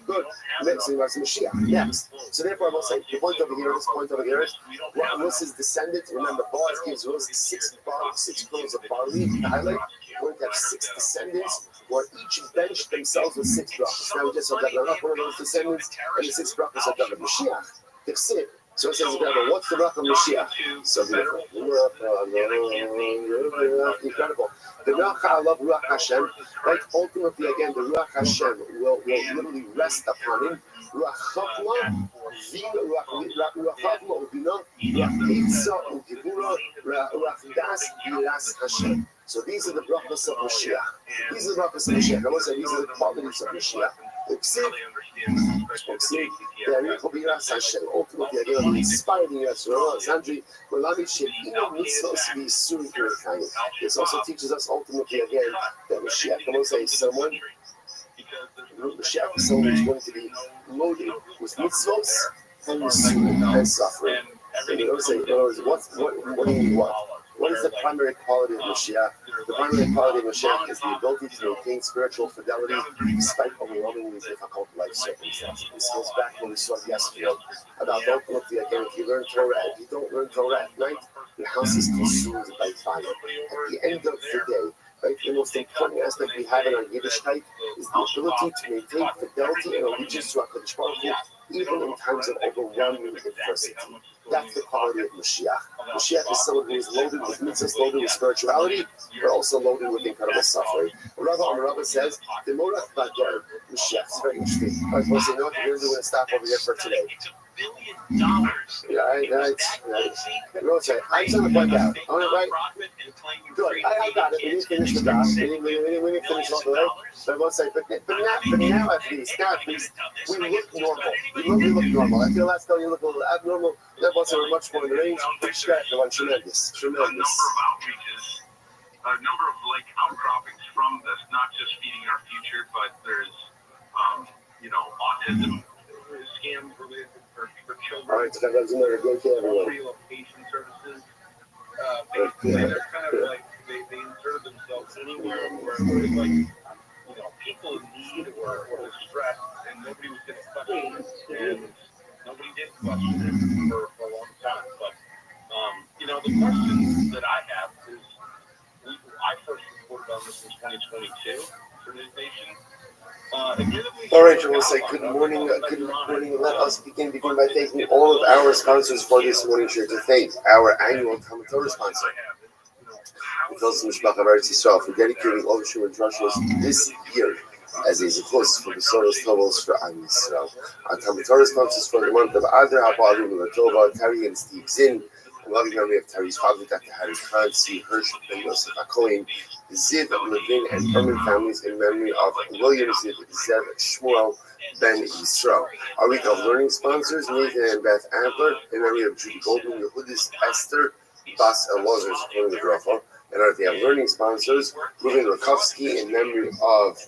good. Next. So therefore I will say, the point over here, this point over here is, what's his descendant? Remember, Boaz gives Rose 6 kernels of barley. Highlight. We're going to have 6 descendants who each benched themselves with 6 brachas. Now we just saw that one of those descendants and the 6 brachas of David. Mashiach. So it says, what's the bracha of Mashiach? So beautiful. Incredible. The Ruach Hashem, right? Ultimately, again, the Ruach Hashem will literally rest upon him. Ruach Chokmah, Ruach Chokmah Ubina, Ruach Eitzah Ugibura, Ruach Das Yiras Hashem. So these are the brachas of Mashiach. These are the brachas of Mashiach. I want to say these are the qualities of Mashiach. Ultimately, again, inspiring us. This also teaches us ultimately again that Mashiach, I want to say, someone is going to be loaded with mitzvot and suffering. And you know, say, what do you want? What is the primary quality of Mashiach? The primary quality of Mashiach is the ability to maintain spiritual fidelity despite overwhelmingly difficult life circumstances. This goes back when we saw yesterday about ultimately again, if you learn Torah, if you don't learn Torah at night, your house is consumed by fire. At the end of the day, right, the most important aspect we have in our Yiddishkeit is the ability to maintain fidelity and allegiance to HaKadosh Baruch Hu, even in times of overwhelming adversity. That's the quality of Mashiach. Mashiach is someone who is loaded with mitzvahs, loaded with spirituality, but also loaded with incredible suffering. Rabbi says, the Morach Bador, Mashiach. It's very interesting. I was going to say, no, we're going to stop over here for today. Right. Rothschild, I'm just going to point out. All right? Good. I got it. We didn't finish the doc. We didn't finish all the way. But I will say, but now at least, we look normal. We really look normal. I feel last time you look a little abnormal. That wasn't much more in the range. Tremendous. A number of outreaches, a number of like outcroppings from this, not just feeding our future, but there's, autism scams related for children. All right, so that was another good to everyone. Relocation services. Basically, they're kind of like they inserted themselves anywhere where there was like, people in need or stressed, and nobody was getting questioned, and nobody did question it for a long time. But the question that I have is, I first reported on this in 2022 for News Nation. All right, we'll say good morning. Let us begin by thanking all of our sponsors for this morning show. To thank our annual Talmud Torah sponsor, Because Mishpach of Eretz Yisrael for dedicating all the Shur and Drashos this year as a Zichus for the Soros Tovos for Am Yisrael. Our Talmud Torah sponsors for the month of Adar Habalim Latova, Terry and Steve Zinn, and loving memory of Terry's father, Dr. Harry Khan, C. Hirsch, Ben Yosef Akoin, the Ziv, Levin, and Herman families in memory of William Ziv, Zev, Shmuel, Ben Yisrael. Our week of learning sponsors, Nathan and Beth Adler, in memory of Judy Goldman, Yehudis, Esther, Bas Elazar, supporting the Bracha. And our day of learning sponsors, Ruben Rakovsky in memory of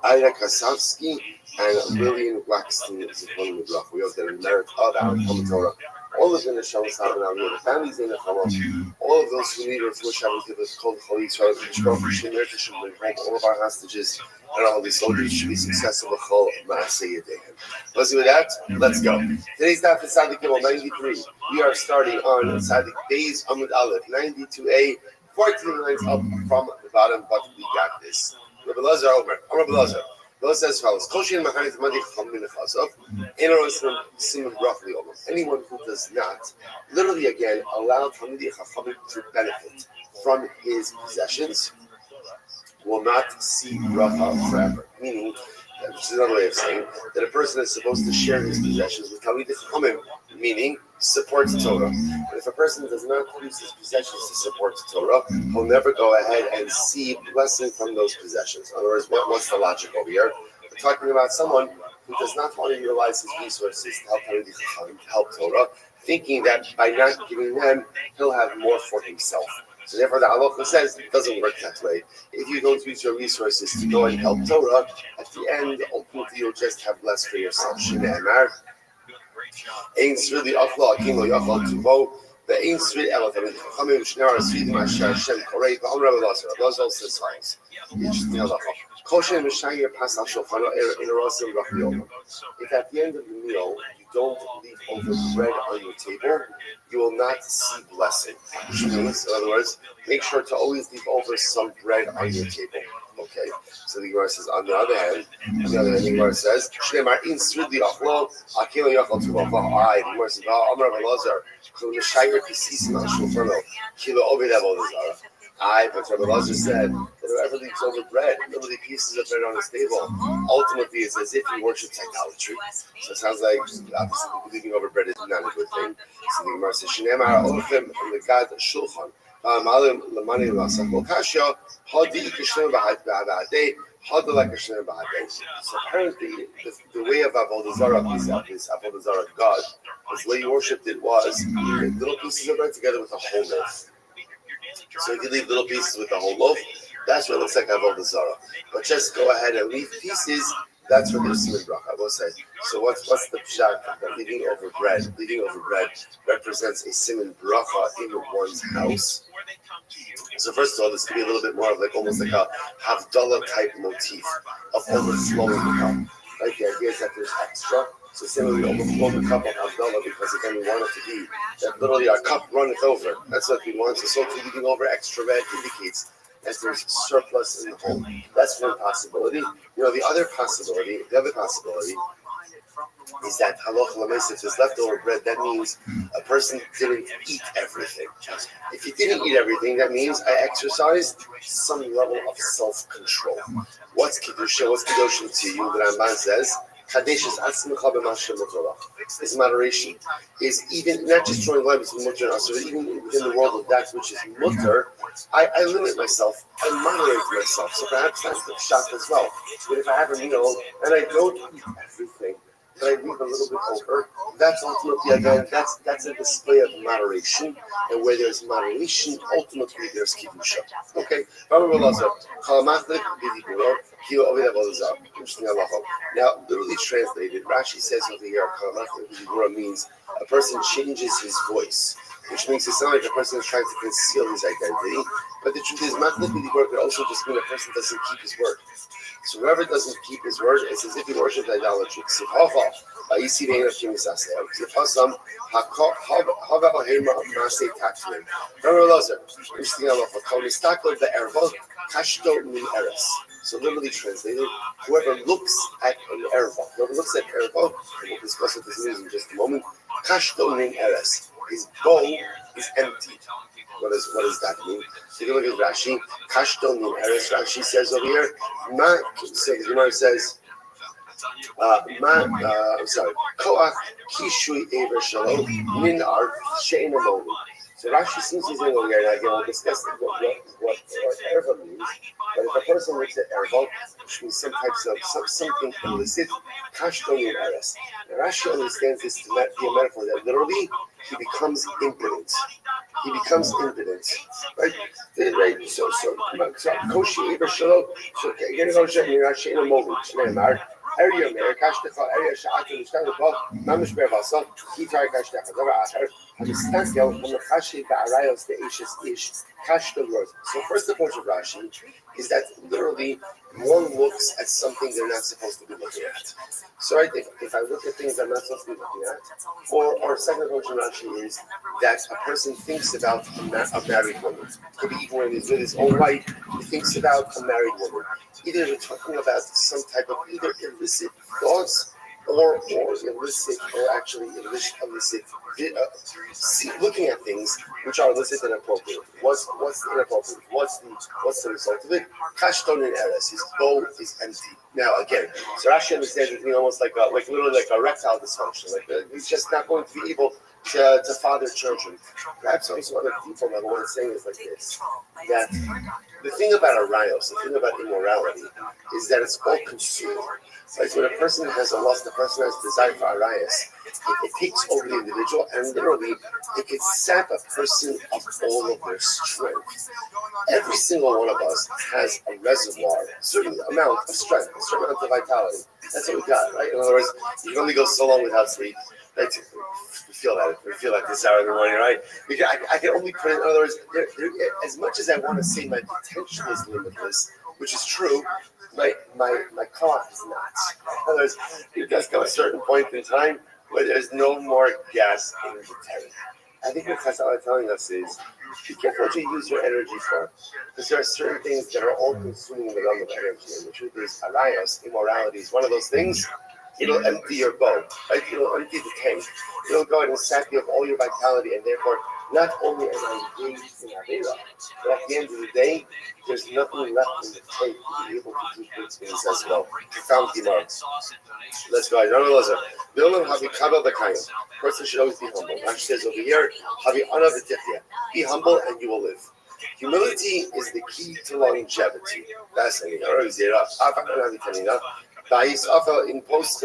Ida Kasavsky and Lillian Blackstein supporting the Bracha. We hope that in merit of our Talmud Torah, all of the Neshama Saban, the families in the Chama, all of those who need us, wish I would give us called Chol Yisrael, all of our hostages, and all these soldiers should be successful with Chol Maaseh Yedeihem. Let's do that. Let's go. Today's daf is Sadik Gimel 93. We are starting on Sadik Beis Amud Aleph 92a, 14 lines up from the bottom, but we got this. Rabbi Lazar over. Rabbi Lazar. Those says as follows: anyone who does not, literally again, allow Talmidei Chachamim to benefit from his possessions, will not see bracha forever. Meaning, which is another way of saying that a person is supposed to share his possessions with Talmidei Chachamim, meaning supports Torah. But if a person does not use his possessions to support Torah, he'll never go ahead and see blessing from those possessions. In other words, what's the logic over here? We're talking about someone who does not want to utilize his resources to help Talmidei Chachamim, to help Torah, thinking that by not giving them, he'll have more for himself. So therefore, the halacha says it doesn't work that way. If you don't use your resources to go and help Torah, at the end, ultimately, you'll just have less for yourself. Shneimar. Ein Srili Afla Akim Lo Yachal Tuvo. The Ein Srili Ela Talmidei Chachamim Shnei Srili Ma'asher Hashem Korei. V'Am Rabbi Lazar. Rabbi Lazar says twice. Interesting halacha. Kol Shem Mishayir Pas Al Shulchano in a Rasim Rachiyom. If at the end of the meal you don't leave over bread on your table, you will not see blessing. Which means, in other words, make sure to always leave over some bread on your table. Okay, so the Gemara says, on the other hand, the Gemara says, Shneimar in Srili Achlo, Akilo Yachal Tuvo V'Ha'ai. The Gemara says, Amar Rabbi Lazar, Kol Mishayir Kisisim Al Shulchano, Kilo Obed Avodah Zarah. But Rabbi Rothschild said that whoever leaves over bread, literally pieces of bread on his table, ultimately it's as if he worships idolatry. So it sounds like obviously leaving over bread is not a good thing. So the Gemara says, Shneimar Olofim Legad Shulchan. So apparently, the way of Avodah Zarah is Avodah Zarah God, the way you worshipped it was little pieces of bread together with a whole loaf. So if you leave little pieces with the whole loaf, that's what it looks like Avodah Zarah. But just go ahead and leave pieces. That's what there's siman bracha. I will say. So what's the pshat that leaving over bread represents a siman bracha in one's house? So first of all, this could be a little bit more of like almost like a Havdalah type motif of overflowing the cup. Right? The idea is that there's extra. So similarly, overflow the cup of Havdalah because again we want it to be that literally our cup runneth over. That's what we want. So leaving over extra bread indicates that there's surplus in the home. That's one possibility. The other possibility is that halacha l'maaseh, if there's leftover bread, that means a person didn't eat everything. If he didn't eat everything, that means I exercised some level of self-control. What's kedusha? What's kedusha to you? The Ramban says, is moderation. Is even not just throwing light between mutter and asur, but even within the world of that which is mutter, I limit myself, I moderate myself. So perhaps that's the shot as well. But if I have a meal and I don't eat everything, but I leave a little bit over, that's ultimately again that's a display of moderation. And where there's moderation, ultimately there's kedusha. Okay. Now, literally translated, Rashi says over here, means a person changes his voice, which makes it sound like a person is trying to conceal his identity. But the truth is, Machlik B'Dibur could also just mean a person doesn't keep his word. So whoever doesn't keep his word, it's as if he worships idolatry. So literally translated, whoever looks at an erva, we'll discuss what this means in just a moment. Kashto min eres, his bowl is empty. what does that mean? Take a look at Rashi. Kashton min eres. Rashi says over here. So the Gemara says. I'm sorry. Koach kishui ever shalom min arv she'en amoni. So Rashi seems to be saying over here, and again, we'll discuss what erva means. But if a person looks at erva, which means some types of something illicit, kashton in eres. Rashi understands this to be a metaphor that literally he becomes impotent. He becomes impotent, right? Right. So koshi ever shalom. So again, Rashi in a moment. Shneimar. Area Amerikashta area Sha'atu Nishtabah, Mamish Bervasa, Kitar Kashta, Hamistankel, Hamakashi, Barayos, the Ish, Kashta words. So, first approach of Rashi is that literally one looks at something they're not supposed to be looking at. So, right, if I look at things I'm not supposed to be looking at, or second approach of Rashi is that a person thinks about a married woman. Could be even when he's with his own wife, he thinks about a married woman. Either we're talking about some type of either illicit thoughts or illicit or actually illicit looking at things which are illicit and inappropriate. What's the inappropriate? What's the result of it? Kashton in eres, his bowl is empty. Now again, so Rashi understands it being almost like literally like a erectile dysfunction. He's just not going to be able to father children. Perhaps also on a deeper level, what it's saying is like this: that the thing about arayos, the thing about immorality, is that it's all consuming. Like when a person has a lust, the person has desire for arayos, it takes over the individual, and literally it can sap a person of all of their strength. Every single one of us has a reservoir, a certain amount of strength, a certain amount of vitality. That's what we got, right? In other words, you can only go so long without sleep. Right? We feel that this hour in the morning, right? I can only put in other words, as much as I want to say my potential is limitless, which is true, my clock is not. In other words, it does come a certain point in time where there's no more gas in the tank. I think what Chazal are telling us is, be careful what you use your energy for, because there are certain things that are all consuming the realm of energy, and the truth is, arayos, immorality is one of those things. It'll empty your bowl, right? It'll empty the tank. It'll go ahead and sap you of all your vitality, and therefore, not only am I engaged in Avera, but at the end of the day, there's nothing left in the tank to be able to do good things as well. Profound Gemara. Let's go ahead. Person should always be humble. Rashi says over here, be humble and you will live. Humility is the key to longevity. Fascinating. In post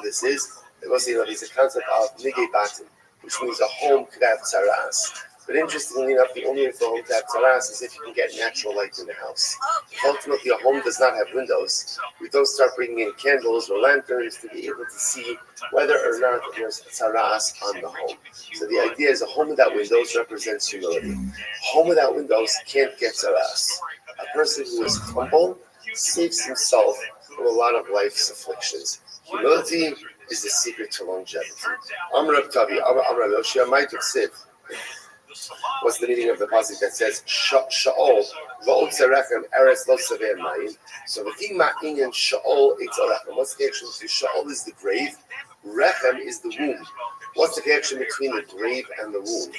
this is there's a concept of nigei batim, which means a home could have tzaras. But interestingly enough, the only way for a home to have tzaras is if you can get natural light in the house. Ultimately, a home does not have windows. We don't start bringing in candles or lanterns to be able to see whether or not there's tzaras on the home. So the idea is a home without windows represents humility. A home without windows can't get tzaras. A person who is humble saves himself from a lot of life's afflictions. Humility is the secret to longevity. What's the meaning of the passage that says Sha'ol v'otzerechem eretz lo saveh mayim? So the thing ma'inyan Sha'ol etzerechem. What's the connection to Sha'ol is the grave, Rechem is the womb. What's the connection between the grave and the womb?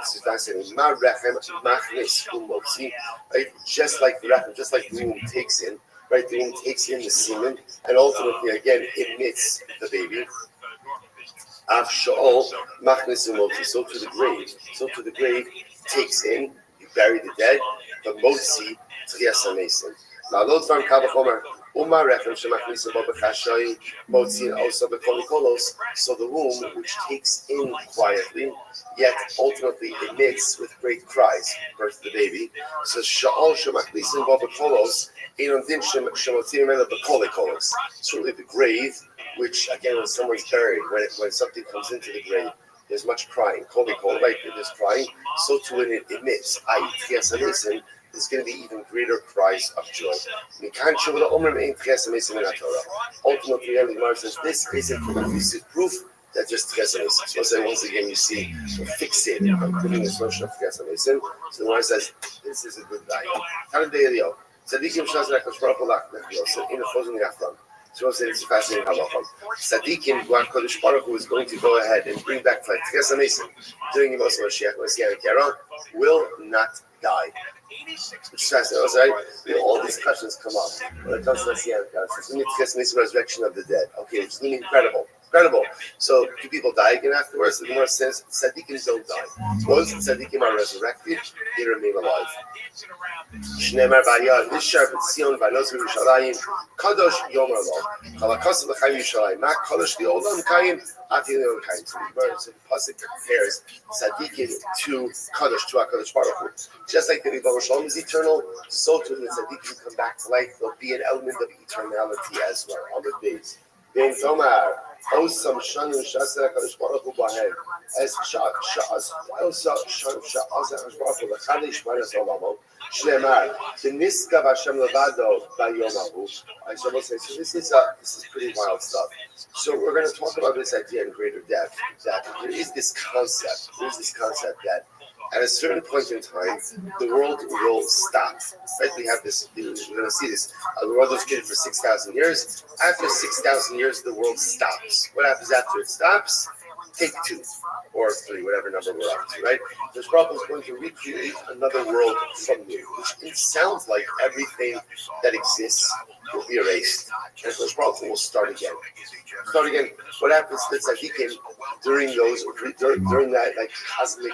This is fascinating. Ma rechem machnis umotzi. Right, just like the rechem, just like the womb takes in. Right, the womb takes in the semen and ultimately again emits the baby. Af Sha'ol machnis umotzi. So to the grave takes in. You bury the dead. The motzi tchias hamesim. Now, those from Kavachomer. So the womb, which takes in quietly, yet ultimately emits with great cries, birth the baby. So it's really the grave, which again, when someone's buried, when something comes into the grave, there's much crying. Right? There's crying. So too when it emits, there's going to be even greater cries of joy. Ultimately, the Gemara says this isn't conclusive proof that just Tchias HaMeisim. So once again, you see, we're fixated on putting this notion of Tchias HaMeisim. So the Gemara says, this is a good guy. So I'm saying it's a fascinating halacha. Tzaddikim, Kodesh Baruch Hu is going to go ahead and bring back like Tchias Mason during the Moshe Mashiach, Messianic era, will not die. Which is fascinating. Right? All these questions come up when it comes to Messianic era. So we need Tchias Mason, resurrection of the dead. Okay, which is incredible. Incredible. So do people die again afterwards? The Gemara says tzaddikim don't die. Once tzaddikim are resurrected, they remain alive. Shneimar B'Ayad Nishar B'Tzion V'Nos Yerushalayim Kadosh Yomer Lo Chalakasav L'Chaim Yerushalayim Ma Kadosh L'Olam Kayim Ati L'Olam Kayim. So the pasuk compares tzaddikim to Kadosh, to HaKadosh Baruch Hu. Just like the Rebbe Shalom is eternal, so too the tzaddikim come back to life. There'll be an element of eternality as well on the days. Ben Zomar, Osam Shanu Shasa Kadosh Baruch Hu Bahem, as Shas Osa Shasa Kadosh Baruch Hu L'Chadish Manas Olamo, Shneimar, B'Niskav Hashem Levado B'Yomahu. I shall say, so this is pretty wild stuff. So we're going to talk about this idea in greater depth. That there is this concept that at a certain point in time, the world will stop. Right? We have this. We're going to see this. The world was created for 6,000 years. After 6,000 years, the world stops. What happens after it stops? Take 2 or 3, whatever number we're up to. Right? This problem is going to recreate another world from new, which it sounds like everything that exists will be erased, and this problem will start again. What happens to tzaddikim during that like cosmic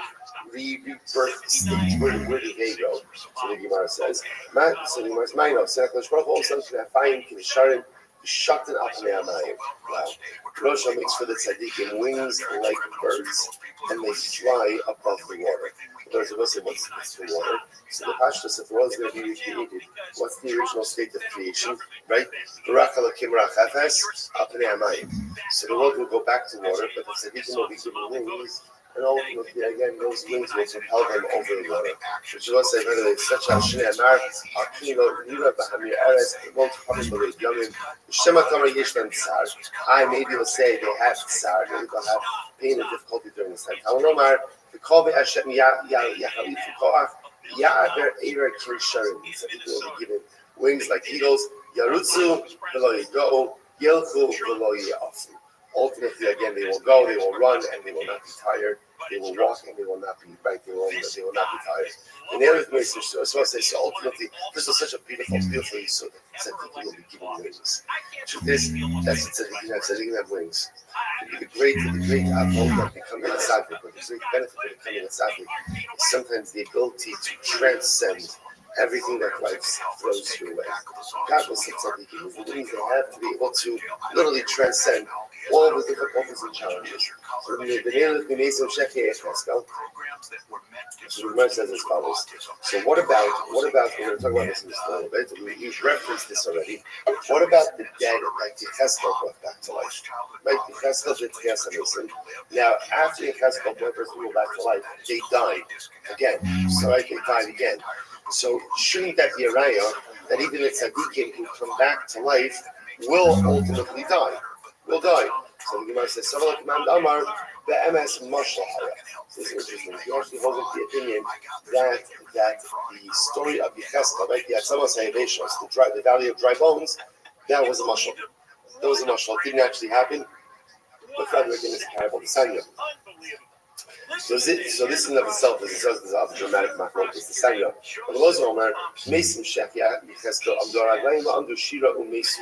rebirth stage? Where do they go? So the Gemara says, wow. Rosh makes for the tzaddikim wings like birds, and they fly above the water. Those of us say, what's the water? So the Pashtus, if the world is going to be recreated, what's the original state of creation? Right? So the world will go back to water, but the tzaddikim will be given wings. And ultimately, again, those wings will propel them over the water. Which is also very such a Shneimar, Akino, Nira, Bahamir, Eres, Won't Come to the Young, Shematamar Yishlan Tsar. Maybe you'll say they have Tsar, maybe they'll have pain and difficulty during this time. Talomar, the Kobe Hashem Yahalif Koach, Ya'aber Eber Kirsharim. So people will be given wings like eagles, Yarutsu, below you go, Yelchu, below you off. Ultimately, again, they will go, they will run, and they will not be tired. They will walk, and they will not be they will not be tired. And the other thing is, so ultimately, this is such a beautiful so tzaddikim will be given wings. To this, that's what tzaddikim have wings. The great avot of becoming a tzaddik, or the great benefit of becoming a tzaddik, is sometimes the ability to transcend everything that life throws your way. God will say tzaddikim, the wings they have to be able to literally transcend all the difficulties and challenges. So the Gemara says as follows. So what about we're going to talk about this in just a little bit. We've referenced this already. What about the dead like Yecheskel brought back to life? Right? Yecheskel did Tchias Mason. Now after Yecheskel brought first people back to life, they died again. So right, they died again. So shouldn't that be a raya that even the tzaddikim who come back to life will ultimately die? Will die. So the Gemara says, "Savalak man damar be'emes mashal haya." This is interesting. He actually holds up the opinion that the story of Yecheskel, right, the Atzamas Hayaveshos, the Valley of Dry Bones, that was a mashal. That was a mashal. It didn't actually happen. But rather again, it's a parable of Sanya. So this in of itself is a dramatic machlokes. The Sanya. But the Lozer Omer, Mesim Shechia Yecheskel Amdor Aglayim Amdu Shira Umesu.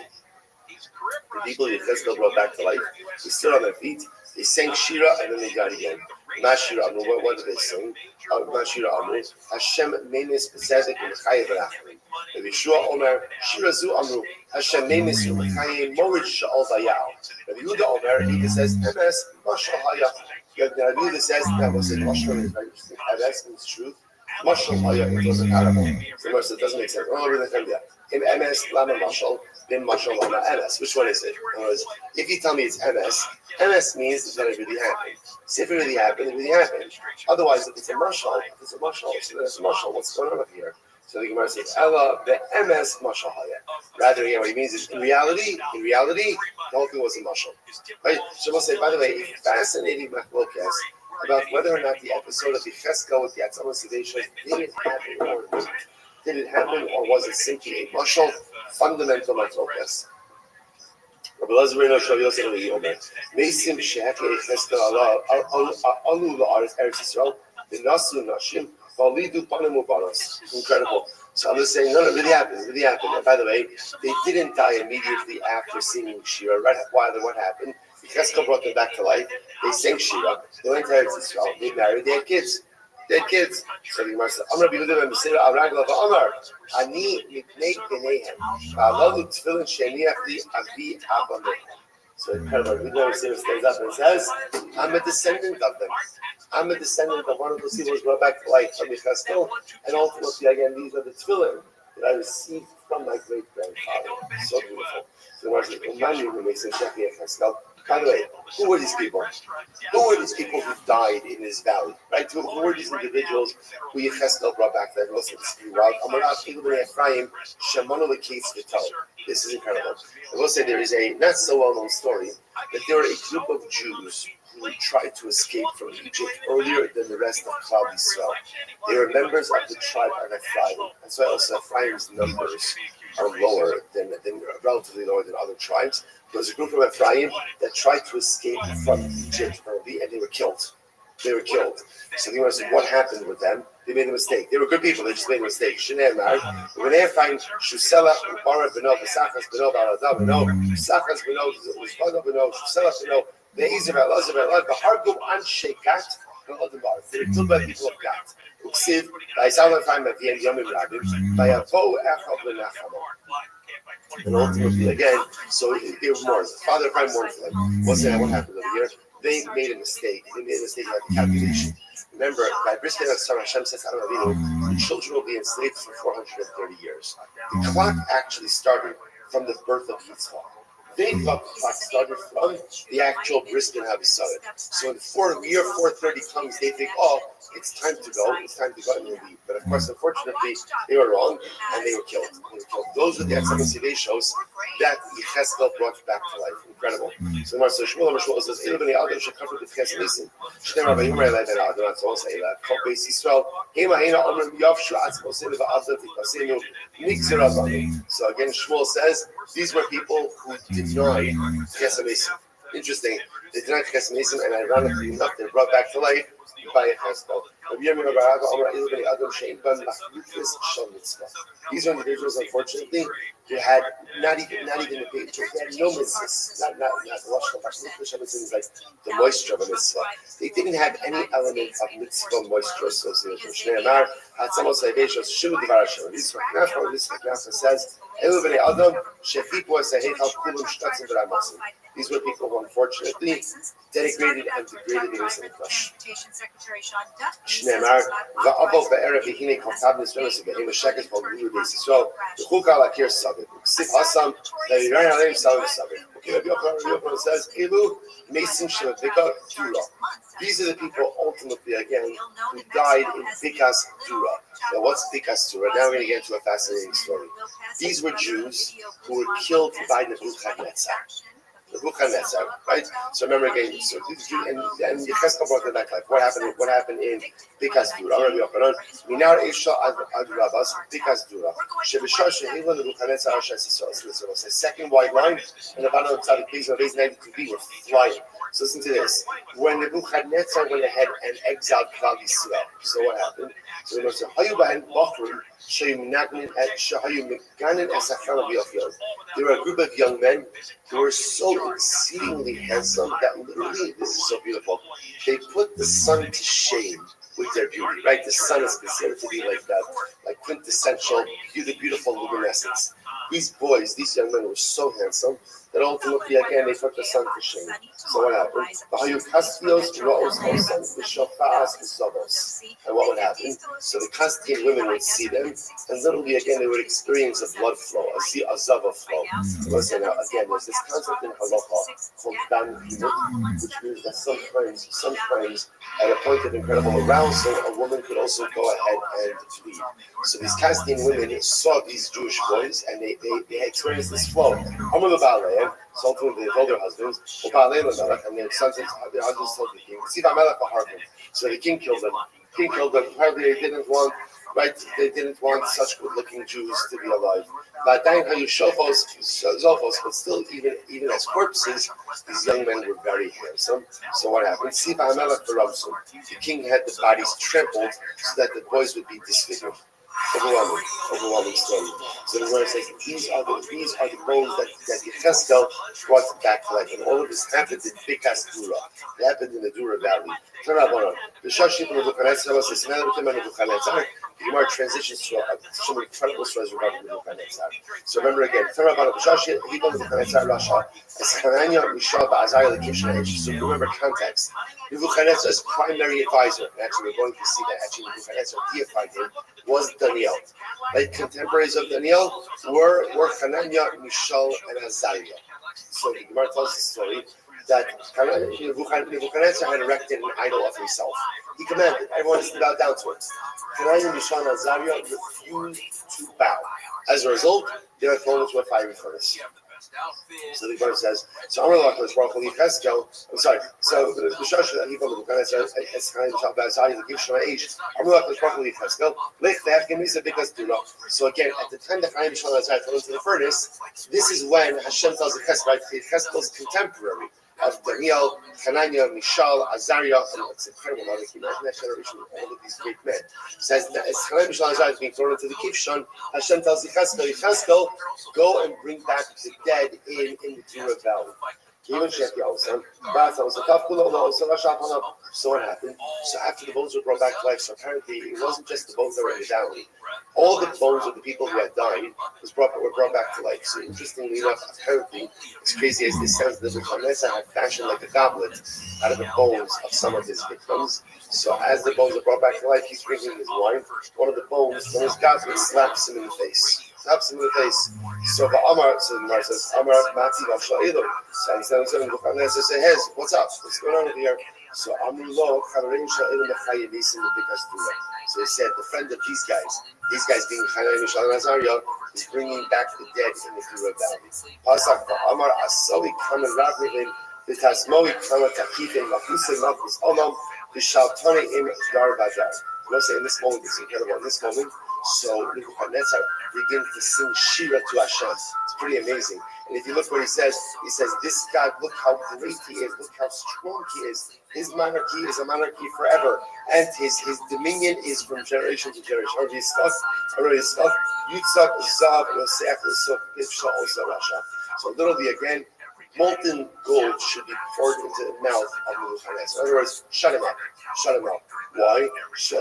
The people Yecheskel brought back to life, they stood on their feet, they sang Shira, and then they died again. Mashira Amru, what did they sing? Mashira Amru, Hashem Menis Bezedek U'Chayev Rachman. And Yeshua Omer, Shira Zu Amru, Hashem Menis U'Chayev Morid Sha'al Bayal. And the Yehuda Omer, he says, MS Mashal Haya. The Yehuda says, that was in Mashal, MS means truth. Mashal Haya, it was an Arab. So it doesn't make sense. Oh, really, in MS, Lama Mashal. Then Mashal Lama MS. Which one is it? In other words, if you tell me it's MS means that it really happened. See, if it really happened, it really happened. Otherwise, if it's a Mashal, so then it's a Mashal. What's going on up here? So the Gemara says, Ella the MS Mashal Haya. Rather, what he means is in reality, the whole thing was a Mashal. Right? So we'll say, by the way, a fascinating machlokes about whether or not the episode of the Yecheskel with the Atzamas Hayaveshos did it happen or was it simply a mashal? Fundamental machlokes. Rabbi Rothschild showed us in the Omer. Meisim sheheke echeskel Allah alu la'aretz Eretz Yisrael v'nasu nashim v'alidu panim u'banos. Incredible. So I'm just saying, no, it really happened. It really happened. And by the way, they didn't die immediately after singing Shira. Right? What happened? Cheskel brought them back to life. They sang Shira. They went to Eretz Yisrael. They married. They had kids. They had kids. So the Gemara said, "Amar b'Yehuda ben B'Sira Avragla v'Amar Ani mitnei b'neihem V'alalu tefillin she'niach li avi abba mehem." So incredible. The Gemara stands up and says, "I'm a descendant of them. I'm a descendant of one of those people who was brought back to life from Cheskel, and ultimately again these are the tefillin that I received from my great grandfather." So beautiful. So the Gemara says, "Umani makes a shechi Cheskel." By the way, who were these people? Who were these people who died in this valley? Right? Who were these individuals who Yecheskel brought back that Muslims? This is incredible. I will say there is a not so well-known story that there were a group of Jews who tried to escape from Egypt earlier than the rest of Klal Yisrael. They were members of the tribe of Ephraim. That's why also Ephraim's numbers are lower than relatively lower than other tribes. There was a group of Ephraim that tried to escape from Egypt early, and they were killed. They were killed. So the Gemara said, what happened with them? They made a mistake. They were good people. They just made a mistake. Shnei Amar, when they find Shusela, Ubara Beno, Pesachas Beno, Balada Beno, Pesachas Beno, Uzvada Beno, Shusela Beno, the Israel, Lazarel, the Hargum Anshe Gat, and all the bars. They were killed by people of Gat. Uksiv, by Salman Fine, by the Yomim Rabim, by Avo Echel Benachamo. And ultimately, again, so they were mourned. Father Ephraim mourned for them. What happened over here? They made a mistake. They made a mistake of calculation. Remember, by Brisbane of Sarah, Hashem says, the children will be enslaved for 430 years. The clock actually started from the birth of Yitzchak. They thought the clock started from the actual Brisbane Habisadah. So when year 430 comes, they think, oh, it's time to go, and they leave. But of course, unfortunately, they were wrong, and they were killed. Those are the Atzamah shows that Yecheskel brought back to life. Incredible. So the Marshal Shmuel says, "Elu b'nei Adam shekafru b'tches nisim." Shnei Rabbi Yomar Elai ben Adam. That's also Elai. Kol Beis Yisrael. Hema hina omrim yavshu atzmosenu v'avda tikasenu nigzir avanu. So again, Shmuel says these were people who denied Tches nisim. Interesting. They denied Tches nisim, and ironically enough, they brought back to life by Yecheskel. These are individuals, unfortunately, who had not even a big, they had no mitzvahs, not like the moisture of a mitzvah. They didn't have any element of mitzvah moisture associated with Shnei Amar. This says, these were people who unfortunately denigrated and degraded the innocent flesh. Shneimar, va'avol be'erev v'hine kontab nisvenos v'hem ha'shekes v'olulu beis Yisrael v'chuk al akir savit v'ksiv hasam v'yiran aleim savit savit. Okay, Rabbi Yochanan says, Elu mesim shemavika dura. These are the people ultimately, again, who died in Bikas Dura. Now, what's Bikas Dura? Now we're going to get into a fascinating story. These were Jews who were killed by Nebuchadnezzar. Right? So remember again, and Yecheskel brought them back life. What happened in Bikas Dura? Rabbi Yochanan, Minar Esha Ad Rabas, Bikas Dura. Shevishar Shehila Nebuchadnezzar Ashas Yisrael. It's the second white line, and the bottom of the page of 92b were flying. So listen to this. When Nebuchadnezzar went ahead and exiled Klal Yisrael, so what happened? So it was there were a group of young men who were so exceedingly handsome that literally, this is so beautiful, they put the sun to shame with their beauty, right? The sun is considered to be like that, like quintessential, the beautiful luminescence. These boys, these young men were so handsome that ultimately, again, they put the sun to shame. So what happened? And what would happen? So the Kastian women would see them, and literally, again, they would experience a blood flow, a zava flow. So listen, now, again, there's this concept in halacha called dan himut, which means that sometimes, at a point of incredible arousal, a woman could also go ahead and bleed. So these Kastian women saw these Jewish boys, and they experienced this flow. So ultimately they told their husbands, and their husbands told the king, so the king killed them. Apparently they didn't want right? They didn't want such good-looking Jews to be alive. But still, even as corpses, these young men were very handsome. So what happened? The king had the bodies trampled so that the boys would be disfigured. Overwhelming story. So the Gemara says these are the bones that Yecheskel brought back to life, and all of this happened in Bikas Dura. It happened in the Dura Valley. The Gemara transitions to some incredible stories regarding Nebuchadnezzar. So remember again, so remember context. Nebuchadnezzar's primary advisor, and actually we're going to see that actually Nebuchadnezzar deified him, was Daniel. Like contemporaries of Daniel were Hananiah, Mishael, and Azariah. So the Gemara tells the story that Nebuchadnezzar had erected an idol of himself. He commanded everyone to bow down to it. Hananiah, Mishael, and Azariah refused to bow. As a result, they were thrown into a fiery furnace. So the Gemara says, so I'm going to Baruch Hu Yecheskel. I'm sorry. So the Shosh that he called Nebuchadnezzar as kind of Shabbat the gift Shema Eish. I'm going to Baruch Hu Yecheskel. Lech Le'achim Misa because do not. So again, at the time that Chaim Yishal Azariah fell into the furnace, this is when Hashem tells Yecheskel, right? Yecheskel's contemporary of Daniel, Hananiah, Mishael, Azariah, and it's incredible. Now, can you imagine that generation with all of these great men? Says that as Hananiah, Mishael, Azariah is being thrown into the Kivshon, Hashem tells Yecheskel, go and bring back the dead in the Dura Valley. So what happened? So after the bones were brought back to life, so apparently it wasn't just the bones that were in the valley. All the bones of the people who had died were brought back to life. So interestingly enough, apparently, as crazy as this sounds, the Nebuchadnezzar had fashioned like a goblet out of the bones of some of his victims. So as the bones are brought back to life, he's drinking his wine. One of the bones from his goblet slaps him in the face. Slaps him in the face. So the Amar, so the Gemara says, Amar Mati Vavshailu. So instead of saying, Nebuchadnezzar says, hey, what's up? What's going on here? So Amrulo, Chalarein Shailu Mechayim Nisim Bikas Dura. So he said, the friend of these guys being Hananiah, Mishael, and Azariah, is bringing back the dead in the Dura Valley. Pasak Amar Asali Kamen Ravrivin, the Tasmoi Kama Takifin, Mafusim Mafus Olam, the Shaltani Im Dar Bajar. You know, in this moment, it's incredible. In this moment, so Nebuchadnezzar begins to sing Shira to Hashem. It's pretty amazing. And if you look what he says, this God, look how great he is, look how strong he is. His monarchy is a monarchy forever. And his dominion is from generation to generation. Already stuck. Yitzhak, Zav, Yosef, Yosef, also Rasha. So literally again, molten gold should be poured into the mouth of Nebuchadnezzar. In other words, shut him up. Shut him up. Why? This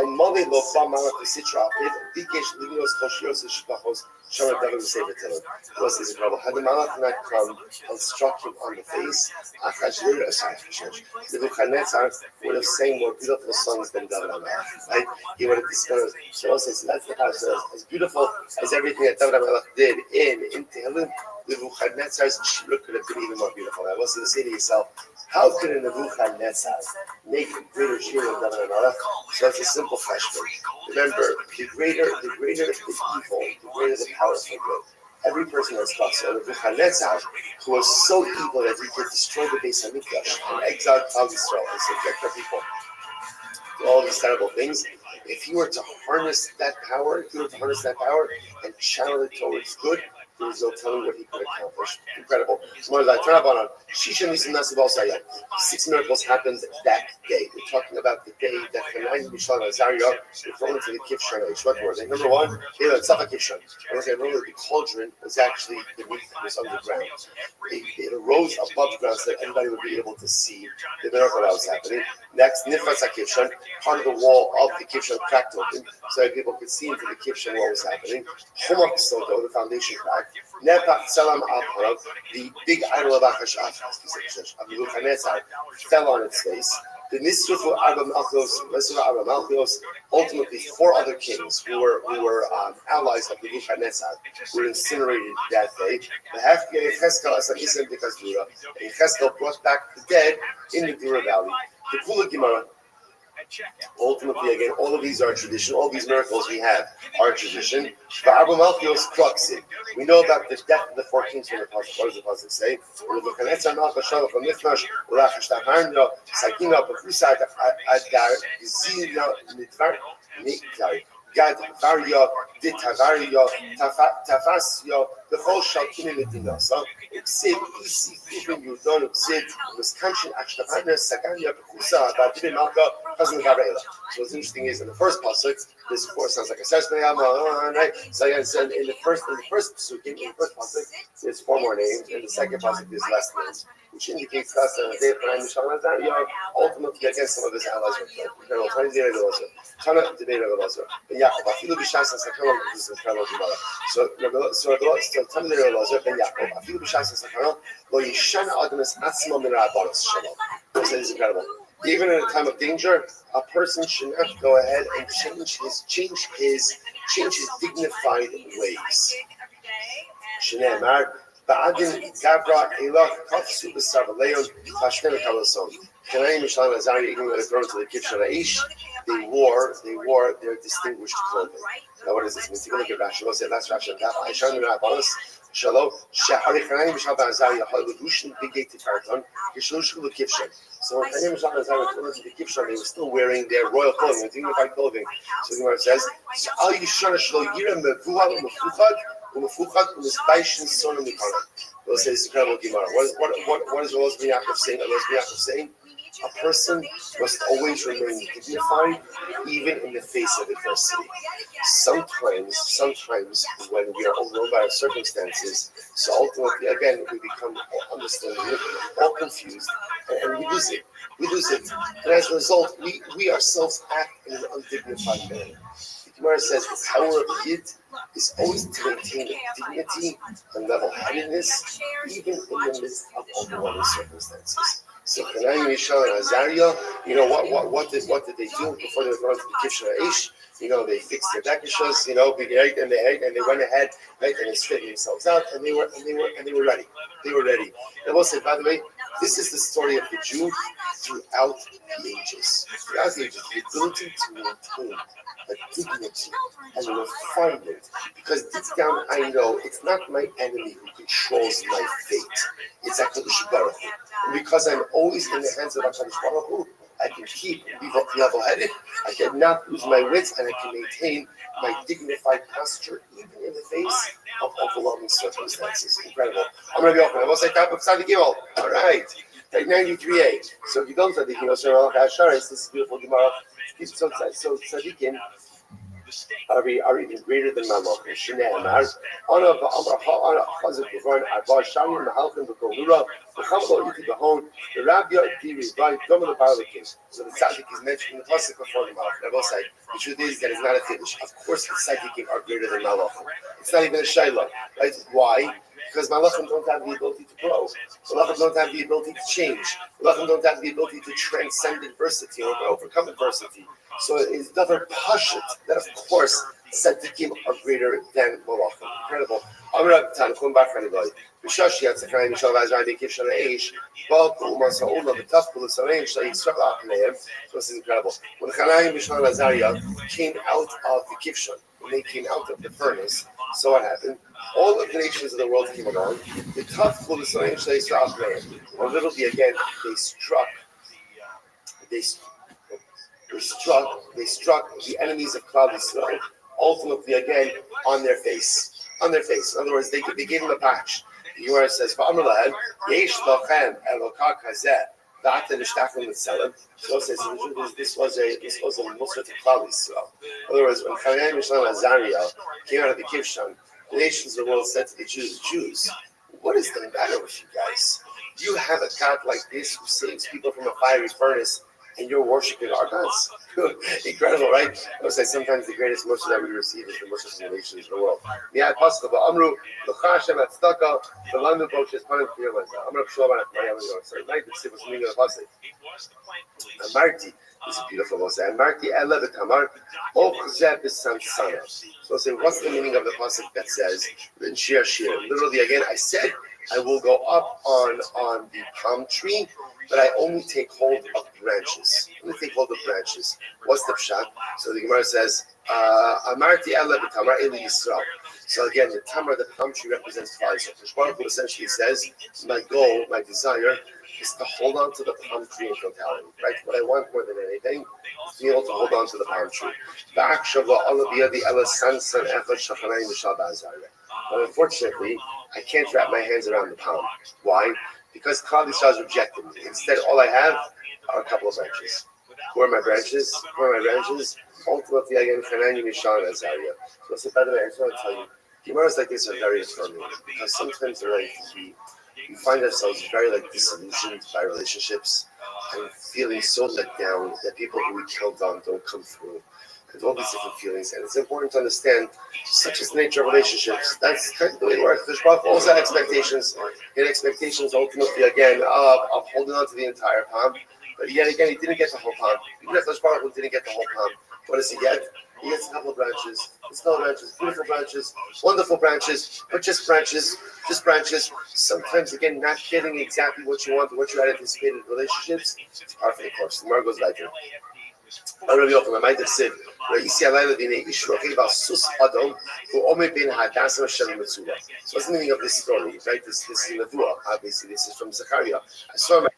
is incredible. Had the Malach not come and struck him on the face, Nebuchadnezzar would have sang more beautiful songs than David HaMelech. Right? He would have discovered. So that's the passage. As beautiful as everything that David HaMelech did in Tehillim, Nebuchadnezzar's shira could have been even more beautiful. I was going to say to yourself, how could a Nebuchadnezzar make a greater shira than David HaMelech? So that's a simple question. Remember, the greater the evil, the greater the power for good. Every person has lost. So Nebuchadnezzar, who was so evil that he could destroy the Beis Hamikdash and exile Klal Yisrael and subject the people to all these terrible things, if he were to harness that power, and channel it towards good, there is no telling what he could accomplish. Incredible. 6 miracles happened that day. We're talking about the day that Hananiah, Mishael, and Azariah were thrown into the Kivshon. What were they? Number one, they were Tzava Kivshon. Remember, the cauldron was actually beneath, it was underground. It arose above ground so that everybody would be able to see the miracle that was happening. Next, Nifas HaKivshon, part of the wall of the Kivshon cracked open so that people could see into the Kivshon what was happening. Homak Soto, the foundation cracked. Nepach Salam Al, the big idol of Nebuchadnezzar, fell on its face. The Nisrufu Arba Malchios, ultimately 4 other kings who were allies of Nebuchadnezzar were incinerated that day. The Hafgei Yecheskel Asakisim because Dura, Yecheskel brought back the dead in the Dura Valley. The Kula Gemara. Ultimately, again, all of these are tradition. All these miracles we have are tradition. We know about the death of the 4 kings from the Pasuk. What does the Pasuk say? Gad Varia, Ditavaria, Tafasio, the whole Shalkin Medina. So, Sid, Isi, Kuben, Yudon, Sid, Wisconsin, Ashtabana, Sakanya, Kusa, Badri Malka, Cousin Gabriela. So, what's interesting is in the first pasuk, this of course sounds like a assessment, right? So, again, in the first pasuk, in the first pasuk, there's 4 more names, in the second pasuk, there's less names, which indicates to us that the day of Hanan Mishal Nazar, ultimately against some of his allies were killed. Tana debate of Elazar. Ben Yaakov. Afilu b'shas hasakanot. This is incredible Gemara. So Tana debate of Elazar. Ben Yaakov. Afilu b'shas hasakanot. Lo yishan adamas atzmo min ha'abaros shalom. This is incredible. Even in a time of danger, a person should not go ahead and change his dignified ways. Shneimar. Ba'adin gavra elach kafsu b'savaleon tashten kalason. Kanaim Mishal Nazari, even when they thrown to the Kivshan Aish, they wore their distinguished clothing. Now, what does this mean? Take a look at Rashi. Let's say that's Rashi. I showed you that bonus. Shalom. Shahari Kanaim Mishal Nazari, Halushin Bigate Tifarton, Yishlushu the Kivshan. So when Kanaim Mishal Nazari was thrown to the Kivshan, they were still wearing their royal clothing, their dignified clothing. So the Gemara says, Al Yishana Shlo Yira Mevuah Umufuchad, Umufuchad, Umisbaishin Sonam Mikana. We'll say this incredible Gemara. What is Elazar ben Yaakov saying? Elazar ben Yaakov saying, a person must always remain dignified, even in the face of adversity. Sometimes when we are overwhelmed by our circumstances, so ultimately, again, we become understanding, all confused, and we lose it. And as a result, we ourselves act in an undignified manner. The Gemara says the power of Yid is always to maintain dignity and level-headedness, even in the midst of overwhelming circumstances. So Kanaim, Mishal, and Azariah, what did they do before they were thrown to the Kivshan Aish? They fixed their dekashas, and they went ahead, right, and they straightened themselves out, and they were ready. They were ready. And we'll say, by the way, this is the story of the Jew throughout the ages. Throughout the ages, the ability to maintain a dignity and a refinement. Because deep down, I know it's not my enemy who controls my fate. It's HaKadosh Baruch Hu. And because I'm always in the hands of HaKadosh Baruch Hu, I can be level-headed, I cannot lose my wits, and I can maintain my dignified posture even in the face of overwhelming circumstances. Incredible. I'm going to be open. I will say top of Sadi Gimel. All right. 93a. So if you don't Sadiq, this is beautiful Gemara. So Sadiqin are even greater than Malach. Shneimar. Ana Chazak B'Vorin Arba Shalim Mahalkim B'Kolura B'Chamlo Yiti B'Hon the Rabbi Diri Vai Domin Ba'Alakim. So the Tzaddik is mentioned in the pasuk before the Malach. I will say the truth is that it's not a Kiddush. Of course, the Tzaddikim are greater than Malach. It's not even a Shaila. Right? Why? Because Malachim don't have the ability to grow. Malachim don't have the ability to change. Malachim don't have the ability to transcend adversity or overcome adversity. So it's another pashut that, of course, tzaddikim are greater than malachim. Incredible. Amar Tanchum Bachanigoi. B'shash Yatzachayim Mishal Vazrai B'Kivshan Aish. Balku Umas Ha'ula B'Tafkul L'Sarein Shlai Yisrael A'Pneim. So this is incredible. When Chanayim Mishal Azariah came out of the Kivshan, when they came out of the furnace, so what happened? All of the nations of the world came along. The Tafkul L'Sarein Shlai Yisrael A'Pneim. And literally again, they struck the enemies of Klal Yisrael, ultimately again on their face. In other words, they gave them a patch. The Gemara says, "V'amar lahem yesh lochem elokah kazeh v'atem nishtachim l'tzelem." So it says this was a Musar to Klal Yisrael. In other words, when Chanayim Mishal Azariah came out of the Kivshan, the nations of the world said to the Jews, "What is the matter with you guys? You have a God like this who saves people from a fiery furnace, and you're worshiping our gods." Incredible, right? I would say sometimes the greatest worship that we receive is the worship of the nations of the world. Yeah, possible. But Amru, L'chashem at Staka, the London boat is part of the realize. I'm not sure about it. So night the civil meaning of the pasuk. Amarti, this is beautiful. We'll say Amarti elevet Amar, Ochzeh b'Sansana. So we'll say, what's the meaning of the pasuk that says in Shir? Literally, again, I said I will go up on the palm tree, but I only take hold of branches. What's the pshat? So the Gemara says, Amarti ala b'tamar eli Yisrael. So again, the palm tree represents Klal Yisrael. Baruch Hu essentially says, my goal, my desire is to hold on to the palm tree in totality, right? What I want more than anything is to be able to hold on to the palm tree. But unfortunately, I can't wrap my hands around the palm. Why? Because Klal Yisrael has rejected me. Instead, all I have are a couple of branches. Who are my branches? Ultimately, again, Hanani, Mishan, and Azariah. So, by the way, I just want to tell you, Gemaras like this are very affirming because sometimes they're like we find ourselves very like disillusioned by relationships and feeling so let down that people who we count on don't come through. And all these different feelings, and it's important to understand such is the nature of relationships. That's kind of the way it works. There's also expectations. He had expectations ultimately again of holding on to the entire palm. But yet again, he didn't get the whole palm. Even if Baruch Hu didn't get the whole palm, what does he get? He gets a couple of branches, beautiful branches, wonderful branches, but just branches. Sometimes, again, not getting exactly what you want or what you had anticipated in relationships. It's part of the course. The Gemara goes like that. Rabbi Yochanan, I might have said, so what's the meaning of this story, right? This is Nevuah. Obviously, this is from Zechariah. I saw a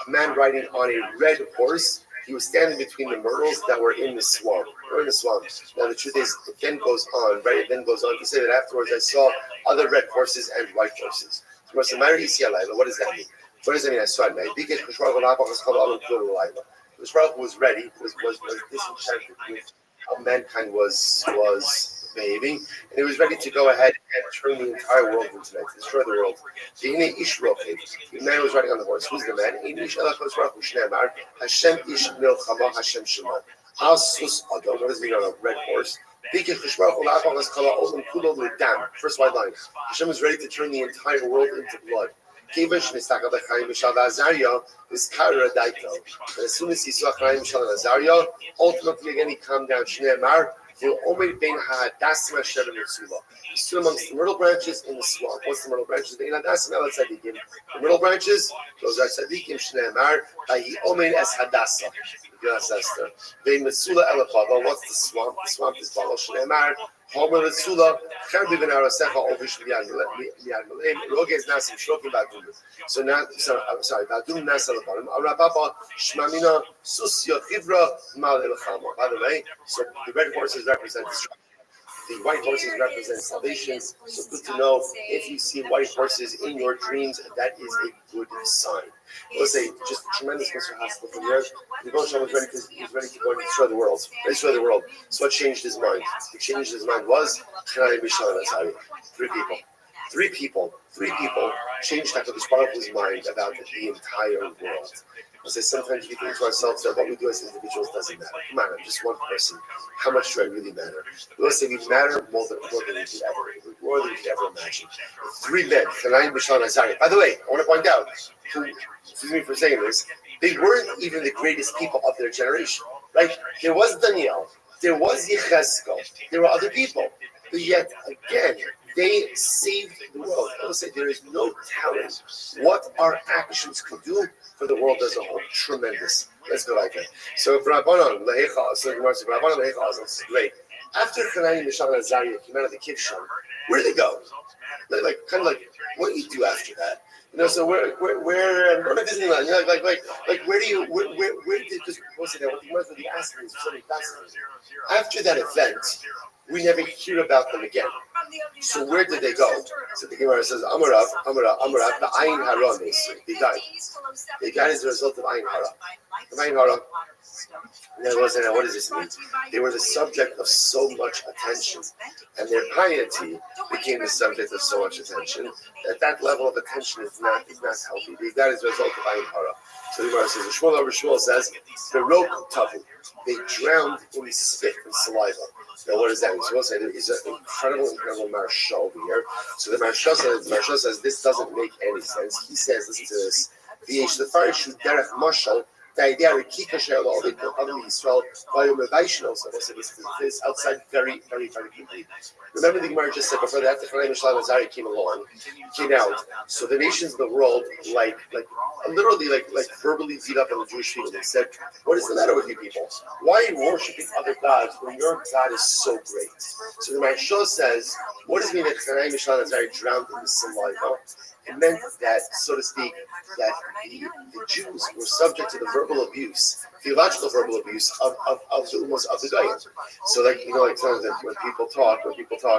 man riding on a red horse. He was standing between the myrtles that were in the swamp. Now the truth is, it then goes on, right? It then goes on to say that afterwards I saw other red horses and white horses. So what does that mean? What does that mean? I saw it. Rishbach was ready, was disenchanted with how mankind was behaving, and he was ready to go ahead and turn the entire world into night, destroy the world. The man was riding on the horse. Who's the man? Hashem ish milchama, Hashem shema. What does it mean on a red horse? First white line. Hashem was ready to turn the entire world into blood. As soon as he saw Chaim Mishal and Azariah, ultimately again he calmed down. He stood amongst the myrtle branches in the swamp. What's the myrtle branches? The myrtle branches, those are tzaddikim. What's the swamp? The swamp is Bala Shneimar. Homer Sula, Kharbi ben Arasecha, Ovish Roges Nasim Shrokim Badum. So now, sorry, Badum Nasalabarim, Arababa, Shmamina, Susya, Hivra, Mal Elchama. By the way, so the red horses represent destruction. The white horses represent salvation. So good to know if you see white horses in your dreams, that is a good sign. Let's say just a tremendous Mr. Haskell from there. The Rothschild was ready to go and destroy the world. So what changed his mind? What changed his mind was three people changed HaKadosh Baruch Hu's mind about the entire world. Say sometimes we think to ourselves that what we do as individuals doesn't matter. Come on, I'm just one person. How much do I really matter? We'll say we matter more than we could ever imagine. Three men, Hanani, Mishael, and Azariah. By the way, I want to point out, excuse me for saying this, they weren't even the greatest people of their generation. Right? There was Daniel, there was Yechezkel, there were other people. But yet, again, they saved the world. I will say there is no telling what our actions could do for the world as a whole. Tremendous. Let's go like that. So Rabbanon Lehecha, so Rabbanon Lehecha is great. After Hanani, Mishael, and Azariah came out of the Kivshon, where did they go? Like kind of like what do you do after that? You know, so where Disneyland? You know, like where do you where did because most of that what the most of the asking is something fascinating. After that event, we never hear about them again. So where did they go? So the Gemara says, Amarav, the Ayin Hara, they died. They died as a result of Ayin Hara. The Ayin Hara, what does this mean? They were the subject of so much attention, and their piety became the subject of so much attention that level of attention is not healthy. They died as a result of Ayin Hara. So the Gemara says, Shmuel says, the rope tavu. They drowned in spit and saliva. Now, what does that mean? So we'll say there is an incredible Maharsha over here. So the Maharsha says this doesn't make any sense. He says, listen to this. This outside very, very, very quickly. Remember the Gemara just said before that after Hanani, Mishael, and Azariah came out. So the nations of the world literally verbally beat up on the Jewish people. They said, what is the matter with you people? Why are you worshiping other gods when your God is so great? So the Maharsha says, what does it mean that Hanani, Mishael, and Azariah drowned in the saliva? It meant that, so to speak, that the Jews were subject to the verbal abuse, theological verbal abuse of the Ummos of the Goyim. So, like sometimes when people talk,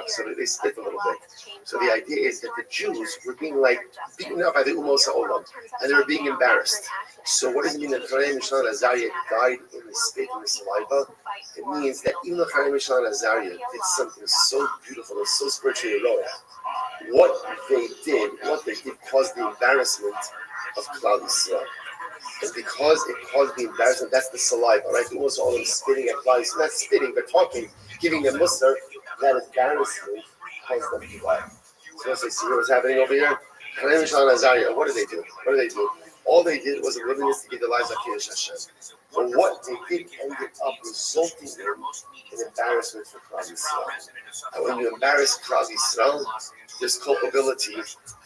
so they spit a little bit. So the idea is that the Jews were being beaten up by the Ummos Ha'olam, and they were being embarrassed. So what does it mean that Chaim Mishlan Azariah died in the spit and the saliva? It means that even though Chaim Mishlan Azariah did something so beautiful and so spiritually heroic, what they did caused the embarrassment of Klal Yisrael. And because it caused the embarrassment, that's the saliva, right? It was all them spitting at Klal Yisrael, not spitting, but talking, giving them mussar. That embarrassment caused them to die. So let's see what's happening over here. Chaim Mishlan Azariah, what did they do? All they did was a willingness to give their lives up to Hashem. But what they did ended up resulting in an embarrassment for Klal Yisrael. And when you embarrass Klal Yisrael, there's culpability,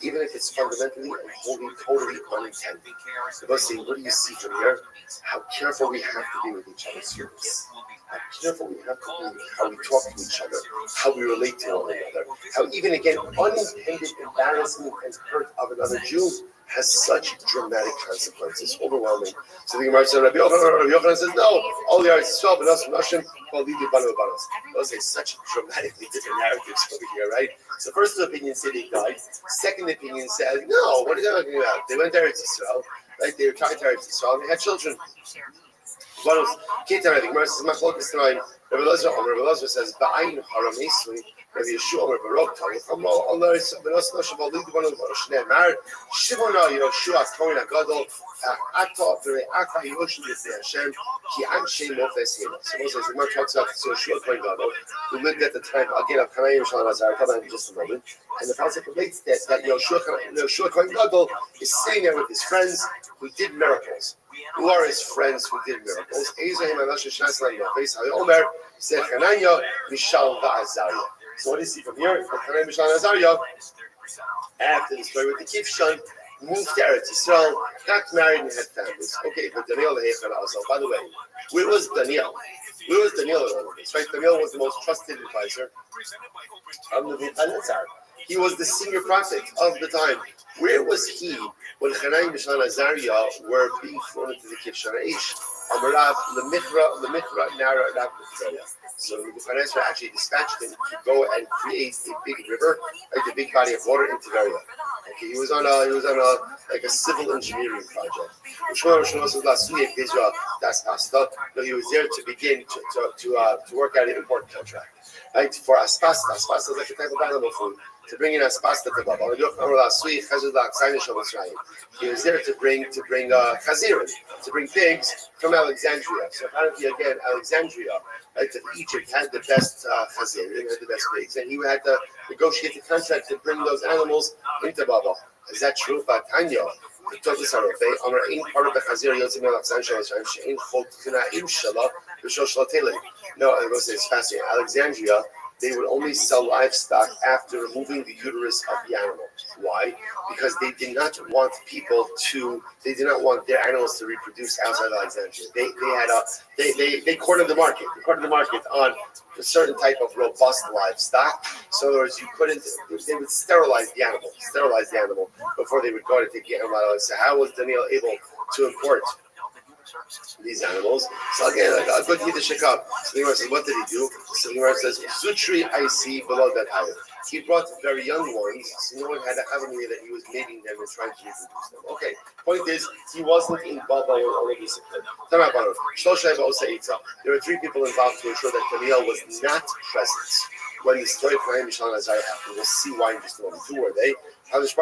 even if it's fundamentally and totally unintended. So let's see, what do you see from here? How careful we have to be with each other's service. How careful we have to be with how we talk to each other, how we relate to one another. How even again, unintended embarrassment and hurt of another Jew has such dramatic consequences, overwhelming. So the Gemara says, Rabbi Yochanan says, no, all the Eretz Yisrael, but us from Hashem, called Lidu Banu Banos. Those are such dramatically different narratives over here, right? So first opinion said they died. Second opinion said, no, what are they talking about? They went to Eretz Yisrael, right? They were tied to Eretz Yisrael, and they had children. Banos, Ketan, the Gemara says, Machlokas Tanaim. Rabbi Rothschild says, Ba'ayin Harameisui. Rabbi Yeshua, Rabbi Rothschild, Allah is Benosna Shabali the one of Shneimar, Shimona Yeshua, Kohen Agadol, Atta, Very Akka, Yoshi, Hashem, Ki Anshe Mofes Him. So Moses, the Gemara talks about Yeshua Kohen Gadol, who lived at the time again of Kanayim Shalom Azar. Come on, just a moment. And the Pasuk relates that Yeshua Kohen Gadol is sitting there with his friends who did miracles. Who are his friends who did miracles? Ezahim Anash Shaslan Mofes Hayomer, said Hananya, Mishal Va'azariah. So what is he from here? Chaim Mishlan Azariah, after the story with the Kivshan, moved to Eretz Yisrael, got married and had families. Okay, but Daniel also. By the way, where was Daniel? Where was Daniel in all of this? Right? Daniel was the most trusted advisor of Nebuchadnezzar. He was the senior prophet of the time. Where was he when Chaim Mishlan Azariah were being thrown into the Kivshan Aish? Amarav Lemikra Nara Rav. So Nebuchadnezzar actually dispatched him to go and create a big river, like a big body of water in Tiberia. Okay, he was on a like a civil engineering project. He was there to begin to work out an import contract, right? For asbestos. Asbestos is like a type of animal food. To bring in asbestos to Baba. He was there to bring chazirim, to bring pigs from Alexandria. So apparently, again, Alexandria, right, of Egypt had the best chazirim, had the best pigs, and he had to negotiate the contract to bring those animals into Baba. Is that true? But Tanya, the Torah Sarofe, Amar ain't part of the chazir yotzim Alexandria. Ain't chok tinaim shala b'shoshala telim. No, I was saying it's fascinating. Alexandria, they would only sell livestock after removing the uterus of the animal. Why? Because they did not want their animals to reproduce outside Alexandria. They cornered the market. They cornered the market on a certain type of robust livestock. So in other words, they would sterilize the animal before they would go to take the animal out. So how was Daniel able to import these animals? So again, a good Yiddish cup. So the Gemara says, what did he do? So the Gemara says, Zutri I see below that higher. He brought very young ones, so no one had to have any that he was mating them and trying to reproduce them. Okay, point is, he wasn't involved in all of this. There were three people involved to ensure that Daniel was not present when the story of Chaim Mishlan Azariah happened. We'll see why in just a moment. Who were they? So let's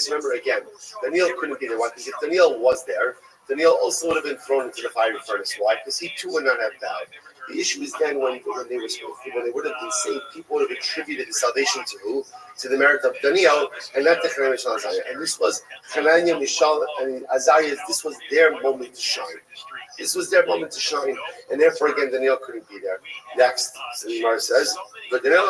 remember again, Daniel couldn't be there. Why? Because if Daniel was there, Daniel also would have been thrown into the fiery furnace. Why? Because he too would not have died. The issue is then when they would have been saved, people would have attributed the salvation to who? To the merit of Daniel and not to Chaim Mishal Azariah. And this was Hananiah, Mishael, and Azariah. This was their moment to shine. And therefore, again, Daniel couldn't be there. Next, so the Gemara says, but Daniel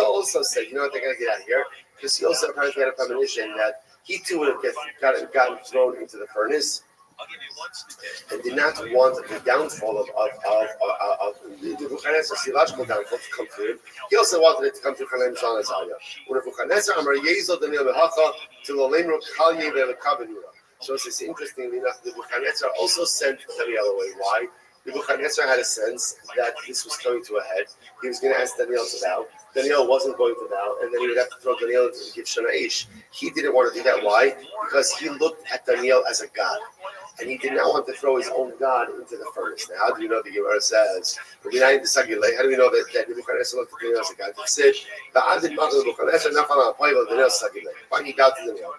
also said, you know what, they're going to get out of here. Because he also apparently had a premonition that he too would have gotten thrown into the furnace. and did not want the downfall of the Nebuchadnezzar's theological downfall to come through him. He also wanted it to come through Chanan Mishal Azariah. When Nebuchadnezzar Amar Yezel Daniel Behacha to Lolemro Kalye Velekabenura. So it's interestingly enough, Nebuchadnezzar also sent Daniel away. Why? Nebuchadnezzar had a sense that this was coming to a head. He was going to ask Daniel to bow. Daniel wasn't going to bow, and then he would have to throw Daniel into the Giv Shana. He didn't want to do that. Why? Because he looked at Daniel as a god, and he did not want to throw his own god into the furnace. Now, how do we know the Gemara says? How do we know that Nebuchadnezzar looked at Daniel as a god? It said, why he bowed to Daniel?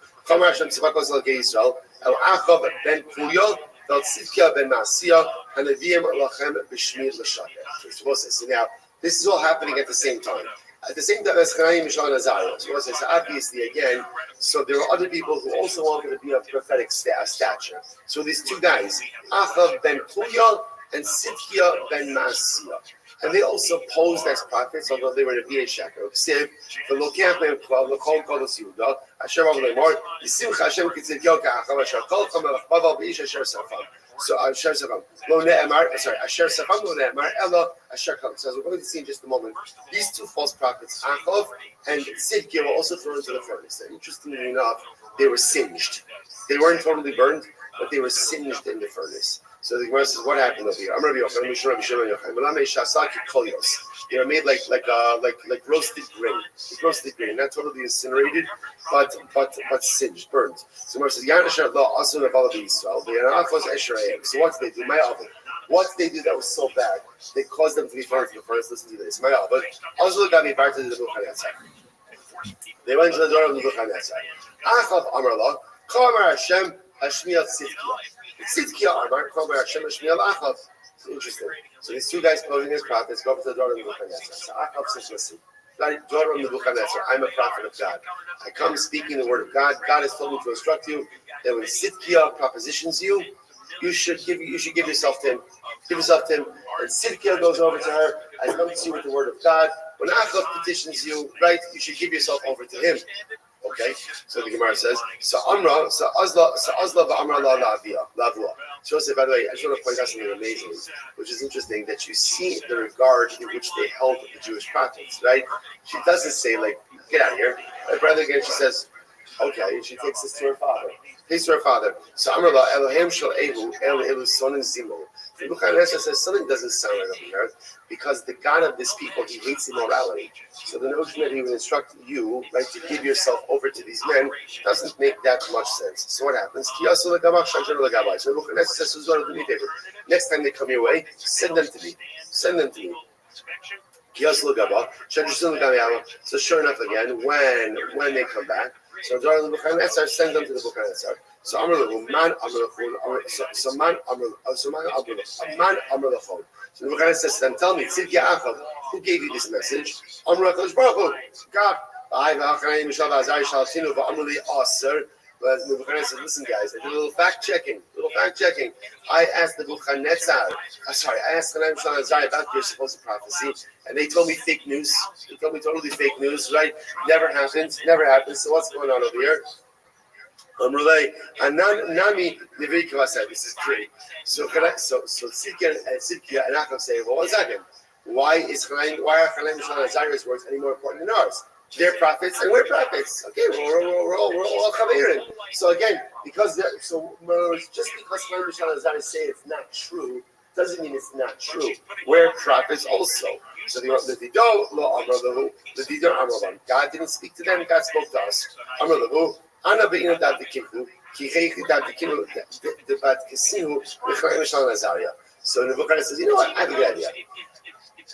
Now, this is all happening at the same time. At the same time as Chanan Mishal and Azariah. So obviously, again, so there were other people who also wanted to be of prophetic stature. So these two guys, Achav ben Puyal and Sidkia ben Maasiyah. And they also posed as prophets, although they were the B.A. Sheker. Ksiv, the Lokech ben Klav, Lokol Kolos Yehuda, Asher Rav Lemor, Yisimcha Hashem Kitzidkiel Ka'achav, Asher Kol Chamelach Baval B'ish Asher Safam. So Asher Safam. Lo Ne'emar, sorry, Asher Safam Lo Ne'emar, Ella Asher Kol. So as we're going to see in just a moment, these two false prophets, Achav and Sidkia, were also thrown into the furnace. And interestingly enough, they were singed. They weren't totally burned, but they were singed in the furnace. So the Gemara says, what happened over here? They were made like roasted grain. Roasted grain, not totally incinerated, but singed, burned. So the Gemara says, so what did they do? What did they do that was so bad? They caused them to be thrown into the furnace. Listen to this. They went to the door of Nebuchadnezzar. Achav Amar Kamar Hashem Hashmiel Tzidkiah. Tzidkiah Amar Kamar Hashem Hashmiel Achav. It's interesting. So these two guys posing as prophets go up to the door of Nebuchadnezzar. So Achav says, listen, daughter of Nebuchadnezzar, I'm a prophet of God. I come speaking the word of God. God has told me to instruct you that when Tzidkiah propositions you, you should give yourself to him. Give yourself to him. And Tzidkiah goes over to her. I come to you with the word of God. When Achav petitions you, right, you should give yourself over to him. Okay, so the Gemara says, so Azla v'Amra la lavua. So by the way, I just want to point out something amazing, which is interesting, that you see the regard in which they held the Jewish prophets, right? She doesn't say, like, get out of here. But rather again, she says, okay, she takes this to her father. So Amra la Elohim shel Ehu son and Zimon. Nebuchadnezzar says something doesn't sound right over here, because the God of this people, he hates immorality. So the notion that he would instruct you, right, to give yourself over to these men doesn't make that much sense. So what happens? So Nebuchadnezzar says, do me a favor. Next time they come your way, send them to me. So sure enough, again, when they come back, so Nebuchadnezzar sends them to Nebuchadnezzar. So Amr man so man So Nebuchadnezzar says to them, tell me, Tzidkiah Achav, who gave you this message? Amr God. But Nebuchadnezzar says, listen guys, I did a little fact checking. I asked Nebuchadnezzar, I asked Chanan Mishal and Azariah about your supposed prophecy, and they told me fake news. They told me totally fake news, right? Never happened. So what's going on over here? This is great. So Tzidkiah and Achav say, well, 1 second. Why are Chanan Mishal and Azariah's words any more important than ours? They're prophets and we're prophets. Okay, we're all Chaverim. So again, just because Chanan Mishal and Azariah say it's not true, doesn't mean it's not true. We're prophets also. So God didn't speak to them, God spoke to us. So Nebuchadnezzar says, you know what, I have a good idea.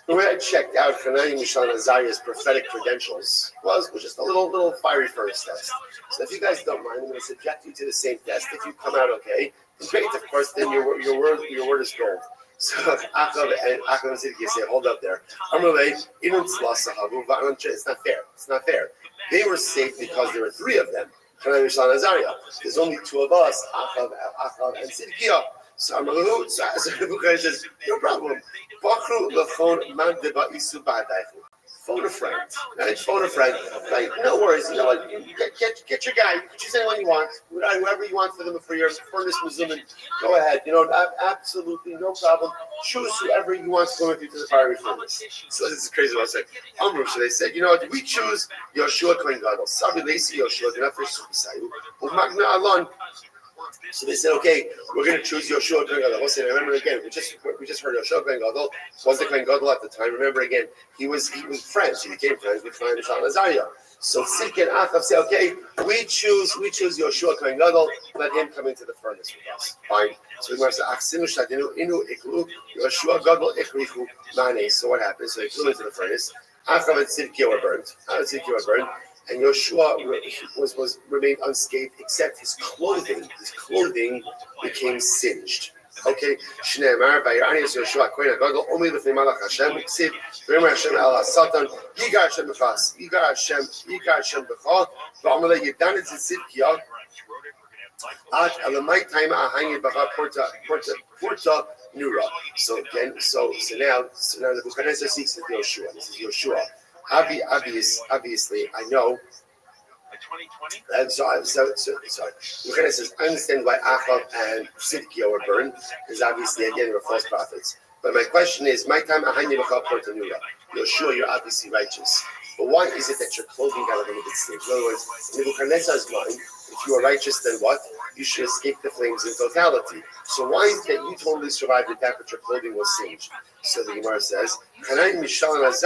When I checked out Chanan Mishal and Azariah's prophetic credentials, was just a little fiery furnace test. So if you guys don't mind, I'm going to subject you to the same test. If you come out okay, great, of course, then your word is gold. So Achav and Tzidkiah say, hold up there. It's not fair. They were saved because there were 3 of them. Chanan Mishal and Azariah. There's only 2 of us, Achav and Tzidkiah. So Nebuchadnezzar says, no problem. phone a friend. Right? Phone a friend. Right? No worries. You know what? You get your guy. You can choose anyone you want. Whatever you want for your furnace muzumin. Go ahead. You know, absolutely no problem. Choose whoever you want to go with you to the fiery furnace. So this is crazy what I said. So they said, you know what? We choose Yoshua Kohen Gadol. Sabi Lacey Yoshua. They're not for Subisayu. Magna Alon. So they said, okay, we're going to choose Yoshua Kohen Gadol. Remember again, we just heard Yoshua Kohen Gadol wasn't Kohen Gadol at the time. Remember again, he was friends. He became friends with Chaim Mishal Azariah. So Tzidki and Achav say, okay, we choose Yoshua Kohen Gadol. Let him come into the furnace with us. Fine. So the Gemara says, Achsinu Shadinu Inu Iklu Yoshua Gadol Ichrichu Mane. So what happened? So they flew into the furnace. Achav and Tzidki were burned. And Yoshua remained unscathed, except his clothing became singed. Okay, Shneimar Vayaranias Yoshua Kohen Gadol Only the Malach Hashem Ksiv V'Yomar Hashem El Satan Yigar Hashem B'Chas Yigar Hashem B'Chal V'Amalei Yedan Tzidkiya At Elamai Taima Ahayim B'Cha Porta Nura. So again, so now the Nebuchadnezzar seeks Yoshua. This is Yoshua. Obviously, I know. Sorry. Yochanan says, I understand why Achav and Tzidkiya were burned, because obviously, again, they were false prophets. But my question is, my time, Yoshua, you're obviously righteous. But why is it that your clothing got a little bit stained? In other words, in Nebuchadnezzar's mind, if you are righteous, then what? You should escape the flames in totality. So why is it that you totally survived the attack, but your clothing was singed? So the Gemara says, Nebuchadnezzar says,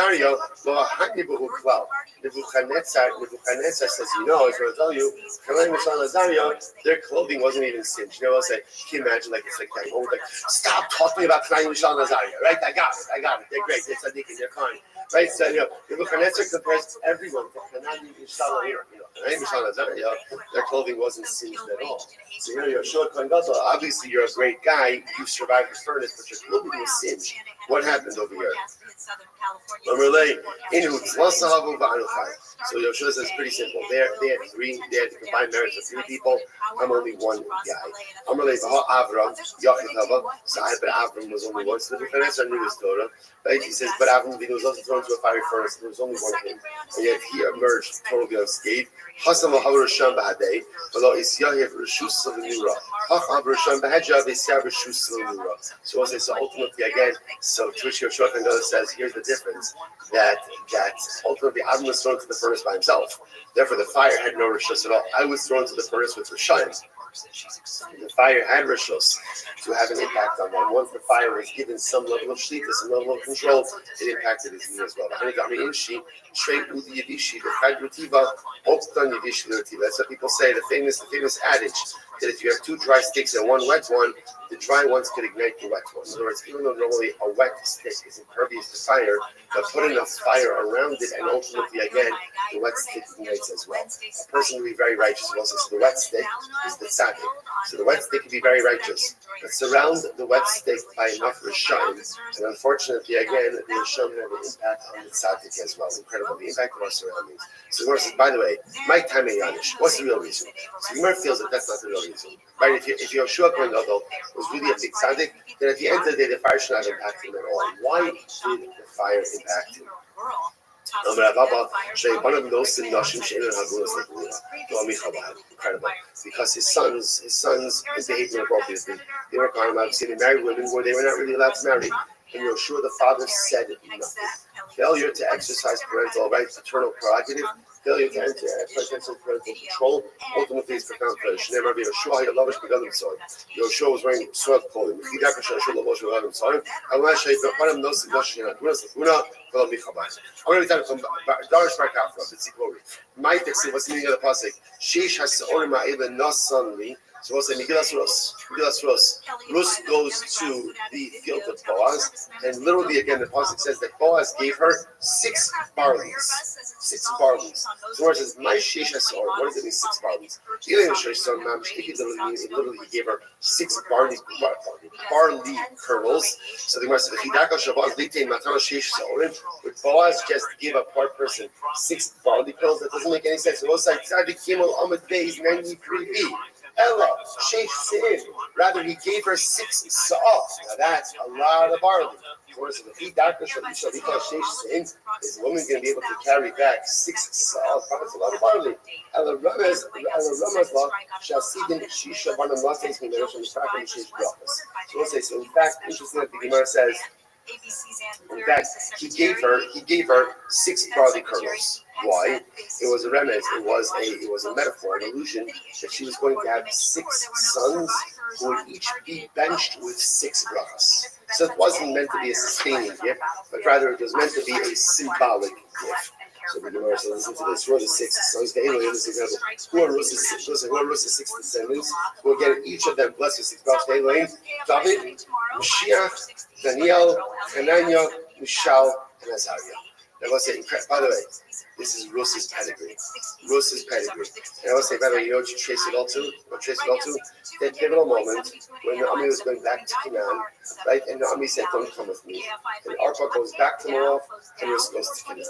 you know, I was going to tell you, their clothing wasn't even singed. You know, I'll say, can you imagine, like, it's like that whole, like, stop talking about Kanai Mishal Nazaria, right? I got it. They're great. They're tzaddikim. They're kind. Right? So, you know, Nebuchadnezzar compares everyone to Kanai Mishal Nazaria. Their clothing wasn't singed at all. So, you know, Yoshua Kohen Gadol, obviously you're a great guy. You survived the furnace, but your clothing was singed. What happened over here? So Yoshua says pretty simple. They had the combined merits of 3 people. I'm only one guy. Avram, so I bet Avram was only one. So the Nebuchadnezzar knew his Torah. Right? He says, but Avram was also thrown into a fiery furnace. There was only one of him. And yet he emerged totally unscathed. So ultimately again, so to which Yoshua Kohen Gadol says, here's the difference, that ultimately Avram was thrown to the furnace by himself. Therefore the fire had no rishus at all. I was thrown to the furnace with Rishayim. The fire had rishus to have an impact on them. Once the fire was given some level of shlita, some level of control, it impacted his knee as well. That's what people say, the famous adage, that if you have 2 dry sticks and 1 wet one, the dry ones could ignite the wet one. In other words, even though normally a wet stick is impervious to fire, but put enough fire around it, and ultimately, again, the wet stick ignites as well. A person can be very righteous also. So the wet stick is the tzaddik. So the wet stick can be very righteous. But surround the wet stick by enough rishayim, and unfortunately, again, the rishayim have an impact on the tzaddik as well. Incredible, the impact of our surroundings. So the Gemara says, by the way, my time in Yanish, what's the real reason? So the Gemara feels that that's not the real reason. Right? If Yoshua Kohen Gadol was really a big tzaddik, then at the end of the day, the fire should not impact him at all. Why did the fire impact him? Incredible. Because his sons behaved inappropriately. They were kind of obviously married women where they were not really allowed to marry. And Yoshua the father said nothing. Failure to exercise parental rights, paternal prerogative, failure to exercise parental control, ultimately is profound failure. Yoshua was wearing soiled clothing. I'm going to be talking from Darish Barkafra, the Tzipori. My text, what's the meaning of the pasuk? Sheish has-se'orim ha'ila nasanli. So we'll say Megillas Rus. Rus goes to the field of Boaz, and literally again the pasuk says that Boaz gave her 6 barleys. 6 barleys. So where it says my sheish has-se'orim, what does it mean 6 barleys? It literally gave her 6 barley kernels. So the Gemara says, would Boaz just give a poor person 6 barley kernels? That doesn't make any sense. It was like Tzaddik Gimel Amud Beis 93b. Ella, Sheikh Sin. Rather, he gave her 6 saw. Now that's a lot of barley. Of course, if he doctor should be Sheikh Sin, is the woman going to be able to carry back 6 saw? That's a lot of barley. Ella Ramaz law, Shasidin Shisha Banam Lattes from the Russian Fakim Shish Brachas. So we'll say, so in fact, interesting that the Gemara says, in fact, he gave her 6 barley kernels. Why? It was a remez. It was a metaphor, an illusion that she was going to have 6 sons who would each be benched with 6 brachas. So it wasn't meant to be a sustaining gift, but rather it was meant to be a symbolic gift. So the Gemara says, listen to this. Who are the 6 sons? The alien is example. Who are Russia's 6 descendants? We'll get each of them blessed with 6 brachas. The alien, David, Mashiach, Daniel, Hananiah, Mishal, and Azariah. I want to say, by the way, this is Russ's pedigree. Russ's pedigree. And I want to say, by the way, you know what you trace it all to? That pivotal moment when Naomi was going back to Canaan, right? And Naomi said, don't come with me. And Arpa goes back to Moab, and Russ goes to Canaan.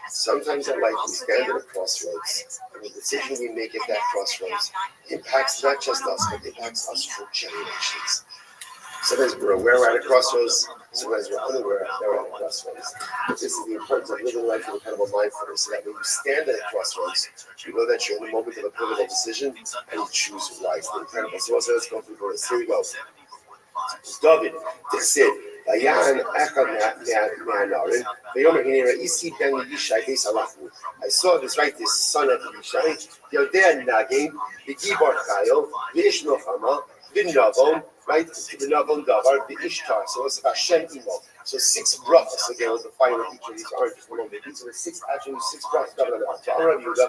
Sometimes in life, we stand at a crossroads, and the decision we make at that crossroads impacts not just us, but impacts us for generations. Sometimes we're aware we're at a crossroads, sometimes we're unaware we're at a crossroads. But this is the importance of living life with incredible mindfulness, so that when you stand at a crossroads, you know that you're in the moment of a pivotal decision, and you choose wisely. Incredible. So let's go through this. Here we go. David, this is Vayan Echad Me'anarin, Vayomer Hinei Ra'isi Ben Yishai Beis Halachnu. I saw this, right, this son of Yishai, Yodea Nagin, V'Gibor Chayil, V'ish Nochama, V'Navon, right, the Navon Davar, the Ishtar. So it's about Shem Imo. So 6 brachas again was the final each of these oranges. These are the 6 attributes, 6 brachas. So Amar Yehuda,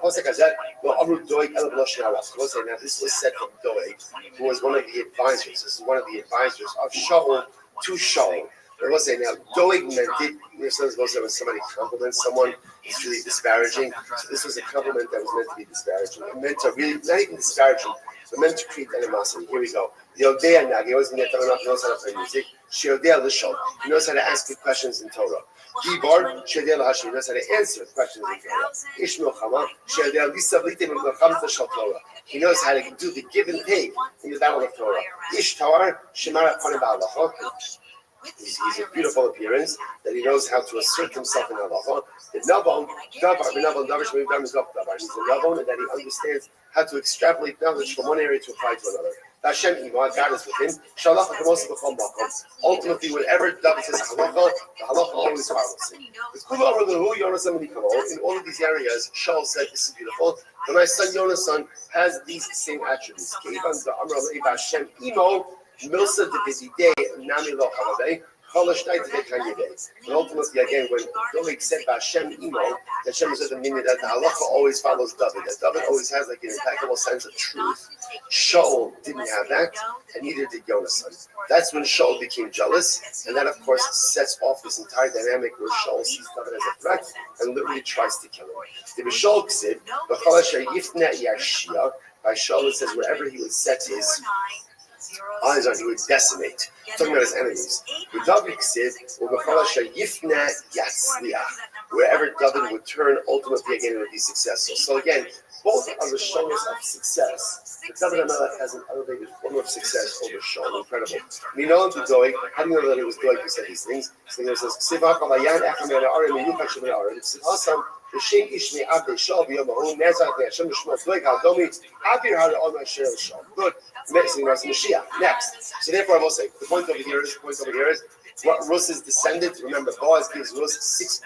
Pasuk Hazet, well, Amru Doeg El B'Loshen Hara. So we'll say now this was said from Doeg, who was one of the advisors. This is one of the advisors of Shaul to Shaul. And we'll say now Doeg meant it. Sometimes we'll say when somebody compliments someone, it's really disparaging. So this was a compliment that was meant to be disparaging. It meant to really, not even disparaging, but meant to create animosity. Here we go. Yodea Nag, he always knows how to play music. Sheodea Lishon, he knows how to ask good questions in Torah. Gibor, Sheodea Lahashi, he knows how to answer questions in Torah. Ishmael Chama, Sheodea Lisa Blitim L'Chamta Shal Torah. He knows how to do the give and take in the battle of Torah. Ishtar, Shemara Panim Ba'alacha. He's a beautiful appearance, that he knows how to assert himself in halacha. The Navon, Davar, he's a Navon, and that he understands how to extrapolate knowledge from one area to apply to another. Hashem Imad, God is with him. Ultimately, whenever David says halacha, the halacha always follows him. In all of these areas, Shaul said, this is beautiful. And my son Yonasan has these same attributes. Milsa de Bizide, Nami Lo Haladay, and ultimately, again, when Doeg said Hashem Imo, that Hashem said the meaning that the halacha always follows David, that David always has like an impeccable sense of truth. Shaul didn't have that, and neither did Yonasan. That's when Shaul became jealous, and that, of course, sets off this entire dynamic where Shaul sees David as a threat and literally tries to kill him. The Shaul said, by Shaul it says, wherever he would set his eyes on, he would decimate. Talking about his enemies. David said, wherever David would turn, ultimately again it would be successful. So again, both are the showers of success. David HaMelech has an elevated form of success over Shaul. Incredible. We know him to Doeg. How do you know that it was Doeg who said these things? So he says, Good. Next. So therefore I will say, the point over here is what Russ's descendant, remember Boaz gives Russ 6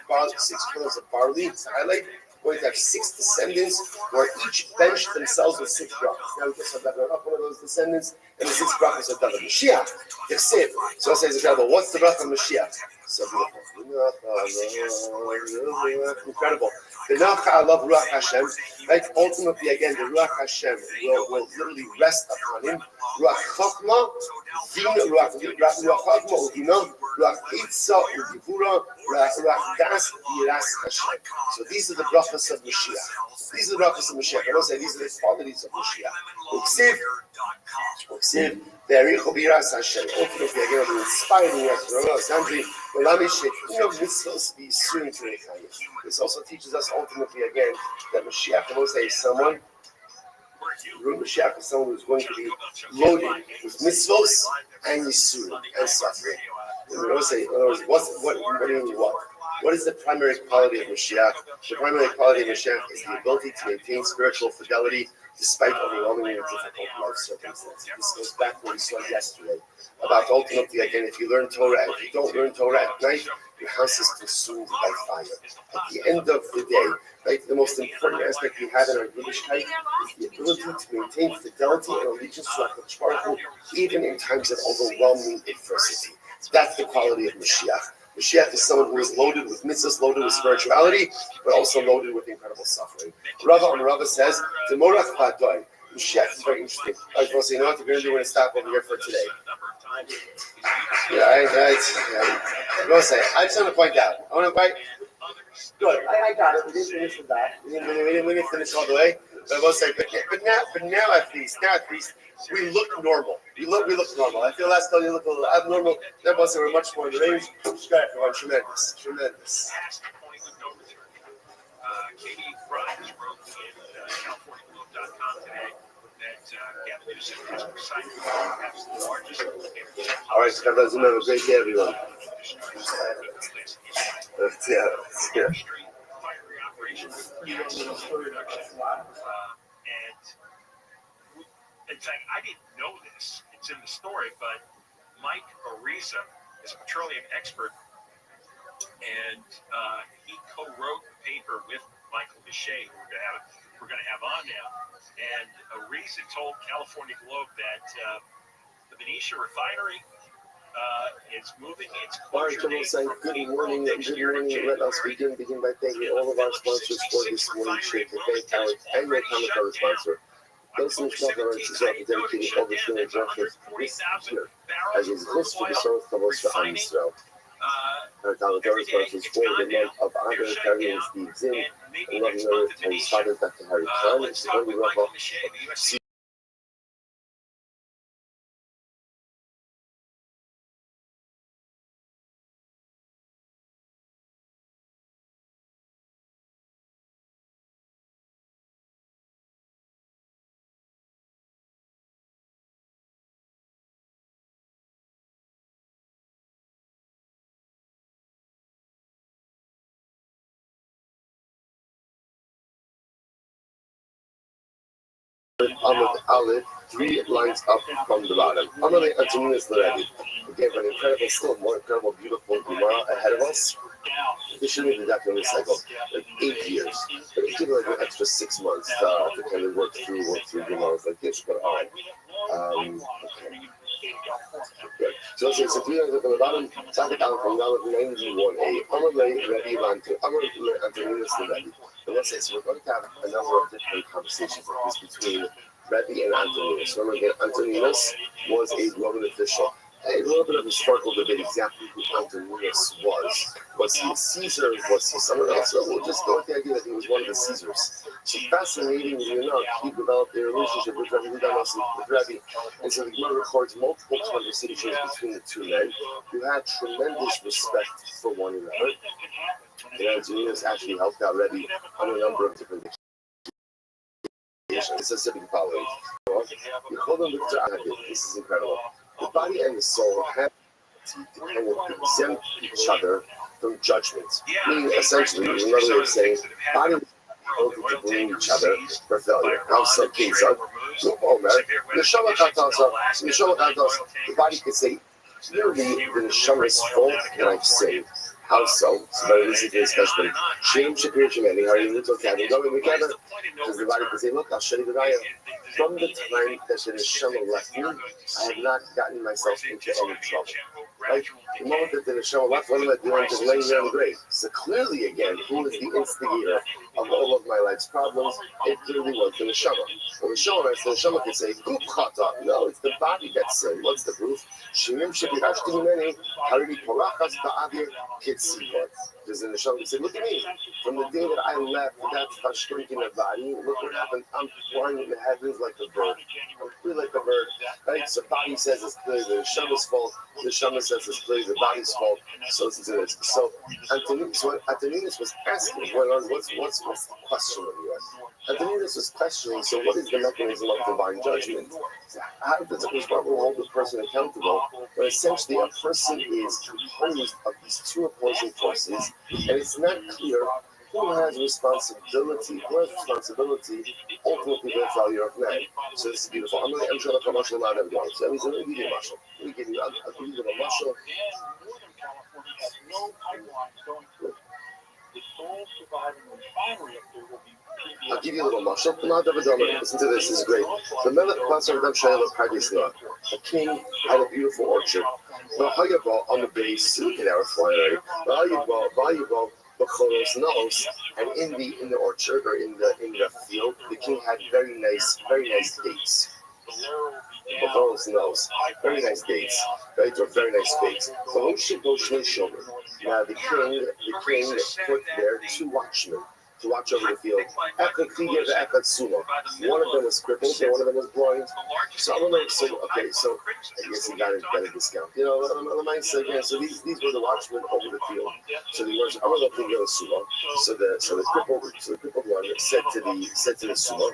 kernels of barley to highlight. We're going to have 6 descendants who are each benched themselves with 6 brachas. Now we just have that up one of those descendants, and the 6 brachas are done. Mashiach, Yechsev. So it says incredible. What's the bracha of Mashiach? So beautiful. Incredible. The Nacha I love Ruach Hashem. Right? Ultimately, again, the Ruach Hashem will literally rest upon him. Ruach Chachma, Ruach Chachma, Ruach Itza, Ugivura, Ruach Das, Yiras Hashem. So these are the brachas of Mashiach. These are the brachas of Mashiach. I don't say these are the qualities of Mashiach. Uksiv, Vericho Biras Hashem. Ultimately, again, I'm inspiring us. This also teaches us ultimately again that Mashiach, I will say, is someone Mashiach is someone who's going to be loaded with mitzvos and yisurim and suffering. And we always say, in other words, what do you mean what? What is the primary quality of Mashiach? The primary quality of Mashiach is the ability to maintain spiritual fidelity despite overwhelmingly difficult life circumstances. This goes back to what we saw yesterday about ultimately, again, if you learn Torah, if you don't learn Torah at night, your house is consumed by fire. At the end of the day, right, the most important aspect we have in our Yiddishkeit is the ability to maintain fidelity and allegiance to HaKadosh Baruch Hu, even in times of overwhelming adversity. That's the quality of Mashiach. Mashiach is someone who is loaded with mitzvahs, loaded with spirituality, but also loaded with incredible suffering. Rava says, Demorach Vadoy. Mashiach is very interesting. I was going to say, you know what, we're going to stop over here for today. Yeah, I going to say, I just want to point out. I want to point. Good, I got it. We didn't finish the back. We didn't finish all the way. But I will say, but now at least, we look normal. We look normal. I feel last time you look a little abnormal. That was we're much more in the range. Everyone, tremendous. Katie Rogers wrote in CaliforniaGlobe.com today that Gavin Newsom has decided to perhaps the largest. All right, so have a great day, everyone. Yeah. And in fact, I didn't know this. It's in the story, but Mike Ariza is a petroleum expert, and he co-wrote the paper with Michael Bechet, who we're going to have on now. And Ariza told California Globe that the Benicia refinery is moving its closure date from good morning. Let us begin by thanking all of our sponsors for this morning show. To thank our annual commentary sponsor. Those who are dedicated all the student instructors this year, as is this for the South Covers for Israel. Our commentary sponsors for the month of Adar carries the Zim and loving earth and Father Dr. Harry Khan and Rabbi Rothschild. Aleph, 3 lines up from the bottom. Amalei Antoninus L'Rebbe. We have an incredible, still more incredible, beautiful Gemara ahead of us. This should be the documentary cycle, like 8 years. But it took like an extra 6 months to kind of work through Gemaras like this. But all right. Good. So let's say, so 3 lines up from the bottom. Tzaddik Aleph from Aleph 91a. Amalei Antoninus L'Rebbe. And let's say, so we're going to have a number of different conversations like this between Rebbe and Antoninus. Remember again, Antoninus was a Roman official. A little bit of historical debate exactly who Antoninus was. Was he a Caesar? Was he someone else? So we'll just go with the idea that he was one of the Caesars. So fascinatingly enough, he developed a relationship with Rebbe. And so the Gemara records multiple conversations between the two men who had tremendous respect for one another. And Antoninus actually helped out Rebbe on a number of different occasions. It says simply the following. This is incredible. The body and the soul have to kind of exempt each other from judgment. Meaning, essentially, another way of saying, body and soul to blame each other for failure. How so? The body could say, clearly, the Neshama's fault that I've sinned. How so? So very easy to discuss them. Shem Shapir Shemani, how are you little cat? Go in together. Because the body can say, look, I'll show you the raya. From the time that the Neshama left me, I have not gotten myself into any trouble. Right? The moment that the Neshama left, what am I doing? Just laying there in the grave. So clearly, again, who is the instigator of all of my life's problems? It clearly was the Neshama. Well, the Neshama can say, Goop chata. No, it's the body that sinned. What's the proof? Shemim Shapir Shemani, Haridi Porachas Ba'avir Kitzikot. there's an neshama. He said, look at me. From the day that I left that chashkrik in the body, look what happened. I'm flying in the heavens like a bird. I'm free like a bird. Right? So body says it's clearly the neshama's fault. The neshama says it's clearly the body's fault. So listen to this. So Antoninus was asking, what's the question of you? Antoninus was questioning, so what is the mechanism of divine judgment? How does the Bible hold the person accountable? But essentially, a person is composed of these two opposing forces, and it's not clear who has responsibility. Ultimately, the failure of man. So this is beautiful. I'm trying to come much out of God. So let me give you a muscle. Let me give you a muscle. I'll give you a little muscle. Listen to this. This is great. The Melech a king had a beautiful orchard. On the base, look at our flying. And in the orchard or in the field, the king had very nice dates. Very nice dates, right? Or very nice dates. Now the king put there two watchmen to watch over the field. One of them was crippled and one of them was blind. So I guess he got a discount. You know, so these were the watchmen over the field. So the So the crippled one said to the sumo.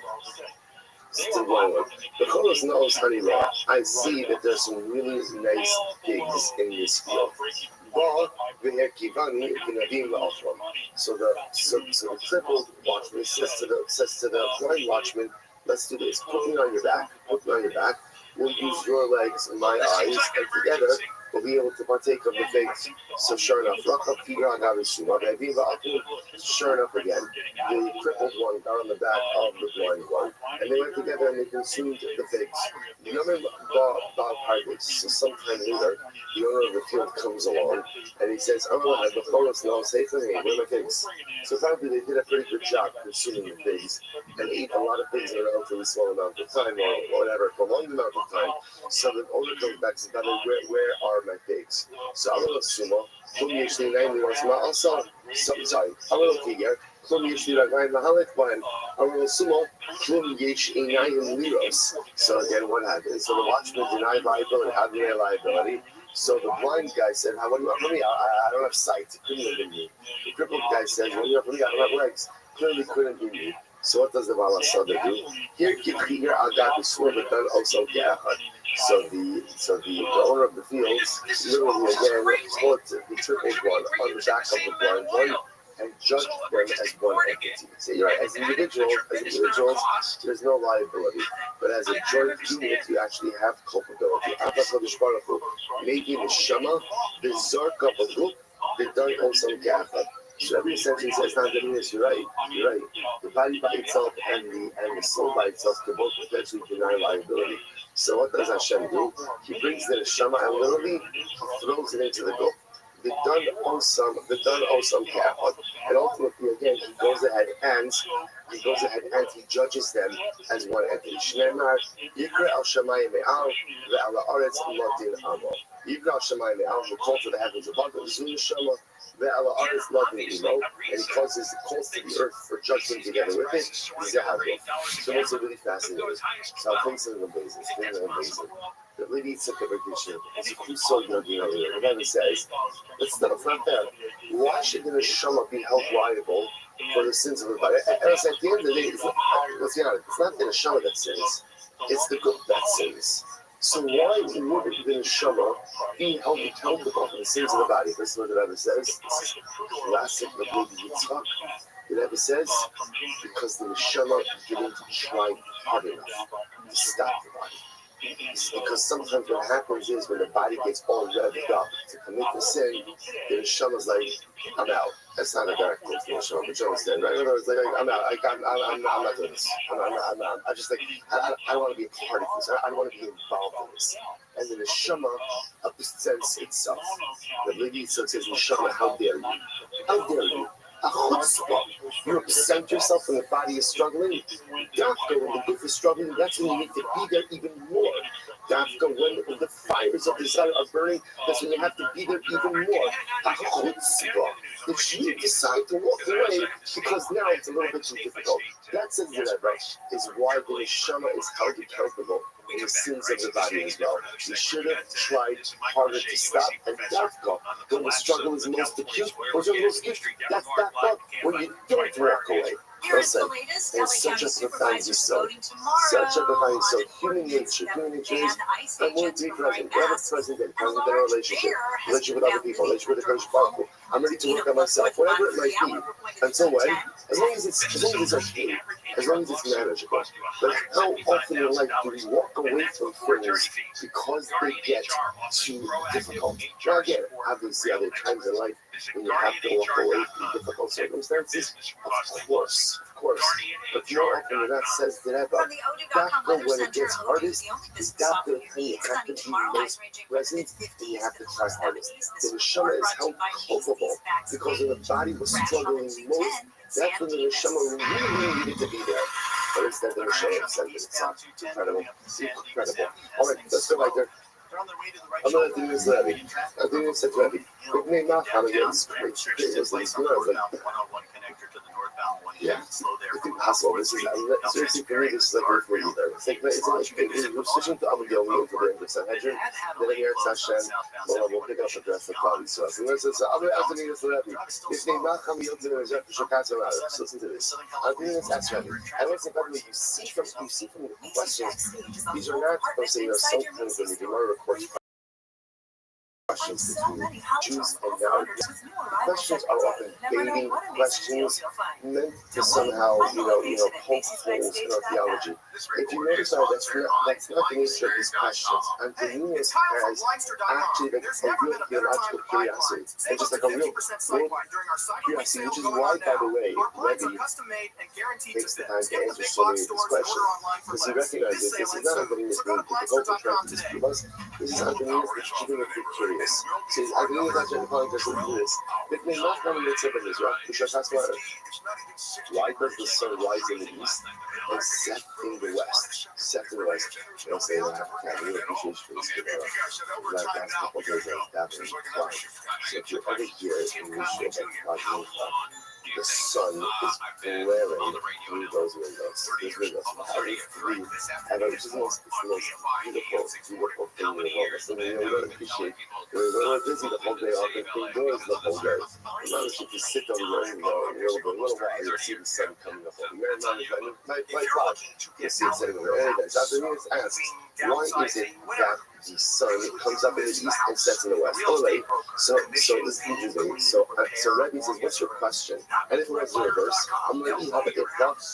The Cholos knows, honey, I see that there's some really nice pigs in this field. So the crippled watchman says to the blind watchman, let's do this. Put me on your back. We'll use your legs and my eyes, and together we'll be able to partake of the figs. So sure enough, sure enough again, the crippled one got on the back of the blind one, and they went together and they consumed the figs. So sometime later, the owner of the field comes along and he says, oh, the Cholos know, say for me, where are my figs? So apparently they did a pretty good job consuming the figs and ate a lot of figs in a relatively small amount of time or whatever, prolonged amount of time. So the owner comes back and says, where are my pigs? So I'm going to sumo. Also, sorry, I'm going to figure. So again, what happened? So the watchman denied liability. How did they liability? So the blind guy said, what do you want from me? I don't have sight. It couldn't have been me. The crippled guy says, what do you want from me? I don't have legs. Clearly couldn't be me. So what does the Valasada do? Here I got the sword, but then also So the owner of the fields literally again put the crippled one on the back of the blind one and judged them as one entity. So you're right, as individuals, there's no liability. But as a joint unit, you actually have culpability. Maybe the Shema, the Zarka Baguk, the Dun Osam Kafa. So every essentially says, you're right. The body by itself and the soul by itself can both potentially deny liability. So what does Hashem do? He brings the neshama and literally throws it into the gulf. The done osam kafot, and ultimately again he goes ahead and he judges them as one entity. Shneimar Yikra al Shamayim Me'al ve'al ha'aretz Latin Amo. Yikra al Shamayim Me'al, who calls to the heavens above the Zu Neshama ve'al ha'aretz Latin Imo, and he calls to the earth for judgment together with it. Zehagov. So it's really fascinating. So I'll tell you something amazing. The lady took a vacation. Who's so yogi over there? The Rebbe says, it's not fair. Why should the neshama be held liable for the sins of the body? And it's at the end of the day, let's be honest, it's not the neshama that sins, it's the good that sins. So why would the neshama be held accountable for the sins of the body? This is what the Rebbe says. This is classic Rabbi Yitzchak. The Rebbe says, because the neshama didn't try hard enough to stop the body. Because sometimes what happens is when the body gets all revved up to commit the sin, the neshama's like, I'm out. That's not a direct quote from the neshama, but you understand, right? In other words, like, I'm out. I'm not doing this. I'm not. I just I don't want to be a part of this. I don't want to be involved in this. And the neshama upsets itself. The Levi says, neshama, how dare you? How dare you? A chutzpah. You absent yourself when the body is struggling. Dafka, when the goof is struggling, that's when you need to be there even more. Dafka, when the fires of desire are burning, that's when you have to be there even more. A chutzpah. if you decide to walk away because now it's a little bit too difficult, that says that is why the neshama is held accountable in the sins of the body as well. You should have tried harder to stop, and therefore, when the struggle is most acute, that's that part when you don't walk away. Listen, it's such a profound yisod, such a profound yisod. Human nature is, I'm going to be present. We have a present in a relationship with other people, relationship with the Kodesh Baruch Hu. I'm ready to work on myself, whatever it might be. Until when? As long as it's okay, as long as it's manageable. But how often in life do we walk away from things because they get too difficult? Now again, obviously, are there times in life when you have to walk away from difficult circumstances? Of course. But more often than that says that when it gets hardest, is that the thing you have to be most present and you have to try hardest. The neshama is held culpable because when the body was struggling most, that's when the neshama really needed to be there. But instead the neshama sent itself. Incredible. All right, let's go right there. I'm going to do this, Rabbi. I'm doing this at Rabbi. It may not have against great. Yeah, it's impossible. This is seriously for me. This is like for you. It's like we're switching to Abu Yom for the Sanhedrin. Then here it's Hashem. Well, we'll pick up the rest of the body. So this is Abu Azani is Rabbi. His name Nacham Yilzin and Jeff Shokatzer. Listen to this. I'm doing this at Rabbi. And what's incredible, you see from the questions. These are not, I'm saying, so things when the Gemara records questions between Jews and non-Jews. Questions are often baiting questions meant to somehow, poke holes in our theology. If you notice that's not the nature of these questions. Antoninus has actually like a real theological curiosity. And just like a real curiosity, which is why, by the way, Rabbi takes the time to answer so many of these questions. Because he recognizes this is not Antoninus being difficult to try to disprove us. This is Antoninus being curious. So Antoninus is actually calling us into this. Why does the sun rise in the east and set in the west? Set in the west. They'll say that. I really appreciate for this video. That's a couple days of happening. So if you're ever here in Israel, the sun is blaring through those windows. These windows and it's the most beautiful thing in the world. So you don't appreciate. We're busy the whole day, often indoors the whole day. Now if you sit on your window and you're a little while, you'll see the sun coming up over here. My clock, you'll see it setting over there. Antoninus asks, why is it that the sun comes up in the east and sets in the west? So this is interesting. So Rabbi says, what's your question? And if it was the reverse, I'm going to be happy to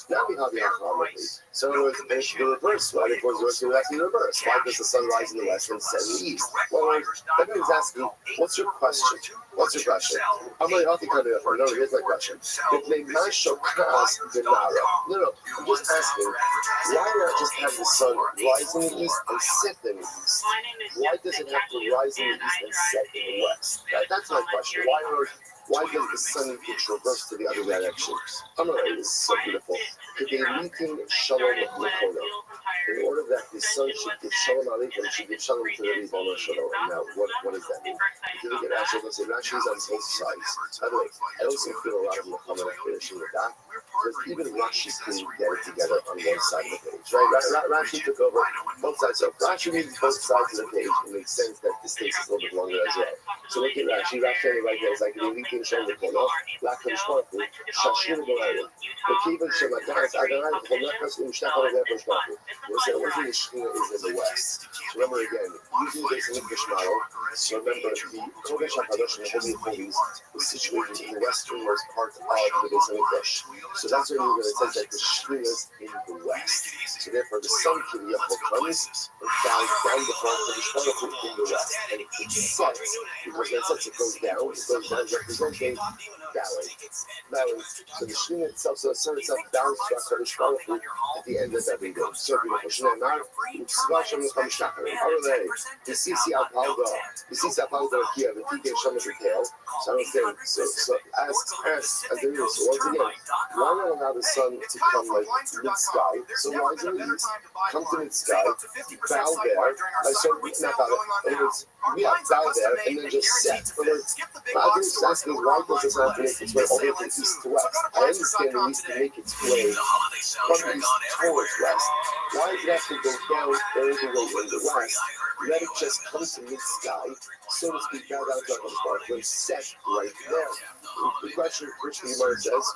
now we have the alphabet. So in other words, it's the reverse. Why if it was the reverse? Why does the sun rise in the west and set in the east? Well, Rabbi is asking, what's your question? What's your question? I'm really healthy kind of effort. No, here's my question. If they masho kas denara. No, I'm just asking, why not just have the sun rise in the east and set in the east? Why does it have to rise in the east and set in the west? That's my question. Why does the sun get reversed to the other direction? This is so beautiful. In order that the sun should give shalom aleichem, should give shalom to the Ribono Shalom. Now, what does that mean? If you look at Rashi, let's say Rashi is on both sides. By the way, I also feel a lot of the comment of finishing with that, because even Rashi couldn't get it together on one side of the page, right? Rashi took over both sides. So Rashi reads both sides of the page. It makes sense that this takes us a little bit longer as well. So look at Rashi. Rashi on the right there is like Elikim Shem Lekono, Lakim Shmarfu, Shashir Golayim. The Kivan Shem Lakaras Adonai, Chomekas Umshtachar Level Shmarfu. We'll say everything is in the west. So remember again, using this English model, so remember the Kodesh HaKadosh and the Holy of Holies is situated in the westernmost part of the Beis Hamikdash. So that's when we're going to say that the Shekhinah is in the west. So therefore the sun Kiviyachol comes and falls down the front of the Shekhinah in the west. And it sets, because when it sets, it goes down, representing balance. So the Shekhinah itself, so the sun itself bounds to HaKadosh Baruch Hu at the end of every day. So beautiful. Shneimar, Tzva Shem L'cham Shachar. Already, the Sisi Apaldo here, the TK Shem L'cham. So I'm saying, so ask Antoninus, so once again, why not allow the sun to come like mid-sky. So why is it east? Come to mid-sky, bow there. So not bow there. Anyways, bow there and then just set. But I was just asking, why does the sun have to make its way all the way from east to west? I understand it needs to make its way from east towards west. Why does it have to go down all the way in the west? Let it just come to mid-sky, so to speak, bow down to the spark, when set right there. The question Christian Gemara says,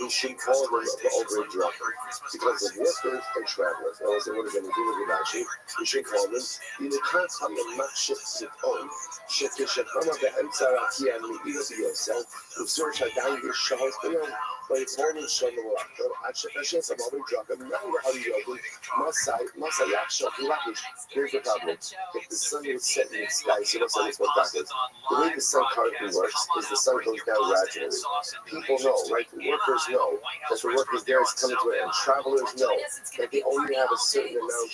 we should call them the overage record because of workers and travelers. And also, what is going to do with Rashi? We should call them the Katzam and Machshit Siton. Shekeshachama be'emtza rakia mi'ila b'yosel. U'sur shadai yishahos b'yom. But it's only Shalom Alachor. At Shekeshet some overage record. Now how do you do? Masay Yachshot Lakish. Here's the problem. If the sun is set in the sky, so what's what that is? The way the sun currently works is the sun goes down gradually. People know, right? The workers know that the workers there is coming to it, and travelers know that they only have a certain amount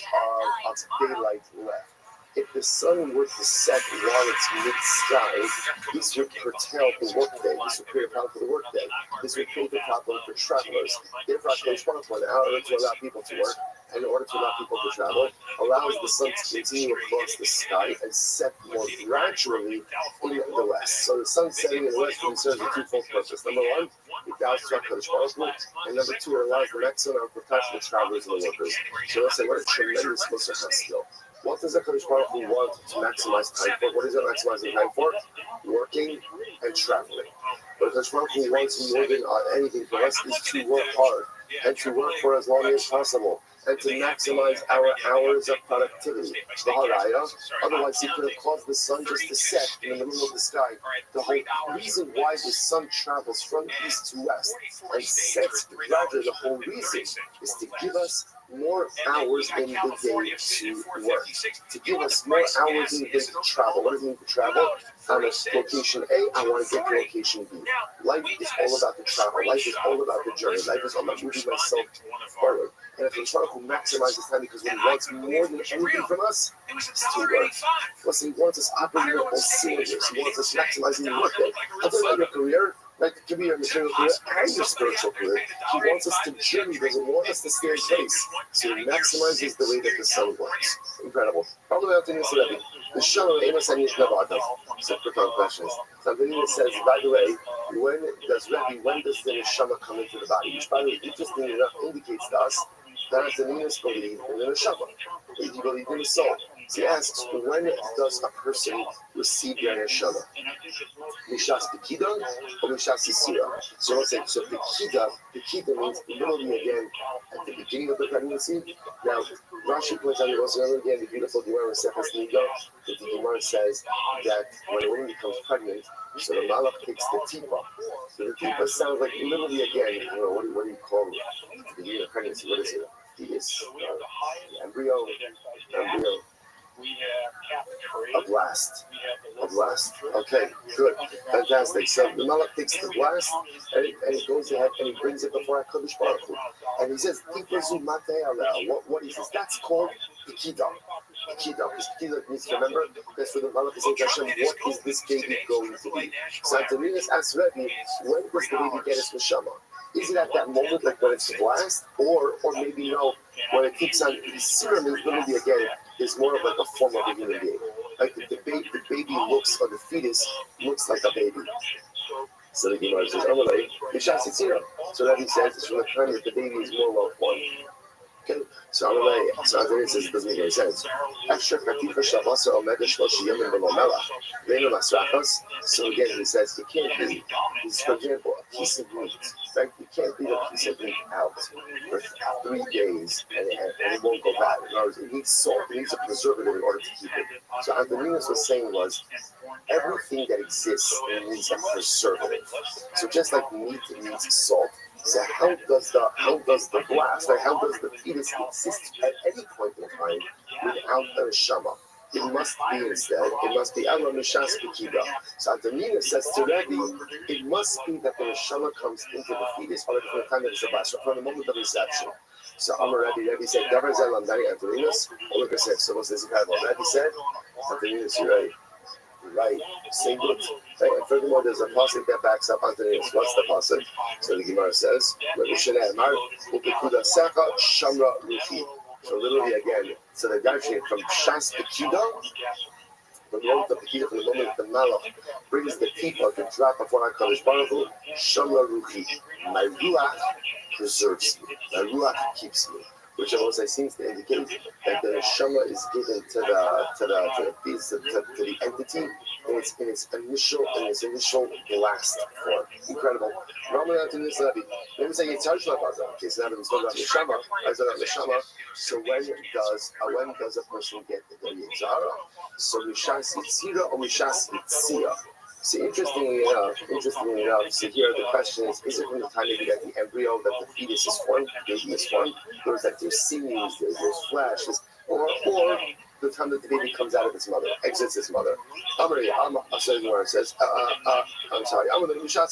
of daylight left. If the sun were to set while it's mid-sky, this would curtail the workday. This would create a problem for the workday. This would create a problem for travelers. Therefore, in order to allow people to work, and in order to allow people to travel, allows the sun to continue across the sky and set more gradually in the west. So the sun setting in the west serves a twofold purpose. Number one, it does to HaKadosh Baruch Hu, and number two, it allows the maximum amount of protection to travelers and the workers. So let's say, what a tremendous Musar skill. What does HaKadosh Baruch Hu want to maximize time for? What is it maximizing time for? Working and traveling. But HaKadosh Baruch Hu wants more than anything for us is to work hard and to work for as long as possible and to maximize our hours of productivity. Otherwise, he could have caused the sun just to set in the middle of the sky. The whole reason why the sun travels from east to west and sets gradually, the whole reason is to give us more hours in the day to work, to give us more hours in the day to travel. What does it mean to travel? I'm at location A, I want to get to location B. Life is all about the travel. Life is all about the journey. Life is all about moving myself forward. And if we try to maximize this time because what he wants more than anything from us is to work. Listen, he wants us operating on all cylinders. He wants us maximizing the workday. I'm talking about your career. Like, it could be your material career and your spiritual career. He wants us to journey. He doesn't want us to stay in place. So he maximizes the way that the sun works. Incredible. Probably out to this Rebbe. The Shalom Amos and Yishnavadav. So, profound questions. Something that says, by the way, when does the neshama come into the body? Which, by the way, interestingly enough, indicates to us that the Ninas believe in the neshama. They believe in the soul. So he asks, when does a person receive their neshama? Mishas Pekida or Mishas Yisira? So let's say, so Pekida means literally again at the beginning of the pregnancy. Now, Rashi points out also again the beautiful Gemara Sefas Niga, that the Gemara says that when a woman becomes pregnant, so the Malach takes the tipa. So the tipa sounds like literally again, what do you call it? At the beginning of pregnancy, what is it? Fetus, embryo. A blast. Okay, good, fantastic. So the Malach takes the blast and he goes ahead and he brings it before HaKadosh Baruch Hu. And he says, what is this? That's called Pekida. Pekida means to remember, that's for the Malach to say to Hashem, what is this baby going to be? So Antoninus asks Rebbe, when does the baby get his neshama? Is it at that moment, like when it's blast, or maybe no, when it keeps on, the serum is literally again, is more of like a form of a human being. Like the baby looks, or the fetus looks like a baby. So the Gemara says, so that he says, it's from the time that the baby is more well formed. Okay, so Antoninus says it doesn't make any sense. So again, he says it can't be. For example, a piece of meat. Right? You can't leave a piece of meat out for 3 days and it won't go bad. In other words, it needs salt. It needs a preservative in order to keep it. So Antoninus was saying was everything that exists needs a preservative. So just like meat needs salt. So how does the blast, like how does the fetus exist at any point in time without a neshama? It must be instead, it must be Ella Mishas Pekida. So Antoninus says to Rebbe, it must be that the neshama comes into the fetus from the time that it's a blast, from the moment of inception. So Amar Rebbe said, Davar Zel Amdani Antoninus, or so what's this incredible? Rebbe said, Antoninus, you're right. Say good. Right? And furthermore, there's a pasuk that backs up onto this. What's the pasuk? So the Gemara says, Rabbi Shneimar, Upekuda Seka Shamra Ruchi. So literally again, so the direction from Shas Pekuda, from the moment of Pekuda, from the moment the Malach brings the people to drop before HaKadosh Baruch Hu, Shamra Ruchi. My Ruach preserves me. My Ruach keeps me. Which also seems to indicate that the neshama is given to the entity in its initial blast form. Incredible. Let me say Yitzhak Shlach. Okay, so now that we spoke about neshama, so when does a person get the Yitzhak? So Mishas Yitzira or Mishas Yitzira? So interestingly enough, so here the question is it from the time that you get the embryo that the fetus is formed, the baby is formed, or is that there's sinews, there's flesh, or the time that the baby comes out of its mother, exits its mother? So the says, I'm sorry, I'm going to so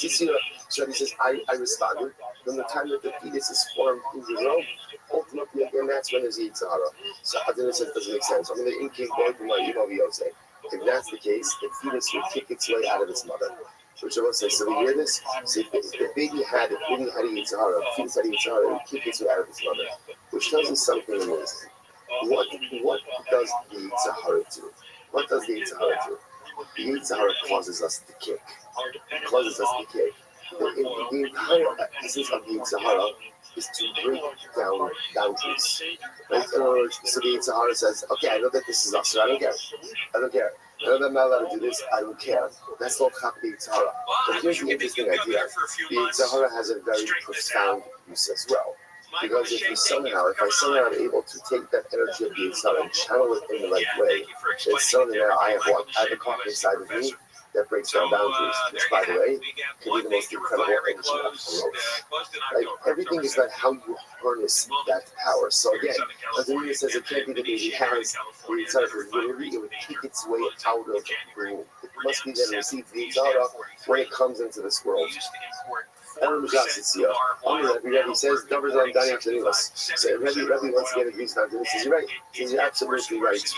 he says, I responded. From the time that the fetus is formed in the womb, ultimately again, that's when there's Yitzhara. So Adonai says it doesn't make sense. I'm going to include both of my Yimaviyose. If that's the case, the fetus will kick its way out of its mother. Which I will say, so we hear this. So if the baby had a Yitzhara, the fetus had a Yitzhara, it would kick its way out of its mother. Which tells us something amazing. What does the Yitzhara do? What does the Yitzhara do? The Yitzhara causes us to kick. It causes us to kick. The entire essence of the Yitzhara is to break down boundaries. Right? In other words, so the Yitzhara says, okay, I know that this is us, so I don't care. I know that I'm not allowed to do this, I don't care. That's not copy the Yitzhara. But here's the interesting idea. The Yitzhara has a very profound use as well. Because if I somehow am able to take that energy of the Yitzhara and channel it in the right way, then suddenly now I have a copy inside of me that breaks down boundaries, which, by the way, can be the most incredible engine of growth. Right? Everything is about how you harness that power. So again, as the says, it can't be the baby has the Yitzhara, literally it would kick its way out of the womb. It must be that it receives the Yitzhara when it comes into this world. Rabbi says, "Numbers on Daniel Chanilas." So Rabbi once again agrees on this. He's right. He's absolutely right.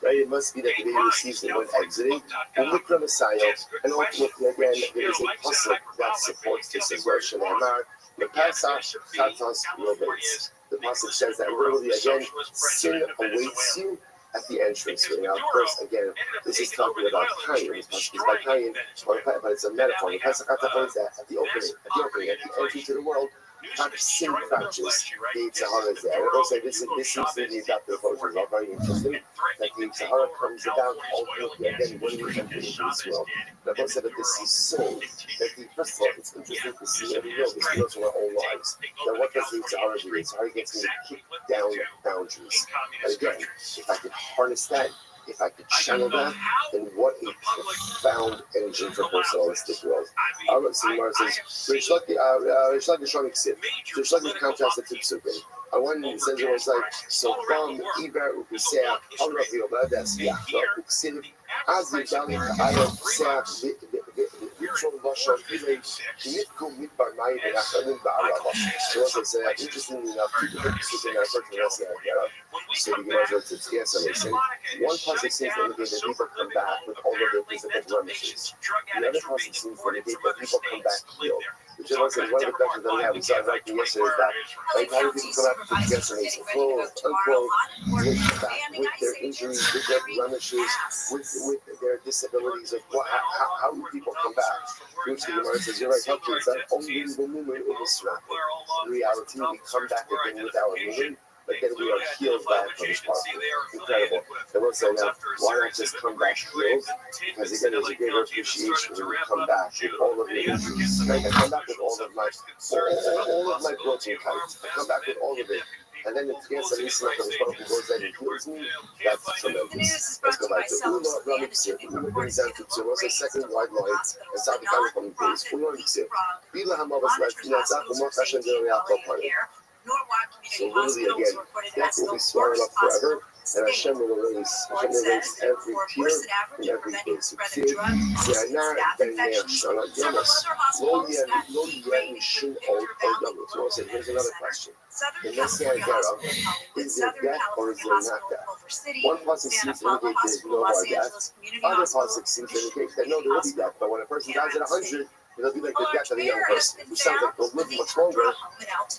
Right, it must be that the baby receives it when exiting. And Mikra Messiah, and ultimately again, there is a pasuk that supports this as well. Shneimar, the Pasach Chatos Robates. The pasuk says that literally again, sin awaits you at the entrance. Now, of course, again, this is talking about Kain. This pasuk is about Kain, but it's a metaphor. The Pasach Chatos is at the opening, at the entry to the world. Sin crouches, the Yitzhara is there. And also, this seems to be adaptive approach. It's very interesting that the Yitzhara comes about ultimately again when we enter into this world. And I've also said that this is so that first of all, it's interesting to see every real this goes to our own lives. Now, what does the Yitzhara do? The Yitzhara gets me to kick down boundaries. And again, if I could harness that, if I could channel that, then what a profound engine for personalistic growth. So Gemara says, Rish Lakish contrasted to Psukim. On one hand, it says it was like, so from Iber Ukisea, Alrafio Badas, Yachro, Uksin, Azi Dali, Ayah, Sea, Ritual Lashon, Mitku Mitbar Mai, and Achanim Ba'arava. So as I say, interestingly enough, people put Psukim and Achanim Ba'arava. So the Gemara says, yes, amazing. One pasuk seems to indicate that people come back with all of their physical blemishes. The other pasuk seems to indicate that people come back healed. Which is also one of the questions that we have. We saw exactly yesterday is that, like, how do people come back with yesterdays, quote, unquote, with their injuries, with their blemishes, with their disabilities? Like, how do people come back? Which the Gemara says, you're right, how can it's not only the movement of Israel. In reality, we come back again with our movement. But then we are healed by HaKadosh Baruch Hu. Incredible. I will say now, why not just come back healed? Because again, there's a greater appreciation when we come back with all of the injuries. I come back with all of my broken parts. I come back with all of it. And then it's against the reason HaKadosh Baruch Hu goes there and heals me. That's tremendous. Let's go back to Ula Ramikse. Ula brings down to Tzur. What's the second wide line? And Sabi Kari from the base. Ula Ramikse. Bila Hamavas like Pinazak, Umot Hashem Zero Yaakov Pani. So literally again, death will be swallowed up forever, and Hashem will erase every tear from every face. Here's another question. The Messianic era, is there death or is there not death? One pasuk seems to indicate there is no more death. Other pasuk seems to indicate that no, there will be death, but when a person dies at 100, it'll be like the death of a young person, who sounds like they'll live much longer,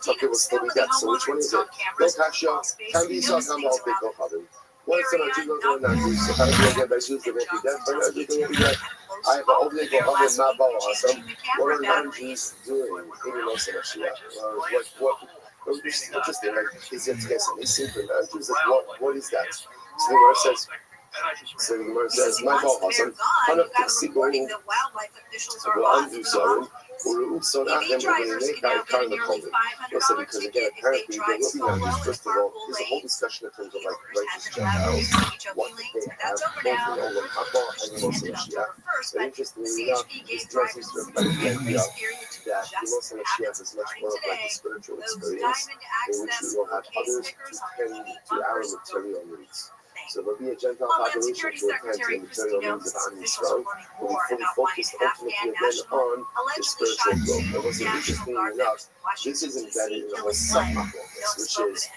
but there will still be death. So which one is it? No kasha, can be so come all big covered. One is not Jews, no not Jews. So how do you get by Jews? There won't be death, but not Jews, there won't be death. I have an opening for other not awesome. What are non-Jews doing in the Most of What interesting, like, is it something super non-Jews? Like, what is that? So the Gemara says, my ball awesome. How to fix the goal? Will undo so. So not them going to make that kind of holy. Listen, because again, apparently there will be non-Jews. First of all, there's a whole discussion in terms of like righteous Gentiles, what they have, both in Olam Haba and in Moshe Mashiach. But interestingly enough, this does seem to reflect the idea that the Moshe Mashiach is much more of like a spiritual experience in which we will have others to tend to our material needs. So there'll be a Gentile population who will tend to the material needs of Am Yisrael, who will be fully focused ultimately again on the spiritual growth. But what's interesting enough, this is embedded in the whole subfocus, which is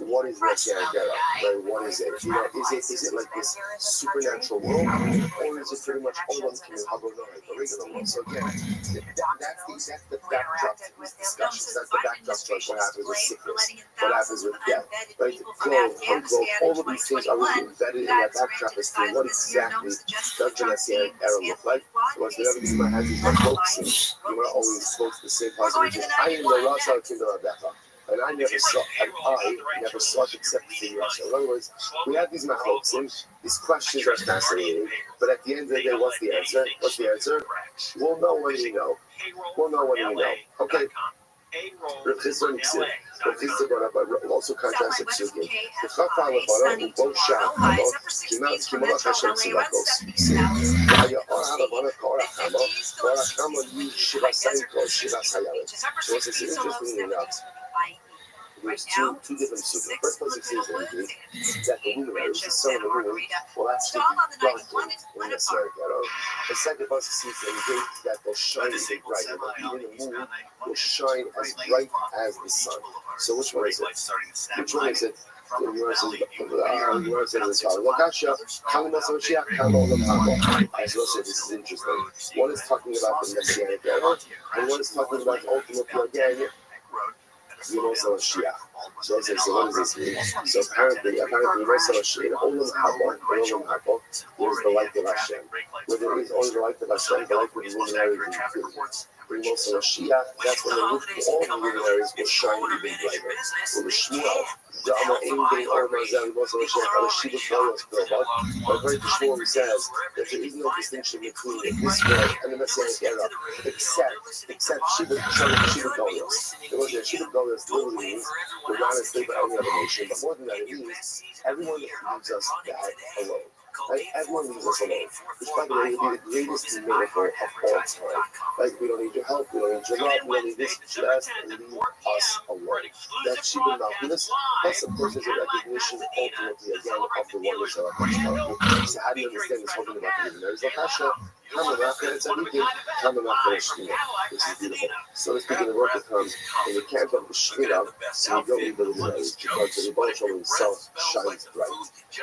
what is Messianic era? Right? What is it? You know, is it like this supernatural world, or is it pretty much Olam K'min Hagonai, the regular world? So again, that's the backdrop to these discussions. That's the backdrop to what happens with sickness, what happens with death, right? Growth, all of these things are really embedded in that backdrop as to what exactly does the Messianic era look like. So once whenever these man has these focusing, you want to always focus the same positive, which is I am the Rothschild kingdom of Bethel. And I never saw it except for the Russia. In other words, we have these machotzim, these questions are fascinating, but at the end of the day, what's the answer? What's the answer? We'll know when we know. We'll know when we know. Okay. Also contrasted to the Chafal Lefana, who both shot Kimot Hashem Tzivakos. So it's interesting enough. There's two different sugars. The first one says that the luminaries, the sun and the moon, will actually be darkened in the Messianic era. The second one says that they'll shine as bright, and even the moon will shine as bright as the sun. So which one is it? Which one is it? The Gemara says, this is interesting. One is talking about the Messianic era, and one is talking about ultimately again. So what does this mean? So apparently, Moshe Mashiach, Olam Haba, is the light of Hashem. Where there is only the light of Hashem, the light of the luminaries is included. Bring Moshe Mashiach, that's when all the luminaries will shine even brighter. When the Shmuel, the Amma Ein Bei Or Mazel, Moshe Mashiach, Ala Shiva Kolos Bilbad, but according to Shmuel, he says that there is no distinction between this world and the Messianic era, except Shiva Kolos. Shiva Kolos literally means we're not as big as any other nation, but more than that, it means everyone leaves us bad alone. Like, everyone leaves us alone. Which, by the way, would be the greatest miracle of all time. Like, we don't need your help, we don't need your love, we don't need this, just leave us alone. That Shiva Malchus, plus, of course, is a recognition ultimately again of the wonders of our country. So, how do you understand this whole thing about the luminaries? Lakasha, this is beautiful. So let's begin to work with him in the camp of the Shkira, so we don't need the luminaries, because the Rebbe himself shines bright.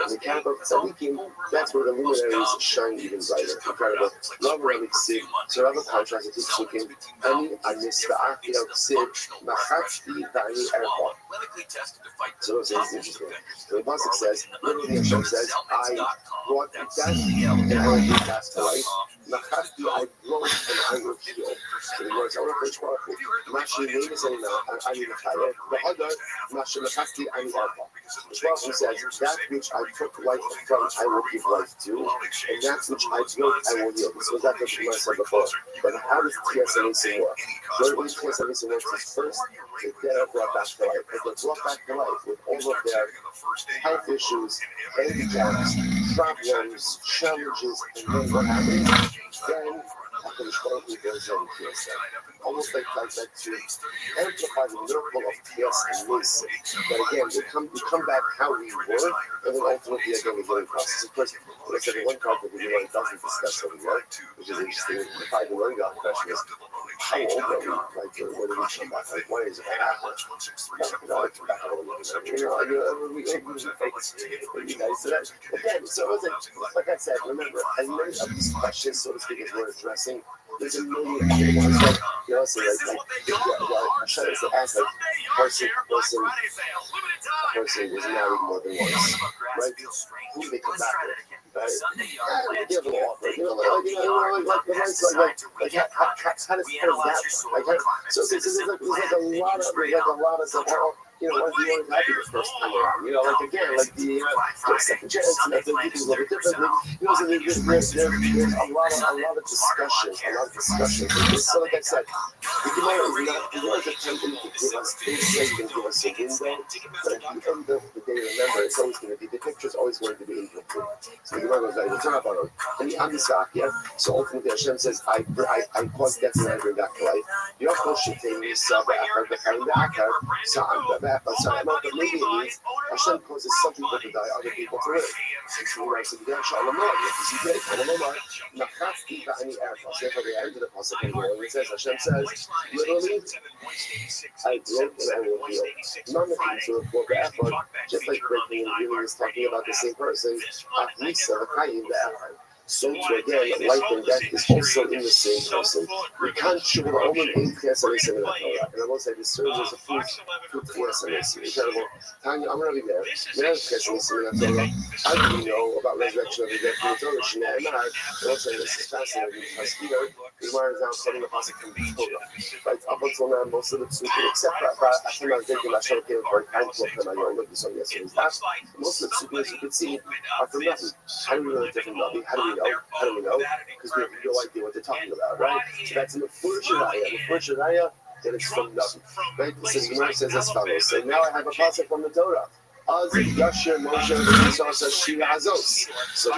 In the camp of Tzadikim, that's where the luminaries shine even brighter. Incredible. ViralRabbi Ksiv, so I have a contrast with Psukim, Ani Anista'ati El Ksiv, Machatzti V'ani Erpa. So it's interesting. So the Pasuk says, literally Hashem says, I brought death and I will give death to life. Machasti, I broke and I will heal. So the words, I want to first part. Mashi Nevis and Ani Machayah. The other, Mashi Machasti Ani Erpa. The Prophet says, that which I took life from, I will give life to, and that which I broke, I will heal. So that's what I said before. But how does TSNAC work? Where does TSNAC work? First, the dead are brought back to life. If they're brought back to life with all of their health issues, handicaps, problems, challenges, and then what happens? Then HaKadosh Baruch Hu goes on TSA. Almost like that to amplify the miracle of TS and Nis. But again, we come back how we were, and then ultimately again we get in process. Of course, like I said, the one part that we really doesn't discuss over there, which is interesting, the $5 million question is, how old are we? Like, where do we come back? Like, what is it? Again, so it was like I said, remember, as many of these questions, so to speak, as we're addressing, there's a million other ones. Like, you know, so I'm trying to ask, like, person was married more than once, right? Who do they come back with? Right? Give them an offer. You know, how does that? So there's like a lot of stuff. You know, what do you want to happy the first time around? You know, like again, like the second chance, and I think people look at differently. You know, so there's a lot of discussion. So like I said, the Gemara is not attempting to give us insight and give us a window, but at the end of the day, remember, it's always going to be, the picture is always going to be incomplete. So the Gemara goes like, it's not about and the Amisak, yeah? So ultimately Hashem says, I caused death and I bring back to life. Your question thing is, so maybe it means Hashem causes some people to die, other people to live. So he said, therefore the end of the pasuk in here, it says, Hashem says, literally, I broke and I will heal. None of these are for the effort, just like breaking and healing is talking about the same person. So to again, life and death is also in the same person. We can't show the Omen in TSNS in the Torah. And I will say this serves as a proof to TSNS. Incredible. Tanya, I'm going to be there. TSNS in the Torah. How do we know about resurrection of the dead from the Torah? Shnei Emad. I will say this is fascinating because here, the Gemara is now studying the pasuk from the Torah. Right? Up until now, most of the psukim, except for I think I was thinking I showed it for a kind of and I looked at some yesterday's last. Most of the psukim, as you can see, are from nothing. How do we know the different Navi? How do we know? Because we have no idea what they're talking about, right? So that's in the Fur Shiraya, then it's from nothing. Right? So the Gemara says as follows. So now I have a pasuk from the Torah. Az Yashir Moshe V'Yisrael Shira Hazos. So the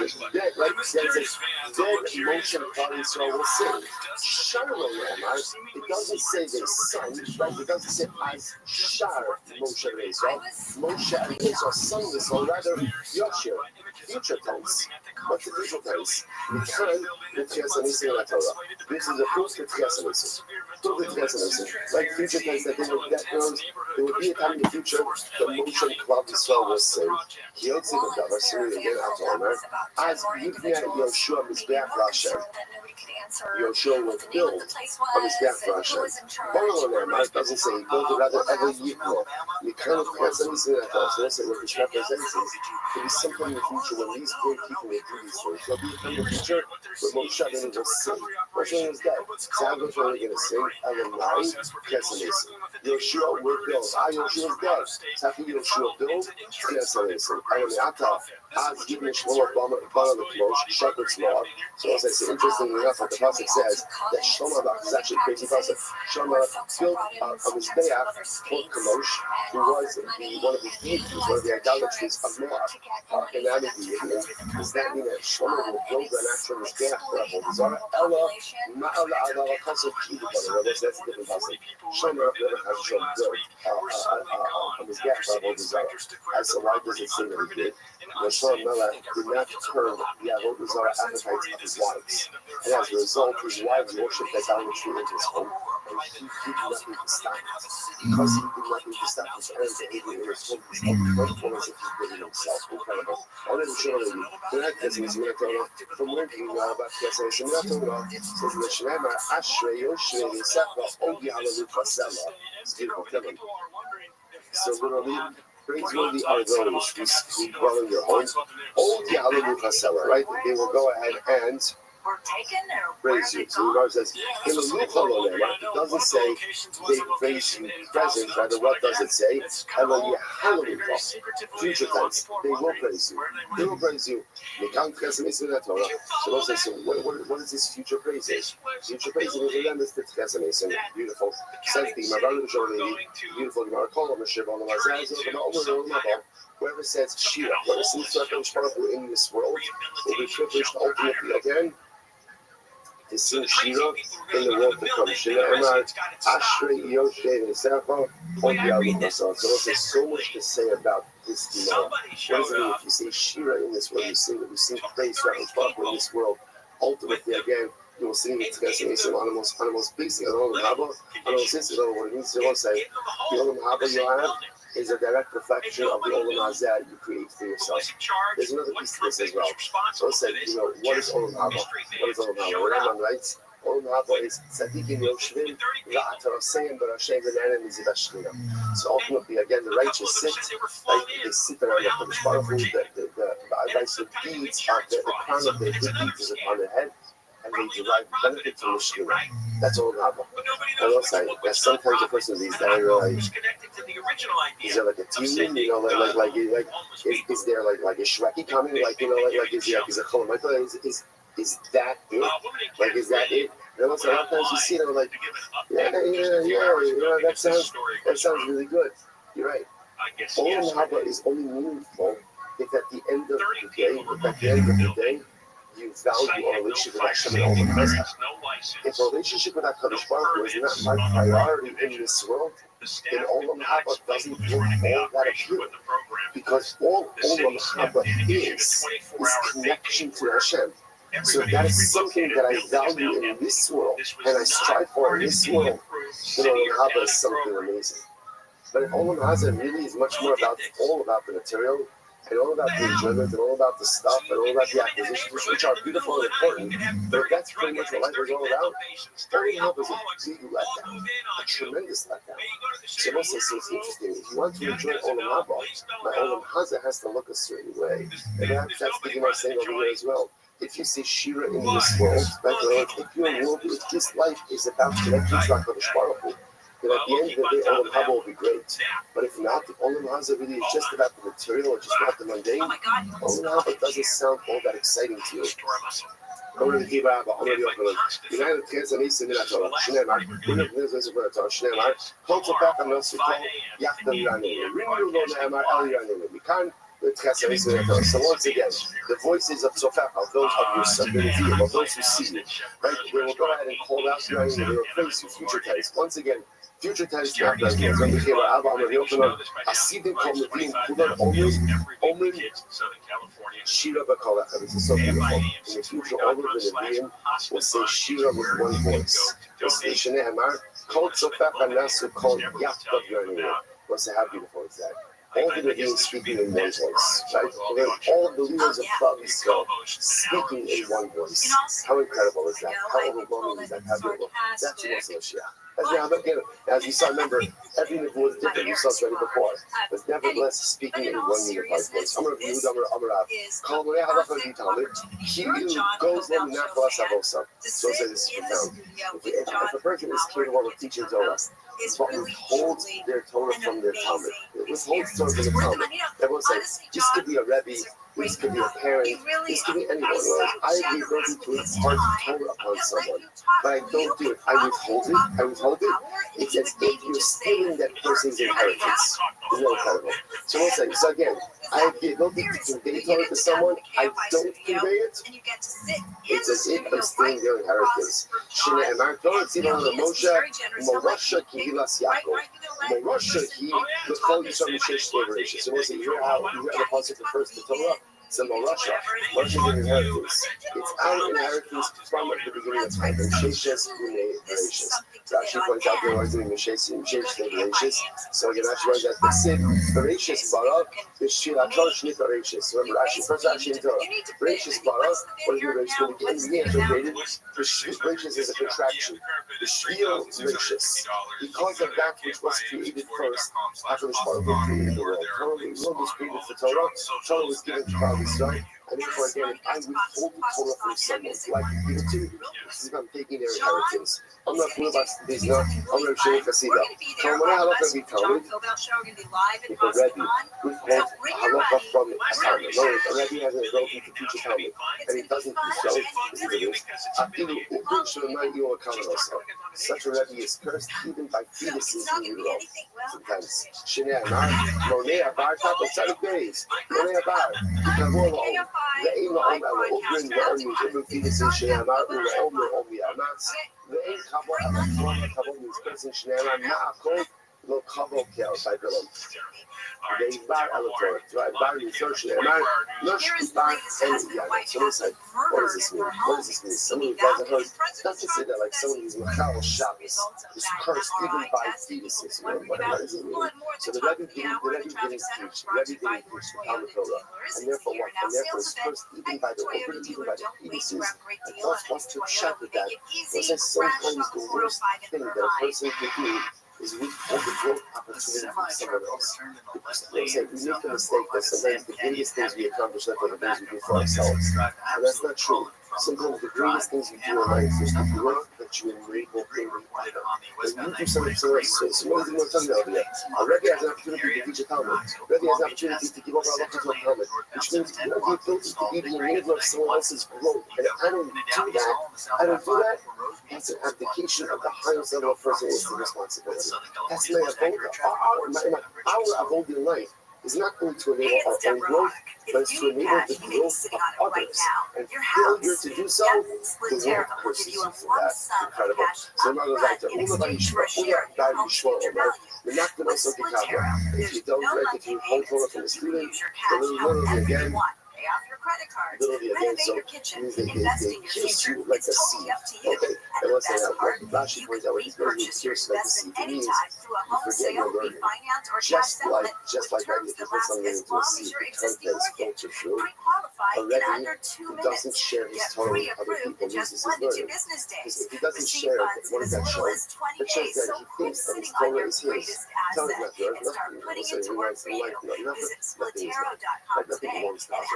right, then Moshe and Klal Yisrael will sing. It doesn't say they sung, right? It doesn't say as Shar Moshe V'Yisrael. Moshe and Yisrael sung this, or rather Yashir, future tense. What's the future tense? Because the Tchias in the Torah. This is a proof to Tchias. Proof to Tchias. Like future tense that there would be a time in the future that Moshe and Klal Yisrael will say, Yotzi B'Davar Suri again out on earth, as Yivnei Yoshua Mizbeach L'Hashem. Yoshua will build a Mizbeach L'Hashem. It doesn't say he built it, rather ever Yivnei. You kind of Tchias in the Torah. So that's what this represents is to be something in the future when these great people will do these things. There'll be a time in the future where Moshe Rabbeinu will sing. Moshe Rabbeinu is dead. So how much are they going to sing? Elohim, Tchias. Yoshua will build. Yoshua is dead. So how can Yoshua build? TSNS. Elohim, as Yivnei Shlomo Bana L'Klosh, Shepherd's Law. So as I say, interestingly enough, what the pasuk says that Shlomo is actually a crazy pasuk. Shlomo built a Mizbeach for Kamosh, who was one of the deities, one of the idolatries of Moab. And that does that mean that Shlomo will build an actual Mizbeach for Avodah Zarah? Ella, Ma'ala Adala Kasov Kivukana. That's a different pasuk. Shlomo never has shown built a Mizbeach for Avodah Zarah. So why does it say that he did? Shlomo Melech did not curb the Avodah Zarah appetites of his wives. And as a result, his wives worshipped idolatry in his home. And he did nothing to stop it. Because he did nothing to stop his own behavior in his home, his own performance, if he did it himself. Incredible. I wanted to show you. The next thing is from working about TSNS in the Torah, says Mishnema, Ashrei Yoshua Yisecha, Ogi Halalu Fasela. It's beautiful. So literally, praiseworthy are those who dwell in your homes. Ogi Halalu Fasela, right? They will go ahead and praise you. So the Gemara says, it doesn't say they praise you present, rather what does it say? Future tense. They will praise you. They will praise you. So those say, what is this future praise? Future praise is again this Tchias. Beautiful. Says the Gemara, beautiful Gemara, whoever says Shira, whoever sings to HaKadosh Baruch Hu in this world, will be privileged ultimately again to sing Shira in the world to come. Shira Emar, Ashrei Yoshe Nesecha, so there's so much to say about this Gemara. What does it mean if you say Shira in this world? You sing praise to HaKadosh in this world. Ultimately, again, you will sing it together on the most basic, on the Haba, on the sister, what it means to say, the Olam Haba you have is a direct reflection of the Olam Hazeh you create for yourself. There's another piece to this as well. So let's say, what is Olam Haba? What is Olam Haba? Rambam writes, Olam Haba is Tzadikim Yoshvim, V'ataraseyim B'Rashem V'Nanim Mizivashchina. So ultimately, again, the righteous sit, like they sit around the Kodesh Baruch Hu, the deeds, the crown of their good deeds is upon their head, and they derive benefit from the Shekhinah. That's Olam Haba. And also, that sometimes a person these days, is there like a team, is there like a Shreki coming, is a Cholamayta, is that it? Like, is that it? And also, a lot of times you see them like, yeah, that sounds really good. You're right. Olam Haba is only meaningful if at the end of the day, you value a relationship with Hashem and Olam Hazeh. If a relationship with HaKadosh Baruch Hu is not my priority in this world, then Olam Haba doesn't give all that appeal. Because all Olam Haba is connection to Hashem. So that is something that I value in this world, and I strive for in this world. Then Olam Haba is something amazing. But if Olam Hazeh really is much more all about the material, and all about the enjoyment, and all about the stuff, and all about the acquisitions, which are beautiful and important, but if that's pretty much what life is all about, Olam Haba is a big letdown, a tremendous letdown. So it's interesting. If you want to enjoy Olam Haba, my Olam Hazeh has to look a certain way, and that's the thing I'm saying over here as well. If you say Shira in this world, if your world, if this life is about connecting to HaKadosh Baruch Hu, then at the end of the day, Olam Haba will be great. But if not, the Olam Hazeh really is just about the material or just about the mundane, Olam Haba doesn't sound all that exciting to you. So once again, the voices of Tzofach, of those of your Sabbatim, of those who see you, right? They will go ahead and call out your name, they will replace you future tense. Once again, future tense not like this. When we hear Abba Amar Yochanan, Asidim Kol Nevi'im Kulan Omen Shira B'Kolach. This is so beautiful. In the future, all of the Nevi'im will say Shira with one voice. We'll say Shnei Hamar Kol Tzofach Anasu Kol Yachdav Yonim. We'll say how beautiful is that. All the Nevi'im speaking in one voice, right? All the leaders of Klal Yisrael speaking in one voice. How incredible is that? How overwhelming is that? How beautiful? That's the Mashiach. As you saw, remember, every Nevi'im was different. You saw it already before. But nevertheless, speaking in one unified voice. Amar Yehud Amar Kol Moreh Halacha V'Talmud, He who goes them not V'as Avosa. So it says this is profound. If a person is capable of teaching Torah, but withholds their Torah from their Talmud. Withholds Torah from the Talmud. Everyone says, this could be a Rebbe, this could be a parent, this could be anyone. I have the ability to impart Torah upon someone, but I don't do it. I withhold it. It's as if you're stealing that person's inheritance. It's not incredible. So we'll say, so again, I have the ability to convey Torah to someone, I don't convey it. It's as if I'm stealing their inheritance. Shnei Amar Torah Tzivon Moshe Morasha Kihilas Yaakov. Morasha Ki L'Chol Yisrael Mishesh Devareishis. So we'll say, you hear the pasuk refers to Torah. It's a Morasha. Morasha is an inheritance. It's our inheritance from the beginning of time. Mishesh Devareishis. Rashi points out there was doing Mishesh Devareishis. So again, Rashi points out the sin Devareishis Bara is Shilachol Shnei Devareishis. Remember, first Rashi in Torah. Devareishis Bara, what is Devareishis? When the beginning of created, Devareishis is a contraction. The Shvil Devareishis. Because of that which was created first, after the Baruch Hu created the world. The world was created for Torah. Torah was given to Klal Yisrael. And therefore, again, if I withhold the Torah from someone, like you give it to me, this is if I'm taking their inheritance. I'm not fooling about this, no. I'm going to show you Chassida. If a Rebbe withholds halacha from a Talmud, a Rebbe has an ability to teach a Talmud, and he doesn't do so, Such a Rebbe is cursed even by fetuses in utero. Sometimes. Shinei Amar, Monei Abar, Tapo Tzadik Beis, Monei Abar, Kavor La'om, Ve'im La'om, Elohim La'om, Yishim fetuses, Shinei Amar, U'La'om La'om Ya'amatz, Ve'im Kavor, Elohim, Kavor means cursing, Shinei Amar, Ma'akol, Lo Kavor Kel, Baibilon. Ve'Ibar Elotor, Bar Yisor, Shinei Amar, Nosh Ibar Eniyah. So it's like, what does this mean? What does this mean? Someone who doesn't hurt, not to say that like someone who's Machal Shabbos is cursed even by fetuses. You know, what does it mean? So the Rebbe didn't teach. The Rebbe didn't teach the Talmud Torah. And therefore what? And therefore it's cursed even by the fetuses. And thus wants to check with that. Was that sometimes the worst thing that a person could do is withhold the growth opportunity from someone else. They say we make the mistake that sometimes the greatest things we accomplish are the things we do for ourselves. And that's not true. Sometimes the greatest things you do in life is the growth that you enable in the life. When you do something for us, so what is it we're talking about here? A Rebbe has an opportunity to teach a Talmud. A Rebbe has an opportunity to give over a lot to a Talmud, which means you have the ability to be the enabler of someone else's growth. And I don't do that. That's an abdication of the highest level of person is the responsibility. That's my avoda. Our avoda in life is not going to enable our own growth, but it's to enable the growth of others. And failure to do so, the world curses you for that. Incredible. So in other words, like the Ula Yishua Omer, the not going to soak it. If you don't, like if you hold Torah from the student, the literally again. Literally again, so they kiss you like a seed. Okay, and let's say that what Rashi points out, what he's going to kiss like a seed means, you forget your learning. Just like that, if you put something into a seed, because that is filtered through, a Rebbe who doesn't share his Torah with other people loses his learning. Because if he doesn't share it, what does that show? It shows that he thinks that his Torah is his. Torah is not yours, nothing. We'll say he writes in life, nothing is mine. Like nothing belongs to us.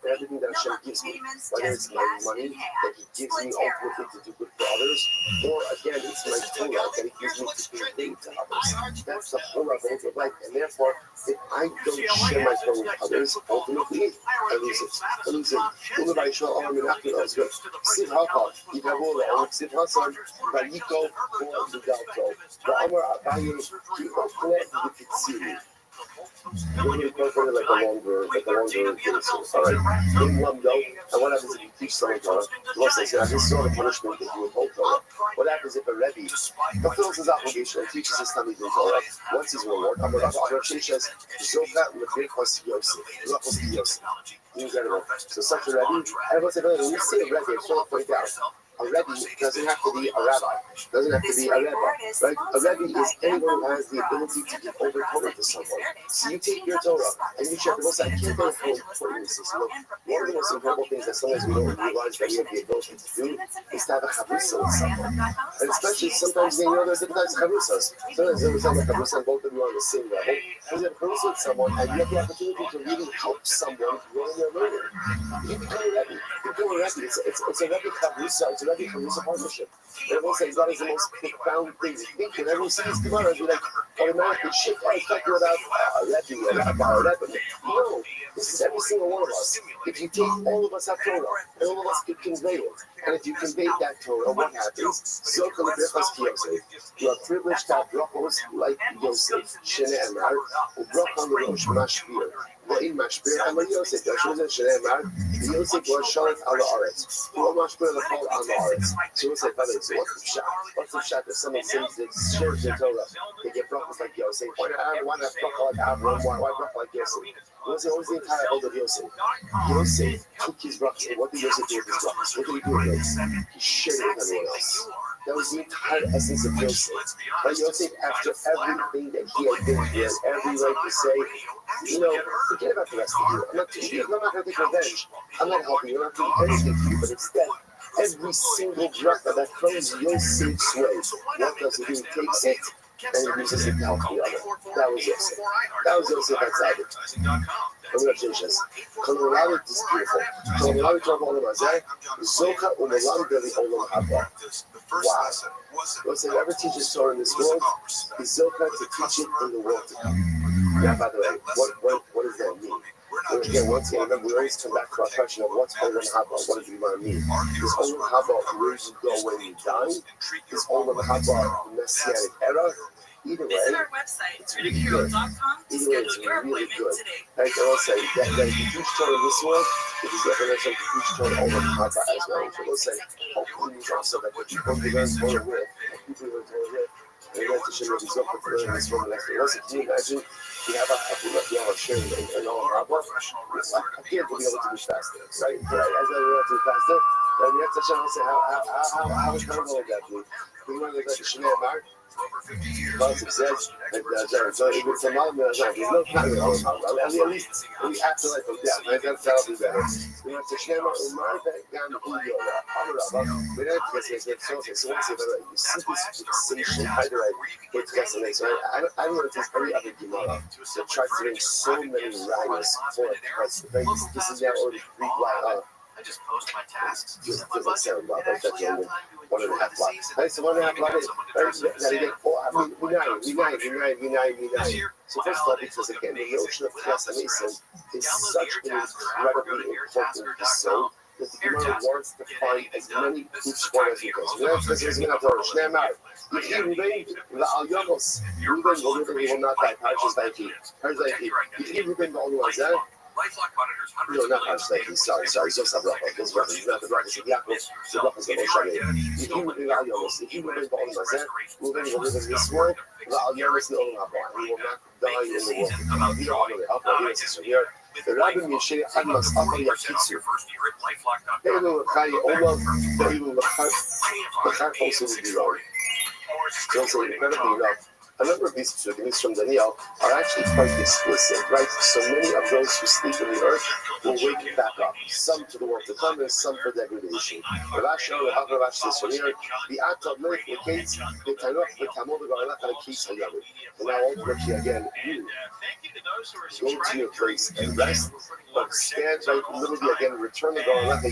Everything that Hashem gives me, whether it's my money that He gives me ultimately to do good for others, or again, it's my Torah that He gives me to do good to others. That's the whole of life, and therefore, if I don't share my Torah with others, ultimately, I lose it. I lose it. Everybody show all I'm not going to do. Siv Haka, Yikavola, Siv Hasan, Vayiko, or Vidalto. Va'amar Abayu, Yikokle, Yikitsiri. When you go for like a longer thing, so alright, in one go, and what happens if you teach someone Torah? Let's say, I just saw the punishment that you would hold Torah. What happens if a Rebbe fulfills his obligation and teaches his Talmud Torah? What's his reward? Rashi says, Zoka Lefekos Yosef. Incredible. So such a Rebbe, everyone said, when you say a Rebbe, I just want to point out, a Rebbe doesn't have to be a rabbi. Doesn't have to be a rabbi. Right? A Rebbe is anyone who has the ability to give over Torah to someone. So you take your Torah and you check the most. I can't go for important things. One of the most incredible things that sometimes we don't realize that we have the ability to do is to have a chavrusa with someone. And especially sometimes they know there's different types of chavrusas. Sometimes there's a chavrusa and both of you are on the same level. There's a chavrusa with someone and you have the opportunity to really help someone grow in their learning. You become a Rebbe. You become a Rebbe. It's a Rebbe chavrusa. It's a Rebbe chavrusa partnership. And I will say that is the most profound thing to think. And everyone sees Gemara and be like, automatically, shit, I was talking about a Rebbe, a Rebbe. No, this is every single one of us. If you take all of us have Torah, and all of us could convey it, and if you convey that Torah, what happens? You are privileged to have brachos like Yosef, Shenei Amar, u'brachon l'rosh mashpir. Ve'in mashpir amar Yosef. Yosef Shenei Yosef was shalach al haaretz. U'lo mashpir l'chol al haaretz. So we'll say, what's the shot? What's the shot that someone sings that shares their Torah? They get brachos like Yosef. Why not bracha like Avram? Why bracha like Yosef? What was the entire hold of Yosef? Yosef took his brachos. What did Yosef do with his brachos? What did he do with it? He shared it with everyone else. That was the entire essence of Yosef. But Yosef, after everything that he had been through, every right to say, forget about the rest of you. I'm not going to take revenge. I'm not helping you. I'm not doing anything for you. But instead, every single breath that comes Yosef's way, what does he do? He takes it and he uses it to help the other. That was Yosef. That was Yosef outside it. Congratulations. Colorado is beautiful. Colorado talk all about that. Zoka Umalami Beli Olam Haba. Wow. What's it ever teaches Torah in this world is Zoka to teach it in the world to come. Yeah, by the way, what does that mean? again, once again, remember, we always come back to our question of what's Olam Haba, what does it mean? Is Olam Haba where you go when you die? Is Olam Haba the Messianic era? Either way, visit our website, ridicule.com to schedule your appointment today. Right, I will say that the huge turn in this world, it is definition of the huge turn over Haba as well. So we'll say, hopefully, you also that the people who learn Torah with, people who learn Torah with, and you have to share with yourself to learn this one next day. Listen, can you imagine? We have a couple of y'all sharing in all Haba. I can't be able to do faster, right? As I want to do faster, then we have to say, how is that going to be? We want to go to Shnei Amar. Pasuk says, so it's a moment, there's no time at all. At least we have to let them down. That'll be better. We have to share our mind down the we don't get this. So once you see this fixation, how do I get to so I don't know if there's any other Gemara that tries to make so many rhymes for a person. This is now already 3 blocks. I just post my tasks. Just doesn't sound well, that's only 1.5 blocks. Right, so 1.5 blocks. So first of all, because again, the notion of Chas HaMesim is such an incredibly important episode that the Gemara wants to find as many proofs for as it goes. Because there's going to have to Shnei Amar. If he remained the Al Yamos, Reuben will not die. Parshas Vayikra. If he remained the only ones, no, not Parshas Vayikra. Sorry. Just a bracha. This bracha is not the bracha. It's Yaakov. The bracha is the Moshe Rabbeinu. If he remained the Al Yamos, if he remained the only ones, Reuben will live in this world. The Al Yamos the Olam Haba. He will not die in the world. You don't know the the Rabbi Yeshua Admas Akal Yakitsu. Elu Chai Olav, Elu Lachar also will be wrong. So incredibly enough, a number of these pseudonyms from Daniel are actually quite explicit, right? So many of those who sleep in the earth will wake back up, some to the world to come and some for degradation. The Atab Melech locates the Tanakh, the Talmud, the Garalach, and the Kis HaYamid. And now ultimately again, you go to your place and rest, but stand right, literally again, return the Garalach,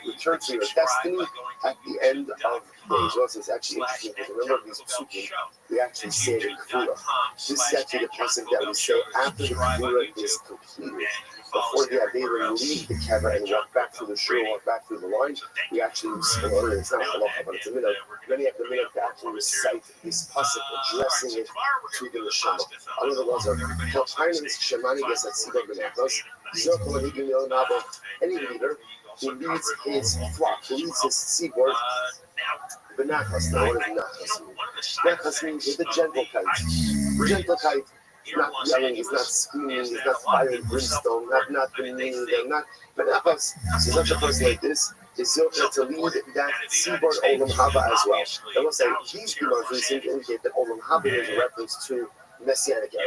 return to your destiny at the end of days. Also, it's actually interesting because a number of these psukim, we actually say it in Kfura. This is actually the person that we say after the Kfura is completed. Before the Aveira leave the kever and walk back through the shul, walk back through the line, we actually, it's not halacha, but it's a minute. Then you have the minute to actually recite this pasuk, addressing it to the neshama. Other ones are Kochainis Shemani Gesatzibah B'Nachos. Zokol Higim Yonabo. Any leader who leads his flock, who leads his seaboard. B'Nachos. Now, what is Nachos? Nachos means with a gentle kite. Gentle kite. Not yelling, he's not screaming, he's not firing brimstone, not demeaning them, not. But Nachos, so such a person like this is Zilcha to lead that seaboard Olam Haba as well. I will say, these Gemara seem to indicate that Olam Haba is a reference to Messianic era,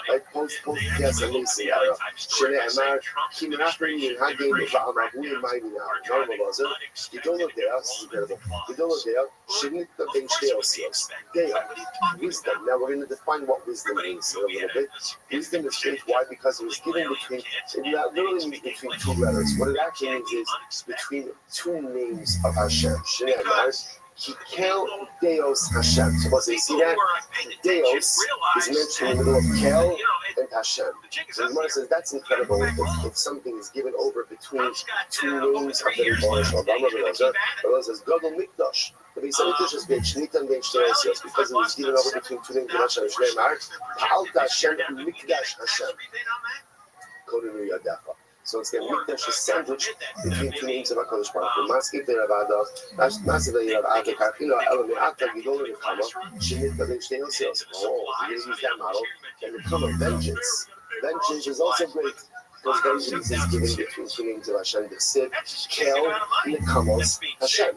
right? Post Chas HaMesim era. Shnei Amar, Ki Menachem Yinhagim Va'amavu Yimayim Now. Normal was it? You don't look there, this is incredible. You don't look there, Shenita Ben Shtei Osios. Deo, wisdom. Now we're going to define what wisdom means a little bit. Wisdom is changed. Why? Because it was given between, it literally means between 2 letters. What it actually means is between 2 names of Hashem. Shnei Amar. Kel Deos Hashem. So what's you see that? Deos is mentioned in the middle of Kel and Hashem. So the Gemara says that's incredible if something is given over between 2 names of the Rebbeinu. Rabbi says Gadol Mikdash. The Beis Hamikdash is being Shnita and being Shtei because it was given over between 2 names of Hashem. Shnei Amar, Pa'alta Hashem Mikdash Hashem. Kodenu Yadafa. So it's the Mikdash is sandwiched between 2 names of HaKadosh Baruch Hu. Maskif de Ravada, Maskif de Ravada, Karpino, Elam, Ata, Gidol, Nechama, Shinit, Bavim, Shtei Osios. Oh, you use that model. Then the come of vengeance. Vengeance is also great because vengeance is given between 2 names of Hashem. The Sid, Kel, Nekamos, Hashem.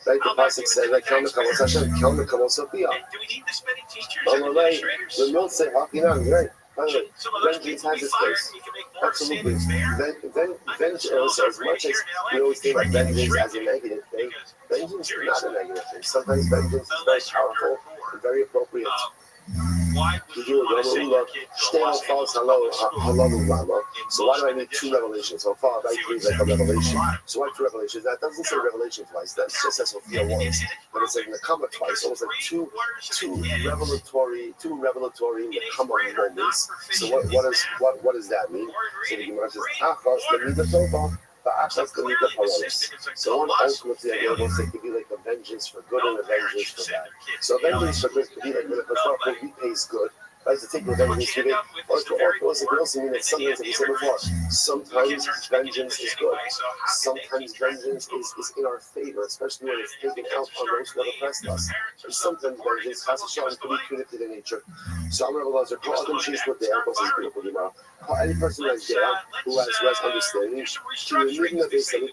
Right, the pasuk says, like, Kel Nekamos Hashem, Kel Nekamos Sophia. Oh, right, the Mill say, right. Vengeance has its place. Absolutely. Vengeance, as much as we always think about vengeance as a negative thing, vengeance is not a negative thing. Sometimes vengeance is very powerful and very appropriate. Why would you want to send your kid to a Los Angeles public school? So why do I need two revelations? So far, I read like a revelation. So why two revelations? That doesn't say revelation twice. That just says Sophia once. But it's like Nakama twice. Almost like two revelatory Nakama moments. So what does that mean? So the Gemara says, Achos the Tova, but Achos the Paralysis. So one ultimately wants it to be like a vengeance for good and a vengeance for bad. So vengeance for good could be like when the Torah repays good. Right, to take revenge for it, or it could also mean that sometimes, like we said before, sometimes vengeance is good. Sometimes vengeance is in our favor, especially when it's taken out on those who have oppressed us. And sometimes vengeance has a chance to be punitive in nature. So I'm going to call them she's what they are, because it's beautiful tomorrow. Call any person who has there, who has understanding, to remove the base of the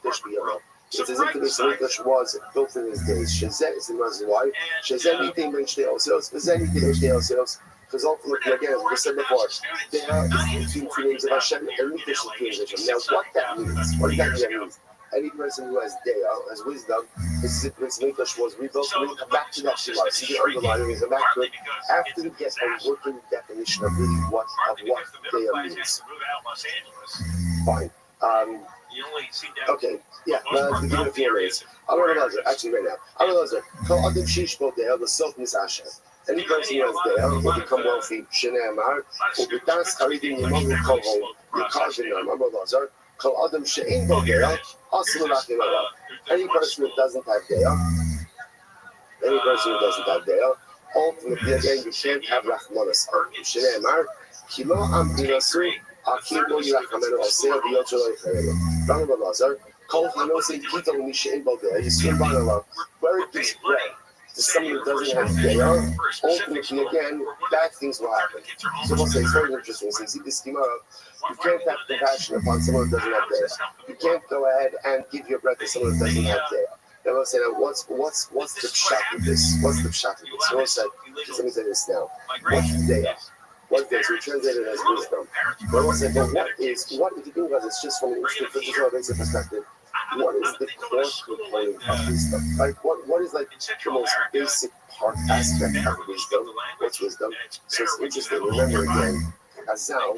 it's as if the Beis was built in his days. Shazet is the reason why. Shazet anything brings the ourselves, because anything brings the ourselves. Because ultimately, again, as we said before, there is between two names of Hashem and Mitish Hashem. Now, what that means, what exactly that means? Any person who has Deah, has wisdom, this is if Mitish was rebuilt, we'll come back to that Shema. See the underlining is back to it after we get a working definition of really what Deah means. Fine. Okay, yeah, to give it a few minutes. I'm going to realize it, actually, right now. I'm going to realize it. Call Adam Shish Bodeh, the self Hashem. Any person who has there will become wealthy. Shnei Amar, u'bitas haridim yimam v'kolhom, yukazin nam. I'm going to realize it. Call Adam She'in Bodeh, also l'rachim alav. Any person who doesn't have there, ultimately, again, you can't have rachmanas on. Shnei Amar, ki lo amdinasu, akim lo yirachamenu oseh v'yotzo lo'icharenu. I'm going to realize it. Call Hanosi Kitol Mishe'in Bodeh, Yisrael Ba'alav, where it gives bread to someone who doesn't have Deah, ultimately, again, bad things will happen. So we'll say it's very interesting. So you see this schema of, you can't have compassion upon someone who doesn't have Deah. You can't go ahead and give your bread to someone who doesn't have Deah. Then we'll say, now, what's the pshat of this? What's the pshat of this? So we'll say, just let me say this now. What's Deah? What is? We translate it as wisdom. But we'll say, but what if you think about this just from an instant basic perspective? What is the core component of wisdom? Like what is like the most basic aspect of wisdom? What's wisdom? So it's interesting. Remember again, Hazal,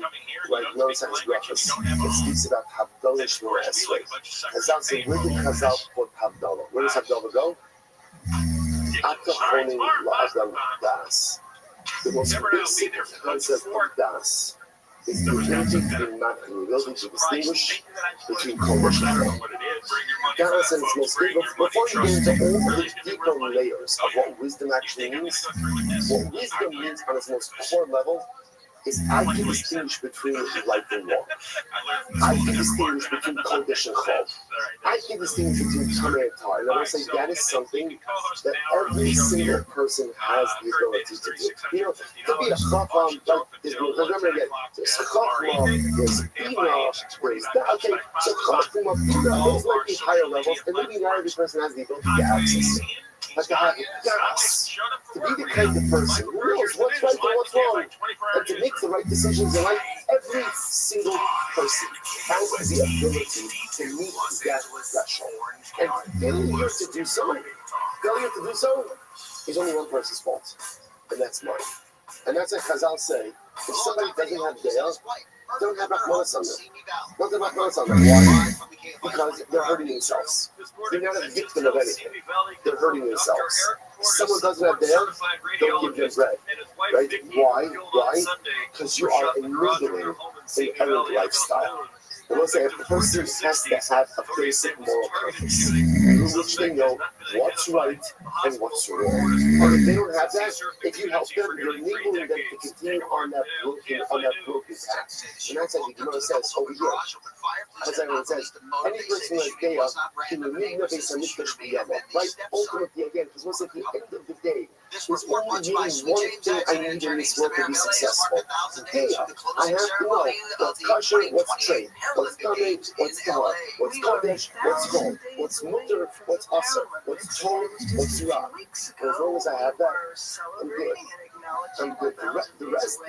like knows as breakfast, it speaks about Havdalah Shmona Esrei. Hazal said, where did Hazal put Havdalah? Where does Havdalah go? After holding La'adam Das. The most basic concept of Das is the ability to distinguish between Kodesh and Chol. Das and its most basic. Before you get into all the deeper layers of what wisdom actually means, what wisdom means on its most core level is I can distinguish between light and war. I can distinguish between Kodesh and Chol. I can distinguish between Tameh and Tar. And I will say that is something that every single person has the ability to do. You know, to be a Chacham, like, remember again, Chacham, there's Bina, there's that. Okay, so Chacham, Bina, those might be higher levels, and maybe not every person has the ability to access it. But to have das, to be the kind of person who knows what's right and what's wrong, and to make the right decisions in life, every single person has the ability to meet that threshold. And failure to do so is only one person's fault, and that's mine. And that's what Chazal say, if somebody doesn't have Deah, don't have Rachmanas on them. Don't have Rachmanas on them. Why? Because they're hurting themselves. They're not a victim of anything. They're hurting themselves. Someone doesn't have Deah, don't give them bread. Right? Why? Because you are enabling an errant lifestyle. And let's say a person has to have a basic moral purpose, in which they know what's right and what's wrong. And if they don't have that, if you help them, you're enabling them to continue on that broken path. And that's how the Gemara says over here. As everyone says, any person who has Deah can remove the base of Mikdash B'yama. Right? Ultimately, again, because what's at the end of the day, there's only really one thing I need in this world to be successful. Deah. I have to know what's kosher, what's trade, what's coming, what's Torah, what's Kodesh, what's Chol, what's Mutter, what's Asr, what's Torah, what's Ra. And as long as I have that, I'm good. I'm good. The rest,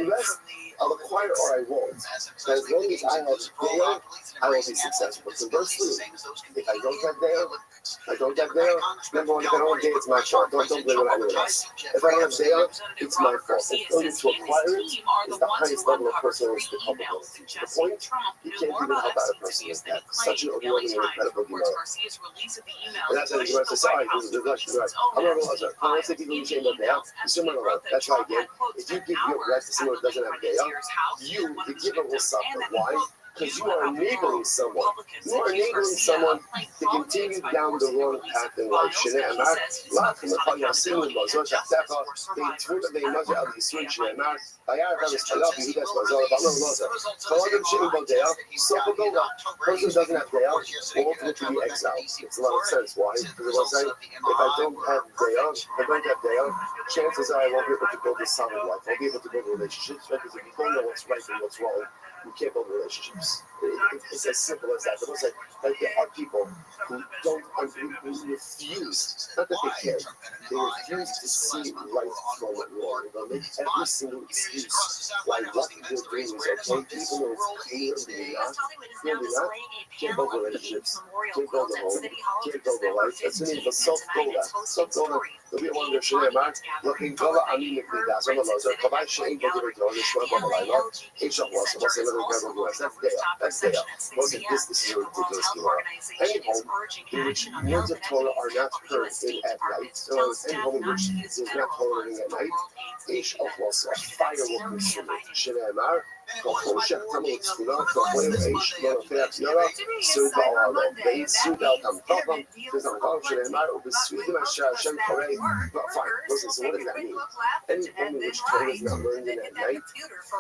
I'll acquire or I won't. So as long as I have Dale, I will be successful. But conversely, if I don't have Dale, number one, if I don't have Dale, it's my fault. Don't blame it on anyone else. If I don't have Dale, it's my fault. If failure to acquire it is the highest level of personalistic culpability. To the point, you can't even help out a person like that. Such an overwhelming and incredible humor. And that's how you want to say, sorry, this is the Russian right. I'm not going to I say people who say about Dale, it's similar to that. That's right, again. If you give your breath to someone who doesn't have Dale, you, the giver, will suffer. Why? Because you are enabling someone. You are enabling someone to continue down the wrong path in life. שנאמר, לך נוכל ישימו בזאת תחתיך, ויתבו בהמות על ייסוד שנאמר, היה והמשפלה ויהודה בזאת, ואמר לו זה. כל אדם שאין בו דעה, סוף הגולה. Person who doesn't have daya will ultimately be exiled. Makes a lot of sense. Why? Because it was saying, if I don't have daya, chances are I won't be able to build a solid life. I'll be able to build relationships, because if you don't know what's right and what's wrong, you can't build relationships. It's as simple as that. It was like there are people who who refuse, not that they care, they refuse to see right from wrong. They'll make every single excuse why what they're doing is okay, even though it's clearly not. Can't build relationships, can't build a home, can't build a life. That's the name of self-gola. Self-gola. We want to share my looking gola. I mean, that's one of those. Kavai shein gola to this one of my life. Each of us, what's another gola? That's there. Look at this. This is a ridiculous Gemara. Any home in which words of Torah are not heard in at night, so any home in which is not Torah at night, each of us, a fire will consume it. Shneimar. חושך תמות תפילה, כוחוים איש לא נופח יורה, סוד בעולו, ואין סוד על תמתוכם, וזמתם שנאמר, ובסביבים אשר השם קורא, fine, listen, so what does that mean? Any home in which Torah is not learned in at night,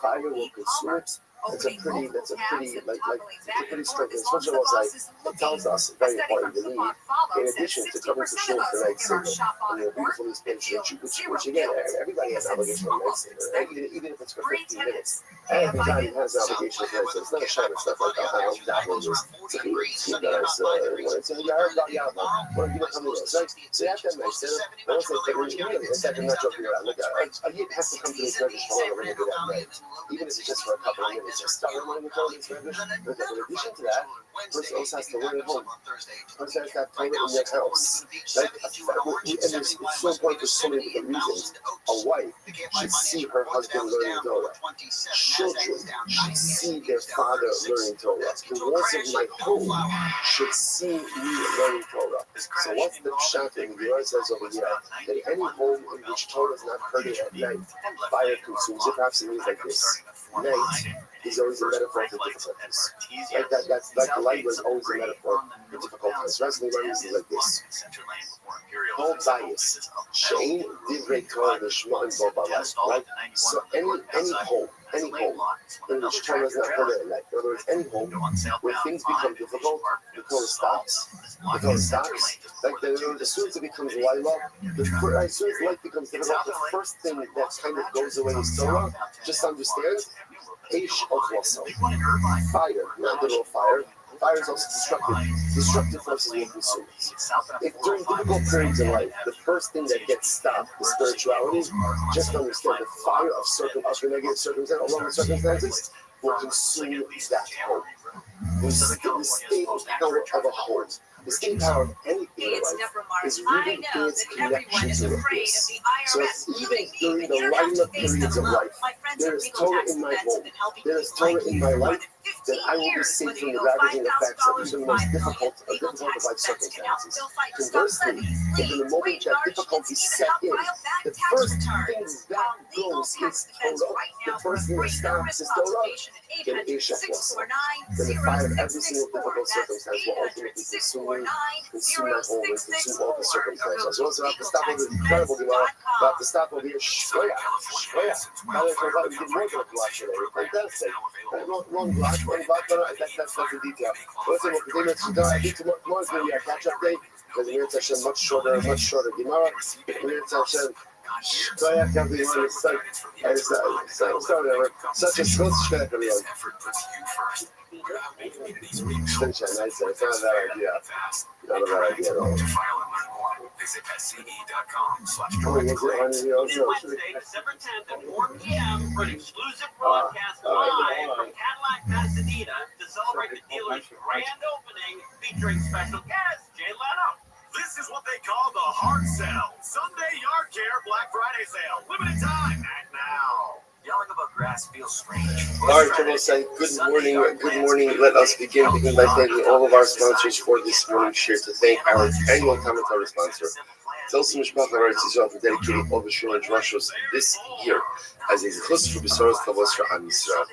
fire will consume it. That's a pretty strict, especially it tells us very important to me, in addition to coming to shul for night single, and your beautiful expansion, which again, everybody has an obligation for night single, even if it's for 15 minutes. Everybody has an obligation for night single. It's not a shot of stuff like that. I don't that one is to be guys, it's a yard, what are you going to come to this? So you have to have night single. I don't say that really, in fact, I'm not joking around. Look, I have to come to this register for a little bit at night, even if it's just for a couple of minutes. Just start learning the Torah. But in addition to that, person also has to learn at home. Person has to have Torah in their house. And it's so important for so many different reasons. A wife should see her husband learning Torah. Children should see their father learning Torah. The walls of my home should see me learning Torah. So what's the pshat in the Gemara says over here? That any home in which Torah is not heard at night, fire consumes it. Perhaps it means like this. Night is always a metaphor for difficulties. Like that, that's like light was always a metaphor for difficulties. Wrestling runs is like this. Whole bias. Shane did break Torah and Shema and Bobalas. Right? So any home in which Torah is not heard at night. In other words, any home where things become difficult, the Torah stops. Like as soon as it becomes Laila, as soon as life becomes difficult, the first thing that kind of goes away is Torah. Just understand. Eish of Wassel. Fire, not literal fire. Fire is also destructive. Destructive forces will consume it. If during difficult periods in life, the first thing that gets stopped is spirituality, just understand the fire of negative circumstances, along with circumstances, will consume that home. The state power of a home. The state power of anything in life is rooted in its connection to this. So even during the lighting up periods of life, there is Torah in my home, there is Torah in my life, then I will be safe from the ravaging effects of even the most difficult of life circumstances. Conversely, if in the moment that difficulty set in, the first thing that goes is Torah, the first thing that stops is Torah, then Isha was. Then the fire of every single difficult circumstance will ultimately consume my home and consume all the circumstances. So also have to stop over the incredible Gemara, but have to stop over here. Shkoya. Now there's a lot of more than a block today. Fantastic. One block, that's the detail. Listen, we'll continue to I think tomorrow's going to be our catch-up day, because we're going to touch much shorter Gemara. We're going to touch Shkoya, can't be one of the such a good step, everyone. It's not a bad idea. Not a bad idea at all. Visit SCE.com/. Tune in Wednesday, December 10th at 4 p.m. for an exclusive broadcast live from Cadillac, Pasadena to celebrate the dealer's grand opening featuring special guest Jay Leno. This is what they call the hard sell. Sunday Yard Care Black Friday sale. Limited time. Act now. Yelling about grass feels strange. All right, Triple say good morning. Let us begin by thanking all of our sponsors for this morning's share. To thank our annual commentary sponsor, Tilson Mishpacha Eretz Yisrael, for dedicating all the Shur and Drushos this year as a zechus for Besoros Tavos for Am Yisrael.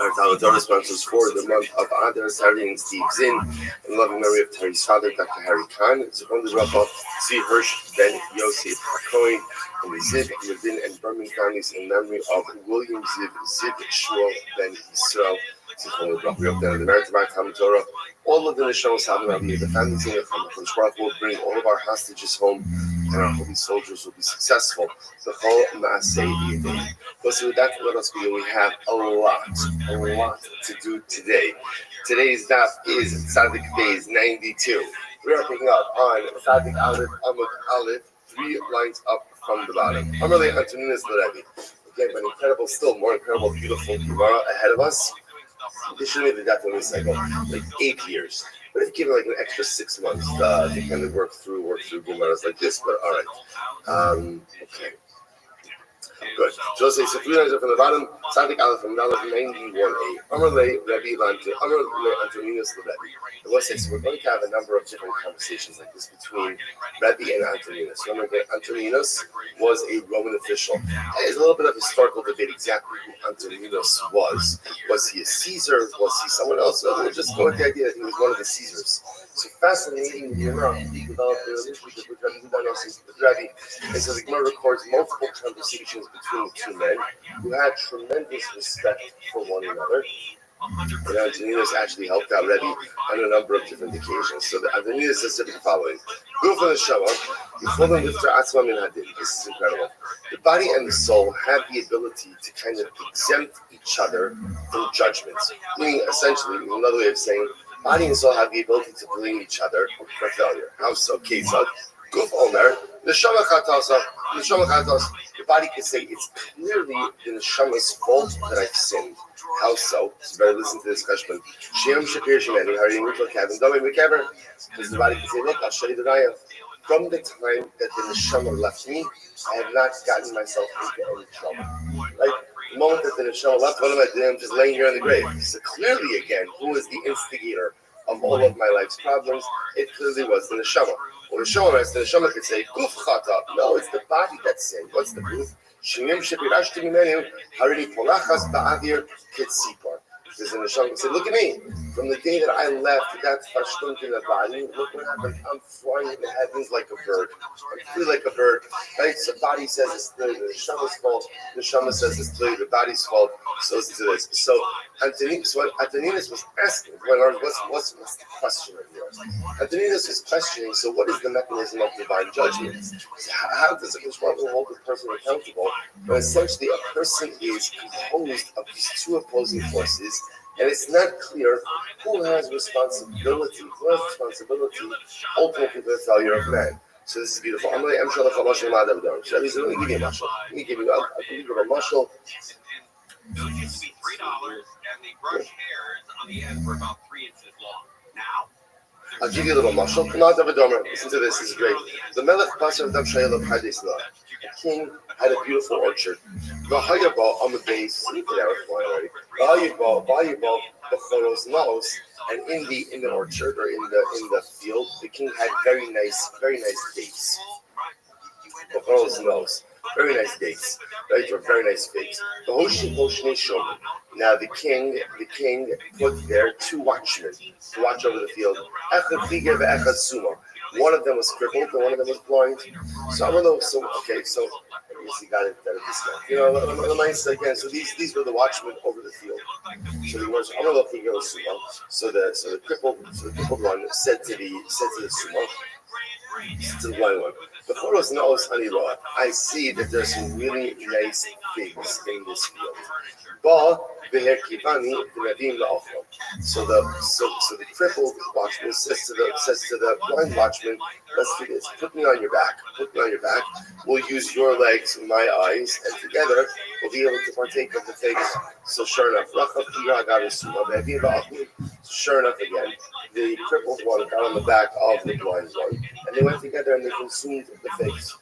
Our Talmud sponsors for the month of Adar, Tari and Steve Zinn, in loving memory of Tari's father, Dr. Harry Khan, Zichron D'Bracha, Zvi Hirsch, Ben Yosef HaKohen, and the Ziv, Levin, and Berman families in memory of William Ziv Shmuel Ben Yisrael. Zichron D'Bracha. We hope that in the merit of our Talmud Torah, all of the Neshamos HaMaravi, the families in the Chol will bring all of our hostages home, and our holy soldiers will be successful. The whole Maaseh Yidei. So with that, let us begin. We have a lot to do today. Today's daf is Tzadik Days 92. We are picking up on Tzadik Aleph, Amud Aleph, 3 lines up from the bottom. Amarle Antoninus L'Rebbe. Again, an incredible, still more incredible, beautiful Gemara ahead of us. Additionally, the daf only cycle like 8 years. But if given like an extra 6 months to kind of work through Gemaras like this, but all right. Okay. Good. So let's say, so 3 lines up from the bottom, Tzadik Aleph from Aleph 91a. Amarle Rabbi Antoninus L'Rebbe. I will say, so we're going to have a number of different conversations like this between Rabbi and Antoninus. Remember that Antoninus was a Roman official. There's a little bit of historical debate exactly who Antoninus was. Was he a Caesar? Was he someone else? So we're just going with the idea that he was one of the Caesars. So fascinating, you know, he developed a relationship with Rabbi. And so the Gemara records multiple conversations between the two men who had tremendous respect for one another. And Antoninus actually helped out Rebbe on a number of different occasions. So Antoninus says the following: Go for the Shama, this is incredible. The body and the soul have the ability to kind of exempt each other from judgment. Meaning, essentially, another way of saying, body and soul have the ability to blame each other for failure. How so? Ketzad. Guf Omer, the body can say it's clearly the neshama's fault that I've sinned. How so? So better listen to this question. Because the body can say, look, I'll show you the raya. From the time that the neshama left me, I have not gotten myself into any trouble. Like the moment that the neshama left, what am I doing? I'm just laying here in the grave. So clearly, again, who is the instigator of all of my life's problems? It clearly was the neshama. Or the neshama could say, "Guf chata." No, it's the body that sinned. What's the proof? Because the neshama could say, "Look at me. From the day that I left, that fashtunk in the body. Look what happened. I'm flying in the heavens like a bird. I'm free like a bird." Right? So the body says it's clearly the neshama's fault. The neshama says it's clearly the body's fault. So listen to this. So Antoninus was asking, what's the question right here? Antoninus is questioning, so what is the mechanism of divine judgment? How does a control hold a person accountable when essentially a person is composed of these two opposing forces, and it's not clear who has responsibility ultimately for the failure of man. So this is beautiful. Let me give you a mashal. Let me give you a mashal. Those used to be $3, and the brush hairs on the end were about 3 inches long. Now, I'll give you a little mashal. Listen to this. This is great. The Melech Passer of the king had a beautiful orchard. The Hayabal on the base, and in the orchard or in the field, the king had very nice dates. Very nice dates, right? Or very nice figs. Now the king put there 2 watchmen to watch over the field. One of them was crippled and one of them was blind. So I don't know. So I guess he got it at a discount. You know, the mice again. So these were the watchmen over the field. So the words I don't know if he goes sumo. So the crippled one said to the sumo, to the blind one, The photos in Os Hanira, I see that there's some really nice figs in this field. So the crippled watchman says to the blind watchman, let's do this. Put me on your back. We'll use your legs and my eyes, and together we'll be able to partake of the figs. So sure enough, again, the crippled one got on the back of the blind one, and they went together and they consumed the figs.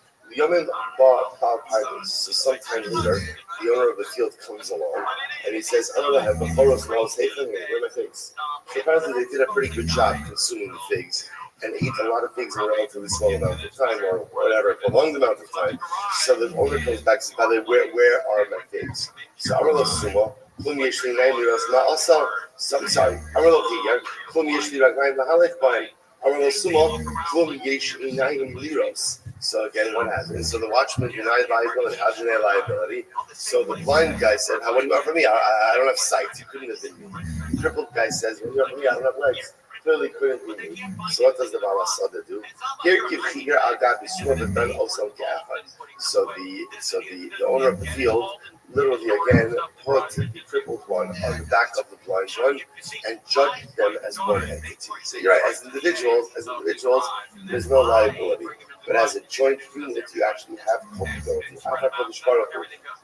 So sometime later, the owner of the field comes along and he says, I don't know, have the photos now taken here. Where are my figs? So apparently they did a pretty good job consuming the figs and ate a lot of figs in a relatively small amount of time or whatever, prolonged amount of time. So the owner comes back and says, by the way, where are my figs? So Amrlo Sumo, also, I'm sorry, Amrlo Tiger, Amrlo Sumo, So again, what happened? So the watchman denied liability. How denied liability? So the blind guy said, what do you want from me? I don't have sight. You couldn't have been me. The crippled guy says, what do you want from me? I don't have legs. Clearly couldn't be me. So what does the Bala Sada do? So the owner of the field literally again put the crippled one on the back of the blind one and judged them as one entity. So you're right, as individuals, there's no liability. But as a joint unit, you actually have culpability.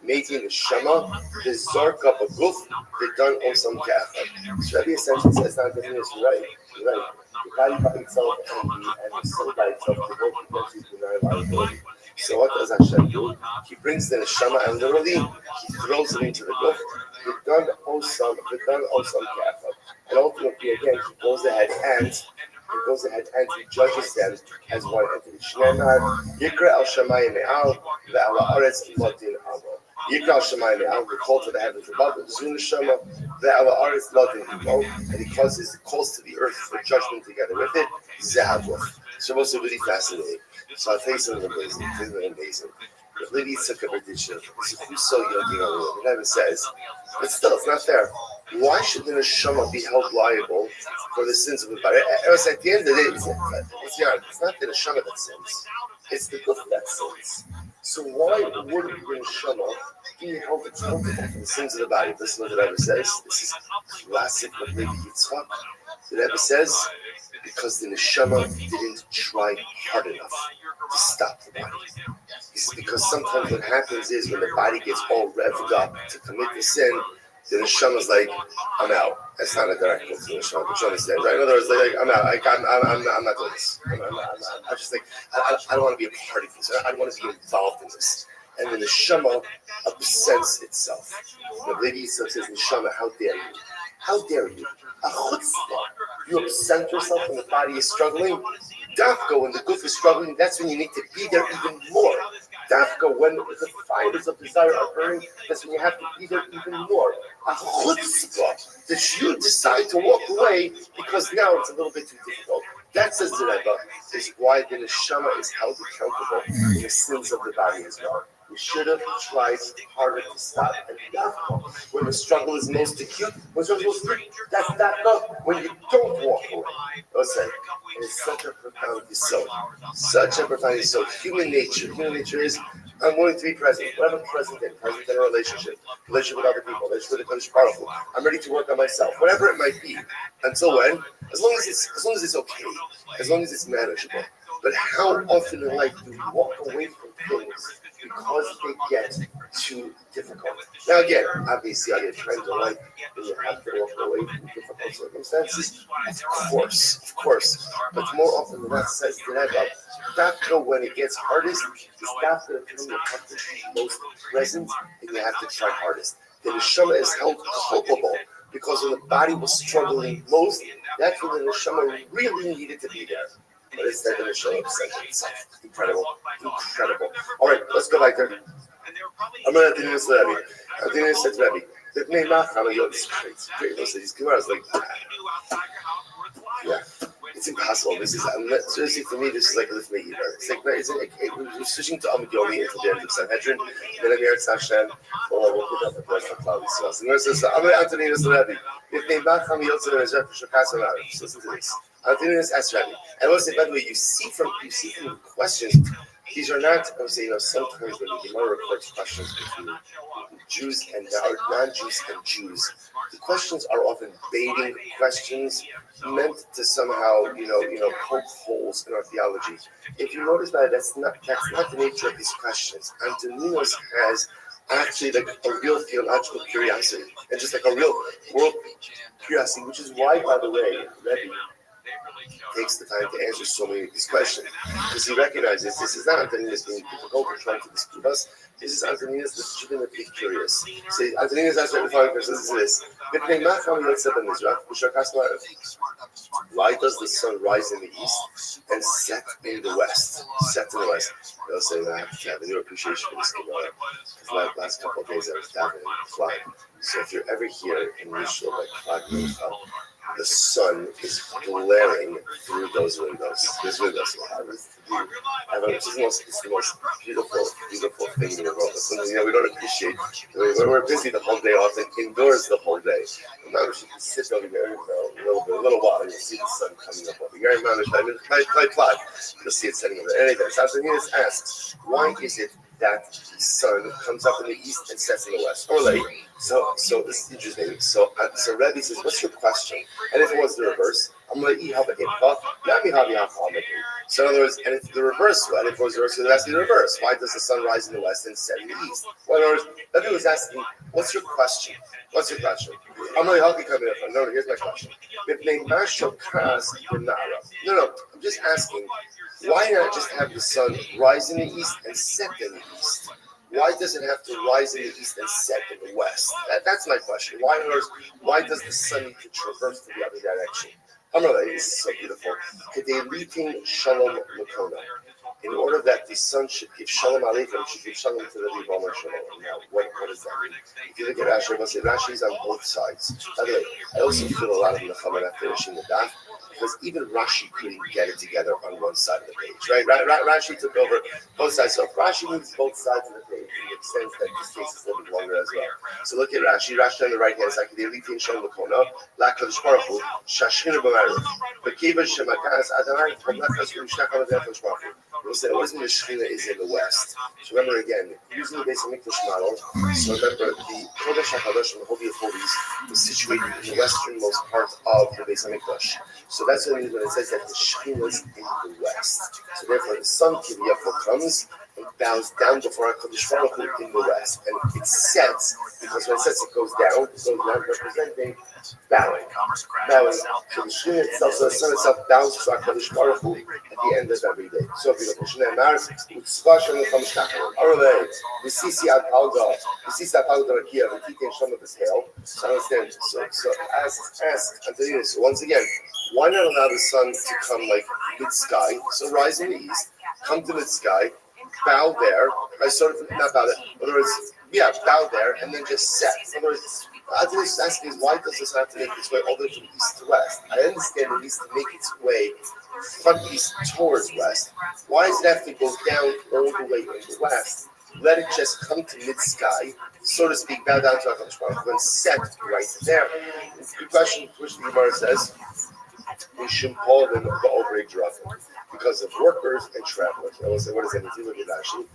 Making the Shema, the Zarka Baguf, the done on some Kafir. So Rabbi essentially says, not that it's right. You're right. The body by itself and the soul by itself, they both potentially deny liability. So what does Hashem do? He brings the neshama and literally he throws it into the guf. The done on some Kafir. And ultimately, again, he goes ahead and he judges them as one entity. Shneimar Yikra El Shamayim Me'al Ve'ala Aretz Lotin Amo. Yikra El Shamayim Me'al, we call to the heavens above, Zun Shema Ve'ala Aretz Lotin Amo, and he calls to the earth for judgment together with it. Zehavuf. So also really fascinating. So I'll tell you something amazing. The lady took a prediction. Who's so young, it never says. But still, it's not fair. Why should the neshama be held liable for the sins of the body? At the end of the day, it's not the neshama that sins. It's the guf that sins. So why would the neshama be held accountable for the sins of the body? Listen to what the Rebbe says. This is classic Rabbi Yitzchak. The Rebbe says, because the neshama didn't try hard enough to stop the body. It's because sometimes what happens is when the body gets all revved up to commit the sin, the neshama's like, I'm out. That's not a direct quote to the neshama, but you understand, right? In other words, like, I'm out. I'm not doing this. I'm just like, I don't want to be a part of this. I don't want to be involved in this. And the neshama absents itself. The lady says, neshama, how dare you? How dare you? A chutzpah. You absent yourself when the body is struggling. Dafka, when the guf is struggling, that's when you need to be there even more. Dafka, when the fires of desire are burning, that's when you have to be there even more. A chutzpah, that you decide to walk away because now it's a little bit too difficult. That, says the Rebbe, is why the neshama is held accountable in the sins of the body as well. You should have tried harder to stop. And dafka, when the struggle is most acute, that's dafka when you don't walk away. Listen, it's such a profound yisod. Human nature is, I'm willing to be present. Whatever present in a relationship with other people, relationship with the Kodesh Baruch Hu. I'm ready to work on myself, whatever it might be. Until when? As long as it's okay, as long as it's manageable. But how often in life do we walk away from things because they get too difficult? Now again, obviously I get trends in life and you have to walk away from difficult circumstances. Of course. But more often than not, says the Rebbe, dafka when it gets hardest, is dafka when you have to be most present and you have to try hardest. The neshama is held culpable because when the body was struggling most, that's when the neshama really needed to be there. But instead the neshama absented itself. Incredible. All right, let's go back there. I'm going to do this to Rabbi. I'm doing this to Rabbi. The name it's great. Listen, these Gemara's like, yeah, it's impossible. This is seriously for me. This is like this Meir. It's like we're switching to Amud Yomi into the end of Sanhedrin. Then I'm here at Hashem. We'll pick up the rest of Cloud Yisrael. And there's this. I'm going to do this to Rabbi. Listen to this. I'm doing this as Rabbi. And listen, by the way, you see from the questions, These are not, I would say, sometimes when the Gemara records questions between Jews and non-Jews and Jews, the questions are often baiting questions meant to somehow, poke holes in our theology. If you notice that, that's not the nature of these questions. Antoninus has actually like a real theological curiosity, and just like a real world curiosity, which is why, by the way, Rebbe takes the time to answer so many of these questions, because he recognizes this is not Antoninus being difficult or trying to dispute us. This is Antoninus legitimately curious. So Antoninus asks the following question: this is this. Why does the sun rise in the east and set in the west? Set in the west. They'll say that I have to have a new appreciation for this Gemara, because the last couple of days I was davening in Flag. So if you're ever here in Yisrael, like Flag Mincha, the sun is glaring through those windows. There's windows. It's the most beautiful thing in the world. It's something we don't appreciate. We're busy the whole day, often indoors the whole day. Now we should sit over there, a little while, and you'll see the sun coming up over here. You'll see it setting over there. Anyway, so Antoninus asks, why is it that the sun comes up in the east and sets in the west, or late? So this is interesting. So Rebbe says, what's your question? And if it was the reverse, so in other words, and if the reverse, and if it was the reverse, it has to be the reverse. Why does the sun rise in the west and set in the east? Well, in other words, Rebbe was asking, what's your question? What's your question? No, here's my question. No, I'm just asking, why not just have the sun rise in the east and set in the east? Why does it have to rise in the east and set in the west? That's my question. Why does the sun need to traverse to the other direction? This is so beautiful. In order that the sun should give shalom aleichem, should give shalom to the Ribono Shalom. Now, what does that mean? If you look at Rashi, Rashi is on both sides. By the way, I also feel a lot of nechama after finishing the daf, because even Rashi couldn't get it together on one side of the page, right? Rashi took over both sides. So if Rashi means both sides of the page, it extends that this case is a little bit longer as well. So look at Rashi. Rashi on the right hand side, Kedelitin Shem Lakona, Lakadosh Baruch Hu, Shashchina B'Marav, Bekiva Shemakas Adonai Lakas U'Shnachal V'Yadosh Baruch Hu. We'll say the wisdom of Shechina is in the west. So remember again, using the Beis Hamikdash model. So remember the Kodesh HaKadosh and the Holy of Holies was situated in the westernmost part of the Beis Hamikdash. So that's what it means when it says that the Shechina is in the west. So therefore, the sun Kiviyafo comes and bows down before HaKadosh Baruch Hu in the west, and it sets, because when it sets, it goes down, representing bowing. So the Shechina itself, so the sun itself bows to HaKadosh Baruch Hu at the end of every day. So beautiful. The Sisi Alpalga, Rakia, the Titan Shom of his hail. So understand. So ask Antoninus, so once again, why not allow the sun to come like mid-sky? So rise in the east, come to mid-sky, bow there. I sort of not bow there. In other words, bow there and then just set. In other words, Antoninus is asking is why does this have to make its way all the way from east to west? I understand it needs to make its way front east towards west. Why does it have to go down all the way into west? Let it just come to mid-sky, so to speak, bow down to HaKadosh Baruch Hu and set right there. Good question, which the Gemara says, because of workers and travelers. I will say, what does that mean? If you look at Rashi,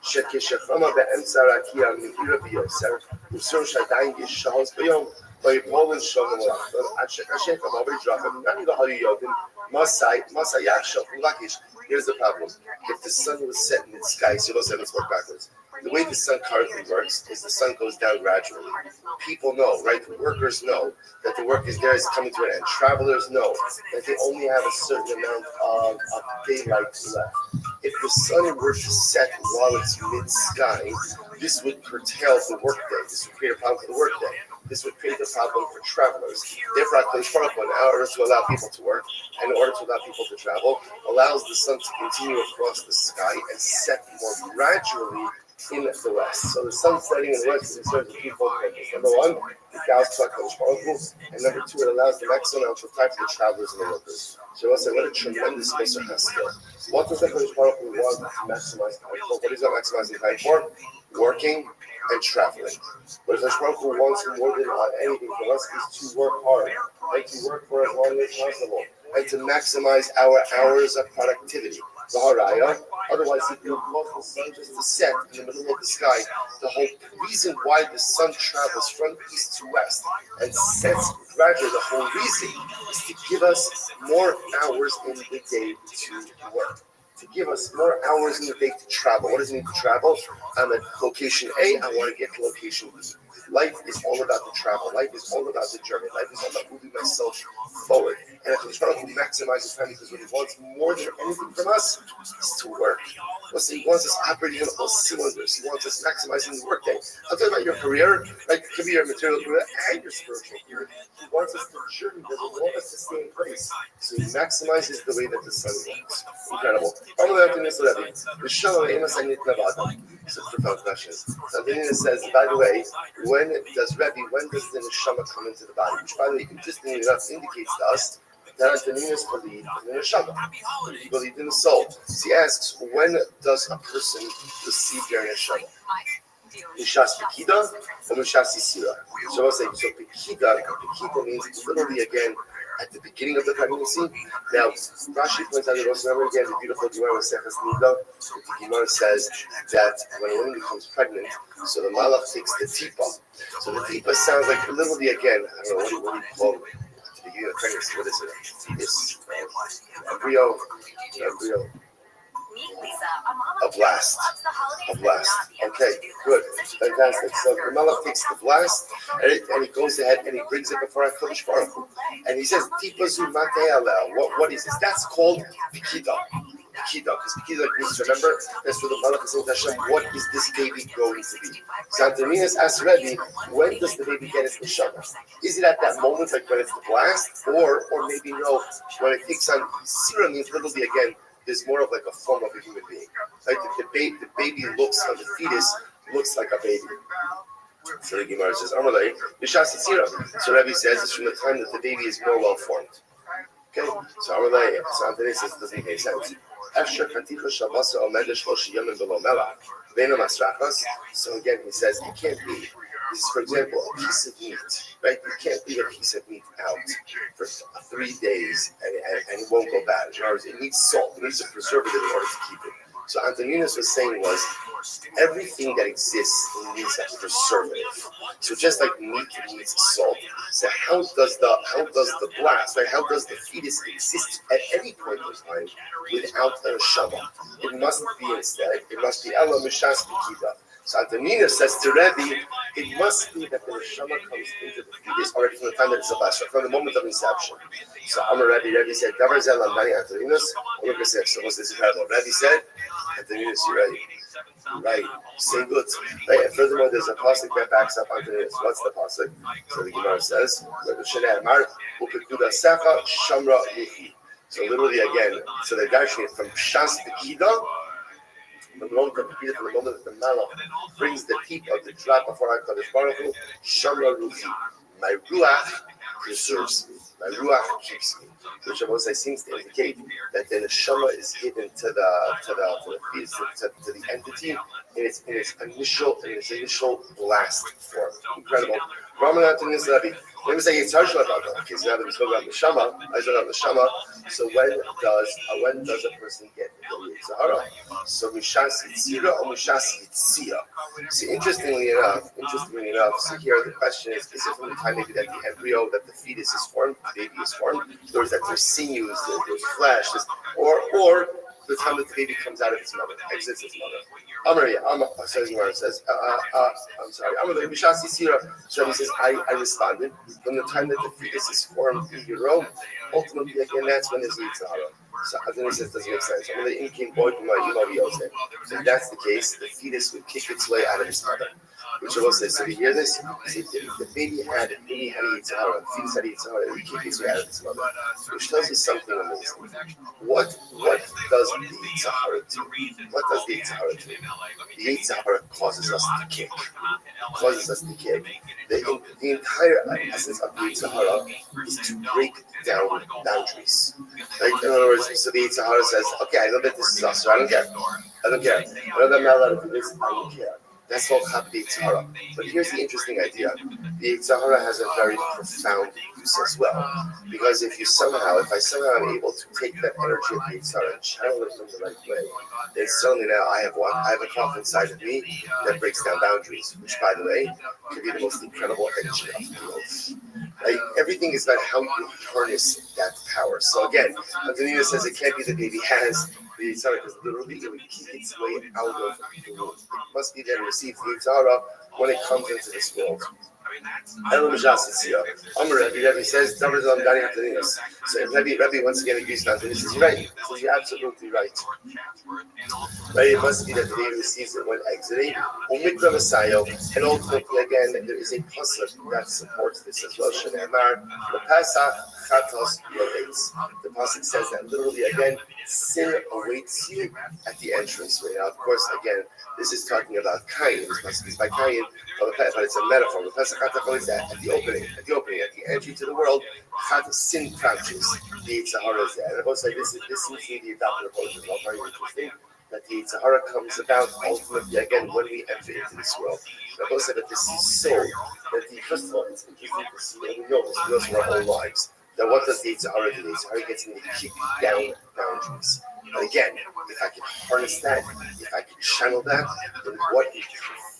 שכשחמה באמצע רקיע מאיר ביוסר, וסור שעדיין יש שעות ביום, ויפולן שום מלאך, עד שכשך עבור דרכים, נמי לא היו יודעים, מסע יחשוב ולקיש. Here's the problem. If the sun was set in the sky, so those heavens work backwards. The way the sun currently works is the sun goes down gradually. People know, right? The workers know that the work is there, is coming to an end. Travelers know that they only have a certain amount of daylight left. If the sun were to set while it's mid-sky, this would curtail the workday. This would create a problem for the workday. This would create a problem for travelers. Therefore, HaKadosh Baruch Hu, in order to allow people to work, and in order to allow people to travel, allows the sun to continue across the sky and set more gradually in the west. So the sun setting in the west is serves the twofold purpose. Number one, it bows to HaKadosh Baruch Hu, and number two, it allows the maximum amount of time for the travelers and the workers. So we'll say, what a tremendous Moser Haskell. What does HaKadosh Baruch Hu want to maximize time for? What is that maximizing time for? Working and traveling. But HaKadosh Baruch Hu wants more than anything from us is to work hard and to work for as long as possible. and to maximize our hours of productivity. Otherwise, it will cause the sun just to set in the middle of the sky. The whole reason why the sun travels from east to west and sets gradually, the whole reason is to give us more hours in the day to work. To give us more hours in the day to travel. What does it mean to travel? I'm at location A, I want to get to location B. Life is all about the travel. Life is all about the journey. Life is all about moving myself forward. And if we try to maximize his time, because what he wants more than anything from us is to work. Listen, he wants us operating on all cylinders. He wants us maximizing the workday. I'm talking about your career, like it could be your material career and your spiritual career. He wants us to journey, he doesn't want us to stay in place. So he maximizes the way that the sun works. Incredible. Some profound questions. So Danina says, by the way, when does the neshama come into the body? Which, by the way, interestingly enough, indicates to us that Antoninus believed in the neshama. He believed in the soul. So he asks, when does a person receive their neshama? Mishas Pekida or Mishas Isira? So I'll say, so Pekida means literally again at the beginning of the pregnancy. Now, Rashi points out that also, remember again the beautiful Gemara with Sechas Nida. The Gemara says that when a woman becomes pregnant, so the malach takes the tipa. So the tipa sounds like literally again, I don't know, what do you call it? At the beginning of pregnancy, what is it? Fetus, embryo. A blast. Okay, good. Fantastic. So the Malach takes the blast and he goes ahead and he brings it before HaKadosh Baruch Hu. And he says, what is this? That's called Pekida. Because Pekida means, remember, that's what the Malach is saying to Hashem, what is this baby going to be? So Antoninus asks Rebbe, when does the baby get its neshama? Is it at that moment, like when it's the blast? Or maybe no, when it takes on, Sira means literally again, there's more of like a form of a human being. Like the baby looks, or the fetus looks like a baby. So the Gemara says, Amalei, Mishas Yitzira. So Rebbe says it's from the time that the baby is more well formed. Okay? So Amalei, so Anthony says it doesn't make any sense. So again, he says it can't be. This is, for example, a piece of meat, right? You can't leave a piece of meat out for 3 days and it won't go bad. It needs salt. It needs a preservative in order to keep it. So Antoninus was saying was everything that exists needs a preservative. So just like meat needs salt, so how does the blast, right? How does the fetus exist at any point in time without a neshama? It must be instead. It must be Ela Mishas Pekida. So Antoninus says to Rebbe, it must be that the neshama comes into the fetus already from the time that it's a blast, from the moment of inception. So Amar Rebbe said, Davar Zel Amdani Antoninus. Look at this. So what's this incredible? Rebbe said, Antoninus, you're right. Right. Say good. Right. And furthermore, there's a pasuk that backs up Antoninus. What's the pasuk? So the Gemara says, so literally again, so they're actually from Shas Pekida. From the moment that the Malach brings the tip of the drop before HaKadosh Baruch Hu, Shamra Ruchi, my Ruach preserves me, my Ruach keeps me, which I seems to indicate that the neshama is given to the entity in its initial blast form. Incredible. Ramanathanis Rabbi. Let me say it's Harshal about that. Okay, so now that we spoke about neshama, so when does a person get the Yitzhara? So Mishas Yitzira or Mishas Yitzia? So interestingly enough, so here the question is it from the time maybe that the embryo, that the fetus is formed, the baby is formed, or is that there's sinews, there's flesh, or the time that the baby comes out of its mother, exits its mother. Mishas Yitzira. So he says, I responded from the time that the fetus is formed in utero. Ultimately, again, that's when there's Yitzhara. So Adonai says doesn't make sense. If that's the case, the fetus would kick its way out of its mother. Which will say, so you hear this? The baby had a Yitzhara, the fetus had a Yitzhara, it would kick its way out of its mother. Which tells you something amazing. What does the Yitzhara do? What does the Yitzhara do? The Yitzhara causes us to kick. The entire essence of the Yitzhara is to break down boundaries. Right? In other words, so the Yitzhara says, okay, I know that this is us, so I don't care. I know that I'm not allowed to do this, I don't care. That's called Chap Yitzhara. But here's the interesting idea. The Yitzhara has a very profound use as well. Because if I somehow am able to take that energy of the Yitzhara and channel it from the right way, then suddenly now I have a cloth inside of me that breaks down boundaries, which, by the way, can be the most incredible energy of the world. Right? Everything is about how you harness that power. So again, Antonina says it can't be the baby has the Yitzhara because literally it would keep its way out of the womb. It must be that it receives the Yitzhara when it comes into this world. Rabbi says, so Rabbi once again agrees with Antonina. He says, you're right. So you're absolutely right. Right? It must be that the baby receives it when exiting. And ultimately, again, there is a pasuk that supports this as well. The pasuk says that literally, again, sin awaits you at the entrance. Now, of course, again, this is talking about Cain. This pasuk is by Cain, but it's a metaphor. The pasuk is that at the opening, at the entry to the world, sin crouches. The Yitzhara is there. And I will say this seems to be the adopted approach as well. Very interesting. That the Yitzhara comes about ultimately again when we enter into this world. I will say that this is so that first of all, it's interesting to see, and we know this, we know from our own lives. That what does the Yitzhara do? The Yitzhara gets me to kick down boundaries. But again, if I can harness that, if I can channel that, then what a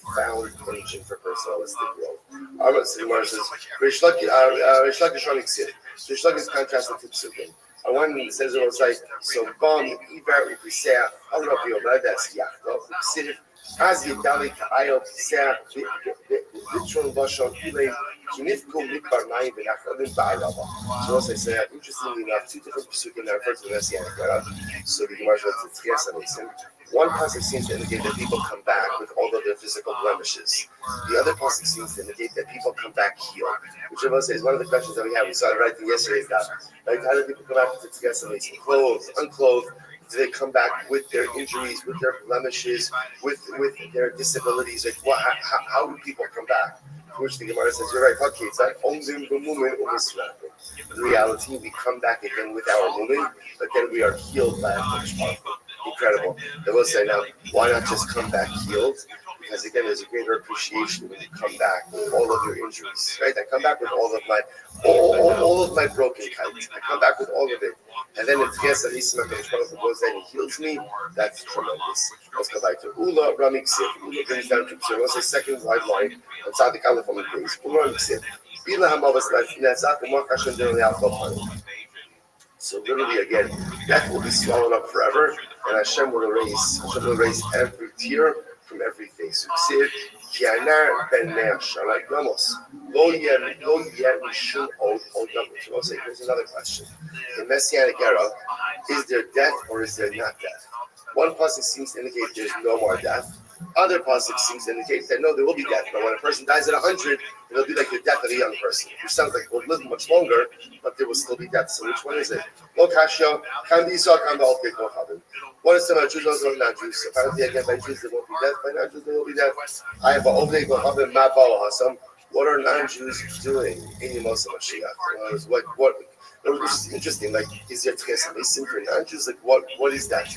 profound engine for personalistic growth. Our Gemara says, Rish Lakish running sit. Rish Lakish is contrasted to Psukim. And one says it was like, so Bom, Iber, Upisea, Alravio, Radas, Yachto, Sidif, as you Dali, Ayo, Pisea, Vitron, Vashon, Ile, Kinifko, Mikbar, Naim, and Achadin, Ba'arava. So, as I say, interestingly enough, two different Psukim that refer to the Messianic era. So the Gemara says, it's yes, and listen. One passage seems to indicate that people come back with all of their physical blemishes. The other passage seems to indicate that people come back healed. Which I will say is one of the questions that we have. We saw it right in yesterday's daf. Right? How do people come back to Tzgesamim? Clothed, unclothed? Do they come back with their injuries, with their blemishes, with their disabilities? Like, how do people come back? Which the Gemara says, you're right, in reality, we come back again with our mumin, but then we are healed by a much powerful. Incredible. They will say now, why not just come back healed? Because again, there's a greater appreciation when you come back with all of your injuries, right? I come back with all of my broken kites. I come back with all of it. And then it's yes, at least goes there and heals me. That's tremendous. Let's go back to Ula Ramixit. Ula brings down to Psir. What's the second wide line? And Tzaddik Aleph on the base. Ula Ramixit. Bila Hamavas Netzach and Makashan Dili Alpha. So literally again, death will be swallowed up forever, and Hashem will erase every tear from every face. So here's another question. In Messianic era, is there death or is there not death? One pasuk seems to indicate there's no more death. Other pasuk seems to indicate that no, there will be death. But when a person dies at 100, it'll be like the death of a young person, which sounds like we'll live much longer, but there will still be death. So which one is it? Lo kashya, kan be Yisrael, kan be all people having. One is about Jews, one is not Jews. Apparently, again, by Jews there won't be death. By non-Jews there will be death. I have a ovnei go having ma ba'al hasam. What are non-Jews doing in Yemos Mashiach? Which is interesting. Like, is there Tchesamim for non-Jews? Like, what is that?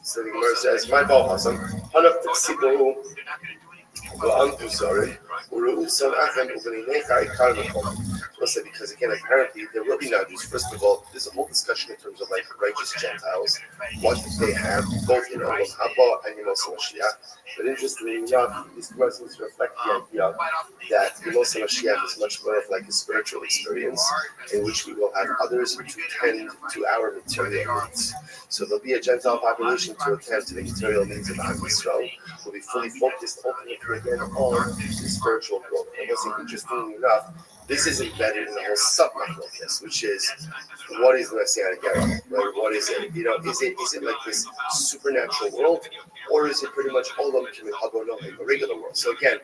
So the Gemara says, my ba'al hasam. Hanaf t'ksibu. Because again, apparently there will be non-Jews. First of all, there's a whole discussion in terms of like righteous Gentiles, what they have both in Olam Haba and Yemos Mashiach. But interestingly enough, these verses reflect the idea that Yemos Mashiach is much more of like a spiritual experience in which we will have others who tend to our material needs. So there'll be a Gentile population to attend to the material needs of Am Yisrael. Will be fully focused ultimately again on the spiritual growth. And what's interestingly enough, this is embedded in the whole submachlokas, which is what is the Messianic era? Right? What is it? Is it like this supernatural world, or is it pretty much all of a regular world? So again,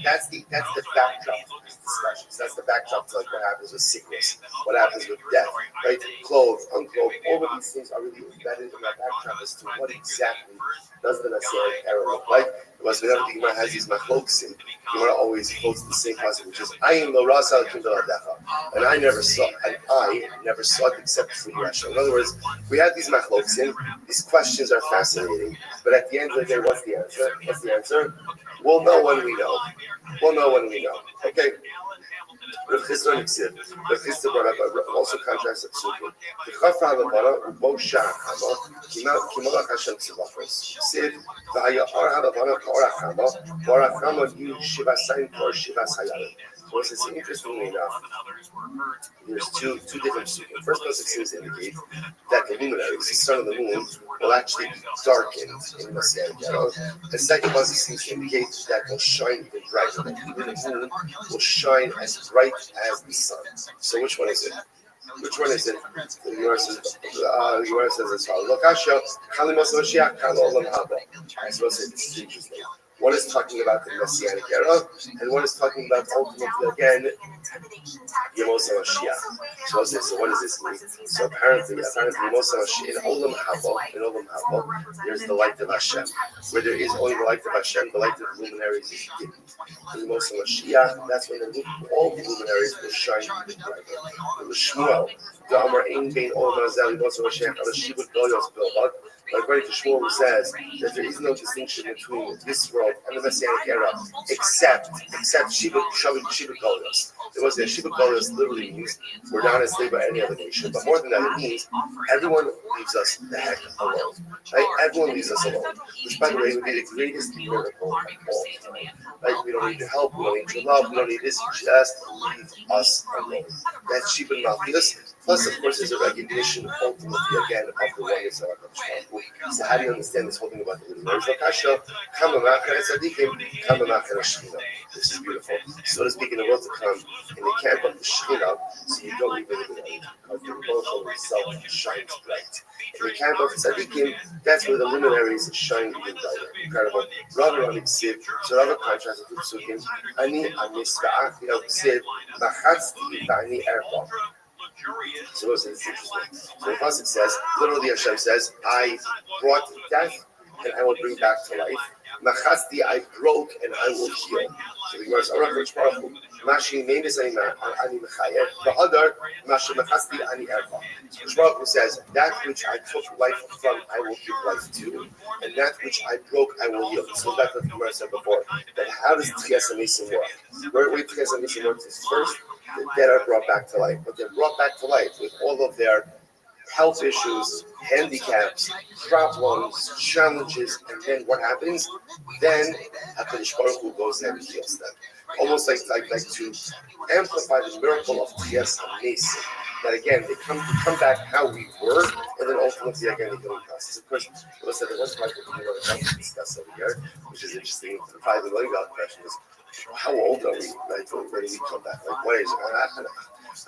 that's the backdrop to these discussions. That's the backdrop to like what happens with sickness, what happens with death, right? Clothed, unclothed, all of these things are really embedded in that backdrop as to what exactly does the Messianic era look like. Because whenever the Gemara has these machloksim, the Gemara always quotes the same passage, which is Ayin lo And I never saw it except for you, Hashem. In other words, we have these machlokim. These questions are fascinating, but at the end of the day, what's the answer? What's the answer? We'll know when we know. We'll know when we know. Okay. Rav Chisda brought up also contrasts the psukim. V'chafa halabara ubo sha'achama kimalach Hashem tzivachos. Siv v'hayahar halabara ka'or achama ka'or achama yu shivasayim ka'or shivas hayarim. So it's interestingly enough, there's two different psukim. First pasuk seems to indicate that the luminaries, the sun and the moon, will actually be darkened in Messianic era. The second pasuk seems to indicate that they'll shine even brighter, that even the moon will shine as bright as the sun. So which one is it? Which one is it? The Gemara says as follows: Lokasha kalimos Mashiach kal olam haba. I suppose this is interesting. One is talking about the Messianic era, and one is talking about ultimately again Yemos HaMashiach. So what does this mean? So apparently Yemos HaMashiach in Olam Haba, there's the light of Hashem. Where there is only the light of Hashem, the light of the luminaries is hidden. In Yemos HaMashiach, that's when all the luminaries will shine even brighter. It was Shmuel. The Amar Ein Bein Olam Hazel Yemos HaMashiach Al Shibud Goyos Bilbad. But according to Shmuel, who says that there is no distinction between this world and the Messianic era, except Shiva Golios. It was that Shiva Golios literally means we're not enslaved by any other nation, but more than that, it means everyone leaves us the heck alone. Right? Everyone leaves us alone, which, by the way, would be the greatest miracle of all time. Right? We don't need your help, we don't need your love, we don't need this. Just leave us alone. That's Shiva Malchus. Plus, of course, there's a recognition ultimately again of the oneness of our country. So how do you understand this whole thing about the luminaries? This is beautiful. So to speak, in the world to come, in the camp of the Shekhinah, so you don't even know because the Rothschild itself shines bright. In the camp of Tzadikim, that's where the luminaries shine even brighter. Incredible. RaVi Ksiv, so Rava contrasted with Psukim, Ani Amisva'ach Ksiv, Machatzti Ba'ani Erpa. So it's interesting. So the pasuk says, literally Hashem says, I brought death and I will bring back to life. Machasti, I broke and I will heal. So the Gemara says, Mashi Memes Ani Mechayev, V'Hadar Mashi Machasti Ani Erva. Baruch says, that which I took life from, I will give life to, and that which I broke, I will heal. So that's what the Gemara said before. That how does Tchias HaMesim work? Where Tchias HaMesim works is first, the dead are brought back to life, but they're brought back to life with all of their health issues, handicaps, problems, challenges, and then what happens? Then HaKadosh Baruch Hu goes there and heals them. Almost like to amplify the miracle of Tchias HaMesim. That again, they come back how we were, and then ultimately again the healing process. Of course, listen, the one part that we want to discuss over here, which is interesting, the $5 million question is, how old are we? Like when we come back? Like what is it?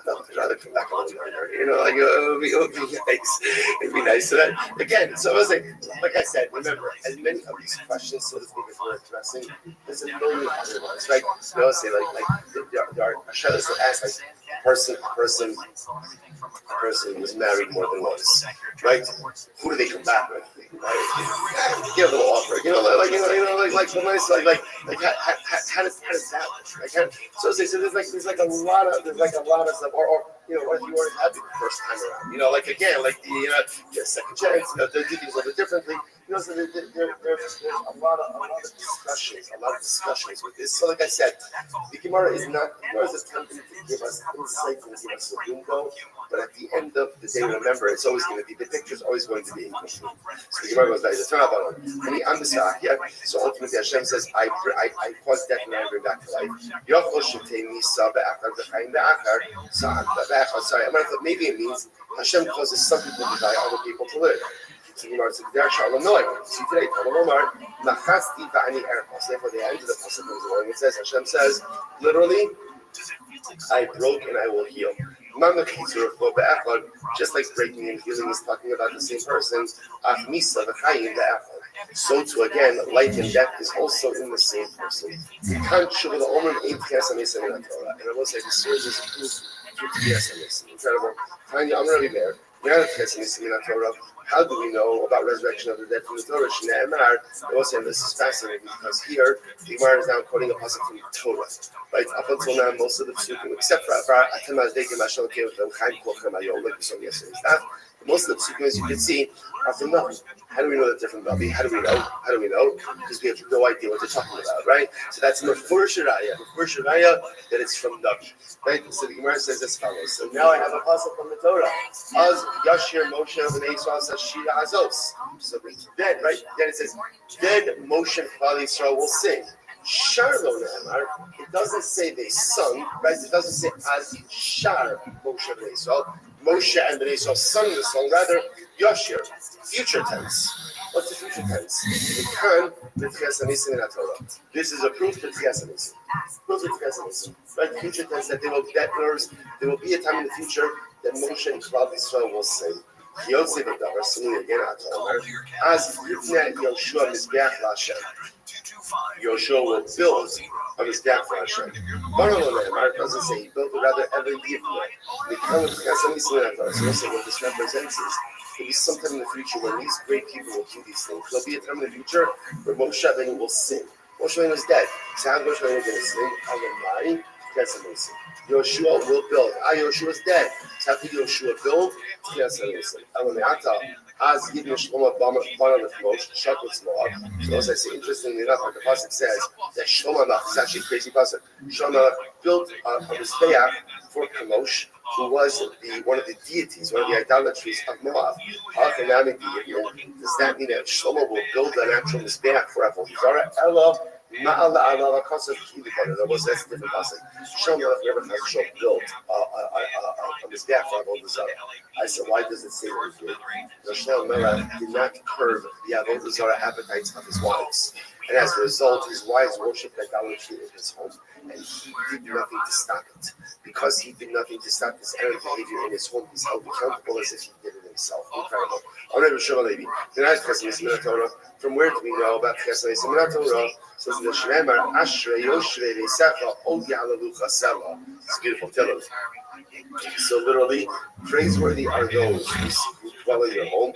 I'd rather come back a little younger. You know, like it would be nice. It'd be nice. So that again, so I was like I said, remember, as many of these questions, so to speak, as we're addressing, there's a million other ones, right? You know, say like there are shadows that ask like a person who's married more than once, right? Who do they come back with? Right? Give a little offer, you know, like the nice, like how does that work? Like, so there's like a lot of stuff, or you know, what if you weren't happy the first time around? You know, like again, like the second chance, they do things a little bit differently. You know, so there's a lot of discussions with this. So like I said, the Gemara is attempting to give us insight and give us a window, but at the end of the day, remember, it's always going to be, the picture's always going to be incomplete. So the Gemara goes like, so ultimately Hashem says, I cause death and I bring back to life. Sorry, I might have thought maybe it means Hashem causes some people to die, other people to live. So the Gemara says, see today, so therefore the end of the pasuk comes along. It says, Hashem says, literally, I broke and I will heal. Just like breaking and healing is talking about the same person, so too again, life and death is also in the same person. And I will say the series is proof to Tchias HaMesim. Incredible. I'm really there. How do we know about resurrection of the dead from the Torah? This is fascinating because here the Gemara is now quoting a pasuk from the Torah. Right up until now, most of the psukim, except for Atem Azdekim Hashem Kevim Chaim Klochem Hayom, like we saw yesterday's daf, most of the psukim, as you can see, are from Navi. How do we know the different Navi? How do we know? Because we have no idea what they're talking about, right? So that's Mefurish Raya that it's from Navi, right? So the Gemara says as follows. So now I have a pasuk from the Torah. Az Yashir Moshe B'nei Yisrael Shira Azos. So then, right? Then it says, then Moshe and Klal Yisrael will sing. Sharlo Ne'emar. It doesn't say they sung, right? It doesn't say as Shar Moshe B'nei Yisrael. Moshe and Bnei Yisrael sung the song, rather Yashir, future tense. What's the future tense? This is a proof to Tchias HaNisim. Right? Future tense that there will be a time in the future that Moshe and Klal Yisrael will sing. Singing again, as Yifneh Yoshua Mizbeach LaHashem. Yoshua will build a Mizbeach for Hashem. It doesn't say he built it, rather every Yifneh. So also what this represents is there'll be sometime in the future when these great people will do these things. There'll be a time in the future where Moshe Rabbeinu will sing. Moshe Rabbeinu is dead. So how Moshe Rabbeinu is going to sing? Alamai, that's amazing. Yoshua will build. Yoshua is dead. So how can Yoshua build? That's amazing. Alameata, as Yidin Shlomo Bana Lefmosh, Shakot Moab. So as I say, interestingly enough, like the pasuk says, that Shlomo is actually a crazy pasuk. Shlomo built a Mizbeach for Kamosh, who was one of the deities, one of the idolatries of Moab. Does that mean that Shlomo will build an actual Mizbeach for Avodah Zarah? That's a different pasuk. Shlomo never built a Mizbeach for Avodah Zarah. I said, why does it say that he did? Shlomo did not curb the Avodah Zarah appetites of his wives. And as a result, his wives worshipped idolatry in his home, and he did nothing to stop it. Because he did nothing to stop this errant behavior in his home, he's held accountable as if he did it himself. Incredible. From where do we know about Tchias HaNisim? Torah says the Shneimar Ashrei Yoshrei Reisecha Od Ya'alelucha Sela. It's beautiful. Tell us. So literally, praiseworthy are those who dwell in your home.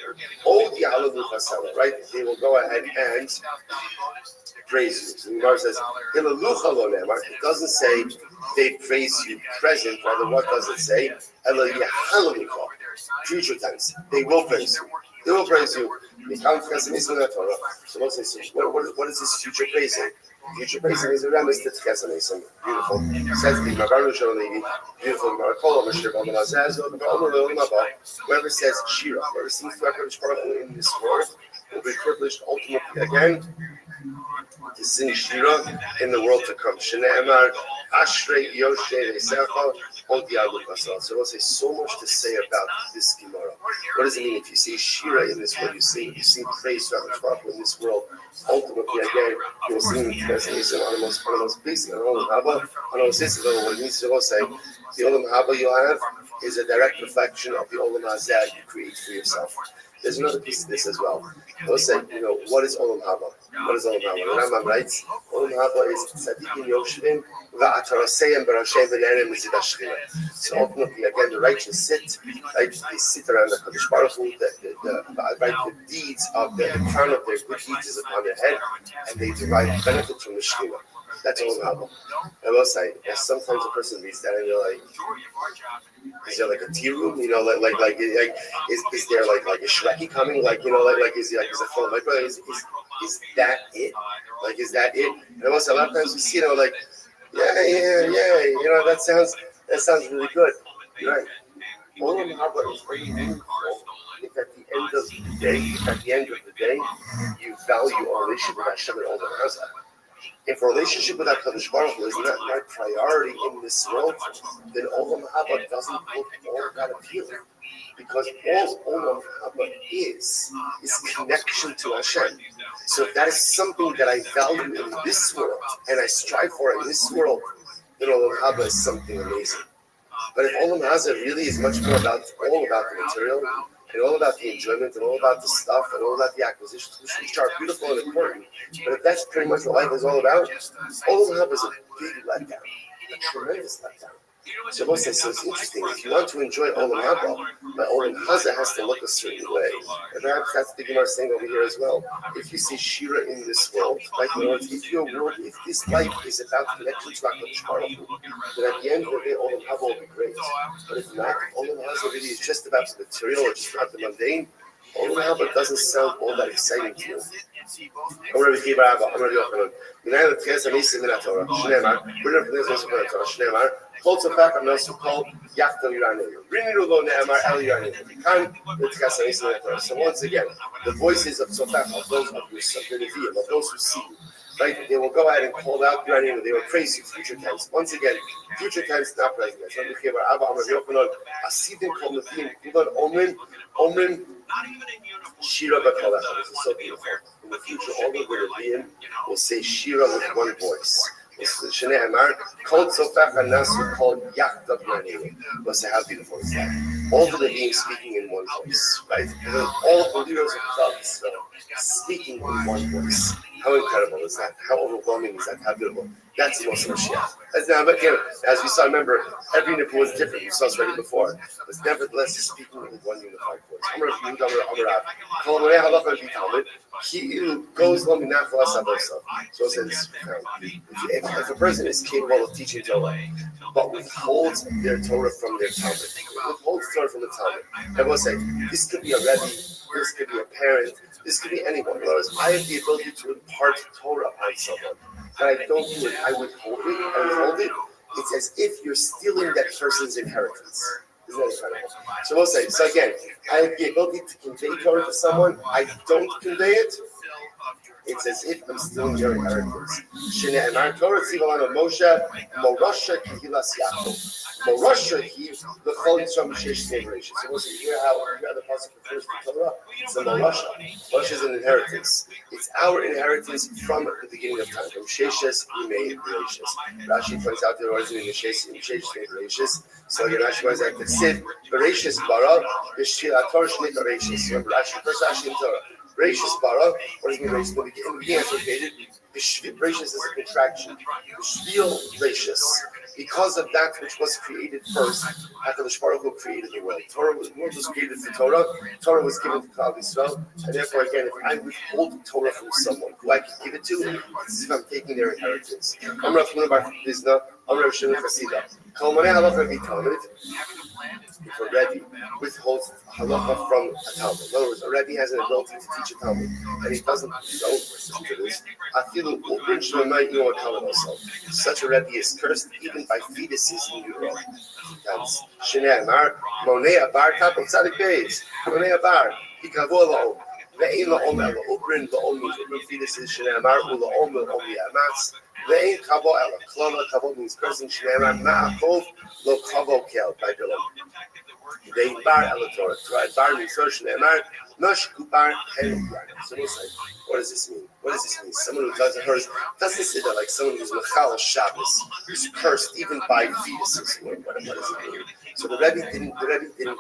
Od Ya'alelucha Sela. Right? They will go ahead and praise you. So the Gemara says, it doesn't say they praise you present, rather what does it say? Future tense. They will praise you. They will praise you. So what is this future praising? Future praising is a remiss to Tchias HaNisim. Beautiful. Says the Rabbi beautiful. Whoever says Shira, whoever sings to HaKadosh Baruch Hu in this world, will be privileged ultimately again to sing Shira in the world to come. Shneimar Ashrei Yoshe Reisecha Od Ya'alelucha. So we'll say so much to say about this Gemara. What does it mean if you say Shira in this world? You sing praise to HaKadosh Baruch Hu in this world. Ultimately, again, you will sing Tchias HaNisim on the most basic and Olam Haba. On the most basic level, what it means to say the Olam Haba you have is a direct reflection of the Olam Hazeh you create for yourself. There's another piece of this as well. They'll say, what is Olam Haba? What is Olam Haba? The Rambam writes, Olam Haba is Tzadikim Yoshvim Va'ataraseim Barashem V'nerim Mizid HaShechina. So ultimately, again, the righteous sit, right? They sit around the Kadosh Baruch Hu, the deeds of the crown of their good deeds is upon their head, and they derive benefit from the Shechina. That's Olam Haba. I will say, sometimes a person reads that and you're like, is there like a tea room? Is there like a Shreki coming? Is a full of is that it? Is that it? And I will say, a lot of times we see, yeah, that sounds really good. You're right. Olam Haba is very meaningful if at the end of the day, you value a relationship with Hashem and Olam Haba. If a relationship with HaKadosh Baruch Hu is not my priority in this world, then Olam Haba doesn't look all that appealing. Because all Olam Haba is connection to Hashem. So if that is something that I value in this world, and I strive for in this world, then Olam Haba is something amazing. But if Olam Haba really is much more all about the material, and all about the enjoyment, and all about the stuff, and all about the acquisitions, which are beautiful and important. But if that's pretty much what life is all about, Olam Haba is a big letdown, a tremendous letdown. So most say, so it's interesting. If you want to enjoy Olam Haba, but Olam Haza has to look a certain way. And perhaps that's the Gemara saying over here as well. If you see Shira in this world, like in other words, if your world, if this life is about connection to HaKadosh Baruch Hu, then at the end of the day, Olam Haba will be great. But if not, Olam Haza really is just about the material or just about the mundane. Olam Haba doesn't sound all that exciting to you. I'm going to give Rabbi Rothschild. Minayel Tkes Amisim in Torah. Shneimar. We're not going to Torah. Shneimar. Holds a fact. I'm also called Yachtal Yiraneyu. Rininu Lo Ne'amar El Yiraneyu. Kan Tkes Amisim in Torah. So once again, the voices of Tzofach, of those of the Nevi'im, of those who see you, right? They will go ahead and call out Yiraneyu. They will praise you. Future tense. Once again, future tense, not present tense. I'm going to give Rabbi Rothschild. Asidim Kol Nevi'im. Kulan Omrim. Shira B'Kalacha. This is so beautiful. In the future, all the Rebbeim will say Shira with one voice. Shnei Amar, Kol Tzofach HaNas called Yachtav Yiraneyu. We'll say how beautiful is that? All the Rebbeim speaking in one voice, right? And then all the leaders of clubs speaking in one voice. How incredible is that? How overwhelming is that? How beautiful. That's the most Mashiach. Now, but again, as we saw, remember, every Nipur was different. We saw this already before. But nevertheless, he's speaking in one unified voice. He goes on so it says, if a person is capable of teaching Torah, but withholds their Torah from their Talmud, withholds Torah from the Talmud, I will say, this could be a Rebbe, this could be a parent, this could be anyone. In other words, I have the ability to impart Torah on someone, but I don't do it. I withhold it. It's as if you're stealing that person's inheritance. Isn't that incredible? So we'll say, so again, I have the ability to convey Torah to someone, I don't convey it. It's as if I'm stealing your inheritance. Shnei Amar Torah Tzivalan of Moshe, Morasha Kihilas Yaakov. Morasha he the Chol from Shesh Separation. So we'll see here how the pasuk refers to Torah. It's a Morasha. Morasha is an inheritance. It's our inheritance from the beginning of time. From Sheshes we made Bereshis. Rashi points out there was in Sheshes Bereshis. So again, Rashi points out the Sid Bereshis Bara B'Shil Ator Shnei Bereshis. Remember Rashi first Rashi in Torah. Bereshis bara, what does it mean Bereshis? In the beginning, associated, Bereshis is a contraction. B'shvil Bereshis. Because of that which was created first, HaKadosh Baruch Hu created the world. The world was created for Torah. Torah was given to Klal Yisrael. And therefore, again, if I withhold Torah from someone who I can give it to, it's as if I'm taking their inheritance. I'm Rav Huna Bar Bizna, I'm Rav Shimon Chasida. Kalmanei halacha v'talmud. If a Rebbe withholds halacha from a Talmud, in other words, a Rebbe has an ability to teach a Talmud, and he don't listen to this. Such a Rebbe is cursed even by fetuses in utero. That's Shnei Amar, Monei Abar, top of Tzadik Beis, Monei Abar, Ikavol La'om, Ve'ein La'om Ela, Ubrin La'om means Ubrin fetuses, Shnei Amar, Ula'om La'om Yamas, Ve'ein Kavo Ela, Klala Kavo means cursing, Shnei Amar, Ma'akov, Lo Kavo Kel, by Bilom. They bar Elator, right? Bar means Shnei Amar, Nush Kubar Hen. So what does this mean? What does this mean? Someone who doesn't say that like someone who's Mechal Shabbos, who's cursed even by fetuses. What does it mean? So the Rebbe didn't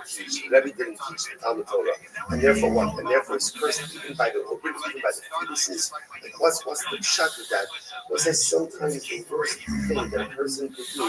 teach the Talmud Torah, and therefore what? And therefore it's cursed even by the fetuses. Like what's the pshat with that? We'll say sometimes the worst thing that a person could do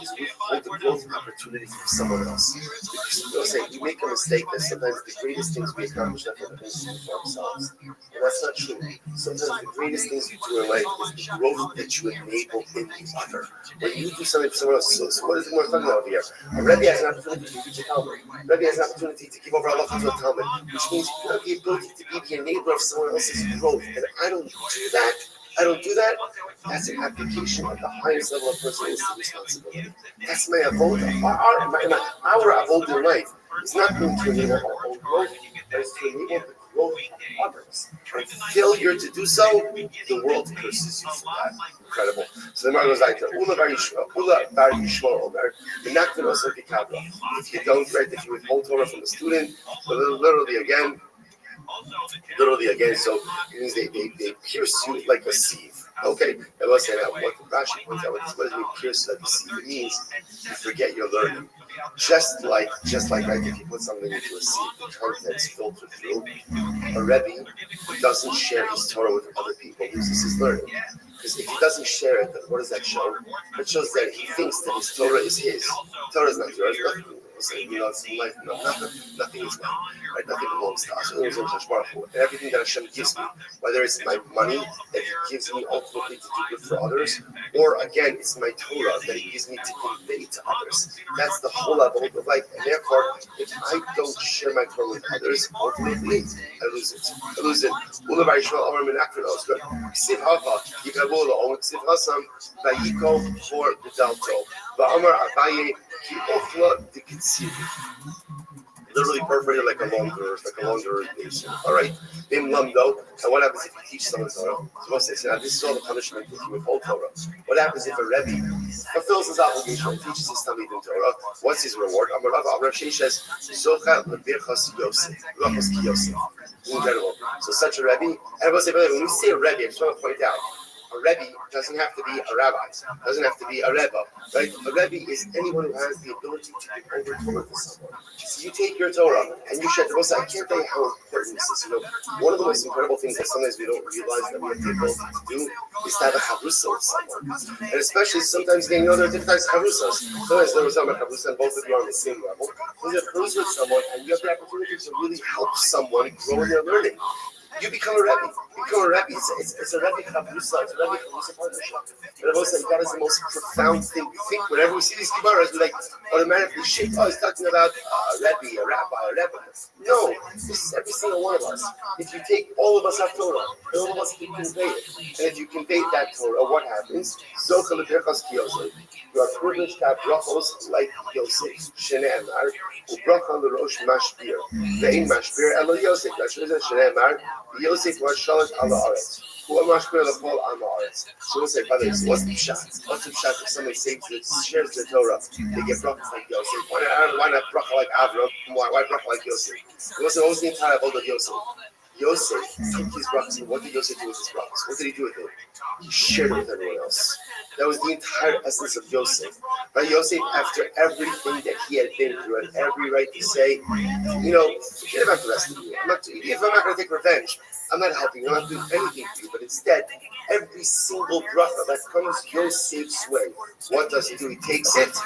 is withhold the growth opportunity from someone else. Because we'll say we make a mistake that sometimes the greatest things we accomplish are for ourselves. And that's not true. Sometimes the greatest things you do in life is the growth that you enable in the other. When you do something for someone else, so what is it we're talking about here? A Rebbe has an opportunity to teach a Talmud. A Rebbe has an opportunity to give over Allah to a Talmud, which means you have the ability to be the enabler of someone else's growth. And I don't do that. That's an application of the highest level of personalistic responsibility. That's my avoda. Our avoda in life is not going to enable our own growth, but it's to enable the growth of others. And failure to do so, the world curses you for that. Incredible. So the Gemara goes like that. Ula bar Yishmael Omer, v'nakvin osa kikabra. If you don't, right, if you withhold Torah from the student, literally again, so it means they pierce you like a sieve. Okay, and let's say that what Rashi points out, what does it mean pierce like a sieve? It means you forget your learning. Just like right, if you put something into a sieve, the contents filter through. A Rebbe who doesn't share his Torah with other people loses his learning. Because if he doesn't share it, then what does that show? It shows that he thinks that his Torah is his. Torah is not yours. Nothing is mine. Right? Nothing belongs to us. And everything that Hashem gives me, whether it's my money that He gives me ultimately to do good for others, or again, it's my Torah that He gives me to convey to others. That's the whole level of life. And therefore, if I don't share my Torah with others, ultimately, I lose it. Literally perforated like a longer nation. All right. And what happens if you teach someone Torah? So now this is all the punishment if you withhold Torah. What happens if a Rebbe fulfills his obligation and teaches his Talmidim Torah? What's his reward? Rav Shei says, Zocha leBirchas Yosef, Brachos ki Yosef. In general. So such a Rebbe, and I will say, when we say a Rebbe, I just want to point out, a Rebbe doesn't have to be a rabbi, doesn't have to be a Rebbe, right? A Rebbe is anyone who has the ability to give over Torah to someone. So you take your Torah and you share the most. I can't tell you how important this is. One of the most incredible things that sometimes we don't realize that we have the ability to do is to have a chavrusa with someone. And especially sometimes there are different types of chavrusas. Sometimes there was a chavrusa and both of you are on the same level. There's a chavrusa with someone and you have the opportunity to really help someone grow in their learning. You become a Rebbe. It's a Rebbe chavrusa. It's a Rebbe chavrusa partnership. And I will say that is the most profound thing. We think whenever we see these Gemara's, we like automatically shape. Oh, he's talking about a Rebbe, a rabbi, a Rebbe. No, this is every single one of us. If you take all of us have Torah, all of us can convey it. And if you convey that Torah, what happens? Zocha leBirchas ki Yosef. You are privileged to have brachos like Yosef. Shene'emar u'bracha l'rosh mashpir. Ve'in mashpir elo Yosef. That's what it says. Shene'emar Yosef was shalosh ala aretz. Who mashpir l'chol am aretz. So we'll say, Father, so what's the pshat? What's the pshat if somebody shares the Torah? They get brachos like Yosef. Why not bracha like Avram? Why bracha like Yosef? What was the entire avodah of Yosef? Yosef took his brachos, and what did Yosef do with his brachos? What did he do with it? He shared it with everyone else. That was the entire essence of Yosef. But Yosef, after everything that he had been through, had every right to say, forget about the rest of you. If I'm not going to take revenge, I'm not helping you. I'm not doing anything for you. But instead, every single bracha that comes Yosef's way, what does he do? He takes it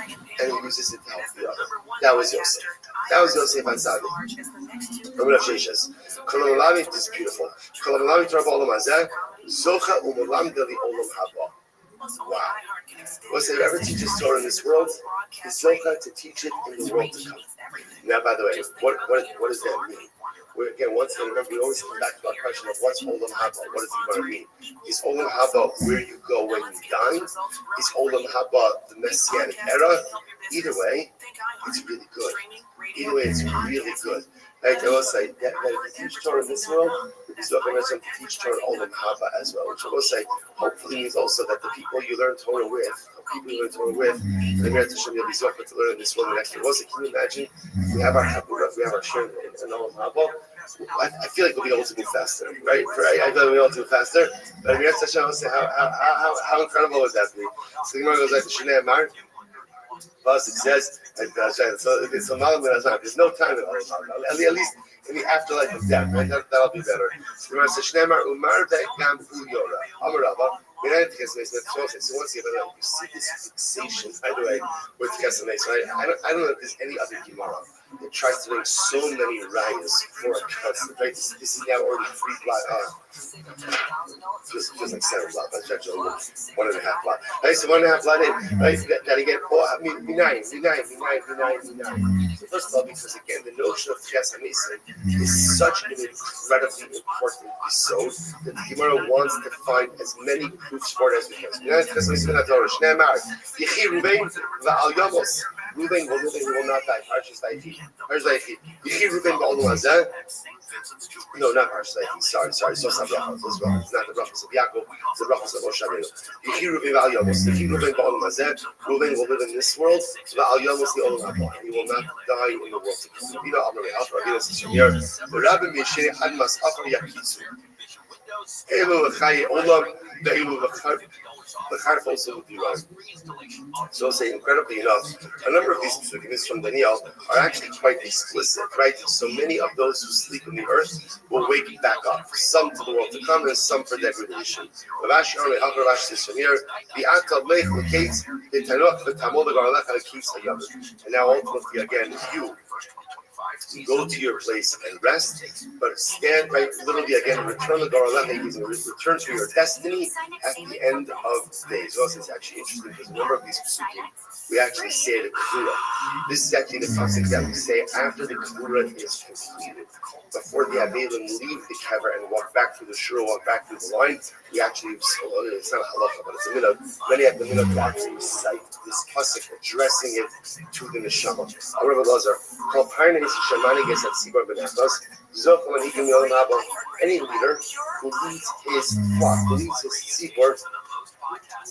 and he uses it to help the other. That was Yosef. That was Yosef Ansadi. Rabbi says, "Kolamalami is beautiful. Kolamalami Torah Olam Hazeh, Zocha U'Olam Deli Olam Haba." Wow. Was there ever teaches Torah in this world? Is Zocha to teach it in the world to come. Now, by the way, what does that mean? Again, once again, remember, we always come back to our question of what's Olam Haba? What does it mean? Is Olam Haba where you go when you die? Is Olam Haba the Messianic era? Either way, it's really good. Either way, it's really good. Like I will say, that if you teach Torah in this world, it's not going to teach Torah Olam Haba as well. Which I will say, hopefully means also that the people you learn Torah with, the Merit Hashem, you'll be zocher to learn in this world. Can you imagine if we have our Habura, if we have our Shem and Olam Haba? I feel like we'll be able to move faster, right? I feel like we'll be able to move faster. But Merit Hashem, I will say, how incredible would that be? So the Gemara goes like the Shnei Amar. Plus, it says, there's no time at all. At least in the afterlife of death, right? That'll be better. So the says, "Shneimar umar ve'gam hu yora." Amar Rabba. So once again, you see this fixation, by the way, with Kesanes, right? I don't know if there's any other Gemara that tries to make so many rayas for a concept, right? This is now already 3 blot. Feels like 7 blot, but it's actually 1.5 blot. Right, so 1.5 blot in, right? That again, B9. So first of all, because again, the notion of Kesanes is such an incredibly important episode that the Gemara wants to find as many proofs for it as we can. Ruben will not die. Parshas Vayikhi. No, not Parshas Vayikhi. Sorry. So it's not the brachos of Yaakov. It's the brachos of Moshe Rabbeinu. Ruben will live in this world. The Olam Haba. He will not die in the world to come. the Charf also would be wrong. So say, incredibly enough, a number of these psukim from Daniel are actually quite explicit, right? So many of those who sleep on the earth will wake back up, some to the world to come and some for degradation. Rav Rothschild says from here, and now ultimately again, you go to your place and rest, but stand right, literally again, return the return to your destiny at the end of days. Also, it's actually interesting because a number of these psukim, we actually say the Kavura. This is actually the pasuk that we say after the Kavura is completed. Before the Avelim leave the kever and walk back through the shur, walk back through the line, we actually, it's not a halacha, but it's a minhag. Many have the minhag to actually recite this pasuk, addressing it to the neshama. Rabbi Lazar, called Parnes Shamani Gesat Sibar Benachos, Zochman Higim Yolam Abba, any leader who leads his flock, who leads his Sibar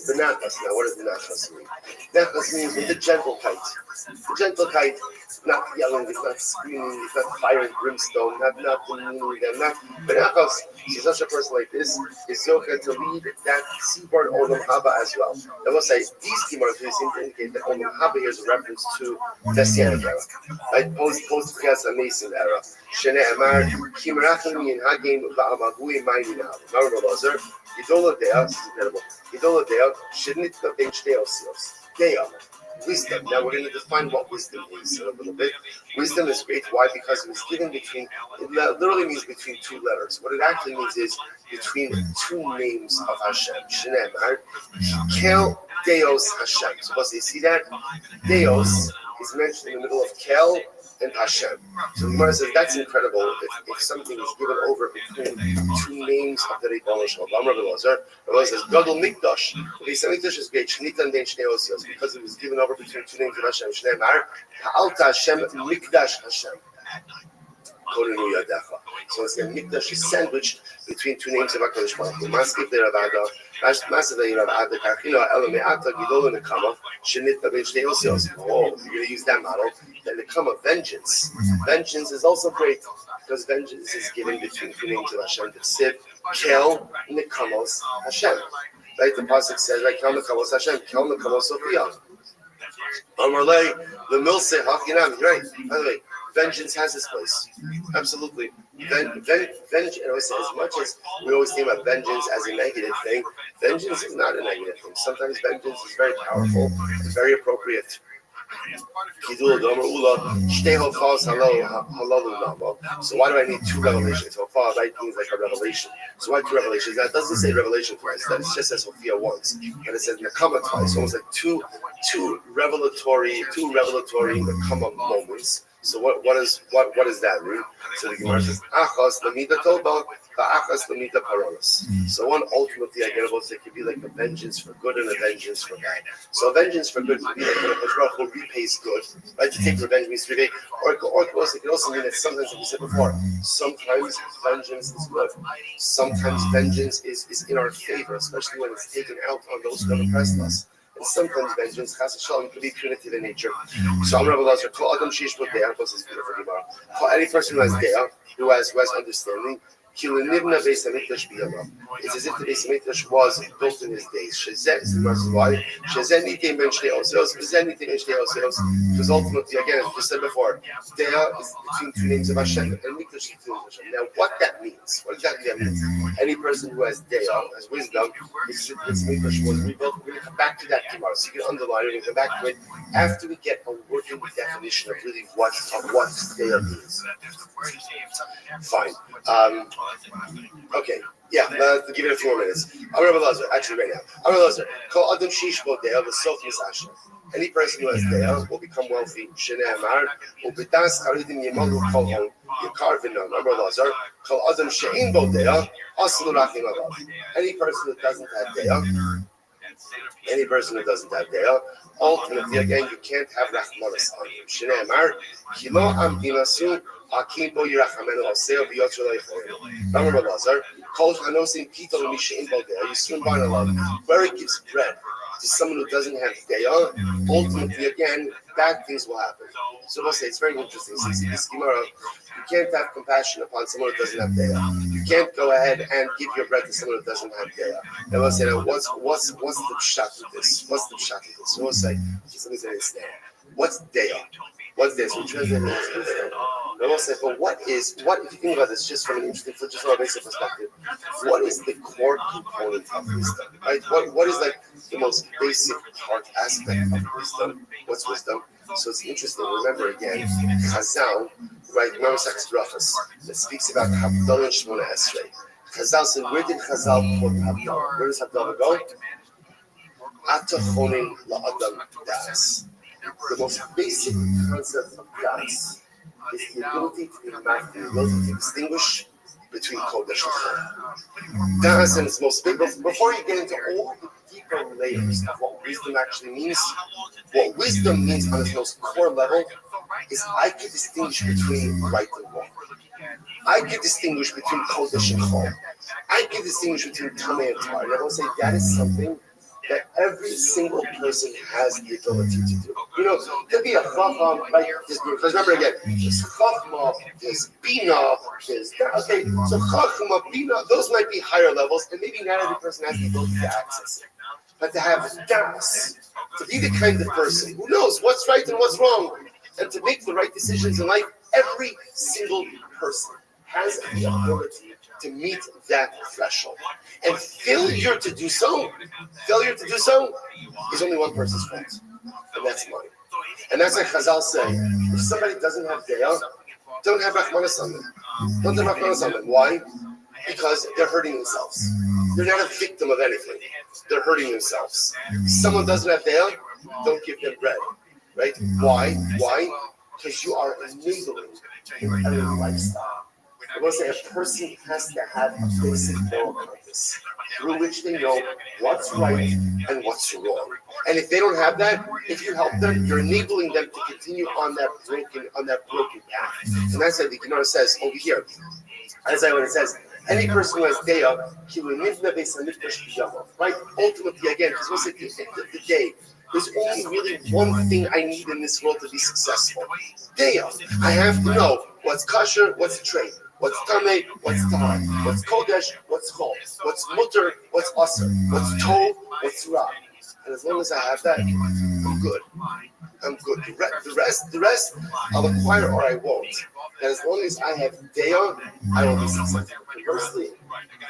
Benachos. Now, what does Benachos mean? Benachos means with the gentle kite. The gentle kite, not yelling, it's not screaming, it's not fire and brimstone, not demeaning them, not Benachos. So such a person like this is Zochah to lead that Sibar Olam Haba as well. I will say, these Gemaras seem to indicate that Olam Haba here is a reference to Messianic era, right? Post-Chias Mason era. Shene Amar, Kimarachim in Hagim, Ba'amagui, Mainina, Marvelazar, Idoladea, this is incredible. Idoladea, Shinit Ben Shteosios. Dea. Wisdom. Now we're going to define what wisdom is in a little bit. Wisdom is great. Why? Because it was given between, it literally means between two letters. What it actually means is between two names of Hashem. Shenem, Kel Deos Hashem. Suppose you see that? Deos is mentioned in the middle of Kel and Hashem. So the Gemara says that's incredible if something is given over between two names of the Ribono Shel Olam. Rabbi Lazar says Gadol Mikdash. The Mikdash is great. Shnitan Den Shnei Osios because it was given over between two names of Hashem. Shnei Mar Ha'alta Hashem Mikdash Hashem. So it's the Mikdash is sandwiched between two names of HaKadosh Baruch Hu. Maskiv de Ravada, Maskiv de Ravada, Kachino Elameata Gidol Nekama, Shenit Ben Shnei Osios. Oh, you're going to use that model. Then Nekama, vengeance. Vengeance is also great because vengeance is given between two names of Hashem. The Siv, Kel Nekamos Hashem. Right? The pasuk says, right? Kel Nekamos Hashem, Kel Nekamos Sophia. Amarlei, the Milse Hachinam. Right? By the way. Vengeance has its place. Absolutely. Vengeance, as much as we always think about vengeance as a negative thing, vengeance is not a negative thing. Sometimes vengeance is very powerful and very appropriate. So why do I need two revelations? Hofah, right, means like a revelation. So why two revelations? That doesn't say revelation twice. That just says Sophia once, and it says Nekama twice. So almost like two revelatory Nekama moments. So what does that mean? So the Gemara says Achas Lamida Toba, Achas Lamida Paronos. So one ultimately identifies it could be like a vengeance for good and a vengeance for bad. So a vengeance for good would be like when a Baruch Hu repays good, right? To take revenge means to repay. Or it could also mean that sometimes, like we said before, sometimes vengeance is good. Sometimes vengeance is in our favor, especially when it's taken out on those who have oppressed us. And sometimes vengeance, chas v'shalom, could be punitive in nature. So I'm Rabbi Lazar, call Adam Shish with Deah, plus his beautiful Gemara. Call any person who has Deah, who has understanding. It's as if the Beis Hamikdash was built in his days. Shezeh is the Gemara's why. Shezeh nitim ben shnei osios. Shezeh nitim ben shnei osios. Because ultimately, again, as we said before, Deah is between two names of Hashem, and Mikdash is between Hashem. Now, what that means? What exactly that means? Any person who has Deah, has wisdom, this Mikdash was rebuilt. We're going to come back to that tomorrow, so you can underline it. We're going to come back to it after we get a working definition of really what Deah means. Fine. Okay. Yeah, give it a few more minutes. I'm Rabbi Lazar, actually right now. I'm Rabbi Lazar. Call Adam Shish Bo Deah, the Sof Misasha. Any person who has Deah will become wealthy. Shenei Amar, Ubitas Charidim Yemalu Kolhon, Yakar Vinam. I'm Rabbi Lazar. Call Adam Shein Bo Deah, Aslu Rachim Alav. Any person who doesn't have Deah, ultimately, again, you can't have Rachmanas on him. Shenei Amar, Kilo Amdinasu, Akim Bo Yerachamenu Aseo B'Yotzer Leichon. I'm Rabbi Lazar. Call Hanosim Kitol Mishein Bo Deah. You soon find a lot where it gives bread. to someone who doesn't have daya, ultimately, again, bad things will happen. So we'll say it's very interesting. So this Gemara, you can't have compassion upon someone who doesn't have daya. You can't go ahead and give your bread to someone who doesn't have daya. And we'll say, what's the pshat of this? What's the pshat of this? So we'll say, let me say this now. What's daya? What's this? We translate it as wisdom. And we'll say, but what if you think about this just from an interesting, just from a basic perspective, what is the core component of wisdom? Right? What is like the most basic heart aspect of wisdom? What's wisdom? So it's interesting. Remember again, Chazal, right? Remember Sechus Brachos that speaks about Havdalah and Shemona Esrei. Chazal said, where did Chazal put Havdalah? Where does Havdalah go? Atachonin la'adam das. The most basic concept of das is the ability to distinguish between Kodesh and Chol. Das and its most big. Before you get into all the deeper layers of what wisdom actually means, what wisdom means on its most core level is I can distinguish between right and wrong. I can distinguish between Kodesh and Chol. I can distinguish between Tameh and Tar. And I will say that is something that every single person has the ability to do. You know, to be a chacham, right? Because remember again, there's chachma, there's bina, there's okay. So chachma, bina, those might be higher levels, and maybe not every person has the ability to access it. But to have das, to be the kind of person who knows what's right and what's wrong, and to make the right decisions in life, every single person has the ability to meet that threshold. And failure to do so is only one person's fault, and that's mine. And that's like Chazal say, if somebody doesn't have daya, don't have rachmanas on them. Don't have rachmanas on them. Why? Because they're hurting themselves. They're not a victim of anything. They're hurting themselves. If someone doesn't have daya, don't give them bread. Right? Why? Because you are enabling a lifestyle. I want to say a person has to have a basic moral compass through which they know what's right and what's wrong. And if they don't have that, if you help them, you're enabling them to continue on that broken path. And that's what the Gemara says over here. As I when it says, any person who has daya, right? Ultimately, again, because we'll say at the end of the day, there's only really one thing I need in this world to be successful. Daya. I have to know what's kosher, what's trade. What's tameh, what's tahar, what's kodesh, what's chol, what's mutter, what's asr, what's tov, what's ra. And as long as I have that, I'm good. The rest, I'll acquire or I won't. And as long as I have daya, I will be successful. Conversely,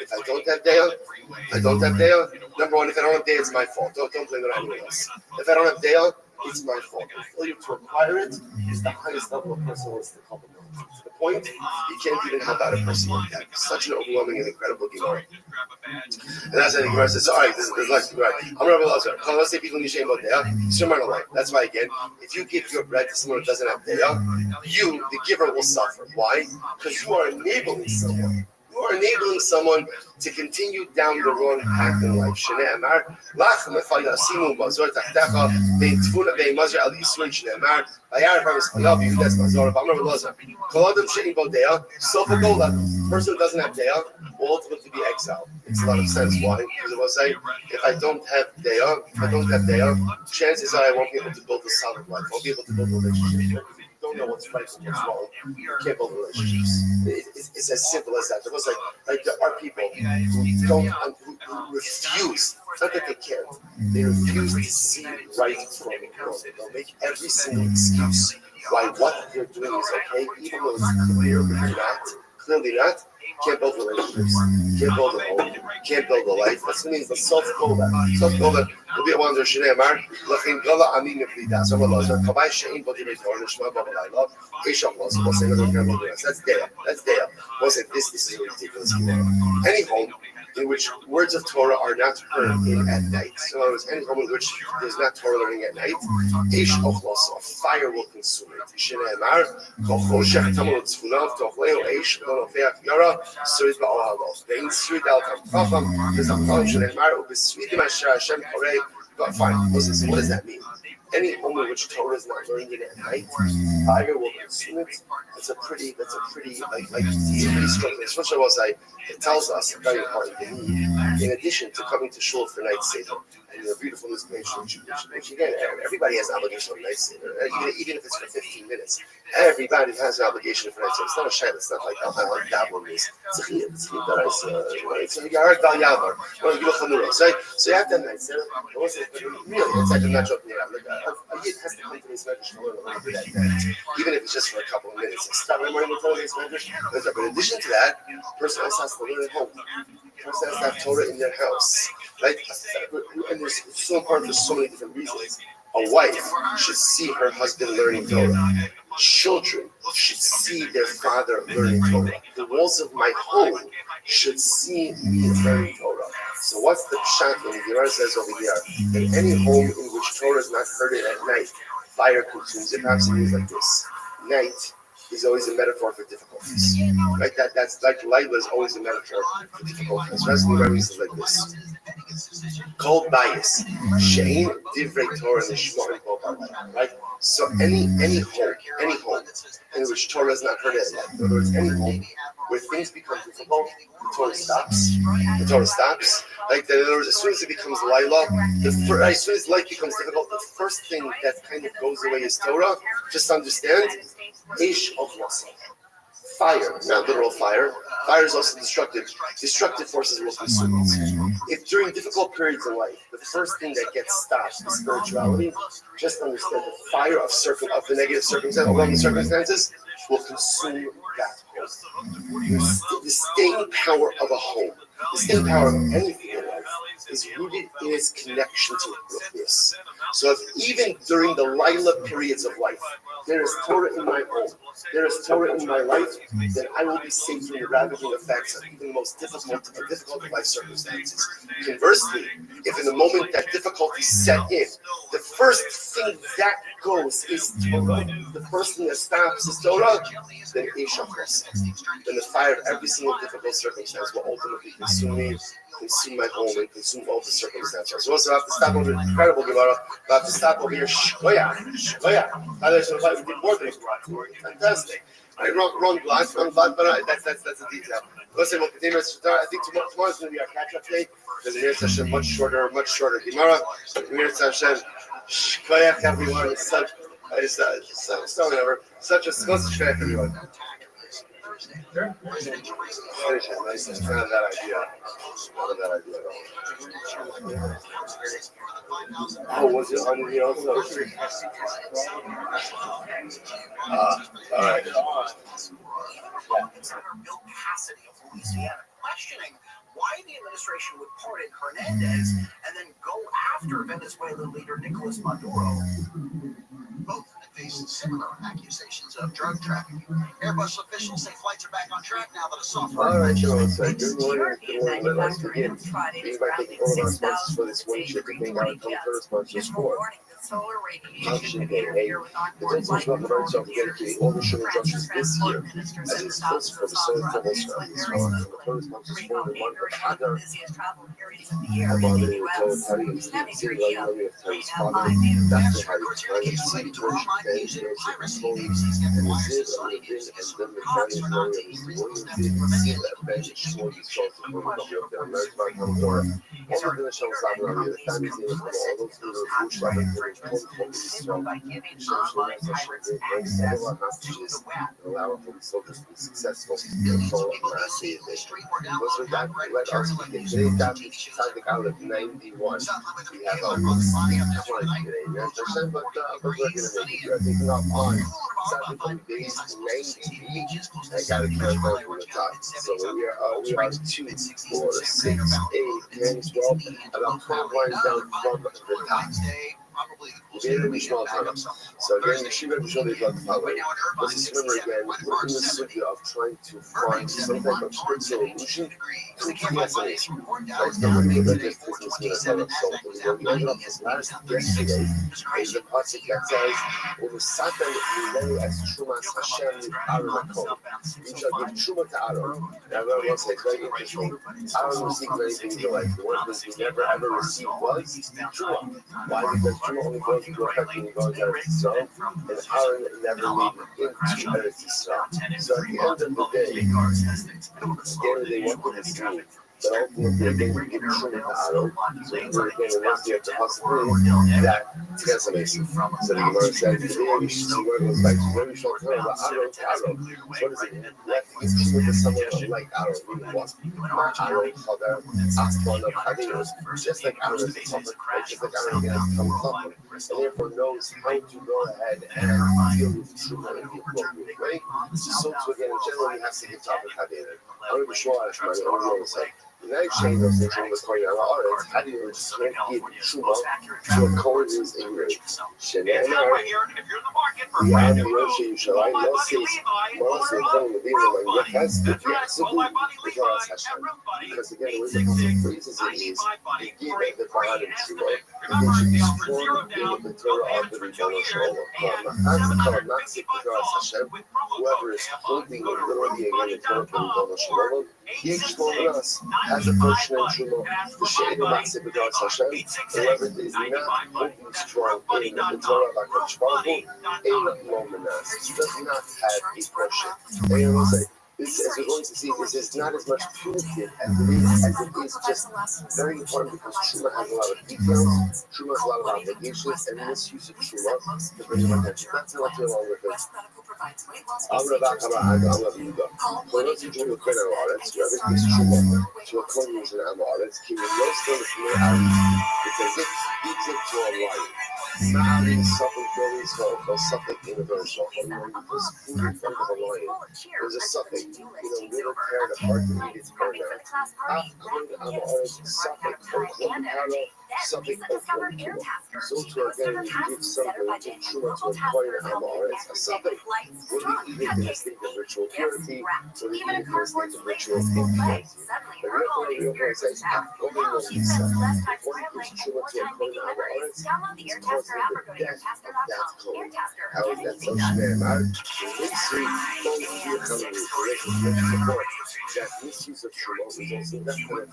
if I don't have daya, number one, if I don't have daya, it's my fault. Don't blame it on anyone else. If I don't have daya, it's my fault. The failure to acquire it is the highest level a person wants to come to the point, you can't even help out a person like that. It's such an overwhelming and incredible Gemara. And that's why the Gemara says, all right, this is like, right. I'm Rabbi Rothschild. Let's say people need about daya. It's your life. That's why, again, if you give your bread to someone who doesn't have daya, you, the giver, will suffer. Why? Because you are enabling someone. You are enabling someone to continue down the wrong path in life. Person who doesn't have daya will ultimately be exiled. Makes a lot of sense. Why? Because I will say, if I don't have daya, chances are I won't be able to build a solid life. I won't be able to build a relationship. Don't know what's right and what's wrong, you can't build relationships. It's as simple as that. There was like there are people who refuse, not that they can't, they refuse to see right from wrong. They'll make every single excuse why what they're doing is okay, even though it's clearly not. Can't build relationships, can't build a home, can't build a life. That's what means the self-goal. Self-goal will be a wonder. Shnei Amar, Lachin Gala Amin Neflida. So we'll say, Kavai Shein Bodi Reitor Nishma Babalayla. Isham was. We'll say, that's daya. We'll say this is a ridiculous. Any home in which words of Torah are not heard in at night. So in other words, any home in which there's not Torah learning at night, Eish Ochlos, a fire will consume it. Shnei Amar, Kochoshech Tamol Tzfunav Tochleo Eish Lonofeach Yara Surid Ba'olalo. Vein Surid Al Tam Chacham, there's a Chacham Shnei Amar Ubesvidim Asher Hashem Korei. But fine, what does that mean? Any home in which Torah is not learned in at night, fire will consume it. It's a pretty it's a pretty strong. Especially was it tells us a very important thing. In addition to coming to shul for night seder and your beautiful inspiration, which again everybody has an obligation on night seder, even if it's for 15 minutes. Everybody has an obligation for night seder. It's not a shayla. It's not like how dabbling is. It's a chiyuv. It's a yard val yavar. So you have to have night seder. Really, it's like I'm not joking around. A yid has to come to this medrash to learn a little bit at night, even if it's just for a couple of minutes. Start in the morning with all these medrash. But in addition to that, a person also has to learn at home. A person has to have Torah in their house, right? And it's so important for so many different reasons. A wife should see her husband learning Torah. Children should see their father learning Torah. The walls of my home should see me learning Torah. So what's the pshat when the Gemara says over here? In any home in which Torah is not heard at night, fire consumes it. Perhaps it means like this. Night is always a metaphor for difficulties. Right? That's like Laila is always a metaphor for difficulties. Rabbi says like this. Called bias. Shein divrei Torah nishma'im kol b'layla. Right? So any home in which Torah is not heard at night. In other words, any home where things become difficult, the Torah stops. The Torah stops. Like in other words, as soon as it becomes Laila, as soon as life becomes difficult, the first thing that kind of goes away is Torah. Just understand, Eish of Wasa. Fire, not literal fire. Fire is also destructive. Destructive forces will consume it. If during difficult periods in life, the first thing that gets stopped is spirituality, just understand the fire of the negative circumstances, overwhelming circumstances, will consume that home. The staying power of a home, the staying power of anything in life, is rooted in its connection to Ruchnius. So if even during the Laila periods of life, there is Torah in my home, there is Torah in my life, then I will be safe from the ravaging effects of even the most difficult of life circumstances. Conversely, if in the moment that difficulty set in, the first thing that goes is Torah, the first thing that stops is Torah, then then the fire of every single difficult circumstance will ultimately consume me, consume my home, and consume all the circumstances. So also I have to stop over the incredible Gemara. I have to stop over here. Shkoya. We did more than fantastic. Wrong block, but that's a detail. Listen, we'll continue. I think tomorrow's going to be our catch-up day. There's a Mir session, much shorter Gemara. Mir session. Shkoya, everyone. It's so whatever. Such a shkoya, everyone. Sure. Finish it. Nice. It's not a bad idea. Not a bad idea at all. Oh, was it on here also? All right. Questioning why the administration would pardon Hernandez and then go after Venezuelan leader Nicolas Maduro. Both face similar accusations of drug trafficking. Airbus officials say flights are back on track now that a software. All right, good morning. Let's begin. Being by taking all of our sponsors for this one ship and being our total sponsors for Function Day. The Texans will convert itself to dedicate all the sugar junctions this year as it's close for the solar thermal studies. However, the total sponsors for the one of other Harmony with Joe Teddy and Steve City like Harmony with Teddy's father. That's the Harry Teddy, City Church, and Joseph Slowly, and the Zid, and then the Teddy and Harry and William did see that bench slowly started to move up the American Commodore. All of the shows I'm going to the families in all those little bush like allow police soldiers to be successful in control of mass invasion. Those are that let us begin. Today got the topic out of 91. We have a today, but we're going to make it. We're taking off on Saturday from days 90. I got it from the top. So we are 2, 4, 6, 8, 10, 12, about 12 lines down from the top. Very small time. So again, the Shiva Vishal is about the following. Let's remember again, we're in the sugya of trying to find some type of spiritual illusion to TSAs. That's the way that this business is going to tell us. So we ended up this last yesterday is the classic that says, over Satan, we as Trumas Hashem Aron. We shall give Truma to Aron. Now, everyone wants to say, it's very interesting. Aron received many things in life. The one thing he never ever received was Truma. Why? Because Shema only goes into effect when he goes out of Israel, and Aaron never made it into Eretz Yisrael. So at the end of the day, they wanted to see that ultimately again we give Shema to Aaron. So we're again working at the possibility that together So the Gemara says, the Gemara goes back to very short term about Aaron to Aaron. So what does it mean? You have to give Shema to someone like Aaron. Meaning what? Aaron, Chaver, Achman, or Chadinus. Just like Aaron is a prophet, just like Aaron has become a prophet, and therefore knows how to go ahead and deal with Shema in the appropriate way. So to again, generally has to give Chaver Chadinus. I'm going to show us my own say. The United States of the Shema Kohen Haaretz, how do you can't give Shema to a Kohen who's English? Shene'emar, Yam Yoshi Yushalayim, Moses Kohen Levina, and Yechaz, Yachzubu, B'Toras Hashem. Because again, the way the Pasuk phrases it is, they give the Bahan and Shema, and they should be strong in the Torah of the Rebbeinu Shalom. Whoever is holding the authority against the Torah of the Rebbeinu Shalom, Yishmor has a portion in Shema, the Shema Matzah B'Toras Hashem, whoever is not holding strong in the Torah of HaKadosh Baruch Hu, does not have a portion. And you know, this, as we're going to see, this is not as much punitive as it is just very important because Shema has a lot of details, Shema has a lot of obligations, and misuse of Shema to bring him attention. That's not too long with it. I'm going to do a Kohen Haaretz, whoever gives Shema to a Kohen who's an Haaretz, he will know still the Ari, because it beats it to a lion. Ma'ari suffix buildings for suffix universal. When you put food in front of a lion, there's a suffix. You know, little tear apart to eat its burner. Suffix, suffix, so to again give something to Shema to a Kohen Haaretz, a suffix. Will we eat it in a state of ritual purity? Will we eat it in a state of ritual impurity? The real Kohen says, I'm going to eat something. One gives Shema to a Kohen Haaretz, because of the death of that Kohen. How is that so Shneimar? In Restream, don't hear how many relationships support that misuse of Shema is also definitely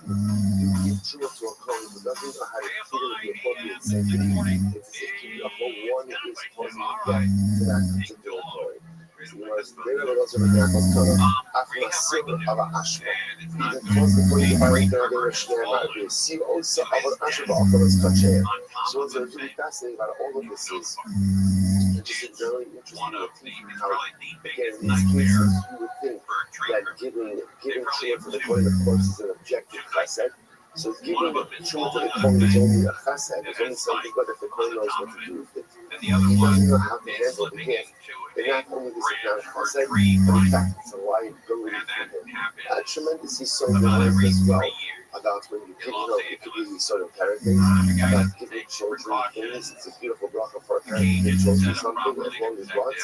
give Shema to a Kohen who doesn't know how to put it in the appropriate safety. It's as if the whole one is causing death to that particular Kohen. They never also been there from Torah. After a silver of a Ashma, even close to the point of the Shneimar, we see also of an Ashma of the Kachem. So what's really fascinating about all of this is, just really interesting to think how, again, in these cases, you would think that giving Shema to the Kohen, of course, is an objective chesed. So giving Shema to the Kohen is only a chesed, it's only something good if the Kohen knows what to do with it. He doesn't know how to handle the gift. And not only is it not a chesed, but in fact, it's a liability for him. Tremendously so good as well. About when you give, it could be these sort of parenting, about giving children things. It's a beautiful bracha for a parent to give children something as long as what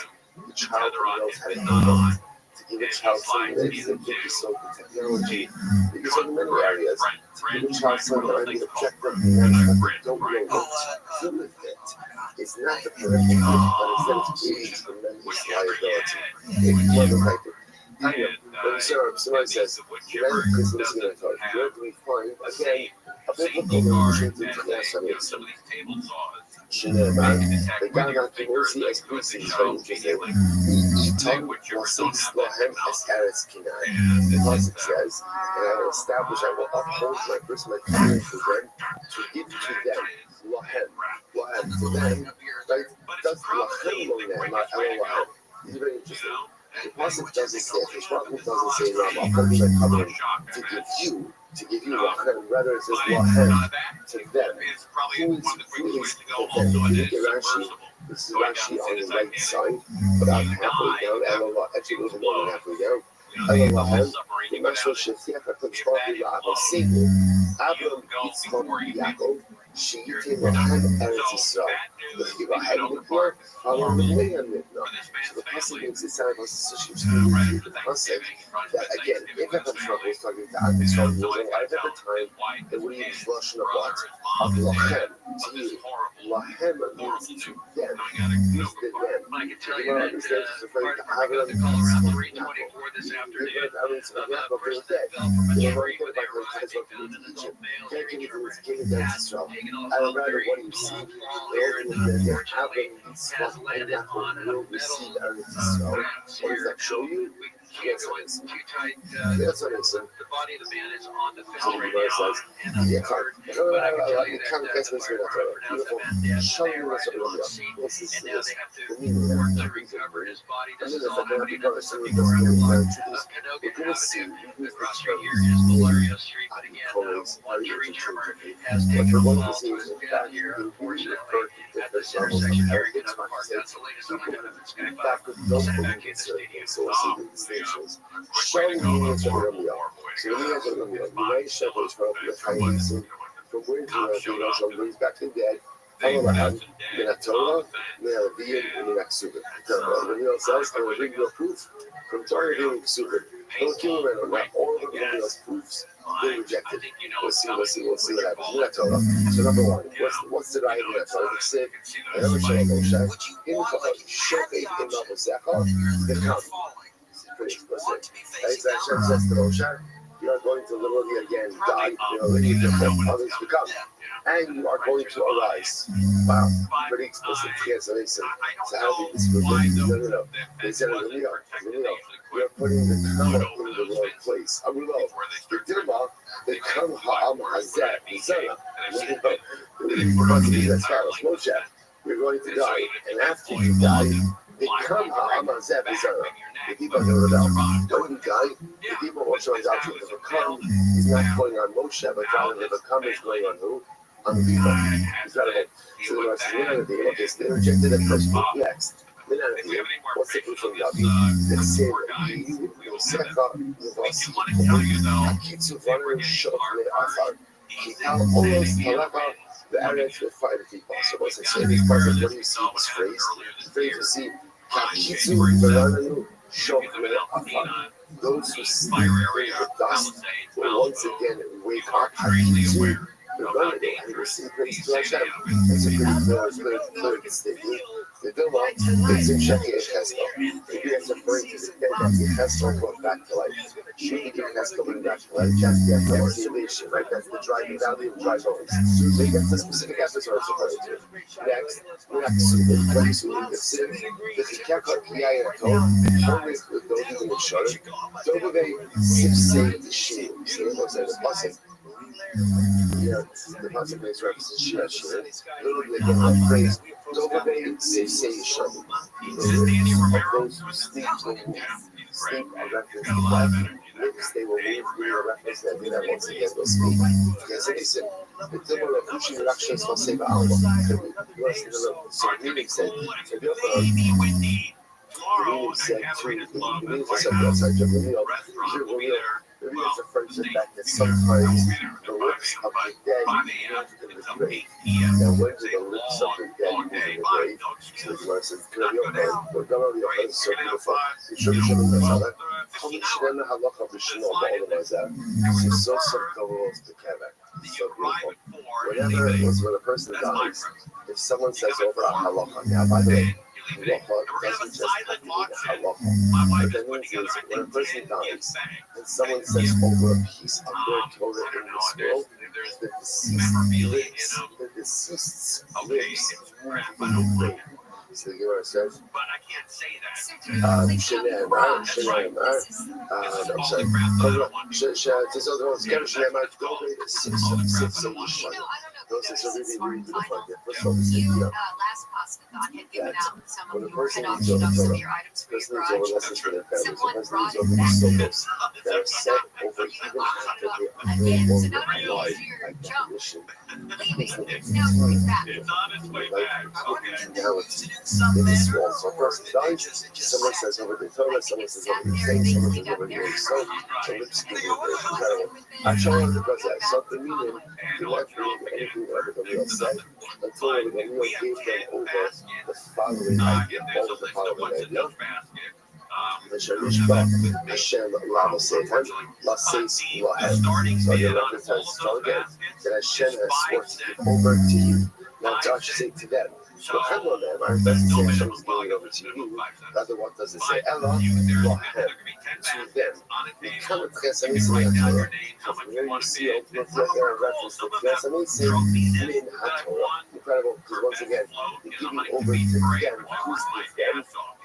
the child knows how to handle it. To give a child something that is a gift is so good technology. Because in many areas, to give a child something that might be objective and they don't know what to do with it. It's not the parental gift, but instead it's a tremendous liability. It's more than like it. When somebody says, where do we find, again, a biblical illusion to the National Shene'emar, the Gaga Kimosi as species, very interesting. Eaton Moses Lohem as Eretz Kinai. The Pasuk says, and I will establish, I will uphold my personal covenant to them, to give to them, Lohem, to them, right? That's Lohem Lohem, Elohim. It's very interesting. The Pasuk doesn't say, the Pasuk doesn't say, I'm upholding my covenant to give you Lohem, rather it says Lohem to them. Who is to them? If you look at Rashi, this is Rashi on the right side, about halfway down, Elohim, actually a little more than halfway down. Elohim, the Mashal Shetiach HaKadosh Baruch Hu La'Avos Seifu, Avram Yitzchak Yaakov, Sheyitim Lohem Eretz Yisrael. The Lohem Nipor, Avram Lehem Nipor. So the Pasuk makes it sound like such a the concept that again, if HaKadosh Baruch Hu was talking to Am Yisrael, he was alive at the time, it would be flush in the blood of Lohem to you. Lahem means to them. Use the them. I can tell You you don't that understand it's referring to I got the Avram. call around 3:24 this afternoon. Even I mean, so About Yaakov, they were dead. fell from a They tree were when they dead by the arrived. time They of found an Egypt. adult male Can't give it to creature his king against Israel. taking off I don't a matter very what you see. long They air, and ultimately unfortunately happen has and landed that on a will metal receive Eretz Israel. fence What does here. that show you? We can't go in too tight. That's what it is. The body of the man is on the fence So right the now says, and yeah, uncovered. fine. But I can tell you Come that guess the what's fire going on. department pronounced Beautiful. the man dead. Show They me what's arrived going on the on. scene, This is and now they this. have to The meaning of work it. to recover his body. And This then is it's all like, when I happening become on a the student, 34 we're block going of to Canogan see Avenue. who's The the cross church. street here is Valerio Street, but again, one tree trimmer has What taken we're a going to fall see to is, his in death fact, here, we unfortunately, refer to at this different levels of intersection here at heritage Canogan Park. That's markets. the latest on the benefits Sky In fact, we don't Send it back believe in in the certain stadium. sources and distinctions. Showing you what's going on. So when you guys are going to be my shepherds from the Chayim, from where you know, from brings back the dead, Abraham, Minatorah, Minaviyim, and Minaksubim. The real says, I will bring you a proof from Torah and Ksubim. Don't kill them, not all of the real proofs. They rejected. We'll see what happens. Minatorah. So number one, what's the right of Minatorah? It's sick. And I'm sure Moshe, in Shokate, in Mavasecha, the come. Pretty explicit. As Hashem says to Moshe, you are going to literally again die, leave your others to come. And you are going to arise. Wow, pretty explicit translation. So how do you disprove? No. They said, Ramiro, you're putting the comma in the wrong place. Amulo, the Dilma, the come ha'am hazeh, Zana. As far as Moshe, you're going to die. And after you die, the come ha'am hazeh, Zana. The people know about don't you die. The people also is out to overcome. He's not going on Moshe, but rather the overcome is going on who? On the people. He's not about. So the Lord says, we're not the okay, so they rejected it first. Next. What's the proof of Rabbi? The same. You Secha, Yuvasi, Kitsu Vaner, Shok, Le'afar. Kikal, Oros, Halaka, the Eretz will find people. So what's the same part of what do you see this phrase? The phrase you see, Kitsu Vaner, Shok, Le'afar. Those who sleep in the dust will once again wake up. Kitsu. And receive praise to Hashem. It's a pretty clear statement. The Dilma, it's in Sheki Echeskel. Maybe that's referring to the dead that the Echeskel brought back to life. Sheki Echeskel bring back to life. Just the exhalation, right? That's the dry valley of dry bones. So you get the specific episode it's referring to. Next, we're not assuming the sin. The Chikakar Kiyai and Atol, always with those in the Shara. Dobave, Sipsei, the Shim. So it looks like a blessing. Yeah, the pasuk makes reference to Shira. Literally, again, that phrase, Dobave, Sipsei, Shami. Those who sleep will move. Sleep a reference to life. Lips, they will move. We are reference that do that once again, will speak. Yes, and he said, the Dimmer of Ushin Rakshas will save Alma. So meaning said, Maybe it's referring to the fact that sometimes the lips of the dead move in the grave. Now, when do the lips of the dead move in the grave? So the Gemara says, we're going to be so beautiful. It's so beautiful. It's so beautiful. Whenever it was when a person dies, if someone says over a halacha, now by the way, halacha doesn't just have to be a halacha. What that means is when a person dies and someone says over a piece of their Torah in this world, the deceased's lips move in the grave. So the Gemara says, last Paschathon had given out some of your adoption of some of your items for your garage. Someone brought it back that are set over even again. So not only is your junk leaving, it's now coming back. Now it's in this wall. So a person dies, someone says over the Torah, someone says over the thing, someone says over the so the lips give you actually, because that something meaning to not bring anything over the real said until the real gave them over the following idea, all of the following idea. Hashem Lama Satan, La Says Lahem. So your reference has start again that Hashem has sworn to give over to you Now Josh say to them, look, I'm on them. It doesn't say Hashem's giving it over to you. Rather, what does it say? Ella, Lohem, to them. We come with Chesanism in HaTorah. From here you see ultimately again a reference to Chesanism in HaTorah. Incredible, because once again, we give it over to them. Who's with them?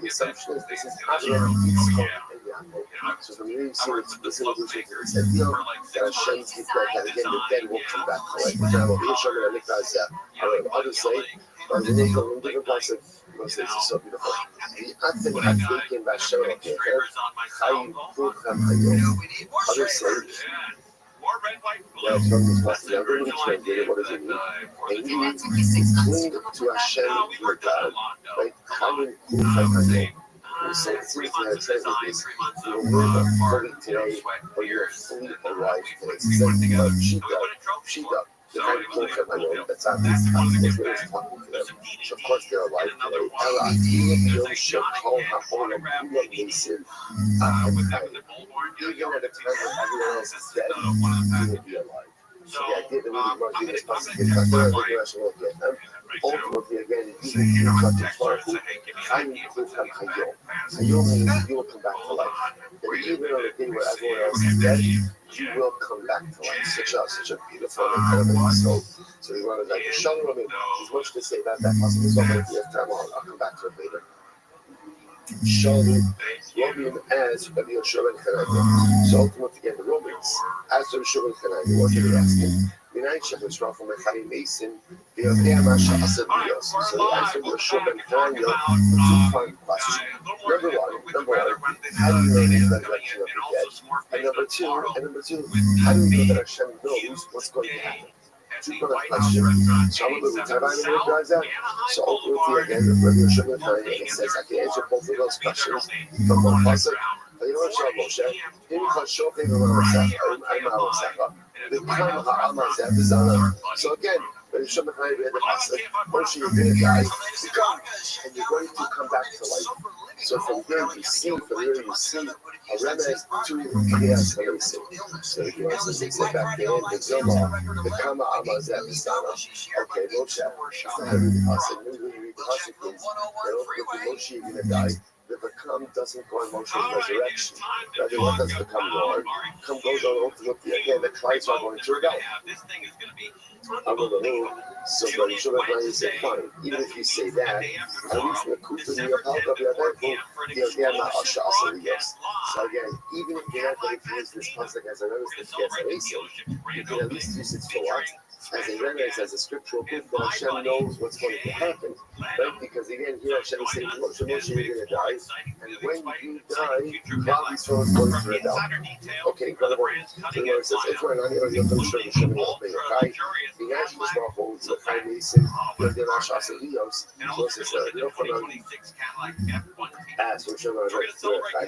The assumption is this is Abraham, Yitzchak, and Yaakov. So from here you see it's specifically to the deal that Hashem's gift that again the dead will come back to life. Incredible. Yisham and Alikaz, others say, but we will go in different places because this is so beautiful. The Aten Hakikin Bashem Akecher, Chayim Kulchem Hayom. Others say, well, from this passage, I'm going to translate what does it mean? And you cling to Hashem, your God, right? Chayim Kulchem Hayom. So it seems that says that this, you will live fully today, or you're fully alive today. It's like Pshita. The kind of culture I know that's on this time is what is talking to them. So of course they're alive today. Allah, you shall call Ha'olam Kula Mason. Even at a time when everyone else is dead, you will be alive. So the idea that we want to do this possible is not the direction we'll get them. Ultimately, again, even if you cut the Torah, Chayim Kulchem Hayom. Hayom means you will come back to life. And even on the day where everyone else is dead, you will come back to life. Such a beautiful and incredible soul. So we want to like Shalom. There's much to say about that possible. So if you have time, I'll come back to it later. Shalom, Roman as Rabbi Rothschild and Hanani. So ultimately, again, the Romans, as Rabbi Rothschild and Hanani, what did they ask him? United Shepherds from Mechari Mason, the Odea Masha Asabios. So they asked Rabbi Rothschild and Hanani a two-part question. Number one, how do you know the resurrection of the dead? And number two, how do you know that Hashem knows what's going to happen? Two-part question. So ultimately, again, Rabbi Rothschild and Hanani says, I can answer both of those questions from one pasuk. You know what, Moshe? So again, when you show me how you read the pasuk, Moshe, you're going to die, and you're going to come back to life. So from here you see a remez to Kriyas Haresim. So if you want to say back there, the Zomar, the Kama Amazah Vizana. Okay, Moshe, that's not how you read the pasuk. When you read the pasuk, Moshe, you're going to die. The Vakam doesn't go on Moshe's resurrection. Rather, what does Vakam go on? Vakam goes on ultimately again. The Christ are going to rebel. So when you show up, you say, fine. Even if you say that, at least the Kufa in your health of your people, they're not Asha Asariyos. So again, even if you're not going to use this pasuk as a reference to Gesaresim, you can at least use it for what? As a reference, as a scriptural proof that Hashem knows what's going to happen. Right? Because again, here Hashem is saying, Moshe, you're going to die. And when you die, God is going to rebel. Okay, incredible. So the Lord says, if we're not here, you're going to show me Hashem will obey. Okay? The national small holds the Chai Mason, the Dimash Asalios. So it's a real phenomenon. So Hashem will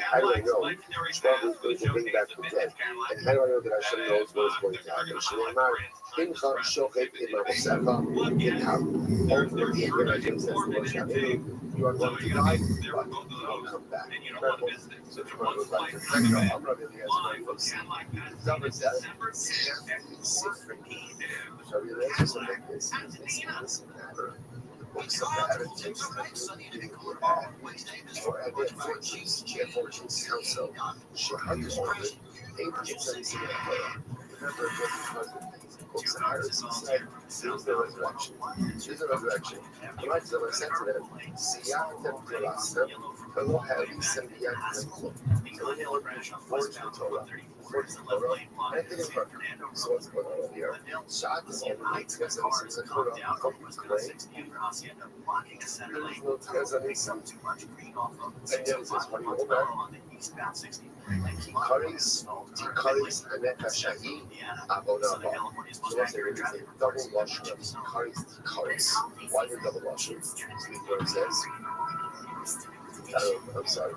how do I know? Shmuel is going to bring back the dead. And how do I know that Hashem knows what is going to happen? Shneimar, Incha Shochet Imamosecha, Incha. Ultimately, again, Hashem says to Moshe, you are going to die, but you will come back. Incredible. So Shmuel goes back to Pharaoh. I'm not really asking for see. Zama says, so we answer something like this. Listen, the books of the heritage for every fortunes, council, Shahadu Ovid, Abraham remember what the books of heritage said, there's the resurrection. There's the resurrection. The right to said to them, Siyatem Telastem, Hello Harry, Sembiyatem Klum. So when you look at forge the Torah, anything is perfect. So what's going on here? Shad is all the nights, guess I'm since the Torah, clay. There's no Tezanisim. And then it says, what do you hold on? Tikaris, Aneka Shahi, Abonaba. So what's it? It's a double washing of Tikaris. Why the double washing? See what it says? I'm sorry.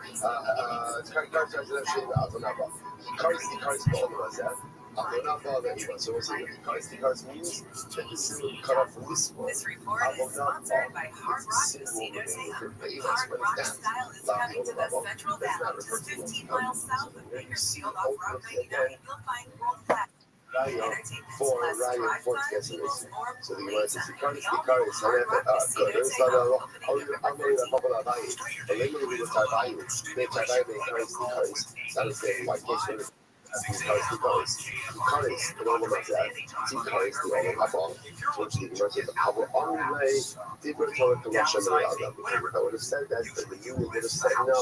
So what's it? Tikaris means that the sin will be cut off from this world. This report is sponsored by Hard Rock Casinos and Hard Rock Style is coming to the Central Valley, just 15 miles south of Bakersfield off Route 99. You'll find world-class. Ryan for Ryan for guesses. So the US is the current so that there's not a lot of popular buying. The label will start buying. They try buying the currency. That is the white case. Because the normal that because the only couple which the United couple only did return to Russia because I would have said that the union would have said no,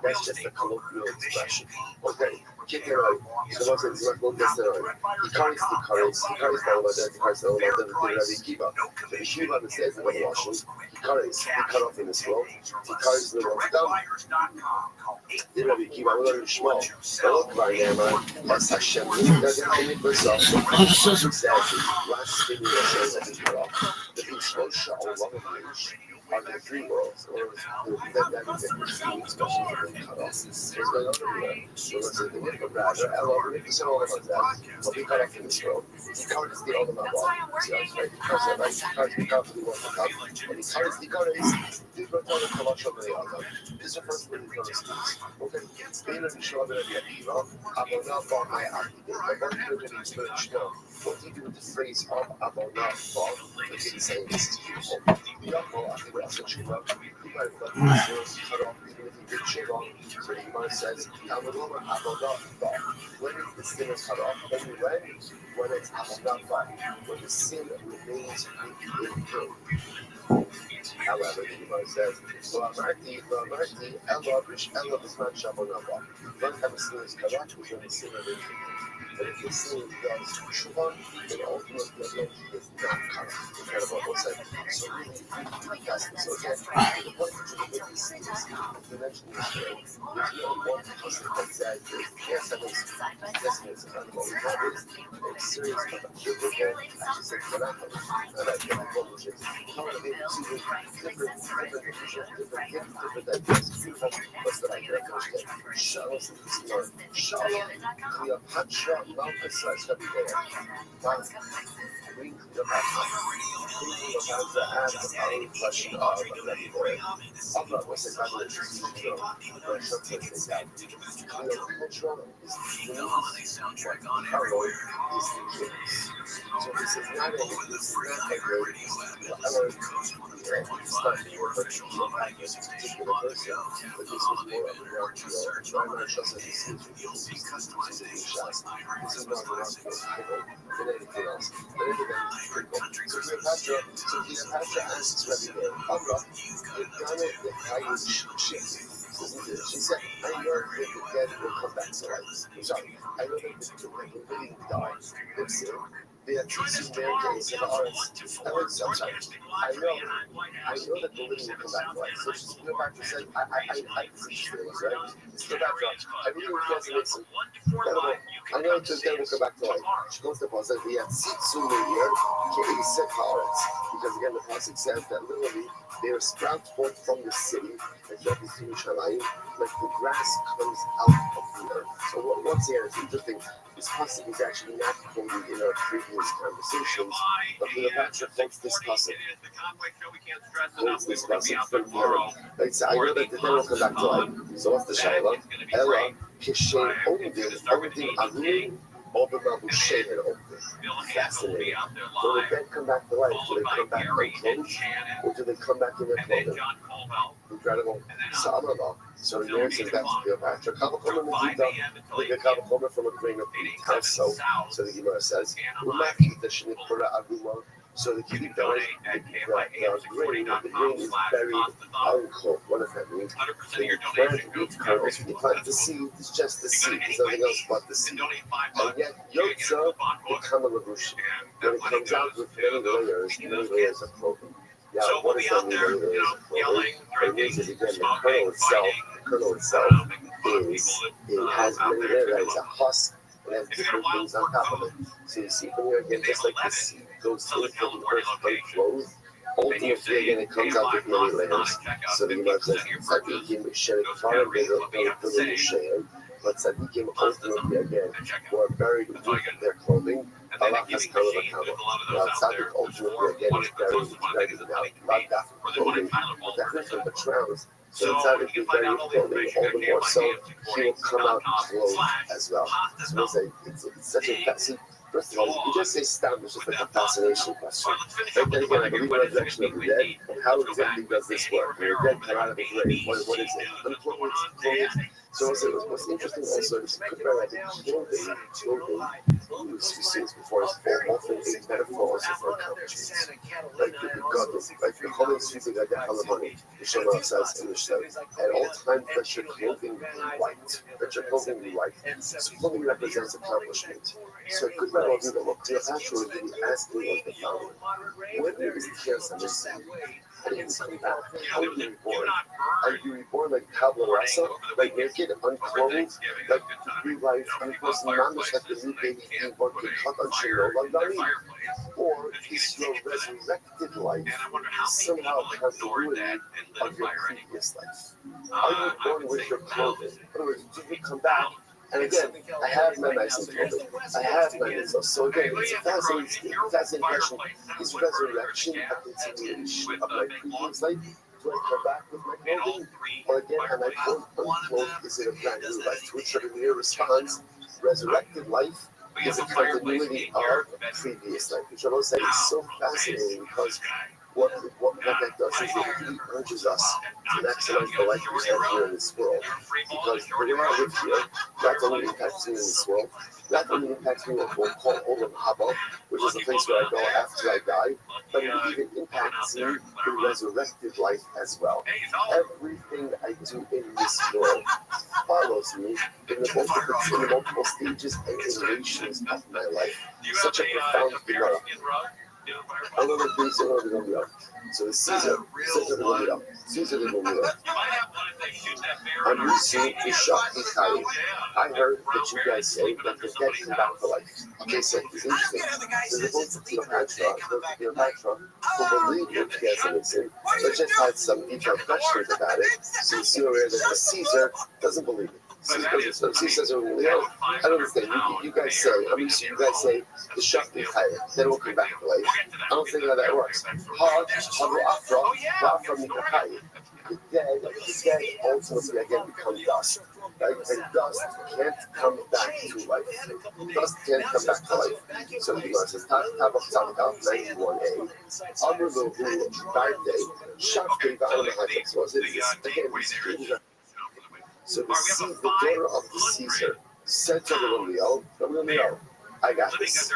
that's just a colloquial expression. Okay, keep it right. So what's it like this he carries the Bangladesh, he carries the Rabbi Kiva. So the Shiva that says in Russian, he carries the cut off in his throat, he carries the ones down. The Rabbi Kiva, we're going to small. So look by them, that's Hashem. Doesn't only yourself. Last stimulation that is cut off. The Bishlo Shah, all of are the three worlds, or that is the extreme expression of being cut off. There's no other way. So let's say the word of rather, I love it, it's all about that. But we cut off in this world. He covers the other man. See, I was right, because I like to cut the cup, and he covers the cutters, the return of Kalash of the other. This is the first word he covers. Okay, being in the show that I get Eva, I will not fall my argument. I want to do it in church now. What do you do with the phrase of I will not fall? The king saying this is beautiful. The alcohol, I think that's what you love. You might let the words cut off, even if you did shit wrong. So the Imam says, I will not fall. When is the sin cut off? Only when it's I will not fall. When the sin remains in you. However, the Imam says, Ella is not Shabbat. Don't have a sin is cut off when the sin remains in you. But if the sin does Shubhan, then ultimately he is not cut off. Incredible. What's that? So really, that's this. Okay. The point of the sin is to mention this story. There's no one person that says, yes, that is, yes, it's incredible. That is serious about the biblical, I should say, fanatical. And I think which is how to be able to do different ideas. Beautiful. What's the idea of those Shalom, Shalom, Cleopatra, Malchus, every day. Queen Cleopatra. Queen Cleopatra and the following question of every day. Abba was a God that is Cleopatra is the queen. Pharaoh is the king. So this is not a great study or particular person, but this was more of a real I'm not just a decision. This is not than anything else. But anything so Cleopatra asks Rabbi Allah, she said, I know that the dead will come back to life. I'm sorry, I know that the living die. They are teaching their days in the arts. I know that the living will come back to life. So she's Cleopatra said, I see feelings, right? It's Cleopatra. I really resonates some incredible. I know that the dead will come back to life. She goes to the Pasuk, we have Tzitzu Meir, Ke'esek Haaretz. Because again, the Pasuk says that literally they are sprouted forth from the city, as that is Yerushalayim, like the grass comes out of the earth. So what's here is interesting. This pasuk is actually not quoted in our previous conversations, but Cleopatra quotes this pasuk. So I know that the dead will come back to life. So what's the shayla? Ella kishay odin agrin obama busheven odin. Fascinating. Will the dead come back to life? Do they come back unclothed, or do they come back in their clothing? Incredible. So the Mary says that's Cleopatra. Kavakomer Medita, like a Kavakomer from a grain of wheat. How so? So the Gemara says, Umakita Shinipura Aguma. So the grain is buried uncooked. What does that mean? The plant wheat kernels, when you plant the seed, it's just the seed. There's nothing else but the seed. And yet, Yotza, the Kamalabushi, when it comes out with many layers of clothing. Now, what does that mean? It means that again, the kernel itself has many layers. It's a husk and has different things on top of it. So you see from here again, just like the seed goes through from the first unclothed, ultimately again it comes out with many layers. So the Gemara says, Tzadikim sherik farim be'il she'er, but Tzadikim ultimately again who are buried with their clothing. Allah has come of a camel. Now, Tzaddik ultimately again is buried now, not that clothing, but that is from the trouns. So the Tzaddik is buried with clothing, all the more so he will come out clothed as well. So it's such a fancy. First of all, you just say stam, it's just like a fascination question. But then again, I believe in the resurrection of the dead. And how exactly does this work? When you're dead, come out of the grave. What is it? Unclothed? So what's interesting also is clothing used to see this before is often a metaphor also for accomplishments. Like the whole speaking like the Halamani, the Shema says in the Mishnah, at all times let your clothing be white. Let your clothing be white. So clothing represents accomplishment. So it could very well be that what Cleopatra would be asking was the following. When is Tears understand? How do you come back? How are you reborn? Are you reborn like Pablo Rasa? Like naked, unclothed, like re-life, and was not like the new baby being born can cut on Shiro Landani? Or is your resurrected life somehow continuity of your previous life? Are you born with your clothing? In other words, do you come back? And again, I have my nice clothing. I have my mitzvah. So again, it's a fascinating question. Is resurrection a continuation of my previous life? Do I come back with my clothing? Or again, am I unclothed? Is it a brand new life? To which Rabbi responds, resurrected life is a continuity of previous life. Which I will say is so fascinating because what that does is it really urges us to maximize the life we have here in this world. Because the way I live here, that only impacts me in this world. That only impacts me in what we'll call Olam Haba, which is the place where I go after I die. But it even impacts me in resurrected life as well. Everything I do in this world follows me in the multiple stages and iterations of my life. Such a profound Gemara. Another thing, so the Caesar de Romero. I'm using the shop Ikari. I heard that you guys say that the dead come back to life. Okay, so it's interesting. There's a book to Cleopatra who believe what you guys are missing, but just had some detailed questions about it. So you see where that the Caesar doesn't believe it. So he says, I don't understand. You guys say, you guys say the shop Ikari, then we'll come back to life. I don't think how that works. The dead ultimately again become dust. Right? And dust can't come back to life. Dust can't come back to life. So the Gemara says, Tav 91a. Amr Lohu Barde, Shafke Va'anahayim. So the daughter of the Caesar said to Gamaliel, I got this.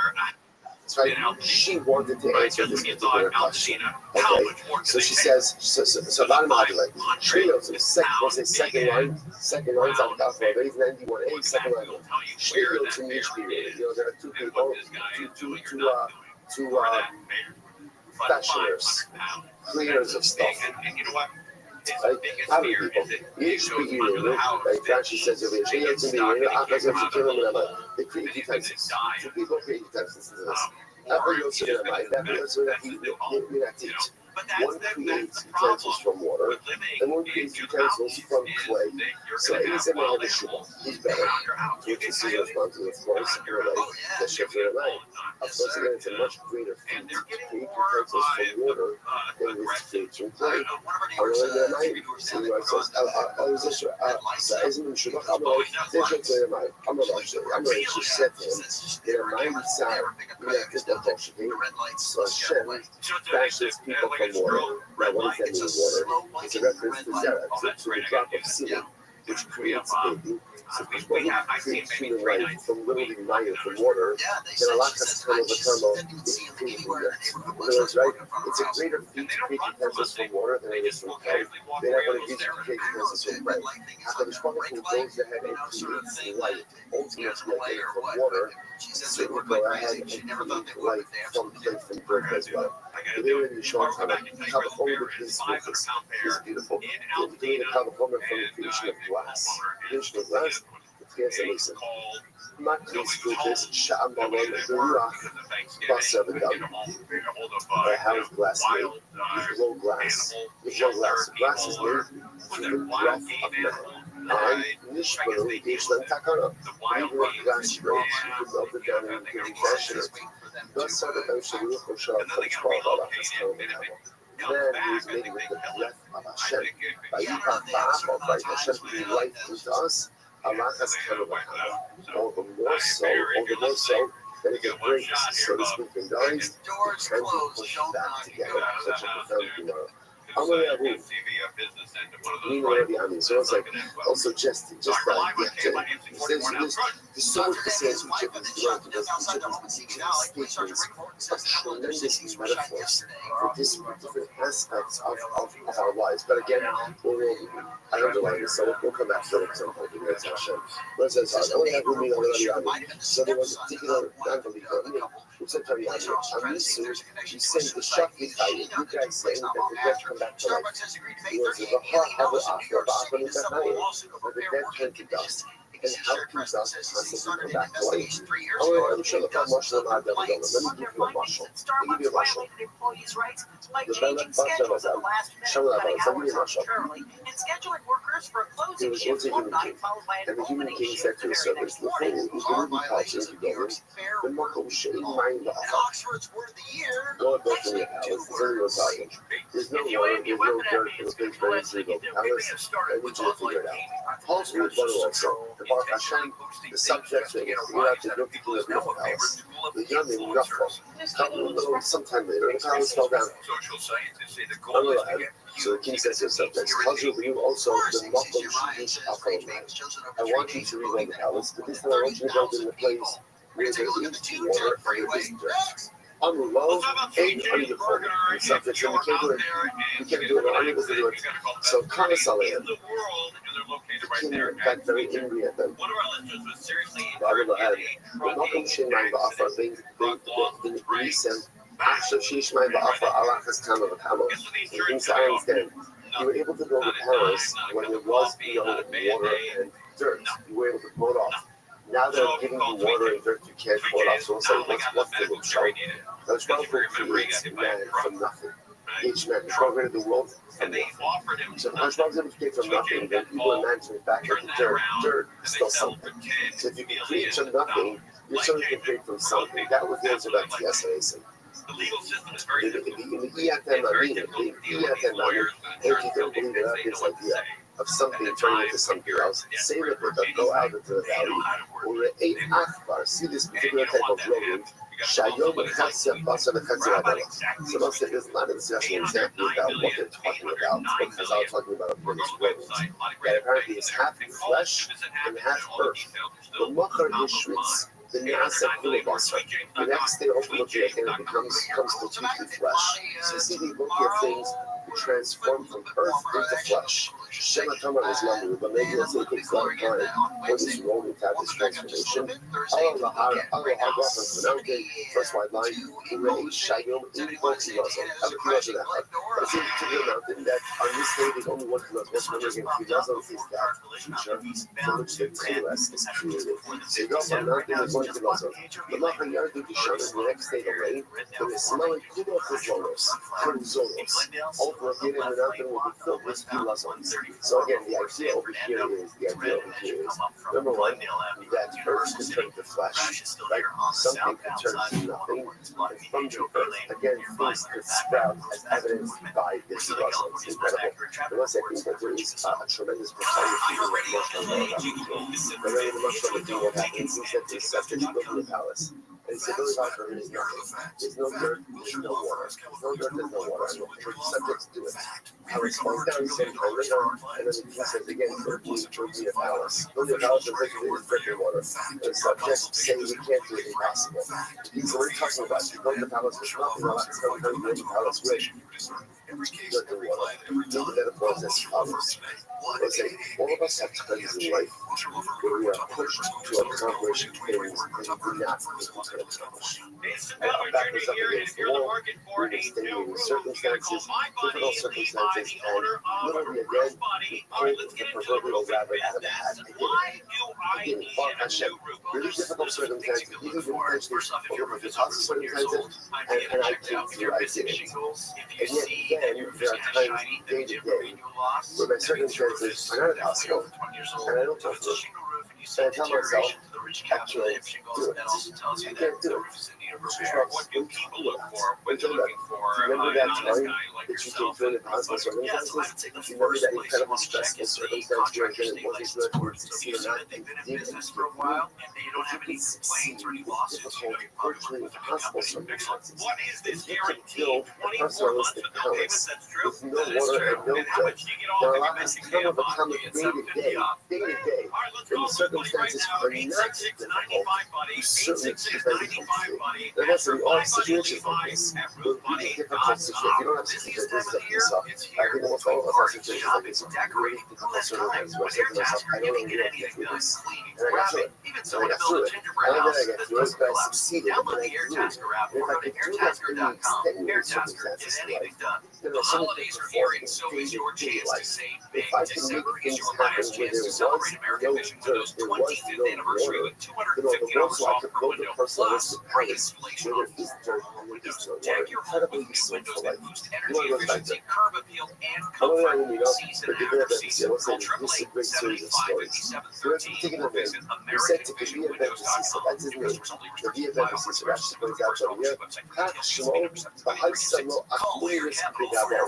Right? She wanted to answer this particular question. Okay, so she says, so bottom line, Shrios, the second line's on top of it, 91A, second line. Shrio to Mishri, there are two people, two fashioners, creators of stuff. Right? How many people? Each beginning, like Rashi says over here, they create utensils. Two people create utensils. One creates utensils from water, and one creates utensils from clay. So he's a man of the shul. He's better. Which is the responsibility, of course, the shepherd of life. Of course, again, it's a much greater feat to create utensils from water than it is to create from clay. So Hashem fashions people from water. Now, what does that mean, water? It's a reference to Zerah, to the drop of semen, which creates baby. So people who create human life from literally Maya, from water, then Allah has come of a term is creating that. In other words, right? It's a greater feat to create utensils from water than it is from clay. They're not going to use it to create utensils from clay. HaKadosh Baruch Hu goes ahead and creates light, ultimately again from water, so we go ahead and create light from clay, from dirt as well. Today we're in the short time of Kavachomer, this is beautiful. We're doing the Kavachomer from the creation of glass. Creation of glass, it's amazing. Please do this, Sha'am Balon, the Ruach, Basar V'Dam. How is glass made? You blow glass. You blow glass. Glass is made through the breath of man. And Nishbaru, Yeshlan Takana. Even if glass breaks, you can melt it down and you can fashion it. Basar V'Dam Shavuch Hoshar, Kachpal Allah has come in man who is made with the breath of Hashem. By Yipach Ba'achol, by Hashem being life into us, Allah has come of All the more so, then it gets breaks, so to speak, and dies, Doors and closed. push Don't back knock. together. Such a profound tomorrow. I'm gonna have room. You know what I mean? So it's like also just there's so much essential chickens throughout the statements of tremendous metaphors for different aspects of our lives. But again, I underline this, so we'll come back to it because I'm hoping that's Hashem. But it says, I only have room in the so there was a particular non-believer. I'm used to you saying the shock you guys saying that the dead come back to life. It was the heart of the after, the dead turn to dust. And how can dust constantly come back to life? I'm sure the marshal and I don't know. Let me give you a marshal. Let me give you a marshal. The Bella Basha, show that out. I'll give you a marshal. It was once a human king. And the human king said to his servants, the thing is going to be culture to go in. The Marco was shitting mind the go and build me a palace. It's very Italian. There's no water, there's no dirt, there's no place to build a palace. I need you to figure it out. Paul's with butter also. The Baruch Hashem, the subject that you have to look to the palace. The young and rough sometime later, the palace fell down. So the king says to his subjects, you also the Makom Shidish Akalomai. I want you to rebuild the palace, but this time I want you to build it in a place where there is water and there is dirt. Unlow and undeformed. The subjects indicated we can do it or unable to do it. So Kamasalayim, the king got very angry at them. The Makom Shemai Ba'afar, the Nisem, after Shishmai Ba'afar, Allah has come of a camel. The king said, I understand. You were able to build a palace when there was no water and dirt. You were able to blow it off. Now they're giving you water and dirt, you can't pull it off. So it's like, what's the little show? God's powerful creates man from nothing. Each man created the world from nothing. So God's powerful create from nothing, then evil and man turn back into dirt. Dirt is still something. So if you can create from nothing, you certainly can create from something. That was the answer back to yesterday's. The legal system is very difficult. In the if you don't believe in this idea of something turning into something else, say that they go out into the valley, or a akbar, see this particular type of road, Shayom Chatsia Basa the Chatsia Rabbi. So let's say this is not exactly about what they're talking about, because I'm talking about a British road that apparently is half flesh and half earth. The Machar Yishritz. The next day, ultimately, again, comes completely flesh. So you see, the ability of things to transform from earth into flesh. Shema Tamar is lovely, but maybe that's it takes a lot of time for this rolling to have this transformation. First white line, Shayom, it's a particular mountain that on this day there's only one kilometer. What's one again? He doesn't see that feature from which the Tchilas is created. So you go up on a mountain, there's one kilometer. The Mahayar do Kishan, the next day the rain, and the smelling Kudozonos, over again in the mountain will be filled with kilazons. So again, the idea over here is, number one, that earth can turn to flesh, right? Something can turn to nothing, and from the earth, again, things could sprout as evidenced by this kilazon. It's incredible. And once I think that there is a tremendous profoundity in the emotional world of the but really the emotional thing what happens is that the subject building the palace. And it's a really hard for him is nothing. There's no dirt, there's no water. There's no dirt, there's no water. And the subjects do it. Palace falls down, he said, and then he says again, building a palace. Building a palace is drinking water. And the subjects say we can't do it, impossible. So what are you talking about? You build the palace with nothing, it's going to build the palace with drinking water. The metaphor is as follows. Let's say, all of us have times in life where we are pushed to accomplish things and we do not think we can accomplish. Our back is up against the wall, we're extending circumstances, difficult circumstances, and literally again, we pull the proverbial rabbit out of the hat. I did it. Baruch Hashem. Really difficult circumstances, even potentially over the tough circumstances, and I came through, I did it. And yet again, there are times day to day where my circumstances are not possible, and I don't talk to it. And I tell myself, actually, do it. I can't do it. Remember that time, the which you can do in impossible circumstances. Remember that incredibly stressful circumstance where again it wasn't good or succeed or not, and did for a while, if you can succeed in difficult, virtually impossible circumstances, if you can build a personalistic palace with no water and no dirt, that allows kind of a common day-to-day, when the circumstances are not difficult, you certainly keep everything true. There has to be all situations like this, with really difficult situations. You don't have situations like this, like this, I think almost all of us have situations like this, really difficult circumstances, where I say to myself, I don't know how to get through this, and I got through it. So I got through it. And then I got through it, but I succeeded, and I grew. And if I could do that in the extenuating circumstances of life, then there's so many things before in day-to-day life. If I can make things happen where there was no dirt, there was no water, then all the world, so I could build a personalistic palace where there is dirt and there is no water. Incredibly useful for life. You want to go back there. How many of you know, but the good event is, I will say, this is a great series of stories. So let's take it away. We said to be a event, so that's his name. The be event is so actually brings out over here. Hak Shlo, Bahai Salo, Akmuris Bigabo.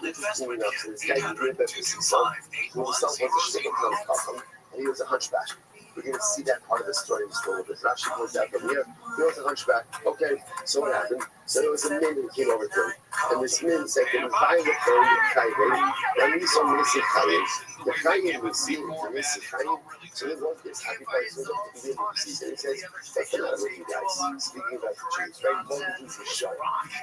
Interesting enough, so this guy who did that was his son, who himself was a shlichut of Chacham, and he was a hunchback. We're going to see that part of the story just a little bit. Rashi goes out from here. He was a hunchback. Okay, so what happened? So there was a man who came over to him. And this man said, can you buy the phone with Chayim? And we saw Missy Chayim. The Chayim was seen to Missy Chayim. So he wrote this happy place with him to be able to see. And he says, what's the matter with you guys? Speaking about the Jews, right? Both of you were shy.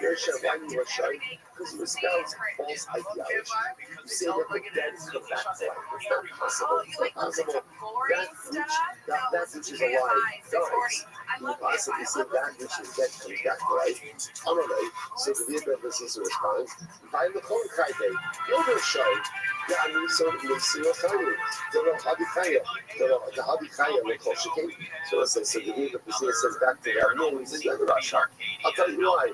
You're shy. Why you were shy? Because you espouse false ideology. You say that the dead come back to life. It's not possible. It's not possible. That which is alive dies. You possibly say that which is dead comes back to life. Amalei, so the Rebbe responds, by the phone Chayim, you're going to show. Yeah, I mean, so the Messiah Chayim, the Habikaya, the Habikaya, the Koshiki. So let's say, so the Rebbe says back to that man, he says, you're the Rasha. I'll tell you why.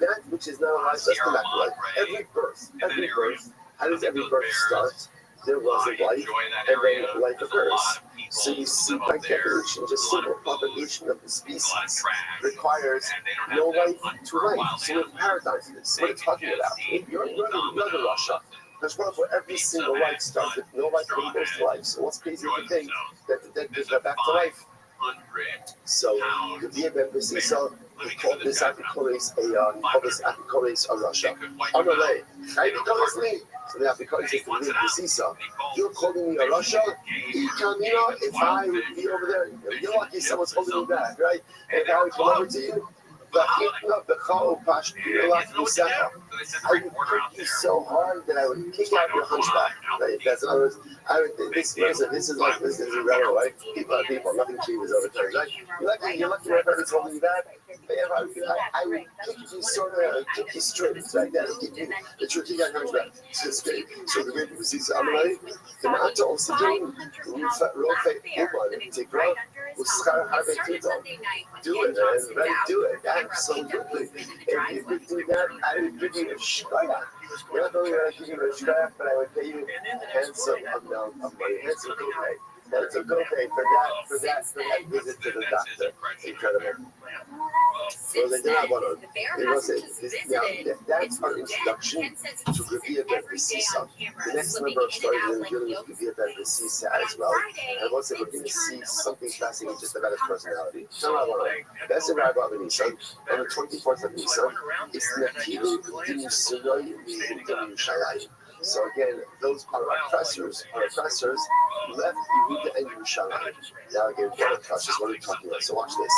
That which is not alive does come back to life. Every birth, how does every birth start? There was a life, and then life occurs. So you see, by definition, just simple propagation of the species requires no life to life. So we're paradigms in this. What are you talking about? You're another Russia. There's one for every single life starts with no life when goes to life. So what's crazy to think that the dead goes back to life? So the BMFC, so we call this Apikolis a Russia. Amalei, Apikolis. So the Apikolis is the name of the Sisa. You're calling me a Russia? If I would be over there, you're lucky someone's holding me back, right? And if I would come over to you, I would kick you so hard that I would kick out your hunchback. Right? That's in other words, this is a rhetoric, right? People, nothing cheap is over there, right? You're lucky my parents holding you back. I would kick you sort of, kick you straight, like that, and kick you, that you're kicking out your hunchback. So it's great. So the way people see Amalei, the Ma'ata also doing, Rofe Uman, take out, Uskar Harbe Tito. Do it, man. Right? Do it. Absolutely. If you could do that, I would give you a shkoya. Not only would I give you a shkoya, but I would pay you a handsome amount of money. Handsome copay. That's a copay for that visit to the doctor. Incredible. Well, they did have one on. It was that's our introduction to Rabbi Rothschild. The next number of stories we're going to deal with Rabbi Rothschild as well. And once we're going to see something fascinating just about his personality. That's the Rabbi Rothschild. On the 24th of Nisan, it's Nakilu Dimusurai Yerushalayim. So again, those are oppressors left Yehuda and Yerushalayim. Now again, what oppressors? What are we talking about? So watch this.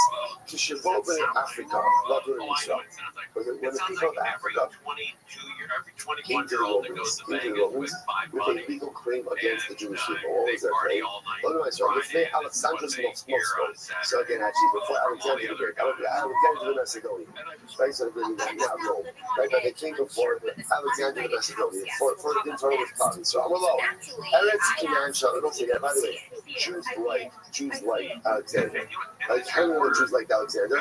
Kishavov in Africa, Ladur in Israel. When the people of Africa came to the Romans with a legal claim against the Jewish people, what was their claim? Before Alexander's Moscow. So again, actually, before Alexander the Great, Alexander the Macedonian, right? So not Rome, right? But they came before Alexander the Macedonian for the internal with tongue. So I'm alone. Eretz Canaan shall. Don't say that. By the way, Jews like Alexander. Like how many Jews like Alexander?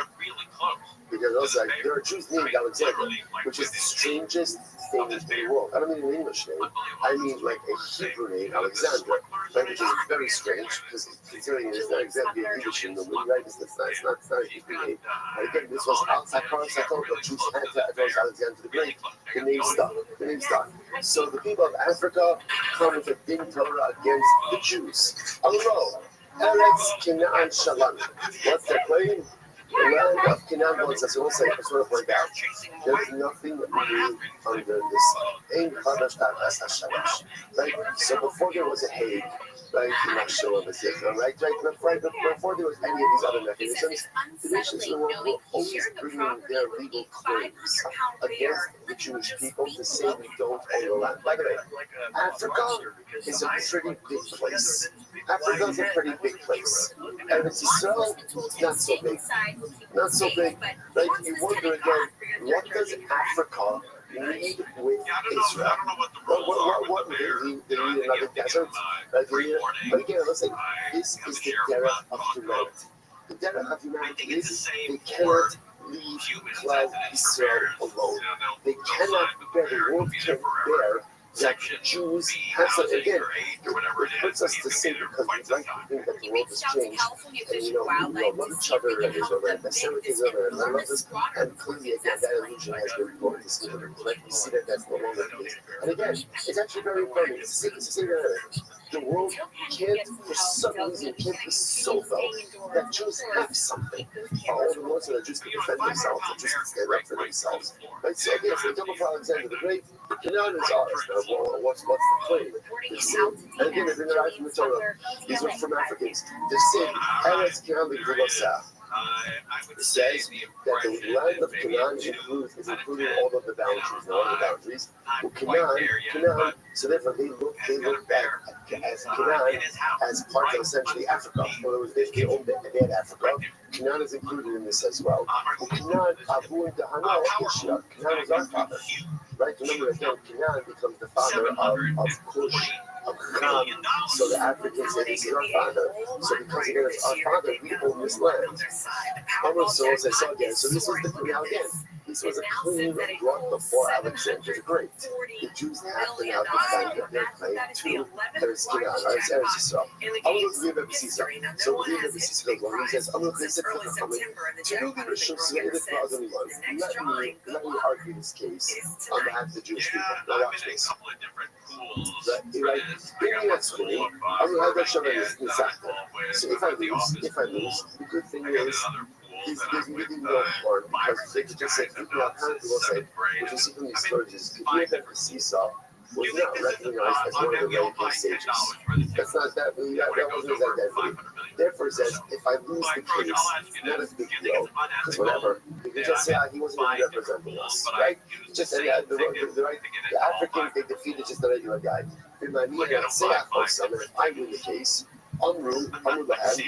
Because also there are Jews named Alexander, which is the strangest name in the world. I don't mean an English name. I mean like a Hebrew name, Alexander, right? Which is very strange because considering it's not exactly an English name, right? It's not a Hebrew name. But again, this was outside parts. I thought the Jews had to address Alexander the Great. The name stuck. So the people of Africa come with a din Torah against the Jews. Although Eretz Canaan Shalom, what's their claim? The land of Canaan wants us also to sort of point out there's nothing new under this. Ain't Chadash Taras HaShamash. Right? So before there was a Hague, right? Before there was any of these other mechanisms, the nations of the world were always bringing their legal claims against the Jewish people to say we don't own the land. By the way, Africa is a pretty big place. Africa is a pretty big place. And it's Israel, not so big. Not so big. Right? You wonder again, what does Africa need with Israel? What they need another desert? But again, let's say this is the derech of humanity. The derech of humanity is they cannot leave Klal Israel alone. They cannot bear, the world can't bear that Jews have to, again, it hurts us to say because we'd like to think that the world has changed and we love each other and there's no anti-Semitism and I love this, and clearly again that illusion has been reported to see right? We see that that's no longer the case. And again, it's actually very important to say that the world can't, for some reason, can't be so though that Jews have something. All the more so that Jews can defend themselves, that Jews can stand up for themselves. Right? So again, so the double for Alexander the Great, Canaan is ours. Now, what's the claim? And again, if you're not from the Torah, these are from Africans. They say, Eretz Canaan V'Vosah. It says that the land of Canaan is including all of the boundaries, all the boundaries. Well, Canaan, so therefore they look back as Canaan as part of essentially Africa. In other words, they owned it and they had Africa. Canaan is included in this as well. Well, Canaan, Abu and Dahana, Canaan is our father. Right? Remember again, Canaan becomes the father of Cush, of Ham. So the Africans say this is our father. So because again it's our father, we own this land. Almost so as I saw again. So this was the now again. This was a claim brought before Alexander the Great. The Jews have to now defend their claim to Eretz Canaan, Eretz Yisrael. I'm going to give a Sisa. So we'll give a Sisa. He says, I'm going to visit for the coming. To do the Rishon Siyah the clause in one. Let me argue this case on behalf of the Jewish people. Now watch this. Right? That's funny. I'm going to have that show in So if I lose, the good thing is, there's really no harm because they could just say, people will say, which you see from these stories, is if you have that seesaw, was not recognized as one of the very sages. That's not that wasn't his identity. Therefore, it says, if I lose the case, not a big deal, because whatever, you can just say, he wasn't really representing us, right? Just say, the Africans, they defeated just a regular guy. If I win the case, Amru Lahab,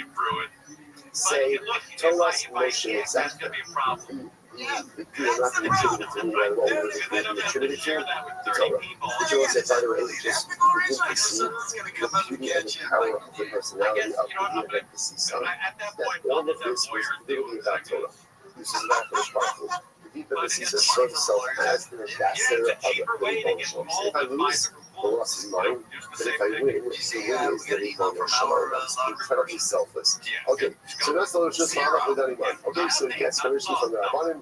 say, tell us Moshe exactly. You're not going to attribute it to me, right? What was it attributed to? The Torah. The Torah said, by the way, just you can see the beauty and the power of the personality of the Seesaw. That all of this was literally about Torah. This is not for the Sparkles. The deep of the Seesaw saw himself as an ambassador of the emotions. If I lose, the loss is mine. But if I win, the win is the emotional shalom. That's incredibly selfless. Okay, so that's the just with anyone. Okay, so yes, permission from the Rabbanim.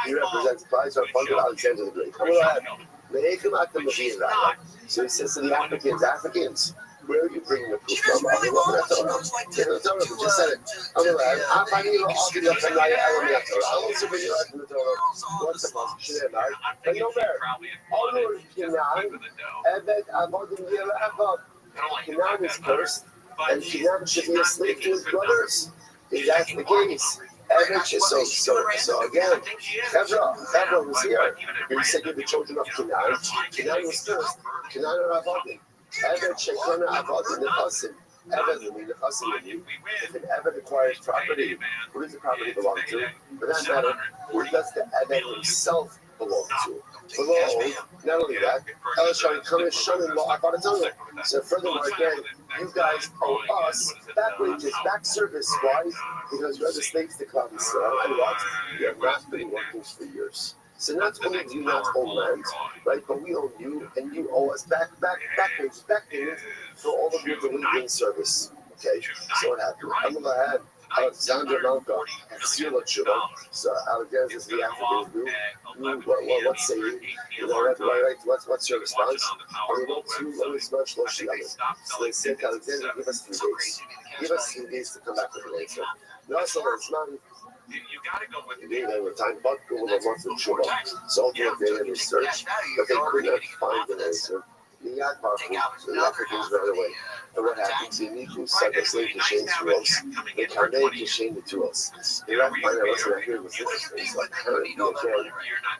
He represents Christ, our father Alexander the Great. So he says to the Africans, where are you bringing the proof from? The Torah. We just said it. I'll also bring you out from the Torah. What's the position? But no bear. Canaan is cursed, and Canaan should be a slave to his brothers. If that's the case. So again, Ezra was here. He said, you're the children of Canaan. Canaan was cursed. Canaan are Avodim. Eved Shekona Avodim Nechasim. Eved if an Eved acquires property, who does the property belong to? For that matter, who does the Eved himself belong to? Below, not only that, so furthermore, again, you guys owe us back wages, back service. Why? Because you're the slaves to Klal Yisrael, and what? You have not been working for years. So not only do you not own land, right, but we own you, and you owe us back payment for all of your delivering service. Okay, so what happened? Amar had Alexander Malka, Sila Chuba. So Alexander is the African Jew. What say you? You know, right? What's your response? And they went to a response, so they said to Alexander, give us 3 days. Give us 3 days to come back with an answer. No, so it's not. You gotta go with They were time, but go with a month of Chuba. So ultimately they had research, but they could not find an answer. The Africans right away. And what happens? The Niku Saga slave to change to us. The Karnay to change it to us. The Rat Miner wasn't here with this. It's like apparently again,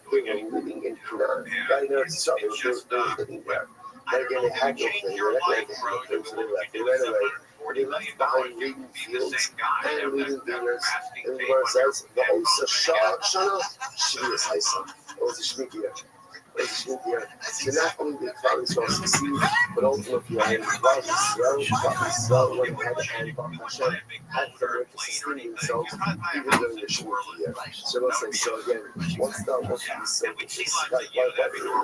they were living in Canaan. Right there, they were living there. But again, they had no thing. They had no thing, so they left. They ran away. They left behind reading fields and reading vineyards. And the Gemara says, the Osa Shana Shvius Haisa. It was a Shmikiyah. So not only did Klal Yisrael succeed, but ultimately Klal Yisrael went ahead and Baruch Hashem had the way to sustain themselves even during the Shemitah year. So let's say, so again, what's the so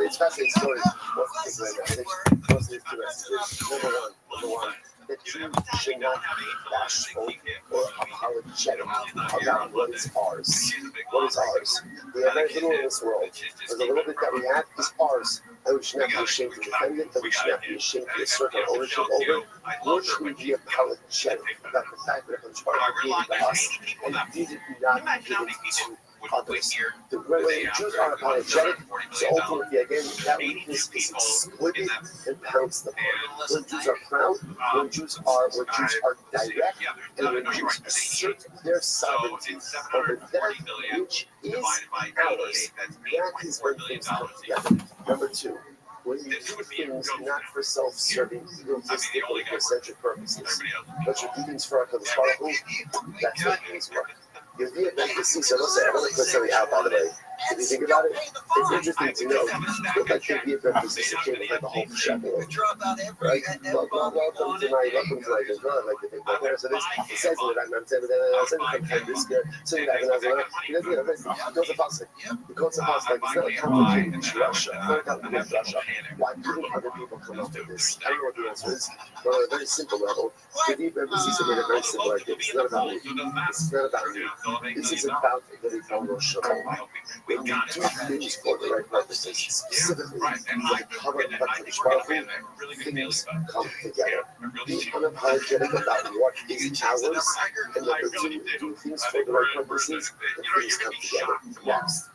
it's fascinating story. What's the takeaway message? What's the two messages? Number one. That you should not be bashful or apologetic about what is ours. What is ours? We have very little in this world. There's a little bit that we have is ours, and we should not be ashamed to defend it, and we should not be ashamed to assert our ownership over it. Nor should we be apologetic about the fact that it's part of being to us, and did not give it to others. The way Jews are apologetic, so ultimately, again, that weakness is exploited and pounds the blood. When Jews are proud, when Jews are direct, and when Jews assert their sovereignty over that which is ours, that is when things come together. Number two, when you do things not for self-serving, egotistical, egocentric purposes, but you're doing things for our Baruch Hu, that's what things work. Your VFMPC, so let's say, I want to put something out, by the way. If you think about it, it's interesting to know that like the VFMPC came with like a whole shopping list, right? Welcome to my God, like the big brother. So this, it says that I'm saying that this year, so you guys know, because the apostle, it's not a complicated Russia, it's not a complicated Russia. Why couldn't other people come up with this? I don't know what the answer is, but on a very simple level, the VFMPC made it very simple like this. It's not about me. It's not about you. This is about the Ribono Shel Olam. When you do things for the right purposes, specifically for the cover of the things come together. Be unapologetic about what is ours, and number two, do things for the right purposes, the things come together. Next.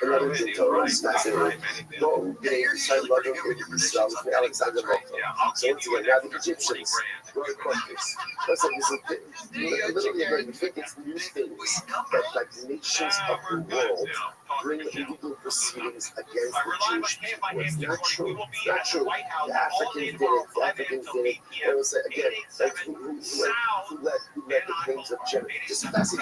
Another thing totally fascinating. Go get inside love of Israel with Alexander Malka. So once again, now the Egyptians were the questions. Listen, this is literally you think it's new things that like nations of the world bring legal proceedings against the Jewish people. It's not true. It's not true. The Africans did it. It was again like who led the kings of Genesis. Just fascinating.